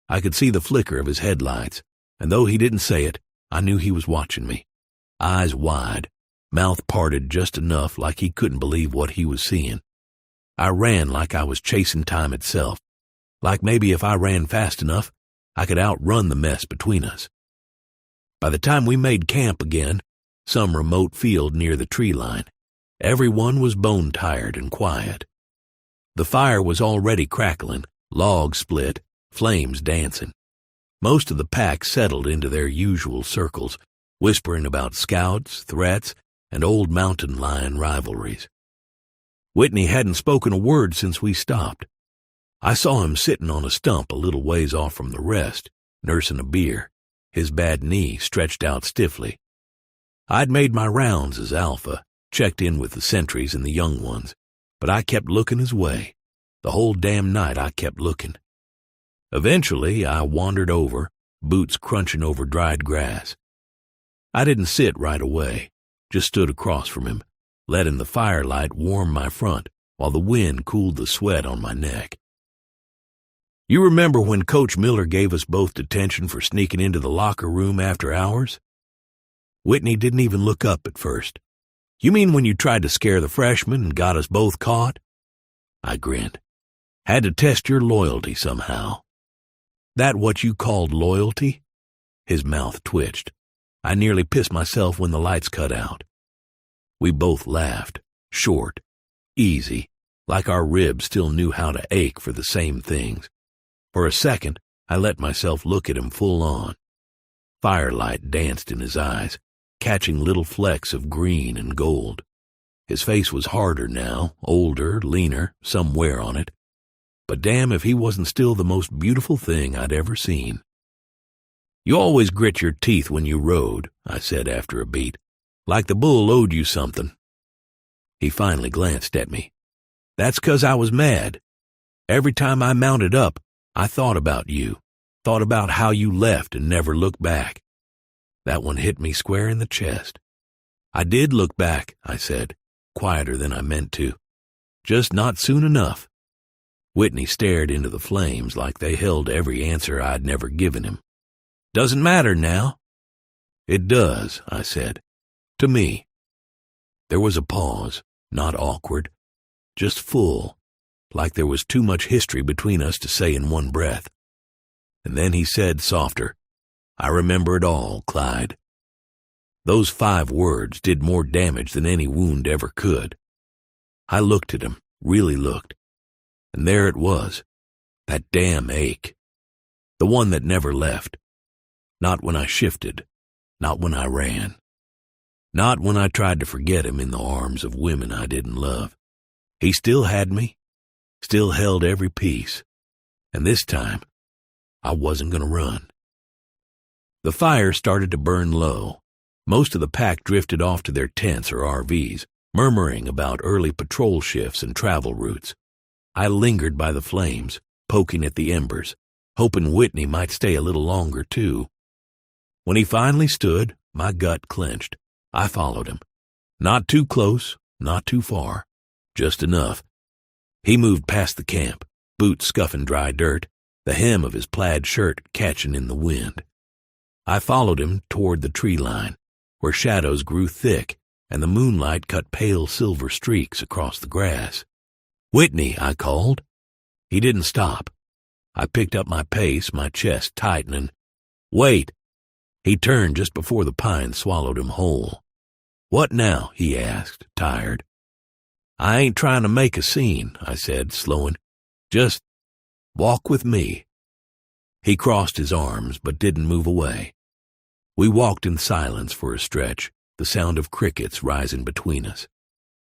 I could see the flicker of his headlights, and though he didn't say it, I knew he was watching me. Eyes wide, mouth parted just enough like he couldn't believe what he was seeing. I ran like I was chasing time itself, like maybe if I ran fast enough, I could outrun the mess between us. By the time we made camp again, some remote field near the tree line, everyone was bone-tired and quiet. The fire was already crackling, logs split, flames dancing. Most of the pack settled into their usual circles, whispering about scouts, threats, and old mountain lion rivalries. Whitney hadn't spoken a word since we stopped. I saw him sitting on a stump a little ways off from the rest, nursing a beer, his bad knee stretched out stiffly. I'd made my rounds as Alpha, checked in with the sentries and the young ones, but I kept looking his way. The whole damn night I kept looking. Eventually, I wandered over, boots crunching over dried grass. I didn't sit right away, just stood across from him, letting the firelight warm my front while the wind cooled the sweat on my neck. You remember when Coach Miller gave us both detention for sneaking into the locker room after hours? Whitney didn't even look up at first. You mean when you tried to scare the freshmen and got us both caught? I grinned. Had to test your loyalty somehow. That what you called loyalty? His mouth twitched. I nearly pissed myself when the lights cut out. We both laughed, short, easy, like our ribs still knew how to ache for the same things. For a second, I let myself look at him full on. Firelight danced in his eyes, catching little flecks of green and gold. His face was harder now, older, leaner, some wear on it. But damn if he wasn't still the most beautiful thing I'd ever seen. You always grit your teeth when you rode, I said after a beat, like the bull owed you something. He finally glanced at me. That's 'cause I was mad. Every time I mounted up, I thought about you, thought about how you left and never looked back. That one hit me square in the chest. I did look back, I said, quieter than I meant to. Just not soon enough. Whitney stared into the flames like they held every answer I'd never given him. Doesn't matter now. It does, I said. To me. There was a pause, not awkward, just full, like there was too much history between us to say in one breath. And then he said softer, I remember it all, Clyde. Those 5 words did more damage than any wound ever could. I looked at him, really looked. And there it was, that damn ache. The one that never left. Not when I shifted, not when I ran. Not when I tried to forget him in the arms of women I didn't love. He still had me, still held every piece. And this time, I wasn't going to run. The fire started to burn low. Most of the pack drifted off to their tents or RVs, murmuring about early patrol shifts and travel routes. I lingered by the flames, poking at the embers, hoping Whitney might stay a little longer too. When he finally stood, my gut clenched. I followed him. Not too close, not too far, just enough. He moved past the camp, boots scuffing dry dirt, the hem of his plaid shirt catching in the wind. I followed him toward the tree line, where shadows grew thick and the moonlight cut pale silver streaks across the grass. Whitney, I called. He didn't stop. I picked up my pace, my chest tightening. Wait. He turned just before the pine swallowed him whole. What now? He asked, tired. I ain't trying to make a scene, I said, slowing. Just walk with me. He crossed his arms but didn't move away. We walked in silence for a stretch, the sound of crickets rising between us.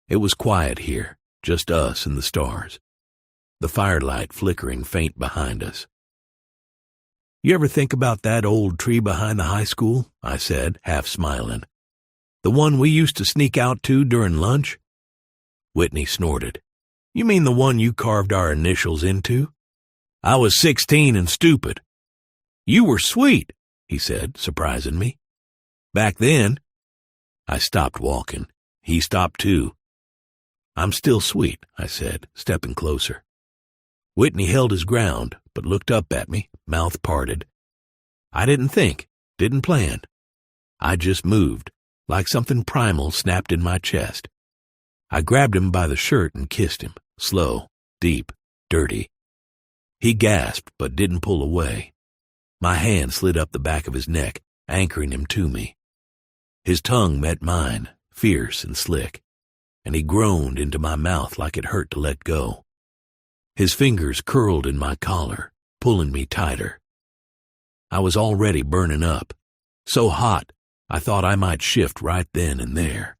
It was quiet here, just us and the stars, the firelight flickering faint behind us. "You ever think about that old tree behind the high school?" I said, half smiling. "The one we used to sneak out to during lunch?" Whitney snorted. "You mean the one you carved our initials into? I was 16 and stupid." "You were sweet," he said, surprising me. "Back then." I stopped walking. He stopped too. "I'm still sweet," I said, stepping closer. Whitney held his ground, but looked up at me, mouth parted. I didn't think, didn't plan. I just moved, like something primal snapped in my chest. I grabbed him by the shirt and kissed him, slow, deep, dirty. He gasped, but didn't pull away. My hand slid up the back of his neck, anchoring him to me. His tongue met mine, fierce and slick, and he groaned into my mouth like it hurt to let go. His fingers curled in my collar, pulling me tighter. I was already burning up, so hot I thought I might shift right then and there.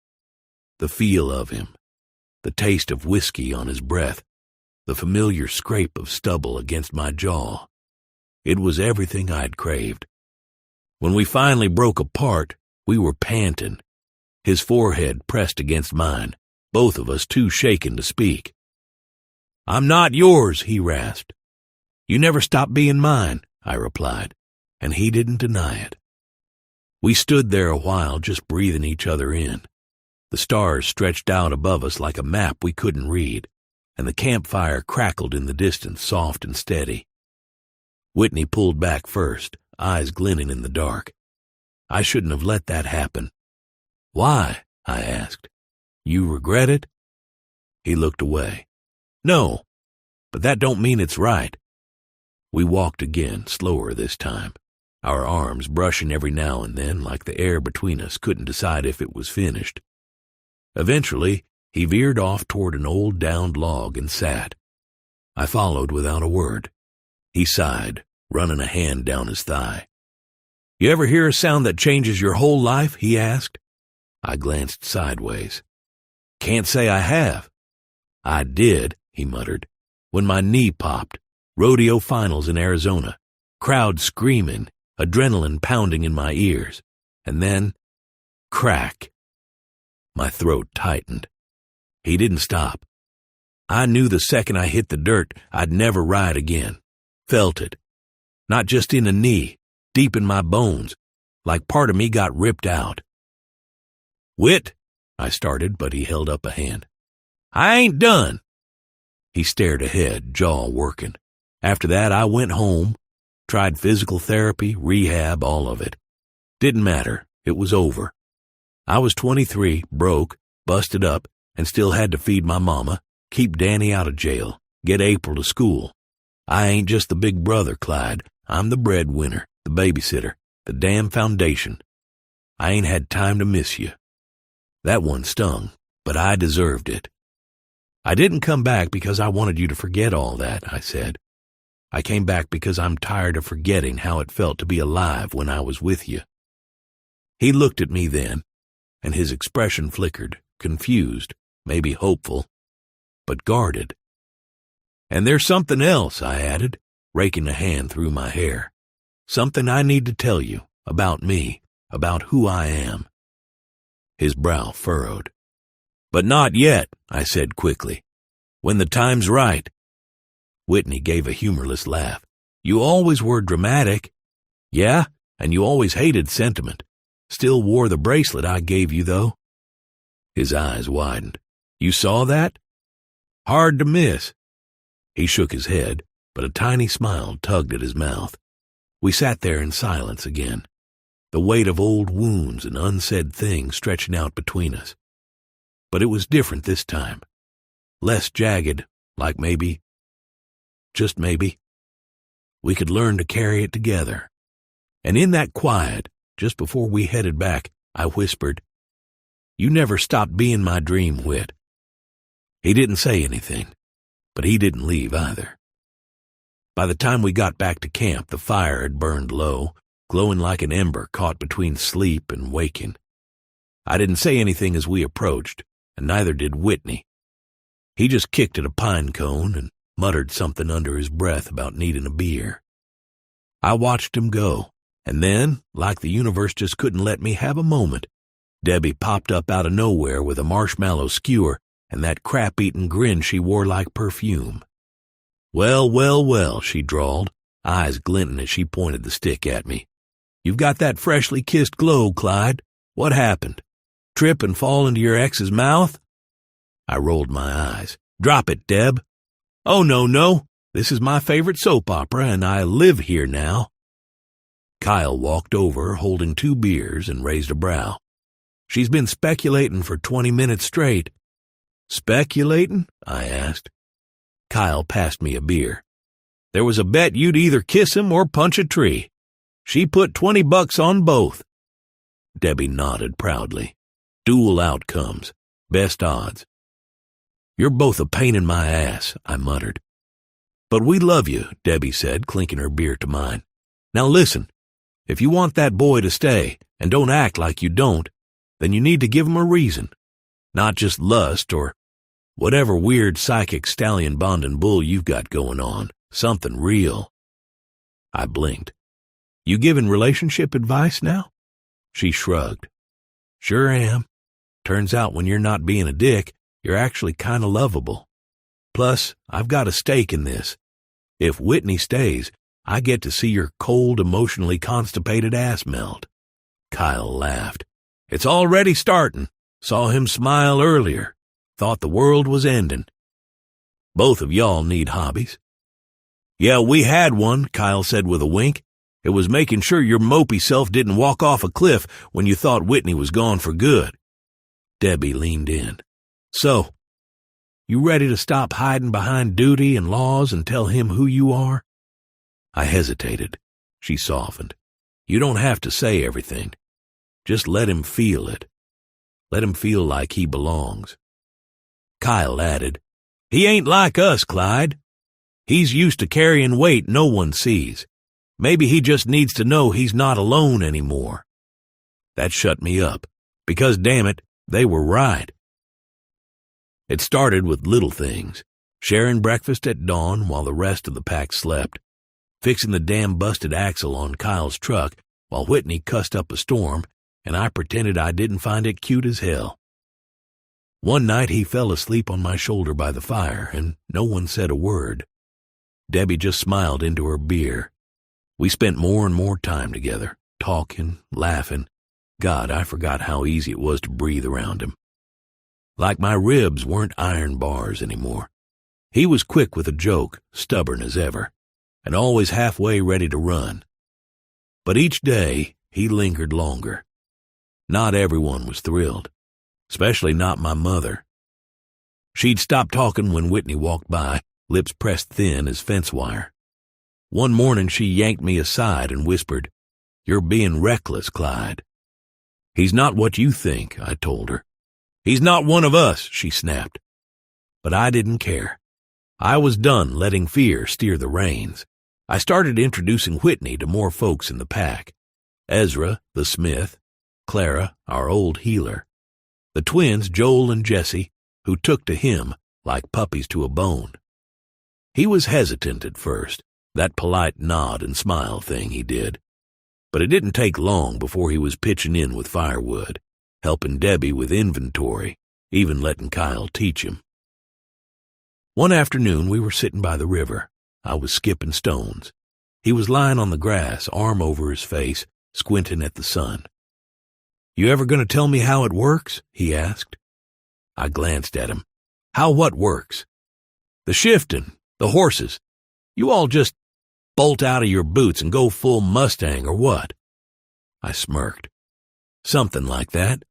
The feel of him, the taste of whiskey on his breath, the familiar scrape of stubble against my jaw. It was everything I'd craved. When we finally broke apart, we were panting, his forehead pressed against mine, both of us too shaken to speak. "I'm not yours," he rasped. "You never stopped being mine," I replied, and he didn't deny it. We stood there a while just breathing each other in. The stars stretched out above us like a map we couldn't read, and the campfire crackled in the distance, soft and steady. Whitney pulled back first, eyes glinting in the dark. I shouldn't have let that happen. "Why?" I asked. "You regret it?" He looked away. "No, but that don't mean it's right." We walked again, slower this time, our arms brushing every now and then like the air between us couldn't decide if it was finished. Eventually, he veered off toward an old downed log and sat. I followed without a word. He sighed, running a hand down his thigh. "You ever hear a sound that changes your whole life?" he asked. I glanced sideways. "Can't say I have." "I did," he muttered, "when my knee popped. Rodeo finals in Arizona. Crowd screaming, adrenaline pounding in my ears. And then, crack. My throat tightened. He didn't stop. I knew the second I hit the dirt, I'd never ride again. Felt it. Not just in the knee, deep in my bones, like part of me got ripped out. "Whit," I started, but he held up a hand. "I ain't done." He stared ahead, jaw working. After that, I went home, tried physical therapy, rehab, all of it. Didn't matter. It was over. I was 23, broke, busted up, and still had to feed my mama, keep Danny out of jail, get April to school. I ain't just the big brother, Clyde. I'm the breadwinner, the babysitter, the damn foundation. I ain't had time to miss you. That one stung, but I deserved it. I didn't come back because I wanted you to forget all that, I said. I came back because I'm tired of forgetting how it felt to be alive when I was with you. He looked at me then, and his expression flickered, confused, maybe hopeful, but guarded. "And there's something else," I added, raking a hand through my hair. "Something I need to tell you, about me, about who I am." His brow furrowed. "But not yet," I said quickly. "When the time's right." Whitney gave a humorless laugh. "You always were dramatic." "Yeah, and you always hated sentiment. Still wore the bracelet I gave you, though." His eyes widened. "You saw that?" "Hard to miss." He shook his head, but a tiny smile tugged at his mouth. We sat there in silence again, the weight of old wounds and unsaid things stretching out between us. But it was different this time. Less jagged, like maybe, just maybe, we could learn to carry it together. And in that quiet, just before we headed back, I whispered, "You never stopped being my dream, Whit." He didn't say anything, but he didn't leave either. By the time we got back to camp, the fire had burned low, glowing like an ember caught between sleep and waking. I didn't say anything as we approached, and neither did Whitney. He just kicked at a pine cone and muttered something under his breath about needing a beer. I watched him go, and then, like the universe just couldn't let me have a moment, Debbie popped up out of nowhere with a marshmallow skewer and that crap-eating grin she wore like perfume. "Well, well, well," she drawled, eyes glinting as she pointed the stick at me. "You've got that freshly kissed glow, Clyde. What happened? Trip and fall into your ex's mouth?" I rolled my eyes. "Drop it, Deb." "Oh, no. This is my favorite soap opera, and I live here now." Kyle walked over, holding 2 beers, and raised a brow. "She's been speculating for 20 minutes straight." "Speculating?" I asked. Kyle passed me a beer. "There was a bet you'd either kiss him or punch a tree. She put $20 on both." Debbie nodded proudly. "Dual outcomes. Best odds." "You're both a pain in my ass," I muttered. "But we love you," Debbie said, clinking her beer to mine. "Now listen, if you want that boy to stay, and don't act like you don't, then you need to give him a reason. Not just lust or whatever weird psychic stallion bonding bull you've got going on. Something real." I blinked. "You giving relationship advice now?" She shrugged. "Sure am. Turns out when you're not being a dick, you're actually kind of lovable. Plus, I've got a stake in this. If Whitney stays, I get to see your cold, emotionally constipated ass melt." Kyle laughed. "It's already starting. Saw him smile earlier. Thought the world was ending. Both of y'all need hobbies." "Yeah, we had one," Kyle said with a wink. "It was making sure your mopey self didn't walk off a cliff when you thought Whitney was gone for good." Debbie leaned in. "So, you ready to stop hiding behind duty and laws and tell him who you are?" I hesitated. She softened. "You don't have to say everything. Just let him feel it. Let him feel like he belongs." Kyle added, "He ain't like us, Clyde. He's used to carrying weight no one sees. Maybe he just needs to know he's not alone anymore." That shut me up, because damn it, they were right. It started with little things, sharing breakfast at dawn while the rest of the pack slept, fixing the damn busted axle on Kyle's truck while Whitney cussed up a storm, and I pretended I didn't find it cute as hell. One night he fell asleep on my shoulder by the fire, and no one said a word. Debbie just smiled into her beer. We spent more and more time together, talking, laughing. God, I forgot how easy it was to breathe around him. Like my ribs weren't iron bars anymore. He was quick with a joke, stubborn as ever, and always halfway ready to run. But each day, he lingered longer. Not everyone was thrilled, especially not my mother. She'd stop talking when Whitney walked by, lips pressed thin as fence wire. One morning she yanked me aside and whispered, "You're being reckless, Clyde." "He's not what you think," I told her. "He's not one of us," she snapped. But I didn't care. I was done letting fear steer the reins. I started introducing Whitney to more folks in the pack. Ezra, the smith, Clara, our old healer, the twins Joel and Jesse, who took to him like puppies to a bone. He was hesitant at first, that polite nod and smile thing he did. But it didn't take long before he was pitching in with firewood, helping Debbie with inventory, even letting Kyle teach him. One afternoon we were sitting by the river. I was skipping stones. He was lying on the grass, arm over his face, squinting at the sun. "You ever going to tell me how it works?" he asked. I glanced at him. "How what works?" "The shifting, the horses. You all just bolt out of your boots and go full Mustang or what?" I smirked. "Something like that."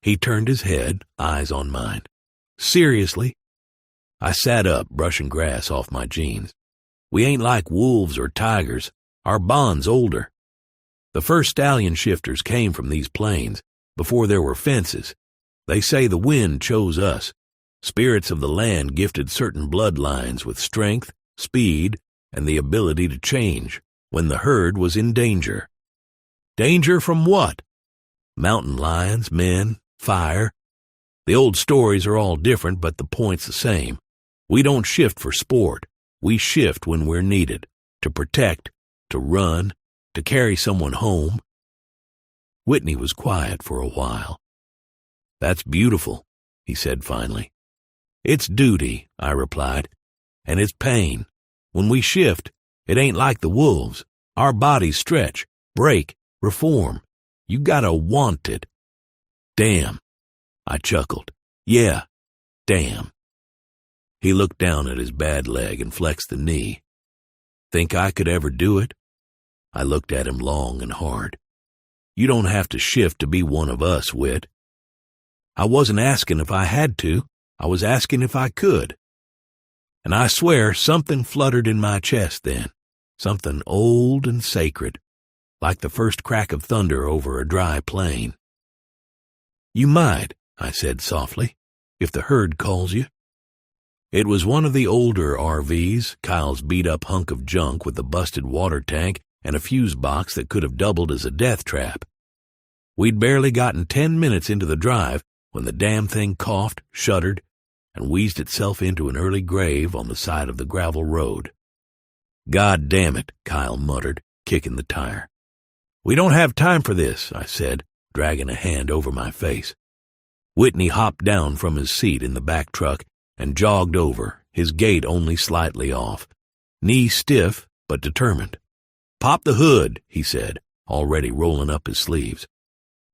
He turned his head, eyes on mine. "Seriously?" I sat up, brushing grass off my jeans. "We ain't like wolves or tigers. Our bond's older. The first stallion shifters came from these plains, before there were fences. They say the wind chose us. Spirits of the land gifted certain bloodlines with strength, speed, and the ability to change when the herd was in danger. Danger from what? Mountain lions, men, fire. The old stories are all different, but the point's the same. We don't shift for sport. We shift when we're needed, to protect, to run, to carry someone home. Whitney was quiet for a while. That's beautiful, he said finally. It's duty, I replied, and it's pain. When we shift, it ain't like the wolves. Our bodies stretch, break, reform. You gotta want it. Damn, I chuckled. Yeah, damn. He looked down at his bad leg and flexed the knee. Think I could ever do it? I looked at him long and hard. You don't have to shift to be one of us, Whit. I wasn't asking if I had to. I was asking if I could. And I swear something fluttered in my chest then, something old and sacred, like the first crack of thunder over a dry plain. You might, I said softly, if the herd calls you. It was one of the older RVs, Kyle's beat-up hunk of junk with a busted water tank and a fuse box that could have doubled as a death trap. We'd barely gotten 10 minutes into the drive when the damn thing coughed, shuddered, and wheezed itself into an early grave on the side of the gravel road. God damn it, Kyle muttered, kicking the tire. We don't have time for this, I said, dragging a hand over my face. Whitney hopped down from his seat in the back truck and jogged over, his gait only slightly off, knee stiff but determined. Pop the hood, he said, already rolling up his sleeves.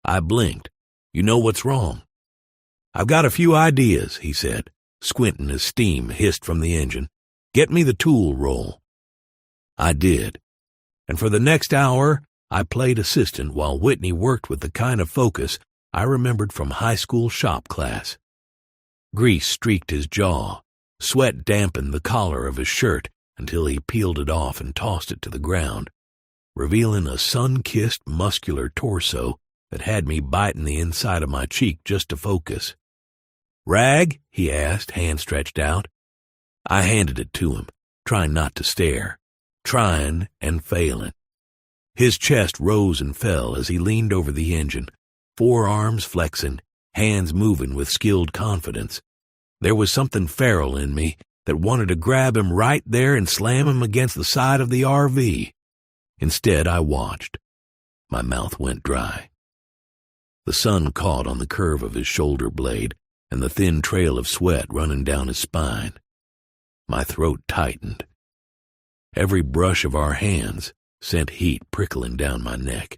I blinked. You know what's wrong? I've got a few ideas, he said, squinting as steam hissed from the engine. Get me the tool roll. I did, and for the next hour I played assistant while Whitney worked with the kind of focus I remembered from high school shop class. Grease streaked his jaw. Sweat dampened the collar of his shirt until he peeled it off and tossed it to the ground, revealing a sun-kissed muscular torso that had me biting the inside of my cheek just to focus. Rag? He asked, hand stretched out. I handed it to him, trying not to stare, trying and failing. His chest rose and fell as he leaned over the engine, forearms flexing, hands moving with skilled confidence. There was something feral in me that wanted to grab him right there and slam him against the side of the RV. Instead, I watched. My mouth went dry. The sun caught on the curve of his shoulder blade and the thin trail of sweat running down his spine. My throat tightened. Every brush of our hands sent heat prickling down my neck.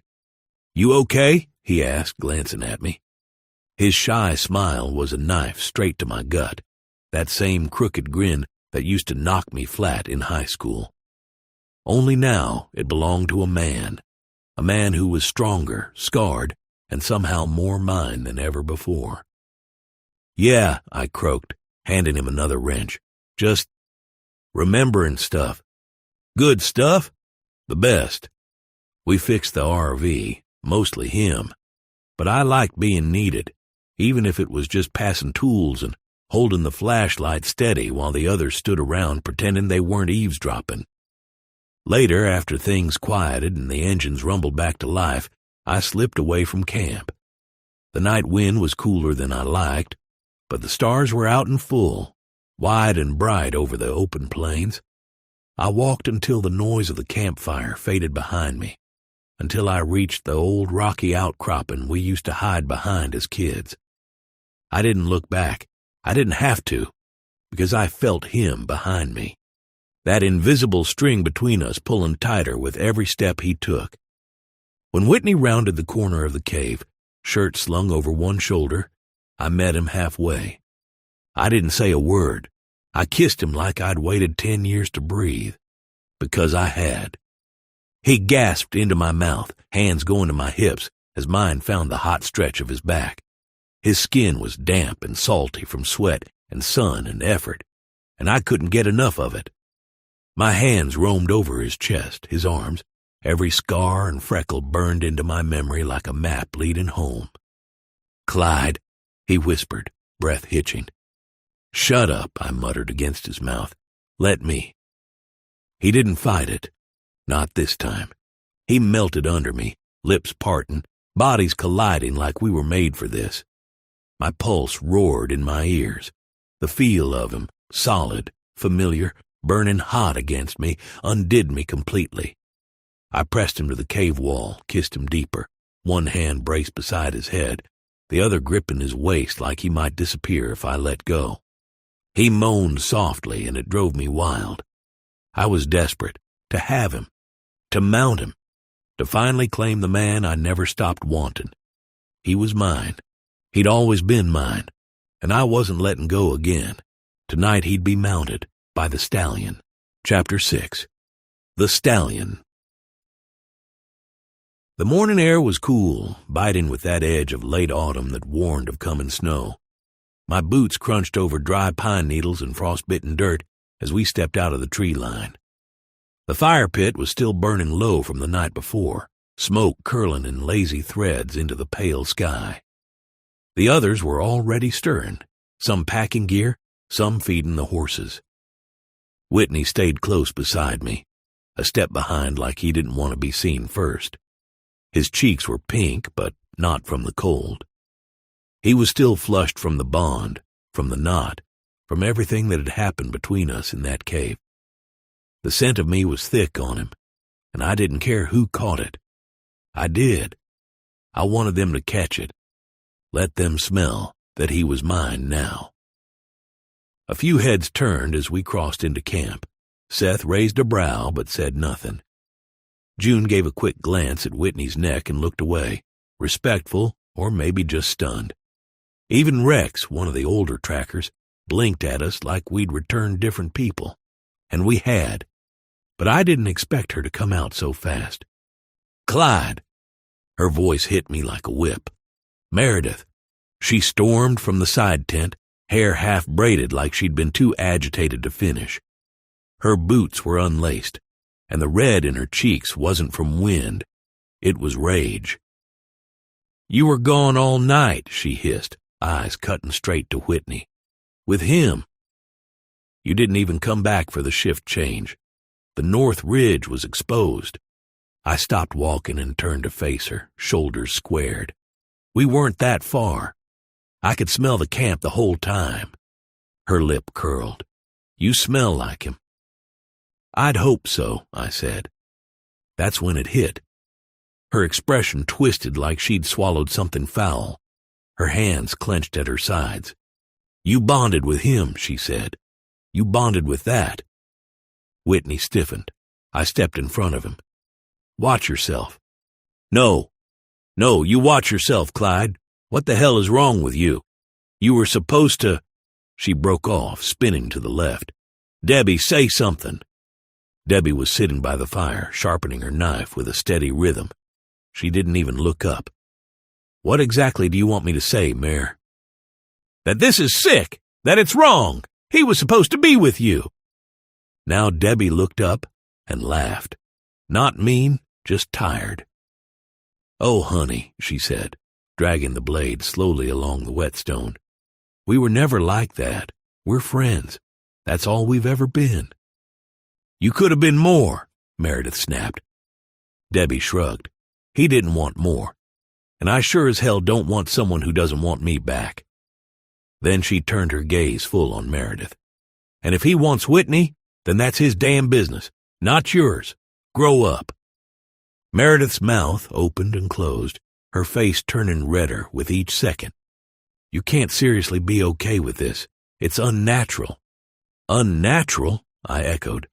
You okay? He asked, glancing at me. His shy smile was a knife straight to my gut, that same crooked grin that used to knock me flat in high school. Only now it belonged to a man who was stronger, scarred, and somehow more mine than ever before. Yeah, I croaked, handing him another wrench. Just remembering stuff. Good stuff? The best. We fixed the RV, mostly him, but I liked being needed, even if it was just passing tools and holding the flashlight steady while the others stood around pretending they weren't eavesdropping. Later, after things quieted and the engines rumbled back to life, I slipped away from camp. The night wind was cooler than I liked, but the stars were out in full, wide and bright over the open plains. I walked until the noise of the campfire faded behind me, until I reached the old rocky outcropping we used to hide behind as kids. I didn't look back. I didn't have to, because I felt him behind me, that invisible string between us pulling tighter with every step he took. When Whitney rounded the corner of the cave, shirt slung over one shoulder, I met him halfway. I didn't say a word. I kissed him like I'd waited 10 years to breathe, because I had. He gasped into my mouth, hands going to my hips as mine found the hot stretch of his back. His skin was damp and salty from sweat and sun and effort, and I couldn't get enough of it. My hands roamed over his chest, his arms. Every scar and freckle burned into my memory like a map leading home. Clyde, he whispered, breath hitching. Shut up, I muttered against his mouth. Let me. He didn't fight it. Not this time. He melted under me, lips parting, bodies colliding like we were made for this. My pulse roared in my ears. The feel of him, solid, familiar, burning hot against me, undid me completely. I pressed him to the cave wall, kissed him deeper, one hand braced beside his head, the other gripping his waist like he might disappear if I let go. He moaned softly, and it drove me wild. I was desperate to have him, to mount him, to finally claim the man I never stopped wanting. He was mine. He'd always been mine, and I wasn't letting go again. Tonight he'd be mounted by the stallion. Chapter 6. The Stallion. The morning air was cool, biting with that edge of late autumn that warned of coming snow. My boots crunched over dry pine needles and frostbitten dirt as we stepped out of the tree line. The fire pit was still burning low from the night before, smoke curling in lazy threads into the pale sky. The others were already stirring, some packing gear, some feeding the horses. Whitney stayed close beside me, a step behind like he didn't want to be seen first. His cheeks were pink, but not from the cold. He was still flushed from the bond, from the knot, from everything that had happened between us in that cave. The scent of me was thick on him, and I didn't care who caught it. I did. I wanted them to catch it. Let them smell that he was mine now. A few heads turned as we crossed into camp. Seth raised a brow but said nothing. June gave a quick glance at Whitney's neck and looked away, respectful or maybe just stunned. Even Rex, one of the older trackers, blinked at us like we'd returned different people. And we had. But I didn't expect her to come out so fast. Clyde! Her voice hit me like a whip. Meredith. She stormed from the side tent, hair half braided like she'd been too agitated to finish. Her boots were unlaced, and the red in her cheeks wasn't from wind. It was rage. "You were gone all night," she hissed, eyes cutting straight to Whitney. "With him. You didn't even come back for the shift change. The north ridge was exposed." I stopped walking and turned to face her, shoulders squared. We weren't that far. I could smell the camp the whole time. Her lip curled. "You smell like him." "I'd hope so," I said. That's when it hit. Her expression twisted like she'd swallowed something foul. Her hands clenched at her sides. "You bonded with him," she said. "You bonded with that." Whitney stiffened. I stepped in front of him. "Watch yourself." No, you watch yourself, Clyde. What the hell is wrong with you? You were supposed to—" She broke off, spinning to the left. "Debbie, say something." Debbie was sitting by the fire, sharpening her knife with a steady rhythm. She didn't even look up. "What exactly do you want me to say, Mare?" "That this is sick, that it's wrong. He was supposed to be with you." Now Debbie looked up and laughed. Not mean, just tired. "Oh, honey," she said, dragging the blade slowly along the whetstone. "We were never like that. We're friends. That's all we've ever been." "You could have been more," Meredith snapped. Debbie shrugged. "He didn't want more. And I sure as hell don't want someone who doesn't want me back." Then she turned her gaze full on Meredith. "And if he wants Whitney, then that's his damn business, not yours. Grow up." Meredith's mouth opened and closed, her face turning redder with each second. "You can't seriously be okay with this. It's unnatural." "Unnatural?" I echoed.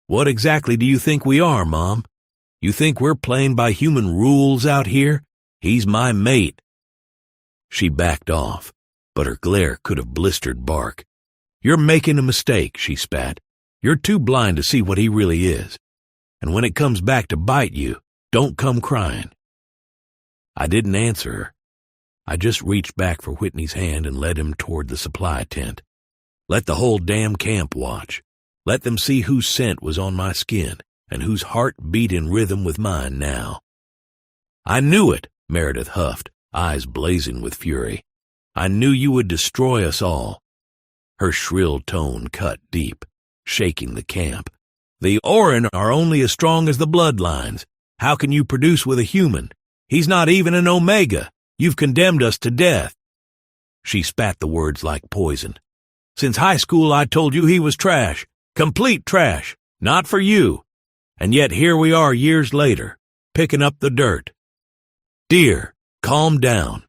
"What exactly do you think we are, Mom? You think we're playing by human rules out here? He's my mate." She backed off, but her glare could have blistered bark. "You're making a mistake," she spat. "You're too blind to see what he really is. And when it comes back to bite you, don't come crying." I didn't answer her. I just reached back for Whitney's hand and led him toward the supply tent. Let the whole damn camp watch. Let them see whose scent was on my skin and whose heart beat in rhythm with mine now. "I knew it," Meredith huffed, eyes blazing with fury. "I knew you would destroy us all." Her shrill tone cut deep, shaking the camp. "The Orin are only as strong as the bloodlines. How can you produce with a human? He's not even an omega. You've condemned us to death." She spat the words like poison. "Since high school I told you he was trash. Complete trash. Not for you. And yet here we are years later, picking up the dirt." "Dear, calm down."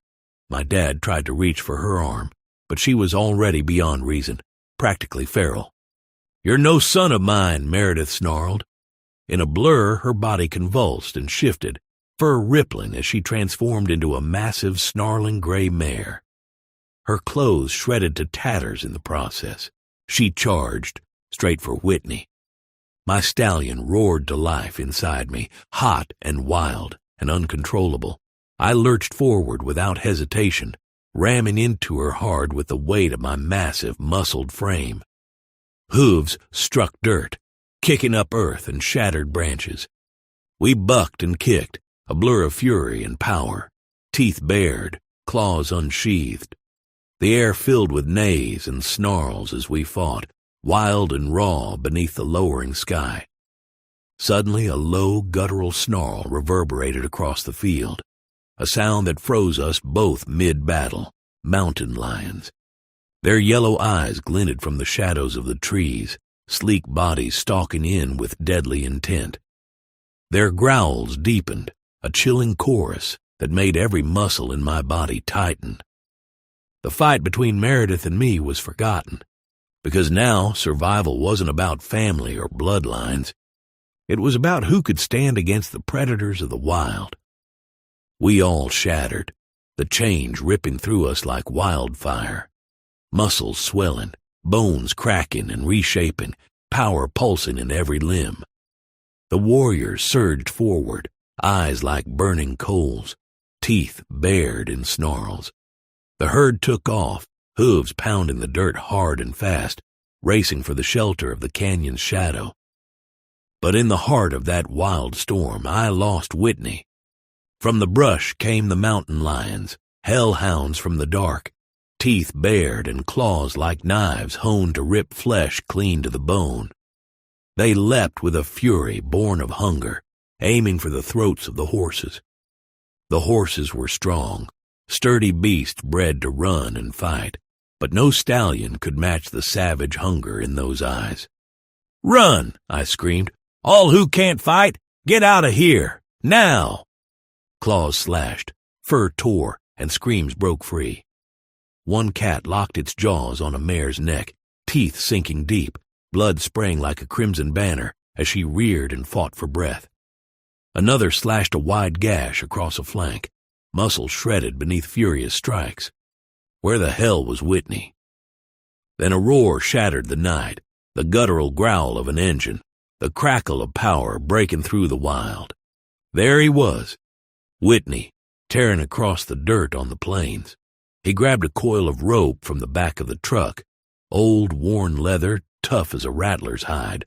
My dad tried to reach for her arm, but she was already beyond reason, practically feral. "You're no son of mine," Meredith snarled. In a blur, her body convulsed and shifted, fur rippling as she transformed into a massive, snarling gray mare. Her clothes shredded to tatters in the process. She charged, straight for Whitney. My stallion roared to life inside me, hot and wild and uncontrollable. I lurched forward without hesitation, ramming into her hard with the weight of my massive, muscled frame. Hooves struck dirt, kicking up earth and shattered branches. We bucked and kicked, a blur of fury and power, teeth bared, claws unsheathed. The air filled with neighs and snarls as we fought, wild and raw beneath the lowering sky. Suddenly a low, guttural snarl reverberated across the field, a sound that froze us both mid-battle. Mountain lions. Their yellow eyes glinted from the shadows of the trees, sleek bodies stalking in with deadly intent. Their growls deepened, a chilling chorus that made every muscle in my body tighten. The fight between Meredith and me was forgotten, because now survival wasn't about family or bloodlines. It was about who could stand against the predators of the wild. We all shattered, the change ripping through us like wildfire. Muscles swelling, bones cracking and reshaping, power pulsing in every limb. The warriors surged forward, eyes like burning coals, teeth bared in snarls. The herd took off, hooves pounding the dirt hard and fast, racing for the shelter of the canyon's shadow. But in the heart of that wild storm, I lost Whitney. From the brush came the mountain lions, hellhounds from the dark, teeth bared and claws like knives honed to rip flesh clean to the bone. They leapt with a fury born of hunger, aiming for the throats of the horses. The horses were strong, sturdy beasts bred to run and fight, but no stallion could match the savage hunger in those eyes. "Run!" I screamed. "All who can't fight, get out of here, now!" Claws slashed, fur tore, and screams broke free. One cat locked its jaws on a mare's neck, teeth sinking deep, blood spraying like a crimson banner as she reared and fought for breath. Another slashed a wide gash across a flank, muscles shredded beneath furious strikes. Where the hell was Whitney? Then a roar shattered the night, the guttural growl of an engine, the crackle of power breaking through the wild. There he was, Whitney, tearing across the dirt on the plains. He grabbed a coil of rope from the back of the truck, old worn leather, tough as a rattler's hide,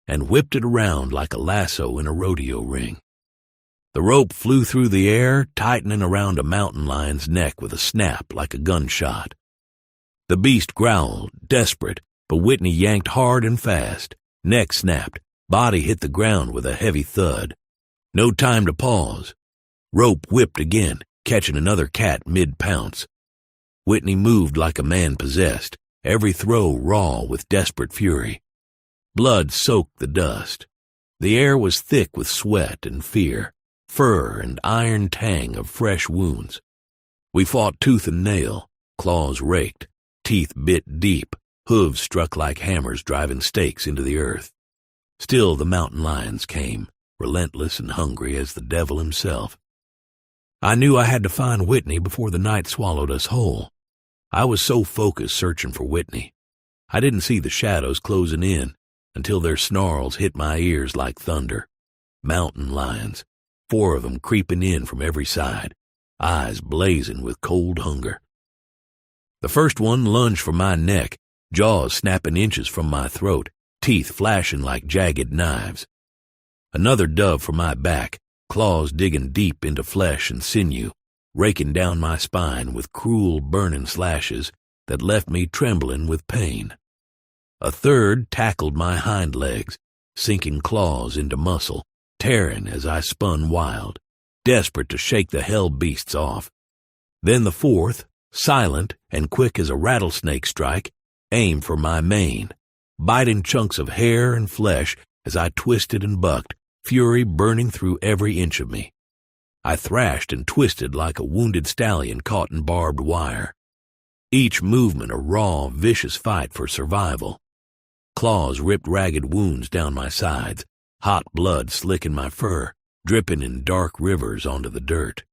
and whipped it around like a lasso in a rodeo ring. The rope flew through the air, tightening around a mountain lion's neck with a snap like a gunshot. The beast growled, desperate, but Whitney yanked hard and fast. Neck snapped, body hit the ground with a heavy thud. No time to pause. Rope whipped again, catching another cat mid-pounce. Whitney moved like a man possessed, every throw raw with desperate fury. Blood soaked the dust. The air was thick with sweat and fear, fur and iron tang of fresh wounds. We fought tooth and nail, claws raked, teeth bit deep, hooves struck like hammers driving stakes into the earth. Still the mountain lions came, relentless and hungry as the devil himself. I knew I had to find Whitney before the night swallowed us whole. I was so focused searching for Whitney. I didn't see the shadows closing in until their snarls hit my ears like thunder. Mountain lions, 4 of them creeping in from every side, eyes blazing with cold hunger. The first one lunged for my neck, jaws snapping inches from my throat, teeth flashing like jagged knives. Another dove for my back, claws digging deep into flesh and sinew, raking down my spine with cruel burning slashes that left me trembling with pain. A third tackled my hind legs, sinking claws into muscle, tearing as I spun wild, desperate to shake the hell beasts off. Then the fourth, silent and quick as a rattlesnake strike, aimed for my mane, biting chunks of hair and flesh as I twisted and bucked, fury burning through every inch of me. I thrashed and twisted like a wounded stallion caught in barbed wire. Each movement a raw, vicious fight for survival. Claws ripped ragged wounds down my sides, hot blood slicking my fur, dripping in dark rivers onto the dirt.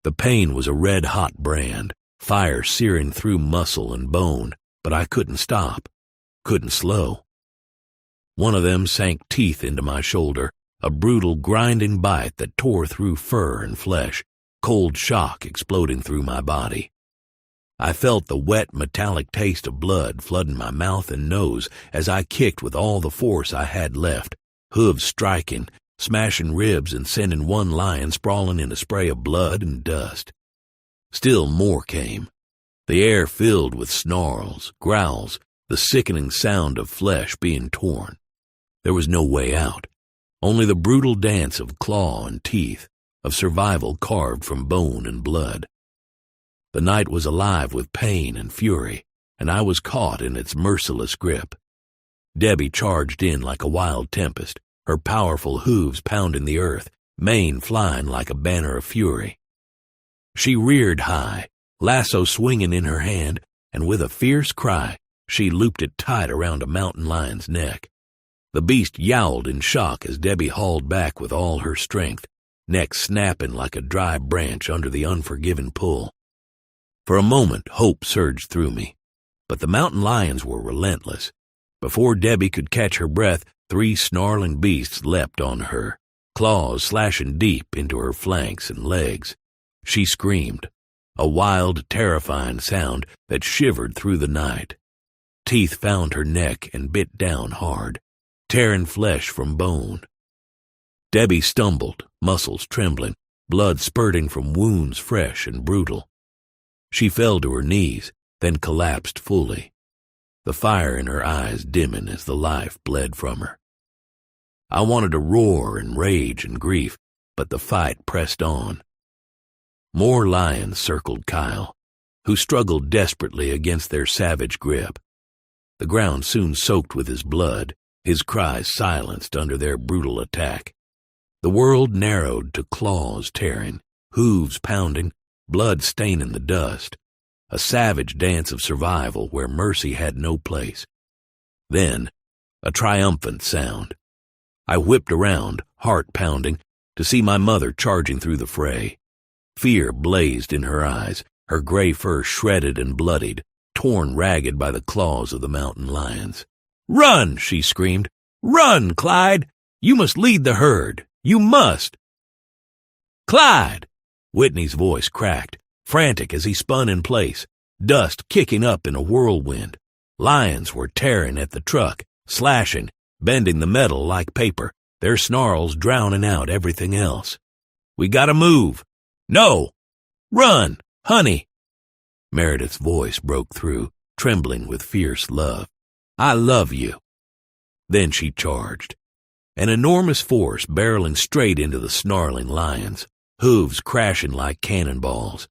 The pain was a red-hot brand, fire searing through muscle and bone, but I couldn't stop, couldn't slow. One of them sank teeth into my shoulder, a brutal, grinding bite that tore through fur and flesh, cold shock exploding through my body. I felt the wet, metallic taste of blood flooding my mouth and nose as I kicked with all the force I had left, hooves striking, smashing ribs and sending one lion sprawling in a spray of blood and dust. Still more came. The air filled with snarls, growls, the sickening sound of flesh being torn. There was no way out, only the brutal dance of claw and teeth, of survival carved from bone and blood. The night was alive with pain and fury, and I was caught in its merciless grip. Debbie charged in like a wild tempest, her powerful hooves pounding the earth, mane flying like a banner of fury. She reared high, lasso swinging in her hand, and with a fierce cry, she looped it tight around a mountain lion's neck. The beast yowled in shock as Debbie hauled back with all her strength, neck snapping like a dry branch under the unforgiving pull. For a moment, hope surged through me, but the mountain lions were relentless. Before Debbie could catch her breath, 3 snarling beasts leapt on her, claws slashing deep into her flanks and legs. She screamed, a wild, terrifying sound that shivered through the night. Teeth found her neck and bit down hard, tearing flesh from bone. Debbie stumbled, muscles trembling, blood spurting from wounds fresh and brutal. She fell to her knees, then collapsed fully, the fire in her eyes dimming as the life bled from her. I wanted to roar in rage and grief, but the fight pressed on. More lions circled Kyle, who struggled desperately against their savage grip. The ground soon soaked with his blood, his cries silenced under their brutal attack. The world narrowed to claws tearing, hooves pounding, blood staining the dust, a savage dance of survival where mercy had no place. Then, a triumphant sound. I whipped around, heart pounding, to see my mother charging through the fray. Fear blazed in her eyes, her gray fur shredded and bloodied, torn ragged by the claws of the mountain lions. "Run!" she screamed. "Run, Clyde! You must lead the herd. You must!" "Clyde!" Whitney's voice cracked, frantic as he spun in place, dust kicking up in a whirlwind. Lions were tearing at the truck, slashing, bending the metal like paper, their snarls drowning out everything else. "We gotta move!" "No! Run, honey!" Meredith's voice broke through, trembling with fierce love. "I love you." Then she charged, an enormous force barreling straight into the snarling lions, hooves crashing like cannonballs.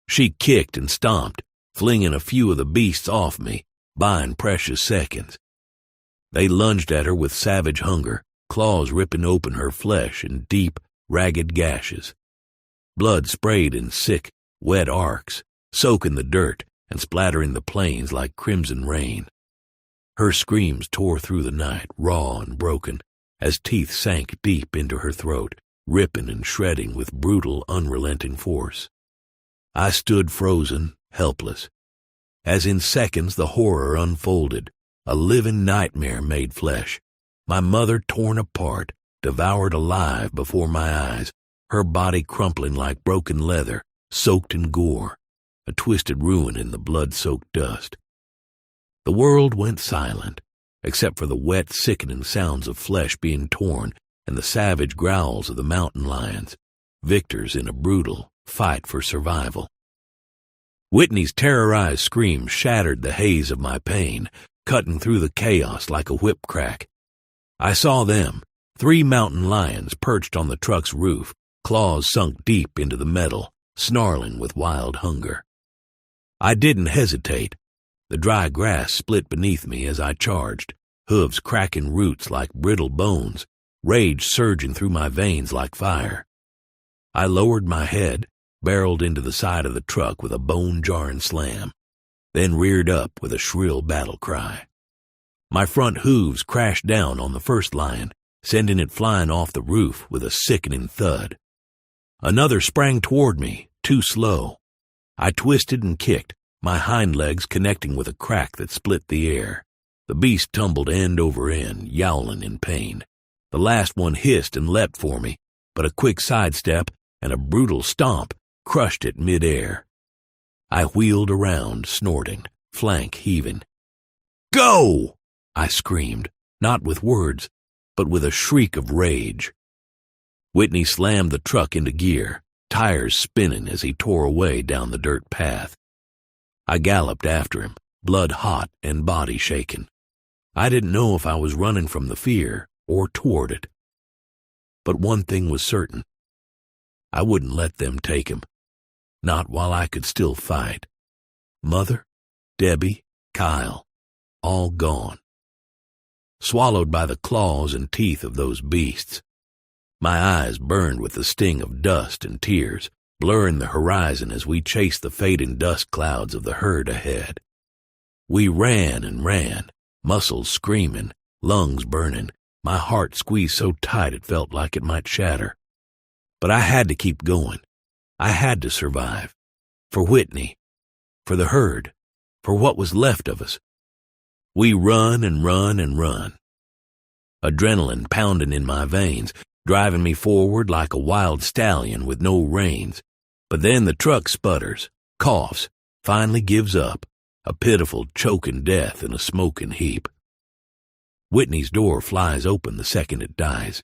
She kicked and stomped, flinging a few of the beasts off me, buying precious seconds. They lunged at her with savage hunger, claws ripping open her flesh in deep, ragged gashes. Blood sprayed in sick, wet arcs, soaking the dirt and splattering the plains like crimson rain. Her screams tore through the night, raw and broken, as teeth sank deep into her throat, ripping and shredding with brutal, unrelenting force. I stood frozen, helpless, as in seconds the horror unfolded, a living nightmare made flesh. My mother torn apart, devoured alive before my eyes, her body crumpling like broken leather, soaked in gore, a twisted ruin in the blood-soaked dust. The world went silent, except for the wet, sickening sounds of flesh being torn and the savage growls of the mountain lions, victors in a brutal fight for survival. Whitney's terrorized scream shattered the haze of my pain, cutting through the chaos like a whip crack. I saw them, 3 mountain lions perched on the truck's roof, claws sunk deep into the metal, snarling with wild hunger. I didn't hesitate. The dry grass split beneath me as I charged, hooves cracking roots like brittle bones, rage surging through my veins like fire. I lowered my head, barreled into the side of the truck with a bone-jarring slam, then reared up with a shrill battle cry. My front hooves crashed down on the first lion, sending it flying off the roof with a sickening thud. Another sprang toward me, too slow. I twisted and kicked, my hind legs connecting with a crack that split the air. The beast tumbled end over end, yowling in pain. The last one hissed and leapt for me, but a quick sidestep and a brutal stomp crushed it mid-air. I wheeled around, snorting, flank heaving. "Go!" I screamed, not with words, but with a shriek of rage. Whitney slammed the truck into gear, tires spinning as he tore away down the dirt path. I galloped after him, blood hot and body shaking. I didn't know if I was running from the fear or toward it. But one thing was certain. I wouldn't let them take him. Not while I could still fight. Mother, Debbie, Kyle, all gone. Swallowed by the claws and teeth of those beasts. My eyes burned with the sting of dust and tears, blurring the horizon as we chased the fading dust clouds of the herd ahead. We ran and ran, muscles screaming, lungs burning, my heart squeezed so tight it felt like it might shatter. But I had to keep going. I had to survive. For Whitney. For the herd. For what was left of us. We run and run and run. Adrenaline pounding in my veins, driving me forward like a wild stallion with no reins. But then the truck sputters, coughs, finally gives up, a pitiful, choking death in a smoking heap. Whitney's door flies open the second it dies.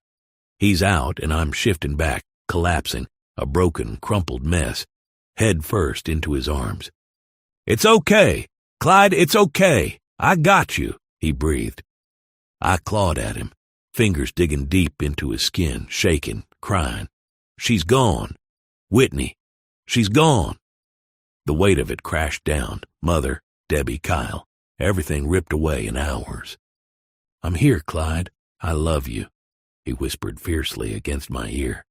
He's out and I'm shifting back, collapsing, a broken, crumpled mess, head first into his arms. "It's okay, Clyde, it's okay. I got you," he breathed. I clawed at him, fingers digging deep into his skin, shaking, crying. "She's gone. Whitney, she's gone." The weight of it crashed down, Mother, Debbie, Kyle, everything ripped away in hours. "I'm here, Clyde. I love you," he whispered fiercely against my ear.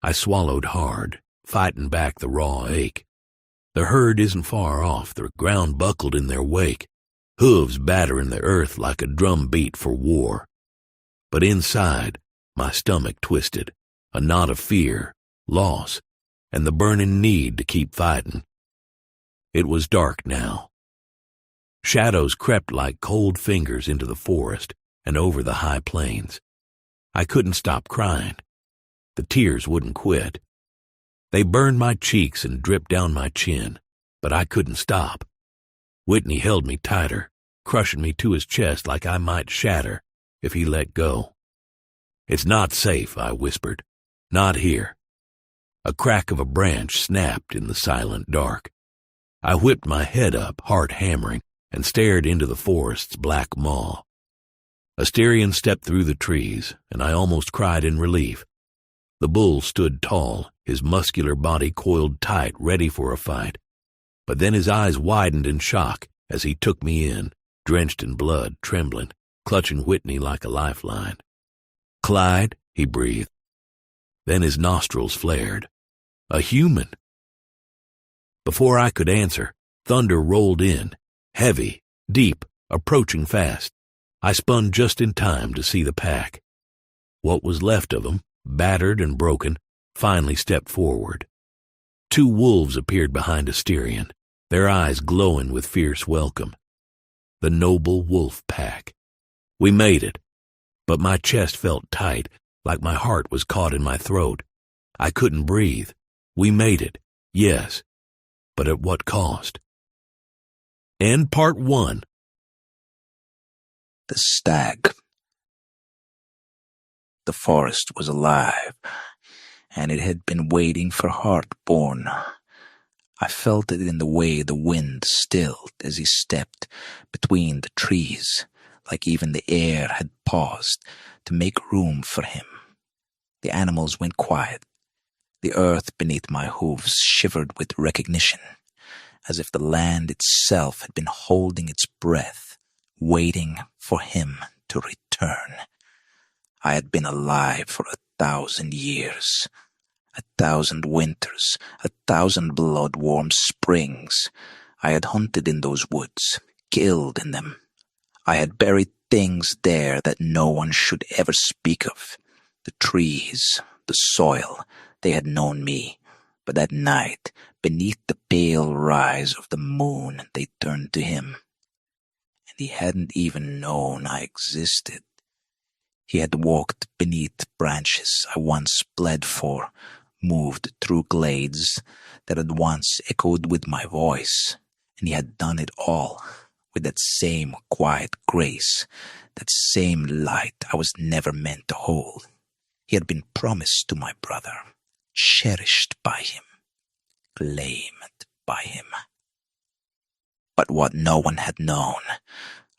I swallowed hard, fighting back the raw ache. The herd isn't far off, the ground buckled in their wake, hooves battering the earth like a drum beat for war. But inside, my stomach twisted, a knot of fear, loss, and the burning need to keep fighting. It was dark now. Shadows crept like cold fingers into the forest and over the high plains. I couldn't stop crying. The tears wouldn't quit. They burned my cheeks and dripped down my chin, but I couldn't stop. Whitney held me tighter, crushing me to his chest like I might shatter if he let go. "It's not safe," I whispered. "Not here." A crack of a branch snapped in the silent dark. I whipped my head up, heart hammering, and stared into the forest's black maw. Asterion stepped through the trees, and I almost cried in relief. The bull stood tall, his muscular body coiled tight, ready for a fight. But then his eyes widened in shock as he took me in, drenched in blood, trembling, clutching Whitney like a lifeline. "Clyde," he breathed. Then his nostrils flared. "A human!" Before I could answer, thunder rolled in, heavy, deep, approaching fast. I spun just in time to see the pack. What was left of them, battered and broken, finally stepped forward. 2 wolves appeared behind Asterion, their eyes glowing with fierce welcome. The noble wolf pack. We made it, but my chest felt tight, like my heart was caught in my throat. I couldn't breathe. We made it, yes, but at what cost? End Part 1. The stag. The forest was alive, and it had been waiting for Heartborn. I felt it in the way the wind stilled as he stepped between the trees, like even the air had paused to make room for him. The animals went quiet. The earth beneath my hooves shivered with recognition, as if the land itself had been holding its breath, waiting for him to return. I had been alive for 1,000 years, 1,000 winters, 1,000 blood-warm springs. I had hunted in those woods, killed in them. I had buried things there that no one should ever speak of. The trees, the soil, they had known me. But that night, beneath the pale rise of the moon, they turned to him. And he hadn't even known I existed. He had walked beneath branches I once bled for, moved through glades that had once echoed with my voice, and he had done it all with that same quiet grace, that same light I was never meant to hold. He had been promised to my brother, cherished by him, claimed by him. But what no one had known,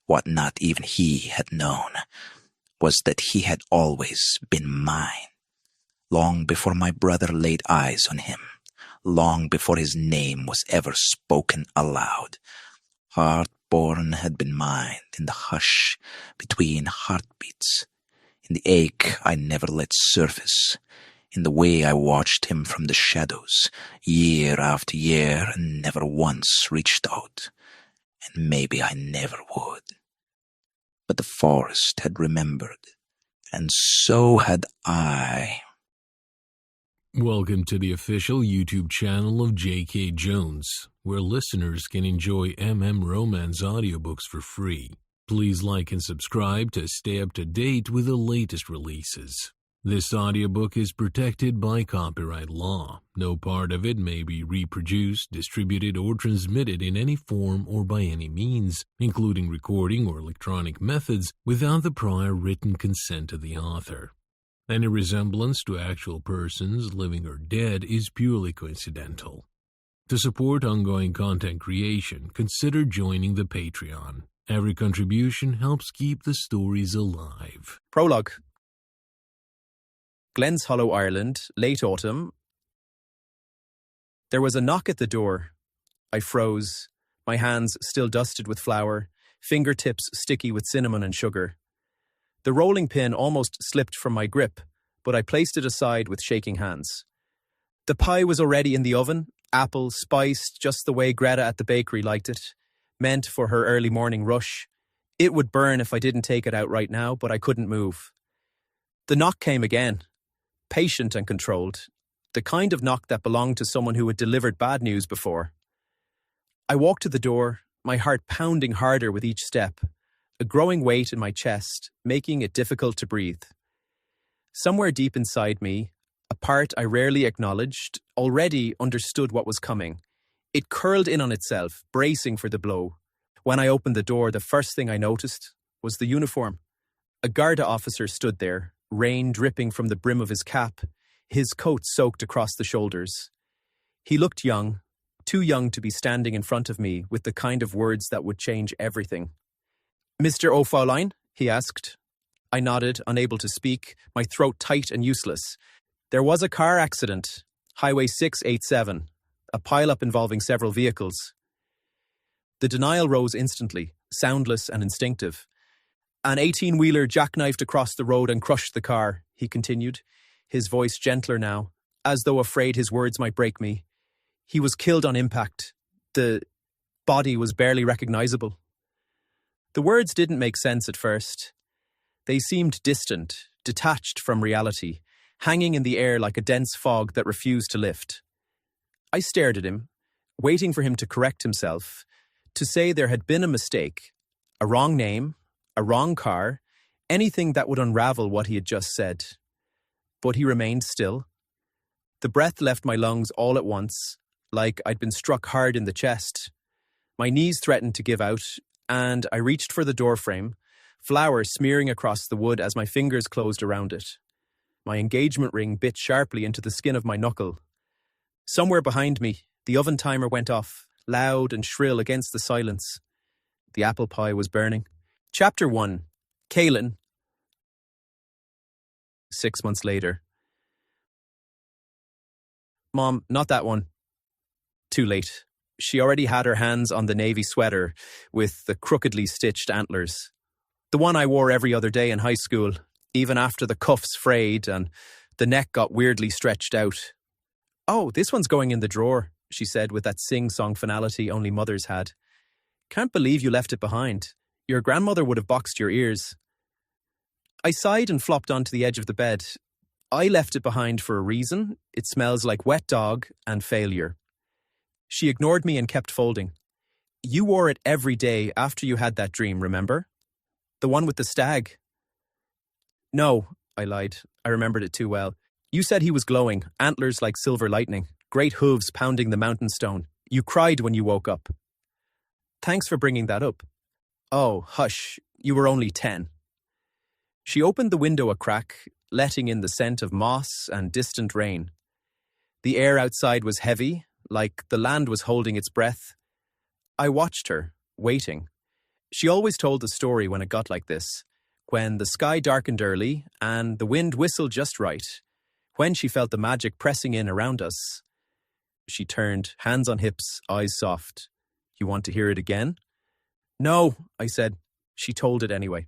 what not even he had known, was that he had always been mine, long before my brother laid eyes on him, long before his name was ever spoken aloud. Heartborn had been mine in the hush between heartbeats, in the ache I never let surface, in the way I watched him from the shadows, year after year, and never once reached out, and maybe I never would. But the forest had remembered, and so had I. Welcome to the official YouTube channel of J.K. Jones, where listeners can enjoy Romance audiobooks for free. Please like and subscribe to stay up to date with the latest releases. This audiobook is protected by copyright law. No part of it may be reproduced, distributed, or transmitted in any form or by any means, including recording or electronic methods, without the prior written consent of the author. Any resemblance to actual persons, living or dead, is purely coincidental. To support ongoing content creation, consider joining the Patreon. Every contribution helps keep the stories alive. Prologue. Glens Hollow, Ireland, late autumn. There was a knock at the door. I froze, my hands still dusted with flour, fingertips sticky with cinnamon and sugar. The rolling pin almost slipped from my grip, but I placed it aside with shaking hands. The pie was already in the oven, apple, spiced just the way Greta at the bakery liked it, meant for her early morning rush. It would burn if I didn't take it out right now, but I couldn't move. The knock came again. Patient and controlled, the kind of knock that belonged to someone who had delivered bad news before. I walked to the door, my heart pounding harder with each step, a growing weight in my chest, making it difficult to breathe. Somewhere deep inside me, a part I rarely acknowledged, already understood what was coming. It curled in on itself, bracing for the blow. When I opened the door, the first thing I noticed was the uniform. A Garda officer stood there, rain dripping from the brim of his cap, his coat soaked across the shoulders. He looked young, too young to be standing in front of me with the kind of words that would change everything. "Mr. O'Fauline?" he asked. I nodded, unable to speak, my throat tight and useless. There was a car accident, Highway 687, a pile-up involving several vehicles. The denial rose instantly, soundless and instinctive. An 18-wheeler jackknifed across the road and crushed the car, he continued, his voice gentler now, as though afraid his words might break me. He was killed on impact. The body was barely recognizable. The words didn't make sense at first. They seemed distant, detached from reality, hanging in the air like a dense fog that refused to lift. I stared at him, waiting for him to correct himself, to say there had been a mistake, a wrong name, a wrong car, anything that would unravel what he had just said. But he remained still. The breath left my lungs all at once, like I'd been struck hard in the chest. My knees threatened to give out, and I reached for the doorframe, flour smearing across the wood as my fingers closed around it. My engagement ring bit sharply into the skin of my knuckle. Somewhere behind me, the oven timer went off, loud and shrill against the silence. The apple pie was burning. Chapter 1. Caelan. 6 months later. Mom, not that one. Too late. She already had her hands on the navy sweater with the crookedly stitched antlers. The one I wore every other day in high school, even after the cuffs frayed and the neck got weirdly stretched out. Oh, this one's going in the drawer, she said with that sing-song finality only mothers had. Can't believe you left it behind. Your grandmother would have boxed your ears. I sighed and flopped onto the edge of the bed. I left it behind for a reason. It smells like wet dog and failure. She ignored me and kept folding. You wore it every day after you had that dream, remember? The one with the stag. No, I lied. I remembered it too well. You said he was glowing, antlers like silver lightning, great hooves pounding the mountain stone. You cried when you woke up. Thanks for bringing that up. Oh, hush, you were only 10. She opened the window a crack, letting in the scent of moss and distant rain. The air outside was heavy, like the land was holding its breath. I watched her, waiting. She always told the story when it got like this, when the sky darkened early and the wind whistled just right, when she felt the magic pressing in around us. She turned, hands on hips, eyes soft. You want to hear it again? No, I said. She told it anyway.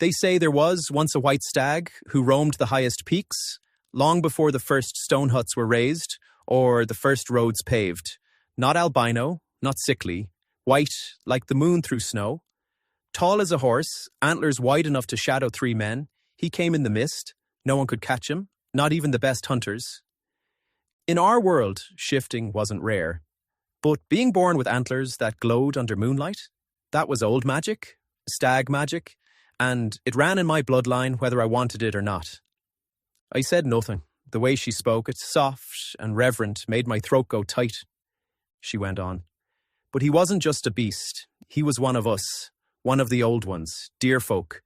They say there was once a white stag who roamed the highest peaks, long before the first stone huts were raised or the first roads paved. Not albino, not sickly, white like the moon through snow. Tall as a horse, antlers wide enough to shadow 3 men, he came in the mist. No one could catch him, not even the best hunters. In our world, shifting wasn't rare. But being born with antlers that glowed under moonlight, that was old magic, stag magic, and it ran in my bloodline whether I wanted it or not. I said nothing. The way she spoke it, soft and reverent, made my throat go tight. She went on. But he wasn't just a beast. He was one of us, one of the old ones, dear folk,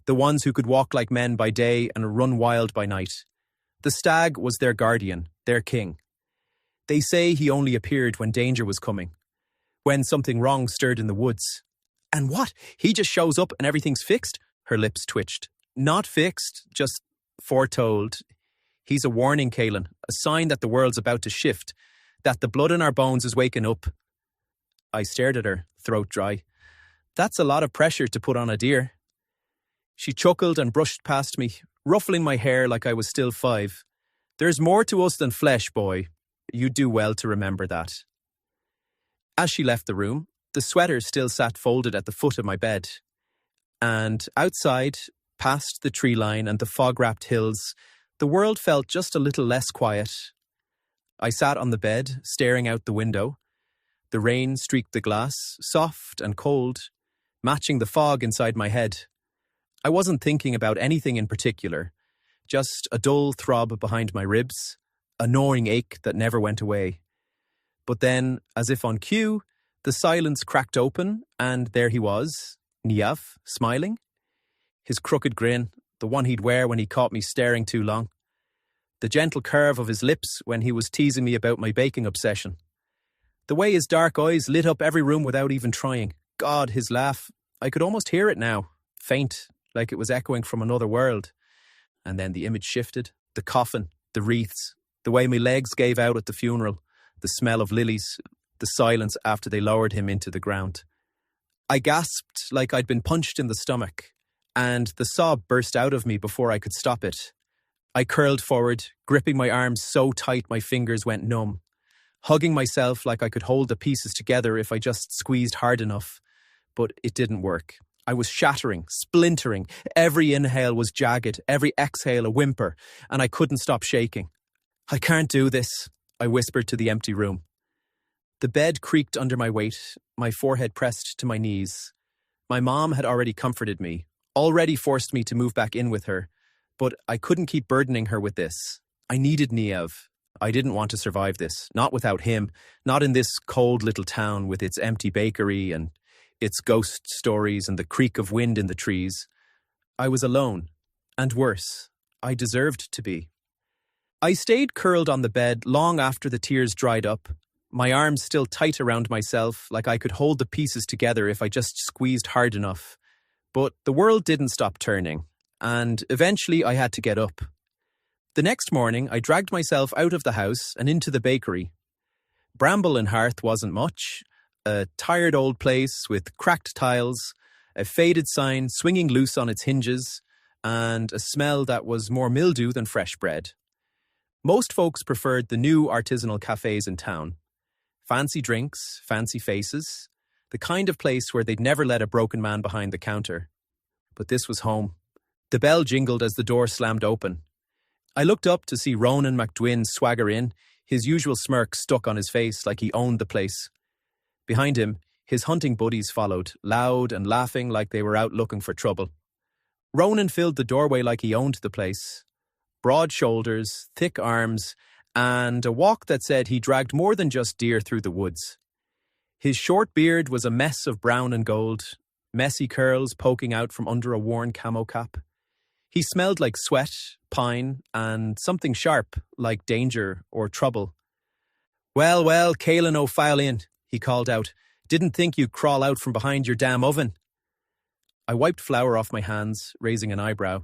the ones who could walk like men by day and run wild by night. The stag was their guardian, their king. They say he only appeared when danger was coming, when something wrong stirred in the woods. And what? He just shows up and everything's fixed? Her lips twitched. Not fixed, just foretold. He's a warning, Caelan, a sign that the world's about to shift, that the blood in our bones is waking up. I stared at her, throat dry. That's a lot of pressure to put on a deer. She chuckled and brushed past me, ruffling my hair like I was still 5. There's more to us than flesh, boy. You'd do well to remember that. As she left the room, the sweater still sat folded at the foot of my bed. And outside, past the tree line and the fog-wrapped hills, the world felt just a little less quiet. I sat on the bed, staring out the window. The rain streaked the glass, soft and cold, matching the fog inside my head. I wasn't thinking about anything in particular, just a dull throb behind my ribs, a gnawing ache that never went away. But then, as if on cue, the silence cracked open, and there he was, Niamh, smiling. His crooked grin, the one he'd wear when he caught me staring too long. The gentle curve of his lips when he was teasing me about my baking obsession. The way his dark eyes lit up every room without even trying. God, his laugh. I could almost hear it now, faint, like it was echoing from another world. And then the image shifted, the coffin, the wreaths, the way my legs gave out at the funeral, the smell of lilies, the silence after they lowered him into the ground. I gasped like I'd been punched in the stomach, and the sob burst out of me before I could stop it. I curled forward, gripping my arms so tight my fingers went numb, hugging myself like I could hold the pieces together if I just squeezed hard enough. But it didn't work. I was shattering, splintering. Every inhale was jagged, every exhale a whimper, and I couldn't stop shaking. I can't do this, I whispered to the empty room. The bed creaked under my weight, my forehead pressed to my knees. My mom had already comforted me, already forced me to move back in with her, but I couldn't keep burdening her with this. I needed Niamh. I didn't want to survive this, not without him, not in this cold little town with its empty bakery and its ghost stories and the creak of wind in the trees. I was alone, and worse, I deserved to be. I stayed curled on the bed long after the tears dried up, my arms still tight around myself like I could hold the pieces together if I just squeezed hard enough. But the world didn't stop turning, and eventually I had to get up. The next morning, I dragged myself out of the house and into the bakery. Bramble and hearth wasn't much, a tired old place with cracked tiles, a faded sign swinging loose on its hinges, and a smell that was more mildew than fresh bread. Most folks preferred the new artisanal cafes in town. Fancy drinks, fancy faces, the kind of place where they'd never let a broken man behind the counter. But this was home. The bell jingled as the door slammed open. I looked up to see Ronan McDwyn swagger in, his usual smirk stuck on his face like he owned the place. Behind him, his hunting buddies followed, loud and laughing like they were out looking for trouble. Ronan filled the doorway like he owned the place. Broad shoulders, thick arms, and a walk that said he dragged more than just deer through the woods. His short beard was a mess of brown and gold, messy curls poking out from under a worn camo cap. He smelled like sweat, pine, and something sharp, like danger or trouble. Well, Caelan O'Fallon, he called out. Didn't think you'd crawl out from behind your damn oven. I wiped flour off my hands, raising an eyebrow.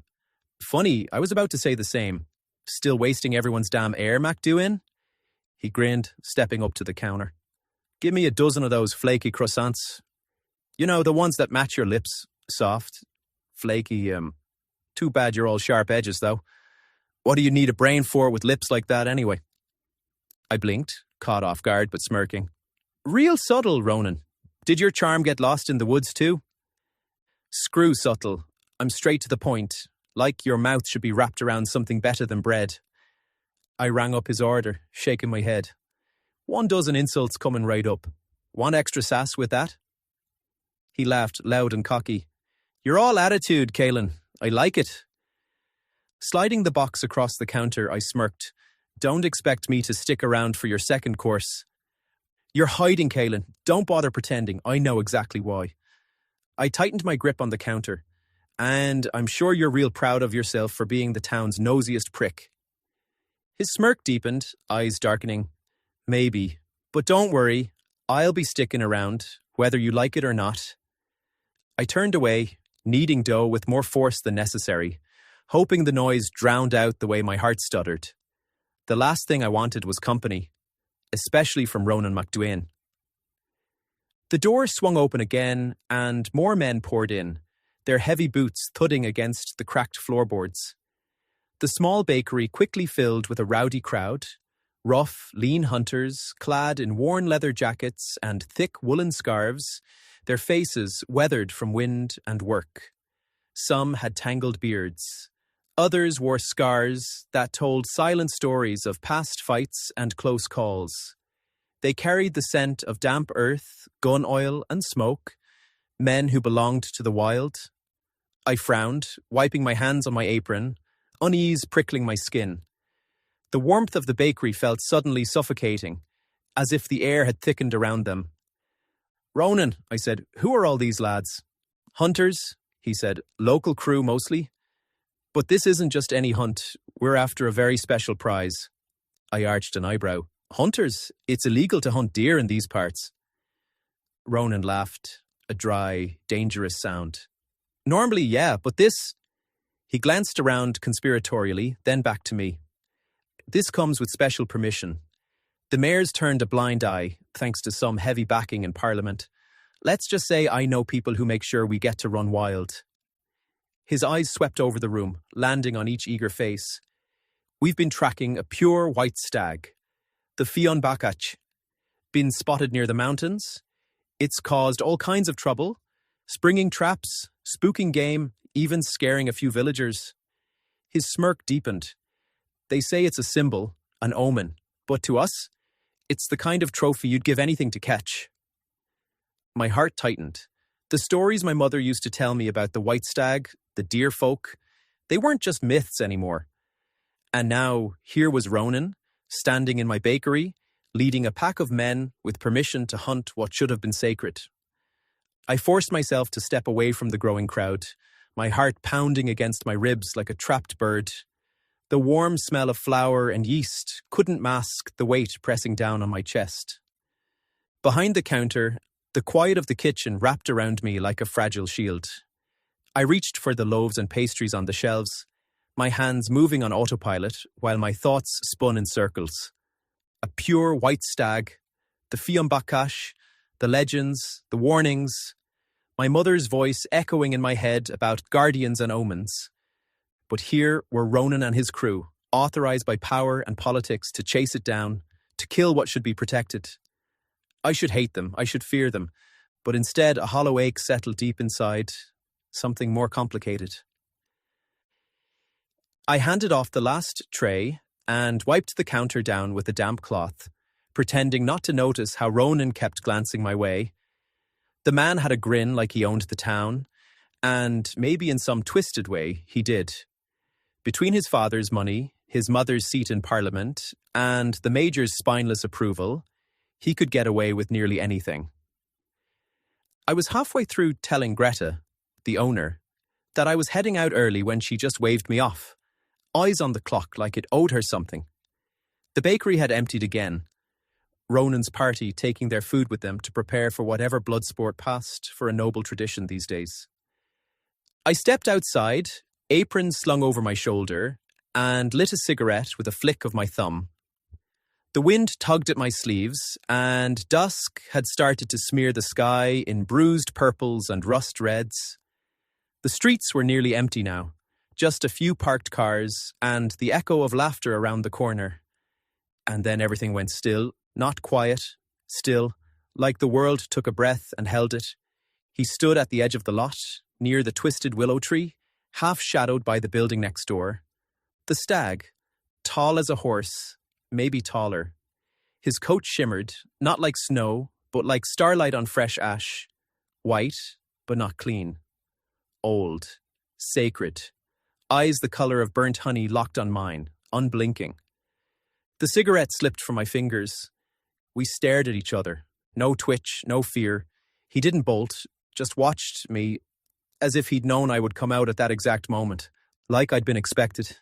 Funny, I was about to say the same. Still wasting everyone's damn air, MacDoin? He grinned, stepping up to the counter. Give me a dozen of those flaky croissants. You know, the ones that match your lips. Soft, flaky, Too bad you're all sharp edges, though. What do you need a brain for with lips like that, anyway? I blinked, caught off guard but smirking. Real subtle, Ronan. Did your charm get lost in the woods, too? Screw subtle. I'm straight to the point. Like your mouth should be wrapped around something better than bread. I rang up his order, shaking my head. 12 insults coming right up. Want extra sass with that? He laughed, loud and cocky. You're all attitude, Caelan. I like it. Sliding the box across the counter, I smirked. Don't expect me to stick around for your second course. You're hiding, Caelan. Don't bother pretending. I know exactly why. I tightened my grip on the counter. And I'm sure you're real proud of yourself for being the town's nosiest prick. His smirk deepened, eyes darkening. Maybe. But don't worry. I'll be sticking around, whether you like it or not. I turned away, kneading dough with more force than necessary, hoping the noise drowned out the way my heart stuttered. The last thing I wanted was company, especially from Ronan McDwyn. The door swung open again, and more men poured in, their heavy boots thudding against the cracked floorboards. The small bakery quickly filled with a rowdy crowd, rough, lean hunters clad in worn leather jackets and thick woolen scarves, their faces weathered from wind and work. Some had tangled beards. Others wore scars that told silent stories of past fights and close calls. They carried the scent of damp earth, gun oil, and smoke, men who belonged to the wild. I frowned, wiping my hands on my apron, unease prickling my skin. The warmth of the bakery felt suddenly suffocating, as if the air had thickened around them. Ronan, I said, who are all these lads? Hunters, he said, local crew mostly. But this isn't just any hunt. We're after a very special prize. I arched an eyebrow. Hunters? It's illegal to hunt deer in these parts. Ronan laughed, a dry, dangerous sound. Normally, yeah, but this... He glanced around conspiratorially, then back to me. This comes with special permission. The mayor's turned a blind eye, thanks to some heavy backing in Parliament. Let's just say I know people who make sure we get to run wild. His eyes swept over the room, landing on each eager face. We've been tracking a pure white stag, the Fionn Bacach. Been spotted near the mountains. It's caused all kinds of trouble, springing traps, spooking game, even scaring a few villagers. His smirk deepened. They say it's a symbol, an omen, but to us, it's the kind of trophy you'd give anything to catch. My heart tightened. The stories my mother used to tell me about the white stag, the deer folk, they weren't just myths anymore. And now, here was Ronan, standing in my bakery, leading a pack of men with permission to hunt what should have been sacred. I forced myself to step away from the growing crowd, my heart pounding against my ribs like a trapped bird. The warm smell of flour and yeast couldn't mask the weight pressing down on my chest. Behind the counter, the quiet of the kitchen wrapped around me like a fragile shield. I reached for the loaves and pastries on the shelves, my hands moving on autopilot while my thoughts spun in circles. A pure white stag, the Fiambakash, the legends, the warnings, my mother's voice echoing in my head about guardians and omens. But here were Ronan and his crew, authorized by power and politics to chase it down, to kill what should be protected. I should hate them, I should fear them, but instead a hollow ache settled deep inside, something more complicated. I handed off the last tray and wiped the counter down with a damp cloth, pretending not to notice how Ronan kept glancing my way. The man had a grin like he owned the town, and maybe in some twisted way he did. Between his father's money, his mother's seat in Parliament, and the Major's spineless approval, he could get away with nearly anything. I was halfway through telling Greta, the owner, that I was heading out early when she just waved me off, eyes on the clock like it owed her something. The bakery had emptied again, Ronan's party taking their food with them to prepare for whatever blood sport passed for a noble tradition these days. I stepped outside, apron slung over my shoulder, and lit a cigarette with a flick of my thumb. The wind tugged at my sleeves, and dusk had started to smear the sky in bruised purples and rust reds. The streets were nearly empty now, just a few parked cars and the echo of laughter around the corner. And then everything went still, not quiet, still, like the world took a breath and held it. He stood at the edge of the lot, near the twisted willow tree, half shadowed by the building next door. The stag, tall as a horse, maybe taller. His coat shimmered, not like snow, but like starlight on fresh ash. White, but not clean. Old, sacred. Eyes the colour of burnt honey locked on mine, unblinking. The cigarette slipped from my fingers. We stared at each other. No twitch, no fear. He didn't bolt, just watched me as if he'd known I would come out at that exact moment, like I'd been expected.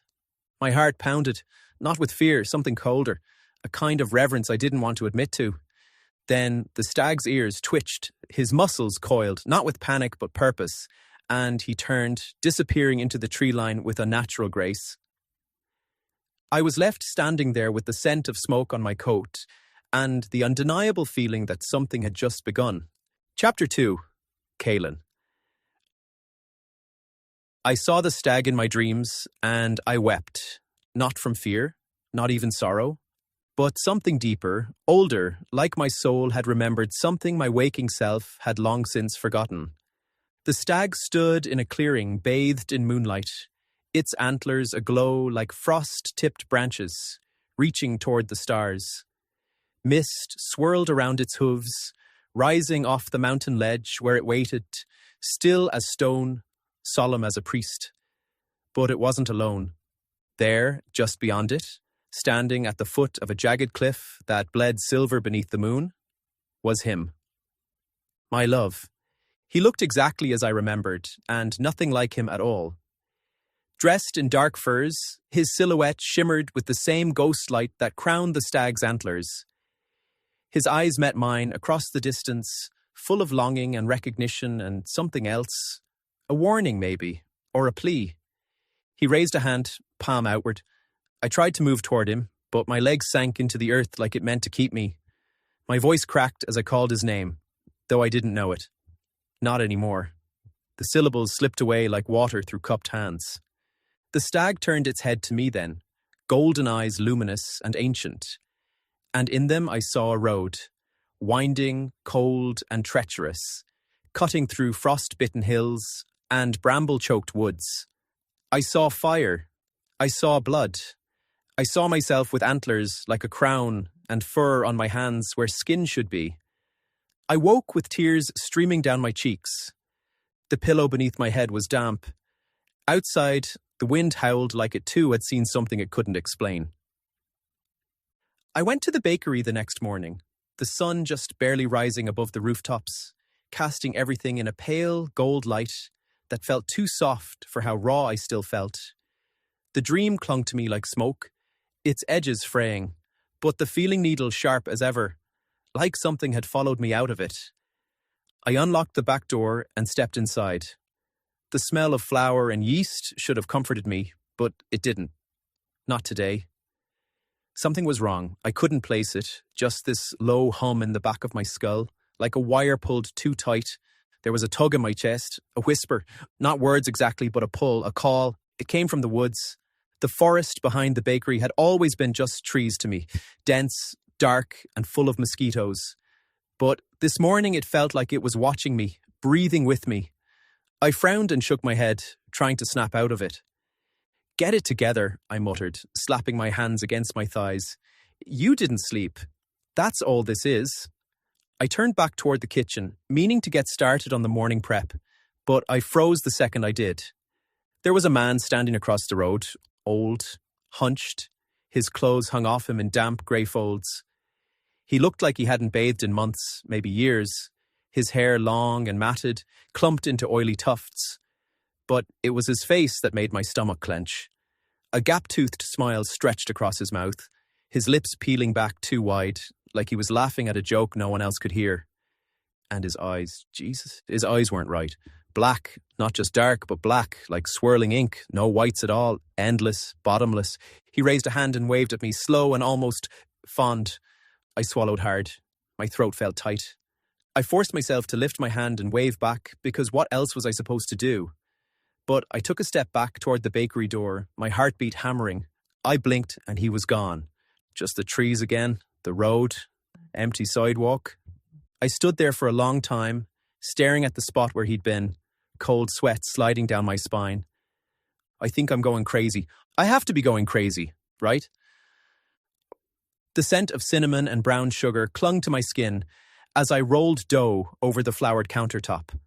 My heart pounded, not with fear, something colder, a kind of reverence I didn't want to admit to. Then the stag's ears twitched, his muscles coiled, not with panic but purpose, and he turned, disappearing into the tree line with unnatural grace. I was left standing there with the scent of smoke on my coat and the undeniable feeling that something had just begun. Chapter 2. Caelan. I saw the stag in my dreams, and I wept, not from fear, not even sorrow, but something deeper, older, like my soul had remembered something my waking self had long since forgotten. The stag stood in a clearing bathed in moonlight, its antlers aglow like frost-tipped branches, reaching toward the stars. Mist swirled around its hooves, rising off the mountain ledge where it waited, still as stone, solemn as a priest. But it wasn't alone. There, just beyond it, standing at the foot of a jagged cliff that bled silver beneath the moon, was him. My love. He looked exactly as I remembered, and nothing like him at all. Dressed in dark furs, his silhouette shimmered with the same ghost light that crowned the stag's antlers. His eyes met mine across the distance, full of longing and recognition and something else. A warning, maybe, or a plea. He raised a hand, palm outward. I tried to move toward him, but my legs sank into the earth like it meant to keep me. My voice cracked as I called his name, though I didn't know it. Not anymore. The syllables slipped away like water through cupped hands. The stag turned its head to me then, golden eyes luminous and ancient. And in them I saw a road, winding, cold and treacherous, cutting through frost-bitten hills and bramble-choked woods. I saw fire. I saw blood. I saw myself with antlers like a crown and fur on my hands where skin should be. I woke with tears streaming down my cheeks. The pillow beneath my head was damp. Outside, the wind howled like it too had seen something it couldn't explain. I went to the bakery the next morning, the sun just barely rising above the rooftops, casting everything in a pale gold light that felt too soft for how raw I still felt. The dream clung to me like smoke, its edges fraying, but the feeling needle sharp as ever, like something had followed me out of it. I unlocked the back door and stepped inside. The smell of flour and yeast should have comforted me, but it didn't. Not today. Something was wrong. I couldn't place it. Just this low hum in the back of my skull, like a wire pulled too tight. There was a tug in my chest, a whisper, not words exactly, but a pull, a call. It came from the woods. The forest behind the bakery had always been just trees to me, dense, dark, and full of mosquitoes. But this morning it felt like it was watching me, breathing with me. I frowned and shook my head, trying to snap out of it. "Get it together," I muttered, slapping my hands against my thighs. "You didn't sleep. That's all this is." I turned back toward the kitchen, meaning to get started on the morning prep, but I froze the second I did. There was a man standing across the road, old, hunched. His clothes hung off him in damp grey folds. He looked like he hadn't bathed in months, maybe years. His hair long and matted, clumped into oily tufts. But it was his face that made my stomach clench. A gap-toothed smile stretched across his mouth, his lips peeling back too wide, like he was laughing at a joke no one else could hear. And his eyes, Jesus, his eyes weren't right. Black, not just dark, but black, like swirling ink, no whites at all, endless, bottomless. He raised a hand and waved at me, slow and almost fond. I swallowed hard. My throat felt tight. I forced myself to lift my hand and wave back, because what else was I supposed to do? But I took a step back toward the bakery door, my heartbeat hammering. I blinked and he was gone. Just the trees again, the road, empty sidewalk. I stood there for a long time, staring at the spot where he'd been, cold sweat sliding down my spine. I think I'm going crazy. I have to be going crazy, right? The scent of cinnamon and brown sugar clung to my skin as I rolled dough over the floured countertop.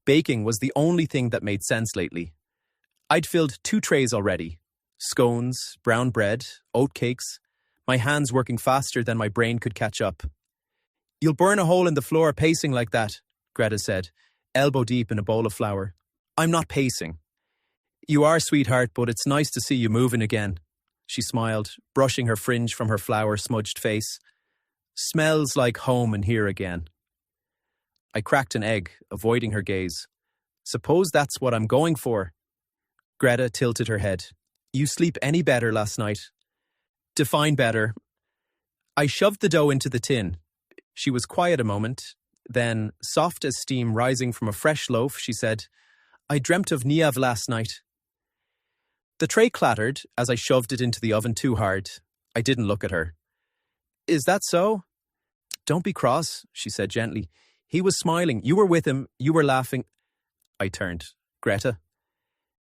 Baking was the only thing that made sense lately. I'd filled 2 trays already. Scones, brown bread, oat cakes, my hands working faster than my brain could catch up. "You'll burn a hole in the floor pacing like that," Greta said, elbow deep in a bowl of flour. "I'm not pacing." "You are, sweetheart, but it's nice to see you moving again." She smiled, brushing her fringe from her flour-smudged face. "Smells like home in here again." I cracked an egg, avoiding her gaze. "Suppose that's what I'm going for." Greta tilted her head. "You sleep any better last night?" "Define better." I shoved the dough into the tin. She was quiet a moment. Then, soft as steam rising from a fresh loaf, she said, "I dreamt of Niamh last night." The tray clattered as I shoved it into the oven too hard. I didn't look at her. "Is that so?" "Don't be cross," she said gently. "He was smiling. You were with him. You were laughing." I turned. "Greta?"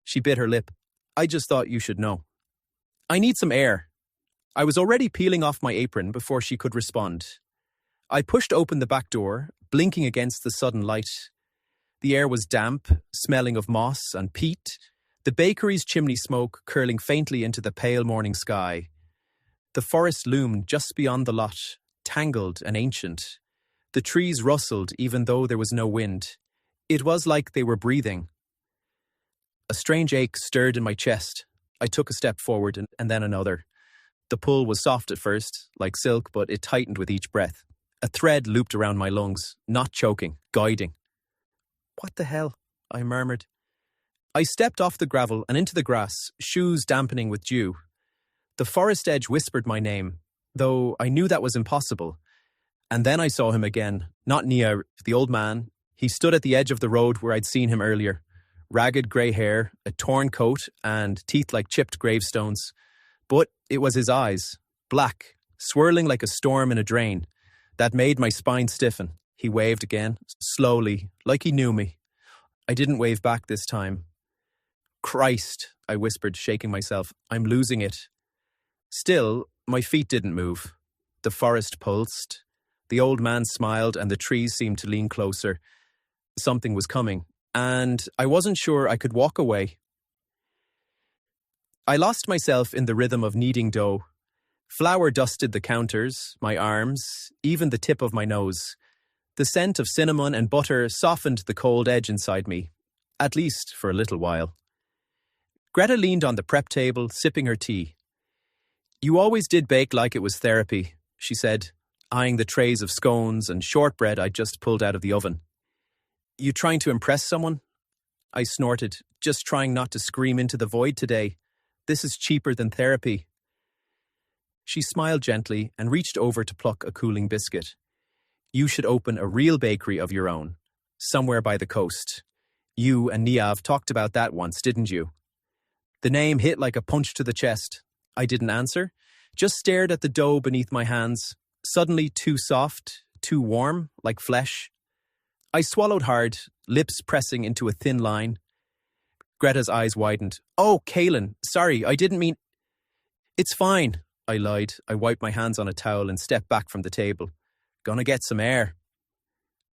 She bit her lip. "I just thought you should know." "I need some air." I was already peeling off my apron before she could respond. I pushed open the back door, blinking against the sudden light. The air was damp, smelling of moss and peat, the bakery's chimney smoke curling faintly into the pale morning sky. The forest loomed just beyond the lot, tangled and ancient. The trees rustled even though there was no wind. It was like they were breathing. A strange ache stirred in my chest. I took a step forward and then another. The pull was soft at first, like silk, but it tightened with each breath. A thread looped around my lungs, not choking, guiding. "What the hell?" I murmured. I stepped off the gravel and into the grass, shoes dampening with dew. The forest edge whispered my name, though I knew that was impossible. And then I saw him again, not Niamh, the old man. He stood at the edge of the road where I'd seen him earlier. Ragged grey hair, a torn coat, and teeth like chipped gravestones. But it was his eyes, black, swirling like a storm in a drain. That made my spine stiffen. He waved again, slowly, like he knew me. I didn't wave back this time. "Christ," I whispered, shaking myself. "I'm losing it." Still, my feet didn't move. The forest pulsed. The old man smiled and the trees seemed to lean closer. Something was coming, and I wasn't sure I could walk away. I lost myself in the rhythm of kneading dough. Flour dusted the counters, my arms, even the tip of my nose. The scent of cinnamon and butter softened the cold edge inside me, at least for a little while. Greta leaned on the prep table, sipping her tea. "You always did bake like it was therapy," she said, eyeing the trays of scones and shortbread I'd just pulled out of the oven. "You trying to impress someone?" I snorted. Just trying not to scream into the void today. This is cheaper than therapy." She smiled gently and reached over to pluck a cooling biscuit. "You should open a real bakery of your own, somewhere by the coast. You and Niav talked about that once, didn't you?" The name hit like a punch to the chest. I didn't answer, just stared at the dough beneath my hands, suddenly too soft, too warm, like flesh. I swallowed hard, lips pressing into a thin line. Greta's eyes widened. "Oh, Kaelin, sorry, I didn't mean—" "It's fine," I lied. I wiped my hands on a towel and stepped back from the table. "Gonna get some air."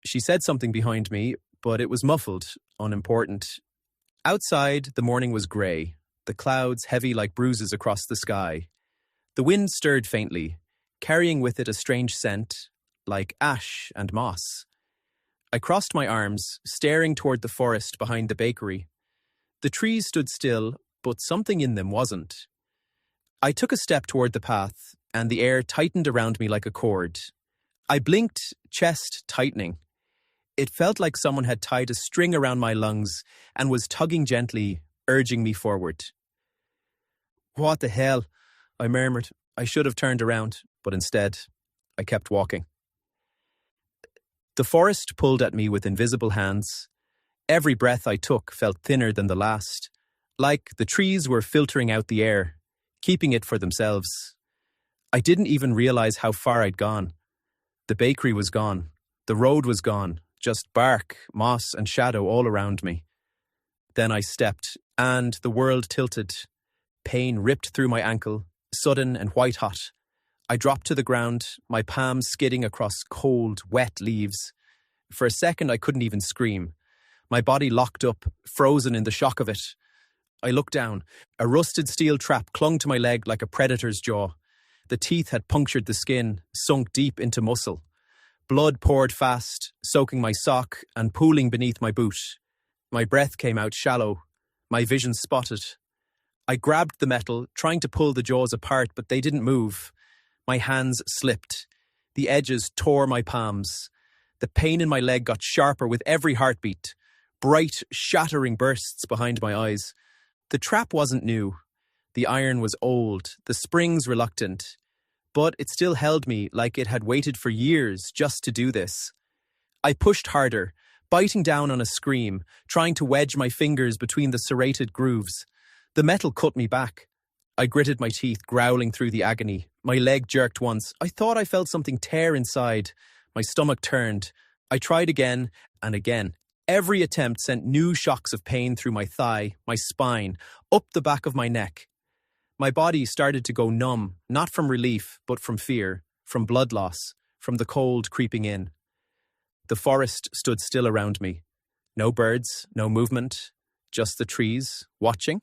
She said something behind me, but it was muffled, unimportant. Outside, the morning was grey, the clouds heavy like bruises across the sky. The wind stirred faintly, carrying with it a strange scent, like ash and moss. I crossed my arms, staring toward the forest behind the bakery. The trees stood still, but something in them wasn't. I took a step toward the path, and the air tightened around me like a cord. I blinked, chest tightening. It felt like someone had tied a string around my lungs and was tugging gently, urging me forward. "What the hell?" I murmured. I should have turned around, but instead, I kept walking. The forest pulled at me with invisible hands. Every breath I took felt thinner than the last, like the trees were filtering out the air, keeping it for themselves. I didn't even realize how far I'd gone. The bakery was gone. The road was gone. Just bark, moss, and shadow all around me. Then I stepped, and the world tilted. Pain ripped through my ankle, sudden and white-hot. I dropped to the ground, my palms skidding across cold, wet leaves. For a second, I couldn't even scream. My body locked up, frozen in the shock of it. I looked down. A rusted steel trap clung to my leg like a predator's jaw. The teeth had punctured the skin, sunk deep into muscle. Blood poured fast, soaking my sock and pooling beneath my boot. My breath came out shallow, my vision spotted. I grabbed the metal, trying to pull the jaws apart, but they didn't move. My hands slipped. The edges tore my palms. The pain in my leg got sharper with every heartbeat. Bright, shattering bursts behind my eyes. The trap wasn't new. The iron was old, the springs reluctant. But it still held me like it had waited for years just to do this. I pushed harder, biting down on a scream, trying to wedge my fingers between the serrated grooves. The metal cut me back. I gritted my teeth, growling through the agony. My leg jerked once. I thought I felt something tear inside. My stomach turned. I tried again and again. Every attempt sent new shocks of pain through my thigh, my spine, up the back of my neck. My body started to go numb, not from relief, but from fear, from blood loss, from the cold creeping in. The forest stood still around me. No birds, no movement, just the trees, watching.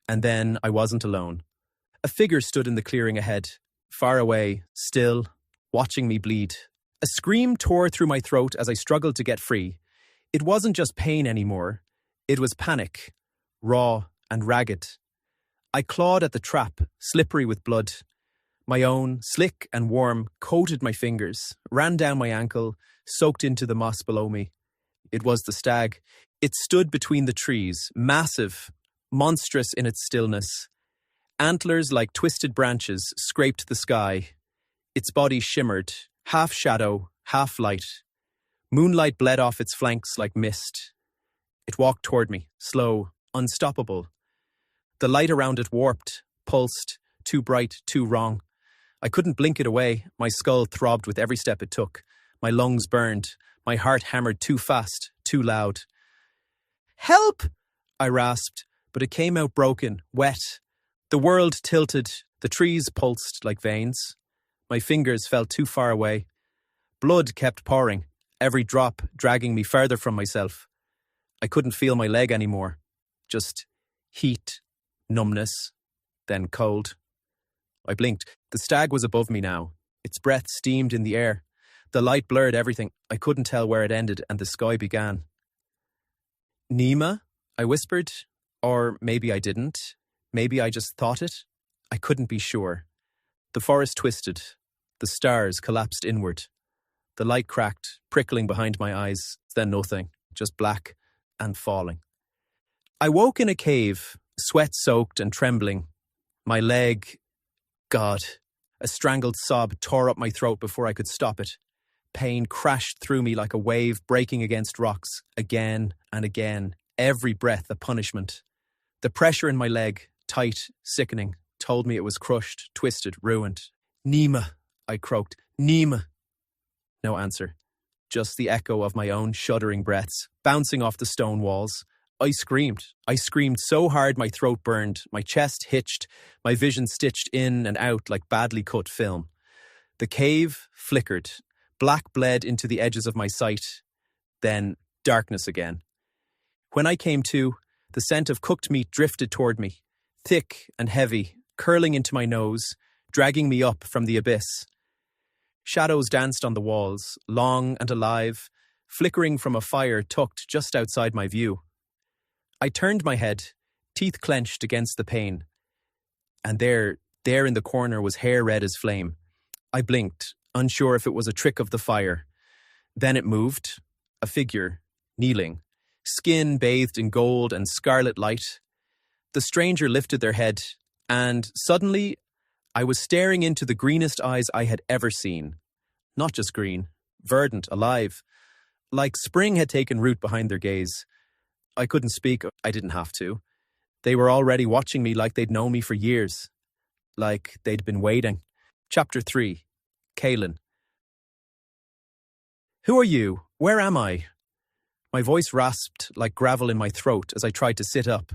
And then I wasn't alone. A figure stood in the clearing ahead, far away, still, watching me bleed. A scream tore through my throat as I struggled to get free. It wasn't just pain anymore. It was panic, raw and ragged. I clawed at the trap, slippery with blood. My own, slick and warm, coated my fingers, ran down my ankle, soaked into the moss below me. It was the stag. It stood between the trees, massive, monstrous in its stillness. Antlers like twisted branches scraped the sky. Its body shimmered, half shadow, half light. Moonlight bled off its flanks like mist. It walked toward me, slow, unstoppable. The light around it warped, pulsed, too bright, too wrong. I couldn't blink it away. My skull throbbed with every step it took. My lungs burned. My heart hammered too fast, too loud. "Help!" I rasped, but it came out broken, wet. The world tilted. The trees pulsed like veins. My fingers felt too far away. Blood kept pouring, every drop dragging me further from myself. I couldn't feel my leg anymore. Just heat, numbness, then cold. I blinked. The stag was above me now. Its breath steamed in the air. The light blurred everything. I couldn't tell where it ended and the sky began. "Nima?" I whispered. Or maybe I didn't. Maybe I just thought it. I couldn't be sure. The forest twisted. The stars collapsed inward. The light cracked, prickling behind my eyes. Then nothing. Just black and falling. I woke in a cave, sweat-soaked and trembling. My leg... God. A strangled sob tore up my throat before I could stop it. Pain crashed through me like a wave breaking against rocks, again and again, every breath a punishment. The pressure in my leg, tight, sickening, told me it was crushed, twisted, ruined. Nima, I croaked. Nima. No answer. Just the echo of my own shuddering breaths, bouncing off the stone walls. I screamed. I screamed so hard my throat burned, my chest hitched, my vision stitched in and out like badly cut film. The cave flickered. Black bled into the edges of my sight. Then darkness again. When I came to, the scent of cooked meat drifted toward me, thick and heavy, curling into my nose, dragging me up from the abyss. Shadows danced on the walls, long and alive, flickering from a fire tucked just outside my view. I turned my head, teeth clenched against the pain. And there in the corner was hair red as flame. I blinked, unsure if it was a trick of the fire. Then it moved, a figure, kneeling, skin bathed in gold and scarlet light. The stranger lifted their head, and suddenly I was staring into the greenest eyes I had ever seen. Not just green, verdant, alive. Like spring had taken root behind their gaze. I couldn't speak, I didn't have to. They were already watching me like they'd known me for years. Like they'd been waiting. Chapter 3. Caelan. Who are you? Where am I? My voice rasped like gravel in my throat as I tried to sit up.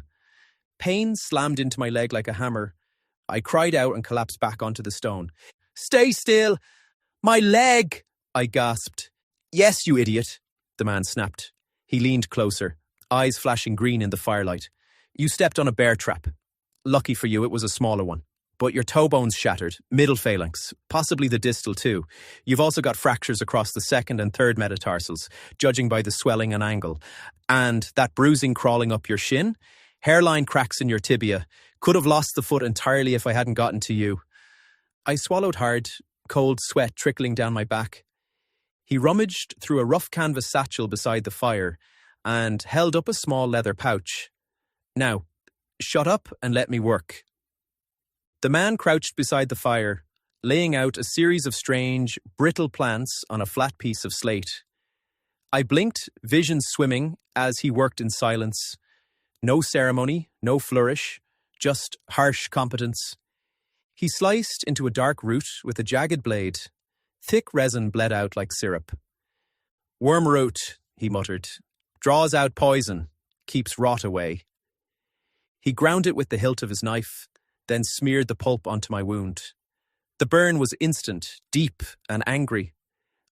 Pain slammed into my leg like a hammer. I cried out and collapsed back onto the stone. Stay still! My leg! I gasped. Yes, you idiot, the man snapped. He leaned closer, eyes flashing green in the firelight. You stepped on a bear trap. Lucky for you, it was a smaller one. But your toe bone's shattered, middle phalanx, possibly the distal too. You've also got fractures across the second and third metatarsals, judging by the swelling and angle. And that bruising crawling up your shin, hairline cracks in your tibia. Could have lost the foot entirely if I hadn't gotten to you. I swallowed hard, cold sweat trickling down my back. He rummaged through a rough canvas satchel beside the fire and held up a small leather pouch. Now, shut up and let me work. The man crouched beside the fire, laying out a series of strange, brittle plants on a flat piece of slate. I blinked, vision swimming, as he worked in silence. No ceremony, no flourish, just harsh competence. He sliced into a dark root with a jagged blade. Thick resin bled out like syrup. Wormroot, he muttered. Draws out poison, keeps rot away. He ground it with the hilt of his knife, then smeared the pulp onto my wound. The burn was instant, deep and angry.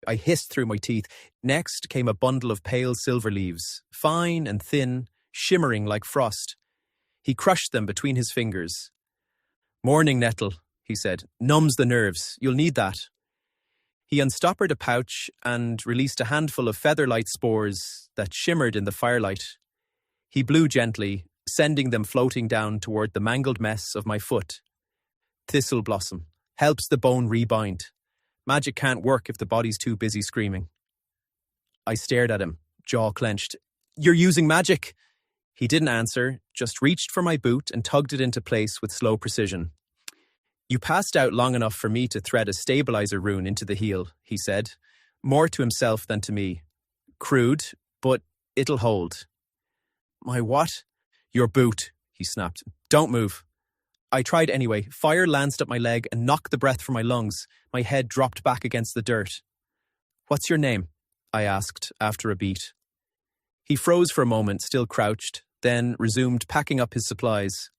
I hissed through my teeth. Next came a bundle of pale silver leaves, fine and thin, shimmering like frost. He crushed them between his fingers. Morning nettle, he said, numbs the nerves. You'll need that. He unstoppered a pouch and released a handful of feather-light spores that shimmered in the firelight. He blew gently, sending them floating down toward the mangled mess of my foot. Thistle blossom. Helps the bone rebind. Magic can't work if the body's too busy screaming. I stared at him, jaw clenched. You're using magic! He didn't answer, just reached for my boot and tugged it into place with slow precision. You passed out long enough for me to thread a stabilizer rune into the heel, he said, more to himself than to me. Crude, but it'll hold. My what? Your boot, he snapped. Don't move. I tried anyway. Fire lanced up my leg and knocked the breath from my lungs. My head dropped back against the dirt. What's your name? I asked after a beat. He froze for a moment, still crouched, then resumed packing up his supplies.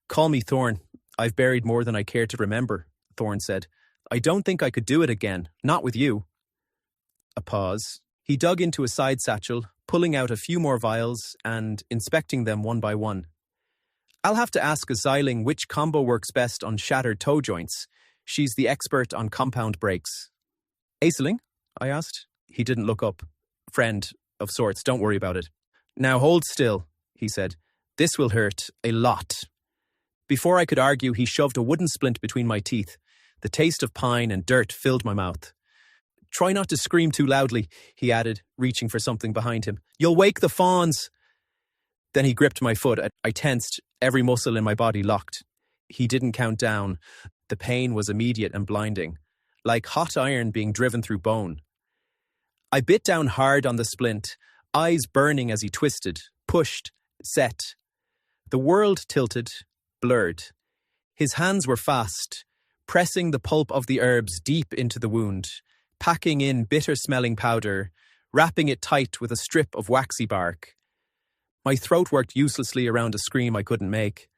Call me Thorn. I've buried more than I care to remember, Thorn said. I don't think I could do it again, not with you. A pause. He dug into a side satchel, pulling out a few more vials and inspecting them one by one. I'll have to ask a Xiling which combo works best on shattered toe joints. She's the expert on compound breaks. Aisling? I asked. He didn't look up. Friend, of sorts, don't worry about it. Now hold still, he said. This will hurt a lot. Before I could argue, he shoved a wooden splint between my teeth. The taste of pine and dirt filled my mouth. Try not to scream too loudly, he added, reaching for something behind him. You'll wake the fawns. Then he gripped my foot. I tensed, every muscle in my body locked. He didn't count down. The pain was immediate and blinding, like hot iron being driven through bone. I bit down hard on the splint, eyes burning as he twisted, pushed, set. The world tilted, blurred. His hands were fast, pressing the pulp of the herbs deep into the wound, packing in bitter-smelling powder, wrapping it tight with a strip of waxy bark. My throat worked uselessly around a scream I couldn't make.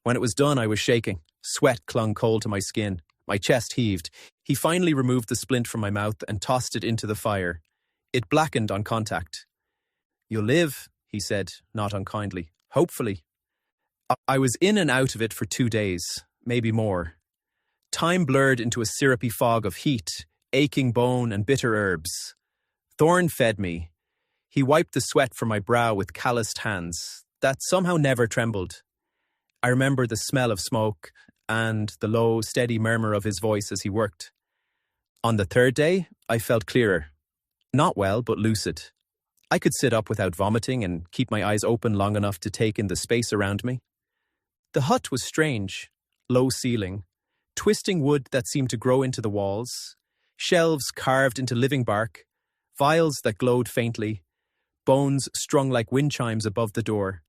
When it was done, I was shaking. Sweat clung cold to my skin. My chest heaved. He finally removed the splint from my mouth and tossed it into the fire. It blackened on contact. "You'll live," he said, not unkindly. "Hopefully." I was in and out of it for 2 days, maybe more. Time blurred into a syrupy fog of heat, aching bone and bitter herbs. Thorn fed me. He wiped the sweat from my brow with calloused hands that somehow never trembled. I remember the smell of smoke and the low, steady murmur of his voice as he worked. On the 3rd day, I felt clearer. Not well, but lucid. I could sit up without vomiting and keep my eyes open long enough to take in the space around me. The hut was strange. Low ceiling, twisting wood that seemed to grow into the walls, shelves carved into living bark, vials that glowed faintly, bones strung like wind chimes above the door.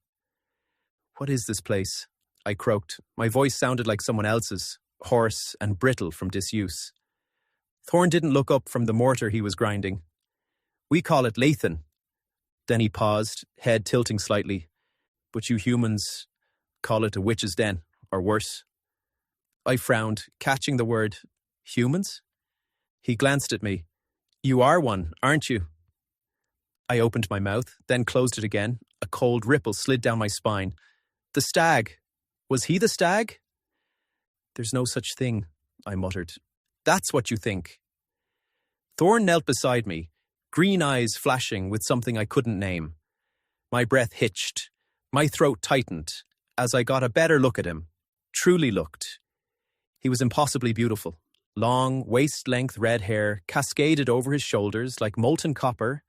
"What is this place?" I croaked. My voice sounded like someone else's, hoarse and brittle from disuse. Thorn didn't look up from the mortar he was grinding. "We call it Lathan." Then he paused, head tilting slightly. "But you humans call it a witch's den, or worse." I frowned, catching the word. "Humans?" He glanced at me. "You are one, aren't you?" I opened my mouth, then closed it again. A cold ripple slid down my spine. "The stag. Was he the stag?" "There's no such thing," I muttered. "That's what you think." Thorn knelt beside me, green eyes flashing with something I couldn't name. My breath hitched. My throat tightened as I got a better look at him. Truly looked. He was impossibly beautiful. Long, waist-length red hair cascaded over his shoulders like molten copper.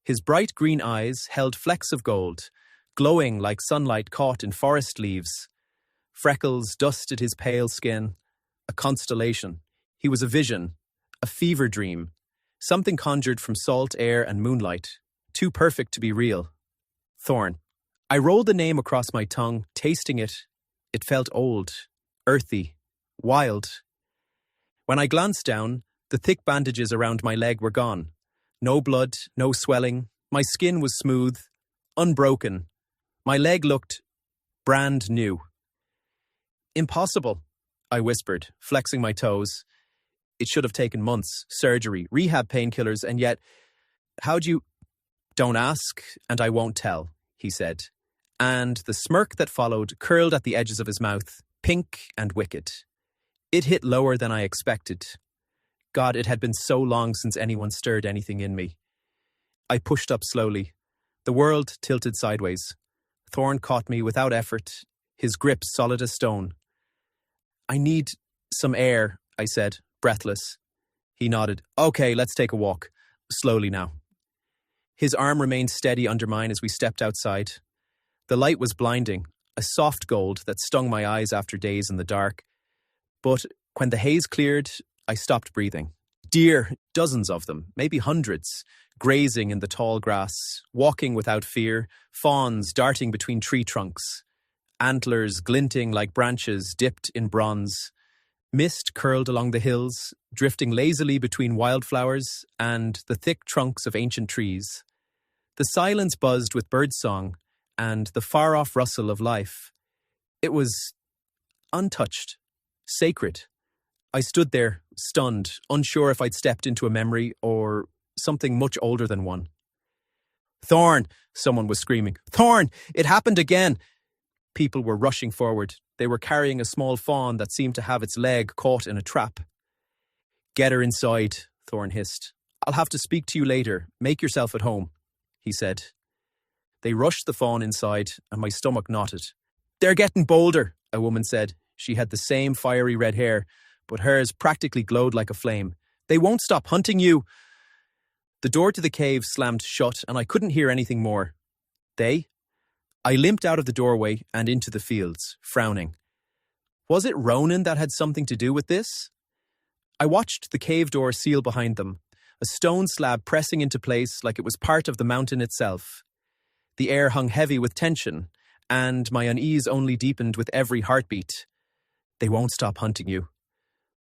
His bright green eyes held flecks of gold, glowing like sunlight caught in forest leaves. Freckles dusted his pale skin. A constellation. He was a vision, a fever dream, something conjured from salt air and moonlight, too perfect to be real. Thorn. I rolled the name across my tongue, tasting it. It felt old, earthy, wild. When I glanced down, the thick bandages around my leg were gone. No blood, no swelling. My skin was smooth, unbroken. My leg looked brand new. "Impossible," I whispered, flexing my toes. "It should have taken months, surgery, rehab painkillers, and yet, how'd you—" "Don't ask, and I won't tell," he said. And the smirk that followed curled at the edges of his mouth, pink and wicked. It hit lower than I expected. God, it had been so long since anyone stirred anything in me. I pushed up slowly. The world tilted sideways. Thorn caught me without effort, his grip solid as stone. "I need some air," I said, breathless. He nodded. "Okay, let's take a walk. Slowly now." His arm remained steady under mine as we stepped outside. The light was blinding, a soft gold that stung my eyes after days in the dark. But when the haze cleared, I stopped breathing. Deer, dozens of them, maybe hundreds, grazing in the tall grass, walking without fear, fawns darting between tree trunks, antlers glinting like branches dipped in bronze. Mist curled along the hills, drifting lazily between wildflowers and the thick trunks of ancient trees. The silence buzzed with birdsong and the far-off rustle of life. It was untouched, sacred. I stood there, stunned, unsure if I'd stepped into a memory or something much older than one. "Thorn!" someone was screaming. "Thorn! It happened again!" People were rushing forward. They were carrying a small fawn that seemed to have its leg caught in a trap. "Get her inside," Thorn hissed. "I'll have to speak to you later. Make yourself at home," he said. They rushed the fawn inside, and my stomach knotted. "They're getting bolder," a woman said. She had the same fiery red hair, but hers practically glowed like a flame. "They won't stop hunting you." The door to the cave slammed shut, and I couldn't hear anything more. They? I limped out of the doorway and into the fields, frowning. Was it Ronan that had something to do with this? I watched the cave door seal behind them, a stone slab pressing into place like it was part of the mountain itself. The air hung heavy with tension, and my unease only deepened with every heartbeat. They won't stop hunting you.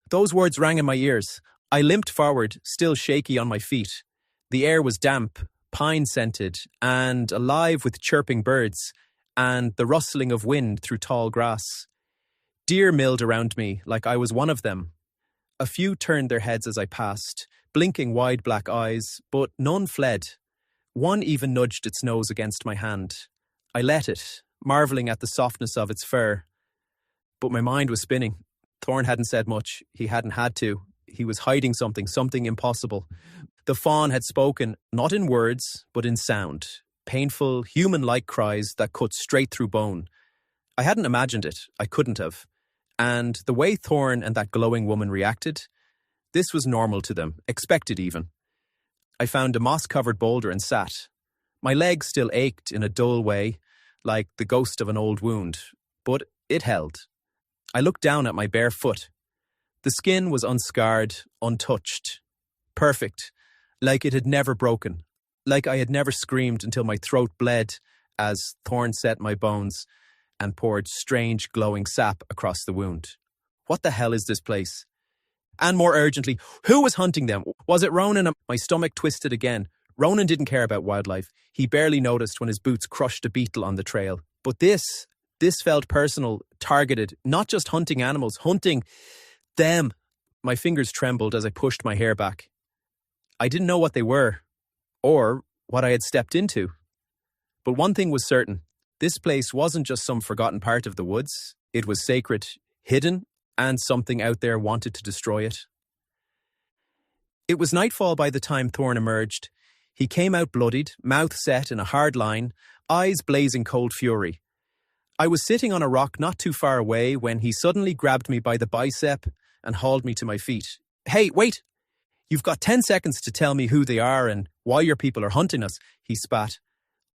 Those words rang in my ears. I limped forward, still shaky on my feet. The air was damp, pine-scented, and alive with chirping birds, and the rustling of wind through tall grass. Deer milled around me like I was one of them. A few turned their heads as I passed, blinking wide black eyes, but none fled. One even nudged its nose against my hand. I let it, marvelling at the softness of its fur. But my mind was spinning. Thorn hadn't said much. He hadn't had to. He was hiding something impossible. The fawn had spoken, not in words, but in sound. Painful, human-like cries that cut straight through bone. I hadn't imagined it. I couldn't have. And the way Thorn and that glowing woman reacted, this was normal to them, expected even. I found a moss-covered boulder and sat. My legs still ached in a dull way, like the ghost of an old wound, but it held. I looked down at my bare foot. The skin was unscarred, untouched, perfect, like it had never broken, like I had never screamed until my throat bled as Thorn set my bones and poured strange glowing sap across the wound. What the hell is this place? And more urgently, who was hunting them? Was it Ronan? My stomach twisted again. Ronan didn't care about wildlife. He barely noticed when his boots crushed a beetle on the trail. But this felt personal, targeted, not just hunting animals, hunting them. My fingers trembled as I pushed my hair back. I didn't know what they were, or what I had stepped into. But one thing was certain. This place wasn't just some forgotten part of the woods. It was sacred, hidden, and something out there wanted to destroy it. It was nightfall by the time Thorn emerged. He came out bloodied, mouth set in a hard line, eyes blazing cold fury. I was sitting on a rock not too far away when he suddenly grabbed me by the bicep and hauled me to my feet. "Hey, wait! You've got 10 seconds to tell me who they are and why your people are hunting us," he spat.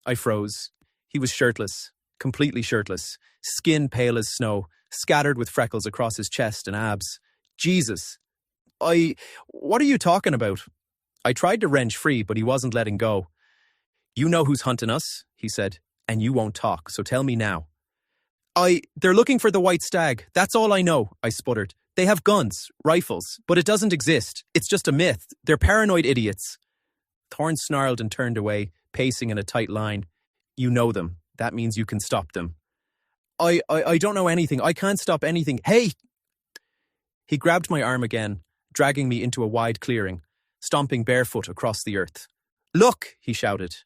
I froze. He was shirtless, completely shirtless, skin pale as snow, scattered with freckles across his chest and abs. Jesus. What are you talking about? I tried to wrench free, but he wasn't letting go. "You know who's hunting us," he said, "and you won't talk, so tell me now." They're looking for the white stag. That's all I know," I sputtered. "They have guns, rifles, but it doesn't exist. It's just a myth. They're paranoid idiots." Thorn snarled and turned away, pacing in a tight line. "You know them. That means you can stop them." I don't know anything. I can't stop anything. Hey! He grabbed my arm again, dragging me into a wide clearing, stomping barefoot across the earth. "Look!" he shouted.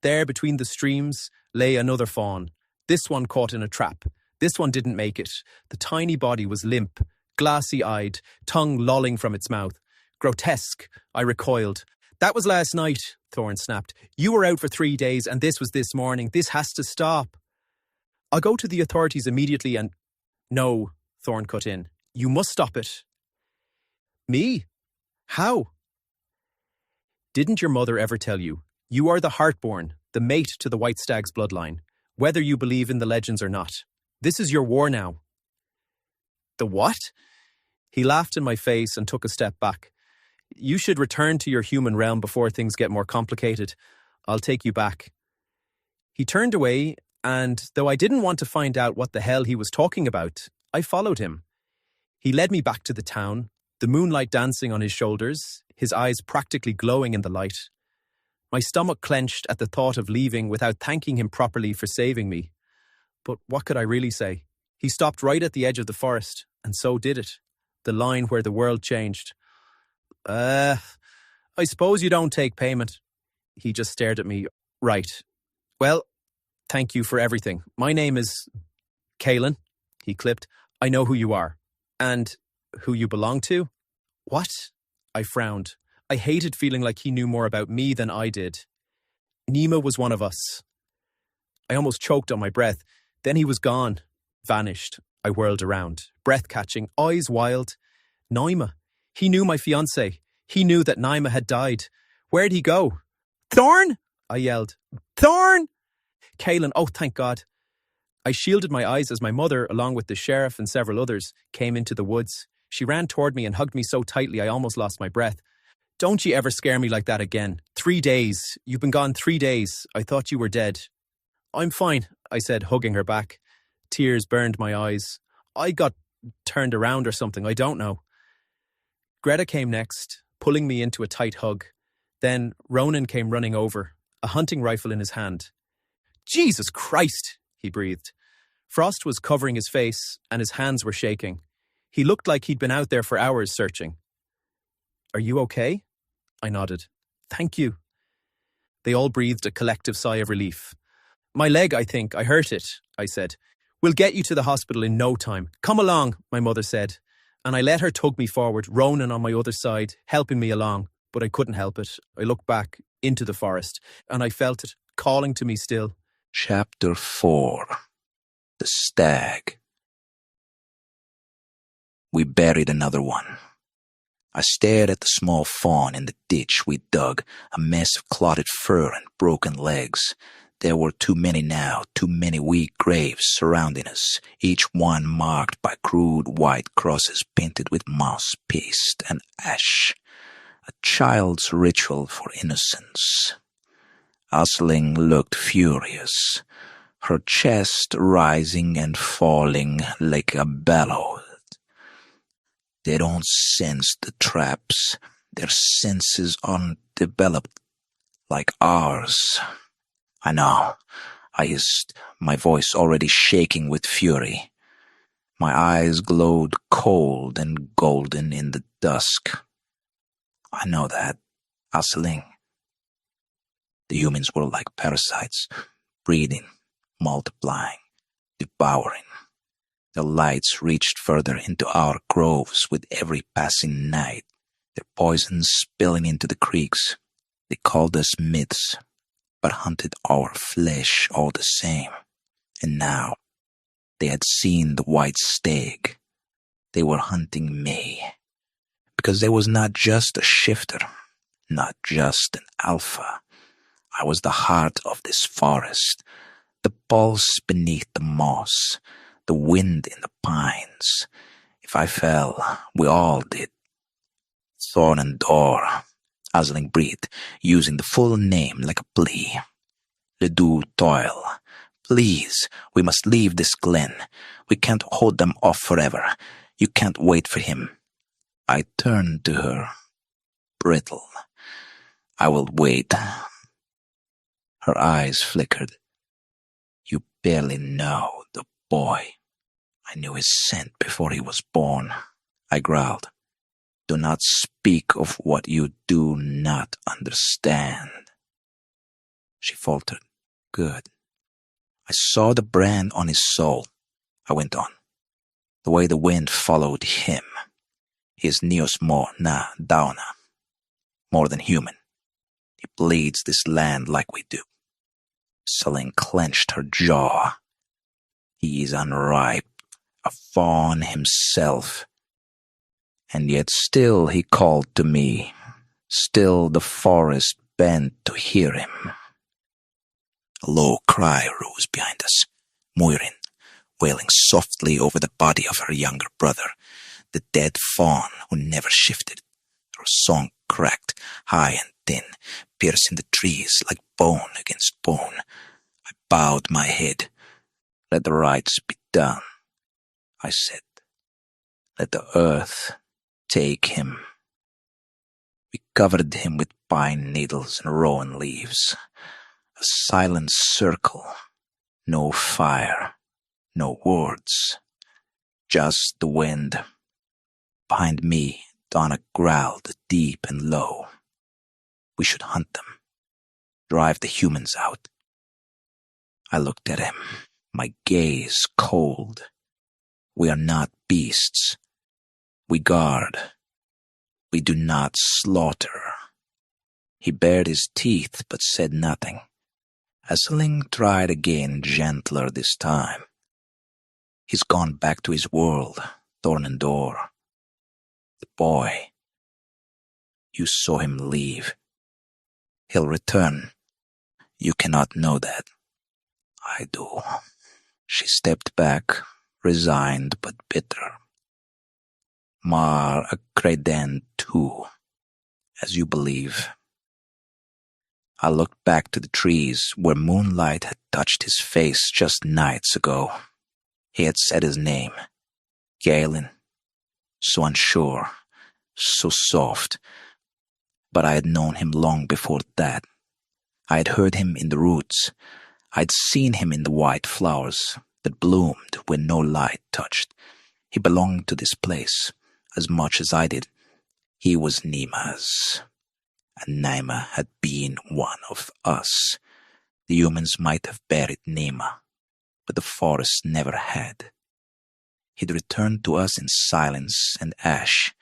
There, between the streams, lay another fawn. This one caught in a trap. This one didn't make it. The tiny body was limp, glassy-eyed, tongue lolling from its mouth. Grotesque. I recoiled. "That was last night," Thorn snapped. "You were out for 3 days, and this was this morning. This has to stop." "I'll go to the authorities immediately and—" "No," Thorn cut in. "You must stop it." "Me? How?" "Didn't your mother ever tell you? You are the heartborn, the mate to the white stag's bloodline, whether you believe in the legends or not. This is your war now." "The what?" He laughed in my face and took a step back. "You should return to your human realm before things get more complicated. I'll take you back." He turned away, and though I didn't want to find out what the hell he was talking about, I followed him. He led me back to the town, the moonlight dancing on his shoulders, his eyes practically glowing in the light. My stomach clenched at the thought of leaving without thanking him properly for saving me. But what could I really say? He stopped right at the edge of the forest, and so did it. The line where the world changed. I suppose you don't take payment." He just stared at me. "Right. Well, thank you for everything. My name is Caelan," he clipped. "I know who you are. And who you belong to?" "What?" I frowned. I hated feeling like he knew more about me than I did. "Nima was one of us." I almost choked on my breath. Then he was gone. Vanished. I whirled around, breath-catching, eyes wild. Nima. He knew my fiancée. He knew that Nima had died. Where'd he go? "Thorn!" I yelled. "Thorn!" Caelan, oh, thank God. I shielded my eyes as my mother, along with the sheriff and several others, came into the woods. She ran toward me and hugged me so tightly I almost lost my breath. Don't you ever scare me like that again. 3 days. You've been gone 3 days. I thought you were dead. I'm fine, I said, hugging her back. Tears burned my eyes. I got turned around or something, I don't know. Greta came next, pulling me into a tight hug. Then Ronan came running over, a hunting rifle in his hand. Jesus Christ, he breathed. Frost was covering his face and his hands were shaking. He looked like he'd been out there for hours searching. Are you okay? I nodded. Thank you. They all breathed a collective sigh of relief. My leg, I think. I hurt it, I said. We'll get you to the hospital in no time. Come along, my mother said. And I let her tug me forward, Ronan on my other side, helping me along. But I couldn't help it. I looked back into the forest, and I felt it calling to me still. Chapter 4. The Stag. We buried another one. I stared at the small fawn in the ditch we dug, a mess of clotted fur and broken legs. There were too many now, too many weak graves surrounding us, each one marked by crude white crosses painted with moss, paste, and ash. A child's ritual for innocence. Aisling looked furious, her chest rising and falling like a bellow. They don't sense the traps. Their senses aren't developed like ours. I know, I hissed, my voice already shaking with fury. My eyes glowed cold and golden in the dusk. I know that, Aisling. The humans were like parasites, breeding, multiplying, devouring. The lights reached further into our groves with every passing night, their poisons spilling into the creeks. They called us myths, but hunted our flesh all the same. And now, they had seen the white stag. They were hunting me. Because I was not just a shifter, not just an alpha. I was the heart of this forest, the pulse beneath the moss, the wind in the pines. If I fell, we all did. Thorn and Door, Aisling breathed, using the full name like a plea. Ledoux Toil, please, we must leave this glen. We can't hold them off forever. You can't wait for him. I turned to her, brittle. I will wait. Her eyes flickered. You barely know the boy. I knew his scent before he was born. I growled. Do not speak of what you do not understand. She faltered. Good. I saw the brand on his soul. I went on. The way the wind followed him. He is Neosmo na Dauna. More than human. He bleeds this land like we do. Aisling clenched her jaw. He is unripe, a fawn himself. And yet still he called to me. Still the forest bent to hear him. A low cry rose behind us. Muirin, wailing softly over the body of her younger brother, the dead fawn who never shifted. Her song cracked, high and thin, piercing the trees like bone against bone. I bowed my head. Let the rites be done, I said. Let the earth take him. We covered him with pine needles and rowan leaves. A silent circle. No fire. No words. Just the wind. Behind me, Donna growled deep and low. We should hunt them. Drive the humans out. I looked at him, my gaze cold. We are not beasts. We guard. We do not slaughter. He bared his teeth but said nothing. Aisling tried again, gentler this time. He's gone back to his world, Thorn and Door. The boy. You saw him leave. He'll return. You cannot know that. I do. She stepped back, resigned but bitter. Mar a creden too, as you believe. I looked back to the trees where moonlight had touched his face just nights ago. He had said his name, Galen, so unsure, so soft, but I had known him long before that. I had heard him in the roots. I'd seen him in the white flowers that bloomed when no light touched. He belonged to this place as much as I did. He was Nima's, and Nima had been one of us. The humans might have buried Nima, but the forest never had. He'd returned to us in silence and ash,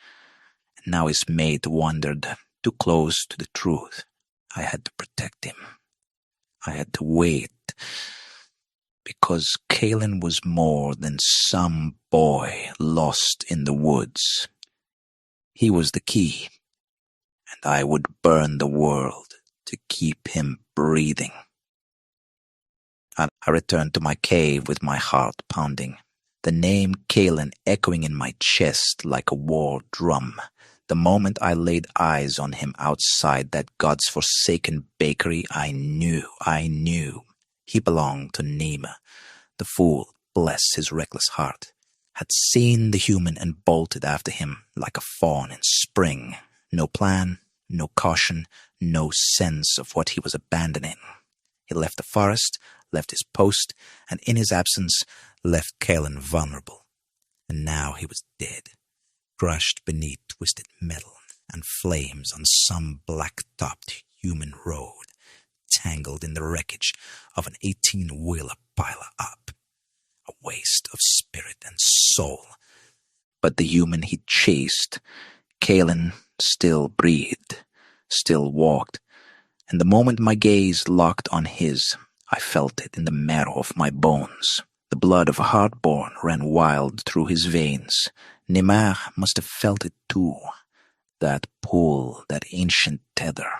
and now his mate wandered too close to the truth. I had to protect him. I had to wait, because Kalen was more than some boy lost in the woods. He was the key, and I would burn the world to keep him breathing. I returned to my cave with my heart pounding, the name Kalen echoing in my chest like a war drum. The moment I laid eyes on him outside that God's forsaken bakery, I knew. He belonged to Nima. The fool, bless his reckless heart, had seen the human and bolted after him like a fawn in spring. No plan, no caution, no sense of what he was abandoning. He left the forest, left his post, and in his absence left Kalen vulnerable. And now he was dead, crushed beneath twisted metal and flames on some black-topped human road, tangled in the wreckage of an 18-wheeler pile-up, a waste of spirit and soul. But the human he chased, Kalen, still breathed, still walked, and the moment my gaze locked on his, I felt it in the marrow of my bones. The blood of a heartborn ran wild through his veins. Neymar must have felt it too. That pull, that ancient tether.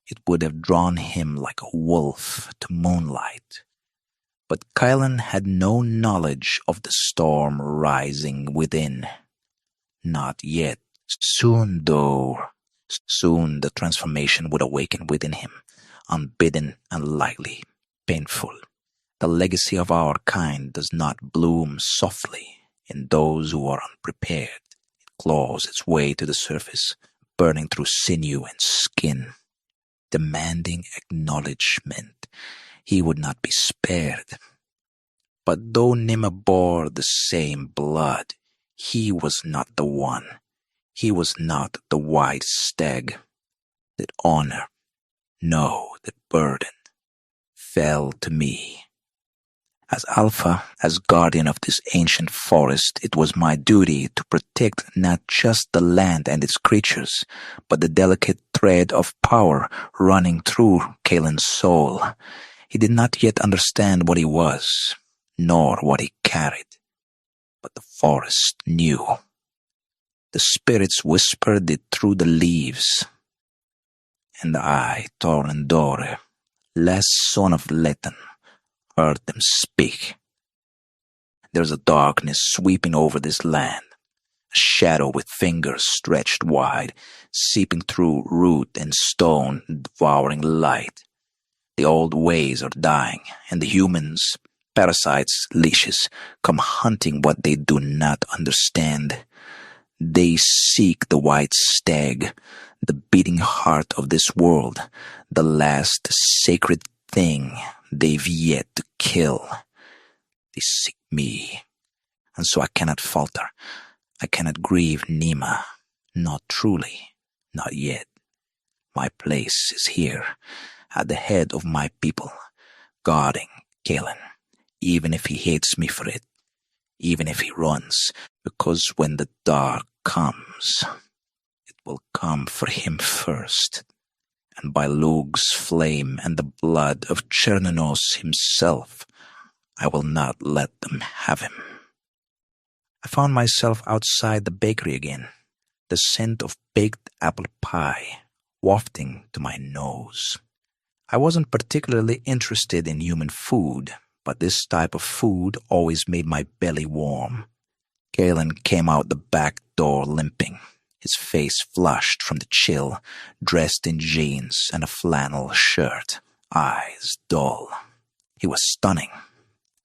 It would have drawn him like a wolf to moonlight. But Kylan had no knowledge of the storm rising within. Not yet. Soon, though. Soon the transformation would awaken within him, unbidden, unlikely, painful. The legacy of our kind does not bloom softly in those who are unprepared. It claws its way to the surface, burning through sinew and skin, demanding acknowledgement. He would not be spared. But though Nima bore the same blood, he was not the one. He was not the white stag. That honor, no, that burden, fell to me. As Alpha, as guardian of this ancient forest, it was my duty to protect not just the land and its creatures, but the delicate thread of power running through Kalen's soul. He did not yet understand what he was, nor what he carried, but the forest knew. The spirits whispered it through the leaves. And I, Torrendore, last son of Letan, heard them speak. There's a darkness sweeping over this land, a shadow with fingers stretched wide, seeping through root and stone, devouring light. The old ways are dying, and the humans, parasites, leashes, come hunting what they do not understand. They seek the white stag, the beating heart of this world, the last sacred thing they've yet to kill. They seek me, and so I cannot falter. I cannot grieve Nima, not truly, not yet. My place is here, at the head of my people, guarding Kalen, even if he hates me for it, even if he runs, because when the dark comes, it will come for him first. And by Lug's flame and the blood of Chernanos himself, I will not let them have him. I found myself outside the bakery again, the scent of baked apple pie wafting to my nose. I wasn't particularly interested in human food, but this type of food always made my belly warm. Galen came out the back door limping, his face flushed from the chill, dressed in jeans and a flannel shirt, eyes dull. He was stunning.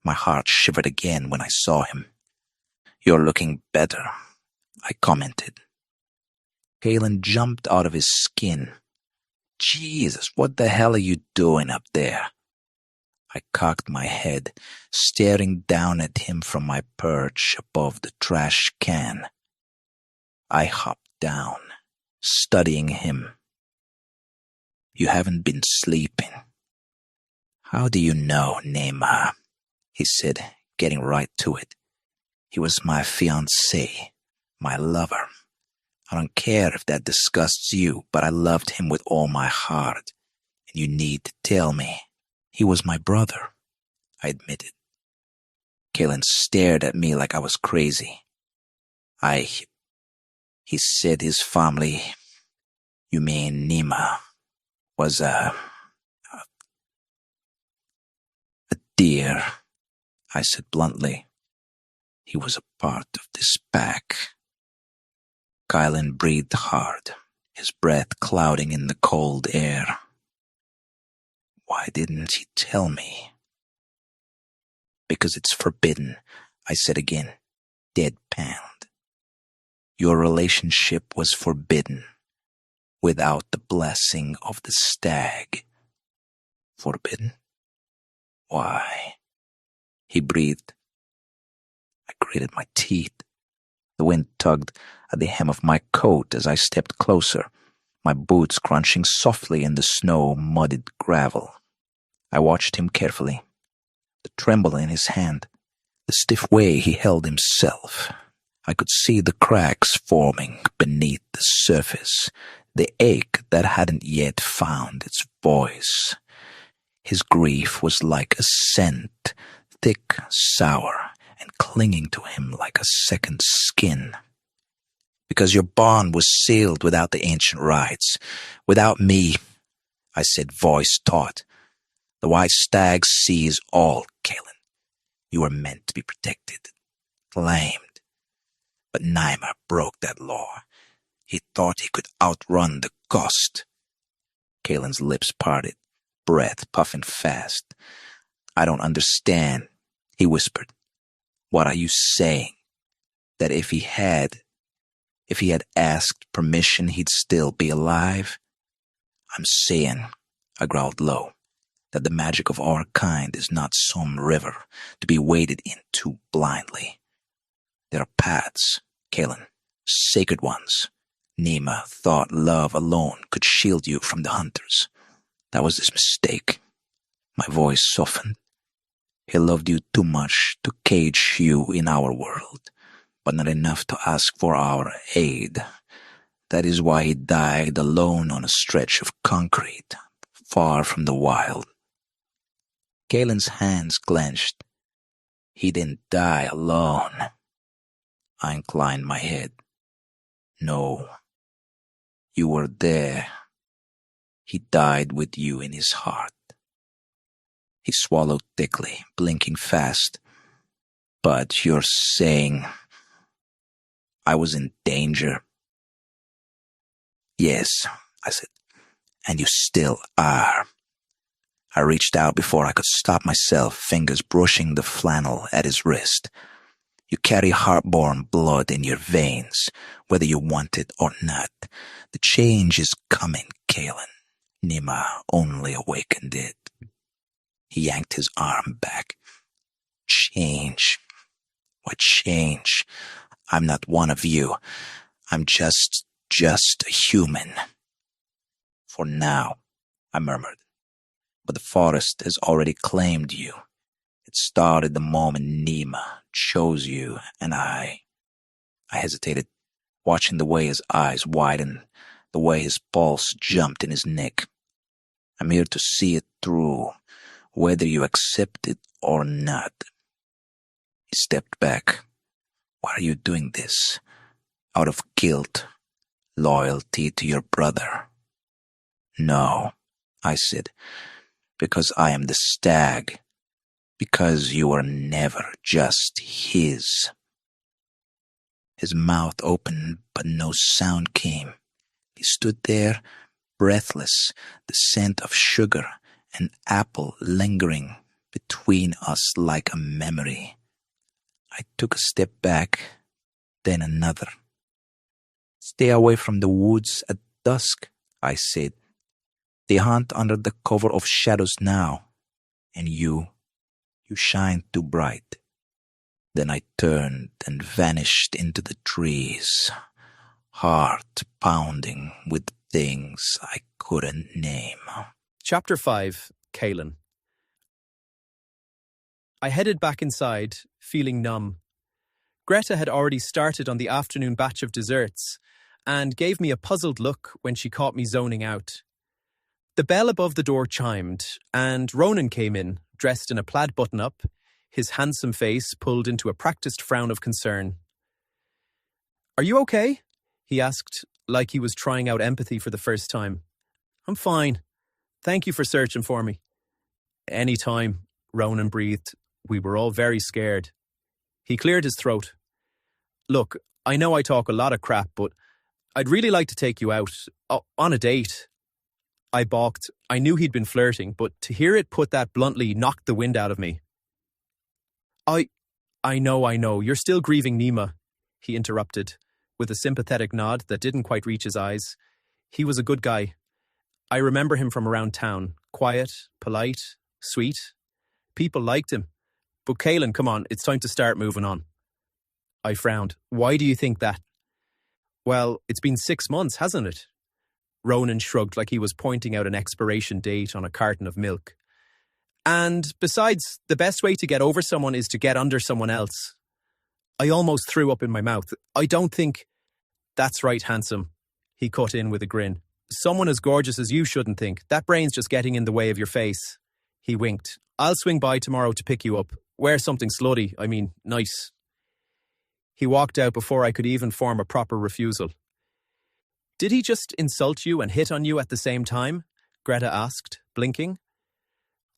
My heart shivered again when I saw him. "You're looking better," I commented. Galen jumped out of his skin. "Jesus, what the hell are you doing up there?" I cocked my head, staring down at him from my perch above the trash can. I hopped down, studying him. "You haven't been sleeping." "How do you know, Nema?" he said, getting right to it. "He was my fiancé, my lover. I don't care if that disgusts you, but I loved him with all my heart, and you need to tell me." "He was my brother," I admitted. Galen stared at me like I was crazy. He said his family, you mean Nema, was a deer, I said bluntly. "He was a part of this pack." Kylan breathed hard, his breath clouding in the cold air. "Why didn't he tell me?" "Because it's forbidden," I said again, deadpanned. "Your relationship was forbidden, without the blessing of the stag." "Forbidden? Why?" He breathed. I gritted my teeth. The wind tugged at the hem of my coat as I stepped closer, my boots crunching softly in the snow-mudded gravel. I watched him carefully. The tremble in his hand, the stiff way he held himself. I could see the cracks forming beneath the surface, the ache that hadn't yet found its voice. His grief was like a scent, thick, sour, and clinging to him like a second skin. "Because your bond was sealed without the ancient rites, without me," I said, voice taut. "The white stag sees all, Galen. You were meant to be protected, claimed. But Naima broke that law. He thought he could outrun the cost." Galen's lips parted, breath puffing fast. "I don't understand," he whispered. "What are you saying? That if he had asked permission, he'd still be alive?" "I'm saying," I growled low, "that the magic of our kind is not some river to be waded into blindly. There are paths, Galen, sacred ones. Nema thought love alone could shield you from the hunters. That was his mistake." My voice softened. "He loved you too much to cage you in our world, but not enough to ask for our aid. That is why he died alone on a stretch of concrete, far from the wild." Galen's hands clenched. "He didn't die alone." I inclined my head. "No. You were there. He died with you in his heart." He swallowed thickly, blinking fast. "But you're saying I was in danger?" "Yes," I said, "and you still are." I reached out before I could stop myself, fingers brushing the flannel at his wrist. "You carry heartborn blood in your veins, whether you want it or not. The change is coming, Galen. Nema only awakened it." He yanked his arm back. "Change? What change? I'm not one of you. I'm just a human." "For now," I murmured. "But the forest has already claimed you. It started the moment Nema chose you, and I hesitated, watching the way his eyes widened, the way his pulse jumped in his neck. "I'm here to see it through, whether you accept it or not." He stepped back. "Why are you doing this? Out of guilt? Loyalty to your brother?" "No," I said, "because I am the stag. because you were never just his. His mouth opened, but no sound came. He stood there, breathless, the scent of sugar and apple lingering between us like a memory. I took a step back, then another. "Stay away from the woods at dusk," I said. "They hunt under the cover of shadows now, and you shine too bright." Then I turned and vanished into the trees, heart pounding with things I couldn't name. Chapter 5, Caelan. I headed back inside, feeling numb. Greta had already started on the afternoon batch of desserts and gave me a puzzled look when she caught me zoning out. The bell above the door chimed, and Ronan came in, dressed in a plaid button-up, his handsome face pulled into a practiced frown of concern. "Are you okay?" he asked, like he was trying out empathy for the first time. "I'm fine. Thank you for searching for me." "Any time," Ronan breathed. We were all very scared. He cleared his throat. "Look, I know I talk a lot of crap, but I'd really like to take you out, on a date." I balked. I knew he'd been flirting, but to hear it put that bluntly knocked the wind out of me. I know, you're still grieving Nima," he interrupted, with a sympathetic nod that didn't quite reach his eyes. He was a good guy. I remember him from around town. Quiet, polite, sweet. People liked him. But Caelan, come on, it's time to start moving on. I frowned. "Why do you think that?" "Well, it's been 6 months, hasn't it?" Ronan shrugged like he was pointing out an expiration date on a carton of milk. "And besides, the best way to get over someone is to get under someone else." I almost threw up in my mouth. "I don't think—" "That's right, handsome," he cut in with a grin. "Someone as gorgeous as you shouldn't think. That brain's just getting in the way of your face." He winked. "I'll swing by tomorrow to pick you up. Wear something slutty, nice." He walked out before I could even form a proper refusal. "Did he just insult you and hit on you at the same time?" Greta asked, blinking.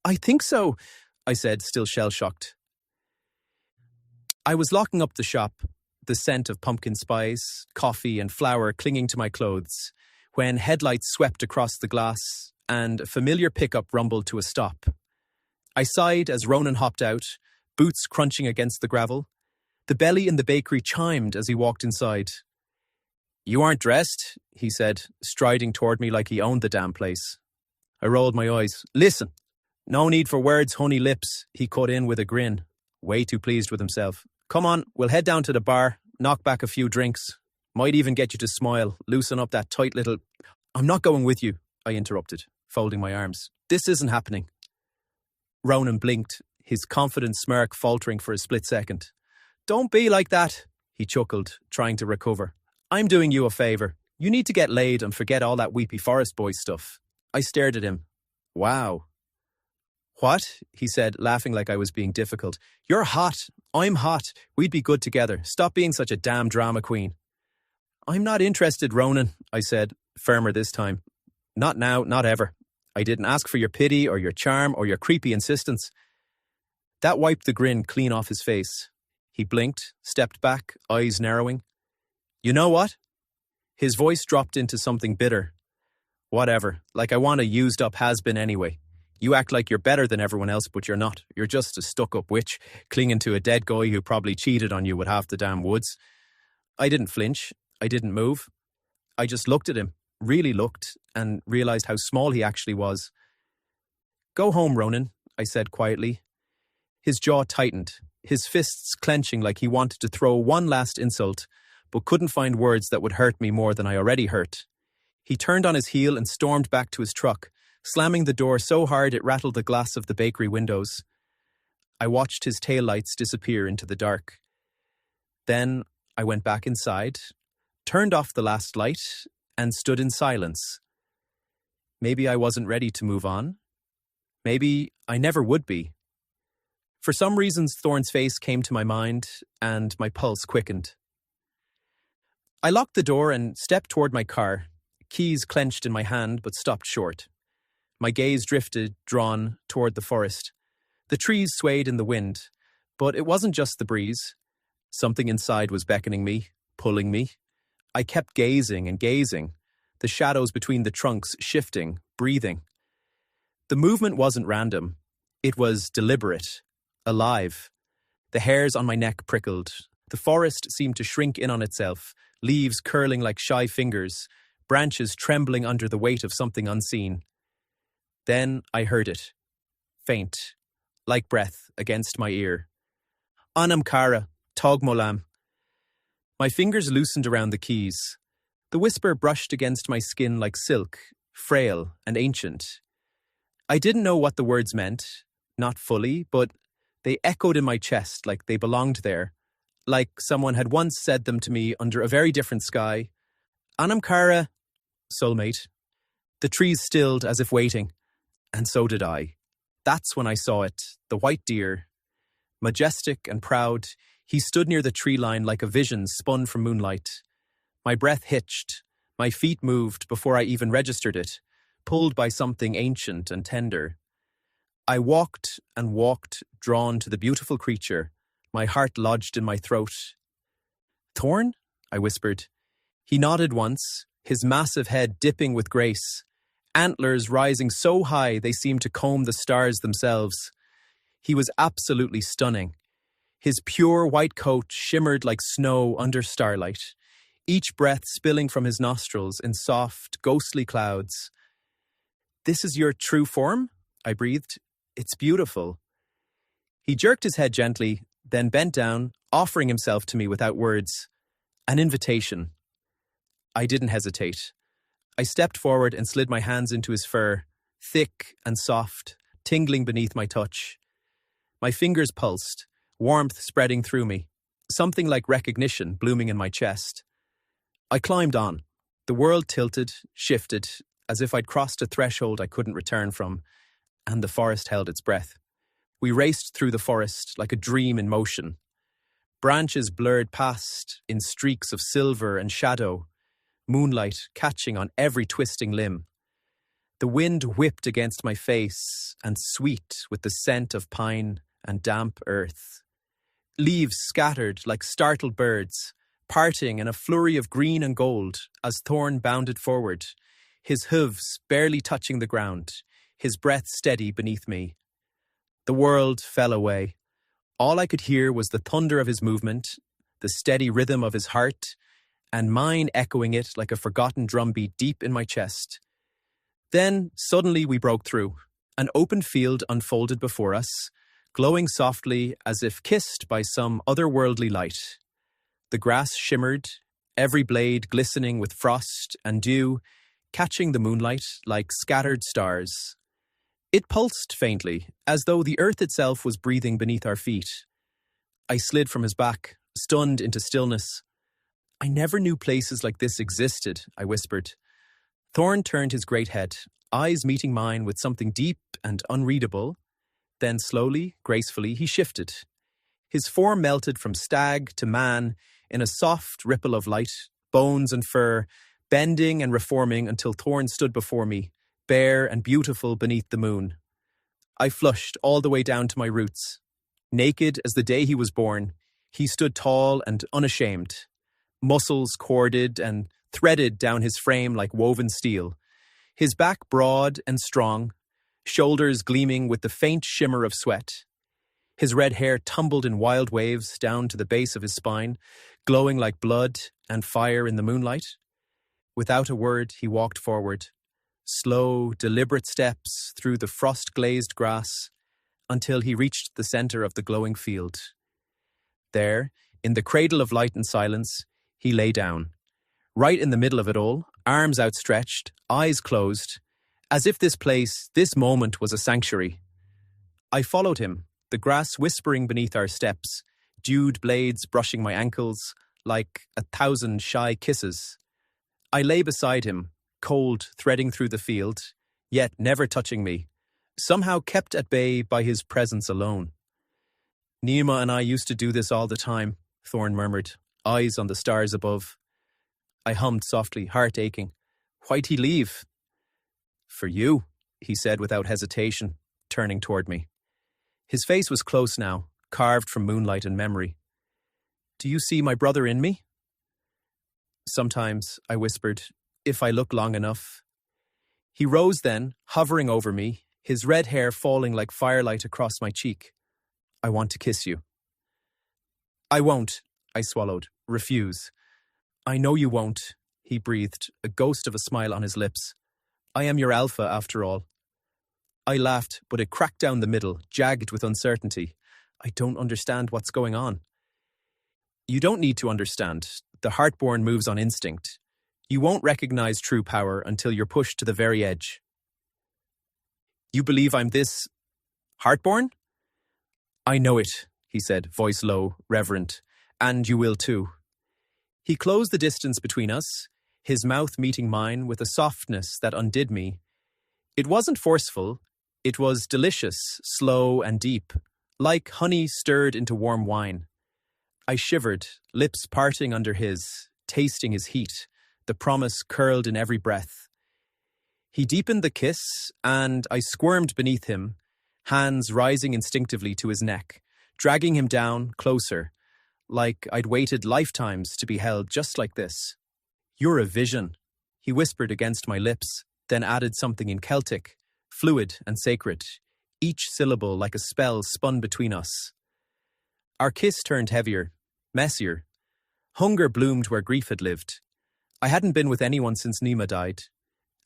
"I think so," I said, still shell-shocked. I was locking up the shop, the scent of pumpkin spice, coffee and flour clinging to my clothes, when headlights swept across the glass and a familiar pickup rumbled to a stop. I sighed as Ronan hopped out, boots crunching against the gravel. The belly in the bakery chimed as he walked inside. "You aren't dressed," he said, striding toward me like he owned the damn place. I rolled my eyes. "Listen. No need for words, honey lips," he cut in with a grin, way too pleased with himself. "Come on, we'll head down to the bar, knock back a few drinks. Might even get you to smile, loosen up that tight little—" "I'm not going with you," I interrupted, folding my arms. "This isn't happening." Ronan blinked, his confident smirk faltering for a split second. "Don't be like that," he chuckled, trying to recover. "I'm doing you a favour. You need to get laid and forget all that Weepy Forest Boys stuff." I stared at him. "Wow." "What?" he said, laughing like I was being difficult. "You're hot. I'm hot. We'd be good together. Stop being such a damn drama queen." "I'm not interested, Ronan," I said, firmer this time. "Not now, not ever. I didn't ask for your pity or your charm or your creepy insistence." That wiped the grin clean off his face. He blinked, stepped back, eyes narrowing. "You know what?" His voice dropped into something bitter. "Whatever. Like I want a used-up has-been anyway. You act like you're better than everyone else, but you're not. You're just a stuck-up witch, clinging to a dead guy who probably cheated on you with half the damn woods." I didn't flinch. I didn't move. I just looked at him, really looked, and realised how small he actually was. "Go home, Ronan," I said quietly. His jaw tightened, his fists clenching like he wanted to throw one last insult, but couldn't find words that would hurt me more than I already hurt. He turned on his heel and stormed back to his truck, slamming the door so hard it rattled the glass of the bakery windows. I watched his taillights disappear into the dark. Then I went back inside, turned off the last light, and stood in silence. Maybe I wasn't ready to move on. Maybe I never would be. For some reasons, Thorne's face came to my mind, and my pulse quickened. I locked the door and stepped toward my car, keys clenched in my hand but stopped short. My gaze drifted, drawn, toward the forest. The trees swayed in the wind, but it wasn't just the breeze. Something inside was beckoning me, pulling me. I kept gazing and gazing, the shadows between the trunks shifting, breathing. The movement wasn't random. It was deliberate, alive. The hairs on my neck prickled. The forest seemed to shrink in on itself, leaves curling like shy fingers, branches trembling under the weight of something unseen. Then I heard it, faint, like breath against my ear. Anam Cara, Tog Molam. My fingers loosened around the keys. The whisper brushed against my skin like silk, frail and ancient. I didn't know what the words meant, not fully, but they echoed in my chest like they belonged there, like someone had once said them to me under a very different sky. Anam Cara, soulmate. The trees stilled as if waiting, and so did I. That's when I saw it, the white deer. Majestic and proud, he stood near the tree line like a vision spun from moonlight. My breath hitched, my feet moved before I even registered it, pulled by something ancient and tender. I walked and walked, drawn to the beautiful creature, my heart lodged in my throat. Thorn? I whispered. He nodded once, his massive head dipping with grace, antlers rising so high they seemed to comb the stars themselves. He was absolutely stunning. His pure white coat shimmered like snow under starlight, each breath spilling from his nostrils in soft, ghostly clouds. "This is your true form?" I breathed. "It's beautiful." He jerked his head gently, then bent down, offering himself to me without words. An invitation. I didn't hesitate. I stepped forward and slid my hands into his fur, thick and soft, tingling beneath my touch. My fingers pulsed, warmth spreading through me, something like recognition blooming in my chest. I climbed on. The world tilted, shifted, as if I'd crossed a threshold I couldn't return from, and the forest held its breath. We raced through the forest like a dream in motion. Branches blurred past in streaks of silver and shadow, moonlight catching on every twisting limb. The wind whipped against my face, and sweet with the scent of pine and damp earth. Leaves scattered like startled birds, parting in a flurry of green and gold as Thorn bounded forward, his hooves barely touching the ground, his breath steady beneath me. The world fell away. All I could hear was the thunder of his movement, the steady rhythm of his heart, and mine echoing it like a forgotten drumbeat deep in my chest. Then, suddenly we broke through. An open field unfolded before us, glowing softly as if kissed by some otherworldly light. The grass shimmered, every blade glistening with frost and dew, catching the moonlight like scattered stars. It pulsed faintly, as though the earth itself was breathing beneath our feet. I slid from his back, stunned into stillness. "I never knew places like this existed," I whispered. Thorn turned his great head, eyes meeting mine with something deep and unreadable. Then slowly, gracefully, he shifted. His form melted from stag to man in a soft ripple of light, bones and fur, bending and reforming until Thorn stood before me, bare and beautiful beneath the moon. I flushed all the way down to my roots. Naked as the day he was born, he stood tall and unashamed, muscles corded and threaded down his frame like woven steel, his back broad and strong, shoulders gleaming with the faint shimmer of sweat. His red hair tumbled in wild waves down to the base of his spine, glowing like blood and fire in the moonlight. Without a word, he walked forward, slow, deliberate steps through the frost-glazed grass until he reached the center of the glowing field. There, in the cradle of light and silence, he lay down, right in the middle of it all, arms outstretched, eyes closed, as if this place, this moment was a sanctuary. I followed him, the grass whispering beneath our steps, dewed blades brushing my ankles like 1,000 shy kisses. I lay beside him, cold threading through the field, yet never touching me, somehow kept at bay by his presence alone. "Nima and I used to do this all the time," Thorn murmured, eyes on the stars above. I hummed softly, heart aching. "Why'd he leave?" "For you," he said without hesitation, turning toward me. His face was close now, carved from moonlight and memory. "Do you see my brother in me?" "Sometimes," I whispered, "if I look long enough." He rose then, hovering over me, his red hair falling like firelight across my cheek. "I want to kiss you." "I won't," I swallowed. "Refuse." "I know you won't," he breathed, a ghost of a smile on his lips. "I am your alpha, after all." I laughed, but it cracked down the middle, jagged with uncertainty. "I don't understand what's going on." "You don't need to understand. The heartborn moves on instinct. You won't recognize true power until you're pushed to the very edge." "You believe I'm this heartborn?" "I know it," he said, voice low, reverent. "And you will too." He closed the distance between us, his mouth meeting mine with a softness that undid me. It wasn't forceful. It was delicious, slow and deep, like honey stirred into warm wine. I shivered, lips parting under his, tasting his heat, the promise curled in every breath. He deepened the kiss, and I squirmed beneath him, hands rising instinctively to his neck, dragging him down, closer, like I'd waited lifetimes to be held just like this. "You're a vision," he whispered against my lips, then added something in Celtic, fluid and sacred, each syllable like a spell spun between us. Our kiss turned heavier, messier. Hunger bloomed where grief had lived. I hadn't been with anyone since Nima died.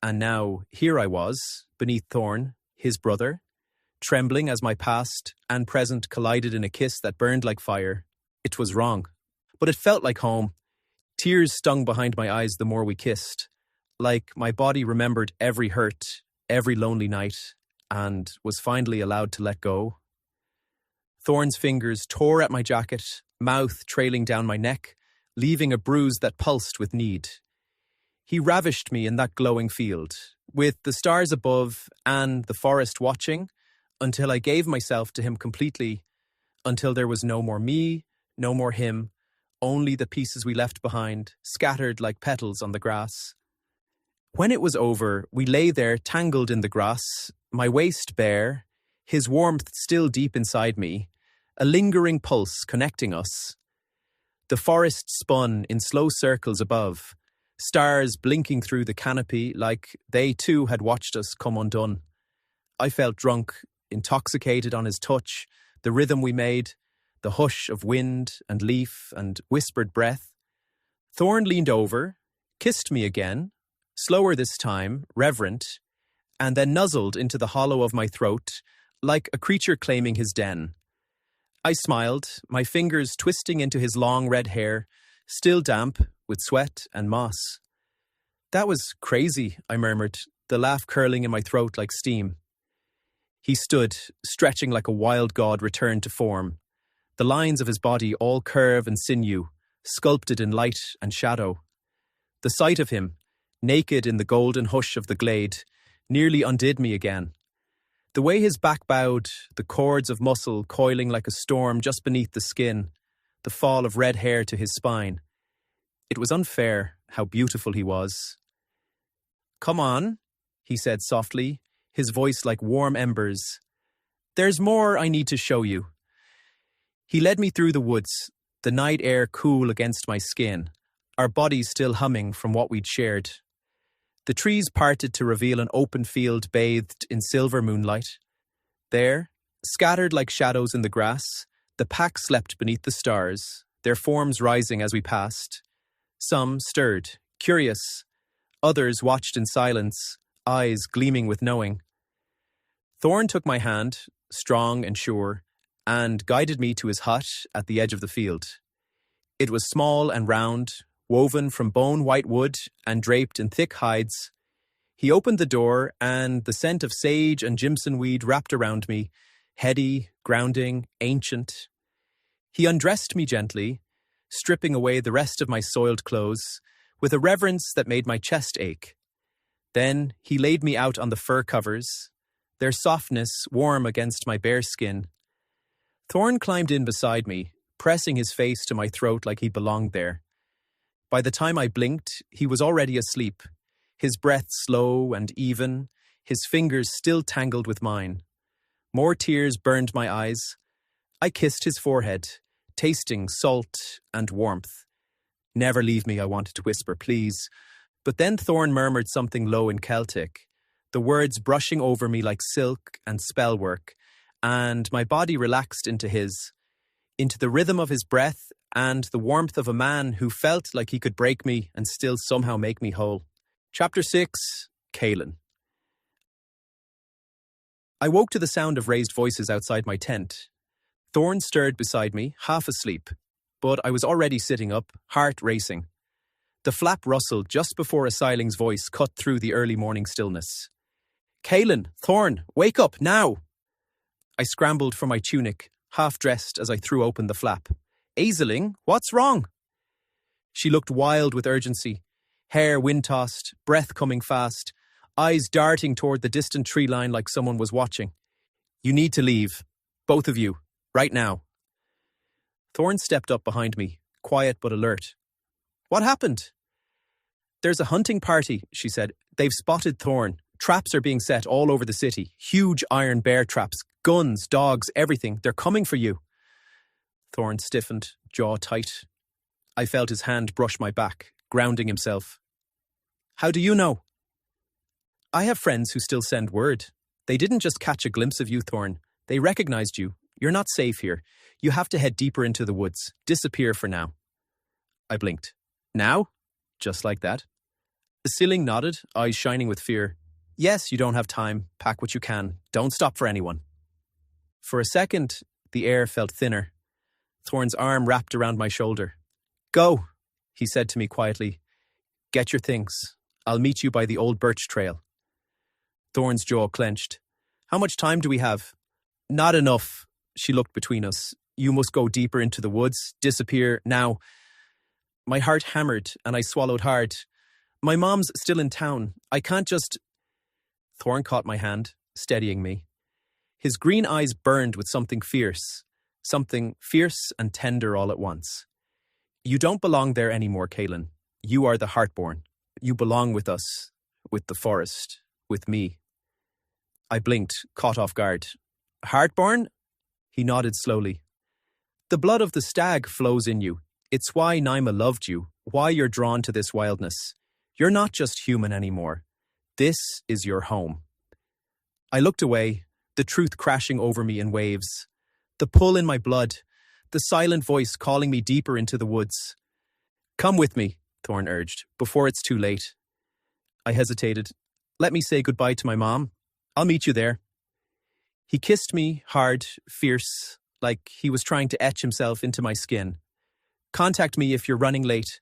And now, here I was, beneath Thorn, his brother, trembling as my past and present collided in a kiss that burned like fire. It was wrong, but it felt like home. Tears stung behind my eyes the more we kissed, like my body remembered every hurt, every lonely night, and was finally allowed to let go. Thorn's fingers tore at my jacket, mouth trailing down my neck, leaving a bruise that pulsed with need. He ravished me in that glowing field, with the stars above and the forest watching, until I gave myself to him completely, until there was no more me, no more him, only the pieces we left behind, scattered like petals on the grass. When it was over, we lay there tangled in the grass, my waist bare, his warmth still deep inside me, a lingering pulse connecting us. The forest spun in slow circles above, stars blinking through the canopy like they too had watched us come undone. I felt drunk, intoxicated on his touch, the rhythm we made, the hush of wind and leaf and whispered breath. Thorn leaned over, kissed me again, slower this time, reverent, and then nuzzled into the hollow of my throat like a creature claiming his den. I smiled, my fingers twisting into his long red hair, still damp with sweat and moss. "That was crazy," I murmured, the laugh curling in my throat like steam. He stood, stretching like a wild god returned to form, the lines of his body all curve and sinew, sculpted in light and shadow. The sight of him, naked in the golden hush of the glade, nearly undid me again. The way his back bowed, the cords of muscle coiling like a storm just beneath the skin, the fall of red hair to his spine. It was unfair how beautiful he was. "Come on," he said softly, his voice like warm embers. "There's more I need to show you." He led me through the woods, the night air cool against my skin, our bodies still humming from what we'd shared. The trees parted to reveal an open field bathed in silver moonlight. There, scattered like shadows in the grass, the pack slept beneath the stars, their forms rising as we passed. Some stirred, curious. Others watched in silence, eyes gleaming with knowing. Thorn took my hand, strong and sure, and guided me to his hut at the edge of the field. It was small and round, woven from bone-white wood and draped in thick hides. He opened the door, and the scent of sage and jimson weed wrapped around me, heady, grounding, ancient. He undressed me gently, stripping away the rest of my soiled clothes, with a reverence that made my chest ache. Then he laid me out on the fur covers, their softness warm against my bare skin. Thorn climbed in beside me, pressing his face to my throat like he belonged there. By the time I blinked, he was already asleep, his breath slow and even, his fingers still tangled with mine. More tears burned my eyes. I kissed his forehead, tasting salt and warmth. "Never leave me," I wanted to whisper, "please." But then Thorn murmured something low in Celtic, the words brushing over me like silk and spellwork, and my body relaxed into the rhythm of his breath and the warmth of a man who felt like he could break me and still somehow make me whole. Chapter 6, Caelan. I woke to the sound of raised voices outside my tent. Thorn stirred beside me, half asleep, but I was already sitting up, heart racing. The flap rustled just before a Siling's voice cut through the early morning stillness. "Caelan, Thorn, wake up, now!" I scrambled for my tunic, half-dressed as I threw open the flap. "Aisling, what's wrong?" She looked wild with urgency, hair wind-tossed, breath coming fast, eyes darting toward the distant tree line like someone was watching. "You need to leave. Both of you. Right now." Thorn stepped up behind me, quiet but alert. "What happened?" "There's a hunting party," she said. "They've spotted Thorn. Traps are being set all over the city. Huge iron bear traps. Guns, dogs, everything. They're coming for you." Thorn stiffened, jaw tight. I felt his hand brush my back, grounding himself. "How do you know?" "I have friends who still send word. They didn't just catch a glimpse of you, Thorn. They recognized you. You're not safe here. You have to head deeper into the woods. Disappear for now." I blinked. "Now?" Just like that. Siling nodded, eyes shining with fear. "Yes, you don't have time. Pack what you can. Don't stop for anyone." For a second, the air felt thinner. Thorn's arm wrapped around my shoulder. "Go," he said to me quietly. "Get your things. I'll meet you by the old birch trail." Thorn's jaw clenched. "How much time do we have?" "Not enough." She looked between us. "You must go deeper into the woods. Disappear now." My heart hammered and I swallowed hard. "My mom's still in town. I can't just..." Thorn caught my hand, steadying me. His green eyes burned with something fierce and tender all at once. "You don't belong there anymore, Caelan. You are the Heartborn. You belong with us, with the forest, with me." I blinked, caught off guard. "Heartborn?" He nodded slowly. "The blood of the stag flows in you. It's why Naima loved you, why you're drawn to this wildness. You're not just human anymore. This is your home." I looked away, the truth crashing over me in waves. The pull in my blood, the silent voice calling me deeper into the woods. "Come with me," Thorn urged, "before it's too late." I hesitated. "Let me say goodbye to my mom. I'll meet you there." He kissed me, hard, fierce, like he was trying to etch himself into my skin. "Contact me if you're running late."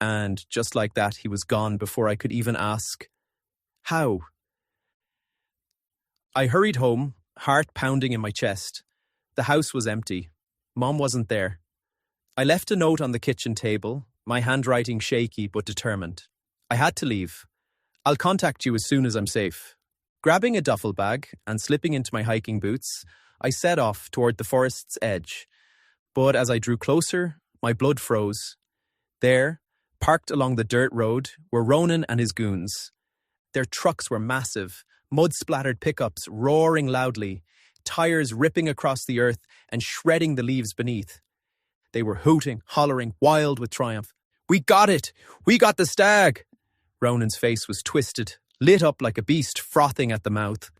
And just like that, he was gone before I could even ask, "How?" I hurried home, heart pounding in my chest. The house was empty. Mom wasn't there. I left a note on the kitchen table, my handwriting shaky but determined. I had to leave. "I'll contact you as soon as I'm safe." Grabbing a duffel bag and slipping into my hiking boots, I set off toward the forest's edge. But as I drew closer, my blood froze. There, parked along the dirt road, were Ronan and his goons. Their trucks were massive, mud-splattered pickups roaring loudly, tires ripping across the earth and shredding the leaves beneath. They were hooting, hollering, wild with triumph. "We got it! We got the stag!" Ronan's face was twisted, lit up like a beast frothing at the mouth.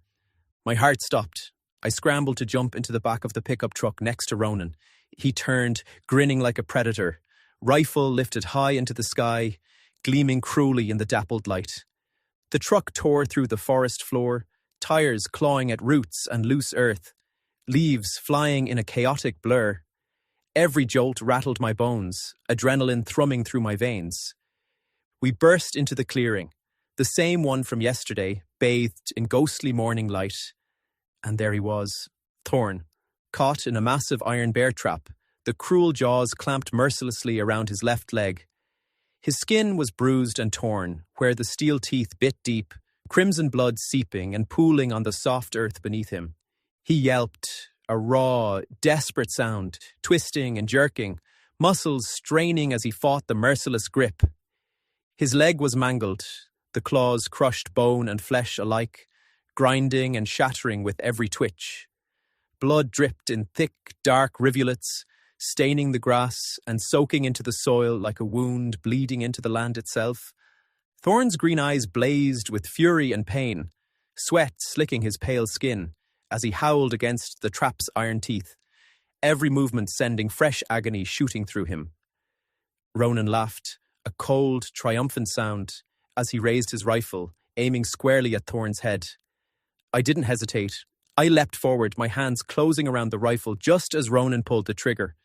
My heart stopped. I scrambled to jump into the back of the pickup truck next to Ronan. He turned, grinning like a predator, rifle lifted high into the sky, gleaming cruelly in the dappled light. The truck tore through the forest floor, tires clawing at roots and loose earth, leaves flying in a chaotic blur. Every jolt rattled my bones, adrenaline thrumming through my veins. We burst into the clearing, the same one from yesterday, bathed in ghostly morning light. And there he was, Thorn, caught in a massive iron bear trap, the cruel jaws clamped mercilessly around his left leg. His skin was bruised and torn, where the steel teeth bit deep, crimson blood seeping and pooling on the soft earth beneath him. He yelped, a raw, desperate sound, twisting and jerking, muscles straining as he fought the merciless grip. His leg was mangled, the claws crushed bone and flesh alike, grinding and shattering with every twitch. Blood dripped in thick, dark rivulets, staining the grass and soaking into the soil like a wound bleeding into the land itself. Thorn's green eyes blazed with fury and pain, sweat slicking his pale skin as he howled against the trap's iron teeth, every movement sending fresh agony shooting through him. Ronan laughed, a cold, triumphant sound, as he raised his rifle, aiming squarely at Thorn's head. I didn't hesitate. I leapt forward, my hands closing around the rifle just as Ronan pulled the trigger.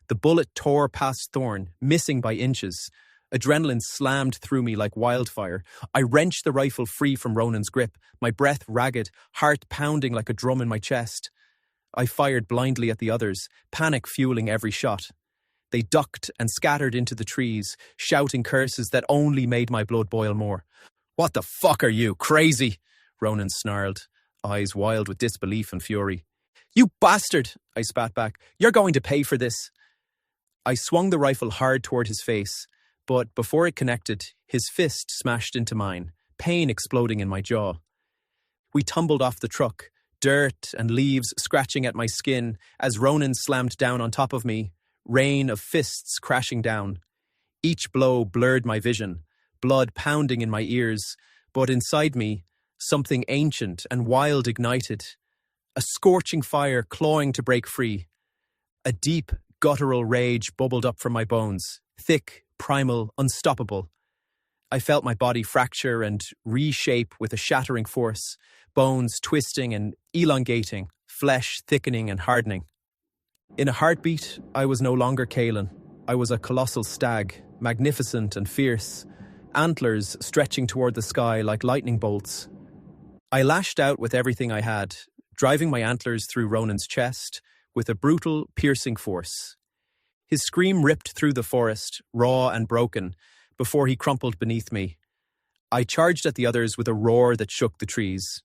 The bullet tore past Thorn, missing by inches. Adrenaline slammed through me like wildfire. I wrenched the rifle free from Ronan's grip, my breath ragged, heart pounding like a drum in my chest. I fired blindly at the others, panic fueling every shot. They ducked and scattered into the trees, shouting curses that only made my blood boil more. "What the fuck are you, crazy?" Ronan snarled, eyes wild with disbelief and fury. "You bastard!" I spat back. "You're going to pay for this." I swung the rifle hard toward his face, but before it connected, his fist smashed into mine, pain exploding in my jaw. We tumbled off the truck, dirt and leaves scratching at my skin as Ronan slammed down on top of me, rain of fists crashing down. Each blow blurred my vision, blood pounding in my ears, but inside me, something ancient and wild ignited. A scorching fire clawing to break free. A deep, guttural rage bubbled up from my bones, thick, primal, unstoppable. I felt my body fracture and reshape with a shattering force, bones twisting and elongating, flesh thickening and hardening. In a heartbeat, I was no longer Caelan. I was a colossal stag, magnificent and fierce, antlers stretching toward the sky like lightning bolts. I lashed out with everything I had, driving my antlers through Ronan's chest with a brutal, piercing force. His scream ripped through the forest, raw and broken, before he crumpled beneath me. I charged at the others with a roar that shook the trees.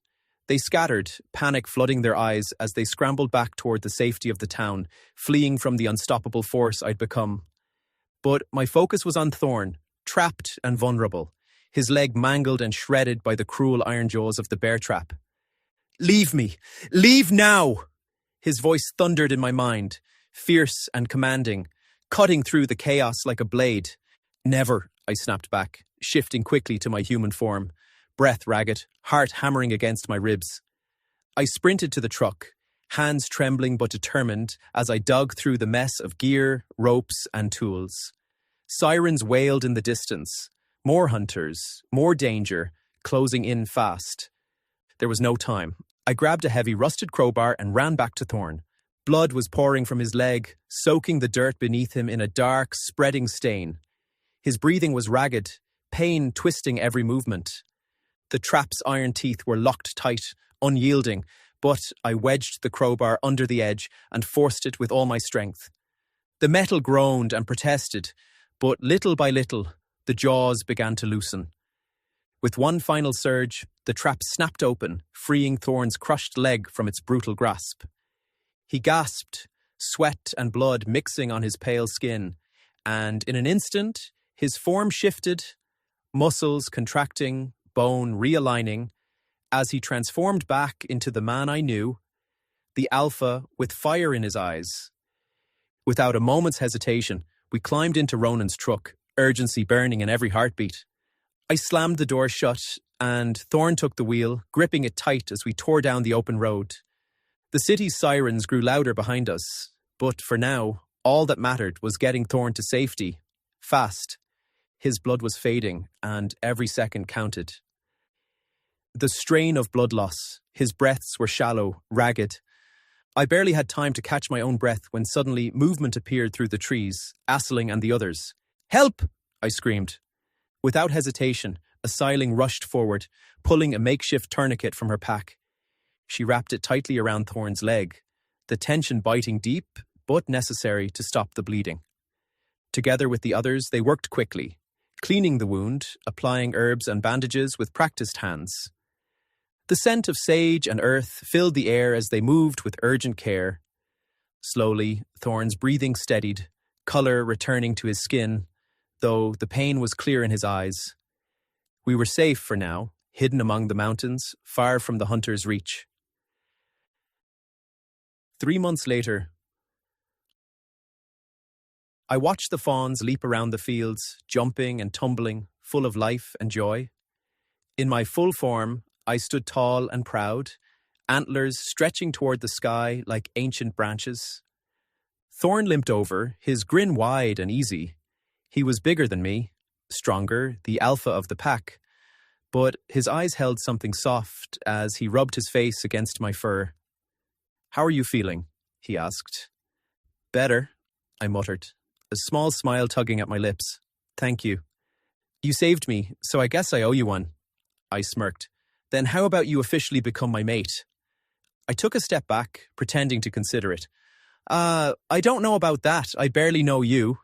They scattered, panic flooding their eyes as they scrambled back toward the safety of the town, fleeing from the unstoppable force I'd become. But my focus was on Thorn, trapped and vulnerable, his leg mangled and shredded by the cruel iron jaws of the bear trap. "Leave me! Leave now!" His voice thundered in my mind, fierce and commanding, cutting through the chaos like a blade. "Never," I snapped back, shifting quickly to my human form, breath ragged, heart hammering against my ribs. I sprinted to the truck, hands trembling but determined as I dug through the mess of gear, ropes, and tools. Sirens wailed in the distance. More hunters, more danger, closing in fast. There was no time. I grabbed a heavy rusted crowbar and ran back to Thorn. Blood was pouring from his leg, soaking the dirt beneath him in a dark, spreading stain. His breathing was ragged, pain twisting every movement. The trap's iron teeth were locked tight, unyielding, but I wedged the crowbar under the edge and forced it with all my strength. The metal groaned and protested, but little by little, the jaws began to loosen. With one final surge, the trap snapped open, freeing Thorn's crushed leg from its brutal grasp. He gasped, sweat and blood mixing on his pale skin, and in an instant, his form shifted, muscles contracting, bone realigning, as he transformed back into the man I knew, the alpha with fire in his eyes. Without a moment's hesitation, we climbed into Ronan's truck, urgency burning in every heartbeat. I slammed the door shut, and Thorn took the wheel, gripping it tight as we tore down the open road. The city's sirens grew louder behind us, but for now, all that mattered was getting Thorn to safety, fast. His blood was fading, and every second counted. The strain of blood loss, his breaths were shallow, ragged. I barely had time to catch my own breath when suddenly movement appeared through the trees, Aisling and the others. "Help!" I screamed. Without hesitation, Aisling rushed forward, pulling a makeshift tourniquet from her pack. She wrapped it tightly around Thorn's leg, the tension biting deep, but necessary to stop the bleeding. Together with the others, they worked quickly, cleaning the wound, applying herbs and bandages with practiced hands. The scent of sage and earth filled the air as they moved with urgent care. Slowly, Thorn's breathing steadied, colour returning to his skin, though the pain was clear in his eyes. We were safe for now, hidden among the mountains, far from the hunter's reach. 3 months later, I watched the fawns leap around the fields, jumping and tumbling, full of life and joy. In my full form, I stood tall and proud, antlers stretching toward the sky like ancient branches. Thorn limped over, his grin wide and easy. He was bigger than me, stronger, the alpha of the pack, but his eyes held something soft as he rubbed his face against my fur. "How are you feeling?" he asked. "Better," I muttered, a small smile tugging at my lips. "Thank you. You saved me, so I guess I owe you one." I smirked. "Then how about you officially become my mate?" I took a step back, pretending to consider it. I don't know about that. I barely know you."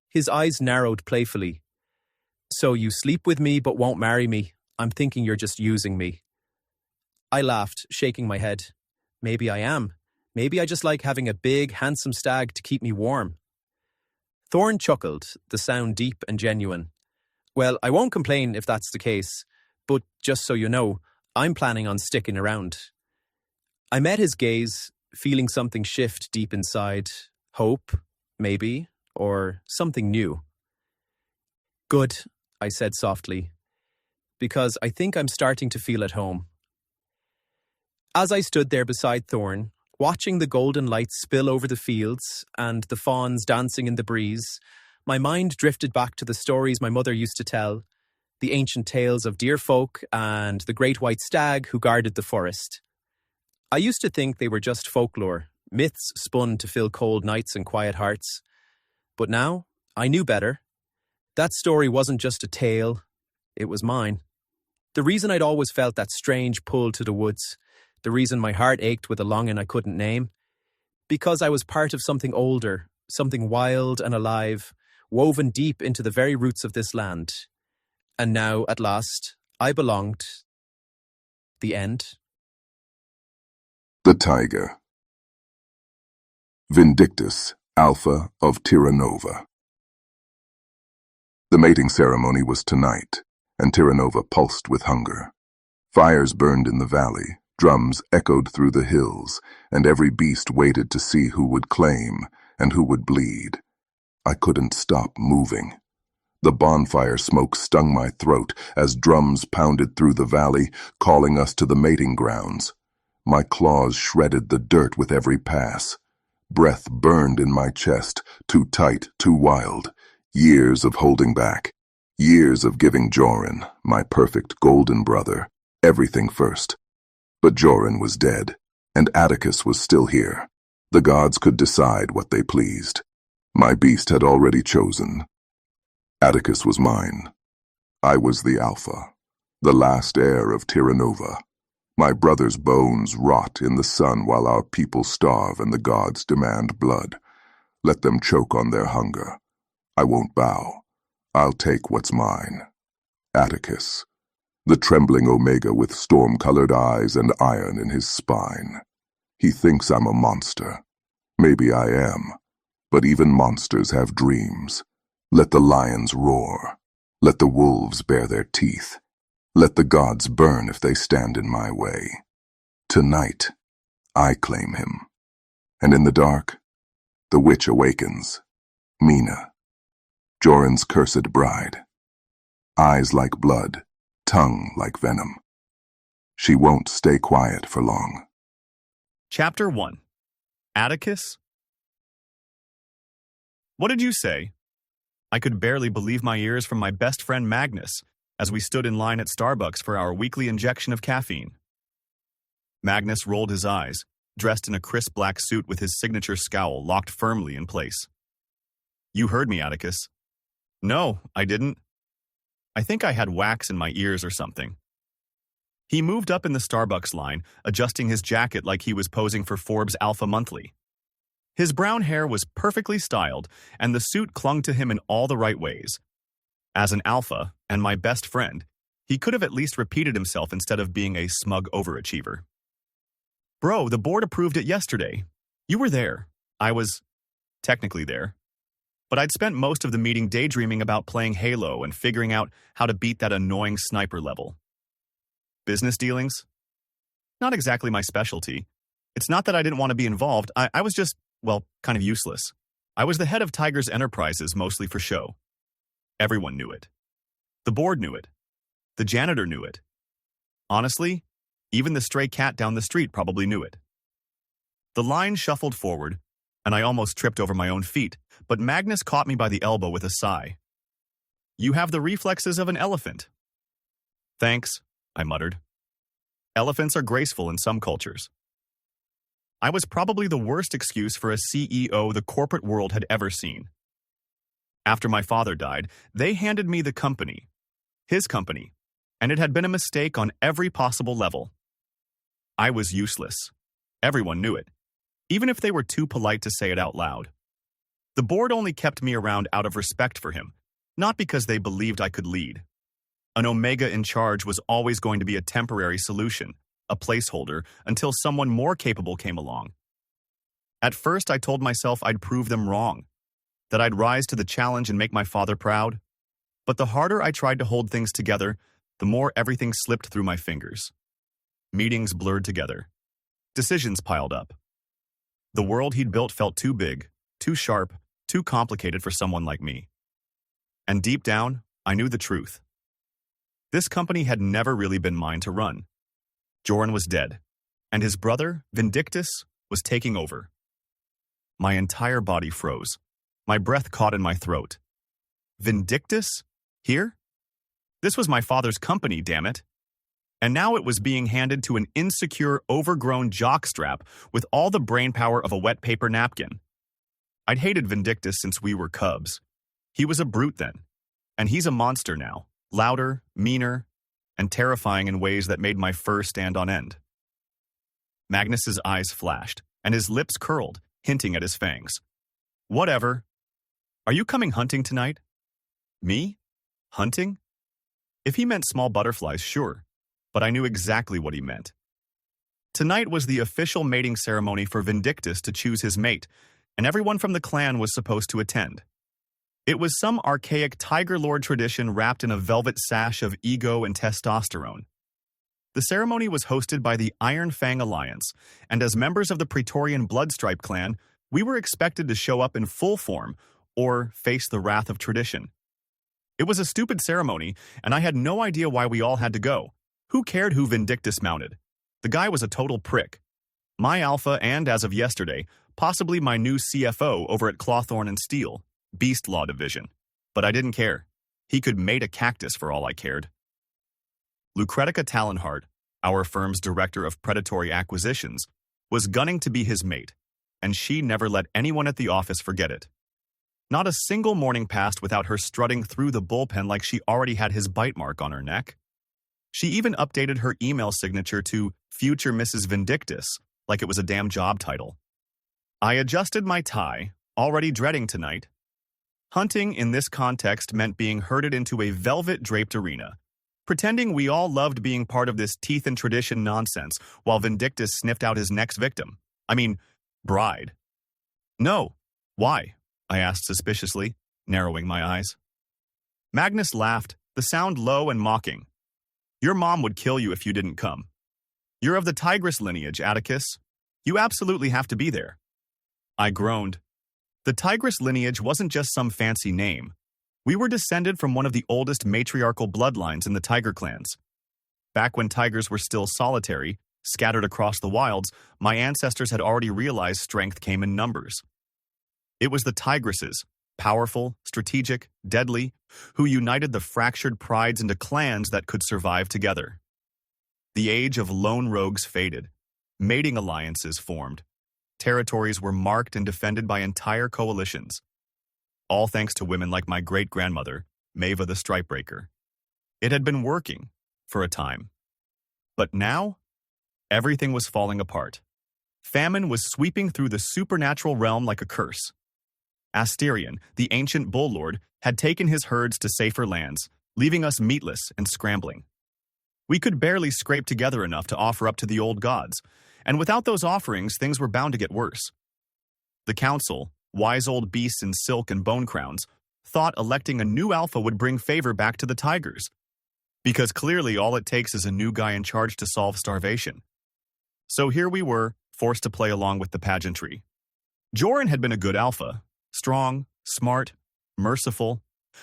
His eyes narrowed playfully. "So you sleep with me but won't marry me. I'm thinking you're just using me." I laughed, shaking my head. Maybe I am. Maybe I just like having a big, handsome stag to keep me warm. Thorn chuckled, the sound deep and genuine. "Well, I won't complain if that's the case, but just so you know, I'm planning on sticking around." I met his gaze, feeling something shift deep inside. Hope, maybe, or something new. "Good," I said softly, "because I think I'm starting to feel at home." As I stood there beside Thorn, watching the golden light spill over the fields and the fawns dancing in the breeze, my mind drifted back to the stories my mother used to tell, the ancient tales of deer folk and the great white stag who guarded the forest. I used to think they were just folklore, myths spun to fill cold nights and quiet hearts. But now, I knew better. That story wasn't just a tale, it was mine. The reason I'd always felt that strange pull to the woods, the reason my heart ached with a longing I couldn't name, because I was part of something older, something wild and alive, woven deep into the very roots of this land. And now, at last, I belonged. The end. The Tiger. Vindictus, Alpha of Terranova. The mating ceremony was tonight, and Terranova pulsed with hunger. Fires burned in the valley, drums echoed through the hills, and every beast waited to see who would claim and who would bleed. I couldn't stop moving. The bonfire smoke stung my throat as drums pounded through the valley, calling us to the mating grounds. My claws shredded the dirt with every pass. Breath burned in my chest, too tight, too wild. Years of holding back. Years of giving Joran, my perfect golden brother, everything first. But Joran was dead, and Atticus was still here. The gods could decide what they pleased. My beast had already chosen. Atticus was mine. I was the Alpha, the last heir of Terranova. My brother's bones rot in the sun while our people starve and the gods demand blood. Let them choke on their hunger. I won't bow. I'll take what's mine. Atticus, the trembling Omega with storm-colored eyes and iron in his spine. He thinks I'm a monster. Maybe I am. But even monsters have dreams. Let the lions roar. Let the wolves bare their teeth. Let the gods burn if they stand in my way. Tonight, I claim him. And in the dark, the witch awakens. Mina, Joran's cursed bride. Eyes like blood, tongue like venom. She won't stay quiet for long. Chapter 1. Atticus? What did you say? I could barely believe my ears from my best friend Magnus as we stood in line at Starbucks for our weekly injection of caffeine. Magnus rolled his eyes, dressed in a crisp black suit with his signature scowl locked firmly in place. You heard me, Atticus. No, I didn't. I think I had wax in my ears or something. He moved up in the Starbucks line, adjusting his jacket like he was posing for Forbes Alpha Monthly. His brown hair was perfectly styled, and the suit clung to him in all the right ways. As an alpha, and my best friend, he could have at least repeated himself instead of being a smug overachiever. Bro, the board approved it yesterday. You were there. I was technically there. But I'd spent most of the meeting daydreaming about playing Halo and figuring out how to beat that annoying sniper level. Business dealings? Not exactly my specialty. It's not that I didn't want to be involved. I was just, well, kind of useless. I was the head of Tiger's Enterprises, mostly for show. Everyone knew it. The board knew it. The janitor knew it. Honestly, even the stray cat down the street probably knew it. The line shuffled forward, and I almost tripped over my own feet, but Magnus caught me by the elbow with a sigh. You have the reflexes of an elephant. Thanks, I muttered. Elephants are graceful in some cultures. I was probably the worst excuse for a CEO the corporate world had ever seen. After my father died, they handed me the company, his company, and it had been a mistake on every possible level. I was useless. Everyone knew it, even if they were too polite to say it out loud. The board only kept me around out of respect for him, not because they believed I could lead. An Omega in charge was always going to be a temporary solution, a placeholder, until someone more capable came along. At first, I told myself I'd prove them wrong, that I'd rise to the challenge and make my father proud. But the harder I tried to hold things together, the more everything slipped through my fingers. Meetings blurred together. Decisions piled up. The world he'd built felt too big, too sharp, too complicated for someone like me. And deep down, I knew the truth. This company had never really been mine to run. Joran was dead, and his brother, Vindictus, was taking over. My entire body froze. My breath caught in my throat. Vindictus? Here? This was my father's company, damn it. And now it was being handed to an insecure, overgrown jockstrap with all the brainpower of a wet paper napkin. I'd hated Vindictus since we were cubs. He was a brute then, and he's a monster now, louder, meaner, and terrifying in ways that made my fur stand on end. Magnus's eyes flashed, and his lips curled, hinting at his fangs. Whatever. Are you coming hunting tonight? Me? Hunting? If he meant small butterflies, sure, but I knew exactly what he meant. Tonight was the official mating ceremony for Vindictus to choose his mate, and everyone from the clan was supposed to attend. It was some archaic Tiger Lord tradition wrapped in a velvet sash of ego and testosterone. The ceremony was hosted by the Iron Fang Alliance, and as members of the Praetorian Bloodstripe clan, we were expected to show up in full form or face the wrath of tradition. It was a stupid ceremony, and I had no idea why we all had to go. Who cared who Vindictus mounted? The guy was a total prick. My alpha and, as of yesterday, possibly my new CFO over at Clawthorn and Steel, Beast Law Division. But I didn't care. He could mate a cactus for all I cared. Lucretica Talonheart, our firm's director of predatory acquisitions, was gunning to be his mate, and she never let anyone at the office forget it. Not a single morning passed without her strutting through the bullpen like she already had his bite mark on her neck. She even updated her email signature to Future Mrs. Vindictus, like it was a damn job title. I adjusted my tie, already dreading tonight. Hunting in this context meant being herded into a velvet-draped arena, pretending we all loved being part of this teeth and tradition nonsense while Vindictus sniffed out his next victim. Bride. No. Why? I asked suspiciously, narrowing my eyes. Magnus laughed, the sound low and mocking. Your mom would kill you if you didn't come. You're of the Tigress lineage, Atticus. You absolutely have to be there. I groaned. The Tigress lineage wasn't just some fancy name. We were descended from one of the oldest matriarchal bloodlines in the tiger clans. Back when tigers were still solitary, scattered across the wilds, my ancestors had already realized strength came in numbers. It was the tigresses, powerful, strategic, deadly, who united the fractured prides into clans that could survive together. The age of lone rogues faded. Mating alliances formed. Territories were marked and defended by entire coalitions. All thanks to women like my great-grandmother, Maeva the Stripebreaker. It had been working, for a time. But now, everything was falling apart. Famine was sweeping through the supernatural realm like a curse. Asterion, the ancient bull lord, had taken his herds to safer lands, leaving us meatless and scrambling. We could barely scrape together enough to offer up to the old gods, and without those offerings, things were bound to get worse. The council, wise old beasts in silk and bone crowns, thought electing a new alpha would bring favor back to the tigers. Because clearly all it takes is a new guy in charge to solve starvation. So here we were, forced to play along with the pageantry. Joran had been a good alpha, strong, smart, merciful,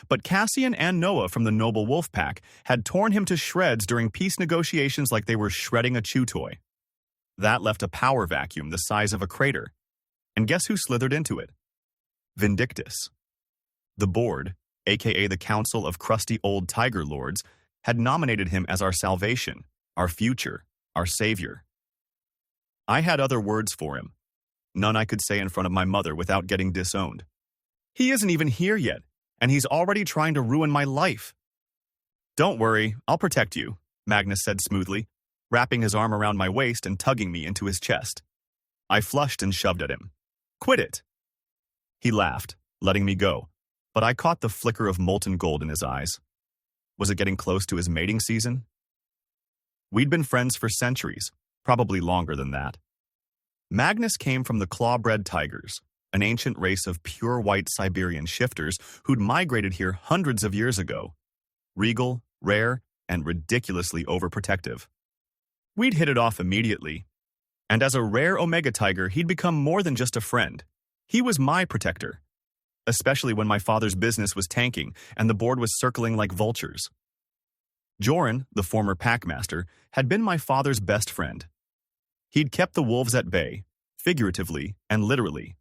but Cassian and Noah from the Noble Wolf Pack had torn him to shreds during peace negotiations like they were shredding a chew toy. That left a power vacuum the size of a crater. And guess who slithered into it? Vindictus. The board, aka the Council of Crusty Old Tiger Lords, had nominated him as our salvation, our future, our savior. I had other words for him. None I could say in front of my mother without getting disowned. He isn't even here yet, and he's already trying to ruin my life. Don't worry, I'll protect you, Magnus said smoothly, wrapping his arm around my waist and tugging me into his chest. I flushed and shoved at him. Quit it! He laughed, letting me go, but I caught the flicker of molten gold in his eyes. Was it getting close to his mating season? We'd been friends for centuries, probably longer than that. Magnus came from the claw-bred tigers, an ancient race of pure white Siberian shifters who'd migrated here hundreds of years ago. Regal, rare, and ridiculously overprotective. We'd hit it off immediately, and as a rare Omega tiger, he'd become more than just a friend. He was my protector, especially when my father's business was tanking and the board was circling like vultures. Joran, the former packmaster, had been my father's best friend. He'd kept the wolves at bay, figuratively and literally.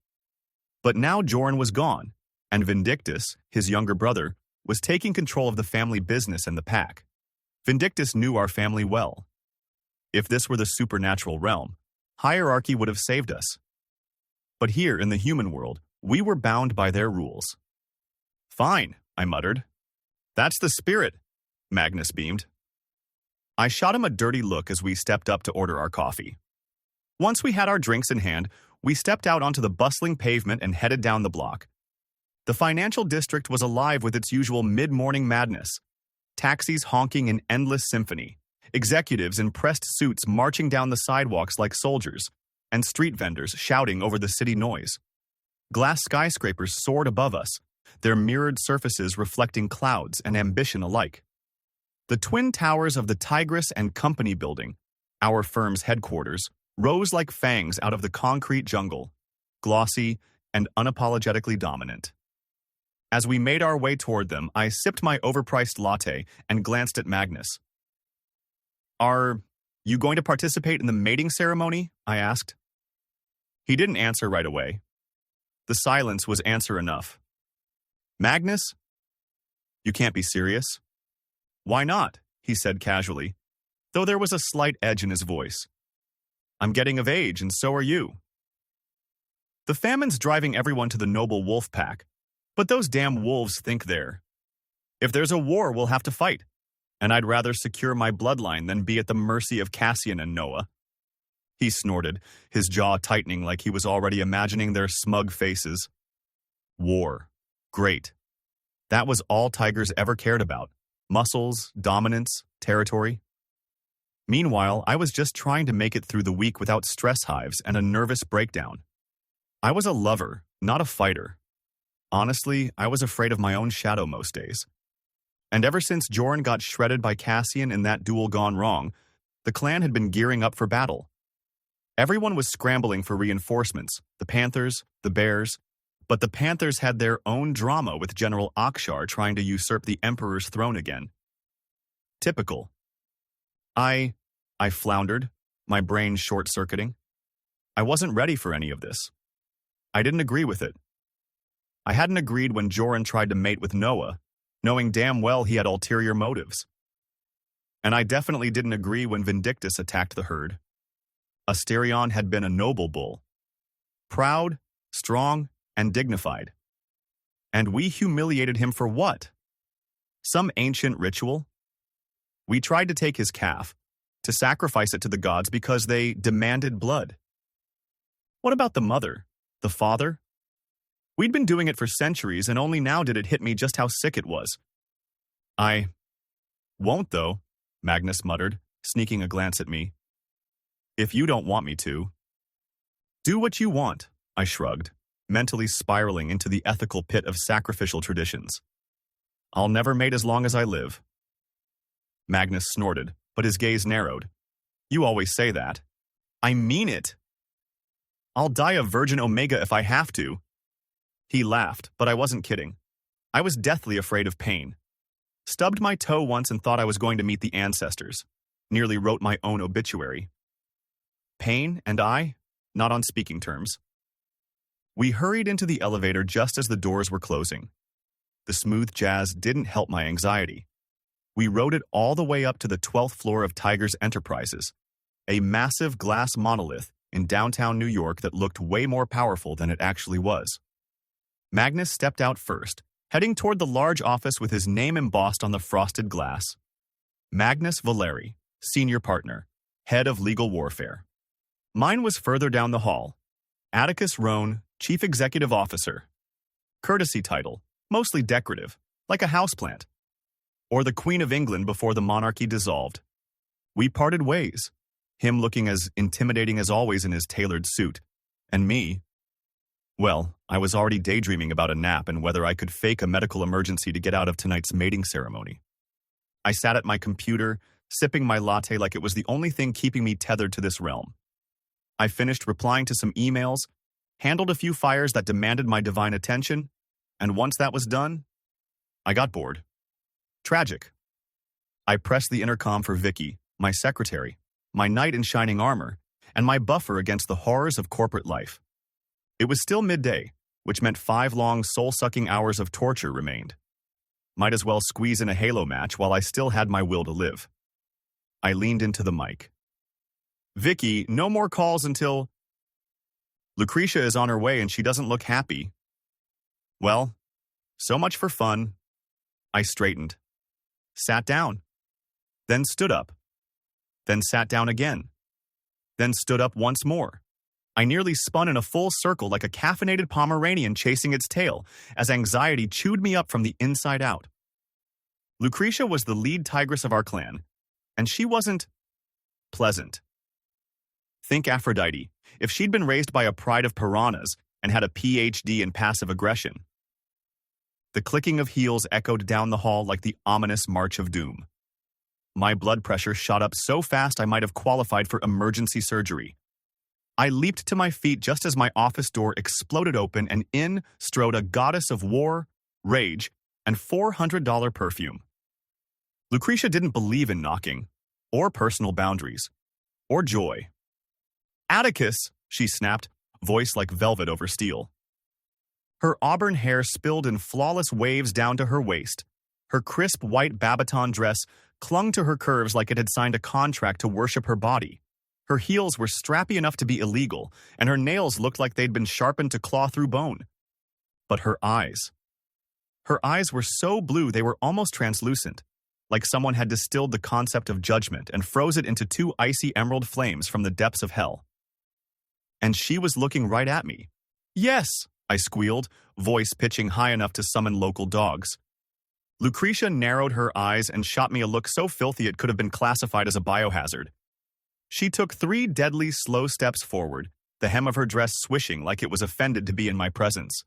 But now Joran was gone, and Vindictus, his younger brother, was taking control of the family business and the pack. Vindictus knew our family well. If this were the supernatural realm, hierarchy would have saved us. But here in the human world, we were bound by their rules. Fine, I muttered. That's the spirit, Magnus beamed. I shot him a dirty look as we stepped up to order our coffee. Once we had our drinks in hand, we stepped out onto the bustling pavement and headed down the block. The financial district was alive with its usual mid-morning madness. Taxis honking in endless symphony, executives in pressed suits marching down the sidewalks like soldiers, and street vendors shouting over the city noise. Glass skyscrapers soared above us, their mirrored surfaces reflecting clouds and ambition alike. The twin towers of the Tigress and Company building, our firm's headquarters, rose like fangs out of the concrete jungle, glossy and unapologetically dominant. As we made our way toward them, I sipped my overpriced latte and glanced at Magnus. Are you going to participate in the mating ceremony? I asked. He didn't answer right away. The silence was answer enough. Magnus? You can't be serious? Why not? He said casually, though there was a slight edge in his voice. I'm getting of age, and so are you. The famine's driving everyone to the Noble Wolf Pack, but those damn wolves think they're. If there's a war, we'll have to fight, and I'd rather secure my bloodline than be at the mercy of Cassian and Noah. He snorted, his jaw tightening like he was already imagining their smug faces. War. Great. That was all tigers ever cared about. Muscles, dominance, territory. Meanwhile, I was just trying to make it through the week without stress hives and a nervous breakdown. I was a lover, not a fighter. Honestly, I was afraid of my own shadow most days. And ever since Joran got shredded by Cassian in that duel gone wrong, the clan had been gearing up for battle. Everyone was scrambling for reinforcements, the Panthers, the Bears, but the Panthers had their own drama with General Akshar trying to usurp the Emperor's throne again. Typical. I floundered, my brain short-circuiting. I wasn't ready for any of this. I didn't agree with it. I hadn't agreed when Joran tried to mate with Noah, knowing damn well he had ulterior motives. And I definitely didn't agree when Vindictus attacked the herd. Asterion had been a noble bull. Proud, strong, and dignified. And we humiliated him for what? Some ancient ritual? We tried to take his calf, to sacrifice it to the gods because they demanded blood. What about the mother, the father? We'd been doing it for centuries, and only now did it hit me just how sick it was. I won't, though, Magnus muttered, sneaking a glance at me. If you don't want me to. Do what you want, I shrugged, mentally spiraling into the ethical pit of sacrificial traditions. I'll never mate as long as I live. Magnus snorted, but his gaze narrowed. You always say that. I mean it. I'll die of Virgin Omega if I have to. He laughed, but I wasn't kidding. I was deathly afraid of pain. Stubbed my toe once and thought I was going to meet the ancestors. Nearly wrote my own obituary. Pain and I, not on speaking terms. We hurried into the elevator just as the doors were closing. The smooth jazz didn't help my anxiety. We rode it all the way up to the 12th floor of Tiger's Enterprises, a massive glass monolith in downtown New York that looked way more powerful than it actually was. Magnus stepped out first, heading toward the large office with his name embossed on the frosted glass. Magnus Valeri, Senior Partner, Head of Legal Warfare. Mine was further down the hall. Atticus Rohn, Chief Executive Officer. Courtesy title, mostly decorative, like a houseplant. Or the Queen of England before the monarchy dissolved. We parted ways, him looking as intimidating as always in his tailored suit, and me, well, I was already daydreaming about a nap and whether I could fake a medical emergency to get out of tonight's mating ceremony. I sat at my computer, sipping my latte like it was the only thing keeping me tethered to this realm. I finished replying to some emails, handled a few fires that demanded my divine attention, and once that was done, I got bored. Tragic. I pressed the intercom for Vicky, my secretary, my knight in shining armor, and my buffer against the horrors of corporate life. It was still midday, which meant 5 long soul-sucking hours of torture remained. Might as well squeeze in a Halo match while I still had my will to live. I leaned into the mic. Vicky, no more calls until... Lucretia is on her way and she doesn't look happy. Well, so much for fun. I straightened. Sat down. Then stood up. Then sat down again. Then stood up once more. I nearly spun in a full circle like a caffeinated Pomeranian chasing its tail as anxiety chewed me up from the inside out. Lucretia was the lead tigress of our clan, and she wasn't pleasant. Think Aphrodite, if she'd been raised by a pride of piranhas and had a PhD in passive aggression. The clicking of heels echoed down the hall like the ominous march of doom. My blood pressure shot up so fast I might have qualified for emergency surgery. I leaped to my feet just as my office door exploded open and in strode a goddess of war, rage, and $400 perfume. Lucretia didn't believe in knocking, or personal boundaries, or joy. Atticus, she snapped, voice like velvet over steel. Her auburn hair spilled in flawless waves down to her waist. Her crisp white Babaton dress clung to her curves like it had signed a contract to worship her body. Her heels were strappy enough to be illegal, and her nails looked like they'd been sharpened to claw through bone. But her eyes were so blue they were almost translucent, like someone had distilled the concept of judgment and froze it into 2 icy emerald flames from the depths of hell. And she was looking right at me. Yes, I squealed, voice pitching high enough to summon local dogs. Lucretia narrowed her eyes and shot me a look so filthy it could have been classified as a biohazard. She took 3 deadly slow steps forward, the hem of her dress swishing like it was offended to be in my presence.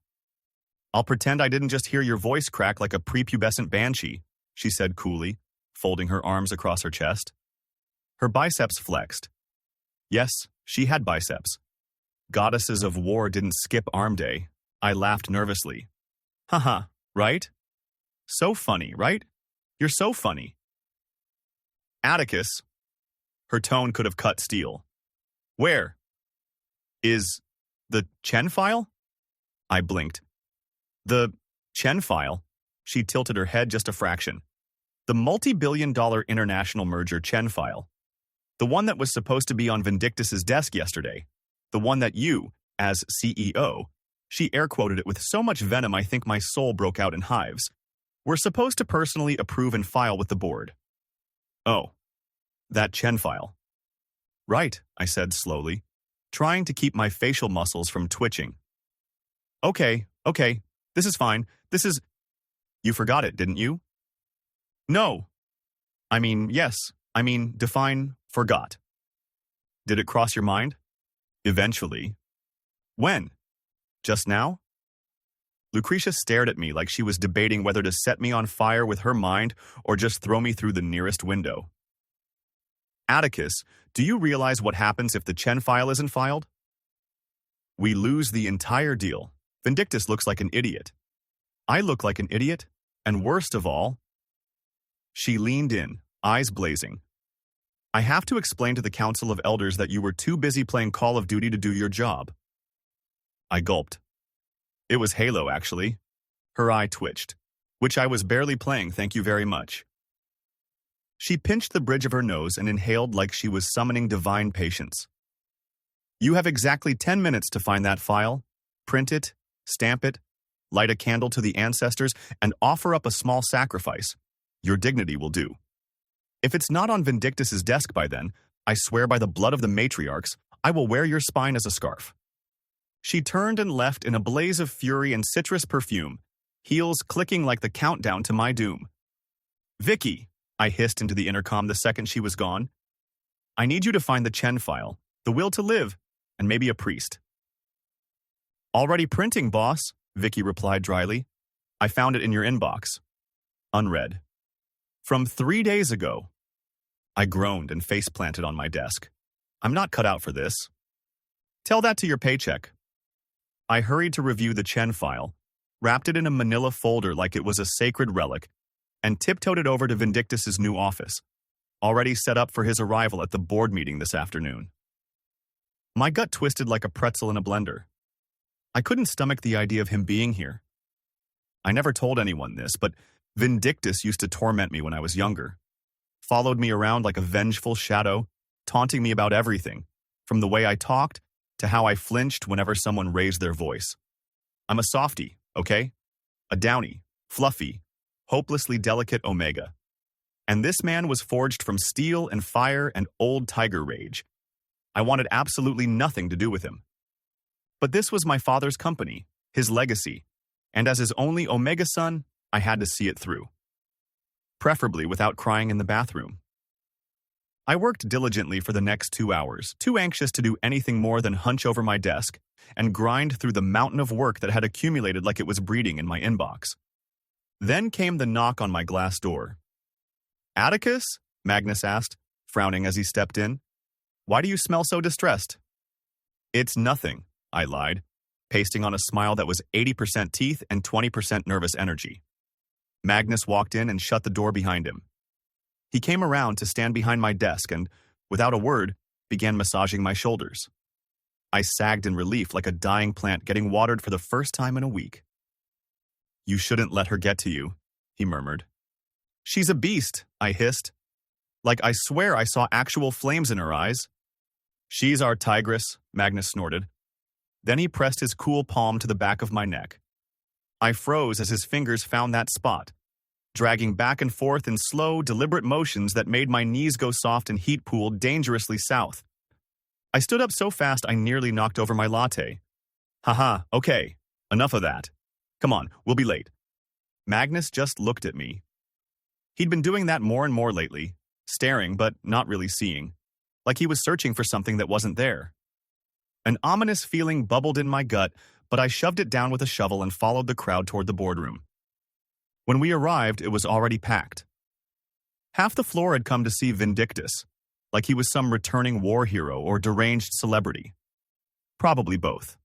I'll pretend I didn't just hear your voice crack like a prepubescent banshee, she said coolly, folding her arms across her chest. Her biceps flexed. Yes, she had biceps. Goddesses of war didn't skip arm day. I laughed nervously. Haha, right? So funny, right? You're so funny. Atticus. Her tone could have cut steel. Where? Is the Chen file? I blinked. The Chen file? She tilted her head just a fraction. The multi-billion-dollar international merger Chen file. The one that was supposed to be on Vindictus's desk yesterday. The one that you, as CEO, she air-quoted it with so much venom I think my soul broke out in hives, were supposed to personally approve and file with the board. Oh. That Chen file. Right, I said slowly, trying to keep my facial muscles from twitching. Okay, this is fine. This is... You forgot it, didn't you? No. Yes. Define forgot. Did it cross your mind? Eventually. When? Just now? Lucretia stared at me like she was debating whether to set me on fire with her mind or just throw me through the nearest window. Atticus, do you realize what happens if the Chen file isn't filed? We lose the entire deal. Vindictus looks like an idiot. I look like an idiot, and worst of all, she leaned in, eyes blazing. I have to explain to the Council of Elders that you were too busy playing Call of Duty to do your job. I gulped. It was Halo, actually. Her eye twitched, which I was barely playing, thank you very much. She pinched the bridge of her nose and inhaled like she was summoning divine patience. You have exactly 10 minutes to find that file, print it, stamp it, light a candle to the ancestors, and offer up a small sacrifice. Your dignity will do. If it's not on Vindictus's desk by then, I swear by the blood of the matriarchs, I will wear your spine as a scarf. She turned and left in a blaze of fury and citrus perfume, heels clicking like the countdown to my doom. Vicky, I hissed into the intercom the second she was gone. I need you to find the Chen file, the will to live, and maybe a priest. Already printing, boss, Vicky replied dryly. I found it in your inbox. Unread. From 3 days ago. I groaned and face-planted on my desk. I'm not cut out for this. Tell that to your paycheck. I hurried to review the Chen file, wrapped it in a manila folder like it was a sacred relic, and tiptoed it over to Vindictus's new office, already set up for his arrival at the board meeting this afternoon. My gut twisted like a pretzel in a blender. I couldn't stomach the idea of him being here. I never told anyone this, but Vindictus used to torment me when I was younger. Followed me around like a vengeful shadow, taunting me about everything, from the way I talked to how I flinched whenever someone raised their voice. I'm a softie, okay? A downy, fluffy, hopelessly delicate omega. And this man was forged from steel and fire and old tiger rage. I wanted absolutely nothing to do with him. But this was my father's company, his legacy, and as his only omega son, I had to see it through. Preferably without crying in the bathroom. I worked diligently for the next 2 hours, too anxious to do anything more than hunch over my desk and grind through the mountain of work that had accumulated like it was breeding in my inbox. Then came the knock on my glass door. Atticus? Magnus asked, frowning as he stepped in. Why do you smell so distressed? It's nothing, I lied, pasting on a smile that was 80% teeth and 20% nervous energy. Magnus walked in and shut the door behind him. He came around to stand behind my desk and, without a word, began massaging my shoulders. I sagged in relief like a dying plant getting watered for the first time in a week. You shouldn't let her get to you, he murmured. She's a beast, I hissed. Like I swear I saw actual flames in her eyes. She's our tigress, Magnus snorted. Then he pressed his cool palm to the back of my neck. I froze as his fingers found that spot, dragging back and forth in slow, deliberate motions that made my knees go soft and heat pooled dangerously south. I stood up so fast I nearly knocked over my latte. Haha, okay, enough of that. Come on, we'll be late. Magnus just looked at me. He'd been doing that more and more lately, staring but not really seeing, like he was searching for something that wasn't there. An ominous feeling bubbled in my gut, but I shoved it down with a shovel and followed the crowd toward the boardroom. When we arrived, it was already packed. Half the floor had come to see Vindictus, like he was some returning war hero or deranged celebrity. Probably both.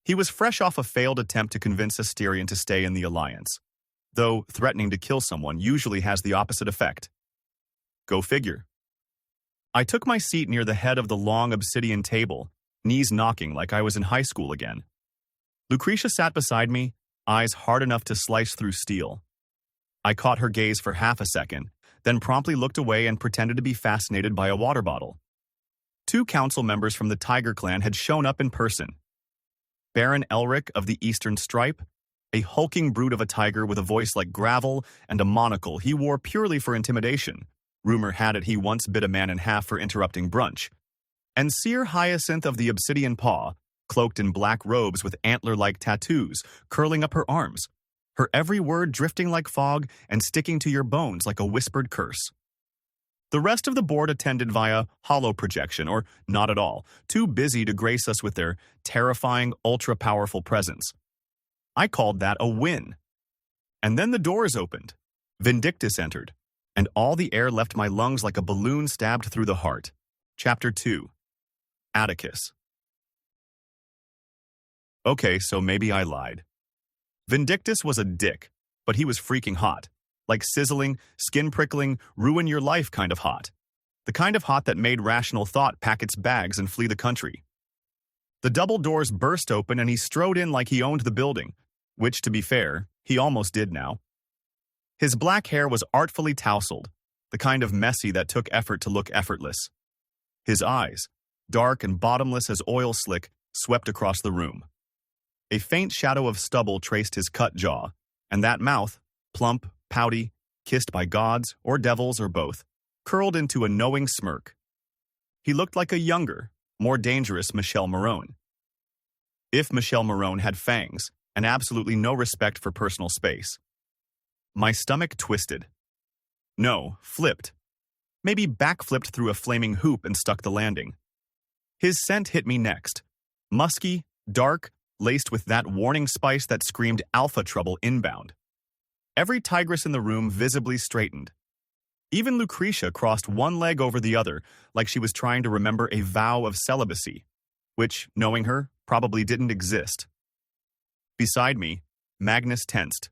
He was fresh off a failed attempt to convince Asterion to stay in the Alliance, though threatening to kill someone usually has the opposite effect. Go figure. I took my seat near the head of the long obsidian table, knees knocking like I was in high school again. Lucretia sat beside me, eyes hard enough to slice through steel. I caught her gaze for half a second, then promptly looked away and pretended to be fascinated by a water bottle. 2 council members from the Tiger Clan had shown up in person. Baron Elric of the Eastern Stripe, a hulking brute of a tiger with a voice like gravel and a monocle he wore purely for intimidation. Rumor had it he once bit a man in half for interrupting brunch. And Seer Hyacinth of the Obsidian Paw, cloaked in black robes with antler-like tattoos curling up her arms, her every word drifting like fog and sticking to your bones like a whispered curse. The rest of the board attended via holo projection, or not at all, too busy to grace us with their terrifying, ultra-powerful presence. I called that a win. And then the doors opened. Vindictus entered, and all the air left my lungs like a balloon stabbed through the heart. Chapter 2. Atticus. Okay, so maybe I lied. Vindictus was a dick, but he was freaking hot. Like sizzling, skin-prickling, ruin-your-life kind of hot. The kind of hot that made rational thought pack its bags and flee the country. The double doors burst open and he strode in like he owned the building, which, to be fair, he almost did now. His black hair was artfully tousled, the kind of messy that took effort to look effortless. His eyes, dark and bottomless as oil slick, swept across the room. A faint shadow of stubble traced his cut jaw, and that mouth, plump, pouty, kissed by gods or devils or both, curled into a knowing smirk. He looked like a younger, more dangerous Michelle Marone. If Michelle Marone had fangs and absolutely no respect for personal space. My stomach twisted. No, flipped. Maybe backflipped through a flaming hoop and stuck the landing. His scent hit me next. Musky, dark, laced with that warning spice that screamed alpha trouble inbound. Every tigress in the room visibly straightened. Even Lucretia crossed one leg over the other like she was trying to remember a vow of celibacy, which, knowing her, probably didn't exist. Beside me, Magnus tensed,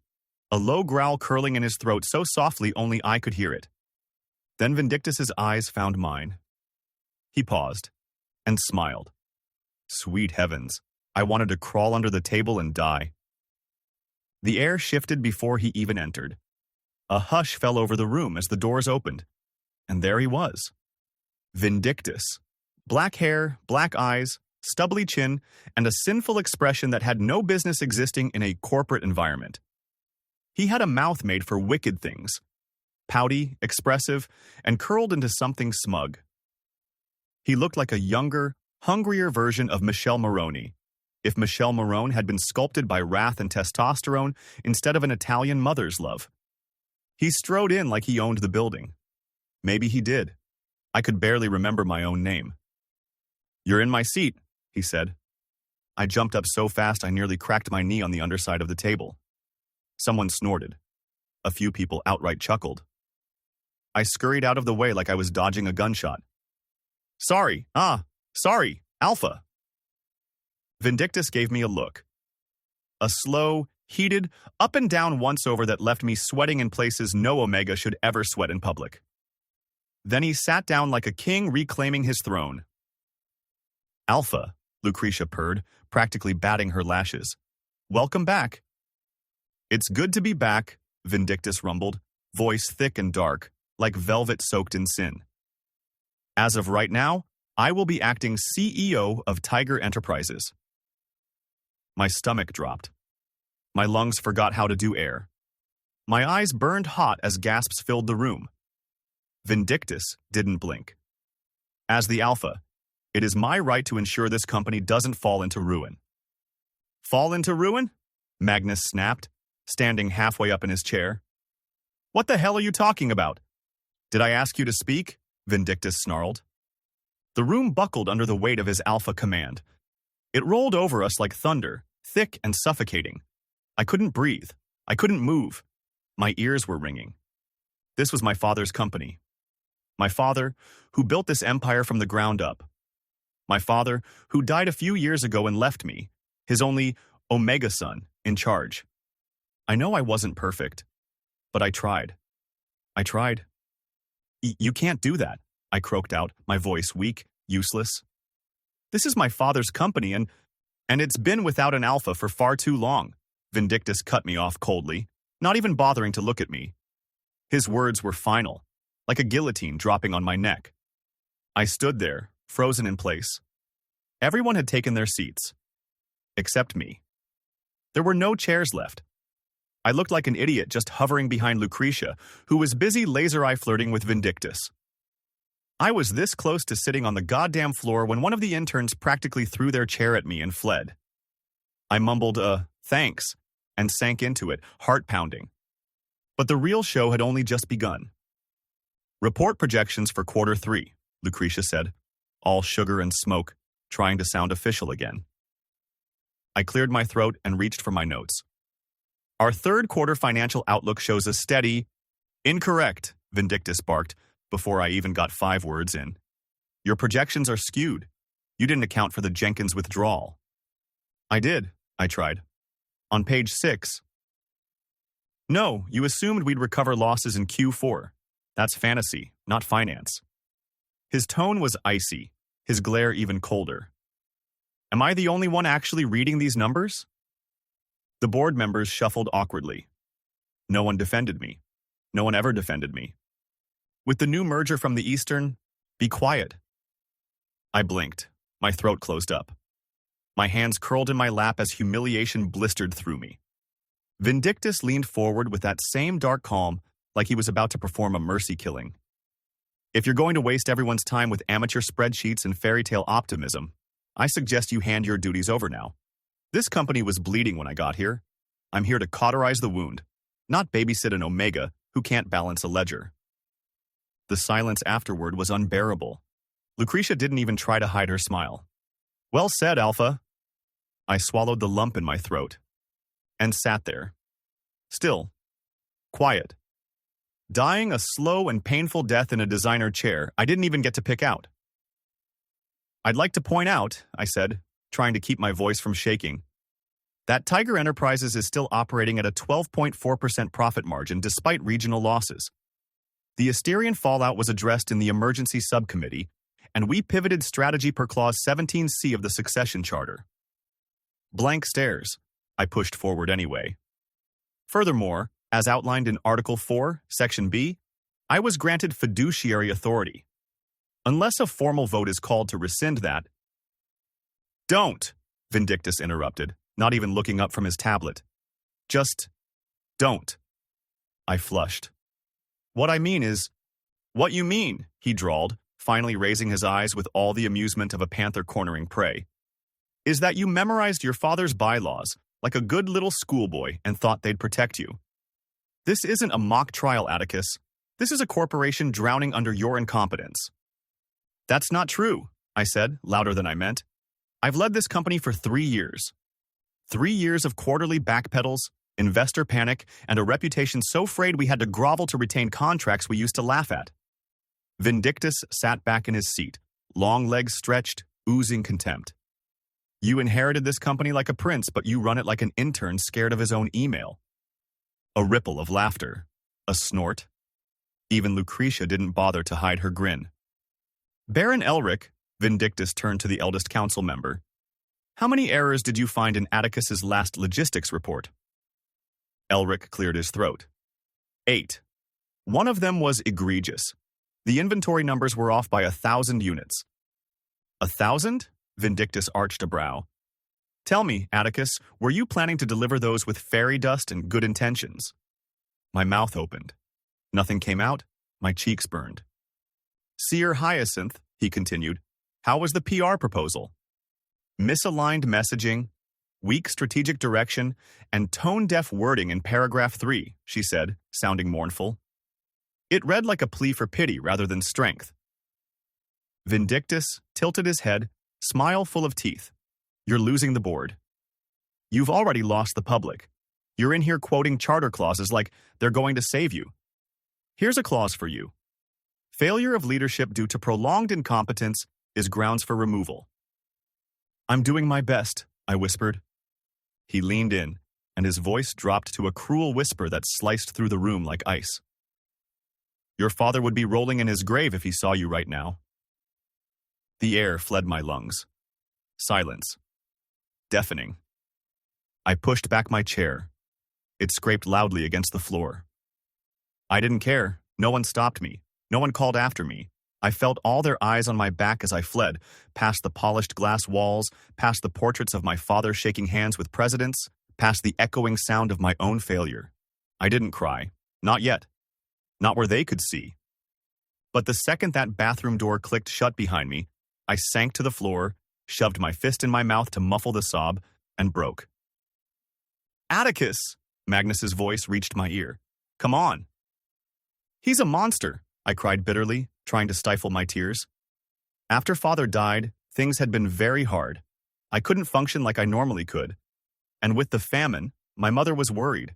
a low growl curling in his throat so softly only I could hear it. Then Vindictus's eyes found mine. He paused and smiled. Sweet heavens, I wanted to crawl under the table and die. The air shifted before he even entered. A hush fell over the room as the doors opened. And there he was. Vindictus. Black hair, black eyes, stubbly chin, and a sinful expression that had no business existing in a corporate environment. He had a mouth made for wicked things. Pouty, expressive, and curled into something smug. He looked like a younger, hungrier version of Michelle Marone, if Michelle Marone had been sculpted by wrath and testosterone instead of an Italian mother's love. He strode in like he owned the building. Maybe he did. I could barely remember my own name. You're in my seat, he said. I jumped up so fast I nearly cracked my knee on the underside of the table. Someone snorted. A few people outright chuckled. I scurried out of the way like I was dodging a gunshot. Sorry, Alpha. Vindictus gave me a look. A slow, heated, up and down once-over that left me sweating in places no Omega should ever sweat in public. Then he sat down like a king reclaiming his throne. Alpha, Lucretia purred, practically batting her lashes. Welcome back. It's good to be back, Vindictus rumbled, voice thick and dark, like velvet soaked in sin. As of right now, I will be acting CEO of Tiger Enterprises. My stomach dropped. My lungs forgot how to do air. My eyes burned hot as gasps filled the room. Vindictus didn't blink. As the Alpha, it is my right to ensure this company doesn't fall into ruin. Fall into ruin? Magnus snapped, standing halfway up in his chair. What the hell are you talking about? Did I ask you to speak? Vindictus snarled. The room buckled under the weight of his alpha command. It rolled over us like thunder, thick and suffocating. I couldn't breathe. I couldn't move. My ears were ringing. This was my father's company. My father, who built this empire from the ground up. My father, who died a few years ago and left me, his only Omega son, in charge. I know I wasn't perfect, but I tried. I tried. You can't do that, I croaked out, my voice weak, useless. This is my father's company, and it's been without an alpha for far too long. Vindictus cut me off coldly, not even bothering to look at me. His words were final, like a guillotine dropping on my neck. I stood there, frozen in place. Everyone had taken their seats. Except me. There were no chairs left. I looked like an idiot just hovering behind Lucretia, who was busy laser-eye flirting with Vindictus. I was this close to sitting on the goddamn floor when one of the interns practically threw their chair at me and fled. I mumbled, thanks, and sank into it, heart pounding. But the real show had only just begun. Report projections for quarter 3, Lucretia said, all sugar and smoke, trying to sound official again. I cleared my throat and reached for my notes. Our third quarter financial outlook shows a steady... Incorrect, Vindictus barked before I even got 5 words in. Your projections are skewed. You didn't account for the Jenkins withdrawal. I did, I tried. On page 6. No, you assumed we'd recover losses in Q4. That's fantasy, not finance. His tone was icy, his glare even colder. Am I the only one actually reading these numbers? The board members shuffled awkwardly. No one defended me. No one ever defended me. With the new merger from the Eastern, be quiet. I blinked. My throat closed up. My hands curled in my lap as humiliation blistered through me. Vindictus leaned forward with that same dark calm, like he was about to perform a mercy killing. If you're going to waste everyone's time with amateur spreadsheets and fairy tale optimism, I suggest you hand your duties over now. This company was bleeding when I got here. I'm here to cauterize the wound, not babysit an Omega who can't balance a ledger. The silence afterward was unbearable. Lucretia didn't even try to hide her smile. Well said, Alpha. I swallowed the lump in my throat and sat there, still, quiet, dying a slow and painful death in a designer chair I didn't even get to pick out. I'd like to point out, I said, trying to keep my voice from shaking, that Tiger Enterprises is still operating at a 12.4% profit margin despite regional losses. The Asterian fallout was addressed in the emergency subcommittee, and we pivoted strategy per clause 17C of the succession charter. Blank stares. I pushed forward anyway. Furthermore, as outlined in Article 4, Section B, I was granted fiduciary authority. Unless a formal vote is called to rescind that... Don't, Vindictus interrupted, not even looking up from his tablet. Just don't. I flushed. What I mean is... What you mean, he drawled, finally raising his eyes with all the amusement of a panther cornering prey, is that you memorized your father's bylaws like a good little schoolboy and thought they'd protect you. This isn't a mock trial, Atticus. This is a corporation drowning under your incompetence. That's not true, I said, louder than I meant. I've led this company for 3 years. 3 years of quarterly backpedals, investor panic, and a reputation so frayed we had to grovel to retain contracts we used to laugh at. Vindictus sat back in his seat, long legs stretched, oozing contempt. You inherited this company like a prince, but you run it like an intern scared of his own email. A ripple of laughter. A snort. Even Lucretia didn't bother to hide her grin. Baron Elric, Vindictus turned to the eldest council member. How many errors did you find in Atticus's last logistics report? Elric cleared his throat. 8. One of them was egregious. The inventory numbers were off by 1,000 units. 1,000? Vindictus arched a brow. Tell me, Atticus, were you planning to deliver those with fairy dust and good intentions? My mouth opened. Nothing came out. My cheeks burned. Seer Hyacinth, he continued, how was the PR proposal? Misaligned messaging, weak strategic direction, and tone-deaf wording in paragraph 3, she said, sounding mournful. It read like a plea for pity rather than strength. Vindictus tilted his head, smile full of teeth. You're losing the board. You've already lost the public. You're in here quoting charter clauses like they're going to save you. Here's a clause for you. Failure of leadership due to prolonged incompetence is grounds for removal. I'm doing my best, I whispered. He leaned in, and his voice dropped to a cruel whisper that sliced through the room like ice. Your father would be rolling in his grave if he saw you right now. The air fled my lungs. Silence. Deafening. I pushed back my chair. It scraped loudly against the floor. I didn't care. No one stopped me. No one called after me. I felt all their eyes on my back as I fled, past the polished glass walls, past the portraits of my father shaking hands with presidents, past the echoing sound of my own failure. I didn't cry. Not yet. Not where they could see. But the second that bathroom door clicked shut behind me, I sank to the floor, shoved my fist in my mouth to muffle the sob, and broke. Atticus! Magnus's voice reached my ear. Come on. He's a monster, I cried bitterly, trying to stifle my tears. After father died, things had been very hard. I couldn't function like I normally could. And with the famine, my mother was worried.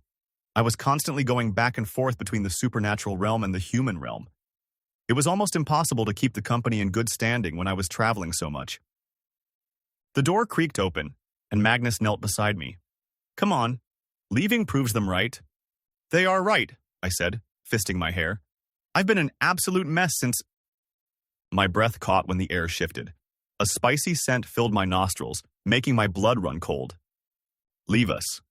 I was constantly going back and forth between the supernatural realm and the human realm. It was almost impossible to keep the company in good standing when I was traveling so much. The door creaked open, and Magnus knelt beside me. "Come on, leaving proves them right." "They are right," I said, fisting my hair. "I've been an absolute mess since—" My breath caught when the air shifted. A spicy scent filled my nostrils, making my blood run cold. "Leave us."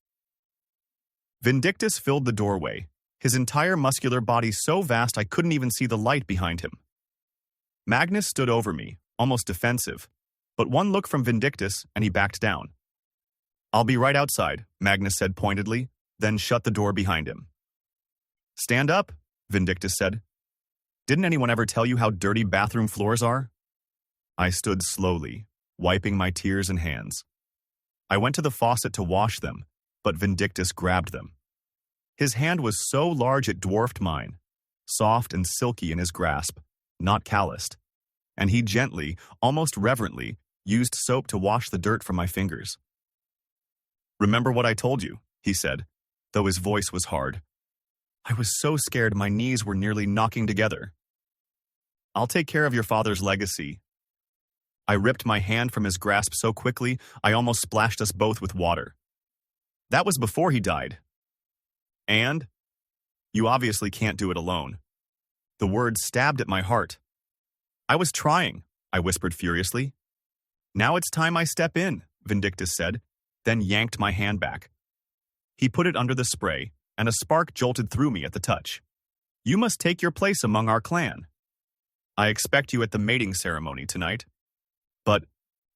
Vindictus filled the doorway, his entire muscular body so vast I couldn't even see the light behind him. Magnus stood over me, almost defensive, but one look from Vindictus and he backed down. "I'll be right outside," Magnus said pointedly, then shut the door behind him. "Stand up," Vindictus said. "Didn't anyone ever tell you how dirty bathroom floors are?" I stood slowly, wiping my tears and hands. I went to the faucet to wash them, but Vindictus grabbed them. His hand was so large it dwarfed mine, soft and silky in his grasp, not calloused, and he gently, almost reverently, used soap to wash the dirt from my fingers. "Remember what I told you," he said, though his voice was hard. I was so scared my knees were nearly knocking together. "I'll take care of your father's legacy." I ripped my hand from his grasp so quickly I almost splashed us both with water. "That was before he died." "And? You obviously can't do it alone." The words stabbed at my heart. "I was trying," I whispered furiously. "Now it's time I step in," Vindictus said, then yanked my hand back. He put it under the spray, and a spark jolted through me at the touch. "You must take your place among our clan. I expect you at the mating ceremony tonight." "But—"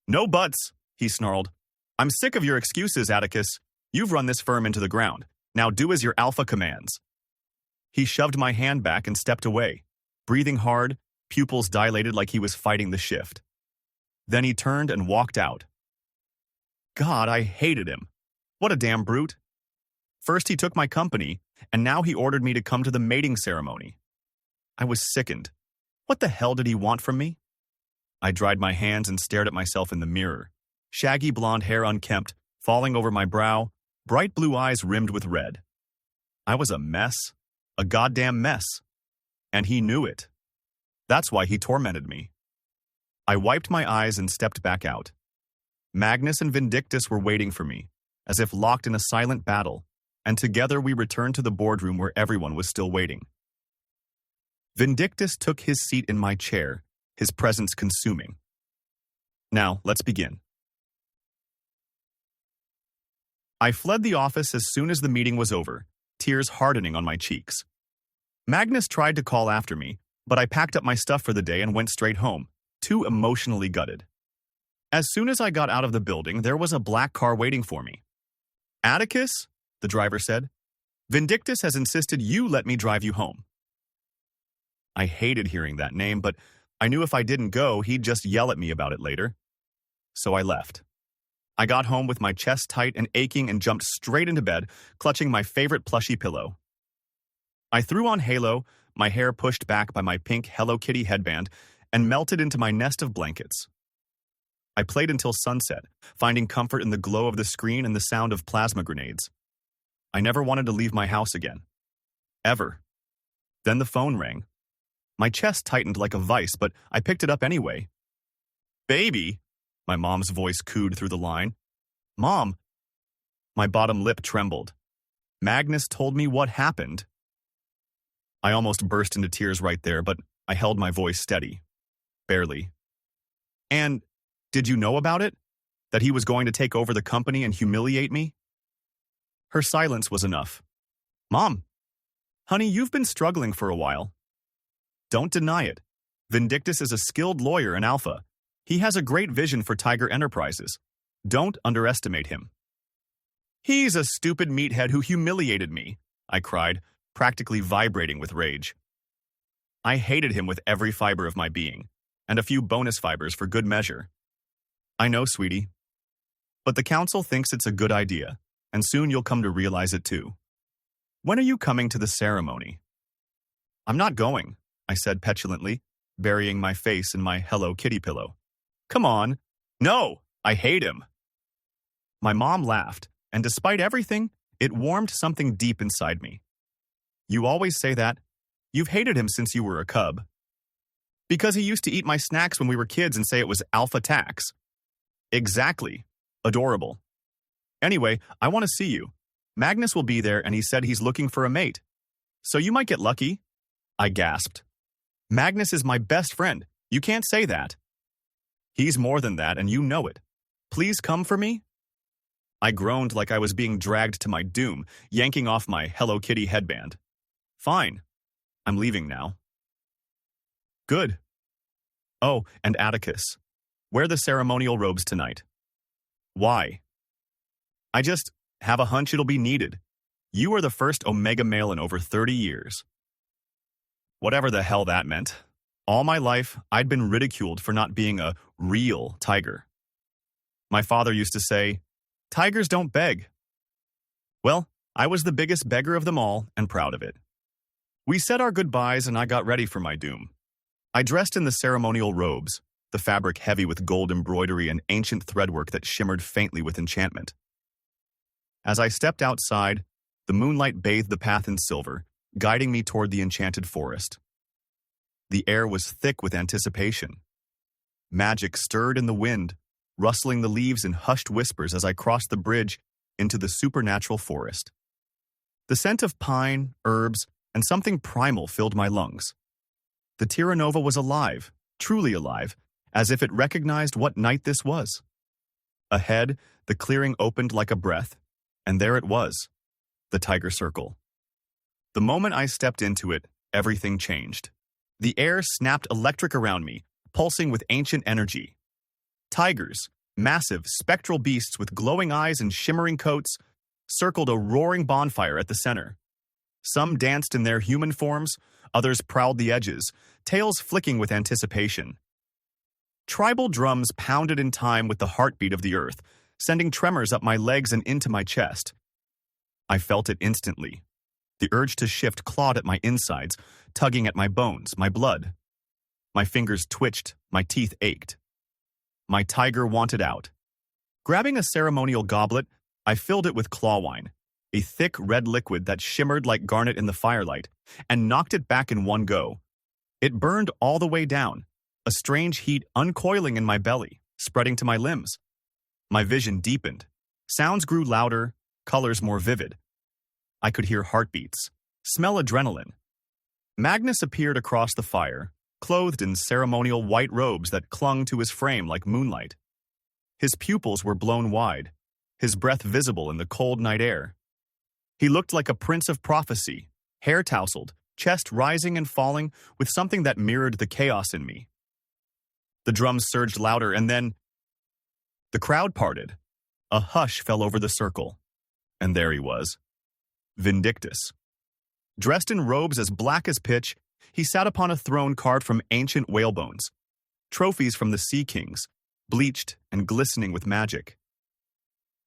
"No buts," he snarled. "I'm sick of your excuses, Atticus. You've run this firm into the ground. Now do as your alpha commands." He shoved my hand back and stepped away, breathing hard, pupils dilated like he was fighting the shift. Then he turned and walked out. God, I hated him. What a damn brute. First he took my company, and now he ordered me to come to the mating ceremony. I was sickened. What the hell did he want from me? I dried my hands and stared at myself in the mirror. Shaggy blonde hair unkempt, falling over my brow, bright blue eyes rimmed with red. I was a mess. A goddamn mess. And he knew it. That's why he tormented me. I wiped my eyes and stepped back out. Magnus and Vindictus were waiting for me, as if locked in a silent battle, and together we returned to the boardroom where everyone was still waiting. Vindictus took his seat in my chair, his presence consuming. Now, let's begin. I fled the office as soon as the meeting was over, tears hardening on my cheeks. Magnus tried to call after me, but I packed up my stuff for the day and went straight home, too emotionally gutted. As soon as I got out of the building, there was a black car waiting for me. "Atticus," the driver said, "Vindictus has insisted you let me drive you home." I hated hearing that name, but I knew if I didn't go, he'd just yell at me about it later. So I left. I got home with my chest tight and aching and jumped straight into bed, clutching my favorite plushy pillow. I threw on Halo, my hair pushed back by my pink Hello Kitty headband, and melted into my nest of blankets. I played until sunset, finding comfort in the glow of the screen and the sound of plasma grenades. I never wanted to leave my house again. Ever. Then the phone rang. My chest tightened like a vice, but I picked it up anyway. "Baby," my mom's voice cooed through the line. "Mom." My bottom lip trembled. Magnus told me what happened. I almost burst into tears right there, but I held my voice steady. Barely. "And did you know about it? That he was going to take over the company and humiliate me?" Her silence was enough. "Mom, honey, you've been struggling for a while. Don't deny it. Vindictus is a skilled lawyer and alpha. He has a great vision for Tiger Enterprises. Don't underestimate him." "He's a stupid meathead who humiliated me," I cried, practically vibrating with rage. I hated him with every fiber of my being, and a few bonus fibers for good measure. "I know, sweetie. But the council thinks it's a good idea, and soon you'll come to realize it too. When are you coming to the ceremony?" "I'm not going," I said petulantly, burying my face in my Hello Kitty pillow. "Come on." "No, I hate him." My mom laughed, and despite everything, It warmed something deep inside me. You always say that. You've hated him since you were a cub. Because he used to eat my snacks when we were kids and say it was alpha tax. Exactly. Adorable. Anyway, I want to see you. Magnus will be there and he said he's looking for a mate. So you might get lucky. I gasped. Magnus is my best friend. You can't say that. He's more than that and you know it. Please come for me? I groaned like I was being dragged to my doom, yanking off my Hello Kitty headband. Fine. I'm leaving now. Good. Oh, and Atticus. Wear the ceremonial robes tonight. Why? I just have a hunch it'll be needed. You are the first Omega male in over 30 years. Whatever the hell that meant. All my life, I'd been ridiculed for not being a real tiger. My father used to say, "Tigers don't beg." Well, I was the biggest beggar of them all and proud of it. We said our goodbyes and I got ready for my doom. I dressed in the ceremonial robes, the fabric heavy with gold embroidery and ancient threadwork that shimmered faintly with enchantment. As I stepped outside, the moonlight bathed the path in silver, guiding me toward the enchanted forest. The air was thick with anticipation. Magic stirred in the wind, rustling the leaves in hushed whispers as I crossed the bridge into the supernatural forest. The scent of pine, herbs, and something primal filled my lungs. The Terra Nova was alive, truly alive, as if it recognized what night this was. Ahead, the clearing opened like a breath, and there it was, the Tiger Circle. The moment I stepped into it, everything changed. The air snapped electric around me, pulsing with ancient energy. Tigers, massive, spectral beasts with glowing eyes and shimmering coats, circled a roaring bonfire at the center. Some danced in their human forms, others prowled the edges, tails flicking with anticipation. Tribal drums pounded in time with the heartbeat of the earth, sending tremors up my legs and into my chest. I felt it instantly. The urge to shift clawed at my insides, tugging at my bones, my blood. My fingers twitched, my teeth ached. My tiger wanted out. Grabbing a ceremonial goblet, I filled it with claw wine, a thick red liquid that shimmered like garnet in the firelight, and knocked it back in one go. It burned all the way down, a strange heat uncoiling in my belly, spreading to my limbs. My vision deepened. Sounds grew louder, colors more vivid. I could hear heartbeats, smell adrenaline. Magnus appeared across the fire, clothed in ceremonial white robes that clung to his frame like moonlight. His pupils were blown wide, his breath visible in the cold night air. He looked like a prince of prophecy, hair tousled, chest rising and falling with something that mirrored the chaos in me. The drums surged louder, and then the crowd parted. A hush fell over the circle, and there he was, Vindictus. Dressed in robes as black as pitch, he sat upon a throne carved from ancient whalebones, trophies from the sea kings, bleached and glistening with magic.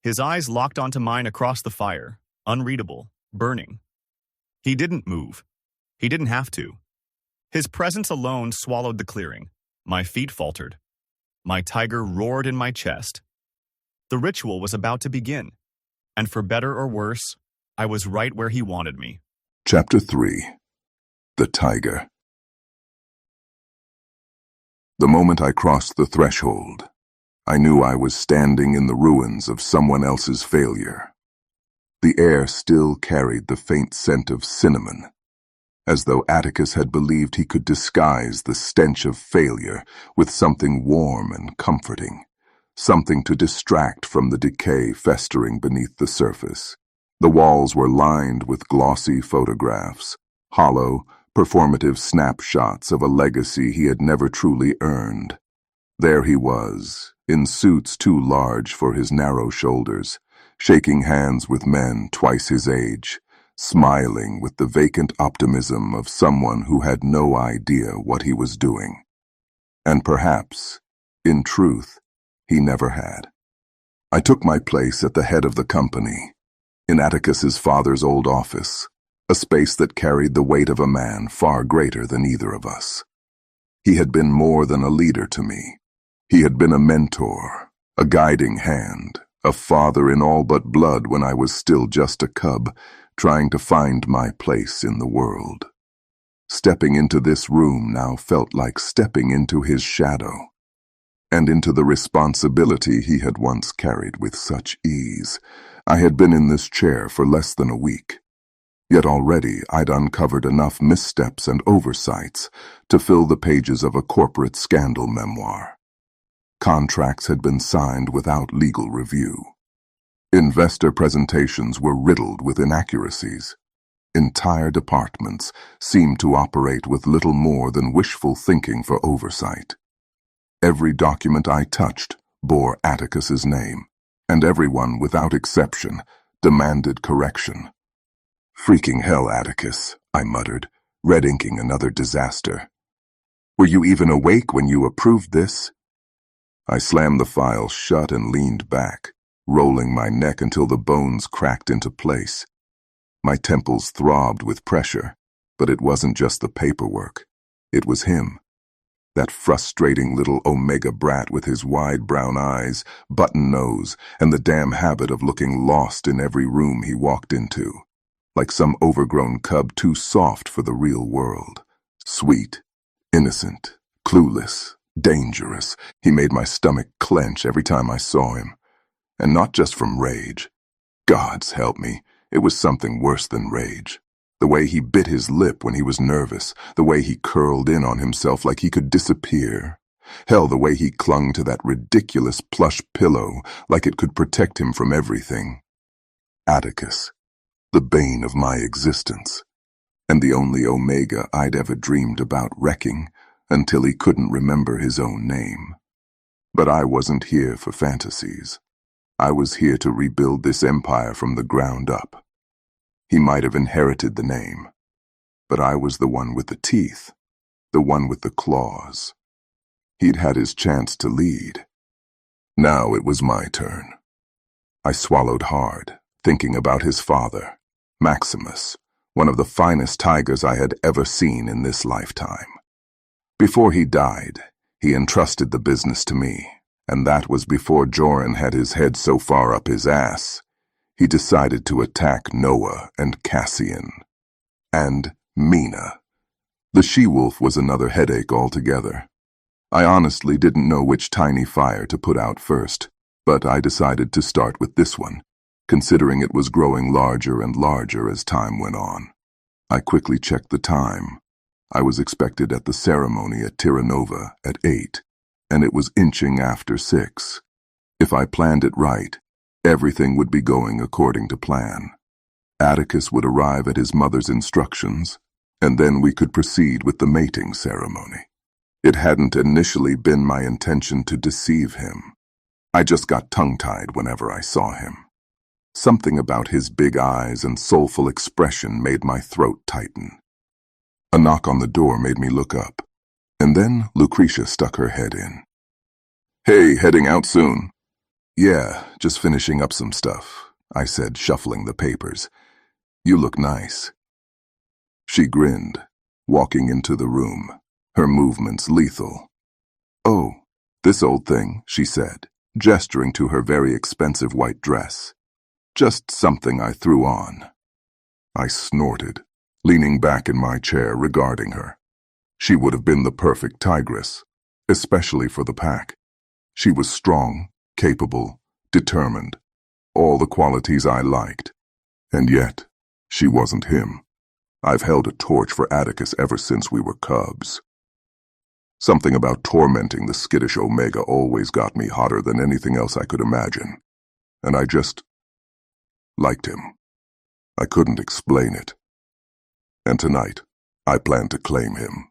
His eyes locked onto mine across the fire, unreadable, burning. He didn't move. He didn't have to. His presence alone swallowed the clearing. My feet faltered. My tiger roared in my chest. The ritual was about to begin, and for better or worse, I was right where he wanted me. Chapter 3. The Tiger. The moment I crossed the threshold, I knew I was standing in the ruins of someone else's failure. The air still carried the faint scent of cinnamon, as though Atticus had believed he could disguise the stench of failure with something warm and comforting, something to distract from the decay festering beneath the surface. The walls were lined with glossy photographs, hollow, performative snapshots of a legacy he had never truly earned. There he was, in suits too large for his narrow shoulders, shaking hands with men twice his age, smiling with the vacant optimism of someone who had no idea what he was doing. And perhaps, in truth, he never had. I took my place at the head of the company, in Atticus's father's old office, a space that carried the weight of a man far greater than either of us. He had been more than a leader to me. He had been a mentor, a guiding hand, a father in all but blood when I was still just a cub, trying to find my place in the world. Stepping into this room now felt like stepping into his shadow, and into the responsibility he had once carried with such ease. I had been in this chair for less than a week, yet already I'd uncovered enough missteps and oversights to fill the pages of a corporate scandal memoir. Contracts had been signed without legal review. Investor presentations were riddled with inaccuracies. Entire departments seemed to operate with little more than wishful thinking for oversight. Every document I touched bore Atticus's name, and everyone, without exception, demanded correction. "Freaking hell, Atticus," I muttered, red-inking another disaster. "Were you even awake when you approved this?" I slammed the file shut and leaned back, rolling my neck until the bones cracked into place. My temples throbbed with pressure, but it wasn't just the paperwork. It was him. That frustrating little Omega brat with his wide brown eyes, button nose, and the damn habit of looking lost in every room he walked into, like some overgrown cub too soft for the real world. Sweet, innocent, clueless, dangerous. He made my stomach clench every time I saw him. And not just from rage. Gods help me, it was something worse than rage. The way he bit his lip when he was nervous, the way he curled in on himself like he could disappear. Hell, the way he clung to that ridiculous plush pillow like it could protect him from everything. Atticus, the bane of my existence, and the only Omega I'd ever dreamed about wrecking until he couldn't remember his own name. But I wasn't here for fantasies. I was here to rebuild this empire from the ground up. He might have inherited the name, but I was the one with the teeth, the one with the claws. He'd had his chance to lead. Now it was my turn. I swallowed hard, thinking about his father, Maximus, one of the finest tigers I had ever seen in this lifetime. Before he died, he entrusted the business to me, and that was before Joran had his head so far up his ass. He decided to attack Noah and Cassian. And Mina. The she-wolf was another headache altogether. I honestly didn't know which tiny fire to put out first, but I decided to start with this one, considering it was growing larger and larger as time went on. I quickly checked the time. I was expected at the ceremony at Terranova at 8, and it was inching after 6. If I planned it right, everything would be going according to plan. Atticus would arrive at his mother's instructions, and then we could proceed with the mating ceremony. It hadn't initially been my intention to deceive him. I just got tongue-tied whenever I saw him. Something about his big eyes and soulful expression made my throat tighten. A knock on the door made me look up, and then Lucretia stuck her head in. "Hey, heading out soon?" "Yeah, just finishing up some stuff," I said, shuffling the papers. "You look nice." She grinned, walking into the room, her movements lethal. "Oh, this old thing," she said, gesturing to her very expensive white dress. "Just something I threw on." I snorted, leaning back in my chair regarding her. She would have been the perfect tigress, especially for the pack. She was strong, capable, determined, all the qualities I liked. And yet, she wasn't him. I've held a torch for Atticus ever since we were cubs. Something about tormenting the skittish Omega always got me hotter than anything else I could imagine. And I just liked him. I couldn't explain it. And tonight, I plan to claim him.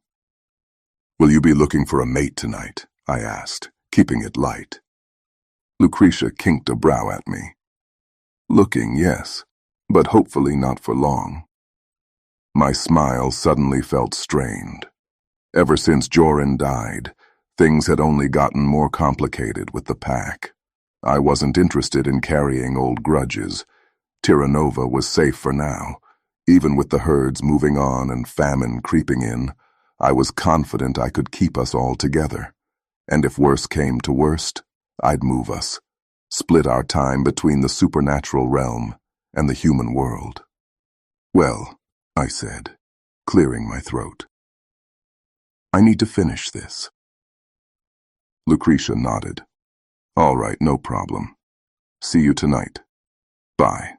"Will you be looking for a mate tonight?" I asked, keeping it light. Lucretia kinked a brow at me. "Looking, yes, but hopefully not for long." My smile suddenly felt strained. Ever since Joran died, things had only gotten more complicated with the pack. I wasn't interested in carrying old grudges. Terranova was safe for now. Even with the herds moving on and famine creeping in, I was confident I could keep us all together. And if worse came to worst, I'd move us. split our time between the supernatural realm and the human world. Well, I said, clearing my throat. I need to finish this. Lucretia nodded. All right, no problem. See you tonight. Bye.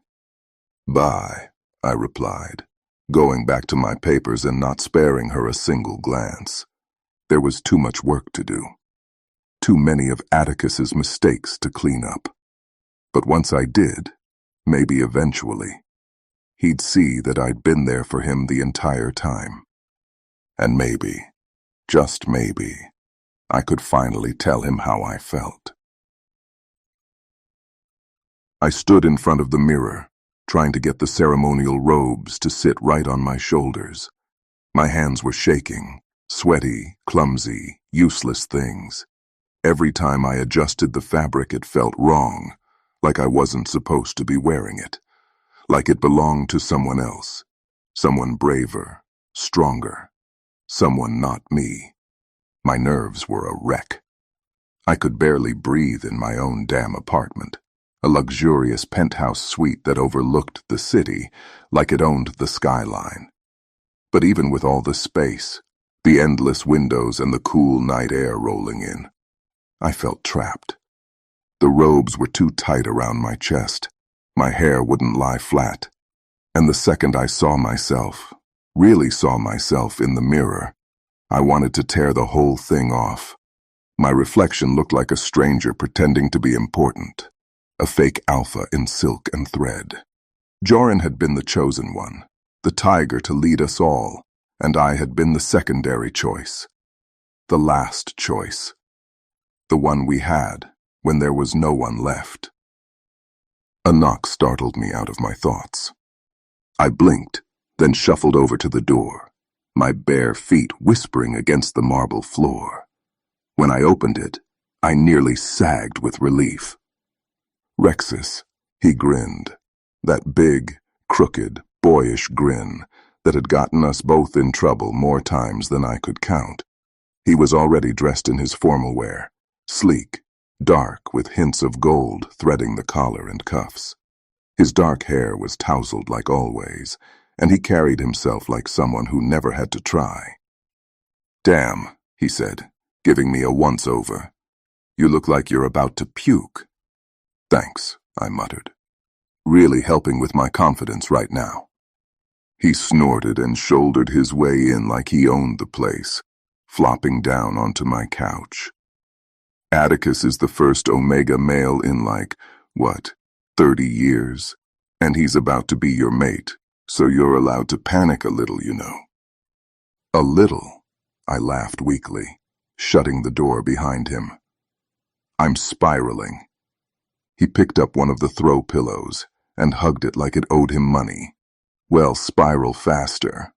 Bye, I replied, going back to my papers and not sparing her a single glance. There was too much work to do. Too many of Atticus's mistakes to clean up. But once I did, maybe eventually, he'd see that I'd been there for him the entire time. And maybe, just maybe, I could finally tell him how I felt. I stood in front of the mirror, trying to get the ceremonial robes to sit right on my shoulders. My hands were shaking, sweaty, clumsy, useless things. Every time I adjusted the fabric, it felt wrong, like I wasn't supposed to be wearing it, like it belonged to someone else, someone braver, stronger, someone not me. My nerves were a wreck. I could barely breathe in my own damn apartment, a luxurious penthouse suite that overlooked the city like it owned the skyline. But even with all the space, the endless windows and the cool night air rolling in, I felt trapped. The robes were too tight around my chest. My hair wouldn't lie flat. And the second I saw myself, really saw myself in the mirror, I wanted to tear the whole thing off. My reflection looked like a stranger pretending to be important, a fake alpha in silk and thread. Joran had been the chosen one, the tiger to lead us all, and I had been the secondary choice, the last choice, the one we had when there was no one left. A knock startled me out of my thoughts. I blinked, then shuffled over to the door, my bare feet whispering against the marble floor. When I opened it, I nearly sagged with relief. Rexus, he grinned, that big, crooked, boyish grin that had gotten us both in trouble more times than I could count. He was already dressed in his formal wear, sleek, dark with hints of gold threading the collar and cuffs. His dark hair was tousled like always, and he carried himself like someone who never had to try. "Damn," he said, giving me a once-over. "You look like you're about to puke." "Thanks," I muttered. "Really helping with my confidence right now." He snorted and shouldered his way in like he owned the place, flopping down onto my couch. "Atticus is the first Omega male in 30 years, and he's about to be your mate, so you're allowed to panic a little, you know." "A little?" I laughed weakly, shutting the door behind him. "I'm spiraling." He picked up one of the throw pillows and hugged it like it owed him money. "Well, spiral faster.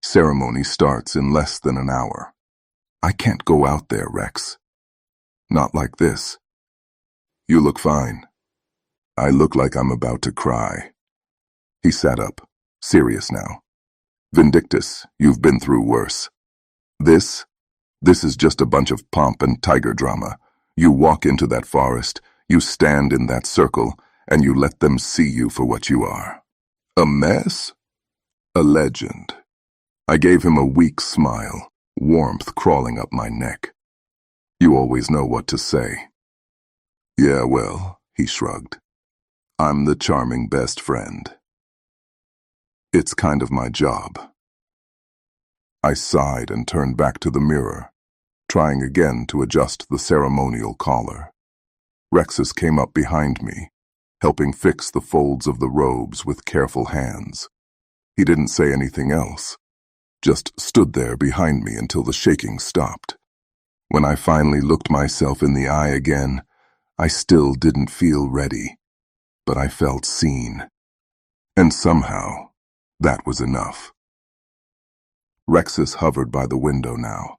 Ceremony starts in less than an hour. I can't go out there, Rex. Not like this." "You look fine." "I look like I'm about to cry." He sat up, serious now. "Vindictus, you've been through worse. This is just a bunch of pomp and tiger drama. You walk into that forest, you stand in that circle, and you let them see you for what you are. A mess? A legend." I gave him a weak smile, warmth crawling up my neck. "You always know what to say." "Yeah, well," he shrugged. "I'm the charming best friend. It's kind of my job." I sighed and turned back to the mirror, trying again to adjust the ceremonial collar. Rexus came up behind me, helping fix the folds of the robes with careful hands. He didn't say anything else, just stood there behind me until the shaking stopped. When I finally looked myself in the eye again, I still didn't feel ready, but I felt seen. And somehow, that was enough. Rexus hovered by the window now,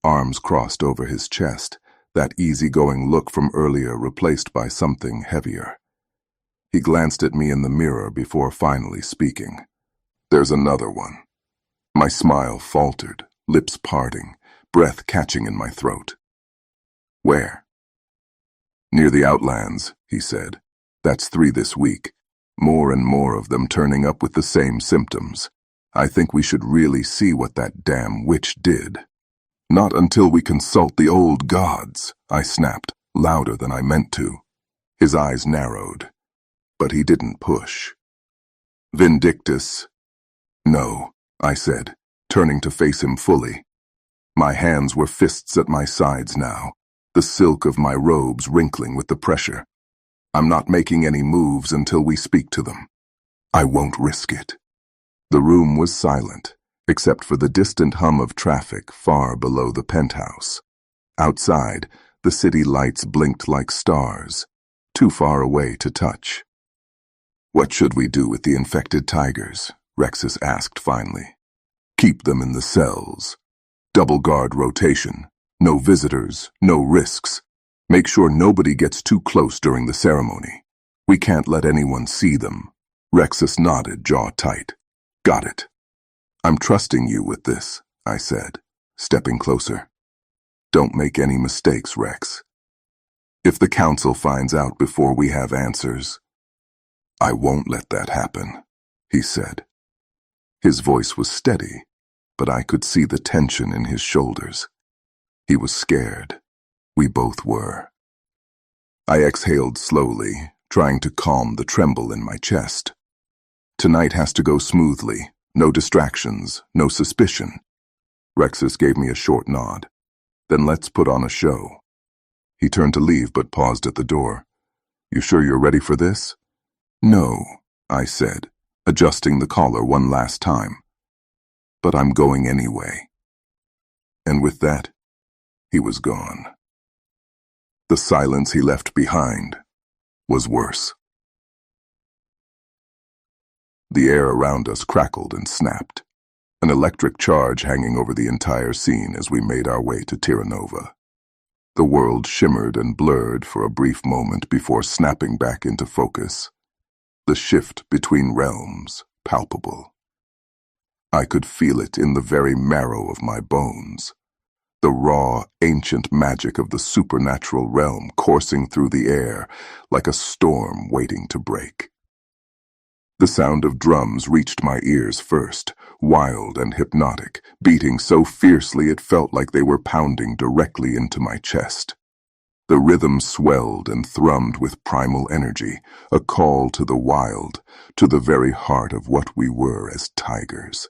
arms crossed over his chest, that easygoing look from earlier replaced by something heavier. He glanced at me in the mirror before finally speaking. "There's another one." My smile faltered, lips parting, breath catching in my throat. "Where?" Near the Outlands, he said. That's 3 this week. More and more of them turning up with the same symptoms. I think we should really see what that damn witch did. Not until we consult the old gods, I snapped, louder than I meant to. His eyes narrowed, but he didn't push. Vindictus. No, I said, turning to face him fully. My hands were fists at my sides now, the silk of my robes wrinkling with the pressure. I'm not making any moves until we speak to them. I won't risk it. The room was silent, except for the distant hum of traffic far below the penthouse. Outside, the city lights blinked like stars, too far away to touch. What should we do with the infected tigers? Rexus asked finally. Keep them in the cells. Double guard rotation. No visitors, no risks. Make sure nobody gets too close during the ceremony. We can't let anyone see them. Rexus nodded, jaw tight. Got it. I'm trusting you with this, I said, stepping closer. Don't make any mistakes, Rex. If the council finds out before we have answers, I won't let that happen, he said. His voice was steady, but I could see the tension in his shoulders. He was scared. We both were. I exhaled slowly, trying to calm the tremble in my chest. Tonight has to go smoothly. No distractions, no suspicion. Rexus gave me a short nod. Then let's put on a show. He turned to leave but paused at the door. You sure you're ready for this? No, I said, adjusting the collar one last time. But I'm going anyway. And with that, he was gone. The silence he left behind was worse. The air around us crackled and snapped, an electric charge hanging over the entire scene as we made our way to Terranova. The world shimmered and blurred for a brief moment before snapping back into focus, the shift between realms palpable. I could feel it in the very marrow of my bones, the raw, ancient magic of the supernatural realm coursing through the air like a storm waiting to break. The sound of drums reached my ears first, wild and hypnotic, beating so fiercely it felt like they were pounding directly into my chest. The rhythm swelled and thrummed with primal energy, a call to the wild, to the very heart of what we were as tigers.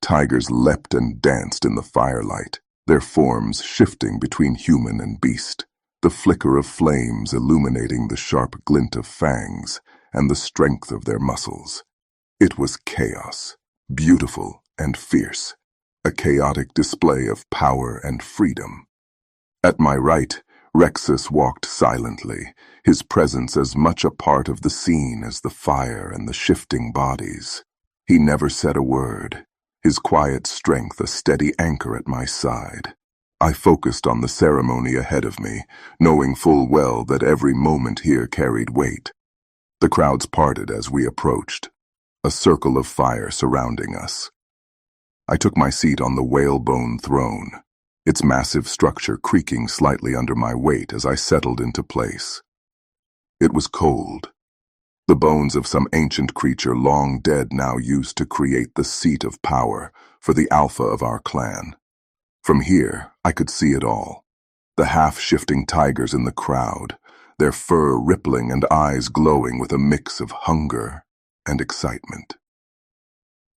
Tigers leapt and danced in the firelight, their forms shifting between human and beast, the flicker of flames illuminating the sharp glint of fangs and the strength of their muscles. It was chaos, beautiful and fierce, a chaotic display of power and freedom. At my right, Rexus walked silently, his presence as much a part of the scene as the fire and the shifting bodies. He never said a word, his quiet strength a steady anchor at my side. I focused on the ceremony ahead of me, knowing full well that every moment here carried weight. The crowds parted as we approached, a circle of fire surrounding us. I took my seat on the whalebone throne, its massive structure creaking slightly under my weight as I settled into place. It was cold. The bones of some ancient creature long dead now used to create the seat of power for the alpha of our clan. From here, I could see it all. The half-shifting tigers in the crowd, their fur rippling and eyes glowing with a mix of hunger and excitement.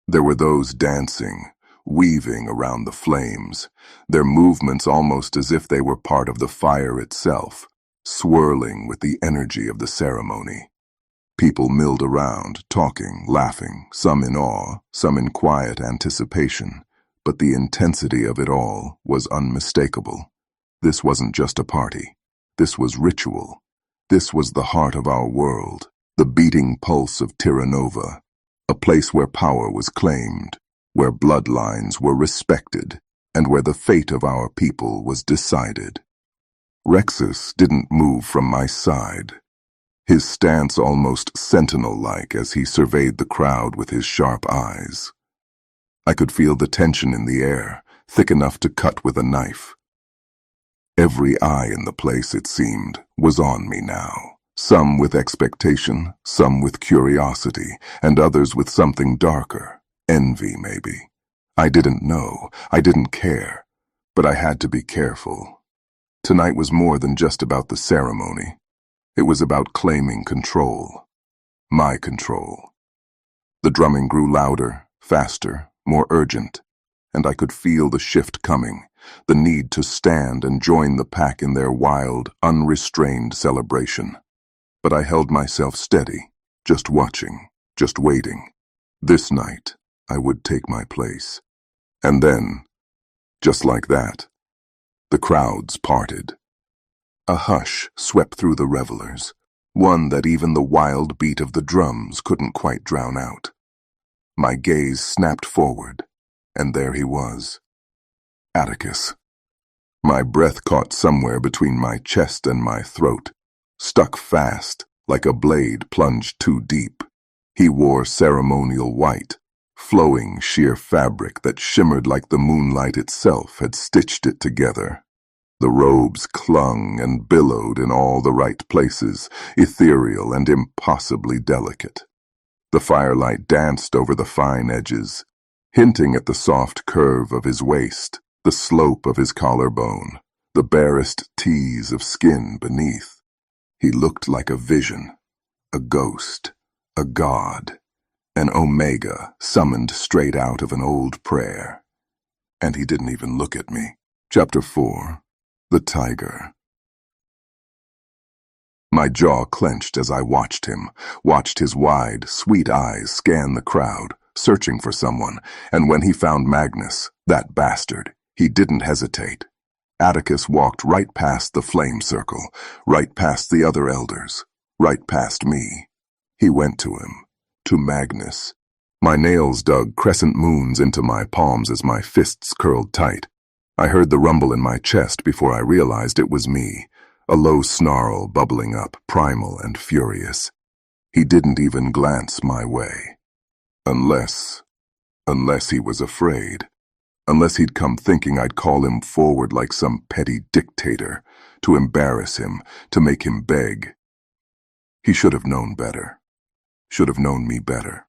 There were those dancing, weaving around the flames, their movements almost as if they were part of the fire itself, swirling with the energy of the ceremony. People milled around, talking, laughing, some in awe, some in quiet anticipation, but the intensity of it all was unmistakable. This wasn't just a party. This was ritual. This was the heart of our world, the beating pulse of Terranova, a place where power was claimed, where bloodlines were respected, and where the fate of our people was decided. Rexus didn't move from my side, his stance almost sentinel-like as he surveyed the crowd with his sharp eyes. I could feel the tension in the air, thick enough to cut with a knife. Every eye in the place, it seemed, was on me now. Some with expectation, some with curiosity, and others with something darker. Envy, maybe. I didn't know. I didn't care. But I had to be careful. Tonight was more than just about the ceremony. It was about claiming control. My control. The drumming grew louder, faster, more urgent, and I could feel the shift coming, the need to stand and join the pack in their wild, unrestrained celebration. But I held myself steady, just watching, just waiting. This night, I would take my place. And then, just like that, the crowds parted. A hush swept through the revelers, one that even the wild beat of the drums couldn't quite drown out. My gaze snapped forward, and there he was. Atticus. My breath caught somewhere between my chest and my throat, stuck fast, like a blade plunged too deep. He wore ceremonial white, flowing sheer fabric that shimmered like the moonlight itself had stitched it together. The robes clung and billowed in all the right places, ethereal and impossibly delicate. The firelight danced over the fine edges, hinting at the soft curve of his waist, the slope of his collarbone, the barest tease of skin beneath. He looked like a vision, a ghost, a god, an omega summoned straight out of an old prayer. And he didn't even look at me. Chapter 4. The Tiger. My jaw clenched as I watched him, watched his wide, sweet eyes scan the crowd, searching for someone, and when he found Magnus, that bastard, he didn't hesitate. Atticus walked right past the flame circle, right past the other elders, right past me. He went to him, to Magnus. My nails dug crescent moons into my palms as my fists curled tight. I heard the rumble in my chest before I realized it was me, a low snarl bubbling up, primal and furious. He didn't even glance my way. Unless he was afraid. Unless he'd come thinking I'd call him forward like some petty dictator, to embarrass him, to make him beg. He should have known better. Should have known me better.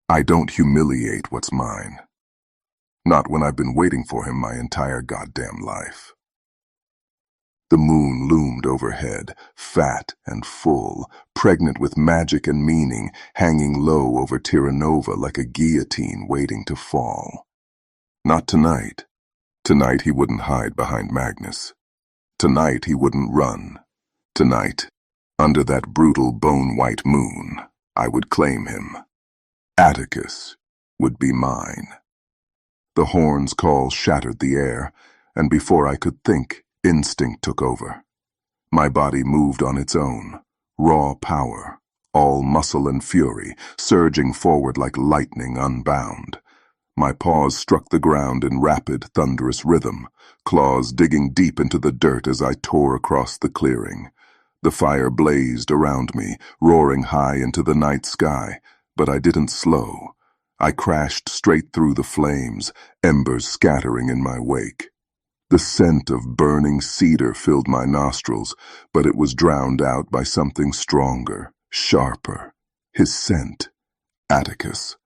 I don't humiliate what's mine. Not when I've been waiting for him my entire goddamn life. The moon loomed overhead, fat and full, pregnant with magic and meaning, hanging low over Terranova like a guillotine waiting to fall. Not tonight. Tonight he wouldn't hide behind Magnus. Tonight he wouldn't run. Tonight, under that brutal bone-white moon, I would claim him. Atticus would be mine. The horn's call shattered the air, and before I could think, instinct took over. My body moved on its own, raw power, all muscle and fury, surging forward like lightning unbound. My paws struck the ground in rapid, thunderous rhythm, claws digging deep into the dirt as I tore across the clearing. The fire blazed around me, roaring high into the night sky, but I didn't slow. I crashed straight through the flames, embers scattering in my wake. The scent of burning cedar filled my nostrils, but it was drowned out by something stronger, sharper. His scent. Atticus.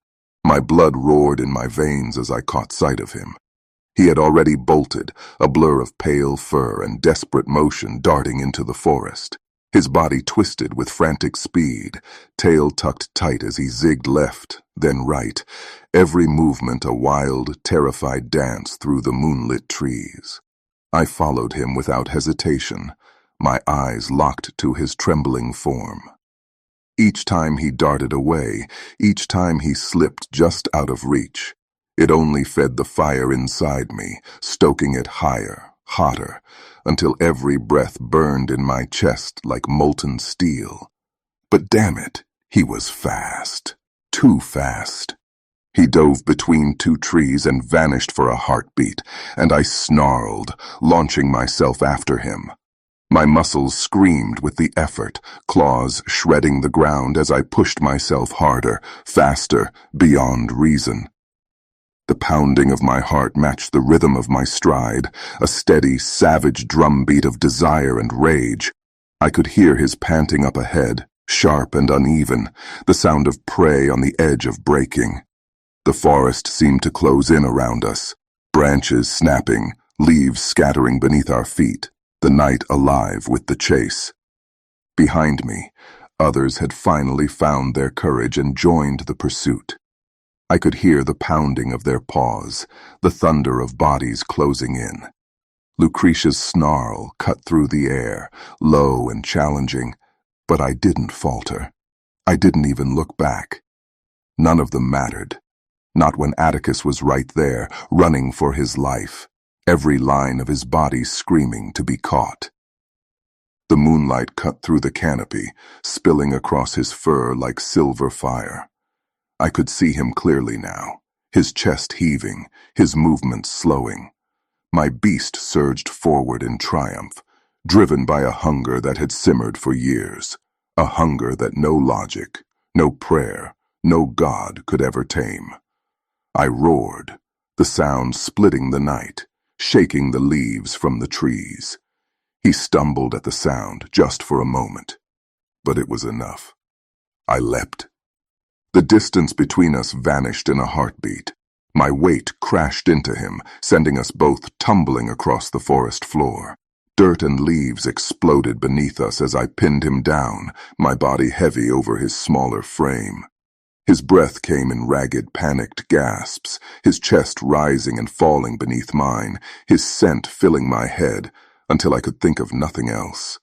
My blood roared in my veins as I caught sight of him. He had already bolted, a blur of pale fur and desperate motion darting into the forest. His body twisted with frantic speed, tail tucked tight as he zigged left, then right, every movement a wild, terrified dance through the moonlit trees. I followed him without hesitation, my eyes locked to his trembling form. Each time he darted away, each time he slipped just out of reach, it only fed the fire inside me, stoking it higher, hotter, until every breath burned in my chest like molten steel. But damn it, he was fast. Too fast. He dove between two trees and vanished for a heartbeat, and I snarled, launching myself after him. My muscles screamed with the effort, claws shredding the ground as I pushed myself harder, faster, beyond reason. The pounding of my heart matched the rhythm of my stride, a steady, savage drumbeat of desire and rage. I could hear his panting up ahead, sharp and uneven, the sound of prey on the edge of breaking. The forest seemed to close in around us, branches snapping, leaves scattering beneath our feet, the night alive with the chase. Behind me, others had finally found their courage and joined the pursuit. I could hear the pounding of their paws, the thunder of bodies closing in. Lucretia's snarl cut through the air, low and challenging, but I didn't falter. I didn't even look back. None of them mattered. Not when Atticus was right there, running for his life, every line of his body screaming to be caught. The moonlight cut through the canopy, spilling across his fur like silver fire. I could see him clearly now, his chest heaving, his movements slowing. My beast surged forward in triumph, driven by a hunger that had simmered for years, a hunger that no logic, no prayer, no god could ever tame. I roared, the sound splitting the night, shaking the leaves from the trees. He stumbled at the sound just for a moment, but it was enough. I leapt. The distance between us vanished in a heartbeat. My weight crashed into him, sending us both tumbling across the forest floor. Dirt and leaves exploded beneath us as I pinned him down, my body heavy over his smaller frame. His breath came in ragged, panicked gasps, his chest rising and falling beneath mine, his scent filling my head, until I could think of nothing else.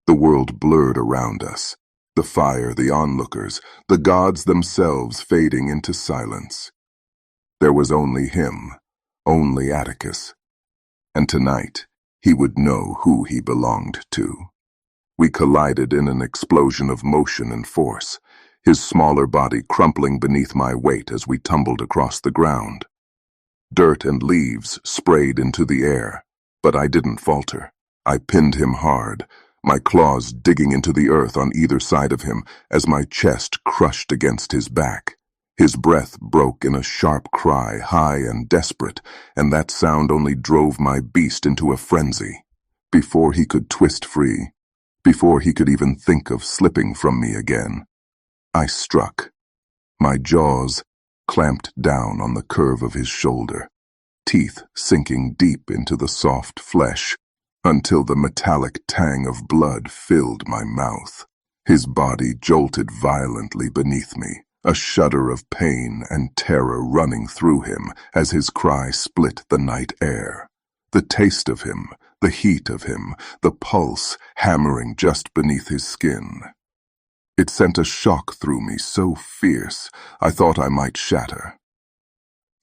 The world blurred around us. The fire, the onlookers, the gods themselves fading into silence. There was only him, only Atticus. And tonight, he would know who he belonged to. We collided in an explosion of motion and force, his smaller body crumpling beneath my weight as we tumbled across the ground. Dirt and leaves sprayed into the air, but I didn't falter. I pinned him hard, my claws digging into the earth on either side of him as my chest crushed against his back. His breath broke in a sharp cry, high and desperate, and that sound only drove my beast into a frenzy. Before he could twist free, before he could even think of slipping from me again, I struck. My jaws clamped down on the curve of his shoulder, teeth sinking deep into the soft flesh, until the metallic tang of blood filled my mouth. His body jolted violently beneath me, a shudder of pain and terror running through him as his cry split the night air. The taste of him, the heat of him, the pulse hammering just beneath his skin. It sent a shock through me so fierce I thought I might shatter.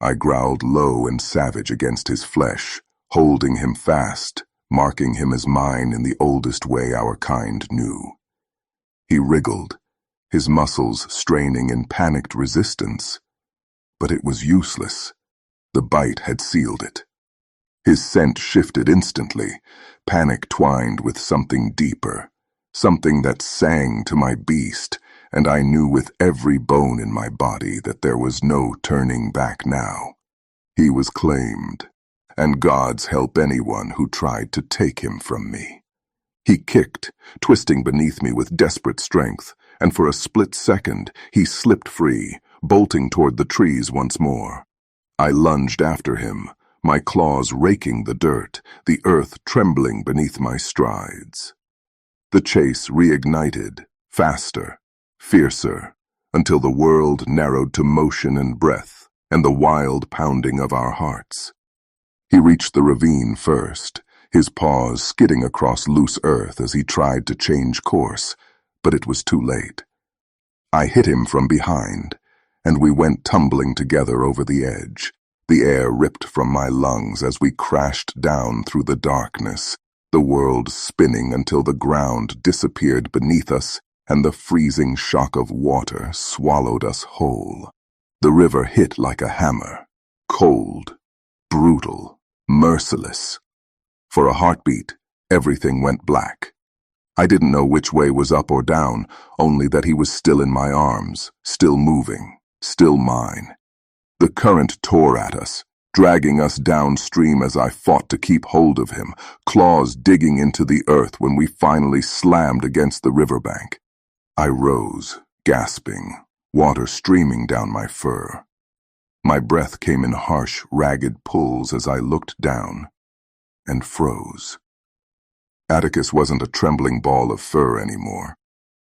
I growled low and savage against his flesh, holding him fast, marking him as mine in the oldest way our kind knew. He wriggled, his muscles straining in panicked resistance. But it was useless. The bite had sealed it. His scent shifted instantly, panic twined with something deeper, something that sang to my beast, and I knew with every bone in my body that there was no turning back now. He was claimed, and gods help anyone who tried to take him from me. He kicked, twisting beneath me with desperate strength, and for a split second he slipped free, bolting toward the trees once more. I lunged after him, my claws raking the dirt, the earth trembling beneath my strides. The chase reignited, faster, fiercer, until the world narrowed to motion and breath, and the wild pounding of our hearts. He reached the ravine first, his paws skidding across loose earth as he tried to change course, but it was too late. I hit him from behind, and we went tumbling together over the edge. The air ripped from my lungs as we crashed down through the darkness, the world spinning until the ground disappeared beneath us and the freezing shock of water swallowed us whole. The river hit like a hammer, cold, brutal, merciless. For a heartbeat, everything went black. I didn't know which way was up or down, only that he was still in my arms, still moving, still mine. The current tore at us, dragging us downstream as I fought to keep hold of him, claws digging into the earth when we finally slammed against the riverbank. I rose, gasping, water streaming down my fur. My breath came in harsh, ragged pulls as I looked down and froze. Atticus wasn't a trembling ball of fur anymore.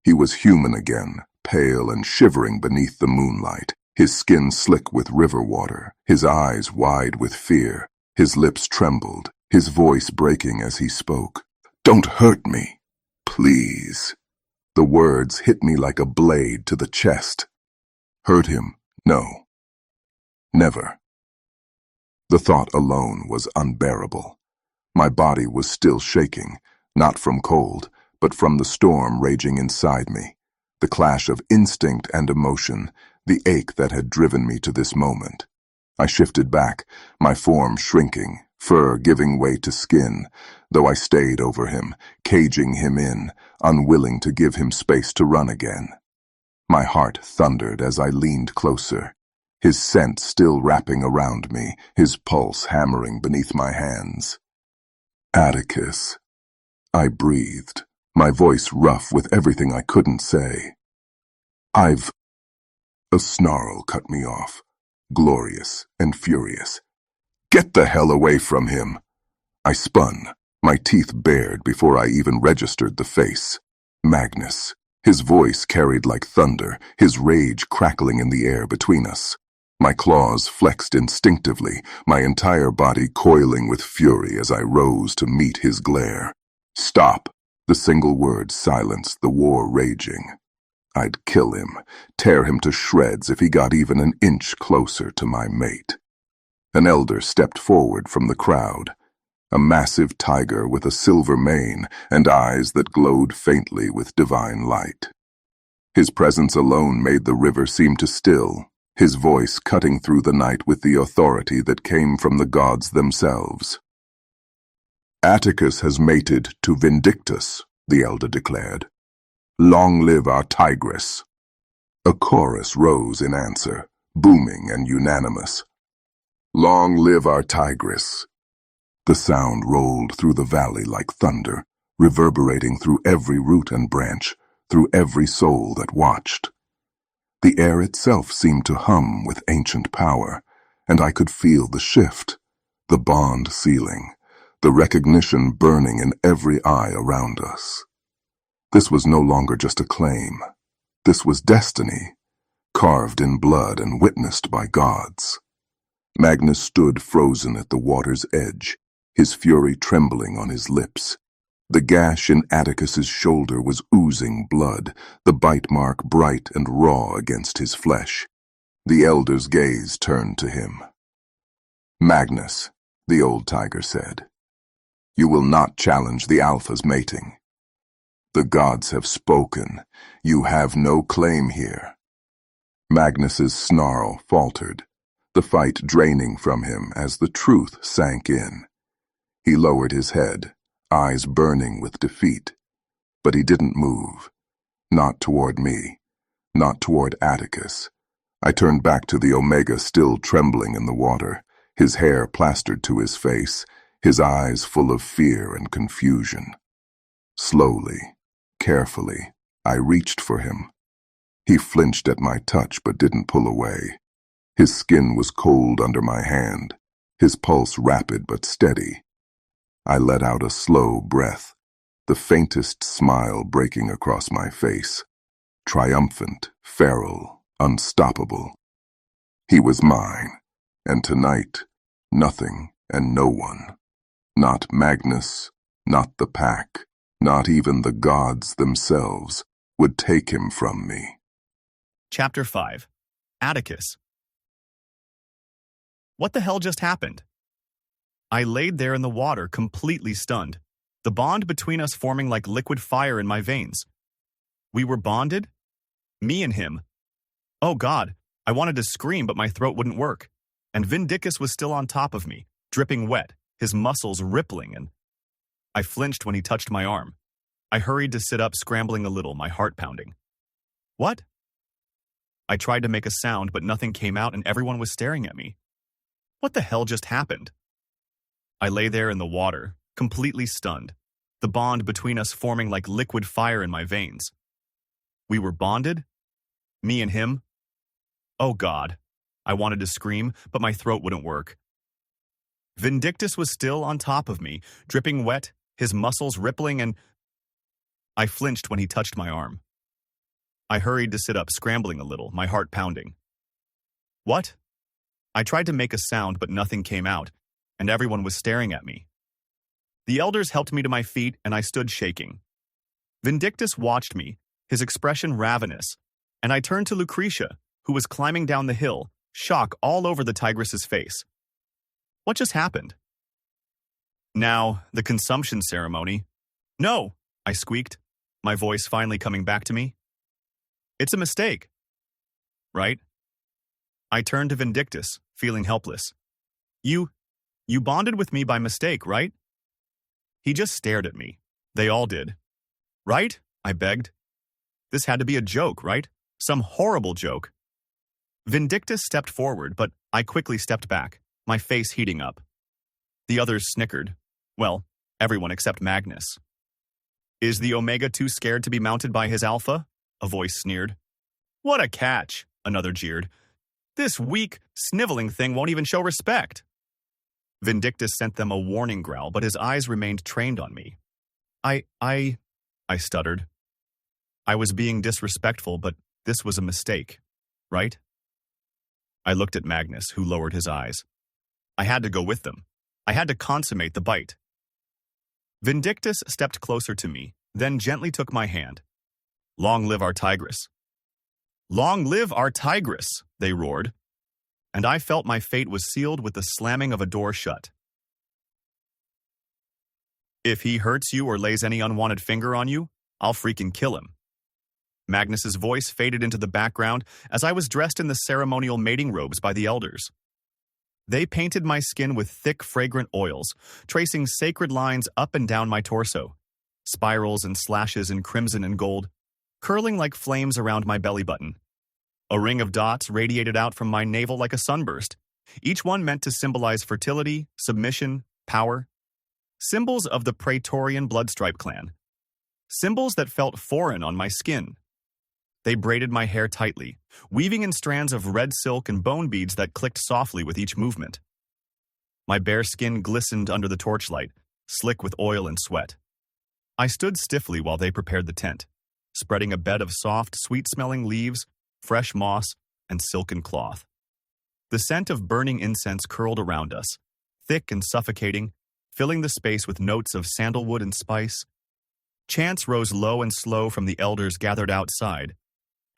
He was human again, pale and shivering beneath the moonlight, his skin slick with river water, his eyes wide with fear. His lips trembled, his voice breaking as he spoke. "Don't hurt me, please." The words hit me like a blade to the chest. Hurt him? No. Never. The thought alone was unbearable. My body was still shaking, not from cold, but from the storm raging inside me, the clash of instinct and emotion, the ache that had driven me to this moment. I shifted back, my form shrinking, fur giving way to skin, though I stayed over him, caging him in, unwilling to give him space to run again. My heart thundered as I leaned closer, his scent still wrapping around me, his pulse hammering beneath my hands. "Atticus," I breathed, my voice rough with everything I couldn't say. A snarl cut me off, glorious and furious. "Get the hell away from him!" I spun, my teeth bared before I even registered the face. Magnus. His voice carried like thunder, his rage crackling in the air between us. My claws flexed instinctively, my entire body coiling with fury as I rose to meet his glare. "Stop!" The single word silenced the war raging. I'd kill him, tear him to shreds if he got even an inch closer to my mate. An elder stepped forward from the crowd, a massive tiger with a silver mane and eyes that glowed faintly with divine light. His presence alone made the river seem to still, his voice cutting through the night with the authority that came from the gods themselves. "Atticus has mated to Vindictus," the elder declared. "Long live our tigress." A chorus rose in answer, booming and unanimous. "Long live our tigress." The sound rolled through the valley like thunder, reverberating through every root and branch, through every soul that watched. The air itself seemed to hum with ancient power, and I could feel the shift, the bond sealing, the recognition burning in every eye around us. This was no longer just a claim. This was destiny, carved in blood and witnessed by gods. Magnus stood frozen at the water's edge, his fury trembling on his lips. The gash in Atticus's shoulder was oozing blood, the bite mark bright and raw against his flesh. The elder's gaze turned to him. "Magnus," the old tiger said, "you will not challenge the Alpha's mating. The gods have spoken. You have no claim here." Magnus's snarl faltered, the fight draining from him as the truth sank in. He lowered his head, eyes burning with defeat, but he didn't move. Not toward me, not toward Atticus. I turned back to the Omega still trembling in the water, his hair plastered to his face, his eyes full of fear and confusion. Slowly, carefully, I reached for him. He flinched at my touch but didn't pull away. His skin was cold under my hand, his pulse rapid but steady. I let out a slow breath, the faintest smile breaking across my face. Triumphant, feral, unstoppable. He was mine, and tonight, nothing and no one. Not Magnus, not the pack, not even the gods themselves would take him from me. Chapter 5. Atticus. What the hell just happened? I laid there in the water, completely stunned, the bond between us forming like liquid fire in my veins. We were bonded? Me and him. Oh God, I wanted to scream, but my throat wouldn't work. And Vindictus was still on top of me, dripping wet, his muscles rippling, and I flinched when he touched my arm. I hurried to sit up, scrambling a little, my heart pounding. What? I tried to make a sound, but nothing came out and everyone was staring at me. What the hell just happened? I lay there in the water, completely stunned, the bond between us forming like liquid fire in my veins. We were bonded? Me and him? Oh God. I wanted to scream, but my throat wouldn't work. Vindictus was still on top of me, dripping wet, his muscles rippling, and I flinched when he touched my arm. I hurried to sit up, scrambling a little, my heart pounding. What? I tried to make a sound, but nothing came out, and everyone was staring at me. The elders helped me to my feet, and I stood shaking. Vindictus watched me, his expression ravenous, and I turned to Lucretia, who was climbing down the hill, shock all over the tigress's face. What just happened? Now, the consumption ceremony. No, I squeaked, my voice finally coming back to me. It's a mistake. Right? I turned to Vindictus, feeling helpless. You bonded with me by mistake, right? He just stared at me. They all did. Right? I begged. This had to be a joke, right? Some horrible joke. Vindictus stepped forward, but I quickly stepped back, my face heating up. The others snickered. Well, everyone except Magnus. Is the Omega too scared to be mounted by his Alpha? A voice sneered. What a catch, another jeered. This weak, sniveling thing won't even show respect. Vindictus sent them a warning growl, but his eyes remained trained on me. I stuttered. I was being disrespectful, but this was a mistake, right? I looked at Magnus, who lowered his eyes. I had to go with them. I had to consummate the bite. Vindictus stepped closer to me, then gently took my hand. Long live our tigress. Long live our tigress, they roared, and I felt my fate was sealed with the slamming of a door shut. If he hurts you or lays any unwanted finger on you, I'll freaking kill him. Magnus's voice faded into the background as I was dressed in the ceremonial mating robes by the elders. They painted my skin with thick, fragrant oils, tracing sacred lines up and down my torso, spirals and slashes in crimson and gold, curling like flames around my belly button. A ring of dots radiated out from my navel like a sunburst, each one meant to symbolize fertility, submission, power. Symbols of the Praetorian Bloodstripe clan. Symbols that felt foreign on my skin. They braided my hair tightly, weaving in strands of red silk and bone beads that clicked softly with each movement. My bare skin glistened under the torchlight, slick with oil and sweat. I stood stiffly while they prepared the tent, spreading a bed of soft, sweet-smelling leaves, fresh moss, and silken cloth. The scent of burning incense curled around us, thick and suffocating, filling the space with notes of sandalwood and spice. Chants rose low and slow from the elders gathered outside,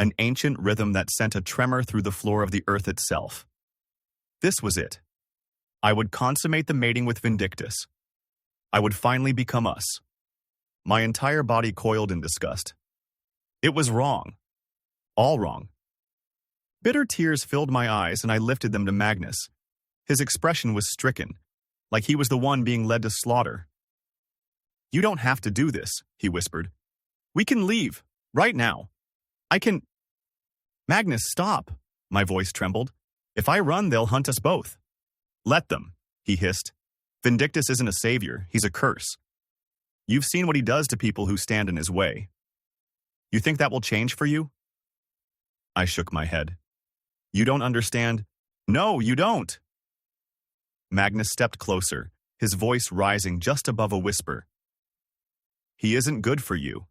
an ancient rhythm that sent a tremor through the floor of the earth itself. This was it. I would consummate the mating with Vindictus. I would finally become us. My entire body coiled in disgust. It was wrong. All wrong. Bitter tears filled my eyes, and I lifted them to Magnus. His expression was stricken, like he was the one being led to slaughter. You don't have to do this, he whispered. We can leave, right now. I can... Magnus, stop. My voice trembled. If I run, they'll hunt us both. Let them, he hissed. Vindictus isn't a savior, he's a curse. You've seen what he does to people who stand in his way. You think that will change for you? I shook my head. You don't understand. No, you don't. Magnus stepped closer, his voice rising just above a whisper. He isn't good for you.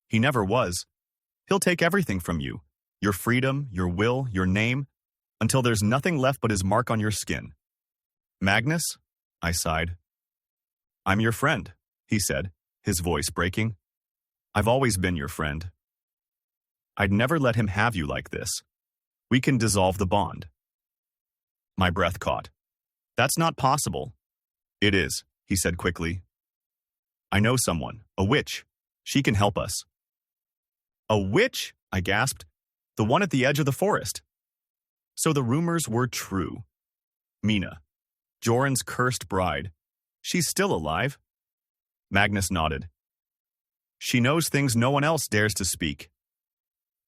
He never was. He'll take everything from you, your freedom, your will, your name, until there's nothing left but his mark on your skin. Magnus? I sighed. I'm your friend, he said, his voice breaking. I've always been your friend. I'd never let him have you like this. We can dissolve the bond. My breath caught. That's not possible. It is, he said quickly. I know someone, a witch. She can help us. A witch? I gasped. The one at the edge of the forest. So the rumors were true. Mina, Joran's cursed bride. She's still alive. Magnus nodded. She knows things no one else dares to speak.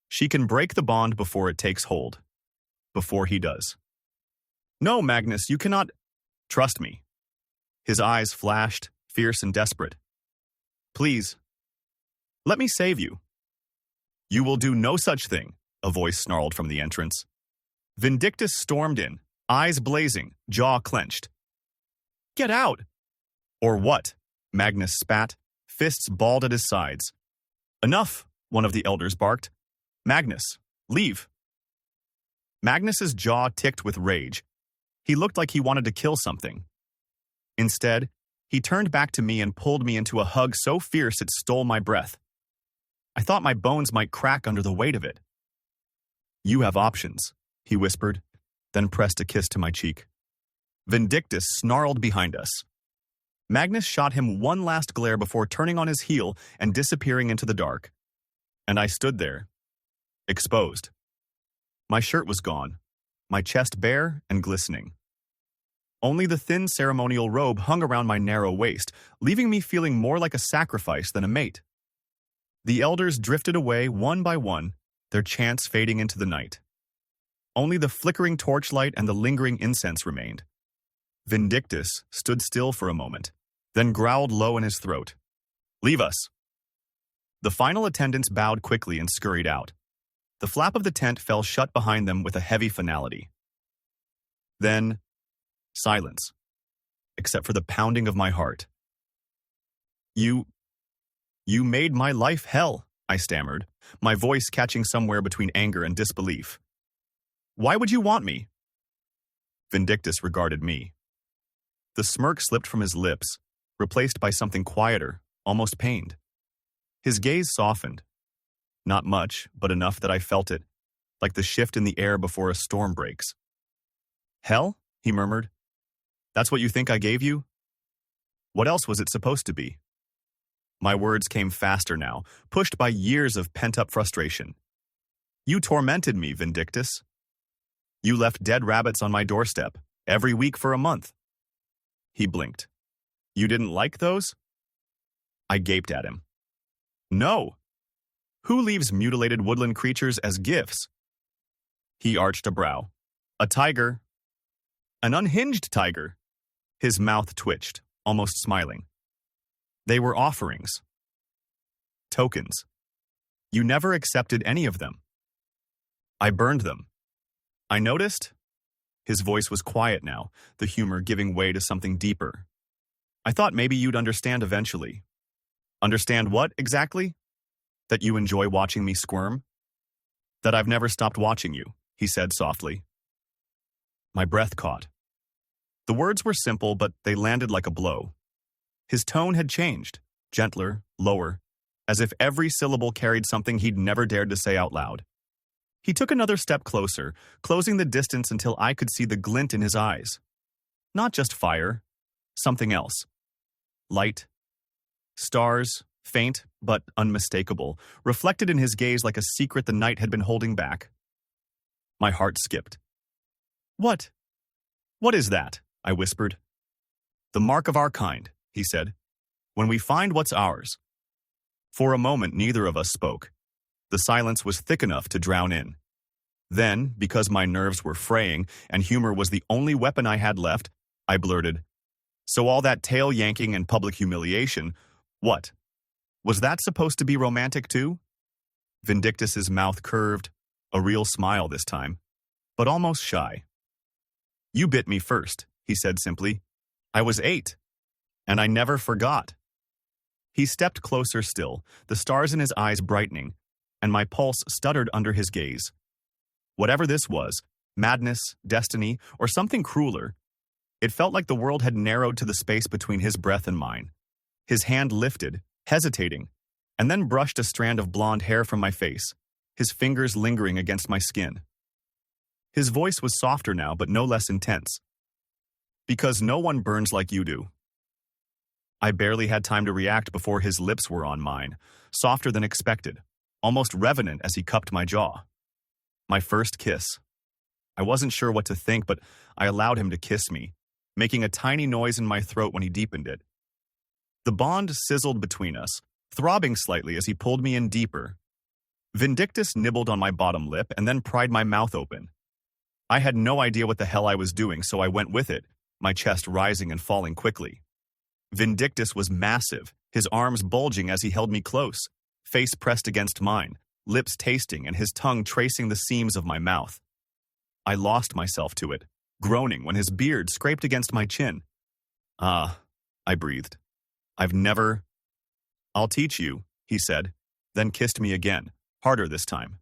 She can break the bond before it takes hold. Before he does. No, Magnus, you cannot. Trust me. His eyes flashed, fierce and desperate. Please, let me save you. You will do no such thing, a voice snarled from the entrance. Vindictus stormed in, eyes blazing, jaw clenched. Get out! Or what? Magnus spat, fists balled at his sides. Enough, one of the elders barked. Magnus, leave. Magnus's jaw ticked with rage. He looked like he wanted to kill something. Instead, he turned back to me and pulled me into a hug so fierce it stole my breath. I thought my bones might crack under the weight of it. You have options, he whispered, then pressed a kiss to my cheek. Vindictus snarled behind us. Magnus shot him one last glare before turning on his heel and disappearing into the dark. And I stood there, exposed. My shirt was gone, my chest bare and glistening. Only the thin ceremonial robe hung around my narrow waist, leaving me feeling more like a sacrifice than a mate. The elders drifted away one by one, their chants fading into the night. Only the flickering torchlight and the lingering incense remained. Vindictus stood still for a moment, then growled low in his throat. Leave us. The final attendants bowed quickly and scurried out. The flap of the tent fell shut behind them with a heavy finality. Then, silence, except for the pounding of my heart. You made my life hell, I stammered, my voice catching somewhere between anger and disbelief. Why would you want me? Vindictus regarded me. The smirk slipped from his lips, replaced by something quieter, almost pained. His gaze softened. Not much, but enough that I felt it, like the shift in the air before a storm breaks. Hell? He murmured. That's what you think I gave you? What else was it supposed to be? My words came faster now, pushed by years of pent-up frustration. You tormented me, Vindictus. You left dead rabbits on my doorstep, every week for a month. He blinked. You didn't like those? I gaped at him. No. Who leaves mutilated woodland creatures as gifts? He arched a brow. A tiger. An unhinged tiger. His mouth twitched, almost smiling. They were offerings. Tokens. You never accepted any of them. I burned them. I noticed. His voice was quiet now, the humor giving way to something deeper. I thought maybe you'd understand eventually. Understand what, exactly? That you enjoy watching me squirm? That I've never stopped watching you, he said softly. My breath caught. The words were simple, but they landed like a blow. His tone had changed, gentler, lower, as if every syllable carried something he'd never dared to say out loud. He took another step closer, closing the distance until I could see the glint in his eyes. Not just fire, something else. Light. Stars, faint but unmistakable, reflected in his gaze like a secret the night had been holding back. My heart skipped. What? What is that? I whispered. The mark of our kind, he said. When we find what's ours. For a moment, neither of us spoke. The silence was thick enough to drown in. Then, because my nerves were fraying and humor was the only weapon I had left, I blurted, So all that tail yanking and public humiliation, what? Was that supposed to be romantic too? Vindictus's mouth curved, a real smile this time, but almost shy. You bit me first, he said simply. I was 8, and I never forgot. He stepped closer still, the stars in his eyes brightening, and my pulse stuttered under his gaze. Whatever this was, madness, destiny, or something crueler, it felt like the world had narrowed to the space between his breath and mine. His hand lifted, hesitating, and then brushed a strand of blonde hair from my face, his fingers lingering against my skin. His voice was softer now, but no less intense. Because no one burns like you do. I barely had time to react before his lips were on mine, softer than expected, almost revenant as he cupped my jaw. My first kiss. I wasn't sure what to think, but I allowed him to kiss me, making a tiny noise in my throat when he deepened it. The bond sizzled between us, throbbing slightly as he pulled me in deeper. Vindictus nibbled on my bottom lip and then pried my mouth open. I had no idea what the hell I was doing, so I went with it, my chest rising and falling quickly. Vindictus was massive, his arms bulging as he held me close, face pressed against mine, lips tasting and his tongue tracing the seams of my mouth. I lost myself to it, groaning when his beard scraped against my chin. "Ah," I breathed. "I'll teach you," he said, then kissed me again, harder this time.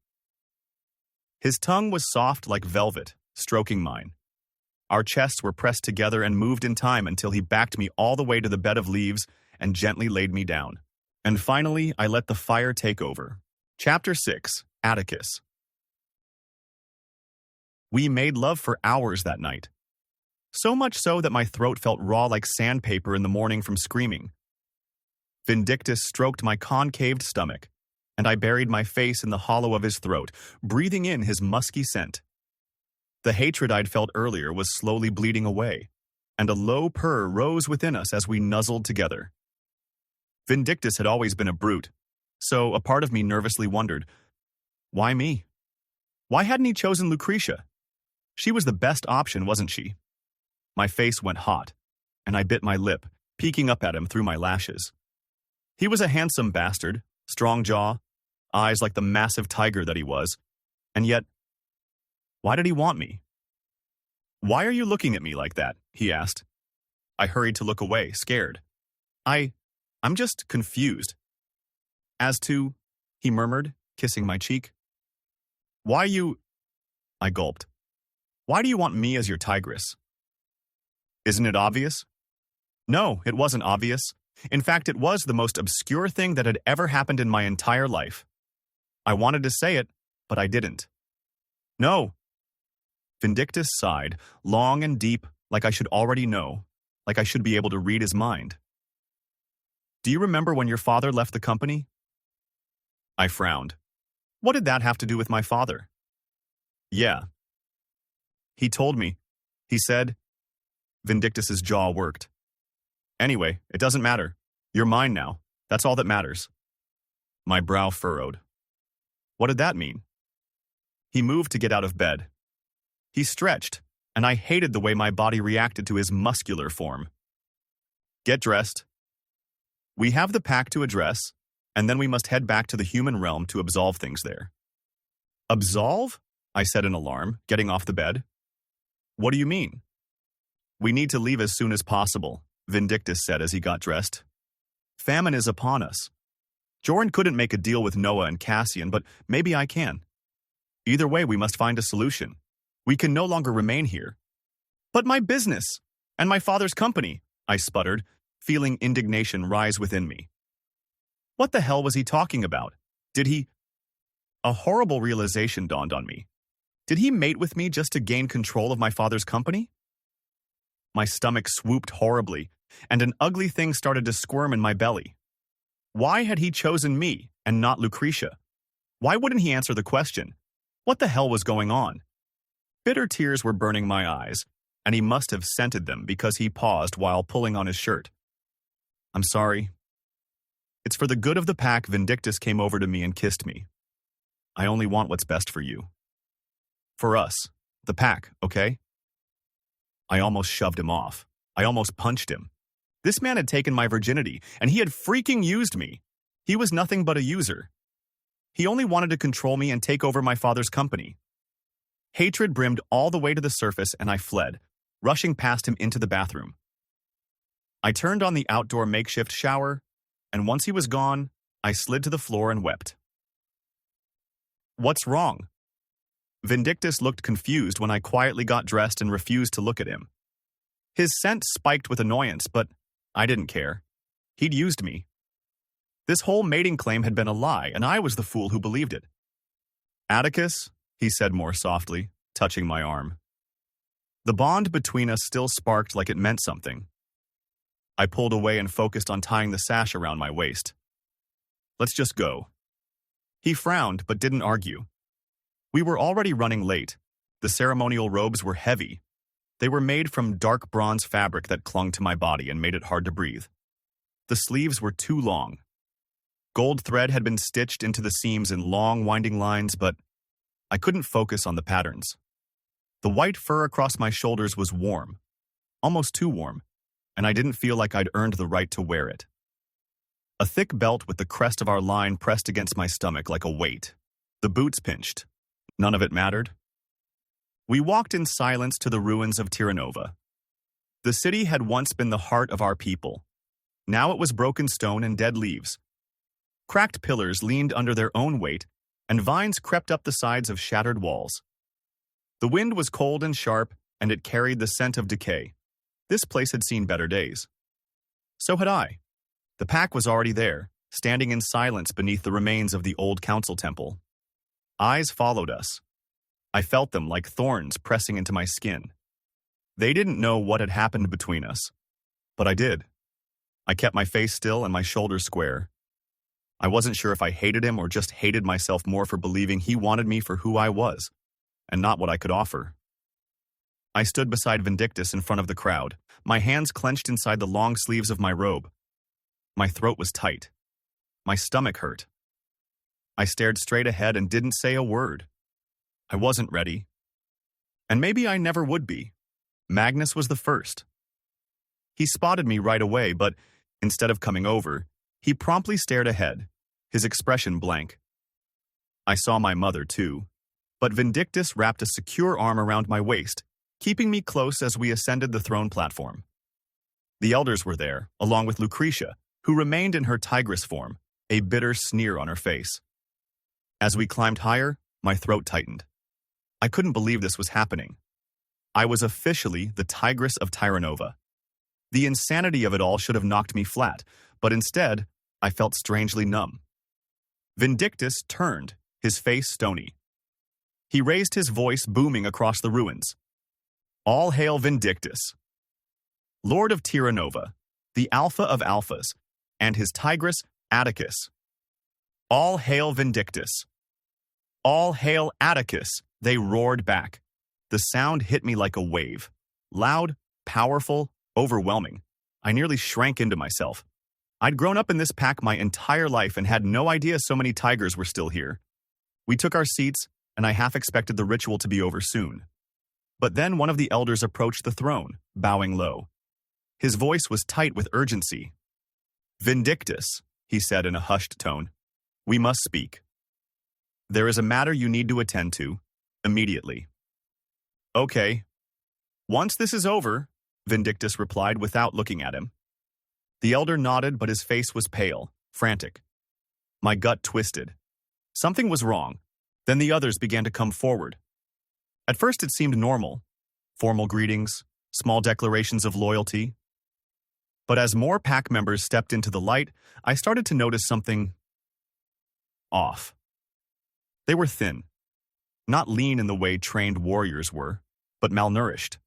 His tongue was soft like velvet, stroking mine. Our chests were pressed together and moved in time until he backed me all the way to the bed of leaves and gently laid me down. And finally, I let the fire take over. Chapter 6, Atticus. We made love for hours that night. So much so that my throat felt raw like sandpaper in the morning from screaming. Vindictus stroked my concaved stomach, and I buried my face in the hollow of his throat, breathing in his musky scent. The hatred I'd felt earlier was slowly bleeding away, and a low purr rose within us as we nuzzled together. Vindictus had always been a brute, so a part of me nervously wondered, why me? Why hadn't he chosen Lucretia? She was the best option, wasn't she? My face went hot, and I bit my lip, peeking up at him through my lashes. He was a handsome bastard, strong jaw, eyes like the massive tiger that he was, and yet, why did he want me? "Why are you looking at me like that?" he asked. I hurried to look away, scared. I'm just confused. "As to," he murmured, kissing my cheek. I gulped. "Why do you want me as your tigress?" "Isn't it obvious?" No, it wasn't obvious. In fact, it was the most obscure thing that had ever happened in my entire life. I wanted to say it, but I didn't. "No." Vindictus sighed, long and deep, like I should already know, like I should be able to read his mind. "Do you remember when your father left the company?" I frowned. What did that have to do with my father? "Yeah." "He told me. He said..." Vindictus's jaw worked. "Anyway, it doesn't matter. You're mine now. That's all that matters." My brow furrowed. What did that mean? He moved to get out of bed. He stretched, and I hated the way my body reacted to his muscular form. "Get dressed. We have the pack to address, and then we must head back to the human realm to absolve things there." "Absolve?" I said in alarm, getting off the bed. "What do you mean?" "We need to leave as soon as possible," Vindictus said as he got dressed. "Famine is upon us. Jorn couldn't make a deal with Noah and Cassian, but maybe I can. Either way, we must find a solution. We can no longer remain here." "But my business, and my father's company," I sputtered, feeling indignation rise within me. What the hell was he talking about? Did he... A horrible realization dawned on me. Did he mate with me just to gain control of my father's company? My stomach swooped horribly, and an ugly thing started to squirm in my belly. Why had he chosen me and not Lucretia? Why wouldn't he answer the question? What the hell was going on? Bitter tears were burning my eyes, and he must have scented them because he paused while pulling on his shirt. "I'm sorry. It's for the good of the pack." Vindictus came over to me and kissed me. "I only want what's best for you. For us, the pack, okay?" I almost shoved him off. I almost punched him. This man had taken my virginity, and he had freaking used me. He was nothing but a user. He only wanted to control me and take over my father's company. Hatred brimmed all the way to the surface, and I fled, rushing past him into the bathroom. I turned on the outdoor makeshift shower, and once he was gone, I slid to the floor and wept. "What's wrong?" Vindictus looked confused when I quietly got dressed and refused to look at him. His scent spiked with annoyance, but I didn't care. He'd used me. This whole mating claim had been a lie, and I was the fool who believed it. "Atticus," he said more softly, touching my arm. The bond between us still sparked like it meant something. I pulled away and focused on tying the sash around my waist. "Let's just go." He frowned, but didn't argue. We were already running late. The ceremonial robes were heavy. They were made from dark bronze fabric that clung to my body and made it hard to breathe. The sleeves were too long. Gold thread had been stitched into the seams in long, winding lines, but I couldn't focus on the patterns. The white fur across my shoulders was warm, almost too warm, and I didn't feel like I'd earned the right to wear it. A thick belt with the crest of our line pressed against my stomach like a weight. The boots pinched. None of it mattered. We walked in silence to the ruins of Terranova. The city had once been the heart of our people. Now it was broken stone and dead leaves. Cracked pillars leaned under their own weight, and vines crept up the sides of shattered walls. The wind was cold and sharp, and it carried the scent of decay. This place had seen better days. So had I. The pack was already there, standing in silence beneath the remains of the old council temple. Eyes followed us. I felt them like thorns pressing into my skin. They didn't know what had happened between us, but I did. I kept my face still and my shoulders square. I wasn't sure if I hated him or just hated myself more for believing he wanted me for who I was, and not what I could offer. I stood beside Vindictus in front of the crowd, my hands clenched inside the long sleeves of my robe. My throat was tight. My stomach hurt. I stared straight ahead and didn't say a word. I wasn't ready. And maybe I never would be. Magnus was the first. He spotted me right away, but instead of coming over, he promptly stared ahead, his expression blank. I saw my mother, too, but Vindictus wrapped a secure arm around my waist, keeping me close as we ascended the throne platform. The elders were there, along with Lucretia, who remained in her tigress form, a bitter sneer on her face. As we climbed higher, my throat tightened. I couldn't believe this was happening. I was officially the Tigress of Terranova. The insanity of it all should have knocked me flat, but instead, I felt strangely numb. Vindictus turned, his face stony. He raised his voice booming across the ruins. All hail Vindictus, Lord of Terranova, the Alpha of Alphas, and his Tigress, Atticus. All hail Vindictus. All hail Atticus, they roared back. The sound hit me like a wave. Loud, powerful, overwhelming. I nearly shrank into myself. I'd grown up in this pack my entire life and had no idea so many tigers were still here. We took our seats, and I half expected the ritual to be over soon. But then one of the elders approached the throne, bowing low. His voice was tight with urgency. Vindictus, he said in a hushed tone, we must speak. There is a matter you need to attend to, immediately. Okay. Once this is over, Vindictus replied without looking at him. The elder nodded, but his face was pale, frantic. My gut twisted. Something was wrong. Then the others began to come forward. At first it seemed normal. Formal greetings, small declarations of loyalty. But as more pack members stepped into the light, I started to notice something off. They were thin. Not lean in the way trained warriors were, but malnourished.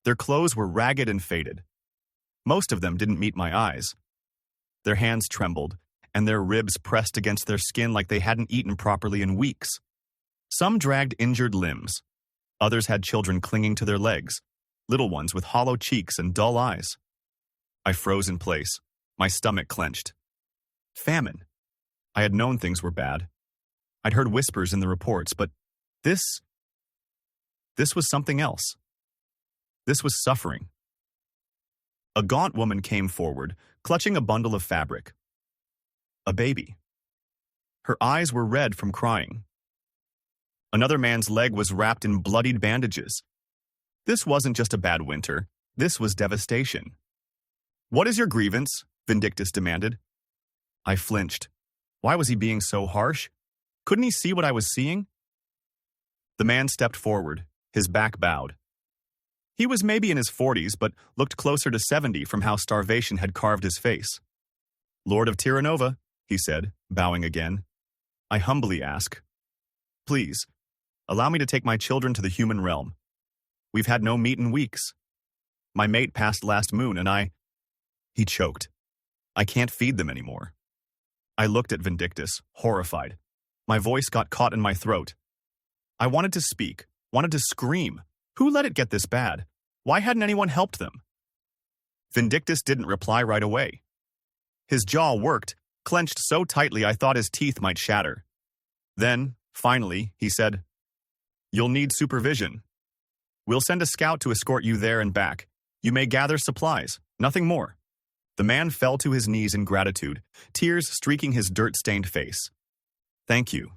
Their clothes were ragged and faded. Most of them didn't meet my eyes. Their hands trembled, and their ribs pressed against their skin like they hadn't eaten properly in weeks. Some dragged injured limbs. Others had children clinging to their legs, little ones with hollow cheeks and dull eyes. I froze in place, my stomach clenched. Famine. I had known things were bad. I'd heard whispers in the reports, but this was something else. This was suffering. A gaunt woman came forward, clutching a bundle of fabric. A baby. Her eyes were red from crying. Another man's leg was wrapped in bloodied bandages. This wasn't just a bad winter. This was devastation. What is your grievance? Vindictus demanded. I flinched. Why was he being so harsh? Couldn't he see what I was seeing? The man stepped forward, his back bowed. He was maybe in his 40s, but looked closer to 70 from how starvation had carved his face. Lord of Terranova, he said, bowing again. I humbly ask, please, allow me to take my children to the human realm. We've had no meat in weeks. My mate passed last moon, and He choked. I can't feed them anymore. I looked at Vindictus, horrified. My voice got caught in my throat. I wanted to speak, wanted to scream. Who let it get this bad? Why hadn't anyone helped them? Vindictus didn't reply right away. His jaw worked, clenched so tightly I thought his teeth might shatter. Then, finally, he said, "You'll need supervision. We'll send a scout to escort you there and back. You may gather supplies, nothing more." The man fell to his knees in gratitude, tears streaking his dirt-stained face. "Thank you.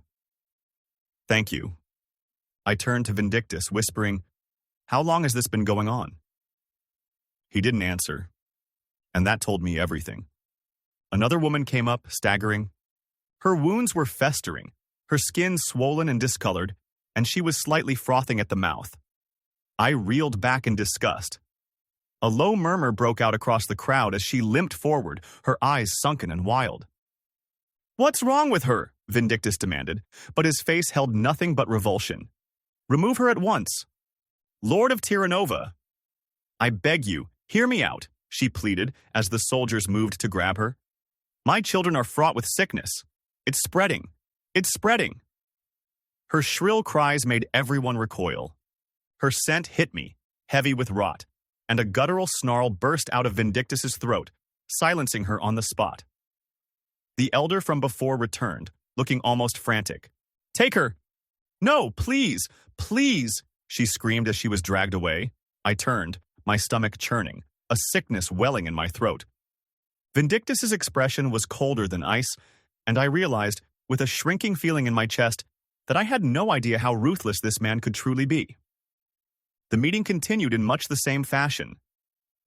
Thank you." I turned to Vindictus, whispering, "How long has this been going on?" He didn't answer, and that told me everything. Another woman came up, staggering. Her wounds were festering, her skin swollen and discolored, and she was slightly frothing at the mouth. I reeled back in disgust. A low murmur broke out across the crowd as she limped forward, her eyes sunken and wild. "What's wrong with her?" Vindictus demanded, but his face held nothing but revulsion. "Remove her at once. Lord of Terranova." "I beg you, hear me out," she pleaded as the soldiers moved to grab her. "My children are fraught with sickness. It's spreading. It's spreading." Her shrill cries made everyone recoil. Her scent hit me, heavy with rot, and a guttural snarl burst out of Vindictus's throat, silencing her on the spot. The elder from before returned, looking almost frantic. "Take her!" "No, please, please!" she screamed as she was dragged away. I turned, my stomach churning, a sickness welling in my throat. Vindictus's expression was colder than ice, and I realized, with a shrinking feeling in my chest, that I had no idea how ruthless this man could truly be. The meeting continued in much the same fashion.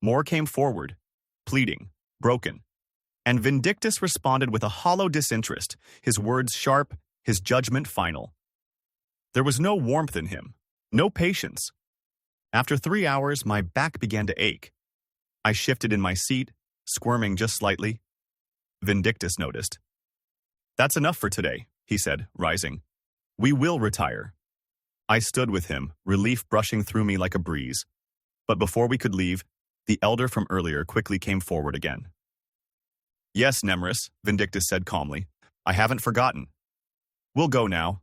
More came forward, pleading, broken, and Vindictus responded with a hollow disinterest, his words sharp, his judgment final. There was no warmth in him, no patience. After 3 hours, my back began to ache. I shifted in my seat, squirming just slightly. Vindictus noticed. "That's enough for today," he said, rising. "We will retire." I stood with him, relief brushing through me like a breeze. But before we could leave, the elder from earlier quickly came forward again. "Yes, Nemrus," Vindictus said calmly. "I haven't forgotten. We'll go now."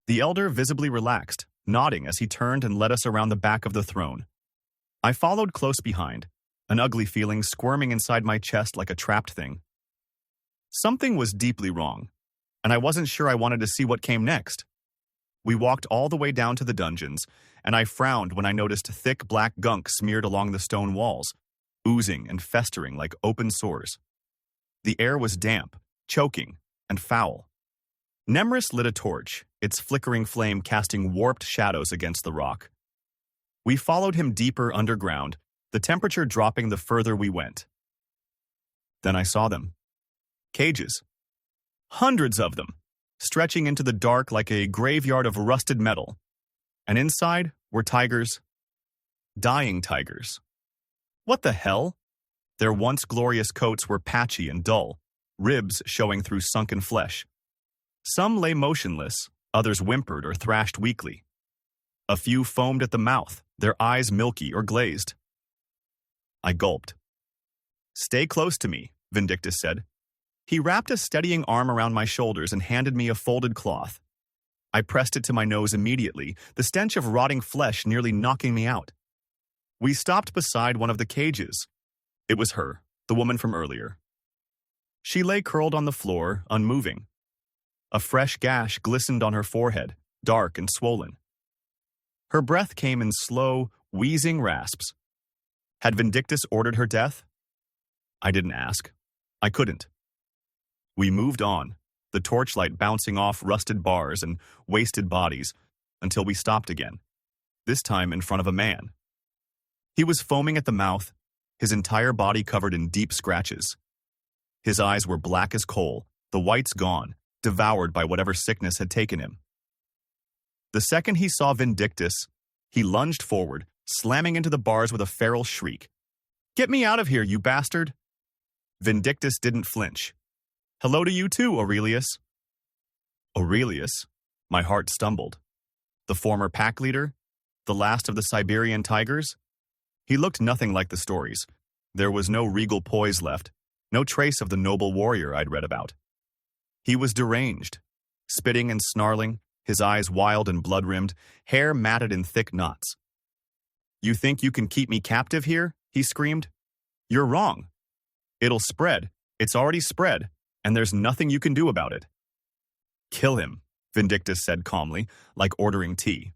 The elder visibly relaxed, nodding as he turned and led us around the back of the throne. I followed close behind, an ugly feeling squirming inside my chest like a trapped thing. Something was deeply wrong, and I wasn't sure I wanted to see what came next. We walked all the way down to the dungeons, and I frowned when I noticed thick black gunk smeared along the stone walls, oozing and festering like open sores. The air was damp, choking, and foul. Nemrus lit a torch, its flickering flame casting warped shadows against the rock. We followed him deeper underground, the temperature dropping the further we went. Then I saw them. Cages. Hundreds of them, stretching into the dark like a graveyard of rusted metal. And inside were tigers. Dying tigers. What the hell? Their once glorious coats were patchy and dull, ribs showing through sunken flesh. Some lay motionless, others whimpered or thrashed weakly. A few foamed at the mouth, their eyes milky or glazed. I gulped. "Stay close to me," Vindictus said. He wrapped a steadying arm around my shoulders and handed me a folded cloth. I pressed it to my nose immediately, the stench of rotting flesh nearly knocking me out. We stopped beside one of the cages. It was her, the woman from earlier. She lay curled on the floor, unmoving. A fresh gash glistened on her forehead, dark and swollen. Her breath came in slow, wheezing rasps. Had Vindictus ordered her death? I didn't ask. I couldn't. We moved on, the torchlight bouncing off rusted bars and wasted bodies, until we stopped again, this time in front of a man. He was foaming at the mouth, his entire body covered in deep scratches. His eyes were black as coal, the whites gone, devoured by whatever sickness had taken him. The second he saw Vindictus, he lunged forward, slamming into the bars with a feral shriek. "Get me out of here, you bastard!" Vindictus didn't flinch. "Hello to you too, Aurelius." Aurelius? My heart stumbled. The former pack leader? The last of the Siberian tigers? He looked nothing like the stories. There was no regal poise left, no trace of the noble warrior I'd read about. He was deranged, spitting and snarling, his eyes wild and blood-rimmed, hair matted in thick knots. "You think you can keep me captive here?" he screamed. "You're wrong. It'll spread. It's already spread. and there's nothing you can do about it. Kill him, Vindictus said calmly, like ordering tea.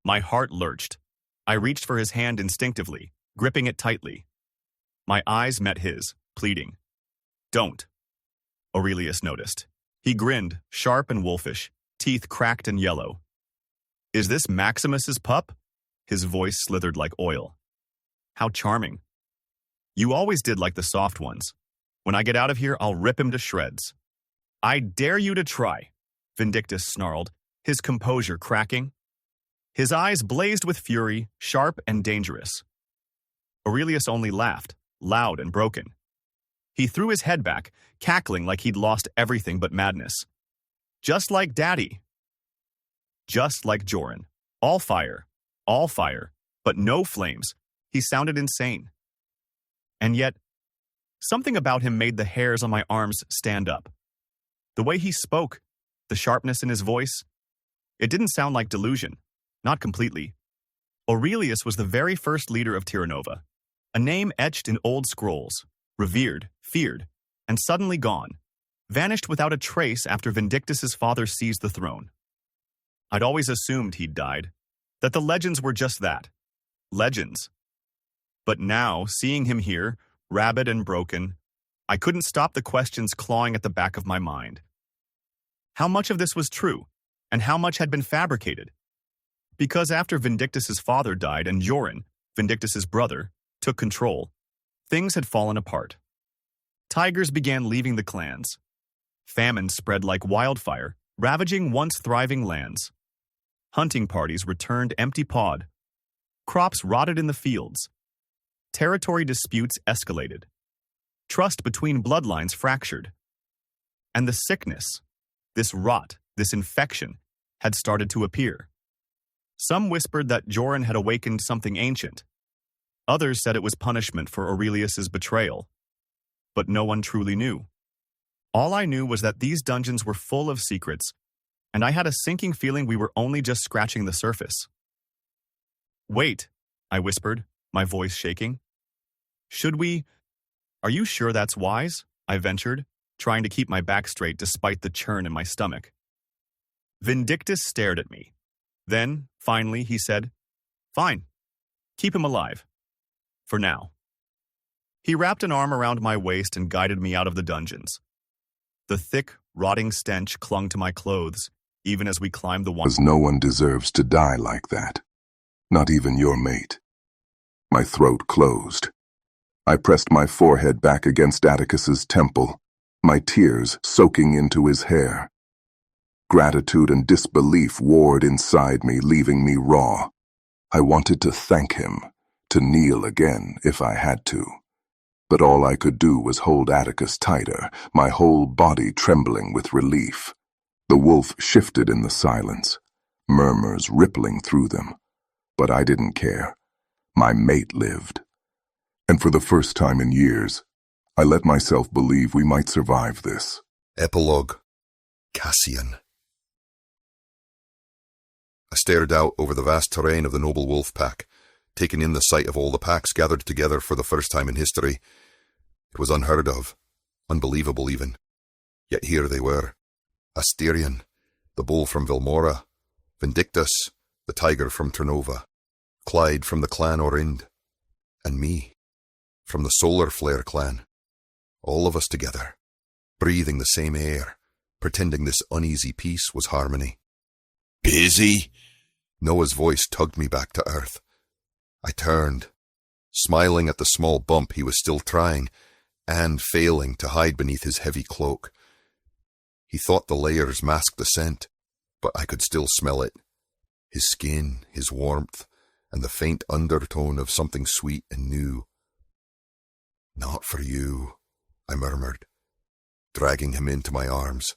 My heart lurched. I reached for his hand instinctively, gripping it tightly. My eyes met his, pleading. Don't. Aurelius noticed. He grinned, sharp and wolfish, teeth cracked and yellow. Is this Maximus's pup? His voice slithered like oil. How charming. You always did like the soft ones. When I get out of here, I'll rip him to shreds. I dare you to try, Vindictus snarled, his composure cracking. His eyes blazed with fury, sharp and dangerous. Aurelius only laughed, loud and broken. He threw his head back, cackling like he'd lost everything but madness. Just like Daddy. Just like Joran. All fire, but no flames. He sounded insane. And yet, something about him made the hairs on my arms stand up. The way he spoke, the sharpness in his voice, it didn't sound like delusion. Not completely. Aurelius was the very first leader of Terranova, a name etched in old scrolls, revered, feared, and suddenly gone, vanished without a trace after Vindictus's father seized the throne. I'd always assumed he'd died, that the legends were just that, legends. But now, seeing him here, rabid and broken, I couldn't stop the questions clawing at the back of my mind. How much of this was true, and how much had been fabricated? Because after Vindictus's father died and Joran, Vindictus's brother, took control, things had fallen apart. Tigers began leaving the clans. Famine spread like wildfire, ravaging once thriving lands. Hunting parties returned empty-pawed. Crops rotted in the fields. Territory disputes escalated. Trust between bloodlines fractured. And the sickness, this rot, this infection, had started to appear. Some whispered that Joran had awakened something ancient. Others said it was punishment for Aurelius's betrayal. But no one truly knew. All I knew was that these dungeons were full of secrets, and I had a sinking feeling we were only just scratching the surface. Wait, I whispered, my voice shaking. Should we? Are you sure that's wise? I ventured, trying to keep my back straight despite the churn in my stomach. Vindictus stared at me. Then, finally, he said, Fine. Keep him alive. For now. He wrapped an arm around my waist and guided me out of the dungeons. The thick, rotting stench clung to my clothes, even as we climbed the Because no one deserves to die like that. Not even your mate. My throat closed. I pressed my forehead back against Atticus's temple, my tears soaking into his hair. Gratitude and disbelief warred inside me, leaving me raw. I wanted to thank him, to kneel again if I had to. But all I could do was hold Atticus tighter, my whole body trembling with relief. The wolf shifted in the silence, murmurs rippling through them. But I didn't care. My mate lived. And for the first time in years, I let myself believe we might survive this. Epilogue. Cassian. I stared out over the vast terrain of the noble wolf pack, taking in the sight of all the packs gathered together for the first time in history. It was unheard of, unbelievable even. Yet here they were. Asterion, the bull from Vilmora, Vindictus, the tiger from Terranova, Clyde from the clan Orind, and me, from the Solar Flare clan. All of us together, breathing the same air, pretending this uneasy peace was harmony. Busy? Noah's voice tugged me back to earth. I turned, smiling at the small bump he was still trying, and failing to hide beneath his heavy cloak. He thought the layers masked the scent, but I could still smell it. His skin, his warmth, and the faint undertone of something sweet and new. Not for you, I murmured, dragging him into my arms.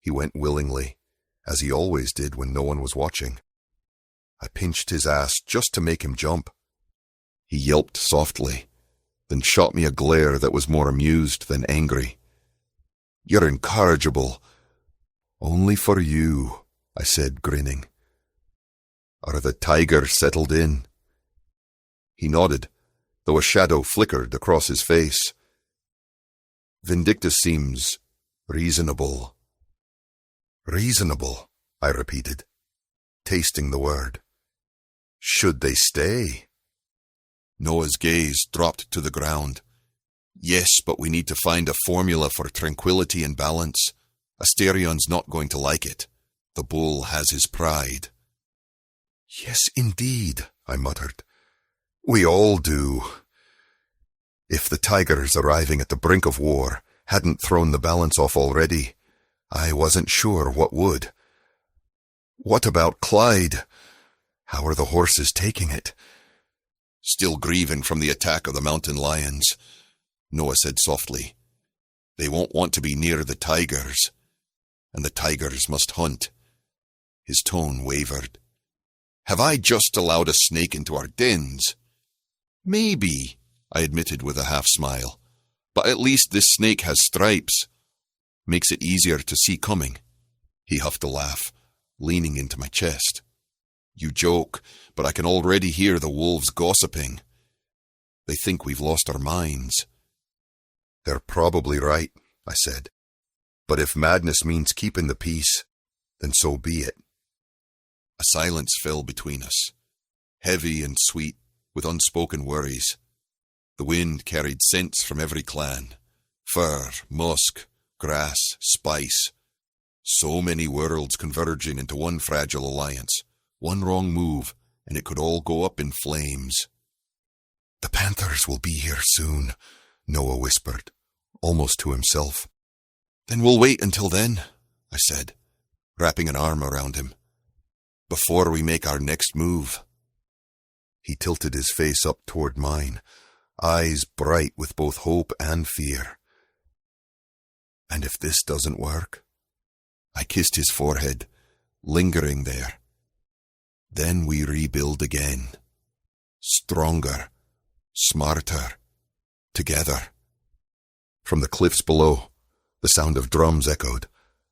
He went willingly, as he always did when no one was watching. I pinched his ass just to make him jump. He yelped softly, then shot me a glare that was more amused than angry. You're incorrigible. Only for you, I said, grinning. Are the tigers settled in? He nodded, though a shadow flickered across his face. Vindictus seems reasonable. Reasonable, I repeated, tasting the word. Should they stay? Noah's gaze dropped to the ground. Yes, but we need to find a formula for tranquility and balance. Asterion's not going to like it. The bull has his pride. Yes, indeed, I muttered. We all do. If the tigers arriving at the brink of war hadn't thrown the balance off already, I wasn't sure what would. What about Clyde? How are the horses taking it? Still grieving from the attack of the mountain lions, Noah said softly. They won't want to be near the tigers, and the tigers must hunt. His tone wavered. Have I just allowed a snake into our dens? Maybe, I admitted with a half-smile. But at least this snake has stripes. Makes it easier to see coming. He huffed a laugh, leaning into my chest. You joke, but I can already hear the wolves gossiping. They think we've lost our minds. They're probably right, I said. But if madness means keeping the peace, then so be it. A silence fell between us, heavy and sweet, with unspoken worries. The wind carried scents from every clan. Fir, musk, grass, spice. So many worlds converging into one fragile alliance. One wrong move, and it could all go up in flames. The panthers will be here soon, Noah whispered, almost to himself. Then we'll wait until then, I said, wrapping an arm around him. Before we make our next move. He tilted his face up toward mine, eyes bright with both hope and fear. And if this doesn't work? I kissed his forehead, lingering there. Then we rebuild again. Stronger, smarter, together. From the cliffs below, the sound of drums echoed,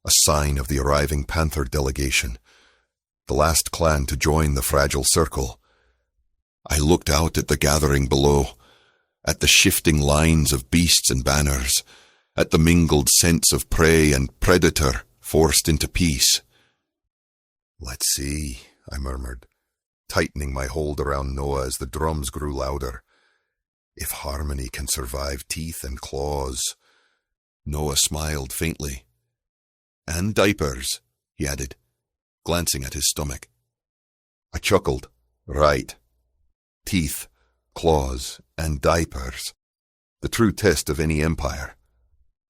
a sign of the arriving panther delegation, the last clan to join the fragile circle. I looked out at the gathering below, at the shifting lines of beasts and banners, at the mingled scents of prey and predator forced into peace. Let's see, I murmured, tightening my hold around Noah as the drums grew louder. If harmony can survive teeth and claws. Noah smiled faintly. And diapers, he added, glancing at his stomach. I chuckled. Right. Teeth, claws, and diapers. The true test of any empire.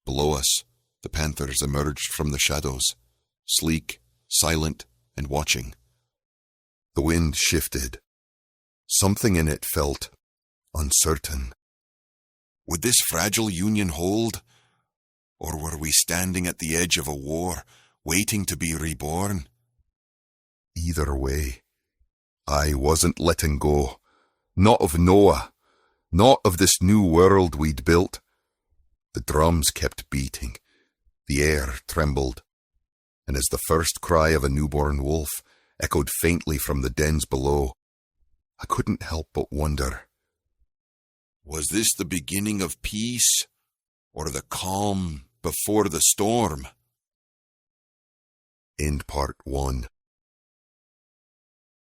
Below us, the panthers emerged from the shadows, sleek, silent, and watching. The wind shifted. Something in it felt uncertain. Would this fragile union hold? Or were we standing at the edge of a war, waiting to be reborn? Either way, I wasn't letting go. Not of Noah. Not of this new world we'd built. The drums kept beating. The air trembled. And as the first cry of a newborn wolf echoed faintly from the dens below, I couldn't help but wonder. Was this the beginning of peace, or the calm before the storm? End part 1.